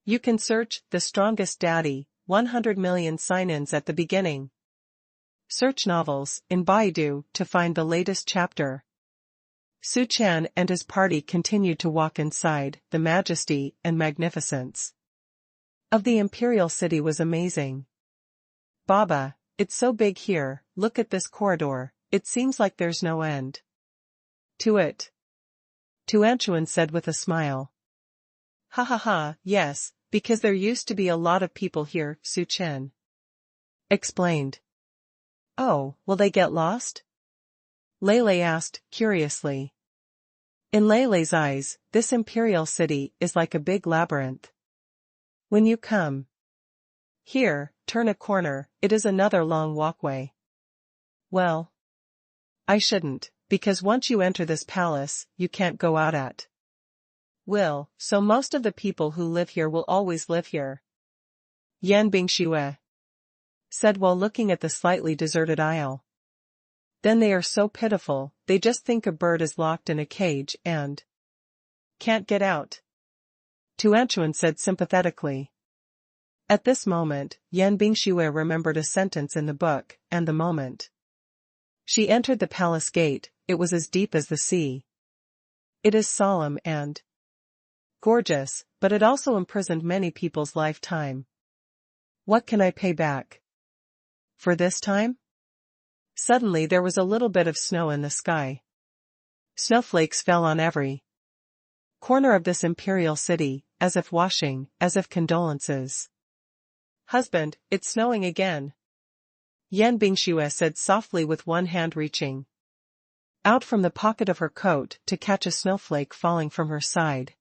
You can search The Strongest Daddy, 100 million sign-ins at the beginning. Search novels in Baidu to find the latest chapter. Su Chan and his party continued to walk inside. The majesty and magnificence of the imperial city was amazing. Baba, it's so big here, look at this corridor, it seems like there's no end to it. Tuanchuan said with a smile. Ha ha ha, yes, because there used to be a lot of people here, Su Chen explained. Oh, will they get lost? Lele asked, curiously. In Lele's eyes, this imperial city is like a big labyrinth. When you come here, turn a corner, it is another long walkway. Well, I shouldn't, because once you enter this palace, you can't go out at will, so most of the people who live here will always live here. Yan Bingxue said while looking at the slightly deserted aisle. Then they are so pitiful, they just think a bird is locked in a cage and can't get out. Tuanchuan said sympathetically. At this moment, Yan Bingxue remembered a sentence in the book, and the moment she entered the palace gate, it was as deep as the sea. It is solemn and gorgeous, but it also imprisoned many people's lifetime. What can I pay back for this time? Suddenly there was a little bit of snow in the sky. Snowflakes fell on every corner of this imperial city, as if washing, as if condolences. Husband, it's snowing again. Yan Bingxue said softly with one hand reaching out from the pocket of her coat to catch a snowflake falling from her side.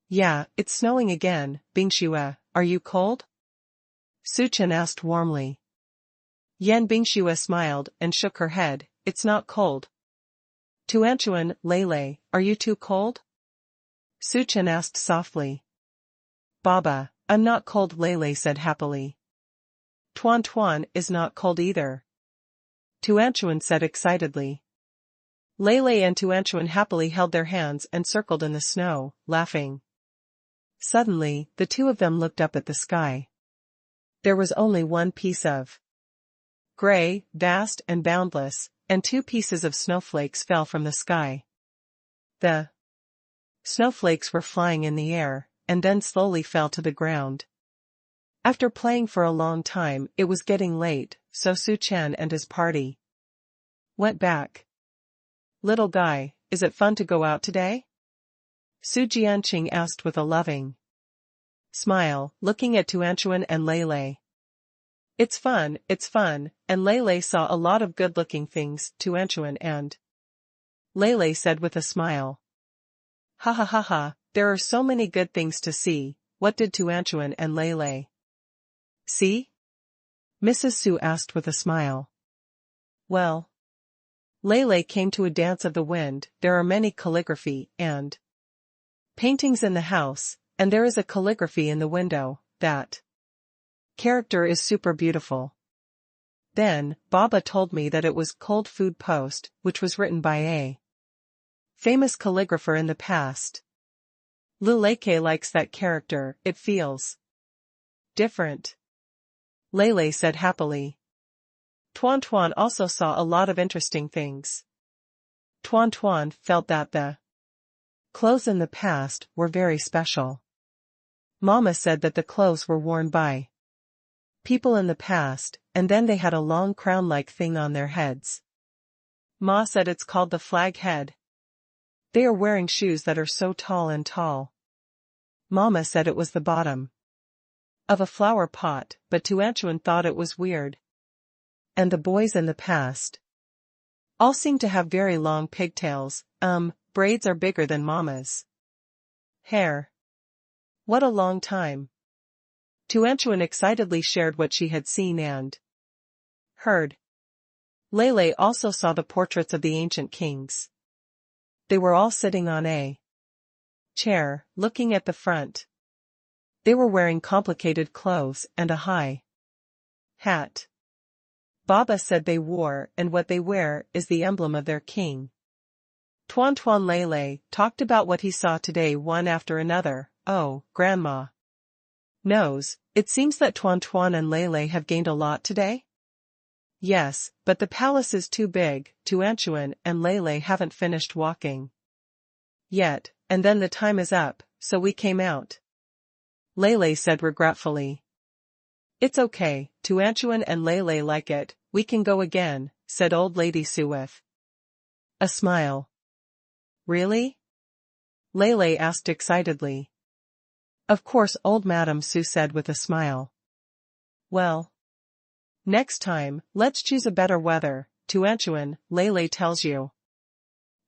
Yeah, it's snowing again, Bingxue, are you cold? Suchin asked warmly. Yan Bingxue smiled and shook her head, it's not cold. Tuanchuan, Lele, are you too cold? Suchin asked softly. Baba, I'm not cold, Lele said happily. Tuan Tuan is not cold either. Tuanchuan said excitedly. Lele and Tuanchuan happily held their hands and circled in the snow, laughing. Suddenly, the two of them looked up at the sky. There was only one piece of gray, vast and boundless, and two pieces of snowflakes fell from the sky. The snowflakes were flying in the air, and then slowly fell to the ground. After playing for a long time, it was getting late, so Su Chan and his party went back. Little guy, is it fun to go out today? Su Jianqing asked with a loving smile, looking at Tuanchuan and Lele. It's fun, and Lele saw a lot of good-looking things, Tuanchuan and Lele said with a smile. Ha ha ha ha, there are so many good things to see, what did Tuanchuan and Lele see? Mrs. Su asked with a smile. Well, Lele came to a dance of the wind, there are many calligraphy and paintings in the house, and there is a calligraphy in the window, that character is super beautiful. Then, Baba told me that it was Cold Food Post, which was written by a famous calligrapher in the past. Luleke likes that character, it feels different. Lele said happily. Tuan Tuan also saw a lot of interesting things. Tuan Tuan felt that the clothes in the past were very special. Mama said that the clothes were worn by people in the past, and then they had a long crown-like thing on their heads. Ma said it's called the flag head. They are wearing shoes that are so tall and tall. Mama said it was the bottom of a flower pot, but Tuanchuan thought it was weird. And the boys in the past all seem to have very long pigtails, braids are bigger than Mama's hair. What a long time. Tuanchuan excitedly shared what she had seen and heard. Lele also saw the portraits of the ancient kings. They were all sitting on a chair, looking at the front. They were wearing complicated clothes and a high hat Baba said they wore, and what they wear is the emblem of their king. Tuan Tuan Lele talked about what he saw today one after another. Oh, Grandma knows, it seems that Tuan Tuan and Lele have gained a lot today? Yes, but the palace is too big. Tuanchuan and Lele haven't finished walking yet, and then the time is up, so we came out. Lele said regretfully. It's okay, Tuanchuan and Lele like it, we can go again, said Old Lady Su with a smile. Really? Lele asked excitedly. Of course, Old Madam Su said with a smile. Well, next time, let's choose a better weather, Tuanchuan, Lele tells you.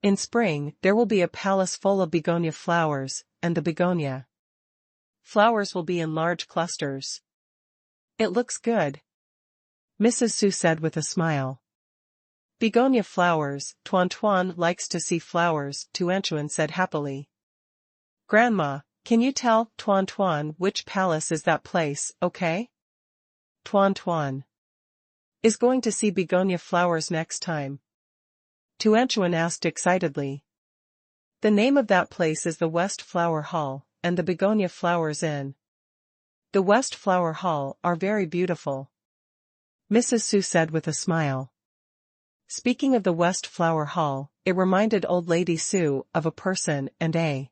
In spring, there will be a palace full of begonia flowers, and the begonia flowers will be in large clusters. It looks good, Mrs. Su said with a smile. Begonia flowers, Tuan Tuan likes to see flowers, Tuanchuan said happily. Grandma, can you tell Tuan Tuan which palace is that place, okay? Tuan Tuan is going to see begonia flowers next time, Tuanchuan asked excitedly. The name of that place is the West Flower Hall, and the begonia flowers in the West Flower Hall are very beautiful, Mrs. Su said with a smile. Speaking of the West Flower Hall, it reminded Old Lady Su of a person and a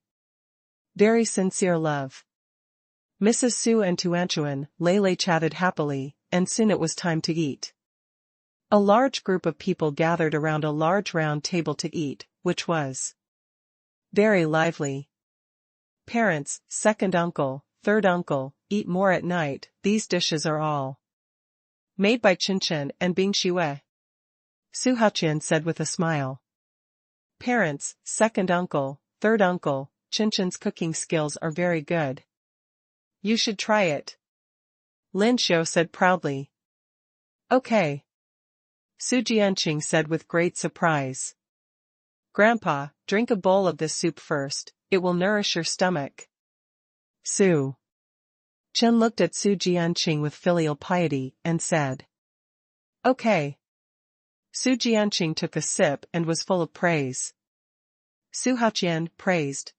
very sincere love. Mrs. Su and Tuanchuan, Lele chatted happily, and soon it was time to eat. A large group of people gathered around a large round table to eat, which was very lively. Parents, second uncle, third uncle, eat more at night. These dishes are all made by Qinchin and Bing Xue, Su Haqian said with a smile. Parents, second uncle, third uncle, Qinchin's cooking skills are very good. You should try it, Lin Xiu said proudly. Okay, Su Jianqing said with great surprise. Grandpa, drink a bowl of this soup first, it will nourish your stomach. Su Chen looked at Su Jianqing with filial piety and said, Okay. Su Jianqing took a sip and was full of praise. Su Haqian praised.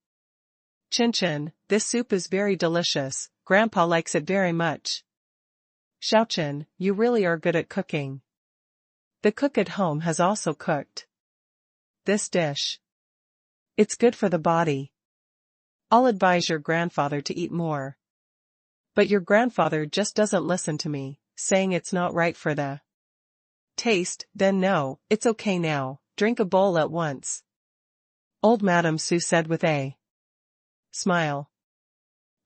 Qinchin, this soup is very delicious, Grandpa likes it very much. Xiaochen, you really are good at cooking. The cook at home has also cooked this dish. It's good for the body. I'll advise your grandfather to eat more. But your grandfather just doesn't listen to me, saying it's not right for the taste. Then no, it's okay now, drink a bowl at once, Old Madam Su said with a smile.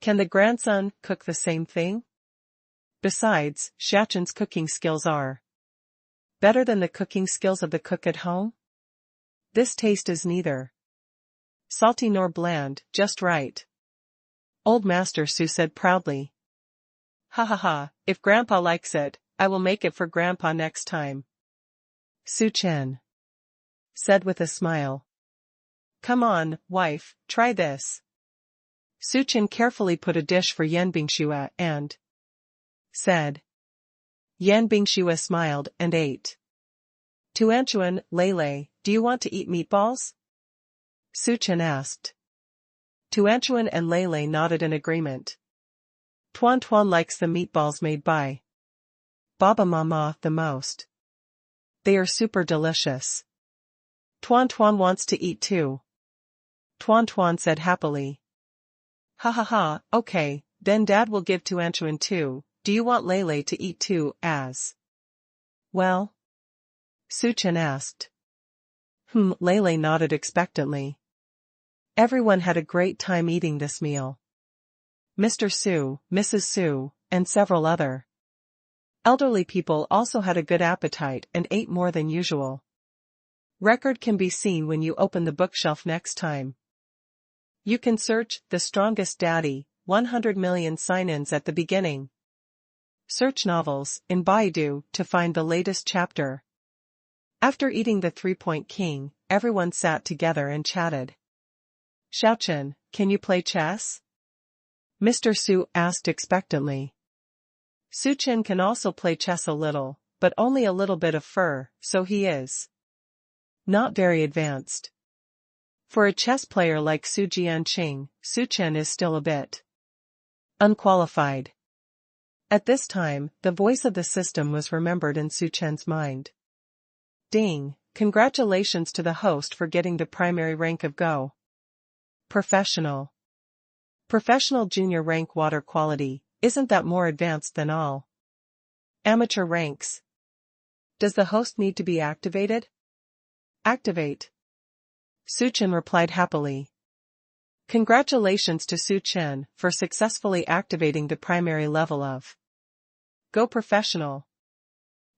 Can the grandson cook the same thing? Besides, Xiaoqin's cooking skills are better than the cooking skills of the cook at home. This taste is neither salty nor bland, just right, Old Master Su said proudly. Ha ha ha, if Grandpa likes it, I will make it for Grandpa next time, Su Chen said with a smile. Come on, wife, try this. Su Chen carefully put a dish for Yan Bingxue and said. Yan Bingxue smiled and ate. Tuanchuan, Lele, do you want to eat meatballs? Su Chen asked. Tuanchuan and Lele nodded in agreement. Tuan Tuan likes the meatballs made by Baba Mama the most. They are super delicious. Tuan Tuan wants to eat too, Tuan Tuan said happily. Ha ha ha, okay, then Dad will give Tuanchuan too. Do you want Lele to eat too, as well? Su Chen asked. Lele nodded expectantly. Everyone had a great time eating this meal. Mr. Su, Mrs. Su, and several other elderly people also had a good appetite and ate more than usual. Record can be seen when you open the bookshelf next time. You can search The Strongest Daddy, 100 million sign-ins at the beginning. Search novels in Baidu to find the latest chapter. After eating the 3-Point King, everyone sat together and chatted. Xiaochen, can you play chess? Mr. Su asked expectantly. Su Chen can also play chess a little, but only a little bit of fur, so he is not very advanced. For a chess player like Su Jianqing, Su Chen is still a bit unqualified. At this time, the voice of the system was remembered in Su Chen's mind. Ding, congratulations to the host for getting the primary rank of Go. Professional. Professional junior rank water quality, isn't that more advanced than all amateur ranks? Does the host need to be activated? Activate. Su Chen replied happily. Congratulations to Su Chen for successfully activating the primary level of Go Professional.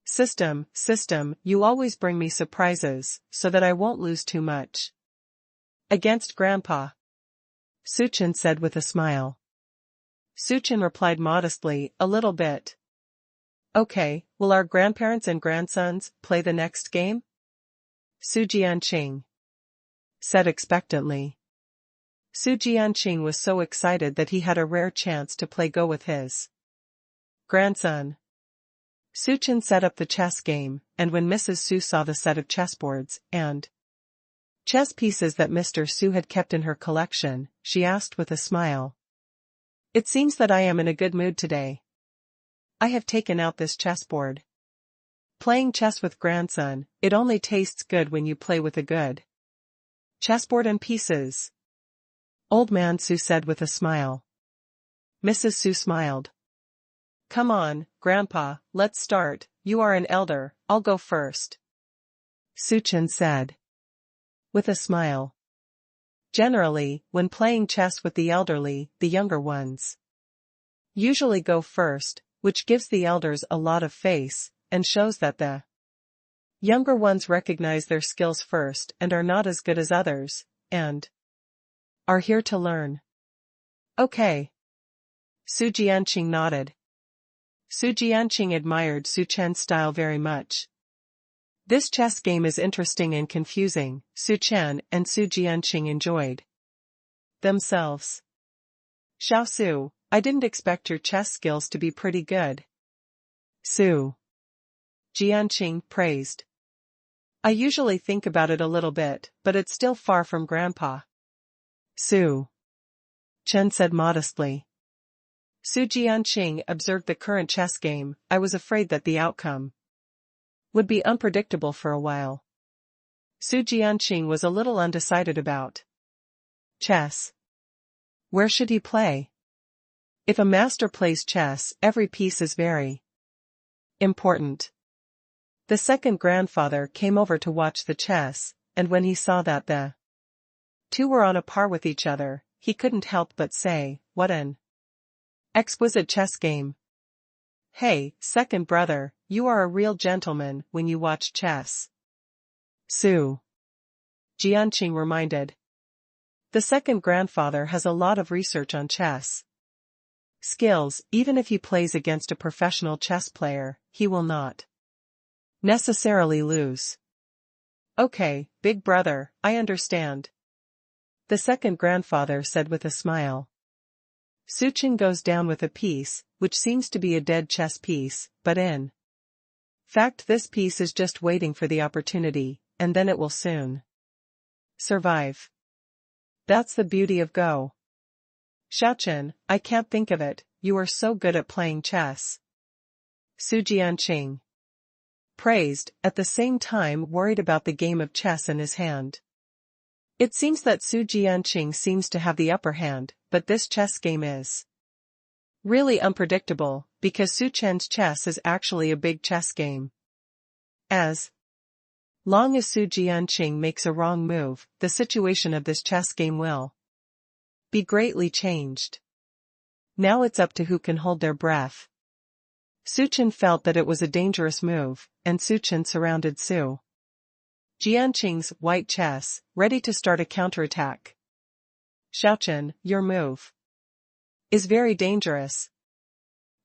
System, you always bring me surprises, so that I won't lose too much. Against Grandpa. Su Chen said with a smile. Su Chen replied modestly, a little bit. Okay, will our grandparents and grandsons play the next game? Su Jianqing said expectantly. Su Jianqing was so excited that he had a rare chance to play Go with his grandson. Su Chen set up the chess game, and when Mrs. Su saw the set of chessboards and chess pieces that Mr. Su had kept in her collection, she asked with a smile. It seems that I am in a good mood today. I have taken out this chessboard. Playing chess with grandson, it only tastes good when you play with a good chessboard and pieces. Old man Su said with a smile. Mrs. Su smiled. Come on, Grandpa, let's start, you are an elder, I'll go first. Su Chen said. With a smile. Generally, when playing chess with the elderly, the younger ones usually go first, which gives the elders a lot of face, and shows that the younger ones recognize their skills first and are not as good as others, and are here to learn. Okay. Su Jianqing nodded. Su Jianqing admired Su Chen's style very much. This chess game is interesting and confusing, Su Chen and Su Jianqing enjoyed themselves. Xiao Su, I didn't expect your chess skills to be pretty good. Su Jianqing praised. I usually think about it a little bit, but it's still far from Grandpa. Su Chen said modestly. Su Jianqing observed the current chess game. I was afraid that the outcome would be unpredictable for a while. Su Jianqing was a little undecided about chess. Where should he play? If a master plays chess, every piece is very important. The second grandfather came over to watch the chess, and when he saw that the two were on a par with each other, he couldn't help but say, what an exquisite chess game. Hey, second brother, you are a real gentleman when you watch chess. Su Jianqing reminded. The second grandfather has a lot of research on chess skills. Even if he plays against a professional chess player, he will not necessarily lose. Okay, big brother, I understand. The second grandfather said with a smile. Su Chen goes down with a piece, which seems to be a dead chess piece, but in fact this piece is just waiting for the opportunity, and then it will soon survive. That's the beauty of Go. Xiaochen, I can't think of it, you are so good at playing chess. Su Jianqing praised, at the same time worried about the game of chess in his hand. It seems that Su Jianqing seems to have the upper hand, but this chess game is really unpredictable, because Su Chen's chess is actually a big chess game. As long as Su Jianqing makes a wrong move, the situation of this chess game will be greatly changed. Now it's up to who can hold their breath. Su Chen felt that it was a dangerous move, and Su Chen surrounded Su Jianqing's white chess, ready to start a counterattack. Xiaochen, your move is very dangerous.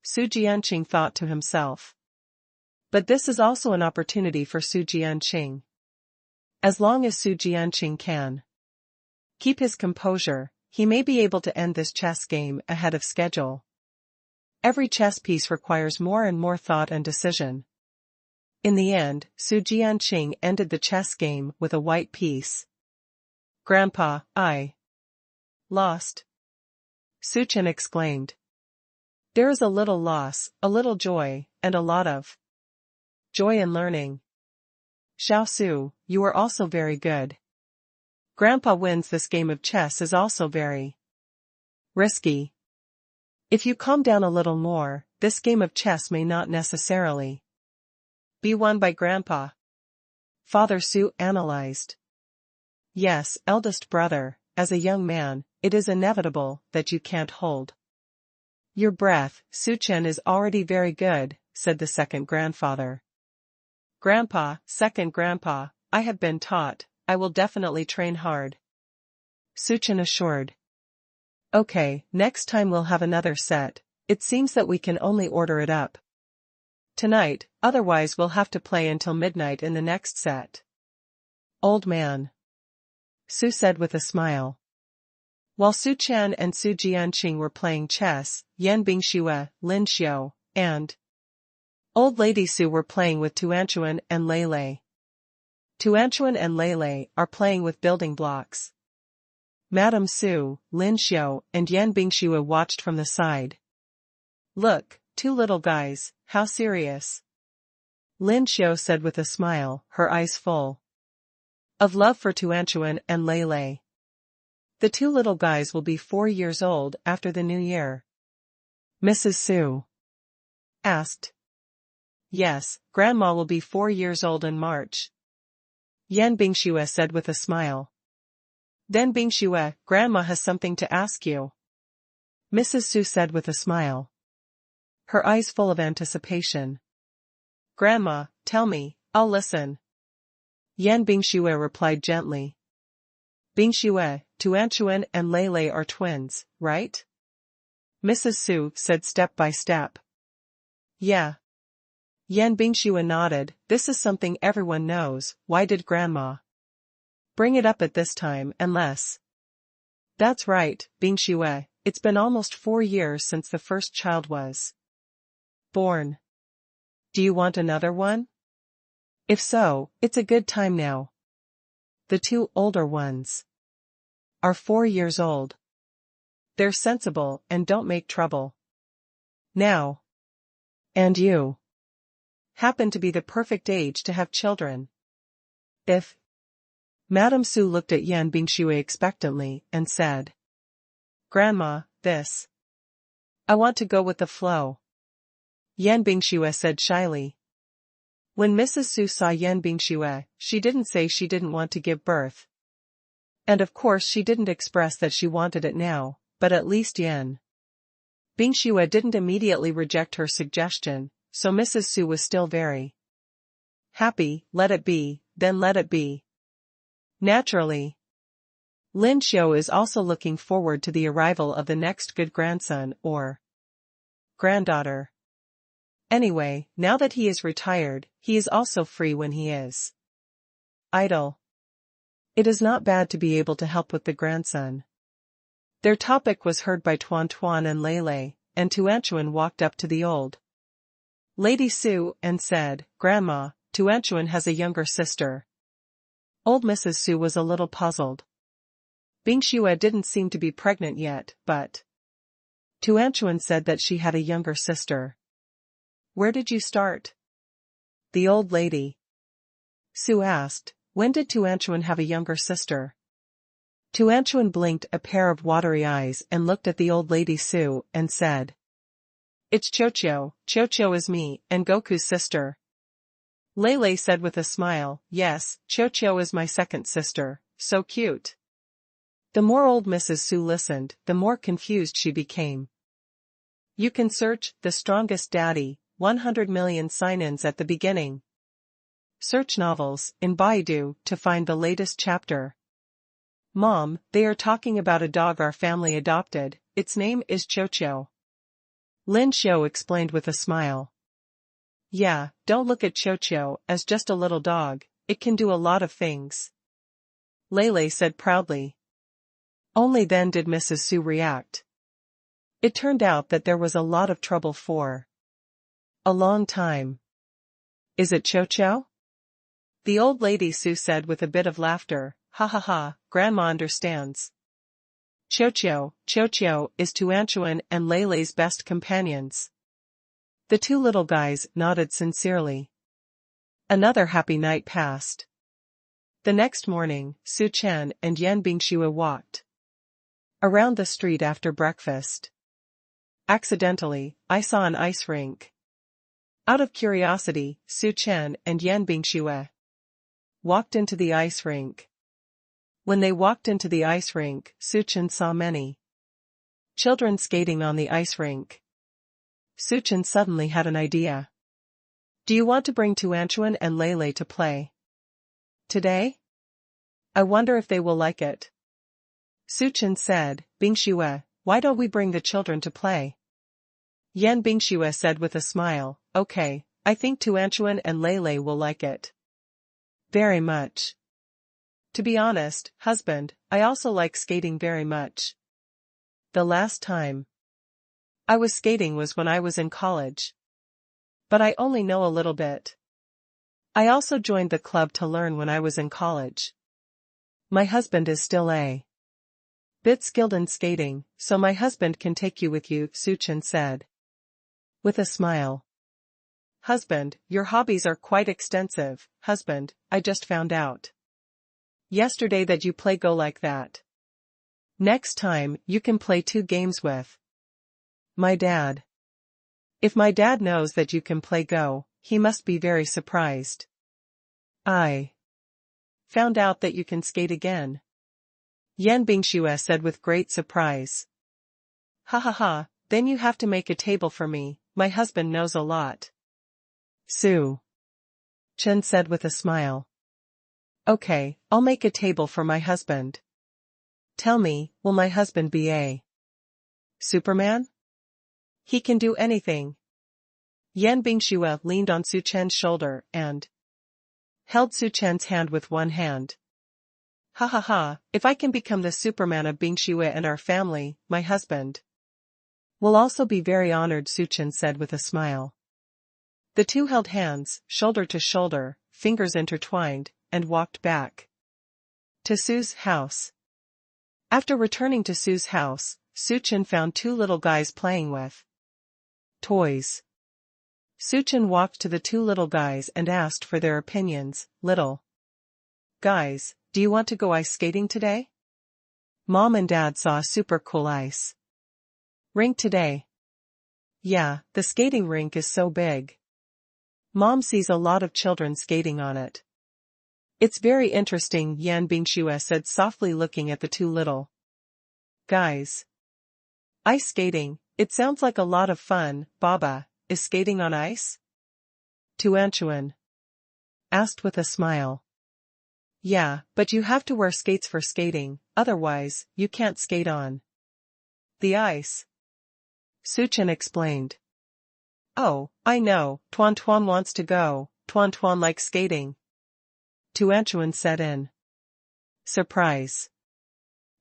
Su Jianqing thought to himself. But this is also an opportunity for Su Jianqing. As long as Su Jianqing can keep his composure, he may be able to end this chess game ahead of schedule. Every chess piece requires more and more thought and decision. In the end, Su Jianqing ended the chess game with a white piece. Grandpa, I lost. Su Chen exclaimed. There is a little loss, a little joy, and a lot of joy in learning. Xiao Su, you are also very good. Grandpa wins this game of chess is also very risky. If you calm down a little more, this game of chess may not necessarily be won by Grandpa. Father Su analyzed. Yes, eldest brother, as a young man, it is inevitable that you can't hold your breath. Su Chen is already very good, said the second grandfather. Grandpa, second grandpa, I have been taught, I will definitely train hard. Su Chen assured. Okay, next time we'll have another set, it seems that we can only order it up tonight, otherwise we'll have to play until midnight in the next set. Old man. Su said with a smile. While Su Chen and Su Jianqing were playing chess, Yan Bingxue, Lin Xiu, and Old Lady Su were playing with Tuanchuan and Lei Lei. Tuanchuan and Lei Lei are playing with building blocks. Madame Su, Lin Xiu, and Yan Bingxue watched from the side. Look, two little guys, how serious. Lin Xiu said with a smile, her eyes full of love for Tuanchuan and Lei Lei. The two little guys will be 4 years old after the new year. Mrs. Su asked. Yes, Grandma will be 4 years old in March. Yan Bingxue said with a smile. Then Bingxue, Grandma has something to ask you. Mrs. Su said with a smile. Her eyes full of anticipation. Grandma, tell me, I'll listen. Yan Bingxue replied gently. Bingxue, Tuanchuan and Lei Lei are twins, right? Mrs. Su said step by step. Yeah. Yan Bingxue nodded, this is something everyone knows, why did Grandma bring it up at this time unless? That's right, Bingxue, it's been almost 4 years since the first child was born. Do you want another one? If so, it's a good time now. The two older ones are 4 years old. They're sensible and don't make trouble now. And you happen to be the perfect age to have children. If Madame Su looked at Yan Bingxue expectantly and said, Grandma, this. I want to go with the flow. Yan Bingxue said shyly. When Mrs. Su saw Yan Bingxue, she didn't say she didn't want to give birth. And of course she didn't express that she wanted it now, but at least Yan Bingxue didn't immediately reject her suggestion, so Mrs. Su was still very happy. Let it be, then let it be. Naturally. Lin Xiu is also looking forward to the arrival of the next good grandson or granddaughter. Anyway, now that he is retired, he is also free when he is idle. It is not bad to be able to help with the grandson. Their topic was heard by Tuan Tuan and Lei Lei, and Tuanchuan walked up to the old Lady Su and said, Grandma, Tuanchuan has a younger sister. Old Mrs. Su was a little puzzled. Bingxue didn't seem to be pregnant yet, but Tuanchuan said that she had a younger sister. Where did you start? The old lady Su asked, when did Tuanchuan have a younger sister? Tuanchuan blinked a pair of watery eyes and looked at the old lady Su and said, It's Chocho. Chocho is me and Goku's sister. Lei Lei said with a smile, yes, Chocho is my second sister, so cute. The more old Mrs. Su listened, the more confused she became. You can search The Strongest Daddy, 100 million sign-ins at the beginning. Search novels in Baidu to find the latest chapter. Mom, they are talking about a dog our family adopted, its name is Chocho. Lin Xiu explained with a smile. Yeah, don't look at Chocho as just a little dog, it can do a lot of things. Lei Lei said proudly. Only then did Mrs. Su react. It turned out that there was a lot of trouble for a long time. Is it Cho Cho? The old lady Su said with a bit of laughter. Ha ha ha, Grandma understands. Cho is Tuanchuan and Leilei's best companions. The two little guys nodded sincerely. Another happy night passed. The next morning, Su Chen and Yan Bingxue walked around the street after breakfast. Accidentally, I saw an ice rink. Out of curiosity, Su Chen and Yan Bingxue walked into the ice rink. When they walked into the ice rink, Su Chen saw many children skating on the ice rink. Su Chen suddenly had an idea. Do you want to bring Tuanchuan and Leilei to play today? I wonder if they will like it. Su Chen said. Bingxue, why don't we bring the children to play? Yan Bingxue said with a smile. Okay, I think Tuanchuan and Leilei will like it very much. To be honest, husband, I also like skating very much. The last time I was skating was when I was in college. But I only know a little bit. I also joined the club to learn when I was in college. My husband is still a bit skilled in skating, so my husband can take you with you, Su Chen said with a smile. Husband, your hobbies are quite extensive. Husband, I just found out yesterday that you play Go like that. Next time, you can play 2 games with my dad. If my dad knows that you can play Go, he must be very surprised. I found out that you can skate again. Yan Bingxue said with great surprise. Ha ha ha, then you have to make a table for me, my husband knows a lot. Su Chen said with a smile. Okay, I'll make a table for my husband. Tell me, will my husband be a Superman? He can do anything. Yan Bingxue leaned on Su Chen's shoulder and held Su Chen's hand with one hand. Ha ha ha, if I can become the Superman of Bingxue and our family, my husband will also be very honored, Su Chen said with a smile. The two held hands, shoulder to shoulder, fingers intertwined, and walked back to Su's house. After returning to Su's house, Su Chen found 2 little guys playing with toys. Su Chen walked to the 2 little guys and asked for their opinions. Little guys, do you want to go ice skating today? Mom and Dad saw a super cool ice rink today. Yeah, the skating rink is so big. Mom sees a lot of children skating on it. It's very interesting, Yan Bingxue said softly, looking at the 2 little guys. Ice skating, it sounds like a lot of fun. Baba, is skating on ice? Tuanchuan asked with a smile. Yeah, but you have to wear skates for skating, otherwise, you can't skate on the ice. Su Chen explained. Oh, I know, Tuan Tuan wants to go, Tuan Tuan likes skating. Tuanchuan said in surprise.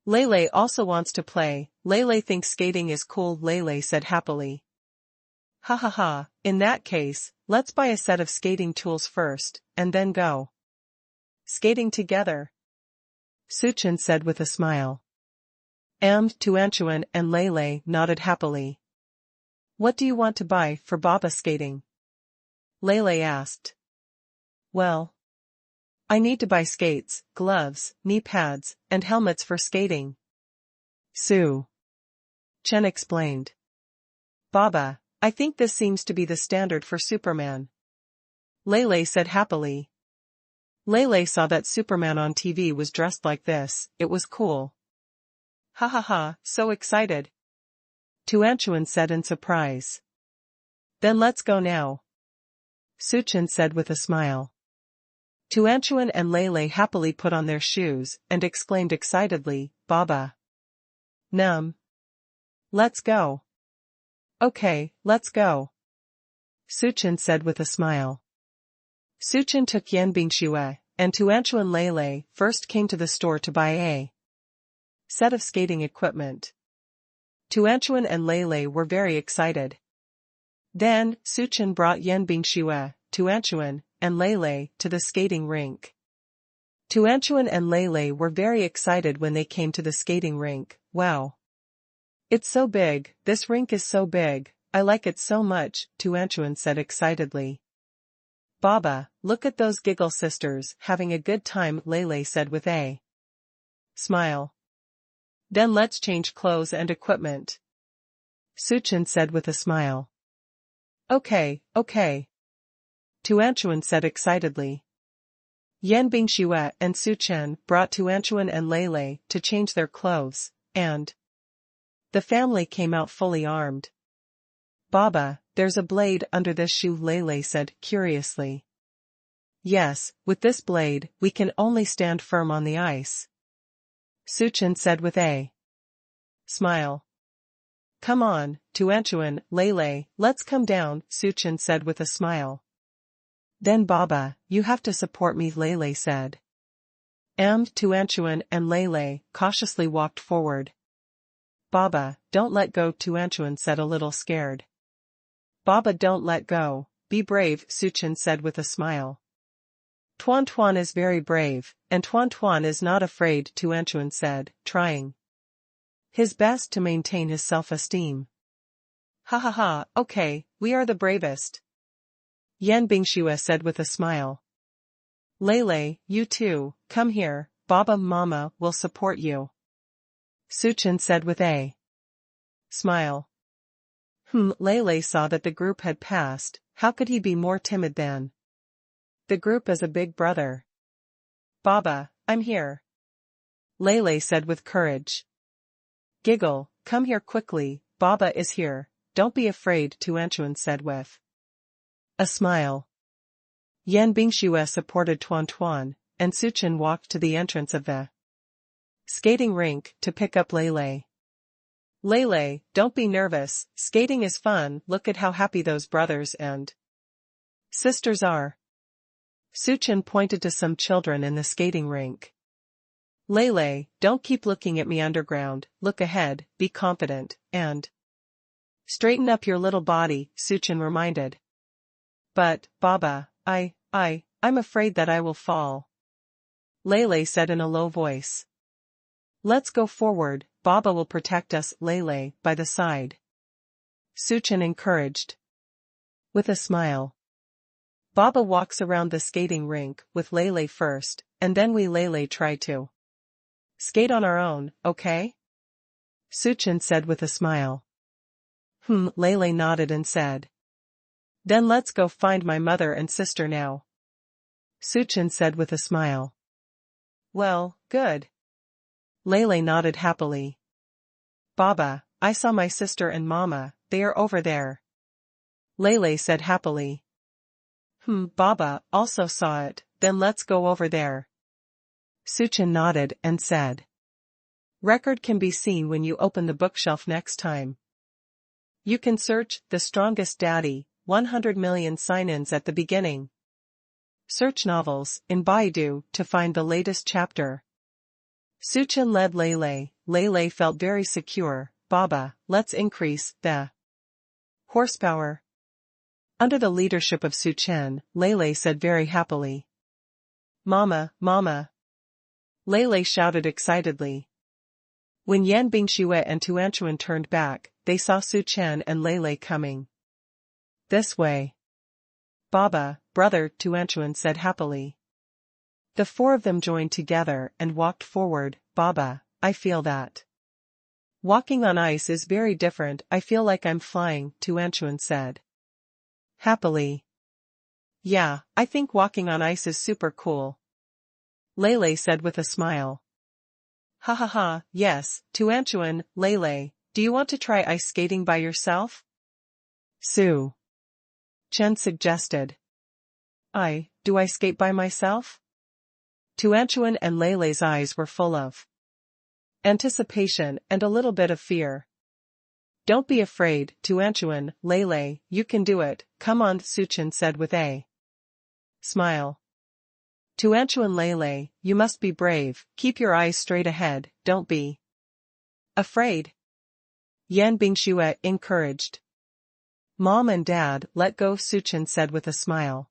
Leilei also wants to play, Leilei thinks skating is cool, Leilei said happily. Ha ha ha, in that case, let's buy a set of skating tools first, and then go skating together. Su Chen said with a smile. And Tuanchuan and Leilei nodded happily. What do you want to buy for Baba skating? Leilei asked. Well, I need to buy skates, gloves, knee pads, and helmets for skating. Su Chen explained. Baba, I think this seems to be the standard for Superman. Leilei said happily. Leilei saw that Superman on TV was dressed like this, it was cool. Ha ha ha, so excited. Tuanchuan said in surprise. Then let's go now. Su Chen said with a smile. Tuanchuan and Leilei happily put on their shoes and exclaimed excitedly, Baba. Num. Let's go. Okay, let's go. Su Chen said with a smile. Su Chen took Yan Bingxue, and Tuanchuan Leilei first came to the store to buy a set of skating equipment. Tuanchuan and Lei were very excited. Then, Suchen brought Yan Bingxue, Tuanchuan, and Lei to the skating rink. Tuanchuan and Lei were very excited when they came to the skating rink. Wow! It's so big, this rink is so big, I like it so much, Tuanchuan said excitedly. Baba, look at those giggle sisters having a good time, Lei said with a smile. Then let's change clothes and equipment. Suchen said with a smile. Okay, okay. Tuanchuan said excitedly. Yan Bingxue and Suchen brought Tuanchuan and Lei to change their clothes, and the family came out fully armed. Baba, there's a blade under this shoe, Lei said curiously. Yes, with this blade, we can only stand firm on the ice. Suchen said with a smile. Come on, Tuanchuan, Lei, let's come down, Suchen said with a smile. Then Baba, you have to support me, Lei said. And Tuanchuan and Lei cautiously walked forward. Baba, don't let go, Tuanchuan said a little scared. Baba, don't let go, be brave, Suchen said with a smile. Tuan is very brave, and Tuan is not afraid, Tuanchuan said, trying his best to maintain his self-esteem. Ha ha ha, okay, we are the bravest. Yan Bingxue said with a smile. Lei, you too, come here, Baba Mama will support you. Suchen said with a smile. Lei saw that the group had passed, how could he be more timid than the group as a big brother? Baba, I'm here. Lei said with courage. Giggle, come here quickly, Baba is here, don't be afraid, Tuanchuan said with a smile. Yan Bingxue supported Tuan, and Suchen walked to the entrance of the skating rink to pick up Lei. Lei, don't be nervous, skating is fun, look at how happy those brothers and sisters are. Suchen pointed to some children in the skating rink. Lei, don't keep looking at me underground, look ahead, be confident, and straighten up your little body, Suchen reminded. But, Baba, I'm afraid that I will fall. Lei said in a low voice. Let's go forward, Baba will protect us, Lei, by the side. Suchen encouraged. With a smile. Baba walks around the skating rink with Lei first, and then we Lei try to skate on our own, okay? Suchen said with a smile. Lei nodded and said. Then let's go find my mother and sister now. Suchen said with a smile. Well, good. Lei nodded happily. Baba, I saw my sister and Mama, they are over there. Lei said happily. Baba also saw it, then let's go over there. Suchen nodded and said. Record can be seen when you open the bookshelf next time. You can search The Strongest Daddy, 100 million sign-ins at the beginning. Search novels in Baidu to find the latest chapter. Suchen led Lei. Lei felt very secure. Baba, let's increase the horsepower. Under the leadership of Suchen, Lei said very happily. Mama, Mama. Lei shouted excitedly. When Yan Bingxue and Tuanchuan turned back, they saw Suchen and Lei coming. This way. Baba, brother, Tuanchuan said happily. The four of them joined together and walked forward. Baba, I feel that walking on ice is very different, I feel like I'm flying, Tuanchuan said. Happily. Yeah, I think walking on ice is super cool. Lei said with a smile. Ha ha ha, yes, Tuanchuan, Lei, do you want to try ice skating by yourself? Su Chen suggested. Do I skate by myself? Tuanchuan and Lei's eyes were full of anticipation and a little bit of fear. Don't be afraid, Tuanchuan, Lei, you can do it, come on, Suchen said with a smile. Tuanchuan, Lei, you must be brave, keep your eyes straight ahead, don't be Afraid? Yan Bingxue encouraged. Mom and Dad, let go, Suchen said with a smile.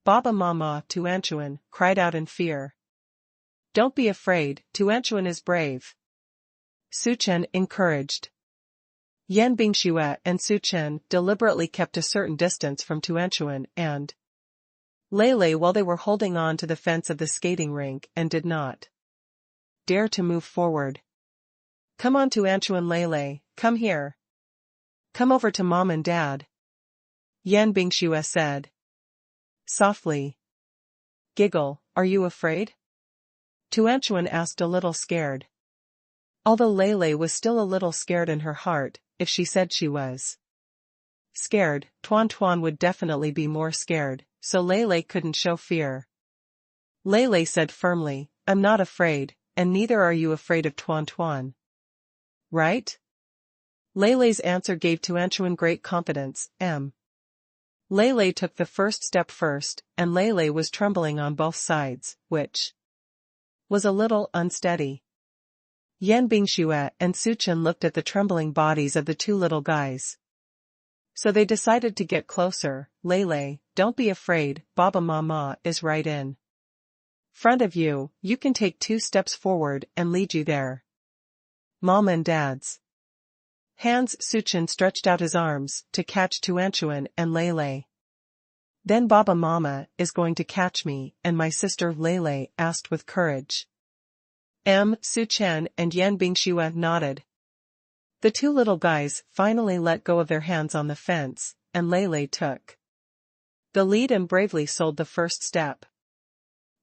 Baba Mama, Tuanchuan, cried out in fear. Don't be afraid, Tuanchuan is brave. Suchen encouraged. Yan Bingxue and Suchen deliberately kept a certain distance from Tuanchuan and Lele while they were holding on to the fence of the skating rink and did not dare to move forward. Come on, Tuanchuan, Lele, come here. Come over to Mom and Dad. Yan Bingxue said. Softly. Giggle, are you afraid? Tuanchuan asked, a little scared. Although Lele was still a little scared in her heart, if she said she was scared, Tuan Tuan would definitely be more scared, so Lele couldn't show fear. Lele said firmly, I'm not afraid, and neither are you afraid of Tuan Tuan. Right? Lele's answer gave Tuanchuan great confidence. Lele took the first step first, and Lele was trembling on both sides, which was a little unsteady. Yan Bingxue and Suchen looked at the trembling bodies of the two little guys. So they decided to get closer. Lele, don't be afraid, Baba Mama is right in front of you, you can take 2 steps forward and lead you there. Mom and Dad's hands. Suchen stretched out his arms to catch Tuanchuan and Lele. Then Baba Mama is going to catch me and my sister, Lele asked with courage. Suchen and Yan Bingxue nodded. The two little guys finally let go of their hands on the fence, and Lele took the lead and bravely sold the first step.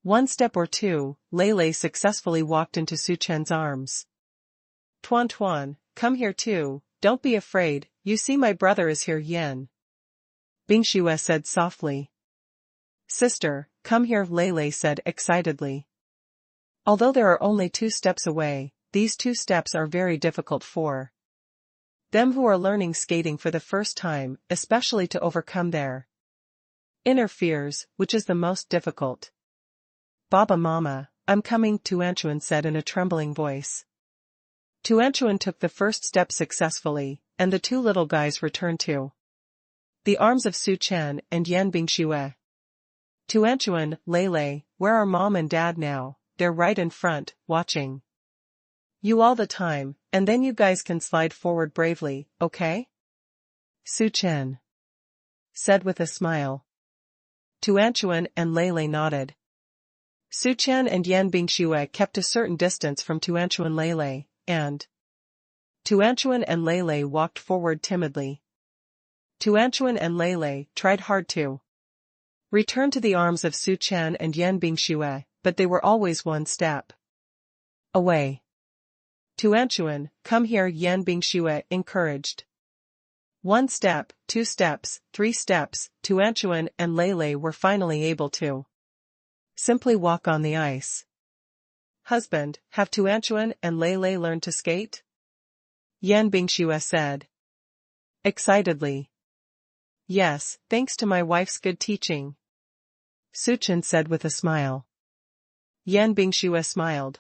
1 step or 2, Lele successfully walked into Suchen's arms. Tuan Tuan, come here too, don't be afraid, you see my brother is here, Yan Bingxue said softly. Sister, come here, Lele said excitedly. Although there are only 2 steps away, these 2 steps are very difficult for them who are learning skating for the first time, especially to overcome their inner fears, which is the most difficult. Baba Mama, I'm coming, Tuanchuan said in a trembling voice. Tuanchuan took the first step successfully, and the 2 little guys returned to the arms of Suchen and Yan Bingxue. Tuanchuan, Lele, where are Mom and Dad now? They're right in front, watching you all the time, and then you guys can slide forward bravely, okay? Suchen said with a smile. Tuanchuan and Lele nodded. Suchen and Yan Bingxue kept a certain distance from Tuanchuan Lele, and Tuanchuan and Lele walked forward timidly. Tuanchuan and Lele tried hard to return to the arms of Suchen and Yan Bingxue, but they were always 1 step away. Tuanchuan, come here, Yan Bingxue encouraged. 1 step, 2 steps, 3 steps, Tuanchuan and Lele were finally able to simply walk on the ice. Husband, have Tuanchuan and Lele learned to skate? Yan Bingxue said excitedly. Yes, thanks to my wife's good teaching. Suchen said with a smile. Yan Bingxue smiled.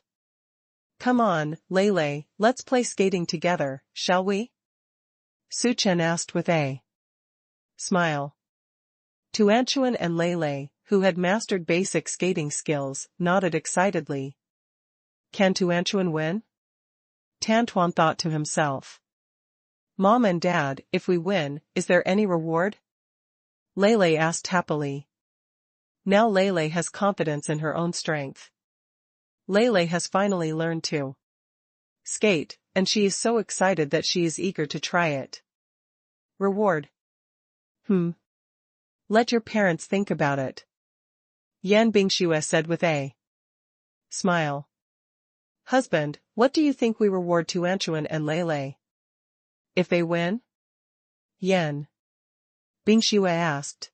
Come on, Lele, let's play skating together, shall we? Suchen asked with a smile. Tuanchuan and Lele, who had mastered basic skating skills, nodded excitedly. Can Tuanchuan win? Tantuan thought to himself. Mom and Dad, if we win, is there any reward? Lele asked happily. Now Lele has confidence in her own strength. Lele has finally learned to skate, and she is so excited that she is eager to try it. Reward? Let your parents think about it. Yan Bingxue said with a smile. Husband, what do you think we reward Tuanchuan and Lele? If they win? Yan Bingxue asked.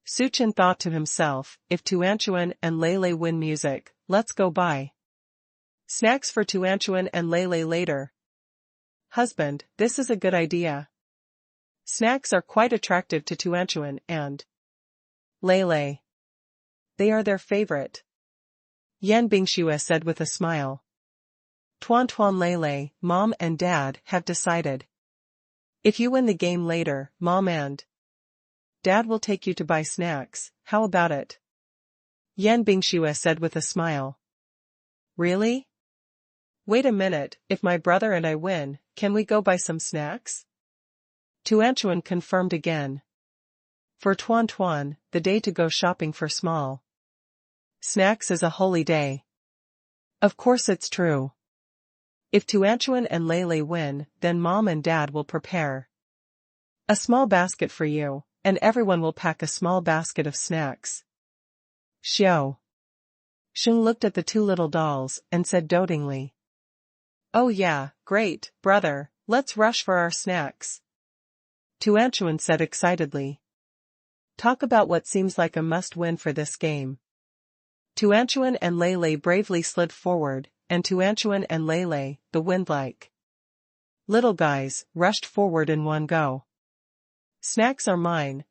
Suchen thought to himself, if Tuanchuan and Lele win music, let's go buy snacks for Tuanchuan and Lele later. Husband, this is a good idea. Snacks are quite attractive to Tuanchuan and Lele. They are their favorite. Yan Bingxue said with a smile. Tuan Tuan Lele, Mom and Dad have decided. If you win the game later, Mom and Dad will take you to buy snacks, how about it? Yan Bingxue said with a smile. Really? Wait a minute, if my brother and I win, can we go buy some snacks? Tuanchuan confirmed again. For Tuan Tuan, the day to go shopping for small snacks is a holy day. Of course it's true. If Tuanchuan and Lele win, then Mom and Dad will prepare a small basket for you, and everyone will pack a small basket of snacks. Xiao Sheng looked at the two little dolls and said dotingly. Oh yeah, great, brother, let's rush for our snacks. Tuanchuan said excitedly. Talk about what seems like a must-win for this game. Tuanchuan and Lele bravely slid forward, and Tuanchuan and Lele, the wind-like little guys, rushed forward in one go. Snacks are mine,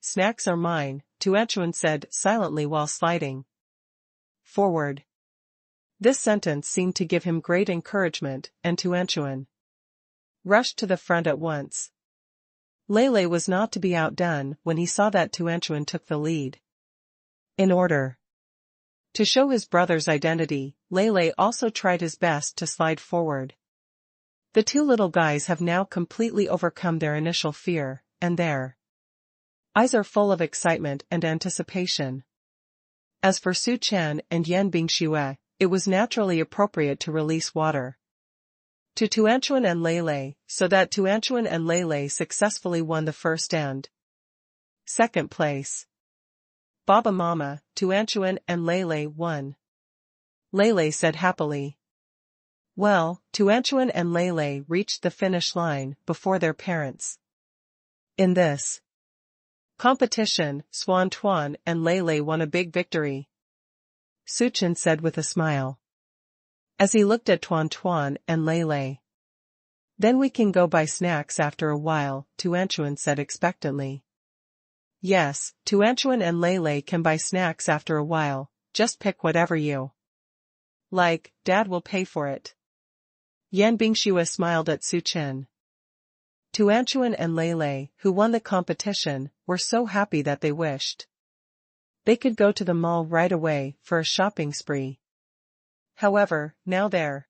Tuanchuan said silently while sliding forward. This sentence seemed to give him great encouragement, and Tuanchuan rushed to the front at once. Lele was not to be outdone when he saw that Tuanchuan took the lead. In order to show his brother's identity, Lele also tried his best to slide forward. The two little guys have now completely overcome their initial fear, and their eyes are full of excitement and anticipation. As for Su Chen and Yan Bingxue, it was naturally appropriate to release water to Tuanchuan and Lele, so that Tuanchuan and Lele successfully won the first and second place. Baba Mama, Tuanchuan and Lele won. Lele said happily. Well, Tuanchuan and Lele reached the finish line before their parents. In this competition, Swan Tuan and Lele won a big victory. Su Chen said with a smile, as he looked at Tuan Tuan and Lele. Then we can go buy snacks after a while, Tuanchuan said expectantly. Yes, Tuanchuan and Lele can buy snacks after a while, just pick whatever you like, Dad will pay for it. Yan Bingxue smiled at Su Chen. Tuanchuan and Lele, who won the competition, were so happy that they wished they could go to the mall right away for a shopping spree. However, now there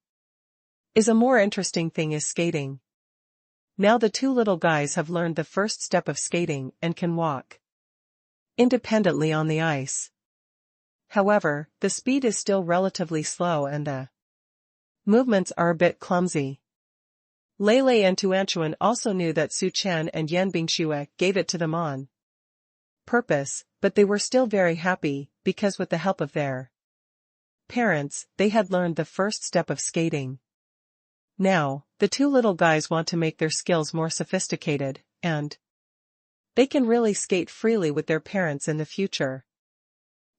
is a more interesting thing is skating. Now the two little guys have learned the first step of skating and can walk independently on the ice. However, the speed is still relatively slow and the movements are a bit clumsy. Lele and Tuanchuan also knew that Su Chen and Yan Bingxue gave it to them on purpose, but they were still very happy, because with the help of their parents, they had learned the first step of skating. Now, the two little guys want to make their skills more sophisticated, and they can really skate freely with their parents in the future.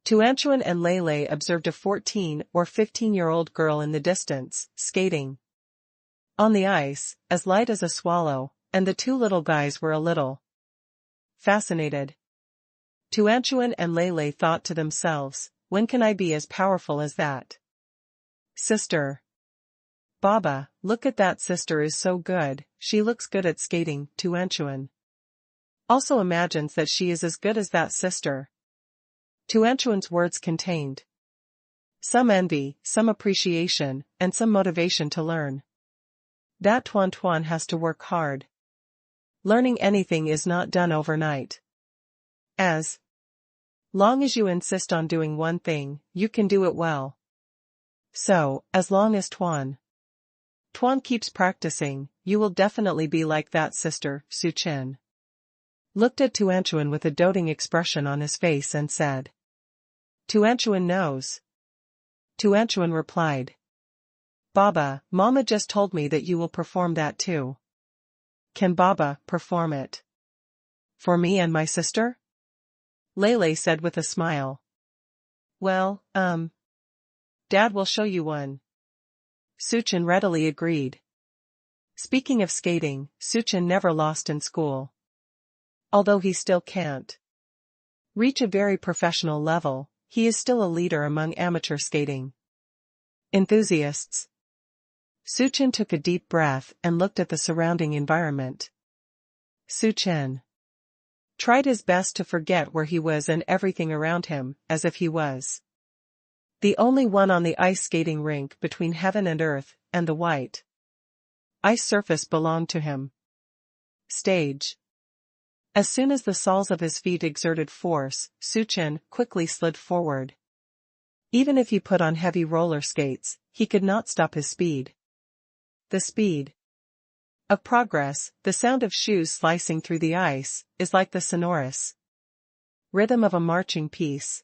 Tuanchuan and Lele observed a 14 or 15-year-old girl in the distance, skating on the ice, as light as a swallow, and the two little guys were a little fascinated. Tuanchuan and Lele thought to themselves, when can I be as powerful as that sister? Baba, look at that sister is so good, she looks good at skating, Tuanchuan also imagines that she is as good as that sister. Tuanchuan's words contained some envy, some appreciation, and some motivation to learn. That Tuan Tuan has to work hard. Learning anything is not done overnight. As long as you insist on doing one thing, you can do it well. So, as long as Tuan keeps practicing, you will definitely be like that sister, Su Chen looked at Tuanchuan with a doting expression on his face and said. Tuanchuan knows. Tuanchuan replied. Baba, Mama just told me that you will perform that too. Can Baba perform it for me and my sister? Lele said with a smile. Well, Dad will show you one. Su Chen readily agreed. Speaking of skating, Su Chen never lost in school. Although he still can't reach a very professional level, he is still a leader among amateur skating enthusiasts. Su Chen took a deep breath and looked at the surrounding environment. Su Chen tried his best to forget where he was and everything around him, as if he was the only one on the ice skating rink between heaven and earth, and the white ice surface belonged to him. Stage. As soon as the soles of his feet exerted force, Su Chen quickly slid forward. Even if he put on heavy roller skates, he could not stop his speed. The speed of progress, the sound of shoes slicing through the ice, is like the sonorous rhythm of a marching piece.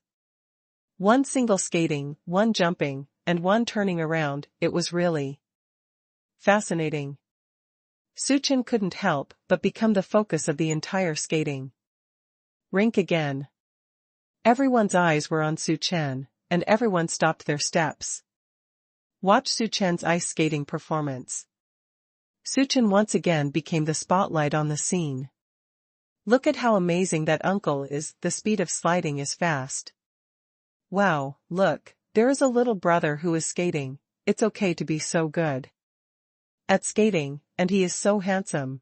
One single skating, one jumping, and one turning around, it was really fascinating. Su Chen couldn't help but become the focus of the entire skating rink again. Everyone's eyes were on Su Chen, and everyone stopped their steps. Watch Su Chen's ice skating performance. Su Chen once again became the spotlight on the scene. Look at how amazing that uncle is, the speed of sliding is fast. Wow, look, there is a little brother who is skating. It's okay to be so good at skating, and he is so handsome.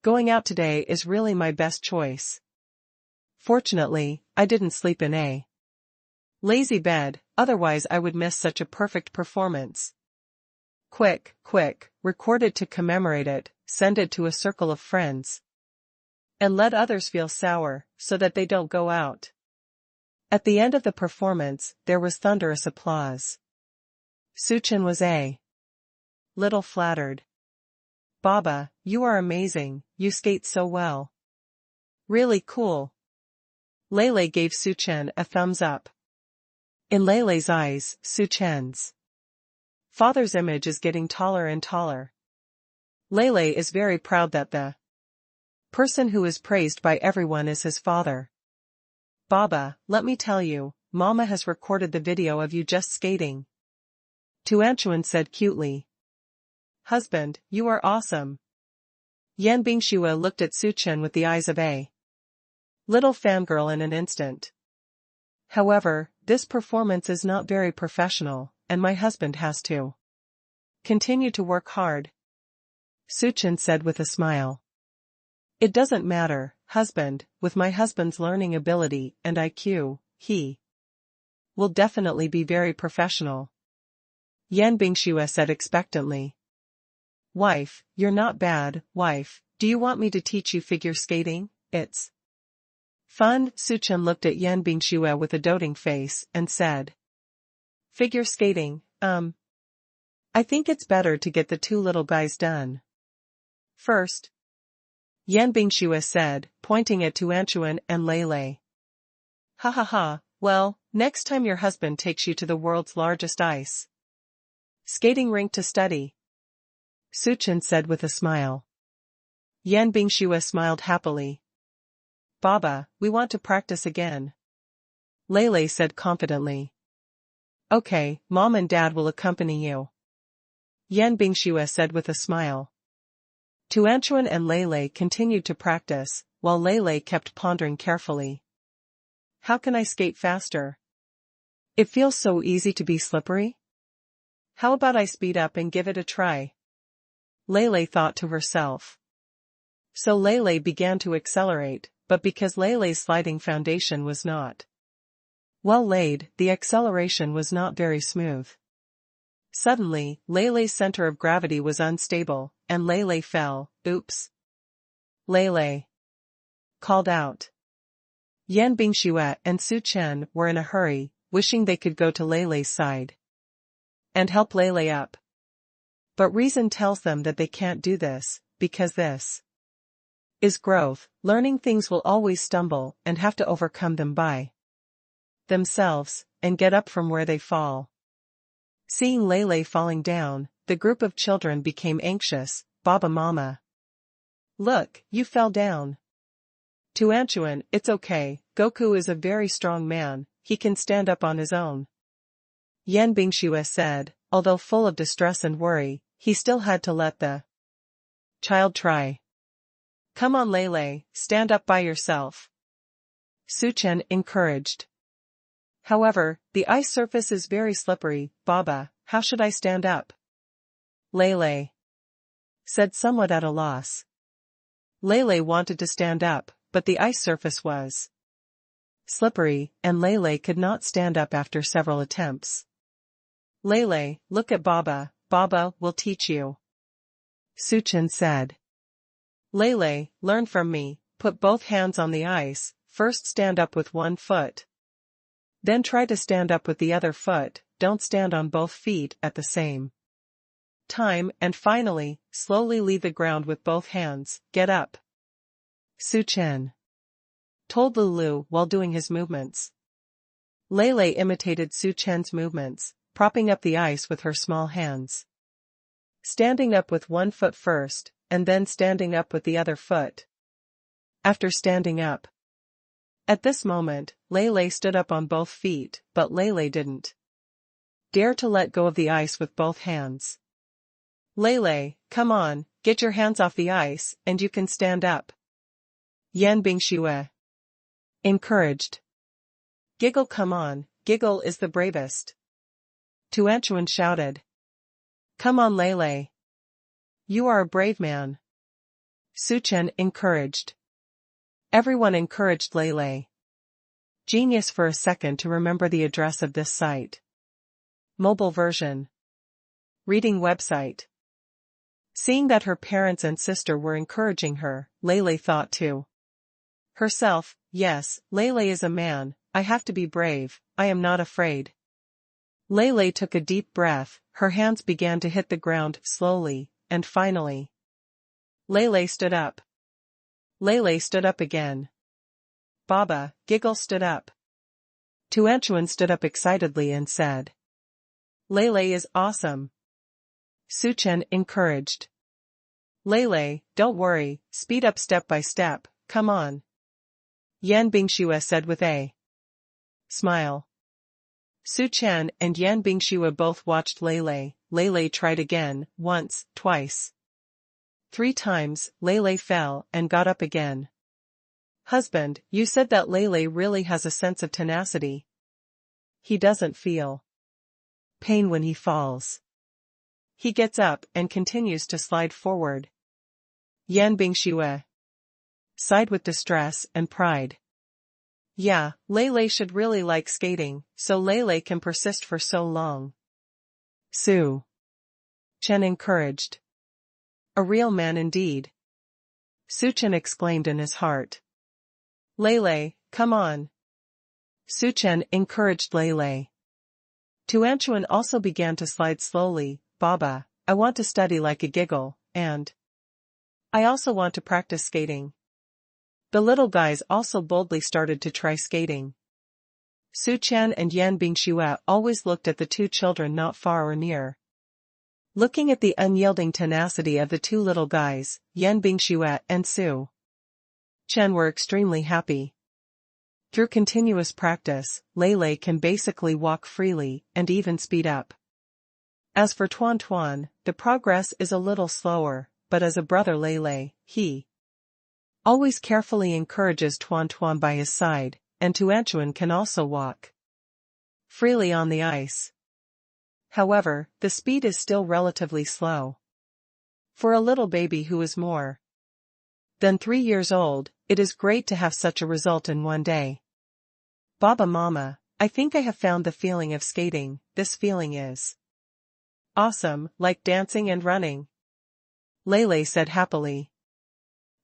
Going out today is really my best choice. Fortunately, I didn't sleep in a lazy bed, otherwise I would miss such a perfect performance. Quick, record it to commemorate it, send it to a circle of friends. And let others feel sour, so that they don't go out. At the end of the performance, there was thunderous applause. Su Chen was a little flattered. Baba, you are amazing, you skate so well. Really cool. Lele gave Su Chen a thumbs up. In Lele's eyes, Su Chen's father's image is getting taller and taller. Lele is very proud that the person who is praised by everyone is his father. Baba, let me tell you, Mama has recorded the video of you just skating. Tuanchuan said cutely. Husband, you are awesome. Yan Bingxue looked at Su Chen with the eyes of a little fangirl in an instant. However, this performance is not very professional, and my husband has to continue to work hard. Su Chen said with a smile. It doesn't matter, husband, with my husband's learning ability and IQ, he will definitely be very professional. Yan Bingxue said expectantly. Wife, you're not bad, wife, do you want me to teach you figure skating? It's fun. Su Chen looked at Yan Bingxue with a doting face and said. Figure skating, I think it's better to get the two little guys done first. Yan Bingxue said, pointing at Tuanchuan and Lele. Ha ha ha, well, next time your husband takes you to the world's largest ice skating rink to study. Su Chen said with a smile. Yan Bingxue smiled happily. Baba, we want to practice again. Lele said confidently. Okay, Mom and Dad will accompany you. Yan Bingxue said with a smile. Tuanchuan and Lele continued to practice, while Lele kept pondering carefully. How can I skate faster? It feels so easy to be slippery. How about I speed up and give it a try? Lele thought to herself. So Lele began to accelerate, but because Lele's sliding foundation was not well laid, the acceleration was not very smooth. Suddenly, Lele's center of gravity was unstable, and Lele fell. Oops. Lele called out. Yan Bingxue and Su Chen were in a hurry, wishing they could go to Lele's side and help Lele up. But reason tells them that they can't do this, because this is growth. Learning things will always stumble and have to overcome them by themselves, and get up from where they fall. Seeing Lele falling down, the group of children became anxious. Baba Mama. Look, you fell down. Tuanchuan, it's okay, Goku is a very strong man, he can stand up on his own. Yan Bingxue said, although full of distress and worry, he still had to let the child try. Come on Lele, stand up by yourself. Su Chen encouraged. However, the ice surface is very slippery. Baba, how should I stand up? Lele said, somewhat at a loss. Lele wanted to stand up, but the ice surface was slippery, and Lele could not stand up after several attempts. Lele, look at Baba, Baba will teach you, Suchen said. Lele, learn from me, put both hands on the ice, first stand up with one foot. Then try to stand up with the other foot, don't stand on both feet at the same time, and finally, slowly leave the ground with both hands, get up, Suchen told Lulu while doing his movements. Lele imitated Suchen's movements, propping up the ice with her small hands. Standing up with one foot first, and then standing up with the other foot. After standing up. At this moment, Lele stood up on both feet, but Lele didn't dare to let go of the ice with both hands. Lele, come on, get your hands off the ice, and you can stand up, Yan Bingxue encouraged. Giggle, come on, Giggle is the bravest, Tuanchuan shouted. Come on, Lele. You are a brave man, Suchen encouraged. Everyone encouraged Lele. Genius for a second to remember the address of this site. Mobile version. Reading website. Seeing that her parents and sister were encouraging her, Lele thought to herself, yes, Lele is a man, I have to be brave, I am not afraid. Lele took a deep breath, her hands began to hit the ground slowly, and finally, Lele stood up. Lele stood up again. Baba, Giggle stood up. Tuanchuan stood up excitedly and said, Lele is awesome. Suchen encouraged. Lele, don't worry, speed up step by step, come on, Yan Bingxue said with a smile. Suchen and Yan Bingxue both watched Lele. Lele tried again, once, twice. 3 times, Lele fell and got up again. Husband, you said that Lele really has a sense of tenacity. He doesn't feel pain when he falls. He gets up and continues to slide forward. Yan Bingxue sighed with distress and pride. Yeah, Lele should really like skating, so Lele can persist for so long. Su Chen encouraged. A real man indeed. Suchen exclaimed in his heart. Lele, come on. Suchen encouraged Lele. Tuanchuan also began to slide slowly. Baba, I want to study like a Giggle, and I also want to practice skating. The little guys also boldly started to try skating. Suchen and Yan Bingxue always looked at the 2 children not far or near. Looking at the unyielding tenacity of the 2 little guys, Yan Bingxue and Su Chen were extremely happy. Through continuous practice, Lele can basically walk freely and even speed up. As for Tuan Tuan, the progress is a little slower, but as a brother Lele, he always carefully encourages Tuan Tuan by his side, and Tuanchuan can also walk freely on the ice. However, the speed is still relatively slow. For a little baby who is more than 3 years old, it is great to have such a result in one day. Baba Mama, I think I have found the feeling of skating, this feeling is awesome, like dancing and running, Lele said happily.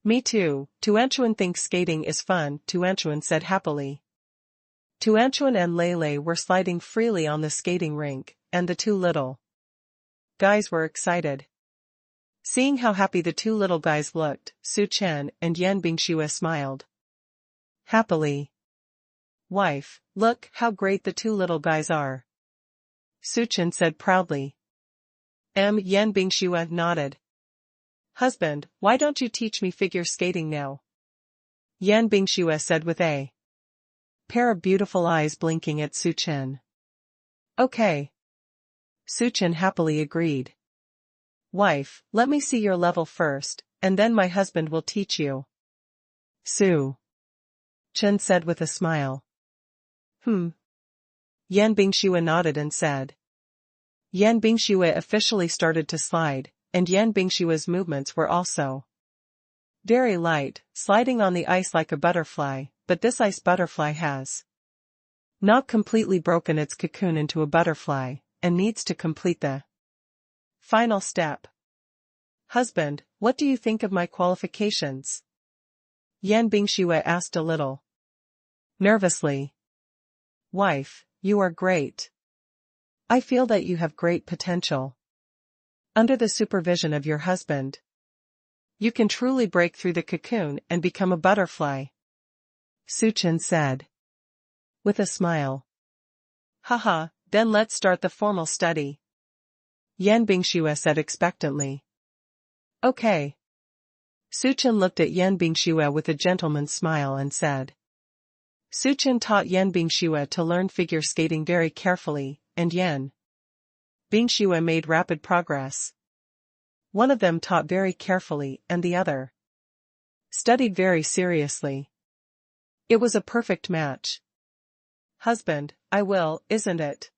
Me too, Tuanchuan thinks skating is fun, Tuanchuan said happily. Tuanchuan and Lele were sliding freely on the skating rink, and the 2 little guys were excited. Seeing how happy the 2 little guys looked, Suchen and Yan Bingxue smiled happily. Wife, look how great the 2 little guys are, Suchen said proudly. Yan Bingxue nodded. Husband, why don't you teach me figure skating now? Yan Bingxue said with a pair of beautiful eyes blinking at Suchen. Okay. Suchen happily agreed. Wife, let me see your level first, and then my husband will teach you, Su Chen said with a smile. Yan Bingxue nodded and said, Yan Bingshuo officially started to slide, and Yan Bingshuo's movements were also very light, sliding on the ice like a butterfly, but this ice butterfly has not completely broken its cocoon into a butterfly, and needs to complete the final step. Husband, what do you think of my qualifications? Yan Bingshuo asked a little nervously. Wife, you are great. I feel that you have great potential. Under the supervision of your husband, you can truly break through the cocoon and become a butterfly. Su Chen said with a smile. Haha, then let's start the formal study. Yan Bingshuo said expectantly. Okay. Su Chen looked at Yan Bingshuo with a gentleman's smile and said. Su Chen taught Yan Bingshuo to learn figure skating very carefully, and Yan Bingshuo made rapid progress. One of them taught very carefully and the other studied very seriously. It was a perfect match. Husband, I will, isn't it?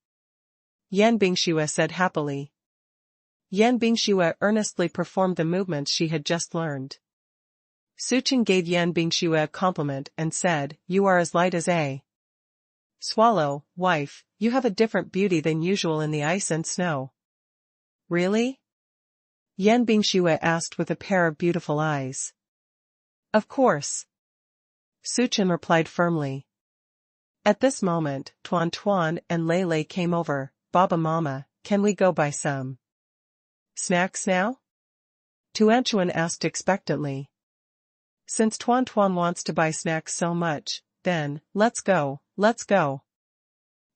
Yan Bingshuo said happily. Yan Bingshuo earnestly performed the movements she had just learned. Su Chen gave Yan Bingshuo a compliment and said, You are as light as a swallow, wife, you have a different beauty than usual in the ice and snow. Really? Yan Bingshuo asked with a pair of beautiful eyes. Of course. Su Chen replied firmly. At this moment, Tuan Tuan and Lei Lei came over. Baba Mama, can we go buy some snacks now? Tuanchuan asked expectantly. Since Tuan Tuan wants to buy snacks so much, then, let's go, let's go.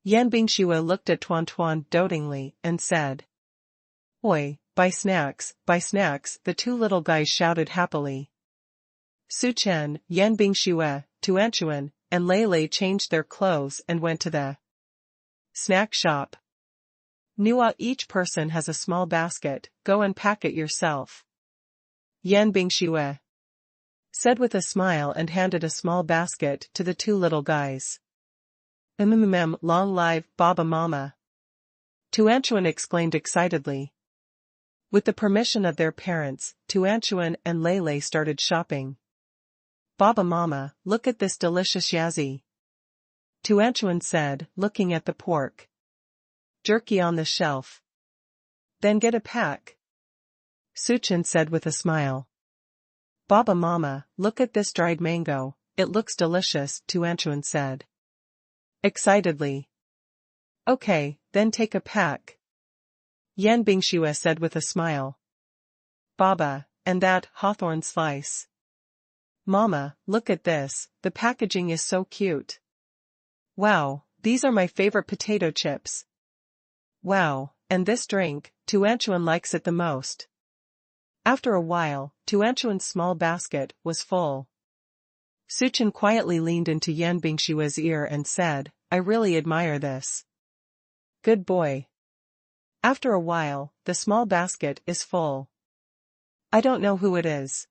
Yan Bingshuo looked at Tuan Tuan dotingly and said. Oi, buy snacks, the two little guys shouted happily. Su Chen, Yan Bingshuo, Tuanchuan, and Lei Lei changed their clothes and went to the snack shop. Nua, each person has a small basket, go and pack it yourself. Yan Bingshuo said with a smile and handed a small basket to the two little guys. Long live Baba Mama. Tuanchuan exclaimed excitedly. With the permission of their parents, Tuanchuan and Lei Lei started shopping. Baba Mama, look at this delicious yazzi. Tuanchuan said, looking at the pork jerky on the shelf. Then get a pack. Su Chen said with a smile. Baba Mama, look at this dried mango, it looks delicious, Tuanchuan said excitedly. Okay, then take a pack. Yan Bingshuo said with a smile. Baba, and that hawthorn slice. Mama, look at this, the packaging is so cute. Wow, these are my favorite potato chips. Wow, and this drink, Tuanchuan likes it the most. After a while, Tuanchuan's small basket was full. Su Chen quietly leaned into Yan Bingshuo's ear and said, I really admire this. Good boy. After a while, the small basket is full. I don't know who it is.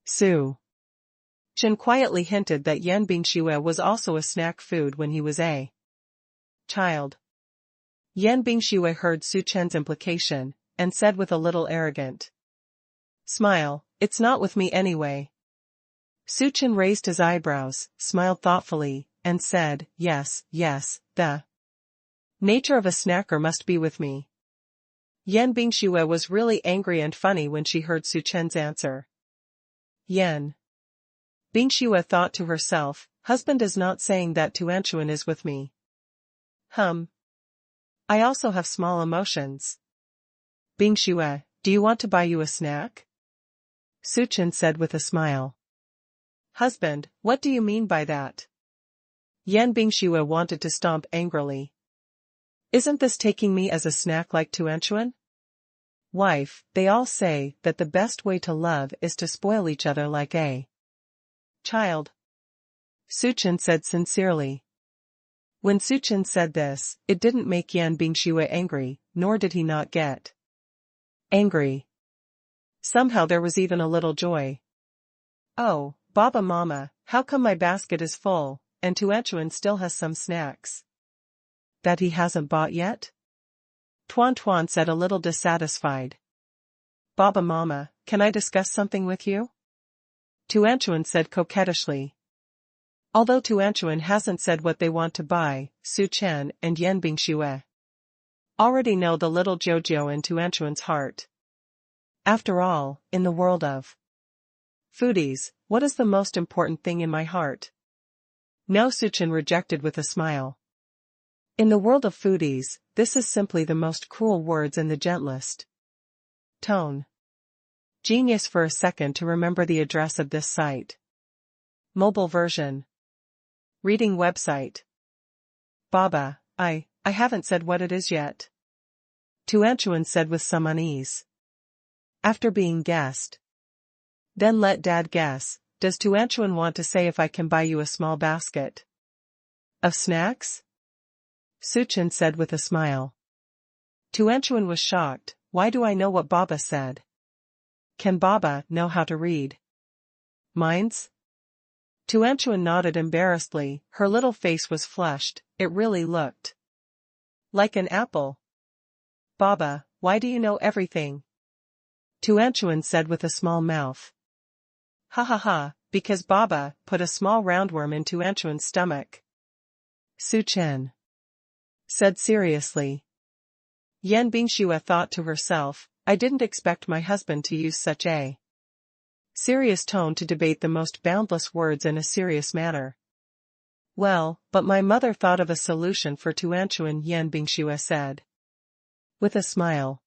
Su Chen quietly hinted that Yan Bingshuo was also a snack food when he was a child. Yan Bingshuo heard Su Chen's implication, and said with a little arrogant smile, it's not with me anyway. Su Chen raised his eyebrows, smiled thoughtfully, and said, yes, the nature of a snacker must be with me. Yan Bingshuo was really angry and funny when she heard Su Chen's answer. Yan Bingshuo thought to herself, husband is not saying that Tuanchuan is with me. I also have small emotions. Bingshuo, do you want to buy you a snack? Su Chen said with a smile. Husband, what do you mean by that? Yan Bingshuo wanted to stomp angrily. Isn't this taking me as a snack like Tuanchuan? Wife, they all say that the best way to love is to spoil each other like a child. Su Chen said sincerely. When Su Chen said this, it didn't make Yan Bingshuo angry, nor did he not get angry. Somehow there was even a little joy. Oh, Baba Mama, how come my basket is full, and Tuanchuan still has some snacks that he hasn't bought yet? Tuan Tuan said a little dissatisfied. Baba Mama, can I discuss something with you? Tuanchuan said coquettishly. Although Tuanchuan hasn't said what they want to buy, Su Chen and Yan Bingxue already know the little Jojo in Tuanchuan's heart. After all, in the world of foodies, what is the most important thing in my heart? No, Su Chen rejected with a smile. In the world of foodies, this is simply the most cruel words in the gentlest tone. Genius for a second to remember the address of this site. Mobile version. Reading website. Baba, I haven't said what it is yet. Tuanchuan said with some unease. After being guessed. Then let Dad guess, does Tuanchuan want to say if I can buy you a small basket of snacks? Su Chen said with a smile. Tuanchuan was shocked. Why do I know what Baba said? Can Baba know how to read minds? Tuanchuan nodded embarrassedly, her little face was flushed, it really looked like an apple. Baba, why do you know everything? Tuanchuan said with a small mouth. Ha ha ha, because Baba put a small roundworm in Tuanchuan's stomach. Su Chen said seriously. Yan Bingxue thought to herself, I didn't expect my husband to use such a serious tone to debate the most boundless words in a serious manner. Well, but my mother thought of a solution for Tuanchuan, Yan Bingxue said. With a smile.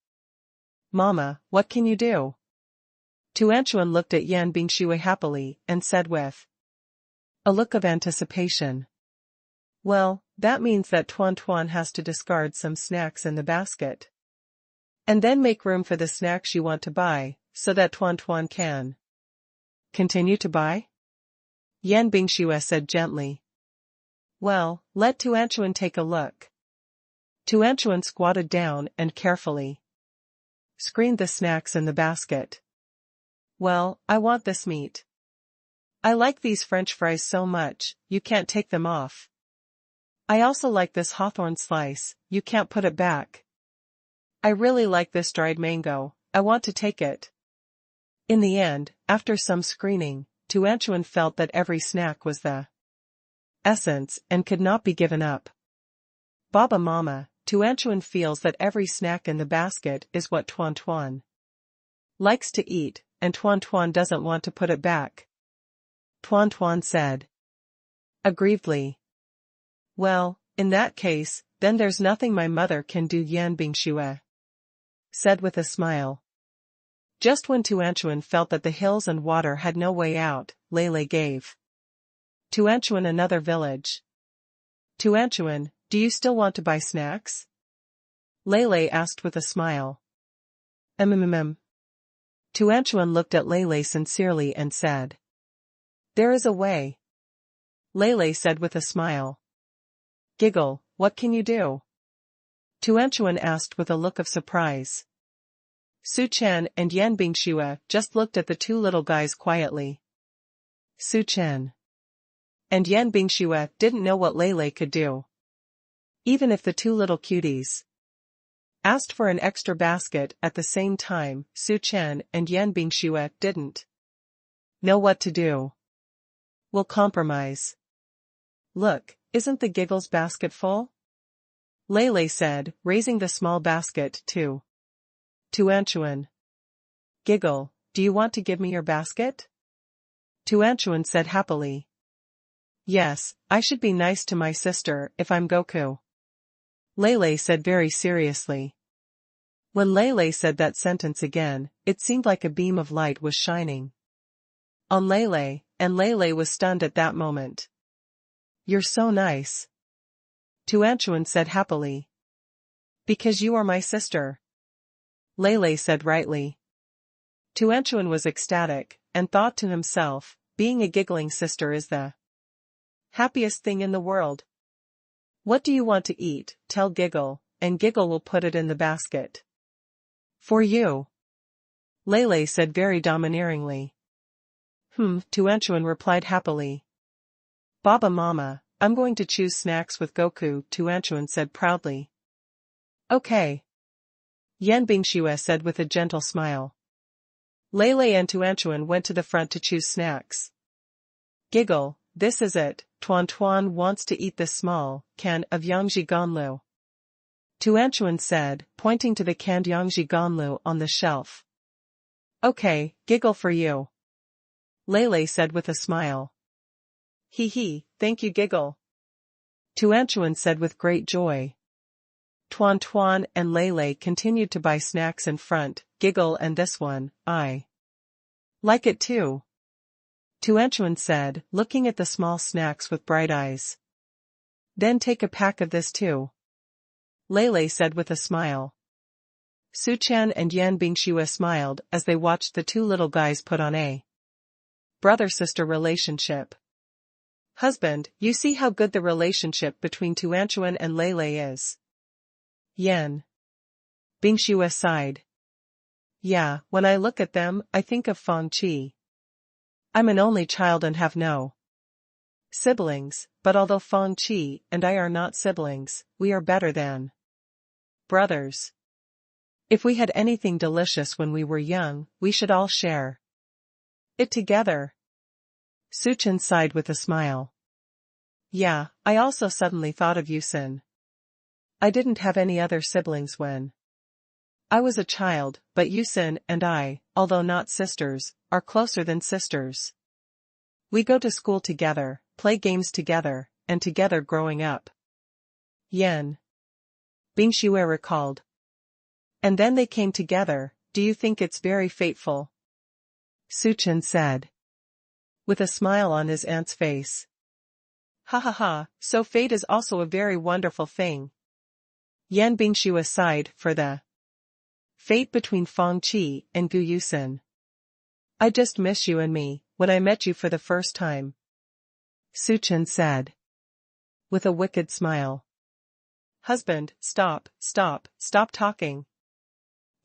Mama, what can you do? Tuanchuan looked at Yan Bingxue happily and said with a look of anticipation. Well, that means that Tuan Tuan has to discard some snacks in the basket. And then make room for the snacks you want to buy, so that Tuan Tuan can continue to buy? Yan Bingxue said gently. Well, let Tuanchuan take a look. Tuanchuan squatted down and carefully screened the snacks in the basket. Well, I want this meat. I like these French fries so much, you can't take them off. I also like this hawthorn slice, you can't put it back. I really like this dried mango, I want to take it. In the end, after some screening, Tuanchuan felt that every snack was the essence and could not be given up. Baba Mama, Tuanchuan feels that every snack in the basket is what Tuan Tuan likes to eat, and Tuan Tuan doesn't want to put it back. Tuan Tuan said aggrievedly. Well, in that case, then there's nothing my mother can do, Yan Bingxue said with a smile. Just when Tuanchuan felt that the hills and water had no way out, Lele gave Tuanchuan another village. Tuanchuan, do you still want to buy snacks? Lele asked with a smile. Tuanchuan looked at Lele sincerely and said. There is a way. Lele said with a smile. Giggle, what can you do? Tuanchuan asked with a look of surprise. Su Chen and Yan Bingxue just looked at the two little guys quietly. Su Chen and Yan Bingxue didn't know what Lele could do. Even if the two little cuties asked for an extra basket at the same time, Su Chen and Yan Bingxue didn't know what to do. We'll compromise. Look, isn't the Giggles basket full? Lele said, raising the small basket to Tuanchuan. Giggle, do you want to give me your basket? Tuanchuan said happily. Yes, I should be nice to my sister if I'm Goku. Lele said very seriously. When Lele said that sentence again, it seemed like a beam of light was shining on Lele, and Lele was stunned at that moment. You're so nice. Tuanchuan said happily. Because you are my sister. Lele said rightly. Tuanchuan was ecstatic, and thought to himself, being a giggling sister is the happiest thing in the world. What do you want to eat? Tell Giggle, and Giggle will put it in the basket. For you. Lele said very domineeringly. Tuanchuan replied happily. Baba Mama, I'm going to choose snacks with Goku, Tuanchuan said proudly. Okay. Yan Bingxue said with a gentle smile. Lei and Tuanchuan went to the front to choose snacks. Giggle, this is it, Tuan Tuan wants to eat this small can of Yangji Ganlu. Tuanchuan said, pointing to the canned Yangji Ganlu on the shelf. Okay, Giggle for you. Lei said with a smile. Hee hee, thank you Giggle. Tuanchuan said with great joy. Tuan Tuan and Lei continued to buy snacks in front, Giggle and this one, I like it too. Tuanchuan said, looking at the small snacks with bright eyes. Then take a pack of this too. Lei said with a smile. Suchan and Yan Bingxue smiled as they watched the two little guys put on a brother-sister relationship. Husband, you see how good the relationship between Tuanchuan and Lei is. Yan Bingxue sighed. Yeah, when I look at them, I think of Feng Qi. I'm an only child and have no siblings, but although Feng Qi and I are not siblings, we are better than brothers. If we had anything delicious when we were young, we should all share it together. Suchan sighed with a smile. Yeah, I also suddenly thought of Yusin. I didn't have any other siblings when I was a child, but Yusin and I, although not sisters, are closer than sisters. We go to school together, play games together, and together growing up. Yan Bingxue recalled. And then they came together, do you think it's very fateful? Suchan said. With a smile on his aunt's face. Ha ha ha, so fate is also a very wonderful thing. Yan Bingxue sighed for the fate between Feng Qi and Gu Yusin. I just miss you and me, when I met you for the first time. Suchan said. With a wicked smile. Husband, stop talking.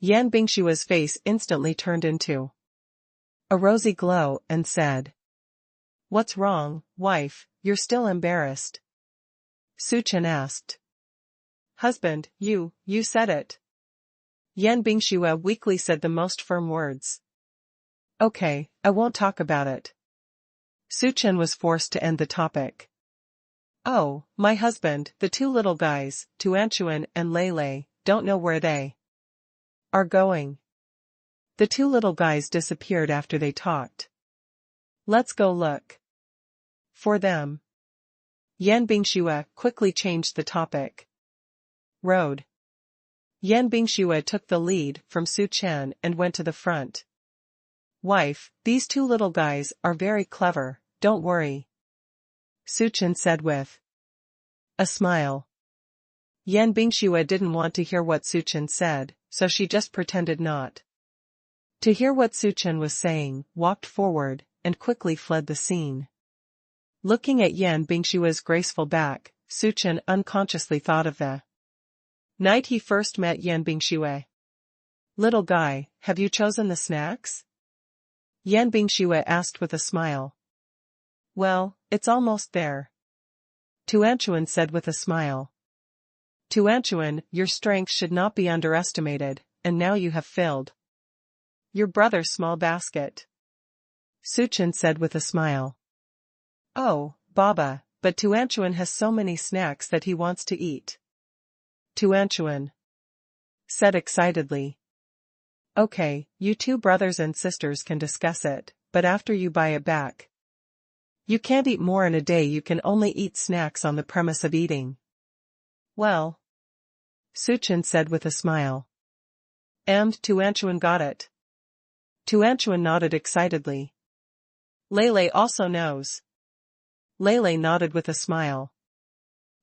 Yan Bingxue's face instantly turned into a rosy glow and said. What's wrong, wife, you're still embarrassed? Suchan asked. Husband, you said it. Yan Bingxue weakly said the most firm words. Okay, I won't talk about it. Suchan was forced to end the topic. Oh, my husband, the two little guys, Tuanchuan and Lei, don't know where they are going. The two little guys disappeared after they talked. Let's go look for them. Yan Bingxue quickly changed the topic. Road. Yan Bingxue took the lead from Suchan and went to the front. Wife, these two little guys are very clever, don't worry. Suchan said with a smile. Yan Bingxue didn't want to hear what Suchan said, so she just pretended not to hear what Suchan was saying, walked forward, and quickly fled the scene. Looking at Yan Bingxue's graceful back, Suchan unconsciously thought of the night he first met Yan Bingxue. Little guy, have you chosen the snacks? Yan Bingxue asked with a smile. Well, it's almost there. Tuanchuan said with a smile. Tuanchuan, your strength should not be underestimated, and now you have filled your brother's small basket. Suchan said with a smile. Oh, Baba, but Tuanchuan has so many snacks that he wants to eat. Tuanchuan said excitedly. Okay, you two brothers and sisters can discuss it, but after you buy it back. You can't eat more in a day, you can only eat snacks on the premise of eating. Well. Suchan said with a smile. And Tuanchuan got it. Tuanchuan nodded excitedly. Lei also knows. Lei nodded with a smile.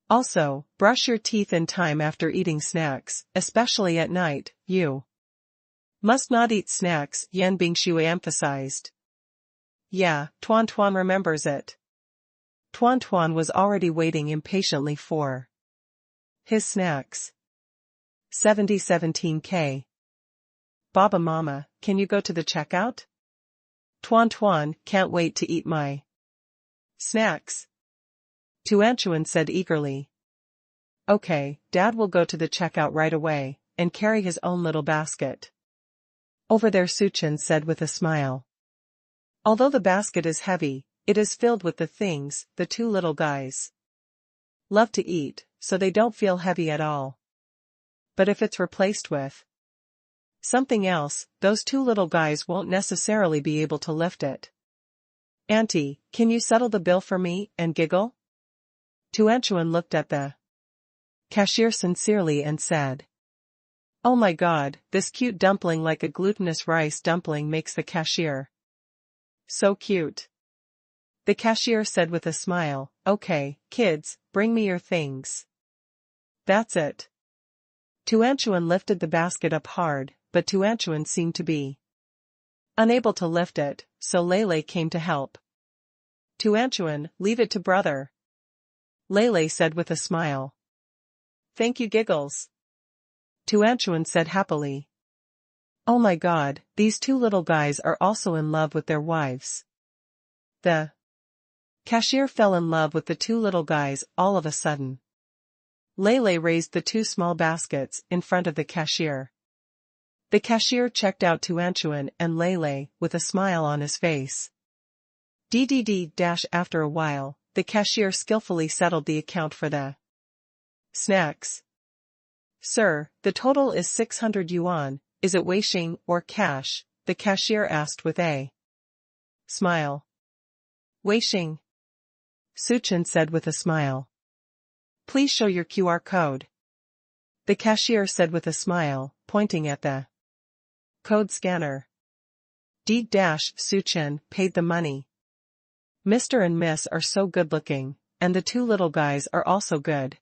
Also, brush your teeth in time after eating snacks, especially at night, you must not eat snacks, Yan Bingxue emphasized. Yeah, Tuan Tuan remembers it. Tuan Tuan was already waiting impatiently for his snacks. 7017K. Baba Mama, can you go to the checkout? Tuan Tuan can't wait to eat my snacks. Tuanchuan said eagerly. Okay, Dad will go to the checkout right away, and carry his own little basket. Over there, Suchin said with a smile. Although the basket is heavy, it is filled with the things the two little guys love to eat, so they don't feel heavy at all. But if it's replaced with something else, those two little guys won't necessarily be able to lift it. Auntie, can you settle the bill for me, and giggle? Tuanchuan looked at the cashier sincerely and said, "Oh my God, this cute dumpling like a glutinous rice dumpling makes the cashier so cute." The cashier said with a smile, "Okay, kids, bring me your things." That's it. Tuanchuan lifted the basket up hard, but Tuanchuan seemed to be unable to lift it, so Lele came to help. "Tuanchuan, leave it to brother," Lele said with a smile. "Thank you, Giggles," Tuanchuan said happily. Oh my God, these two little guys are also in love with their wives. The cashier fell in love with the two little guys all of a sudden. Lele raised the two small baskets in front of the cashier. The cashier checked out Tuanchuan and Lele with a smile on his face. After a while, the cashier skillfully settled the account for the snacks. "Sir, the total is 600 yuan, is it Weixing or cash?" the cashier asked with a smile. "Weixing," Suchin said with a smile. "Please show your QR code," the cashier said with a smile, pointing at the code scanner. Suchin paid the money. Mr. and Miss are so good-looking, and the two little guys are also good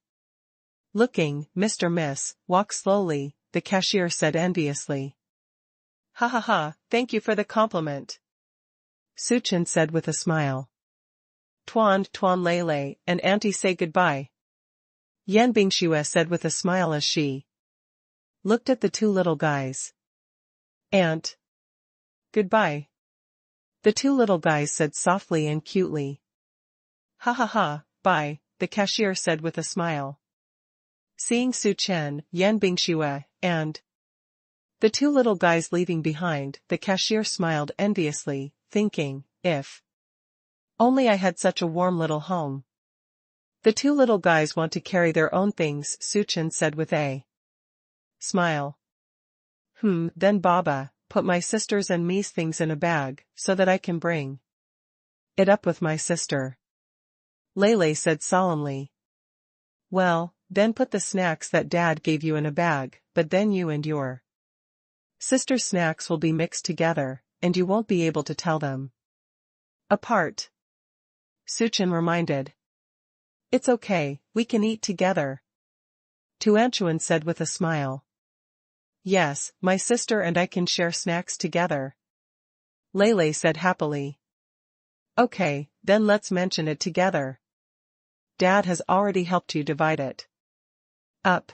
looking. "Mr. Miss, walk slowly," the cashier said enviously. "Ha ha ha, thank you for the compliment," Suchin said with a smile. Tuan Lele and Auntie say goodbye," Yan Bingxue said with a smile as she looked at the two little guys. "Aunt." "Goodbye," the two little guys said softly and cutely. "Ha ha ha, bye," the cashier said with a smile. Seeing Suchin, Yan Bingxue, and the two little guys leaving behind, the cashier smiled enviously, thinking, "If only I had such a warm little home." "The two little guys want to carry their own things," Suchin said with a smile. Then Baba, put my sister's and me's things in a bag, so that I can bring it up with my sister," Lele said solemnly. "Well, then put the snacks that Dad gave you in a bag, but then you and your sister's snacks will be mixed together, and you won't be able to tell them apart," Suchin reminded. "It's okay, we can eat together," Tuanchuan said with a smile. "Yes, my sister and I can share snacks together," Lele said happily. "Okay, then let's mention it together. Dad has already helped you divide it up."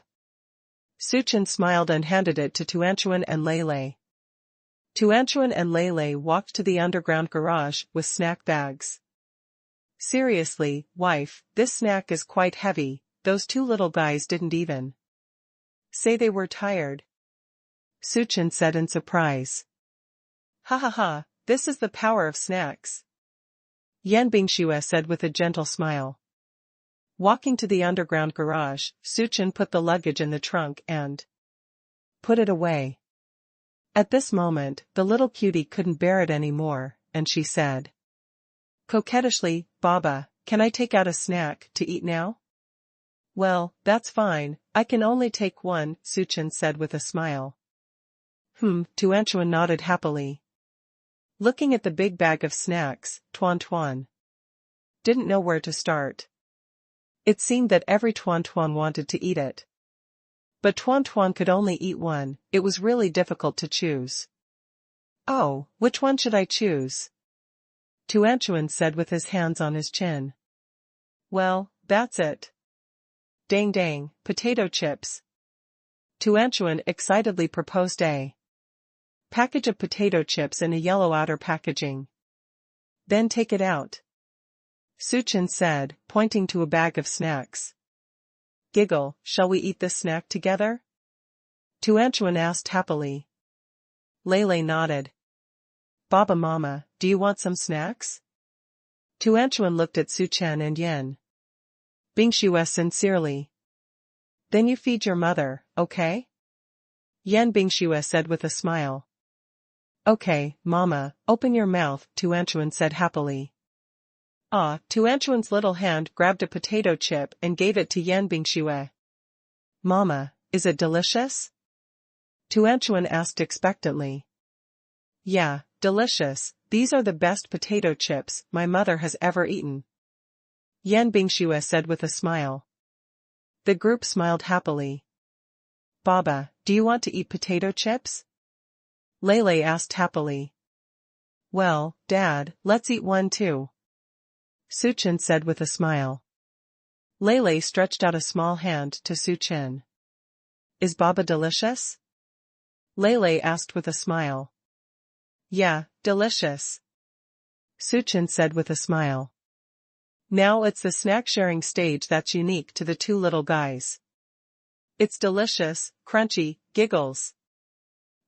Suchin smiled and handed it to Tuanchuan and Lele. Tuanchuan and Lele walked to the underground garage with snack bags. "Seriously, wife, this snack is quite heavy, those two little guys didn't even say they were tired," Suchin said in surprise. "Ha ha ha, this is the power of snacks," Yan Bingxue said with a gentle smile. Walking to the underground garage, Suchin put the luggage in the trunk and put it away. At this moment, the little cutie couldn't bear it anymore, and she said coquettishly, "Baba, can I take out a snack to eat now?" "Well, that's fine, I can only take one," Suchin said with a smile. Tuanchuan nodded happily. Looking at the big bag of snacks, Tuan didn't know where to start. It seemed that every Tuan wanted to eat it. But Tuan could only eat one, it was really difficult to choose. "Oh, which one should I choose?" Tuanchuan said with his hands on his chin. "Well, that's it. Dang dang, potato chips." Tuanchuan excitedly proposed a package of potato chips in a yellow outer packaging. "Then take it out," Suchin said, pointing to a bag of snacks. "Giggle, shall we eat this snack together?" Tuanchuan asked happily. Lei nodded. Baba Mama, do you want some snacks? Tuanchuan looked at Su Chen and Yen Bingxue sincerely. Then you feed your mother, okay? Yen Bingxue said with a smile. Okay, Mama, open your mouth, Tuanchuan said happily. Tuanchuan's little hand grabbed a potato chip and gave it to Yen Bingxue. Mama, is it delicious? Tuanchuan asked expectantly. Yeah, delicious, these are the best potato chips my mother has ever eaten. Yen Bingxue said with a smile. The group smiled happily. Baba, do you want to eat potato chips? Lei asked happily. Well, Dad, let's eat one too. Su Chen said with a smile. Lei stretched out a small hand to Su Chen. Is Baba delicious? Lei asked with a smile. Yeah, delicious. Su Chen said with a smile. Now it's the snack-sharing stage that's unique to the two little guys. It's delicious, crunchy, giggles.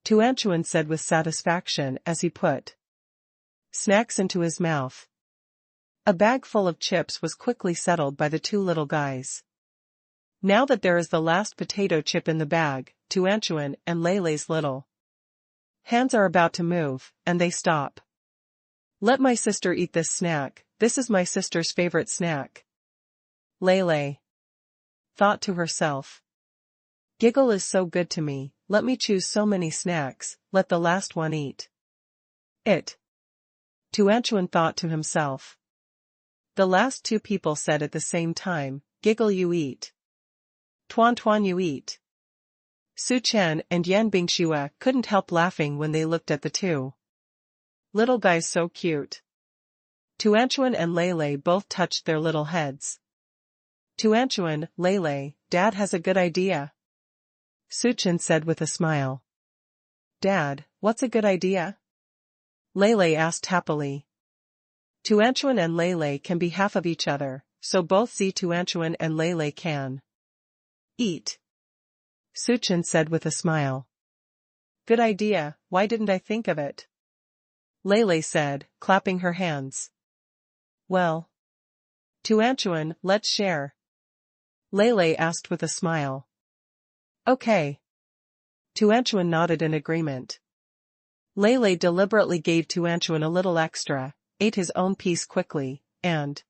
Tuanchuan said with satisfaction as he put snacks into his mouth. A bag full of chips was quickly settled by the two little guys. Now that there is the last potato chip in the bag, Tuanchuan and Lei's little hands are about to move, and they stop. Let my sister eat this snack, this is my sister's favorite snack. Lei thought to herself. Giggle is so good to me, let me choose so many snacks, let the last one eat it. Tuanchuan thought to himself. The last two people said at the same time, Giggle you eat. Tuan you eat. Su Chen and Yen Bingxue couldn't help laughing when they looked at the two little guys so cute. Tuanchuan and Lei both touched their little heads. Tuanchuan, Lei, Dad has a good idea. Su Chen said with a smile. Dad, what's a good idea? Lei asked happily. Tuanchuan and Lei can be half of each other, so both Tuanchuan and Lei can eat. Su Chen said with a smile. Good idea, why didn't I think of it? Lei said, clapping her hands. Well, Tuanchuan, let's share. Lei asked with a smile. Okay. Tuanchuan nodded in agreement. Lei deliberately gave Tuanchuan a little extra, ate his own piece quickly, and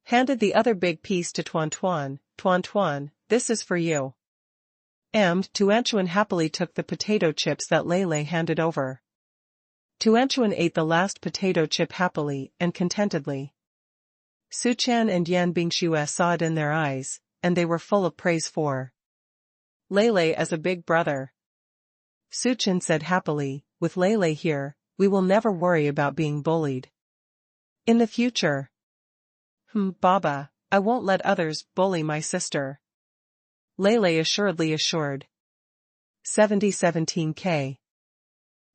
handed the other big piece to Tuan. Tuan, this is for you. And Tuanchuan happily took the potato chips that Lei handed over. Tuanchuan ate the last potato chip happily and contentedly. Su Chen and Yen Bingxue saw it in their eyes, and they were full of praise for Lei as a big brother. Su Chen said happily, with Lei here, we will never worry about being bullied in the future. Baba, I won't let others bully my sister. Lei assuredly assured. 7017K.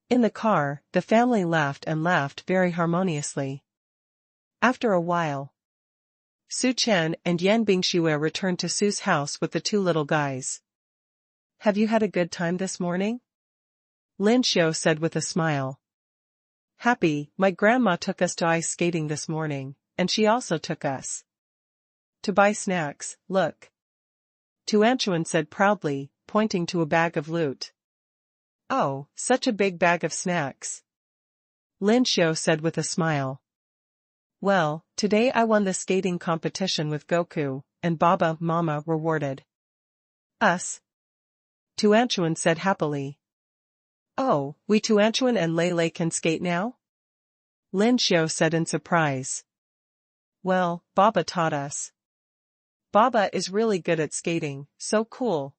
In the car, the family laughed and laughed very harmoniously. After a while, Su Chen and Yen Bingxue returned to Su's house with the two little guys. Have you had a good time this morning? Lin Xiu said with a smile. Happy, my grandma took us to ice skating this morning, and she also took us to buy snacks, look. Tuanchuan said proudly, pointing to a bag of loot. Oh, such a big bag of snacks. Lin Xiu said with a smile. Well, today I won the skating competition with Goku, and Baba Mama rewarded us. Tuanchuan said happily. Oh, we Tuanchuan and Lei can skate now? Lin Xiu said in surprise. Well, Baba taught us. Baba is really good at skating, so cool.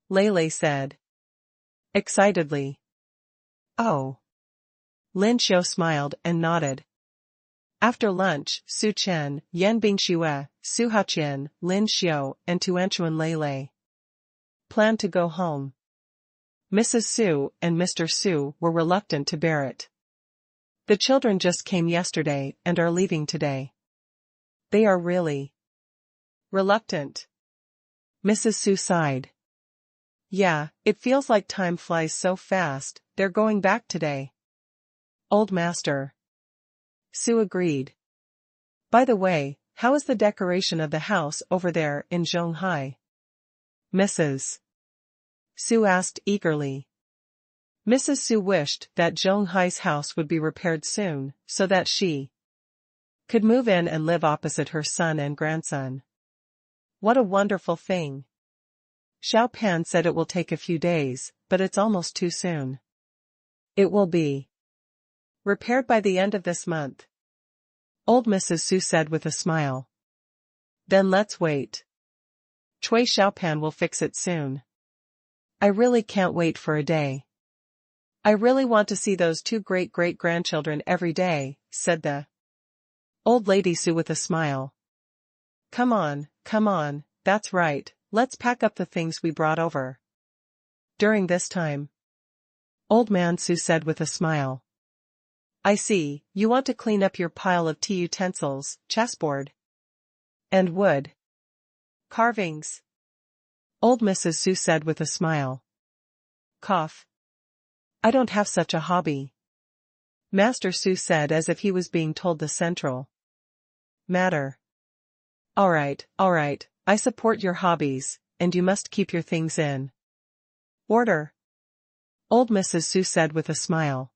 Lei said excitedly. Oh. Lin Xiu smiled and nodded. After lunch, Su Chen, Yen Bingxue, Su Haqian, Lin Xiu, and Tuanchuan Lei planned to go home. Mrs. Su and Mr. Su were reluctant to bear it. The children just came yesterday and are leaving today. They are really reluctant. Mrs. Su sighed. Yeah, it feels like time flies so fast, they're going back today. Old master. Sue agreed. By the way, how is the decoration of the house over there in Zhonghai? Mrs. Sue asked eagerly. Mrs. Sue wished that Zhonghai's house would be repaired soon, so that she could move in and live opposite her son and grandson. What a wonderful thing. Xiao Pan said it will take a few days, but it's almost too soon. It will be repaired by the end of this month. Old Mrs. Sue said with a smile. Then let's wait. Chui Xiaopan will fix it soon. I really can't wait for a day. I really want to see those two great-great-grandchildren every day, said the old lady Sue with a smile. Come on, that's right, let's pack up the things we brought over. During this time, Old Man Sue said with a smile. I see, you want to clean up your pile of tea utensils, chessboard, and wood carvings. Old Mrs. Sue said with a smile. Cough. I don't have such a hobby. Master Sue said as if he was being told the central matter. All right, I support your hobbies, and you must keep your things in order. Old Mrs. Sue said with a smile.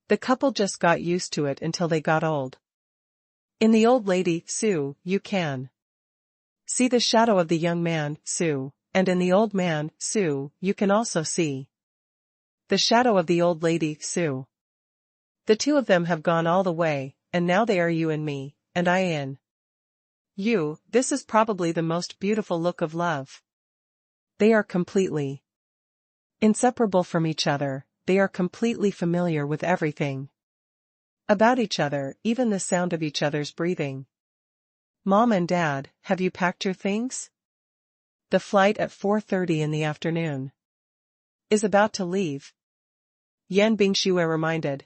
The couple just got used to it until they got old. In the old lady, Sue, you can see the shadow of the young man, Sue, and in the old man, Sue, you can also see the shadow of the old lady, Sue. The two of them have gone all the way, and now they are you and me, and I in you. This is probably the most beautiful look of love. They are completely inseparable from each other, they are completely familiar with everything about each other, even the sound of each other's breathing. Mom and Dad, have you packed your things? The flight at 4:30 in the afternoon is about to leave. Yan Bingxue reminded.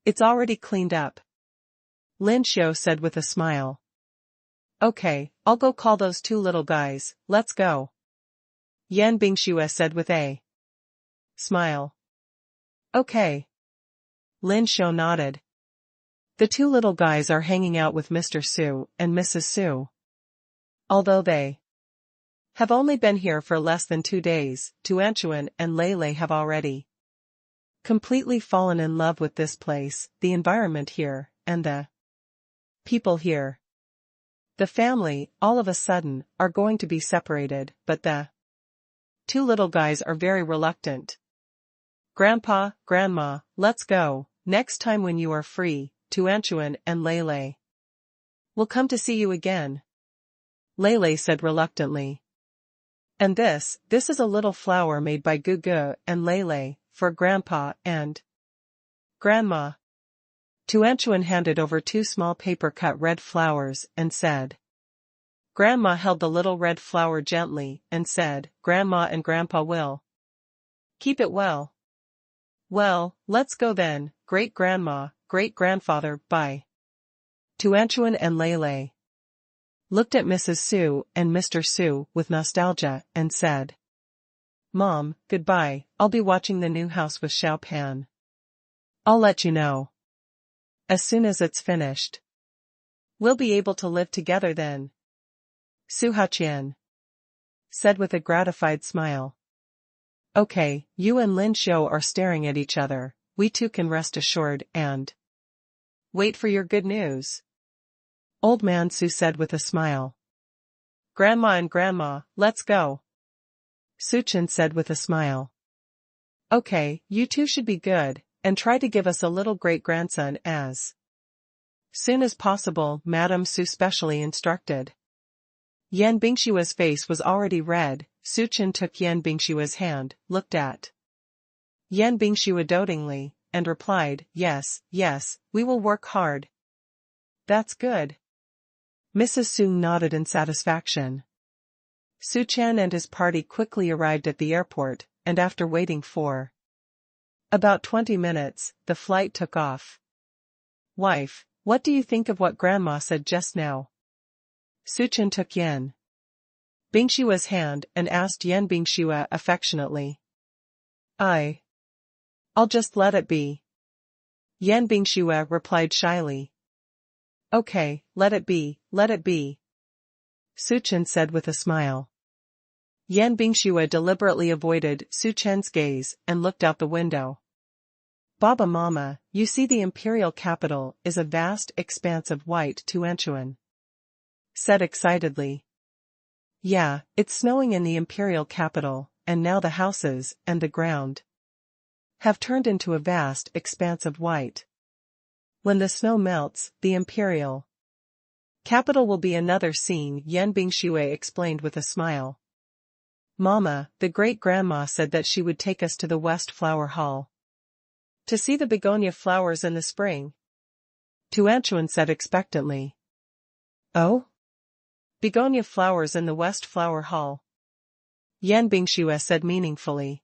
It's already cleaned up. Lin Xiu said with a smile. Okay, I'll go call those two little guys, let's go. Yan Bingxue said with a smile. Okay. Lin Xiu nodded. The two little guys are hanging out with Mr. Sue and Mrs. Sue. Although they have only been here for less than 2 days, Tuanchuan and Lei Lei have already completely fallen in love with this place, the environment here, and the people here. The family, all of a sudden, are going to be separated, but the two little guys are very reluctant. Grandpa, Grandma, let's go, next time when you are free, Tuanchuan and Lei Lei will come to see you again. Lei Lei said reluctantly. And this is a little flower made by Gugu and Lei Lei, for Grandpa and Grandma. Tuanchuan handed over 2 small paper-cut red flowers and said. Grandma held the little red flower gently and said, Grandma and Grandpa will keep it well. Well, let's go then, great-grandma, great-grandfather, bye. Tuanchuan and Lei Lei looked at Mrs. Sue and Mr. Sue with nostalgia and said. Mom, goodbye, I'll be watching the new house with Xiao Pan. I'll let you know as soon as it's finished. We'll be able to live together then. Su Haqian said with a gratified smile. Okay, you and Lin Xiu are staring at each other, we too can rest assured and wait for your good news. Old Man Su said with a smile. Grandma and Grandma, let's go. Su Chen said with a smile. Okay, you two should be good, and try to give us a little great-grandson as soon as possible, Madame Su specially instructed. Yan Bingshua's face was already red. Su Chen took Yan Bingshua's hand, looked at Yan Bingshua dotingly, and replied, yes, we will work hard. That's good. Mrs. Su nodded in satisfaction. Su Chen and his party quickly arrived at the airport, and after waiting for about 20 minutes, the flight took off. Wife, what do you think of what Grandma said just now? Su Chen took Yan Bingshua's hand and asked Yan Bingshua affectionately. I'll just let it be. Yan Bingshua replied shyly. Okay, let it be, let it be. Su Chen said with a smile. Yan Bingshua deliberately avoided Su Chen's gaze and looked out the window. Baba Mama, you see the imperial capital is a vast expanse of white Tuanchuan. Said excitedly. Yeah, it's snowing in the imperial capital, and now the houses and the ground have turned into a vast expanse of white. When the snow melts, the imperial capital will be another scene, Yan Bingshue explained with a smile. Mama, the great-grandma said that she would take us to the West Flower Hall to see the begonia flowers in the spring. Tuanchuan said expectantly. Oh? Begonia flowers in the West Flower Hall. Yan Bingshue said meaningfully.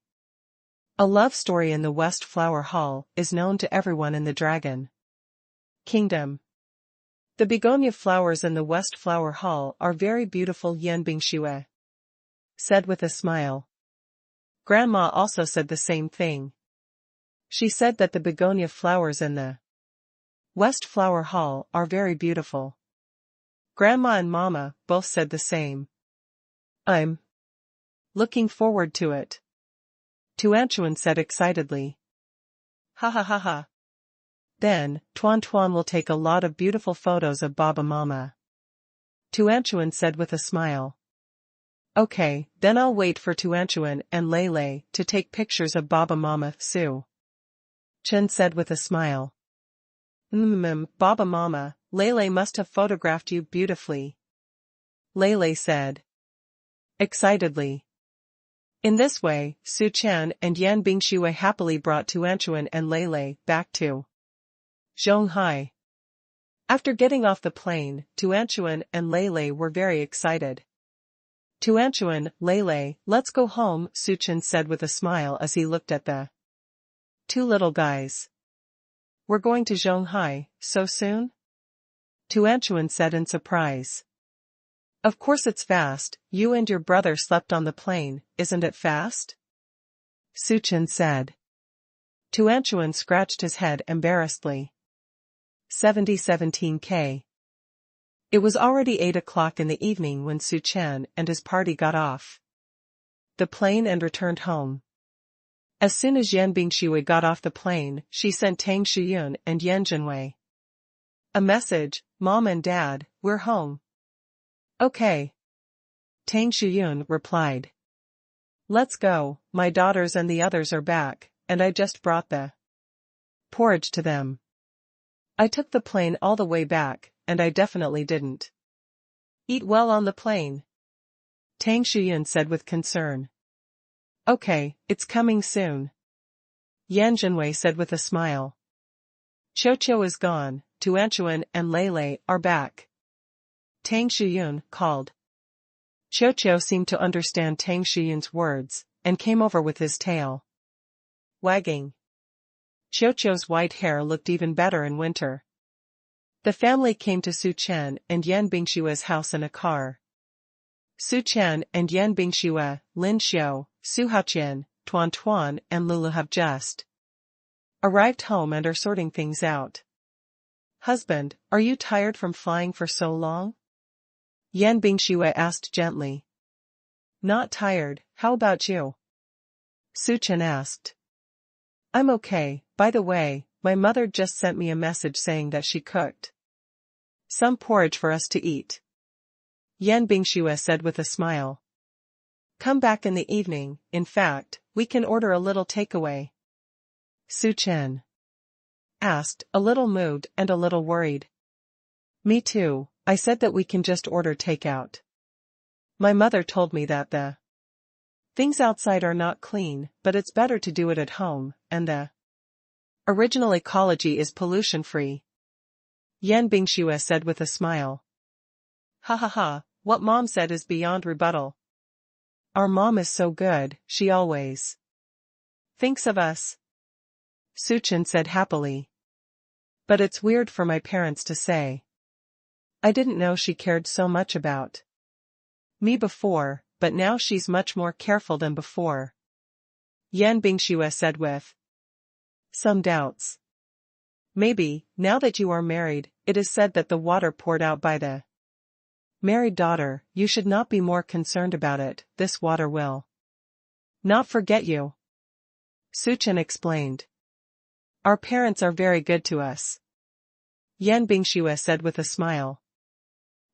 A love story in the West Flower Hall is known to everyone in the Dragon Kingdom. The begonia flowers in the West Flower Hall are very beautiful, Yan Bingshue said with a smile. Grandma also said the same thing. She said that the begonia flowers in the West Flower Hall are very beautiful. Grandma and Mama both said the same. I'm looking forward to it. Tuanchuan said excitedly. Ha ha ha ha. Then, Tuan Tuan will take a lot of beautiful photos of Baba Mama. Tuanchuan said with a smile. Okay, then I'll wait for Tuanchuan and Lei to take pictures of Baba Mama, Su Chen said with a smile. Baba Mama, Lei must have photographed you beautifully. Lei said excitedly. In this way, Su Chen and Yan Bingshue happily brought Tuanchuan and Lei back to Zhonghai. After getting off the plane, Tuanchuan and Lei were very excited. Tuanchuan, Lei, let's go home, Su Chen said with a smile as he looked at the two little guys. We're going to Zhonghai, so soon? Tuanchuan said in surprise. Of course it's fast, you and your brother slept on the plane, isn't it fast? Su Chen said. Tuanchuan scratched his head embarrassedly. 17K. It was already 8 o'clock in the evening when Su Chen and his party got off the plane and returned home. As soon as Yan Bingshue got off the plane, she sent Tang Shuyun and Yan Jinwei a message, Mom and Dad, we're home. Okay. Tang Shuyun replied. Let's go, my daughters and the others are back, and I just brought the porridge to them. I took the plane all the way back, and I definitely didn't eat well on the plane. Tang Shuyun said with concern. Okay, it's coming soon. Yan Jinwei said with a smile. Chocho is gone, Tuanchuan and Lei are back. Tang Shuyun called. Chocho seemed to understand Tang Shuyun's words, and came over with his tail wagging. Chocho's white hair looked even better in winter. The family came to Su Chen and Yan Bingshue's house in a car. Su Chen and Yan Bingshue, Lin Xiao, Su Haoqian, Tuan Tuan and Lulu have just arrived home and are sorting things out. Husband, are you tired from flying for so long? Yan Bingshue asked gently. Not tired, how about you? Su Chen asked. I'm okay. By the way, my mother just sent me a message saying that she cooked some porridge for us to eat. Yan Bingshue said with a smile. Come back in the evening, in fact, we can order a little takeaway. Su Chen asked, a little moved and a little worried. Me too, I said that we can just order takeout. My mother told me that the things outside are not clean, but it's better to do it at home, and the original ecology is pollution-free. Yan Bingshue said with a smile. Ha ha ha, what Mom said is beyond rebuttal. Our mom is so good, she always thinks of us. Su Chen said happily. But it's weird for my parents to say. I didn't know she cared so much about Me before, but now she's much more careful than before. Yan Bingxue said with some doubts. Maybe, now that you are married, it is said that the water poured out by the married daughter, you should not be more concerned about it, this water will not forget you. Su Chen explained. Our parents are very good to us. Yan Bingxue said with a smile.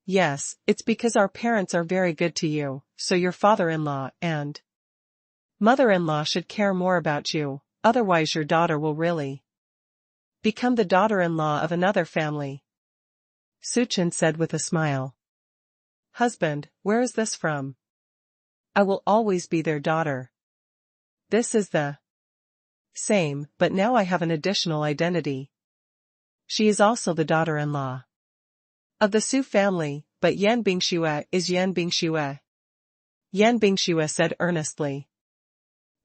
Yes, it's because our parents are very good to you, so your father-in-law and mother-in-law should care more about you, otherwise your daughter will really become the daughter-in-law of another family. Su Chen said with a smile. Husband, where is this from? I will always be their daughter. This is the same, but now I have an additional identity. She is also the daughter-in-law of the Su family, but Yan Bingxue is Yan Bingxue. Yan Bingxue said earnestly,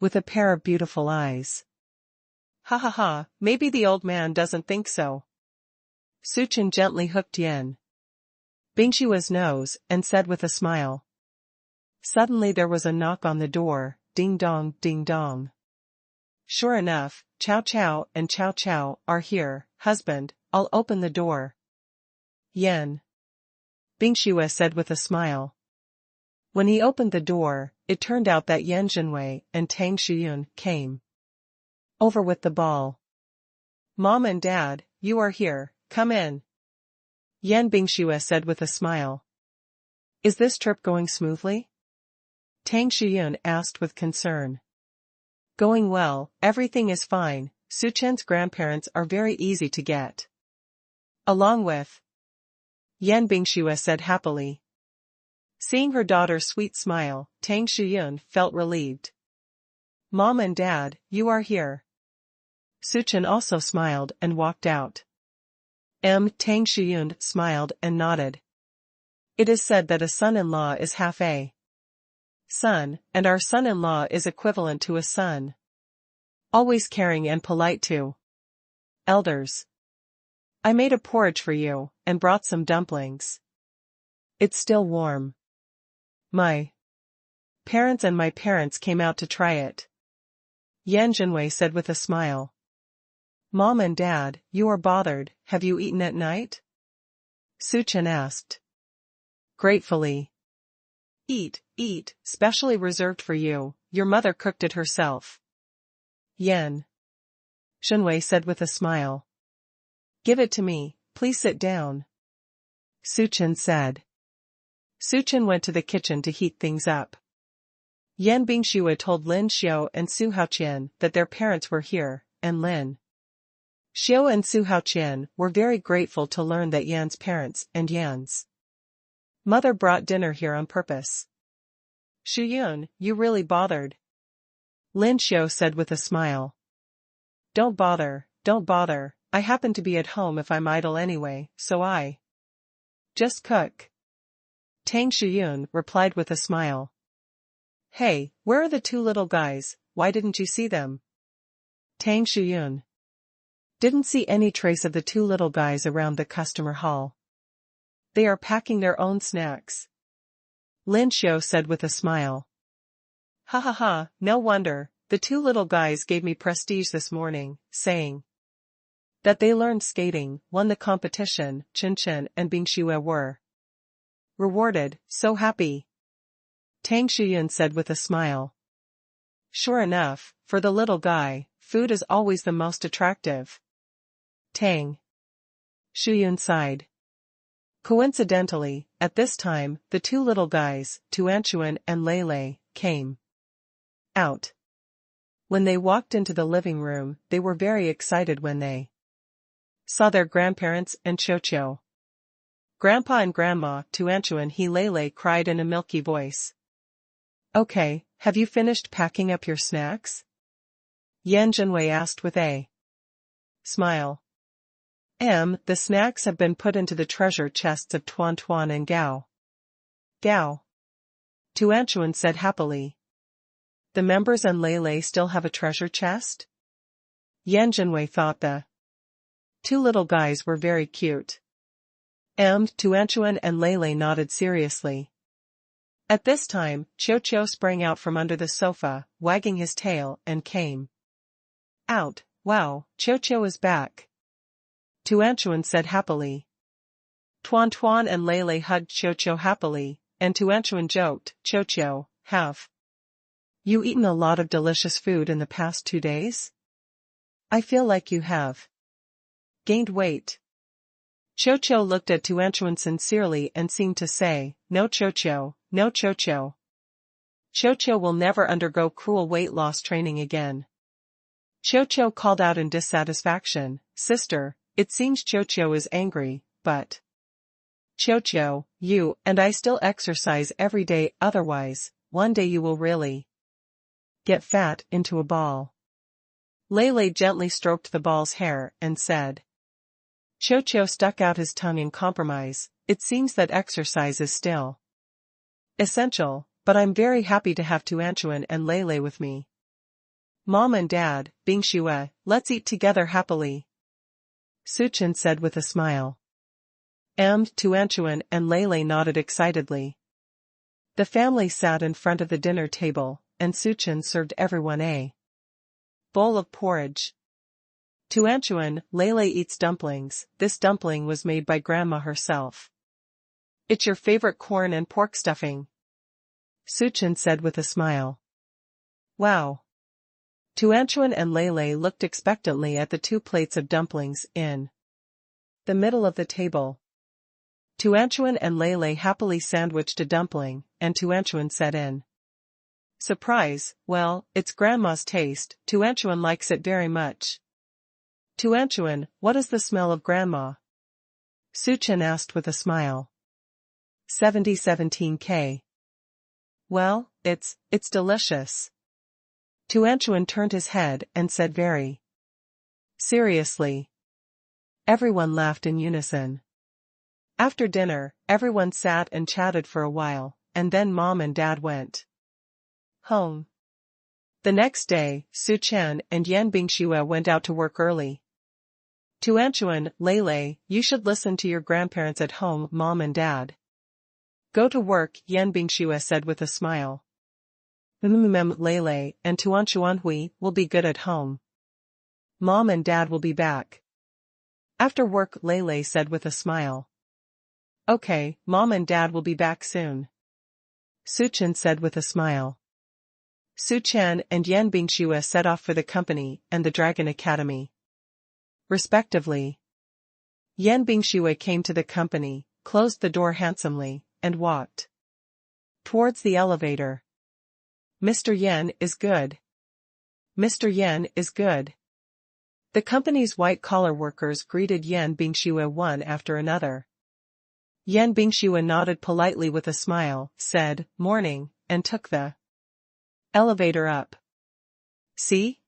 with a pair of beautiful eyes. Ha ha ha, maybe the old man doesn't think so. Su Chen gently hooked Yan Bingxue's nose and said with a smile. Suddenly there was a knock on the door, ding dong, ding dong. Sure enough, Chow Chow and Chow Chow are here. Husband, I'll open the door. Yan Bingxue said with a smile. When he opened the door, it turned out that Yan Jinwei and Tang Shiyun came over with the ball. Mom and Dad, you are here, come in. Yan Bingxue said with a smile. Is this trip going smoothly? Tang Shiyun asked with concern. Going well, everything is fine. Su Chen's grandparents are very easy to get along with. Yan Bingxue said happily. Seeing her daughter's sweet smile, Tang Shiyun felt relieved. Mom and Dad, you are here. Su Chen also smiled and walked out. Tang Shiyun smiled and nodded. It is said that a son-in-law is half a son, and our son-in-law is equivalent to a son. Always caring and polite to elders. I made a porridge for you, and brought some dumplings. It's still warm. My parents and my parents came out to try it. Yan Jinwei said with a smile. Mom and Dad, you are bothered, have you eaten at night? Su Chen asked. Gratefully. Eat, specially reserved for you, your mother cooked it herself. Yan Jinwei said with a smile. Give it to me, please sit down. Su Chen said. Su Chen went to the kitchen to heat things up. Yan Bingxue told Lin Xiao and Su Haoqian that their parents were here, and Lin Xiao and Su Haoqian were very grateful to learn that Yan's parents and Yan's mother brought dinner here on purpose. Shiyun, you really bothered. Lin Xiao said with a smile. Don't bother, I happen to be at home if I'm idle anyway, so I just cook. Tang Shiyun replied with a smile. Hey, where are the two little guys, why didn't you see them? Tang Shiyun didn't see any trace of the two little guys around the customer hall. They are packing their own snacks. Lin Xiao said with a smile. Ha ha ha, no wonder, the two little guys gave me prestige this morning, saying that they learned skating, won the competition. Chen Chen and Bingxue were rewarded, so happy. Tang Shiyun said with a smile. Sure enough, for the little guy, food is always the most attractive. Tang Shiyun sighed. Coincidentally, at this time, the two little guys, Tuanchuan and Lei Lei, came out. When they walked into the living room, they were very excited when they saw their grandparents and Chocho. Grandpa and Grandma, Tuanchuan he Lei Lei cried in a milky voice. Okay, have you finished packing up your snacks? Yan Jinwei asked with a smile. The snacks have been put into the treasure chests of Tuan Tuan and Gao. Gao. Tuanchuan said happily. The members and Lei Lei still have a treasure chest? Yan Jinwei thought the two little guys were very cute. Tuanchuan and Lei Lei nodded seriously. At this time, Cho sprang out from under the sofa, wagging his tail, and came out. Wow, Cho is back, Tuanchuan said happily. Tuan and Lele hugged Cho happily, and Tuanchuan joked, Cho, have you eaten a lot of delicious food in the past 2 days? I feel like you have gained weight. Cho looked at Tuanchuan sincerely and seemed to say, no Cho. Cho will never undergo cruel weight loss training again. Cho called out in dissatisfaction, sister, it seems Cho is angry, but Cho, you and I still exercise every day, otherwise, one day you will really get fat into a ball. Lele gently stroked the ball's hair and said. Cho stuck out his tongue in compromise, it seems that exercise is still essential, but I'm very happy to have Tuanchuan and Lele with me. Mom and Dad, Bingxue, let's eat together happily, Suchin said with a smile. Tuanchuan and Lele nodded excitedly. The family sat in front of the dinner table, and Suchin served everyone a bowl of porridge. Tuanchuan, Lele eats dumplings. This dumpling was made by Grandma herself. It's your favorite corn and pork stuffing, Suchin said with a smile. Wow. Tuanchuan and Lele looked expectantly at the 2 plates of dumplings in the middle of the table. Tuanchuan and Lele happily sandwiched a dumpling, and Tuanchuan said in surprise, well, it's Grandma's taste, Tuanchuan likes it very much. Tuanchuan, what is the smell of Grandma? Suchin asked with a smile. 17K. Well, it's delicious. Tuanchuan turned his head and said very seriously. Everyone laughed in unison. After dinner, everyone sat and chatted for a while, and then Mom and Dad went home. The next day, Suchen and Yan Bingxue went out to work early. Tuanchuan, Lele, you should listen to your grandparents at home, Mom and Dad. Go to work, Yan Bingxue said with a smile. Lele and Tuanchuan Hui will be good at home. Mom and Dad will be back after work, Lele said with a smile. Okay, Mom and Dad will be back soon, Suchen said with a smile. Suchen and Yan Bingxue set off for the company and the Dragon Academy, respectively. Yan Bingxue came to the company, closed the door handsomely, and walked towards the elevator. Mr. Yan is good. Mr. Yan is good. The company's white-collar workers greeted Yan Bingxue one after another. Yan Bingxue nodded politely with a smile, said, morning, and took the elevator up. See?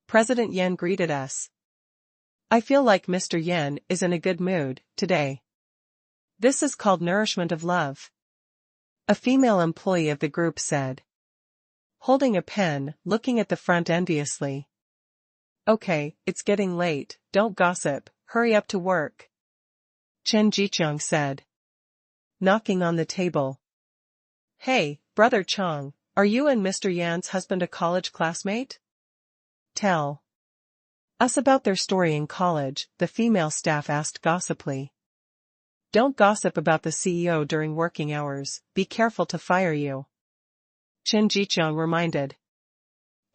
President Yan greeted us. I feel like Mr. Yan is in a good mood today. This is called nourishment of love, a female employee of the group said, holding a pen, looking at the front enviously. Okay, it's getting late, don't gossip, hurry up to work, Chen Jicheng said, knocking on the table. Hey, Brother Chong, are you and Mr. Yan's husband a college classmate? Tell us about their story in college, the female staff asked gossiply. Don't gossip about the CEO during working hours, be careful to fire you, Chen Jicheng reminded.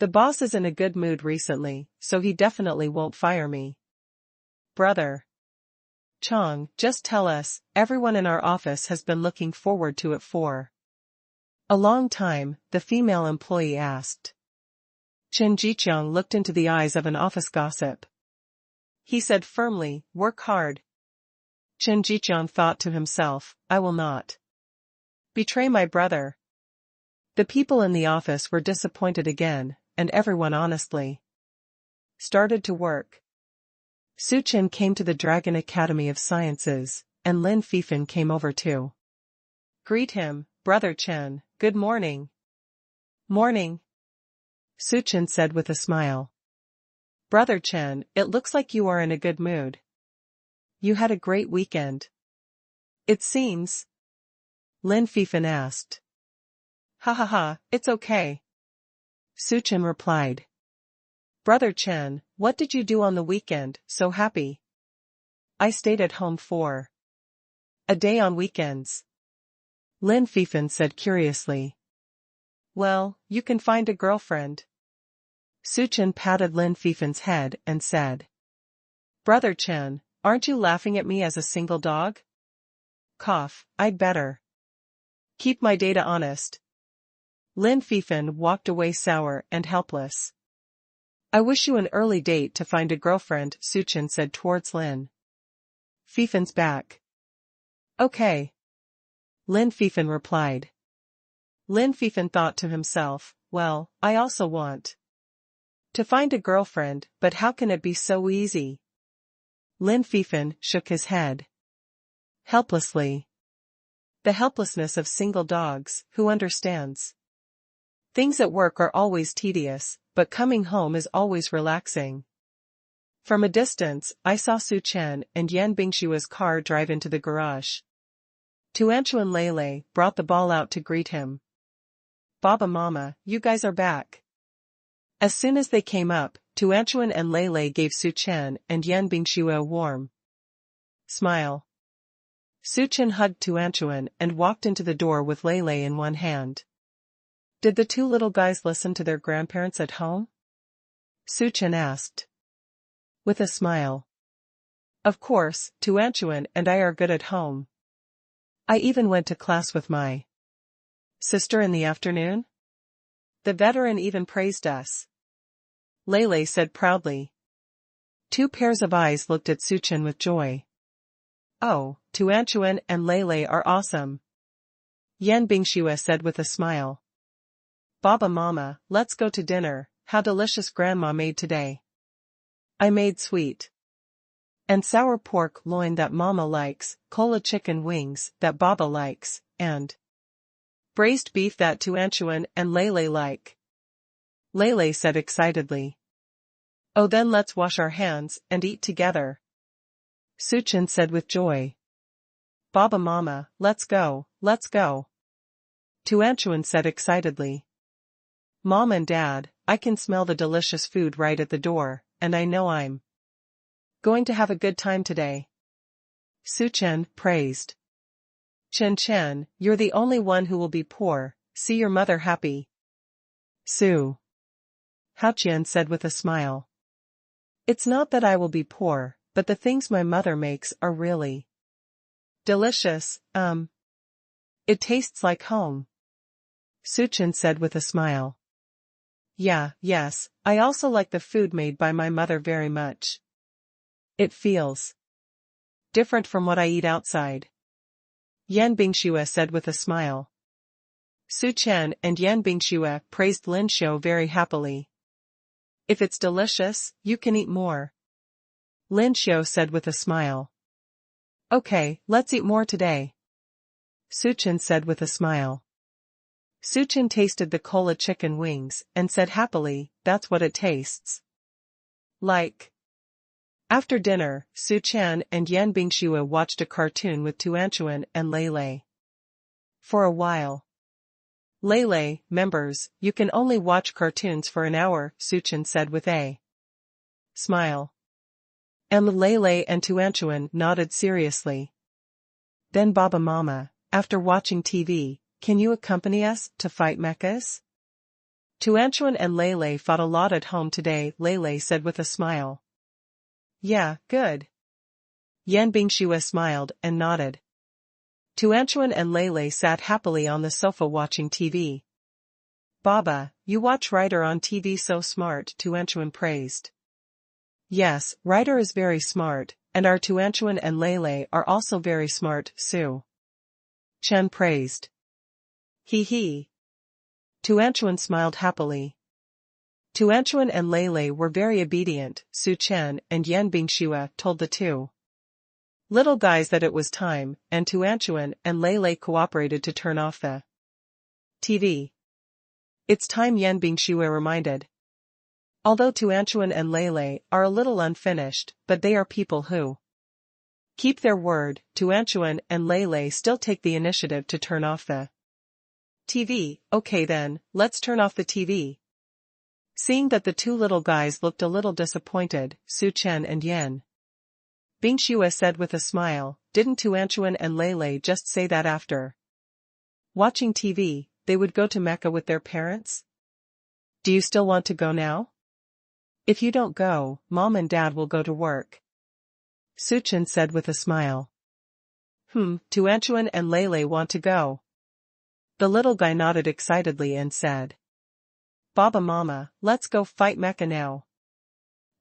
The boss is in a good mood recently, so he definitely won't fire me. Brother Chong, just tell us, everyone in our office has been looking forward to it for a long time, the female employee asked. Chen Jicheng looked into the eyes of an office gossip. He said firmly, work hard. Chen Jicheng thought to himself, I will not betray my brother. The people in the office were disappointed again, and everyone honestly started to work. Suchen came to the Dragon Academy of Sciences, and Lin Fifan came over too. Greet him, Brother Chen, good morning. Morning, Suchen said with a smile. Brother Chen, it looks like you are in a good mood. You had a great weekend. It seems, Lin Fifan asked. Ha ha ha, it's okay. Suchin replied. Brother Chen, what did you do on the weekend, so happy? I stayed at home for a day on weekends. Lin Fifan said curiously. Well, you can find a girlfriend. Suchin patted Lin Fifan's head and said. Brother Chen, aren't you laughing at me as a single dog? Cough, I'd better keep my data honest. Lin Fifan walked away sour and helpless. I wish you an early date to find a girlfriend, Suchin said towards Lin Fifan's back. Okay. Lin Fifan replied. Lin Fifan thought to himself, well, I also want to find a girlfriend, but how can it be so easy? Lin Fifan shook his head helplessly. The helplessness of single dogs, who understands? Things at work are always tedious, but coming home is always relaxing. From a distance, I saw Su Chen and Yan Bingshua's car drive into the garage. Tuanchu and Lele brought the ball out to greet him. Baba Mama, you guys are back. As soon as they came up, Tuanchuan and Lele gave Su Chen and Yan Bingshua a warm smile. Su Chen hugged Tuanchuan and walked into the door with Lele in one hand. Did the two little guys listen to their grandparents at home? Su Chen asked. With a smile. Of course, Tuanchuan and I are good at home. I even went to class with my sister in the afternoon. The veteran even praised us. Lele said proudly. Two pairs of eyes looked at Su Chen with joy. Oh, Tuanchuan and Lele are awesome. Yan Bingshua said with a smile. Baba Mama, let's go to dinner, how delicious Grandma made today. I made sweet and sour pork loin that Mama likes, cola chicken wings that Baba likes, and braised beef that Tuanchuan and Lele like. Lele said excitedly. Oh, then let's wash our hands and eat together. Suchin said with joy. Baba Mama, let's go, let's go. Tuanchuan said excitedly. Mom and Dad, I can smell the delicious food right at the door, and I know I'm going to have a good time today. Suchen praised. Chen Chen, you're the only one who will be poor, see your mother happy. Su Haoqian said with a smile. It's not that I will be poor, but the things my mother makes are really delicious, It tastes like home. Suchen said with a smile. Yeah, yes, I also like the food made by my mother very much. It feels different from what I eat outside. Yan Bingshua said with a smile. Su Chen and Yan Bingshua praised Lin Xiu very happily. If it's delicious, you can eat more. Lin Xiu said with a smile. Okay, let's eat more today. Su Chen said with a smile. Su Chen tasted the cola chicken wings and said happily, that's what it tastes like. After dinner, Su Chen and Yan Bingshua watched a cartoon with Tuanchuan and Lele. For a while. Lele, members, you can only watch cartoons for an hour, Su Chen said with a smile. And Lele and Tuanchuan nodded seriously. Then Baba Mama, after watching TV, can you accompany us to fight mechas? Tuanchuan and Lele fought a lot at home today, Lele said with a smile. Yeah, good. Yan Bingshua smiled and nodded. Tuanchuan and Lele sat happily on the sofa watching TV. Baba, you watch Ryder on TV so smart, Tuanchuan praised. Yes, Ryder is very smart, and our Tuanchuan and Lele are also very smart, Su Chen praised. Hee hee. Tuanchuan smiled happily. Tuanchuan and Lele were very obedient, Su Chen and Yan Bingshua told the two little guys that it was time, and Tuanchuan and Lele cooperated to turn off the TV. It's time, Yan Bingshua reminded. Although Tuanchuan and Lele are a little unfinished, but they are people who keep their word, Tuanchuan and Lele still take the initiative to turn off the TV, okay then, let's turn off the TV. Seeing that the two little guys looked a little disappointed, Su Chen and Yan Bingxue said with a smile, didn't Tuanchuan and Lei just say that after watching TV, they would go to Mecca with their parents? Do you still want to go now? If you don't go, Mom and Dad will go to work. Su Chen said with a smile. Tuanchuan and Lei want to go. The little guy nodded excitedly and said, Baba Mama, let's go fight Mecca now.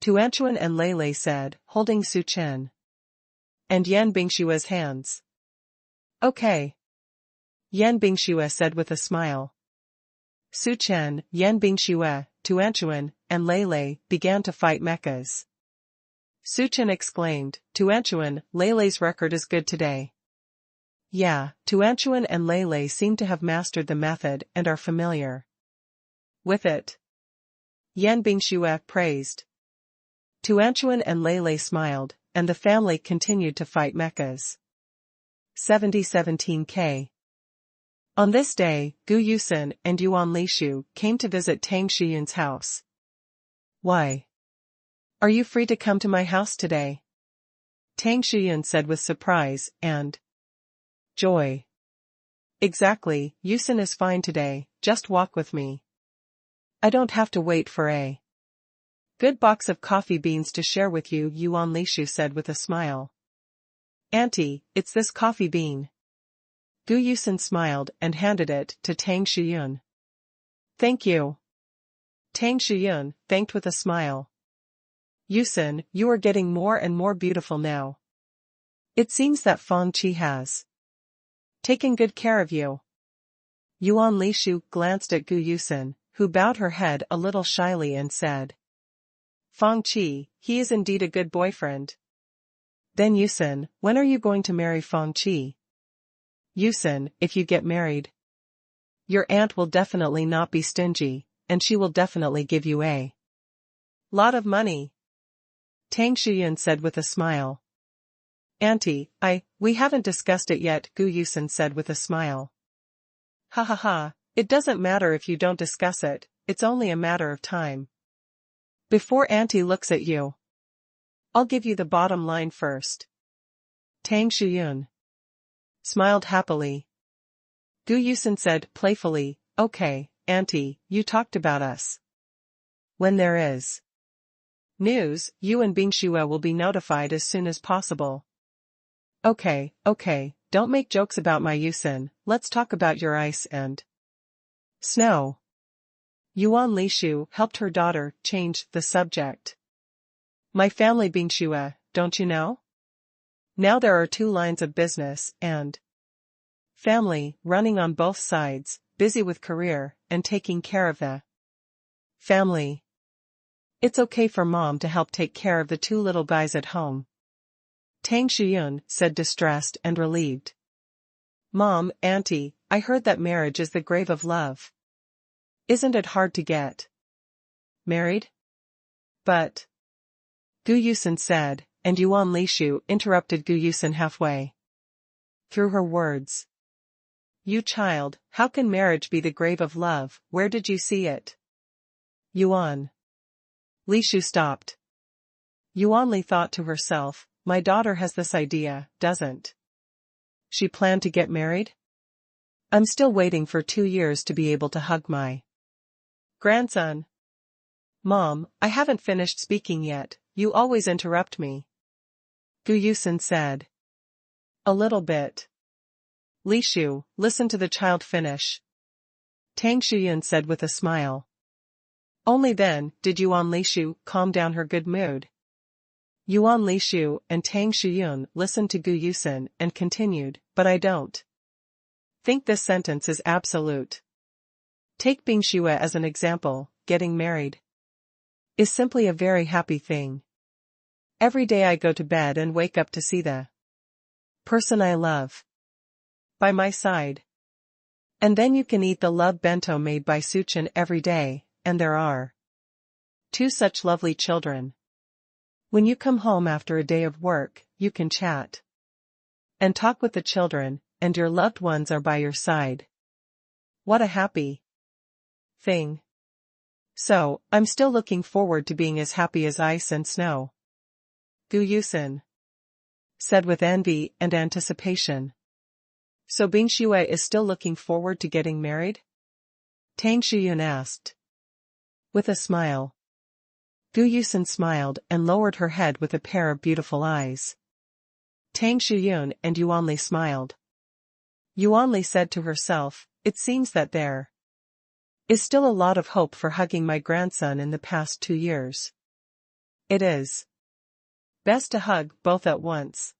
Tuanchuan and Lei said, holding Su Chen and Yan Bingshue's hands. Okay. Yan Bingxue said with a smile. Su Chen, Yan Bingxue, Tuanchuan, and Lei began to fight mechas. Su Chen exclaimed, Tuanchuan, Lei's record is good today. Yeah, Tuanchuan and Lei seem to have mastered the method and are familiar with it. Yan Bingxue praised. Tuanchuan and Lei smiled, and the family continued to fight mechas. 7017K. On this day, Gu Yusun and Yuan Lishu came to visit Tang Shiyun's house. Why? Are you free to come to my house today? Tang Shiyun said with surprise and joy. Exactly, Yusun is fine today, just walk with me. I don't have to wait for a good box of coffee beans to share with you, Yuan Lishu said with a smile. Auntie, it's this coffee bean. Gu Yusun smiled and handed it to Tang Shiyun. Thank you. Tang Shiyun thanked with a smile. Yusun, you are getting more and more beautiful now. It seems that Fang Qi has taken good care of you. Yuan Lishu glanced at Gu Yusun, who bowed her head a little shyly and said, Fang Qi, he is indeed a good boyfriend. Then Yusun, when are you going to marry Fang Qi? Yusun, if you get married, your aunt will definitely not be stingy, and she will definitely give you a lot of money. Tang Shiyun said with a smile. Auntie, we haven't discussed it yet, Gu Yusun said with a smile. Ha ha ha, it doesn't matter if you don't discuss it, it's only a matter of time. Before Auntie looks at you, I'll give you the bottom line first. Tang Shiyun smiled happily. Gu Yusun said playfully, okay, Auntie, you talked about us. When there is news, you and Bingxue will be notified as soon as possible. Okay, don't make jokes about my Yusun, let's talk about your ice and snow. Yuan Lishu helped her daughter change the subject. My family Bingxue, don't you know? Now there are two lines of business and family running on both sides, busy with career and taking care of the family. It's okay for Mom to help take care of the two little guys at home. Tang Shiyun said, distressed and relieved. Mom, Auntie, I heard that marriage is the grave of love. Isn't it hard to get married? But Gu Yusun said, and Yuan Lishu interrupted Gu Yusun halfway through her words. You child, how can marriage be the grave of love, where did you see it? Yuan Lishu stopped. Yuan Li thought to herself, my daughter has this idea, doesn't she plan to get married? I'm still waiting for 2 years to be able to hug my grandson. Mom, I haven't finished speaking yet, you always interrupt me. Gu Yusun said. A little bit. Lishu, listen to the child finish. Tang Shiyun said with a smile. Only then did Yuan Lishu calm down her good mood. Yuan Lishu and Tang Shiyun listened to Gu Yusun and continued, but I don't think this sentence is absolute. Take Bingxue as an example, getting married is simply a very happy thing. Every day I go to bed and wake up to see the person I love by my side. And then you can eat the love bento made by Su Chen every day, and there are 2 such lovely children. When you come home after a day of work, you can chat and talk with the children, and your loved ones are by your side. What a happy thing. So, I'm still looking forward to being as happy as ice and snow. Gu Yusen said with envy and anticipation. So Bing Shue is still looking forward to getting married? Tang Shuyun asked. With a smile. Gu Yusen smiled and lowered her head with a pair of beautiful eyes. Tang Shuyun and Yuanli smiled. Yuanli said to herself, it seems that there is still a lot of hope for hugging my grandson in the past 2 years. It is best to hug both at once.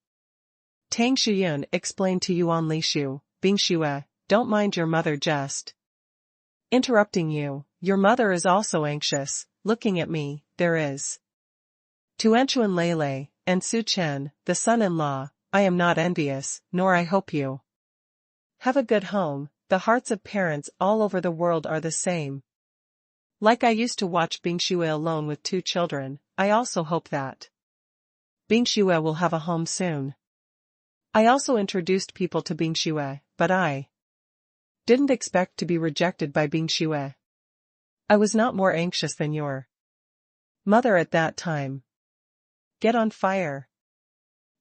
Tang Shuyun explained to Yuan Lishu, Bing Shue, don't mind your mother just interrupting you, your mother is also anxious, looking at me, there is. To Anchuan Lele, and Su Chen, the son-in-law, I am not envious, nor I hope you have a good home, the hearts of parents all over the world are the same. Like I used to watch Bing Shue alone with 2 children, I also hope that Bing Shue will have a home soon. I also introduced people to Bing Shue, but I didn't expect to be rejected by Bing Shue. I was not more anxious than your mother at that time. Get on fire.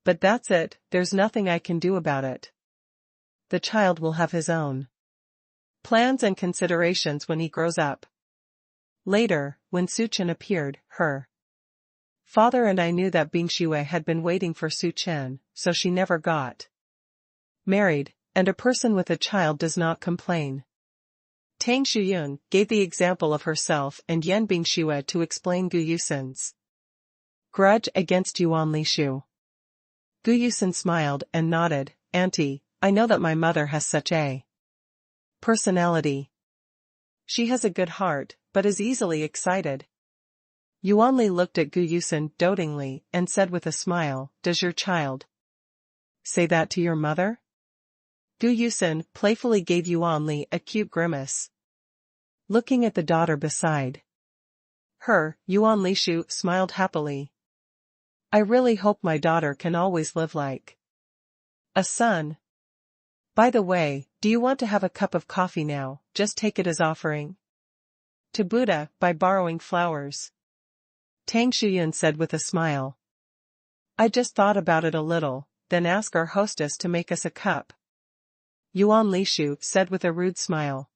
But that's it, there's nothing I can do about it. The child will have his own plans and considerations when he grows up. Later, when Su Chen appeared, her father and I knew that Bing Shue had been waiting for Su Chen, so she never got married, and a person with a child does not complain. Tang Shuyun gave the example of herself and Yan Bing Shue to explain Gu Yusen's grudge against Yuan Lishu. Gu Yusen smiled and nodded, Auntie, I know that my mother has such a personality. She has a good heart, but is easily excited. Yuanli looked at Gu Yusen dotingly and said with a smile, does your child say that to your mother? Gu Yusen playfully gave Yuanli a cute grimace. Looking at the daughter beside her, Yuan Lishu smiled happily. I really hope my daughter can always live like a son. By the way, do you want to have a cup of coffee now? Just take it as offering to Buddha by borrowing flowers. Tang Shuyun said with a smile. I just thought about it a little, then ask our hostess to make us a cup. Yuan Lishu said with a rude smile.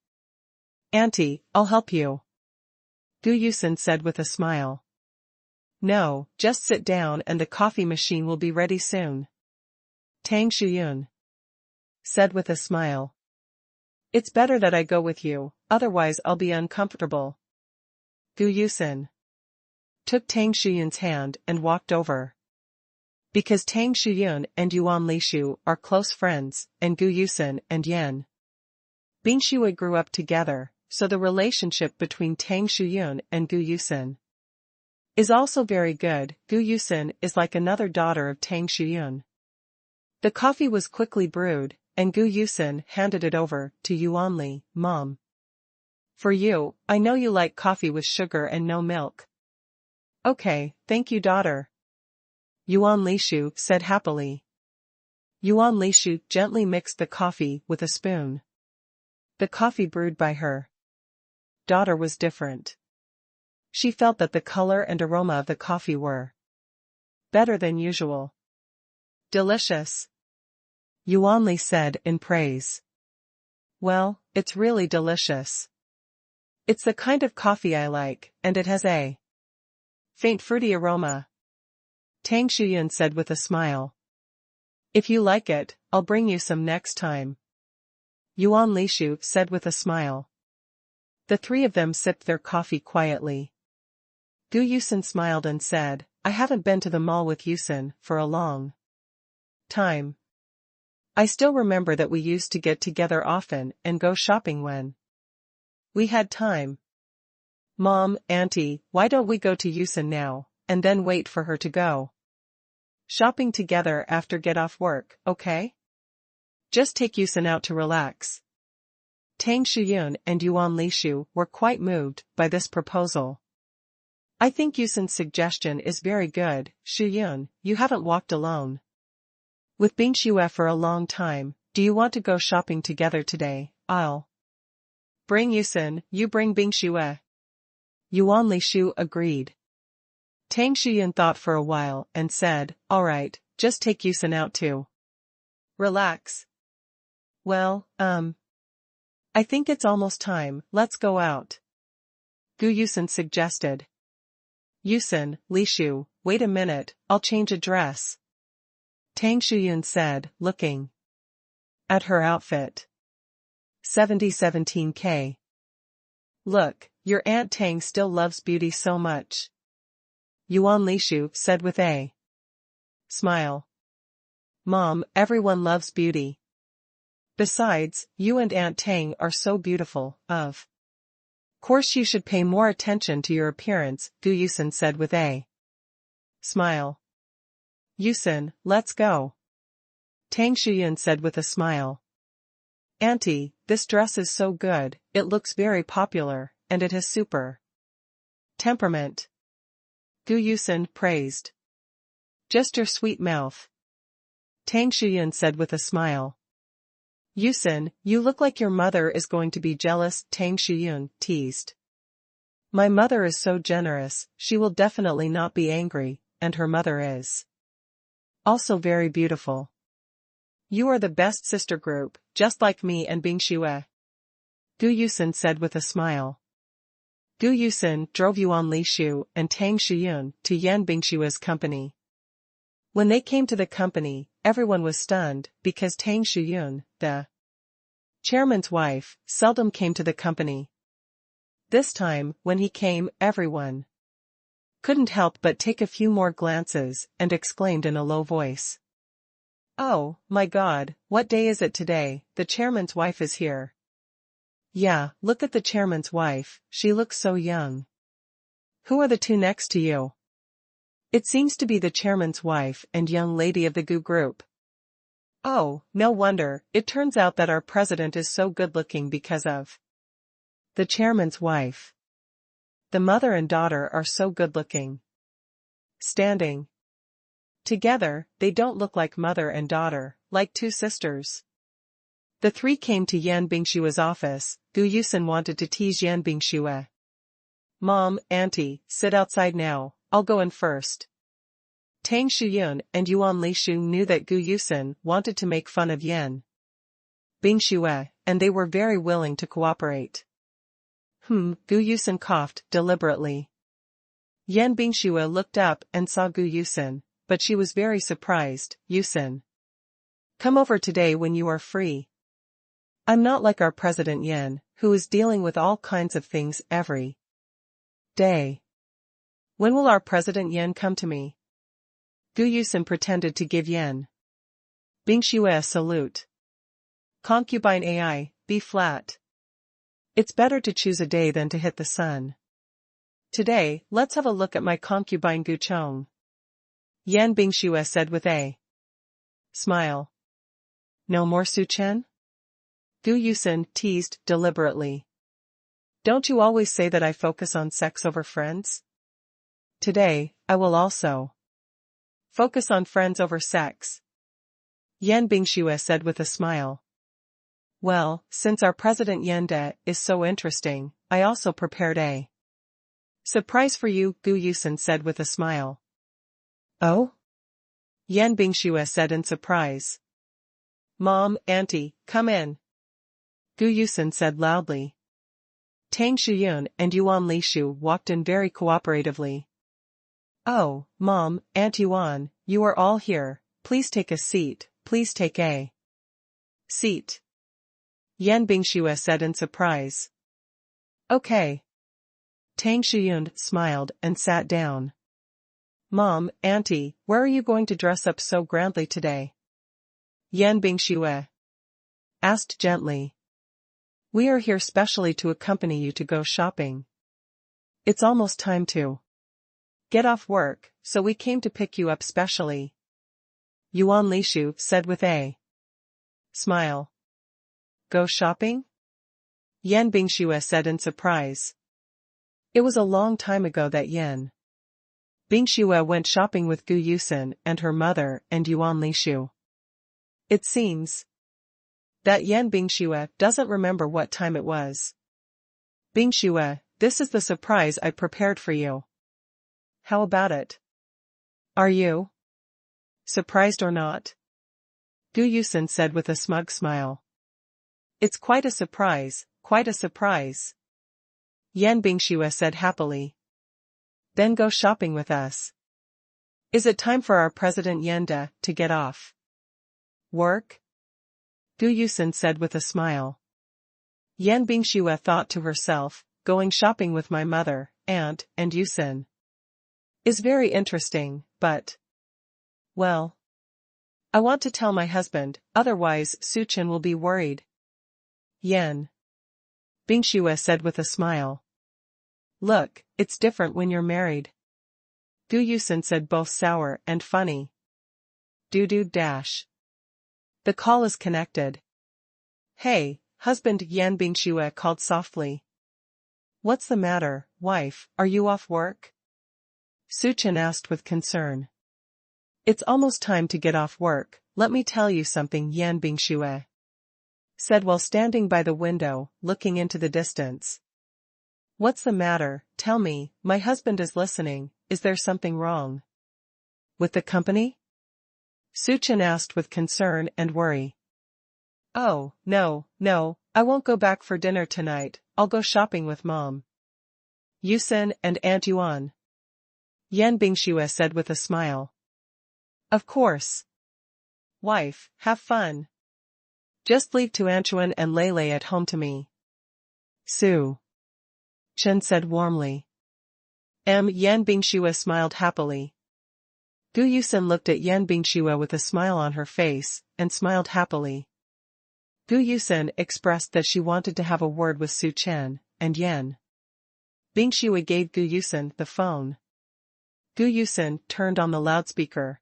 Auntie, I'll help you. Gu Yusen said with a smile. No, just sit down and the coffee machine will be ready soon. Tang Shuyun said with a smile. It's better that I go with you, otherwise I'll be uncomfortable. Gu Yusen took Tang Shuyun's hand and walked over. Because Tang Shuyun and Yuan Lishu are close friends, and Gu Yusen and Yan Bing Shue grew up together, so the relationship between Tang Shuyun and Gu Yusen is also very good. Gu Yusen is like another daughter of Tang Shuyun. The coffee was quickly brewed, and Gu Yusen handed it over to Yuanli, Mom. For you, I know you like coffee with sugar and no milk. Okay, thank you daughter. Yuan Lishu said happily. Yuan Lishu gently mixed the coffee with a spoon. The coffee brewed by her daughter was different. She felt that the color and aroma of the coffee were better than usual. Delicious, Yuanli said in praise. Well, it's really delicious. It's the kind of coffee I like, and it has a faint fruity aroma. Tang Shuyun said with a smile. If you like it, I'll bring you some next time. Yuan Lishu said with a smile. The 3 of them sipped their coffee quietly. Gu Yusen smiled and said, I haven't been to the mall with Yusen for a long time. I still remember that we used to get together often and go shopping when we had time. Mom, Auntie, why don't we go to Yusen now, and then wait for her to go shopping together after get off work, okay? Just take Yusen out to relax. Tang Shuyun and Yuan Lishu were quite moved by this proposal. I think Yusen's suggestion is very good, Shuyun, you haven't walked alone with Bing Shue for a long time, do you want to go shopping together today? I'll Bring Yusin, you bring Bingxue. Yuan Lishu agreed. Tang Shiyun thought for a while and said, alright, just take Yusin out too. Relax. Well, I think it's almost time, let's go out. Gu Yusin suggested. Yusin, Lishu, wait a minute, I'll change a dress. Tang Shiyun said, looking at her outfit. 7017K. Look, your Aunt Tang still loves beauty so much. Yuan Lishu said with a smile. Mom, everyone loves beauty. Besides, you and Aunt Tang are so beautiful, of course you should pay more attention to your appearance, Gu Yusin said with a smile. Yusin, let's go. Tang Shiyun said with a smile. Auntie, this dress is so good, it looks very popular, and it has super temperament. Gu Yusin praised. Just your sweet mouth. Tang Shiyun said with a smile. Yusin, you look like your mother is going to be jealous, Tang Shiyun teased. My mother is so generous, she will definitely not be angry, and her mother is also very beautiful. You are the best sister group, just like me and Bingxue. Gu Yusin said with a smile. Gu Yusin drove Yuan Lishu and Tang Shiyun to Yan Bingxue's company. When they came to the company, everyone was stunned because Tang Shiyun, the chairman's wife, seldom came to the company. This time, when he came, everyone couldn't help but take a few more glances and exclaimed in a low voice. Oh, my God, what day is it today? The chairman's wife is here. Yeah, look at the chairman's wife, she looks so young. Who are the two next to you? It seems to be the chairman's wife and young lady of the Gu group. Oh, no wonder, it turns out that our president is so good-looking because of the chairman's wife. The mother and daughter are so good-looking. Standing together, they don't look like mother and daughter, like two sisters. The three came to Yan Bingshue's office. Gu Yusin wanted to tease Yan Bingxue. Mom, Auntie, sit outside now, I'll go in first. Tang Shiyun and Yuan Lishu knew that Gu Yusin wanted to make fun of Yan Bingxue, and they were very willing to cooperate. Gu Yusin coughed deliberately. Yan Bingxue looked up and saw Gu Yusin, but she was very surprised. Yusin, come over today when you are free. I'm not like our president Yan, who is dealing with all kinds of things every day. When will our president Yan come to me? Gu Yusin pretended to give Yan Bingxue a salute. Concubine AI, B flat. It's better to choose a day than to hit the sun. Today, let's have a look at my concubine Gu Chong. Yan Bingxue said with a smile. No more Su Chen? Gu Yusin teased deliberately. Don't you always say that I focus on sex over friends? Today, I will also focus on friends over sex. Yan Bingxue said with a smile. Well, since our president Yende is so interesting, I also prepared a surprise for you, Gu Yusin said with a smile. Oh? Yan Bingxue said in surprise. Mom, Auntie, come in. Gu Yusin said loudly. Tang Shiyun and Yuan Lishu walked in very cooperatively. Oh, Mom, Aunt Yuan, you are all here, please take a seat, please take a seat. Yan Bingxue said in surprise. Okay. Tang Shiyun smiled and sat down. Mom, Auntie, where are you going to dress up so grandly today? Yan Bingxue asked gently. We are here specially to accompany you to go shopping. It's almost time to get off work, so we came to pick you up specially. Yuan Lishu said with a smile. Go shopping? Yan Bingxue said in surprise. It was a long time ago that Yan Bingxue went shopping with Gu Yusin and her mother and Yuan Lishu. It seems that Yan Bingxue doesn't remember what time it was. Bing Shue, this is the surprise I prepared for you. How about it? Are you surprised or not? Gu Yusen said with a smug smile. It's quite a surprise, quite a surprise. Yan Bingshue said happily. Then go shopping with us. Is it time for our President Yanda to get off work? Gu Yusen said with a smile. Yan Bingshue thought to herself, going shopping with my mother, aunt, and Yusen is very interesting, but well, I want to tell my husband, otherwise Suchin will be worried. Yan Bingshue said with a smile. Look, it's different when you're married. Gu Yusen said both sour and funny. Dash. The call is connected. Hey, husband, Yan Bingshue called softly. What's the matter, wife, are you off work? Suchin asked with concern. It's almost time to get off work, let me tell you something, Yan Bingshue said while standing by the window, looking into the distance. What's the matter, tell me, my husband is listening, is there something wrong with the company? Suchin asked with concern and worry. Oh, no, I won't go back for dinner tonight, I'll go shopping with Mom, Yusen and Aunt Yuan. Yan Bingshue said with a smile. Of course. Wife, have fun. Just leave Tuanchuan and Lele at home to me. Su Chen said warmly. Yan Bingshue smiled happily. Gu Yusen looked at Yan Bingshue with a smile on her face, and smiled happily. Gu Yusen expressed that she wanted to have a word with Su Chen, and Yan Bingshue gave Gu Yusen the phone. Gu Yusen turned on the loudspeaker.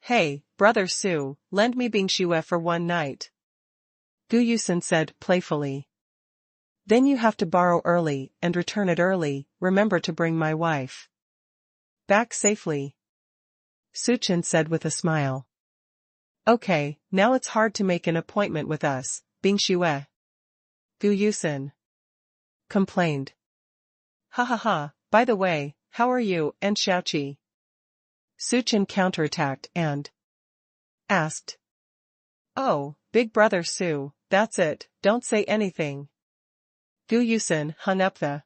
Hey, brother Su, lend me Bingshue for one night. Gu Yusen said playfully. Then you have to borrow early and return it early, remember to bring my wife back safely. Suchin said with a smile. Okay, now it's hard to make an appointment with us, Bingshue. Gu Yusen complained. Ha, by the way, how are you and Xiaoqi? Suchin counterattacked and asked. Oh, big brother Su, that's it, don't say anything. Gu Yusen hung up the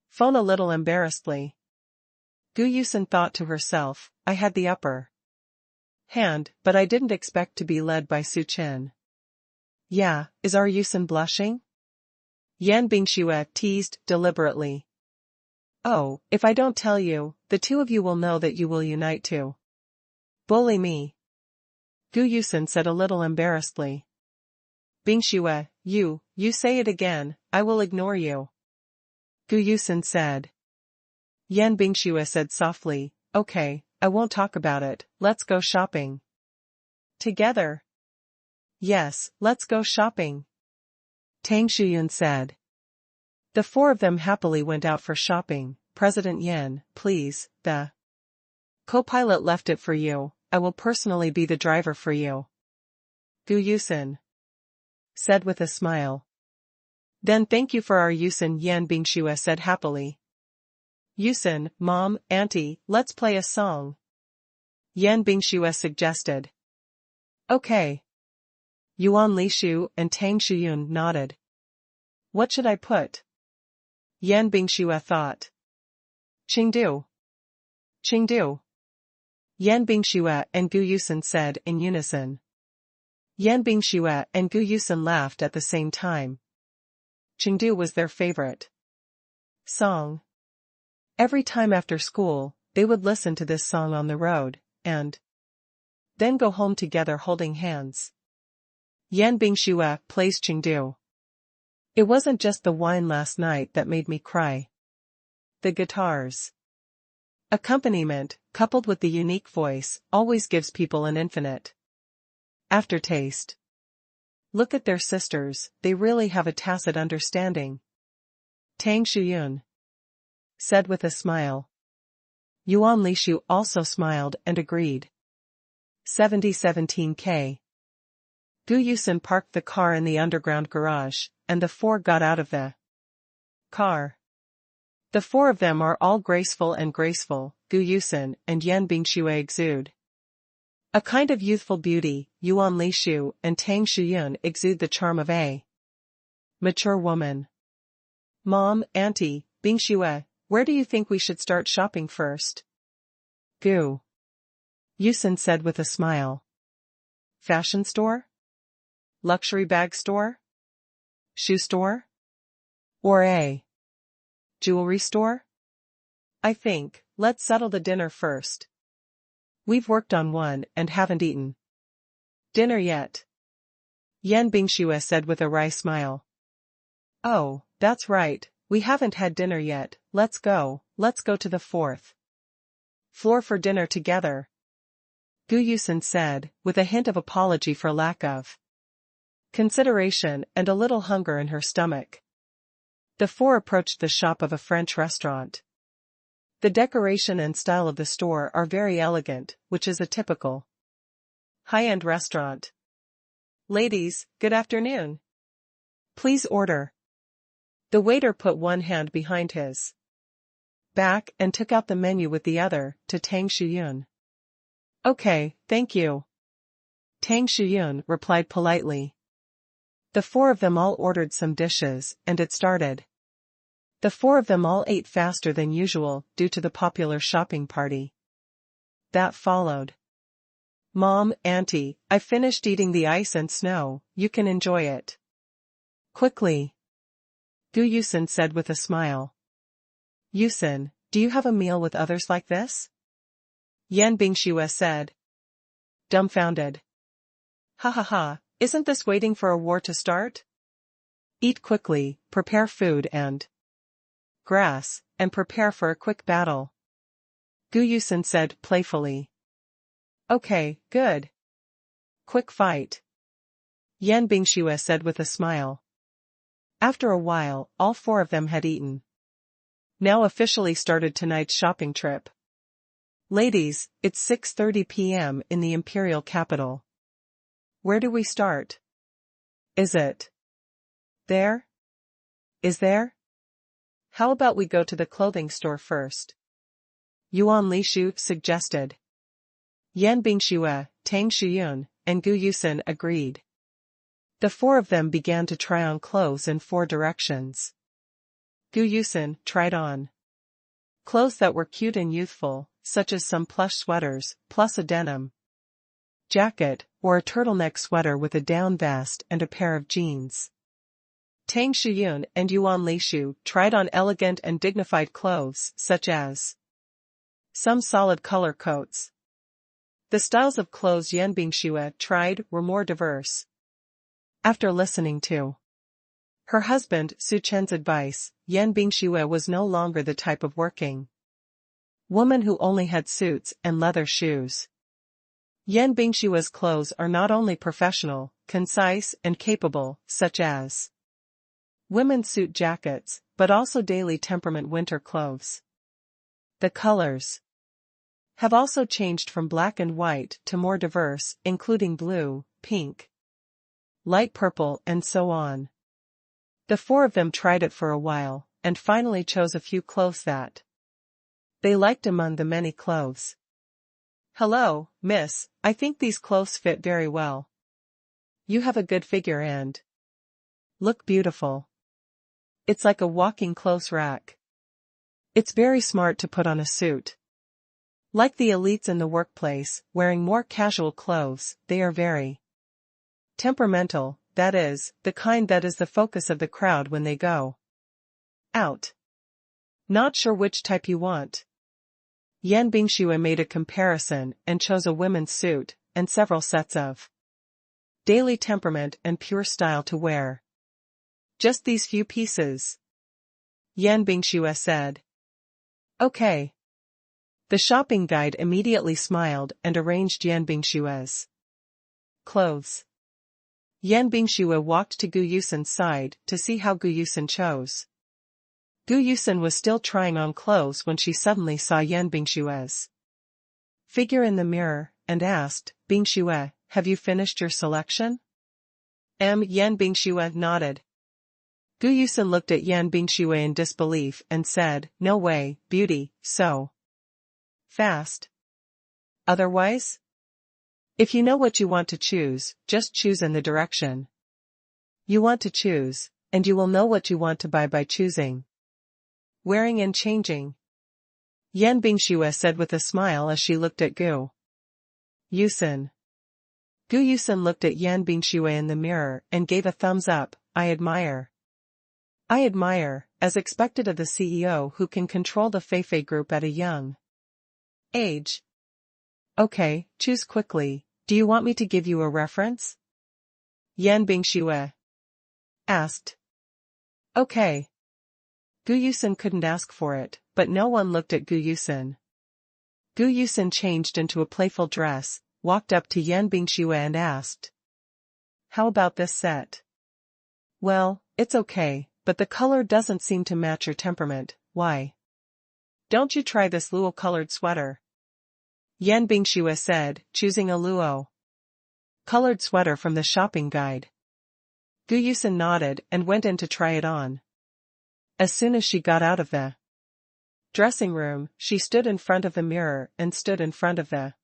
phone a little embarrassedly. Gu Yusen thought to herself, I had the upper hand, but I didn't expect to be led by Su Chen. Yeah, is our Yusen blushing? Yan Bingshue teased deliberately. Oh, if I don't tell you, the two of you will know that you will unite to bully me. Gu Yusen said a little embarrassedly. Bingshue, you say it again, I will ignore you. Gu Yusen said. Yan Bingshue said softly, okay, I won't talk about it, let's go shopping. Together. Yes, let's go shopping. Tang Shuyun said. The four of them happily went out for shopping. President Yan, please, the co-pilot left it for you, I will personally be the driver for you. Gu Yusen said with a smile. Then thank you for our Yusen, Yan Bingshue said happily. Yusen, Mom, Auntie, let's play a song. Yan Bingshue suggested. Okay. Yuan Lishu and Tang Shuyun nodded. What should I put? Yan Bingshue thought. Qingdu. Yan Bingshue and Gu Yusen said in unison. Yan Bingshue and Gu Yusen laughed at the same time. Qingdu was their favorite song. Every time after school, they would listen to this song on the road, and then go home together holding hands. Yan Bingshue plays Qingdu. It wasn't just the wine last night that made me cry. The guitar's accompaniment, coupled with the unique voice, always gives people an infinite aftertaste. Look at their sisters, they really have a tacit understanding. Tang Shuyun said with a smile. Yuan Lishu also smiled and agreed. 7017K. Gu Yusen parked the car in the underground garage, and the four got out of the car. The four of them are all graceful and graceful, Gu Yusen and Yan Bingshui exude a kind of youthful beauty. Yuan Lishu and Tang Shuyun exude the charm of a mature woman. Mom, Auntie, Bingshui, where do you think we should start shopping first? Gu Yusen said with a smile. Fashion store? Luxury bag store? Shoe store? Or a jewelry store? I think, let's settle the dinner first. We've worked on one and haven't eaten dinner yet. Yan Bingshui said with a wry smile. Oh, that's right, we haven't had dinner yet. Let's go to the fourth floor for dinner together. Gu Yusen said, with a hint of apology for lack of consideration and a little hunger in her stomach. The four approached the shop of a French restaurant. The decoration and style of the store are very elegant, which is a typical high-end restaurant. Ladies, good afternoon. Please order. The waiter put one hand behind his back and took out the menu with the other, to Tang Shuyun. Okay, thank you. Tang Shuyun replied politely. The four of them all ordered some dishes, and it started. The four of them all ate faster than usual, due to the popular shopping party that followed. Mom, Auntie, I finished eating the ice and snow, you can enjoy it quickly, Gu Yusen said with a smile. Yusen, do you have a meal with others like this? Yan Bingshui said, dumbfounded. Ha ha ha, isn't this waiting for a war to start? Eat quickly, prepare food and grass, and prepare for a quick battle, Gu Yusen said playfully. Okay, good. Quick fight, Yan Bingshui said with a smile. After a while, all four of them had eaten. Now officially started tonight's shopping trip. Ladies, it's 6:30 p.m. in the imperial capital. Where do we start? Is it there? Is there? How about we go to the clothing store first? Yuan Lishu suggested. Yan Bingshui, Tang Shuyun, and Gu Yusen agreed. The four of them began to try on clothes in four directions. Gu Yusen tried on clothes that were cute and youthful, such as some plush sweaters, plus a denim jacket, or a turtleneck sweater with a down vest and a pair of jeans. Tang Shuyun and Yuan Lishu tried on elegant and dignified clothes, such as some solid color coats. The styles of clothes Yan Bingshui tried were more diverse. After listening to her husband Su Chen's advice, Yan Bingshui was no longer the type of working woman who only had suits and leather shoes. Yan Bingshui's clothes are not only professional, concise, and capable, such as women's suit jackets, but also daily temperament winter clothes. The colors have also changed from black and white to more diverse, including blue, pink, light purple, and so on. The four of them tried it for a while, and finally chose a few clothes that they liked among the many clothes. Hello, miss, I think these clothes fit very well. You have a good figure and look beautiful. It's like a walking clothes rack. It's very smart to put on a suit. Like the elites in the workplace, wearing more casual clothes, they are very temperamental, that is, the kind that is the focus of the crowd when they go out. Not sure which type you want. Yan Bingshui made a comparison and chose a women's suit, and several sets of daily temperament and pure style to wear. Just these few pieces, Yan Bingshui said. Okay. The shopping guide immediately smiled and arranged Yan Bingshui's clothes. Yan Bingshui walked to Gu Yusen's side to see how Gu Yusen chose. Gu Yusen was still trying on clothes when she suddenly saw Yan Bingshui's figure in the mirror, and asked, Bingshui, have you finished your selection? Yan Bingshui nodded. Gu Yusen looked at Yan Bingshui in disbelief and said, "No way, beauty, so fast. Otherwise? If you know what you want to choose, just choose in the direction you want to choose, and you will know what you want to buy by choosing, wearing and changing." Yan Bingshui said with a smile as she looked at Gu Yusen. Gu Yusen looked at Yan Bingshui in the mirror and gave a thumbs up. "I admire. I admire, as expected of the CEO who can control the Feifei group at a young age. Okay, choose quickly. Do you want me to give you a reference?" Yan Bingshui asked. Okay. Gu Yusen couldn't ask for it, but no one looked at Gu Yusen. Gu Yusen changed into a playful dress, walked up to Yan Bingshui and asked, "How about this set?" "Well, it's okay, but the color doesn't seem to match your temperament. Why don't you try this luo-colored sweater?" Yan Bingshui said, choosing a luo-colored sweater from the shopping guide. Gu Yusen nodded and went in to try it on. As soon as she got out of the dressing room, she stood in front of the mirror and stood in front of the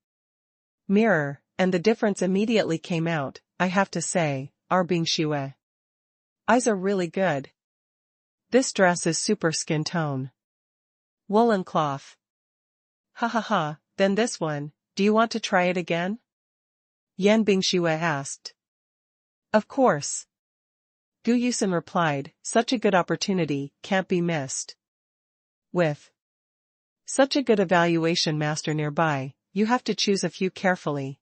mirror, and the difference immediately came out. "I have to say, our Bingshui eyes are really good. This dress is super skin tone. Woolen cloth." "Ha ha ha, then this one, do you want to try it again?" Yan Bingshui asked. "Of course." Gu Yusen replied, "Such a good opportunity can't be missed. With such a good evaluation master nearby, you have to choose a few carefully."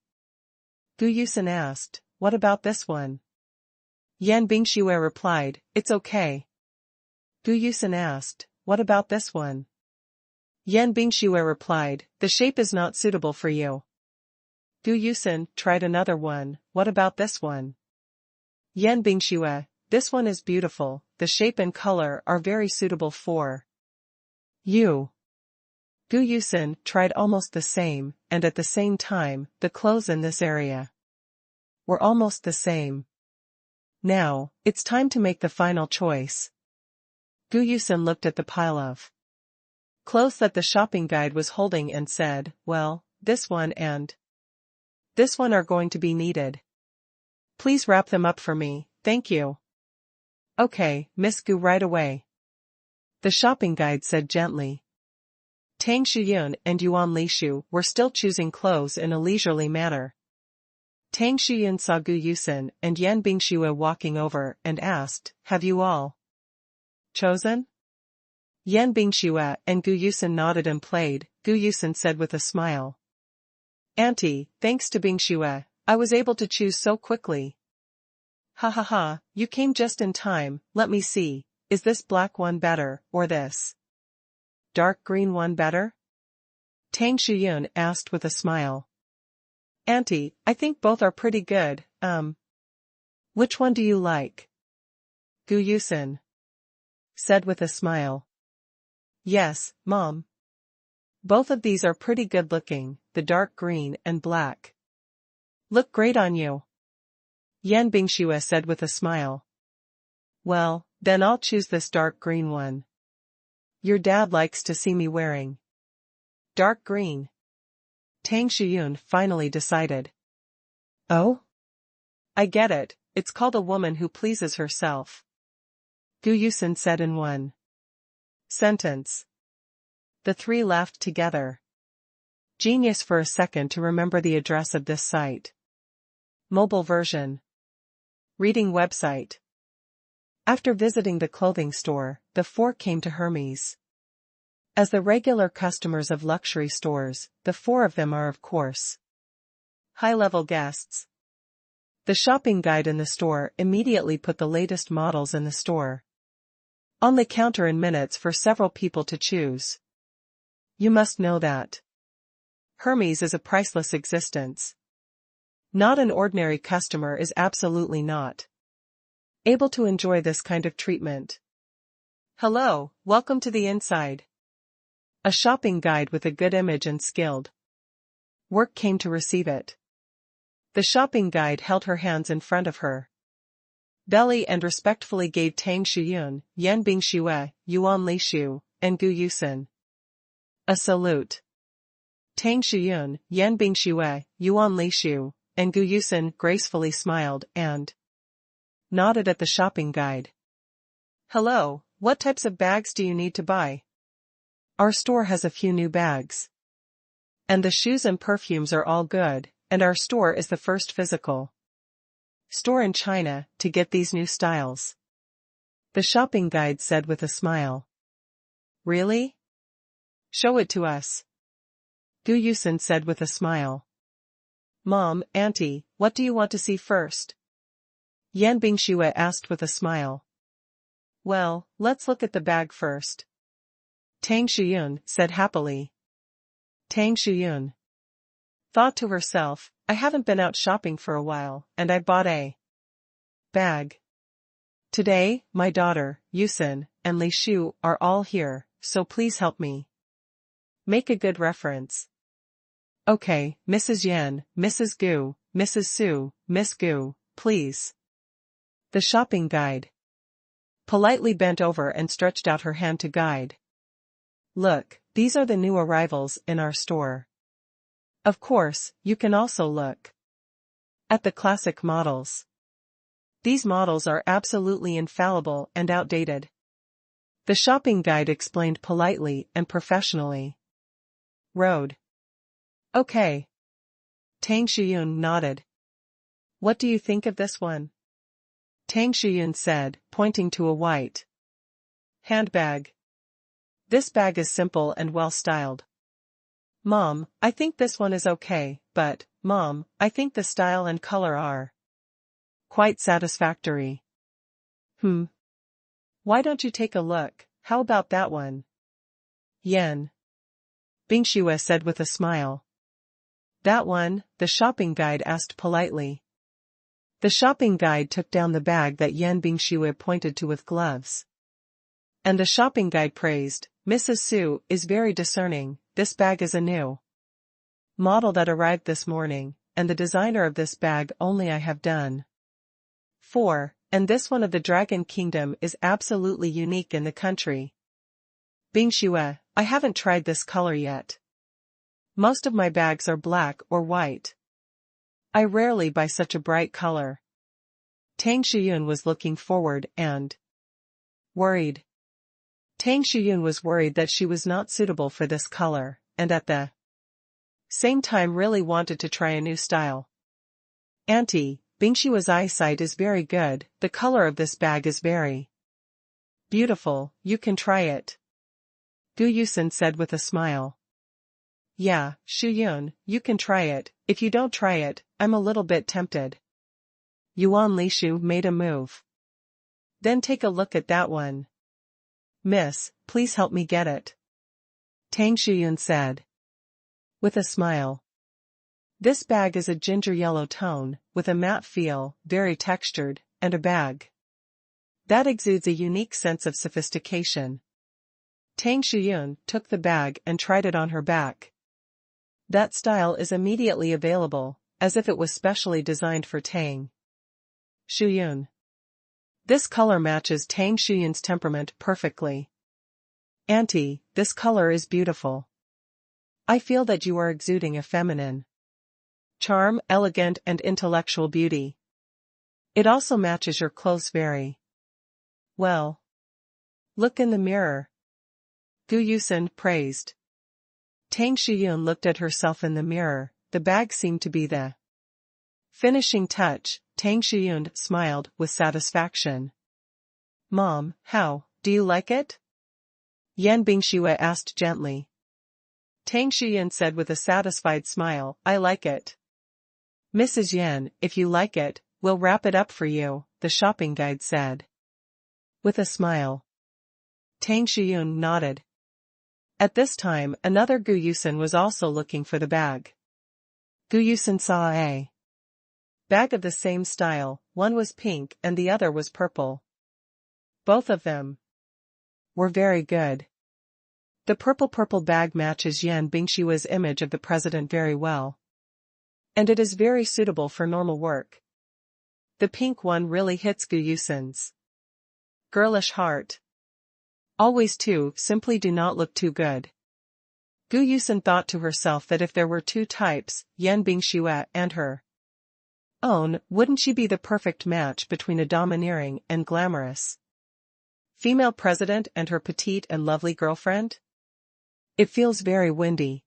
Gu Yusen asked, "What about this one?" Yan Bingshui replied, "It's okay." Gu Yusen asked, "What about this one?" Yan Bingshui replied, "The shape is not suitable for you." Gu Yusen tried another one. "What about this one?" Yan Bingshui, "This one is beautiful, the shape and color are very suitable for you." Gu Yusen tried almost the same, and at the same time, the clothes in this area were almost the same. Now, it's time to make the final choice. Gu Yusen looked at the pile of clothes that the shopping guide was holding and said, "Well, this one and this one are going to be needed. Please wrap them up for me, thank you." "Okay, Miss Gu, right away," the shopping guide said gently. Tang Shuyun and Yuan Lishu were still choosing clothes in a leisurely manner. Tang Shuyun saw Gu Yusen and Yan Bingshui walking over and asked, "Have you all chosen?" Yan Bingshui and Gu Yusen nodded and played. Gu Yusen said with a smile, "Auntie, thanks to Bingshui, I was able to choose so quickly." "Ha ha ha, you came just in time. Let me see, is this black one better, or this dark green one better?" Tang Shuyun asked with a smile. "Auntie, I think both are pretty good, which one do you like?" Gu Yusen said with a smile. "Yes, Mom. Both of these are pretty good looking, the dark green and black look great on you." Yan Bingshui said with a smile. "Well, then I'll choose this dark green one. Your dad likes to see me wearing dark green." Tang Shuyun finally decided. "Oh? I get it, it's called a woman who pleases herself," Gu Yusen said in one sentence. The three laughed together. Genius for a second to remember the address of this site. Mobile version. Reading website. After visiting the clothing store, the four came to Hermes. As the regular customers of luxury stores, the four of them are of course high-level guests. The shopping guide in the store immediately put the latest models in the store on the counter in minutes for several people to choose. You must know that Hermes is a priceless existence. Not an ordinary customer is absolutely not able to enjoy this kind of treatment. Hello, welcome to the inside. A shopping guide with a good image and skilled work came to receive it. The shopping guide held her hands in front of her. belly and respectfully gave Tang Shuyun, Yan Bingxue, Yuan Lishu, and Gu Yusen a salute. Tang Shuyun, Yan Bingxue, Yuan Lishu, and Gu Yusen gracefully smiled and nodded at the shopping guide. Hello, what types of bags do you need to buy? Our store has a few new bags. And the shoes and perfumes are all good, and our store is the first physical store in China to get these new styles. The shopping guide said with a smile. Really? Show it to us. Gu Yusen said with a smile. Mom, Auntie, what do you want to see first? Yan Bingxue asked with a smile. Well, let's look at the bag first. Tang Shuyun said happily. Tang Shuyun thought to herself, I haven't been out shopping for a while, and I bought a bag. Today, my daughter, Yusen, and Li Shu are all here, so please help me make a good reference. Okay, Mrs. Yan, Mrs. Gu, Mrs. Su, Miss Gu, please. The shopping guide politely bent over and stretched out her hand to guide. Look, these are the new arrivals in our store. Of course, you can also look at the classic models. These models are absolutely infallible and outdated. The shopping guide explained politely and professionally. Road. Okay. Tang Shuyun nodded. What do you think of this one? Tang Shuyun said, pointing to a white handbag. This bag is simple and well-styled. Mom, I think this one is okay, but, Mom, I think the style and color are quite satisfactory. Why don't you take a look? How about that one? Yan Bingxue said with a smile. That one? The shopping guide asked politely. The shopping guide took down the bag that Yan Bingxue pointed to with gloves. And the shopping guide praised, Mrs. Su is very discerning, this bag is a new model that arrived this morning, and the designer of this bag only I have done 4, and this one of the Dragon Kingdom is absolutely unique in the country. Bingxue, I haven't tried this color yet. Most of my bags are black or white. I rarely buy such a bright color. Tang Shuyun was looking forward and worried. Tang Shuyun was worried that she was not suitable for this color, and at the same time really wanted to try a new style. Auntie, Bingshua's eyesight is very good, the color of this bag is very beautiful, you can try it. Gu Yusen said with a smile. Yeah, Shuyun, you can try it, if you don't try it, I'm a little bit tempted. Yuan Lishu made a move. Then take a look at that one. Miss, please help me get it. Tang Shuyun said. With a smile. This bag is a ginger yellow tone, with a matte feel, very textured, and a bag that exudes a unique sense of sophistication. Tang Shuyun took the bag and tried it on her back. That style is immediately available, as if it was specially designed for Tang Shuyun. This color matches Tang Shuyun's temperament perfectly. Auntie, this color is beautiful. I feel that you are exuding a feminine charm, elegant and intellectual beauty. It also matches your clothes very well. Look in the mirror. Gu Yusen praised. Tang Shuyun looked at herself in the mirror, the bag seemed to be the finishing touch. Tang Shuyun smiled with satisfaction. Mom, how, do you like it? Yan Bingxue asked gently. Tang Shuyun said with a satisfied smile, I like it. Mrs. Yan, if you like it, we'll wrap it up for you, the shopping guide said. With a smile. Tang Shuyun nodded. At this time, another Gu Yusen was also looking for the bag. Gu Yusen saw a bag of the same style, one was pink and the other was purple. Both of them were very good. The purple bag matches Yan Bingshue's image of the president very well. And it is very suitable for normal work. The pink one really hits Gu Yusun's girlish heart. Always two simply do not look too good. Gu Yusun thought to herself that if there were two types, Yan Bingxue and her own, wouldn't she be the perfect match between a domineering and glamorous female president and her petite and lovely girlfriend? It feels very windy.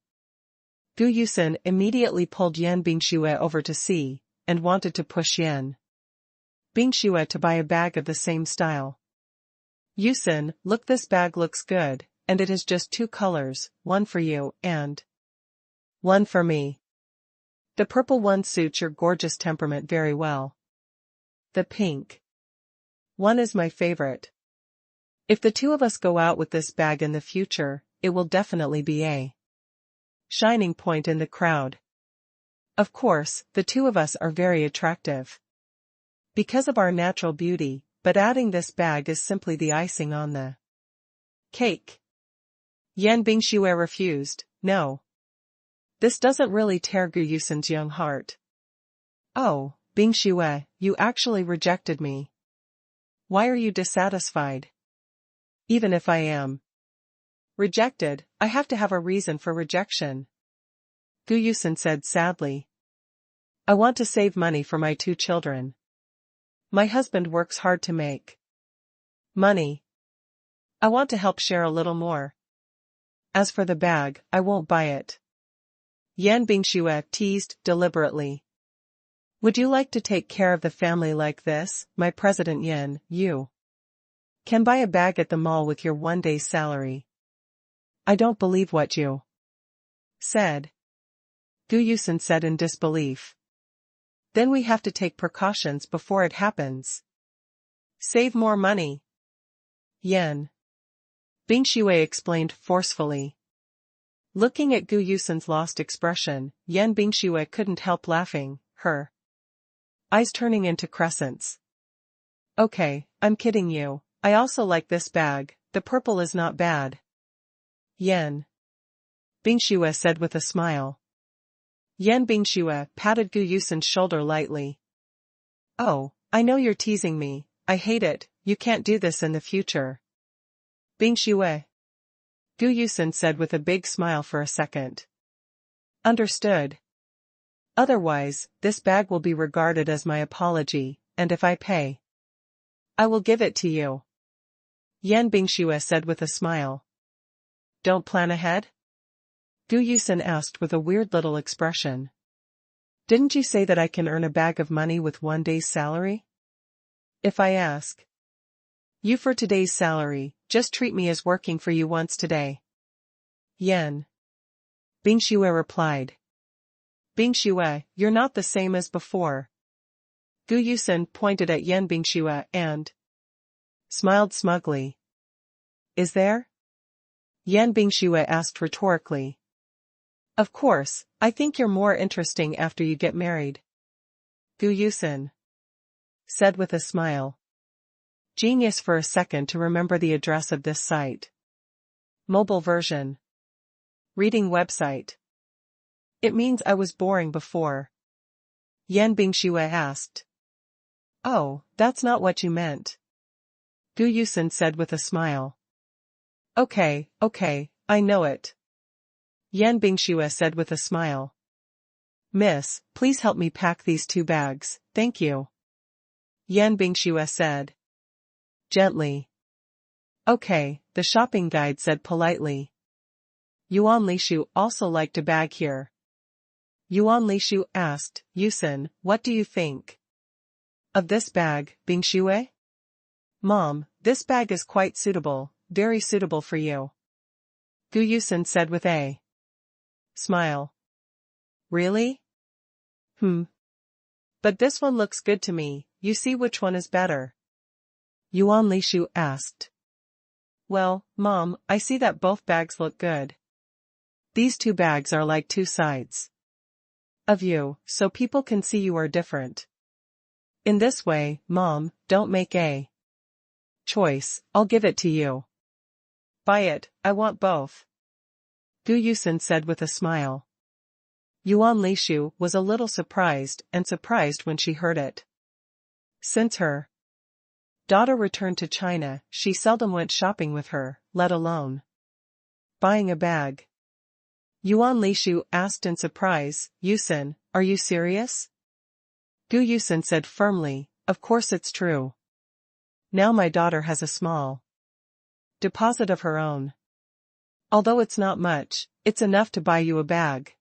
Gu Yusun immediately pulled Yan Bingxue over to see, and wanted to push Yan Bingxue to buy a bag of the same style. Yusun, look, this bag looks good, and it has just two colors, one for you and one for me. The purple one suits your gorgeous temperament very well. The pink one is my favorite. If the two of us go out with this bag in the future, it will definitely be a shining point in the crowd. Of course, the two of us are very attractive because of our natural beauty, but adding this bag is simply the icing on the cake. Yan Bingxue refused. No. This doesn't really tear Gu Yusun's young heart. Oh, Bingxue, you actually rejected me. Why are you dissatisfied? Even if I am rejected, I have to have a reason for rejection. Gu Yusun said sadly. I want to save money for my two children. My husband works hard to make money. I want to help share a little more. As for the bag, I won't buy it. Yan Bingxue teased deliberately. Would you like to take care of the family like this, my President Yan? You can buy a bag at the mall with your one day's salary. I don't believe what you said. Gu Yusun said in disbelief. Then we have to take precautions before it happens. Save more money. Yan Bingxue explained forcefully. Looking at Gu Yusun's lost expression, Yan Bingxue couldn't help laughing, her eyes turning into crescents. Okay, I'm kidding you. I also like this bag, the purple is not bad. Yan Bingxue said with a smile. Yan Bingxue patted Gu Yusun's shoulder lightly. Oh, I know you're teasing me, I hate it, you can't do this in the future. Bingxue. Gu Yusun said with a big smile for a second. Understood. Otherwise, this bag will be regarded as my apology, and if I pay, I will give it to you. Yan Bingxue said with a smile. Don't plan ahead? Gu Yusun asked with a weird little expression. Didn't you say that I can earn a bag of money with one day's salary? If I ask you for today's salary, just treat me as working for you once today. Yan Bingxue replied. Bingxue, you're not the same as before. Gu Yusun pointed at Yan Bingxue and smiled smugly. Is there? Yan Bingxue asked rhetorically. Of course, I think you're more interesting after you get married. Gu Yusun said with a smile. Genius for a second to remember the address of this site. Mobile version. Reading website. It means I was boring before. Yan Bingxue asked. Oh, that's not what you meant. Gu Yusun said with a smile. Okay, I know it. Yan Bingxue said with a smile. Miss, please help me pack these two bags, thank you. Yan Bingxue said. Gently. Okay, the shopping guide said politely. Yuan Lishu also liked a bag here. Yuan Lishu asked, Yusun, what do you think of this bag, Bingxue? Mom, this bag is quite suitable, very suitable for you. Gu Yusun said with a smile. Really? But this one looks good to me, you see which one is better? Yuan Lishu asked. Well, Mom, I see that both bags look good. These two bags are like two sides of you, so people can see you are different. In this way, Mom, don't make a choice, I'll give it to you. Buy it, I want both. Gu Yusun said with a smile. Yuan Lishu was a little surprised when she heard it. Since her daughter returned to China, she seldom went shopping with her, let alone buying a bag. Yuan Lishu asked in surprise, Yusin, are you serious? Gu Yusin said firmly, of course it's true. Now my daughter has a small deposit of her own. Although it's not much, it's enough to buy you a bag.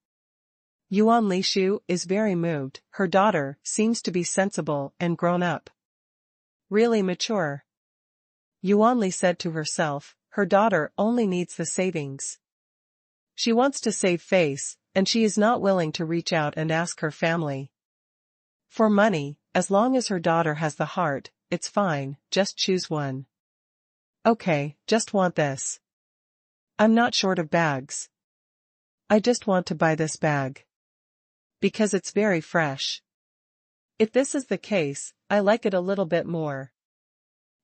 Yuan Lishu is very moved, her daughter seems to be sensible and grown up. Really mature. Yuan Li said to herself, her daughter only needs the savings. She wants to save face, and she is not willing to reach out and ask her family for money. As long as her daughter has the heart, it's fine, just choose one. Okay, just want this. I'm not short of bags. I just want to buy this bag. Because it's very fresh. If this is the case, I like it a little bit more.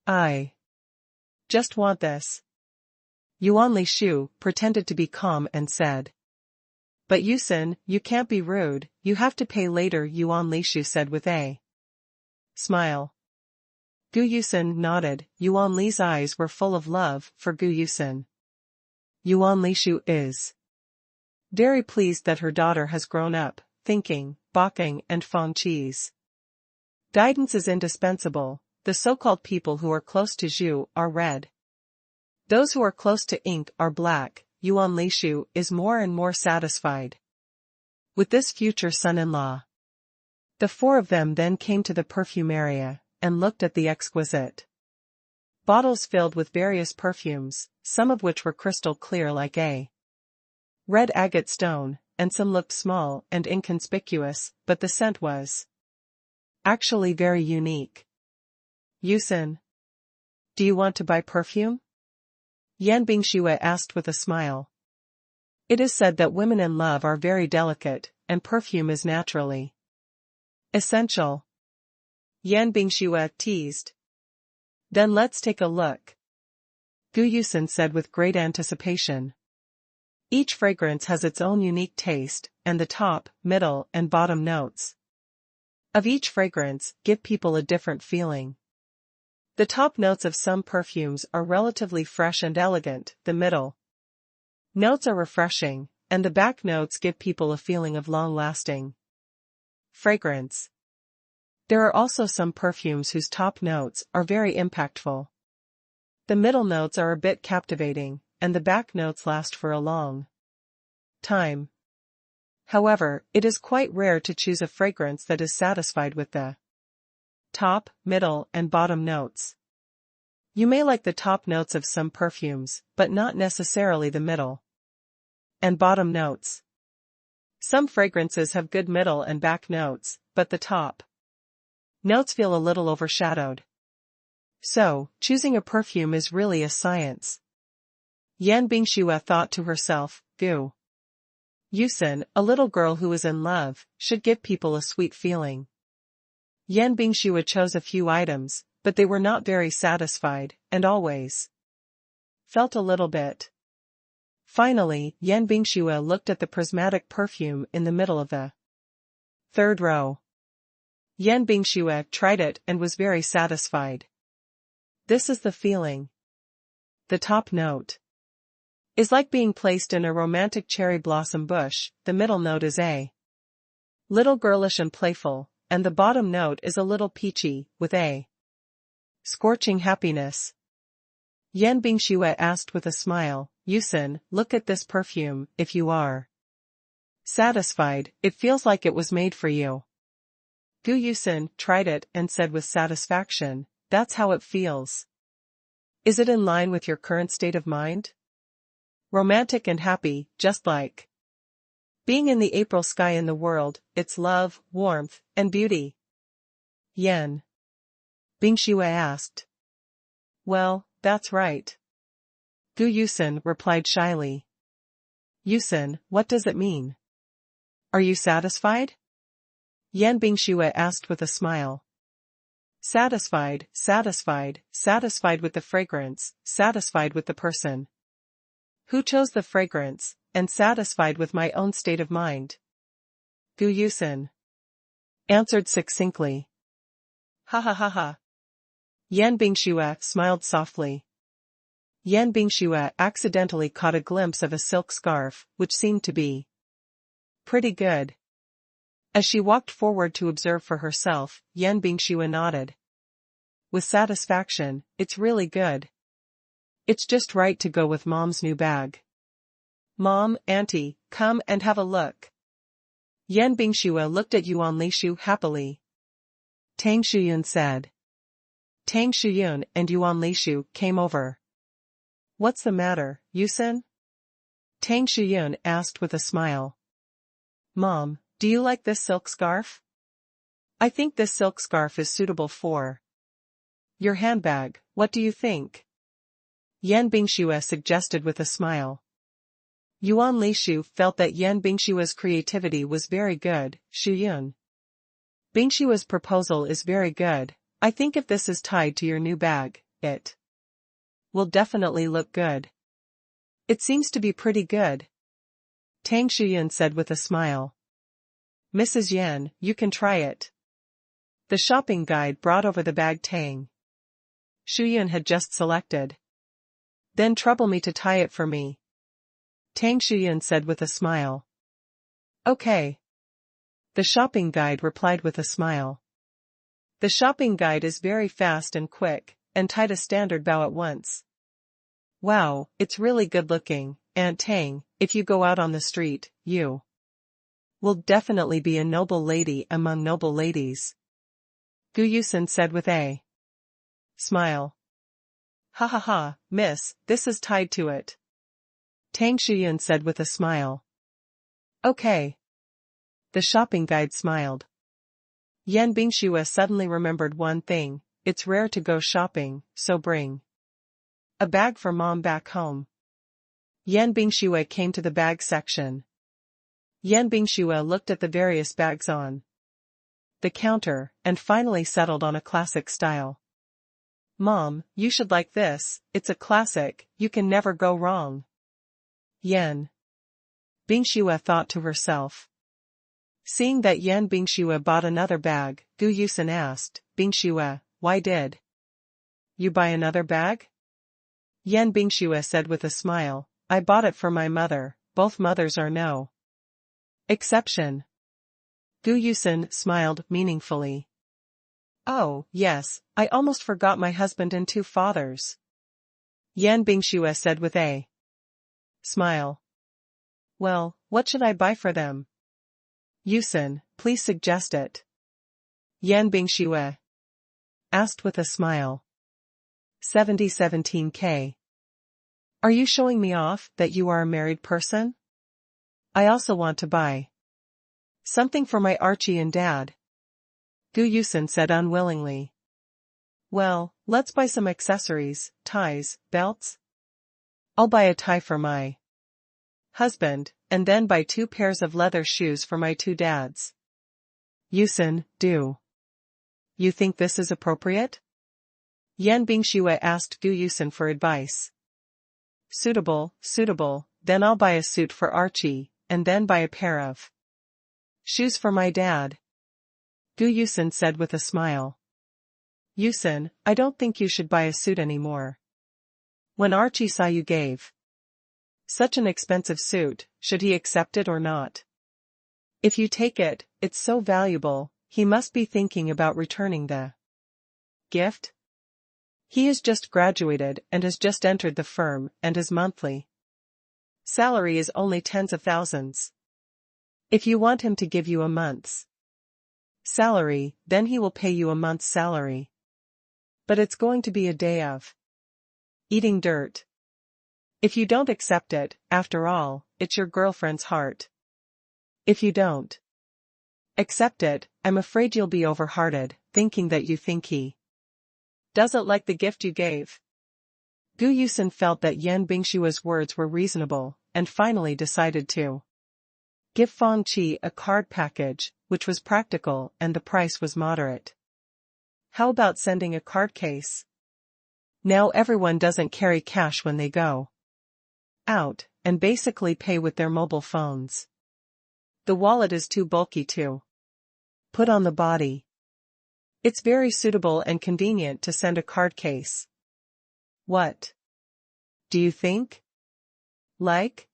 I just want this. Yuan Lishu pretended to be calm and said. But Yusin, you can't be rude, you have to pay later, Yuan Lishu said with a smile. Gu Yusin nodded. Yuan Li's eyes were full of love for Gu Yusin. Yuan Lishu is very pleased that her daughter has grown up, thinking, balking and fond cheese. Guidance is indispensable. The so-called people who are close to Zhu are red. Those who are close to ink are black. Yuan Lishu is more and more satisfied with this future son-in-law. The four of them then came to the perfume area, and looked at the exquisite bottles filled with various perfumes, some of which were crystal clear like a red agate stone, and some looked small and inconspicuous, but the scent was actually very unique. Yusin, do you want to buy perfume? Yan Bingxue asked with a smile. It is said that women in love are very delicate, and perfume is naturally essential. Yan Bingxue teased. Then let's take a look. Gu Yusin said with great anticipation. Each fragrance has its own unique taste, and the top, middle, and bottom notes of each fragrance give people a different feeling. The top notes of some perfumes are relatively fresh and elegant, the middle notes are refreshing, and the back notes give people a feeling of long-lasting fragrance. There are also some perfumes whose top notes are very impactful. The middle notes are a bit captivating, and the back notes last for a long time. However, it is quite rare to choose a fragrance that is satisfied with the top, middle, and bottom notes. You may like the top notes of some perfumes, but not necessarily the middle and bottom notes. Some fragrances have good middle and back notes, but the top notes feel a little overshadowed. So, choosing a perfume is really a science. Yan Bingxue thought to herself, Gu Yusin, a little girl who is in love, should give people a sweet feeling. Yan Bingxue chose a few items, but they were not very satisfied, and always felt a little bit. Finally, Yan Bingxue looked at the prismatic perfume in the middle of the third row. Yan Bingxue tried it and was very satisfied. This is the feeling. The top note is like being placed in a romantic cherry blossom bush, the middle note is a little girlish and playful, and the bottom note is a little peachy, with a scorching happiness. Yan Bingxue asked with a smile, Yusin, look at this perfume, if you are satisfied, it feels like it was made for you. Gu Yusin tried it and said with satisfaction, that's how it feels. Is it in line with your current state of mind? Romantic and happy, just like being in the April sky in the world, it's love, warmth, and beauty. Yan Bingxue asked. Well, that's right. Gu Yusin replied shyly. Yusin, what does it mean? Are you satisfied? Yan Bingxue asked with a smile. Satisfied, satisfied, satisfied with the fragrance, satisfied with the person who chose the fragrance, and satisfied with my own state of mind. Gu Yusin answered succinctly. Ha ha ha ha. Yan Bingxue smiled softly. Yan Bingxue accidentally caught a glimpse of a silk scarf, which seemed to be pretty good. As she walked forward to observe for herself, Yan Bingxue nodded with satisfaction. It's really good. It's just right to go with Mom's new bag. Mom, Auntie, come and have a look. Yan Bingxue looked at Yuan Lishu happily. Tang Shuyun said. Tang Shuyun and Yuan Lishu came over. What's the matter, Yusin? Tang Shuyun asked with a smile. Mom, do you like this silk scarf? I think this silk scarf is suitable for your handbag. What do you think? Yan Bingxue suggested with a smile. Yuan Lishu felt that Yan Bingshue's creativity was very good. Shuyun, Bingshue's proposal is very good. I think if this is tied to your new bag, it will definitely look good. It seems to be pretty good. Tang Shuyun said with a smile. Mrs. Yan, you can try it. The shopping guide brought over the bag Tang Shuyun had just selected. Then trouble me to tie it for me. Tang Shuyun said with a smile. Okay. The shopping guide replied with a smile. The shopping guide is very fast and quick, and tied a standard bow at once. Wow, it's really good looking, Aunt Tang. If you go out on the street, you will definitely be a noble lady among noble ladies. Gu Yusin said with a smile. Ha ha ha, miss, this is tied to it. Tang Shuyun said with a smile. Okay. The shopping guide smiled. Yan Bingxue suddenly remembered one thing. It's rare to go shopping, so bring a bag for Mom back home. Yan Bingxue came to the bag section. Yan Bingxue looked at the various bags on the counter, and finally settled on a classic style. Mom, you should like this, it's a classic, you can never go wrong. Yan Bingxue thought to herself. Seeing that Yan Bingxue bought another bag, Gu Yusin asked, Bingxue, why did you buy another bag? Yan Bingxue said with a smile, I bought it for my mother, both mothers are no exception. Gu Yusin smiled meaningfully. Oh, yes, I almost forgot my husband and two fathers. Yan Bingxue said with a smile. Well, what should I buy for them? Yusin, please suggest it. Yan Bingxue asked with a smile. 7017K. Are you showing me off that you are a married person? I also want to buy something for my Archie and Dad. Gu Yusin said unwillingly. Well, let's buy some accessories, ties, belts. I'll buy a tie for my husband, and then buy 2 pairs of leather shoes for my 2 dads. Yusin, do you think this is appropriate? Yan Bingxue asked Gu Yusin for advice. Suitable, then I'll buy a suit for Archie, and then buy a pair of shoes for my dad. Gu Yusin said with a smile. Yusin, I don't think you should buy a suit anymore. When Archie saw you gave such an expensive suit, should he accept it or not? If you take it, it's so valuable, he must be thinking about returning the gift. He has just graduated and has just entered the firm, and his monthly salary is only tens of thousands. If you want him to give you a month's salary, then he will pay you a month's salary. But it's going to be a day of eating dirt. If you don't accept it, after all, it's your girlfriend's heart. If you don't accept it, I'm afraid you'll be overhearted, thinking that you think he doesn't like the gift you gave. Gu Yusin felt that Yan Bingshue's words were reasonable, and finally decided to give Fang Qi a card package, which was practical and the price was moderate. How about sending a card case? Now everyone doesn't carry cash when they go out, and basically pay with their mobile phones. The wallet is too bulky to put on the body. It's very suitable and convenient to send a card case. What do you think? Like?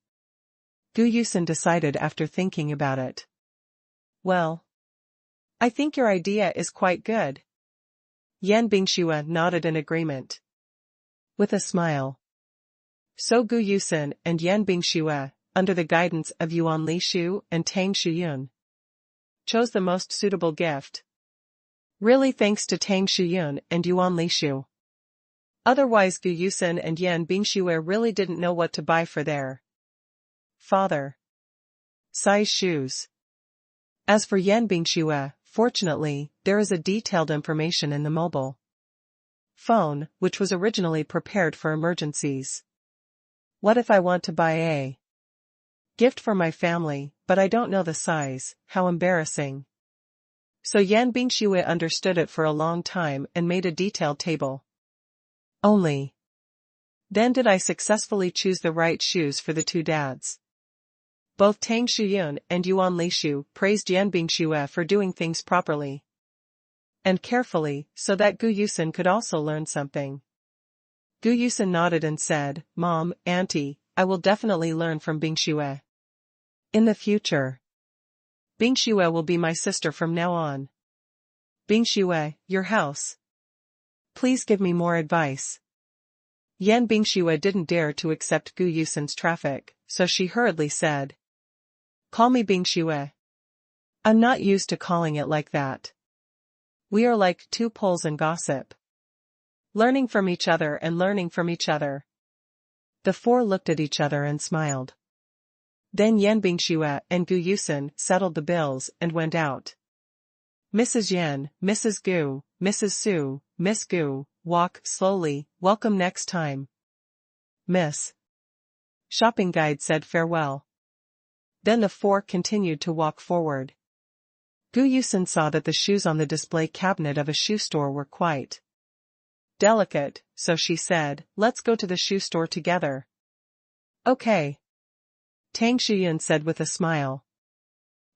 Gu Yusen decided after thinking about it. Well, I think your idea is quite good. Yan Bingxue nodded in agreement. With a smile. So Gu Yusen and Yan Bingxue, under the guidance of Yuan Lishu and Tang Shuyun, chose the most suitable gift. Really thanks to Tang Shuyun and Yuan Lishu. Otherwise Gu Yusen and Yan Bingxue really didn't know what to buy for their father. Size shoes. As for Yan Bingxue, fortunately, there is a detailed information in the mobile phone, which was originally prepared for emergencies. What if I want to buy a gift for my family, but I don't know the size? How embarrassing. So Yan Bingxue understood it for a long time and made a detailed table. Only then did I successfully choose the right shoes for the two dads. Both Tang Shuyun and Yuan Lishu praised Yan Bingxue for doing things properly and carefully, so that Gu Yusen could also learn something. Gu Yusen nodded and said, Mom, Auntie, I will definitely learn from Bingxue. In the future, Bingxue will be my sister from now on. Bingxue, your house. Please give me more advice. Yan Bingxue didn't dare to accept Gu Yusen's traffic, so she hurriedly said, Call me Bingxue. I'm not used to calling it like that. We are like two poles in gossip. Learning from each other and learning from each other. The four looked at each other and smiled. Then Yan Bingxue and Gu Yusen settled the bills and went out. Mrs. Yan, Mrs. Gu, Mrs. Su, Miss Gu, walk slowly, welcome next time. Miss. Shopping guide said farewell. Then the four continued to walk forward. Gu Yusen saw that the shoes on the display cabinet of a shoe store were quite delicate, so she said, Let's go to the shoe store together. Okay. Tang Shuyun said with a smile.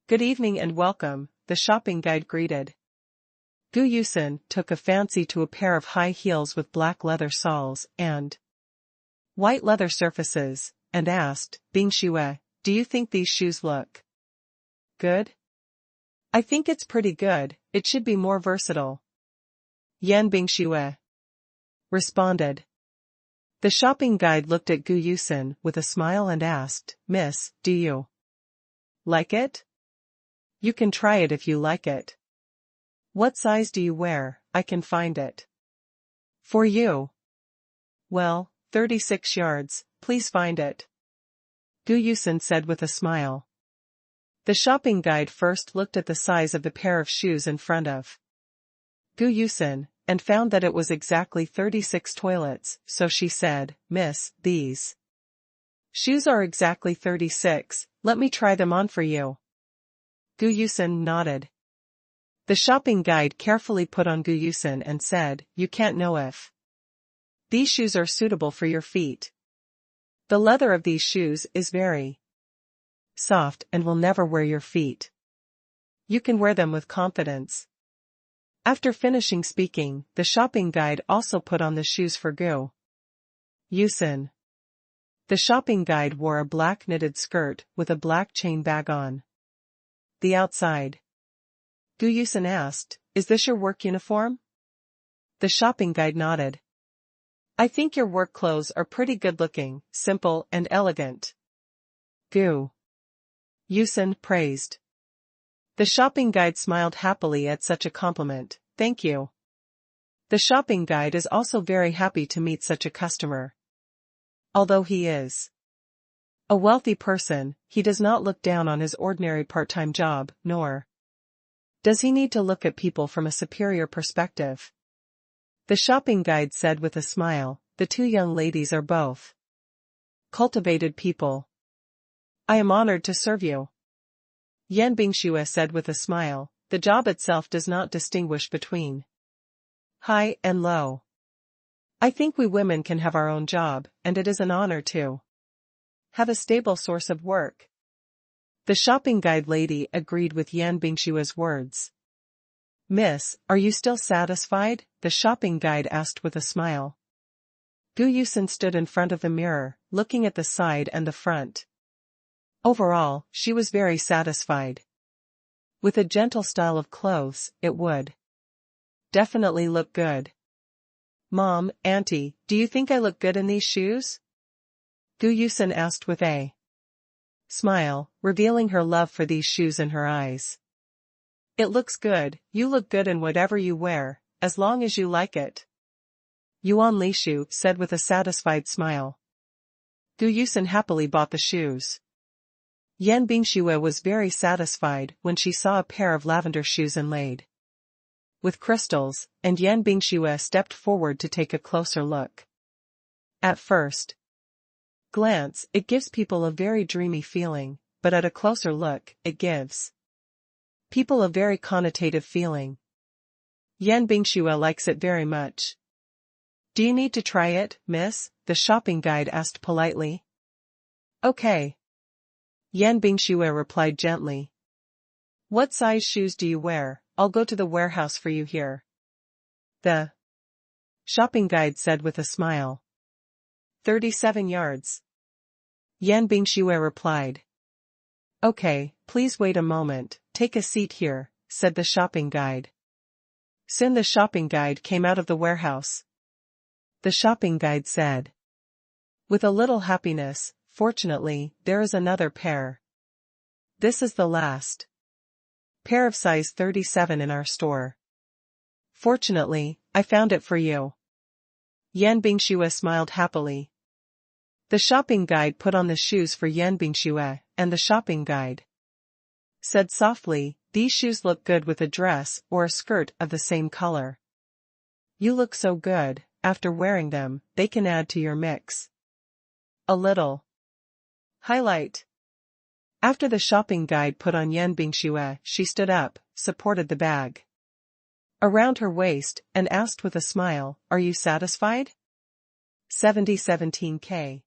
Good evening and welcome, the shopping guide greeted. Gu Yusen took a fancy to a pair of high heels with black leather soles and white leather surfaces, and asked, Bingxue, do you think these shoes look good? I think it's pretty good, it should be more versatile. Yan Bingxue responded. The shopping guide looked at Gu Yusen with a smile and asked, Miss, do you like it? You can try it if you like it. What size do you wear? I can find it for you. Well, 36 yards, please find it. Gu Yusen said with a smile. The shopping guide first looked at the size of the pair of shoes in front of Gu Yusen, and found that it was exactly 36 toilets, so she said, Miss, these shoes are exactly 36, let me try them on for you. Gu Yusen nodded. The shopping guide carefully put on Gu Yusen and said, You can't know if these shoes are suitable for your feet. The leather of these shoes is very soft and will never wear your feet. You can wear them with confidence. After finishing speaking, the shopping guide also put on the shoes for Gu Yusen. The shopping guide wore a black knitted skirt with a black chain bag on the outside. Gu Yusen asked, Is this your work uniform? The shopping guide nodded. I think your work clothes are pretty good looking, simple and elegant. Gu Yusen praised. The shopping guide smiled happily at such a compliment. Thank you. The shopping guide is also very happy to meet such a customer. Although he is a wealthy person, he does not look down on his ordinary part-time job, nor does he need to look at people from a superior perspective. The shopping guide said with a smile, The two young ladies are both cultivated people. I am honored to serve you. Yan Bingxue said with a smile, The job itself does not distinguish between high and low. I think we women can have our own job, and it is an honor to have a stable source of work. The shopping guide lady agreed with Yan Bingxue's words. Miss, are you still satisfied? The shopping guide asked with a smile. Gu Yusen stood in front of the mirror, looking at the side and the front. Overall, she was very satisfied. With a gentle style of clothes, it would definitely look good. Mom, Auntie, do you think I look good in these shoes? Gu Yusen asked with a smile, revealing her love for these shoes in her eyes. It looks good, you look good in whatever you wear, as long as you like it. Yuan Lishu said with a satisfied smile. Gu Yusen happily bought the shoes. Yan Bingxue was very satisfied when she saw a pair of lavender shoes inlaid with crystals, and Yan Bingxue stepped forward to take a closer look. At first glance, it gives people a very dreamy feeling, but at a closer look, it gives people a very connotative feeling. Yan Bingxue likes it very much. Do you need to try it, miss? The shopping guide asked politely. Okay. Yan Bingxue replied gently. What size shoes do you wear? I'll go to the warehouse for you here. The shopping guide said with a smile. 37 yards. Yan Bingxue replied. Okay, please wait a moment, take a seat here, said the shopping guide. Soon the shopping guide came out of the warehouse. The shopping guide said. With a little happiness, fortunately, there is another pair. This is the last pair of size 37 in our store. Fortunately, I found it for you. Yan Bingxue smiled happily. The shopping guide put on the shoes for Yan Bingxue, and the shopping guide said softly, these shoes look good with a dress or a skirt of the same color. You look so good, after wearing them, they can add to your mix. A little highlight. After the shopping guide put on Yan Bingxue, she stood up, supported the bag around her waist, and asked with a smile, are you satisfied? 7017K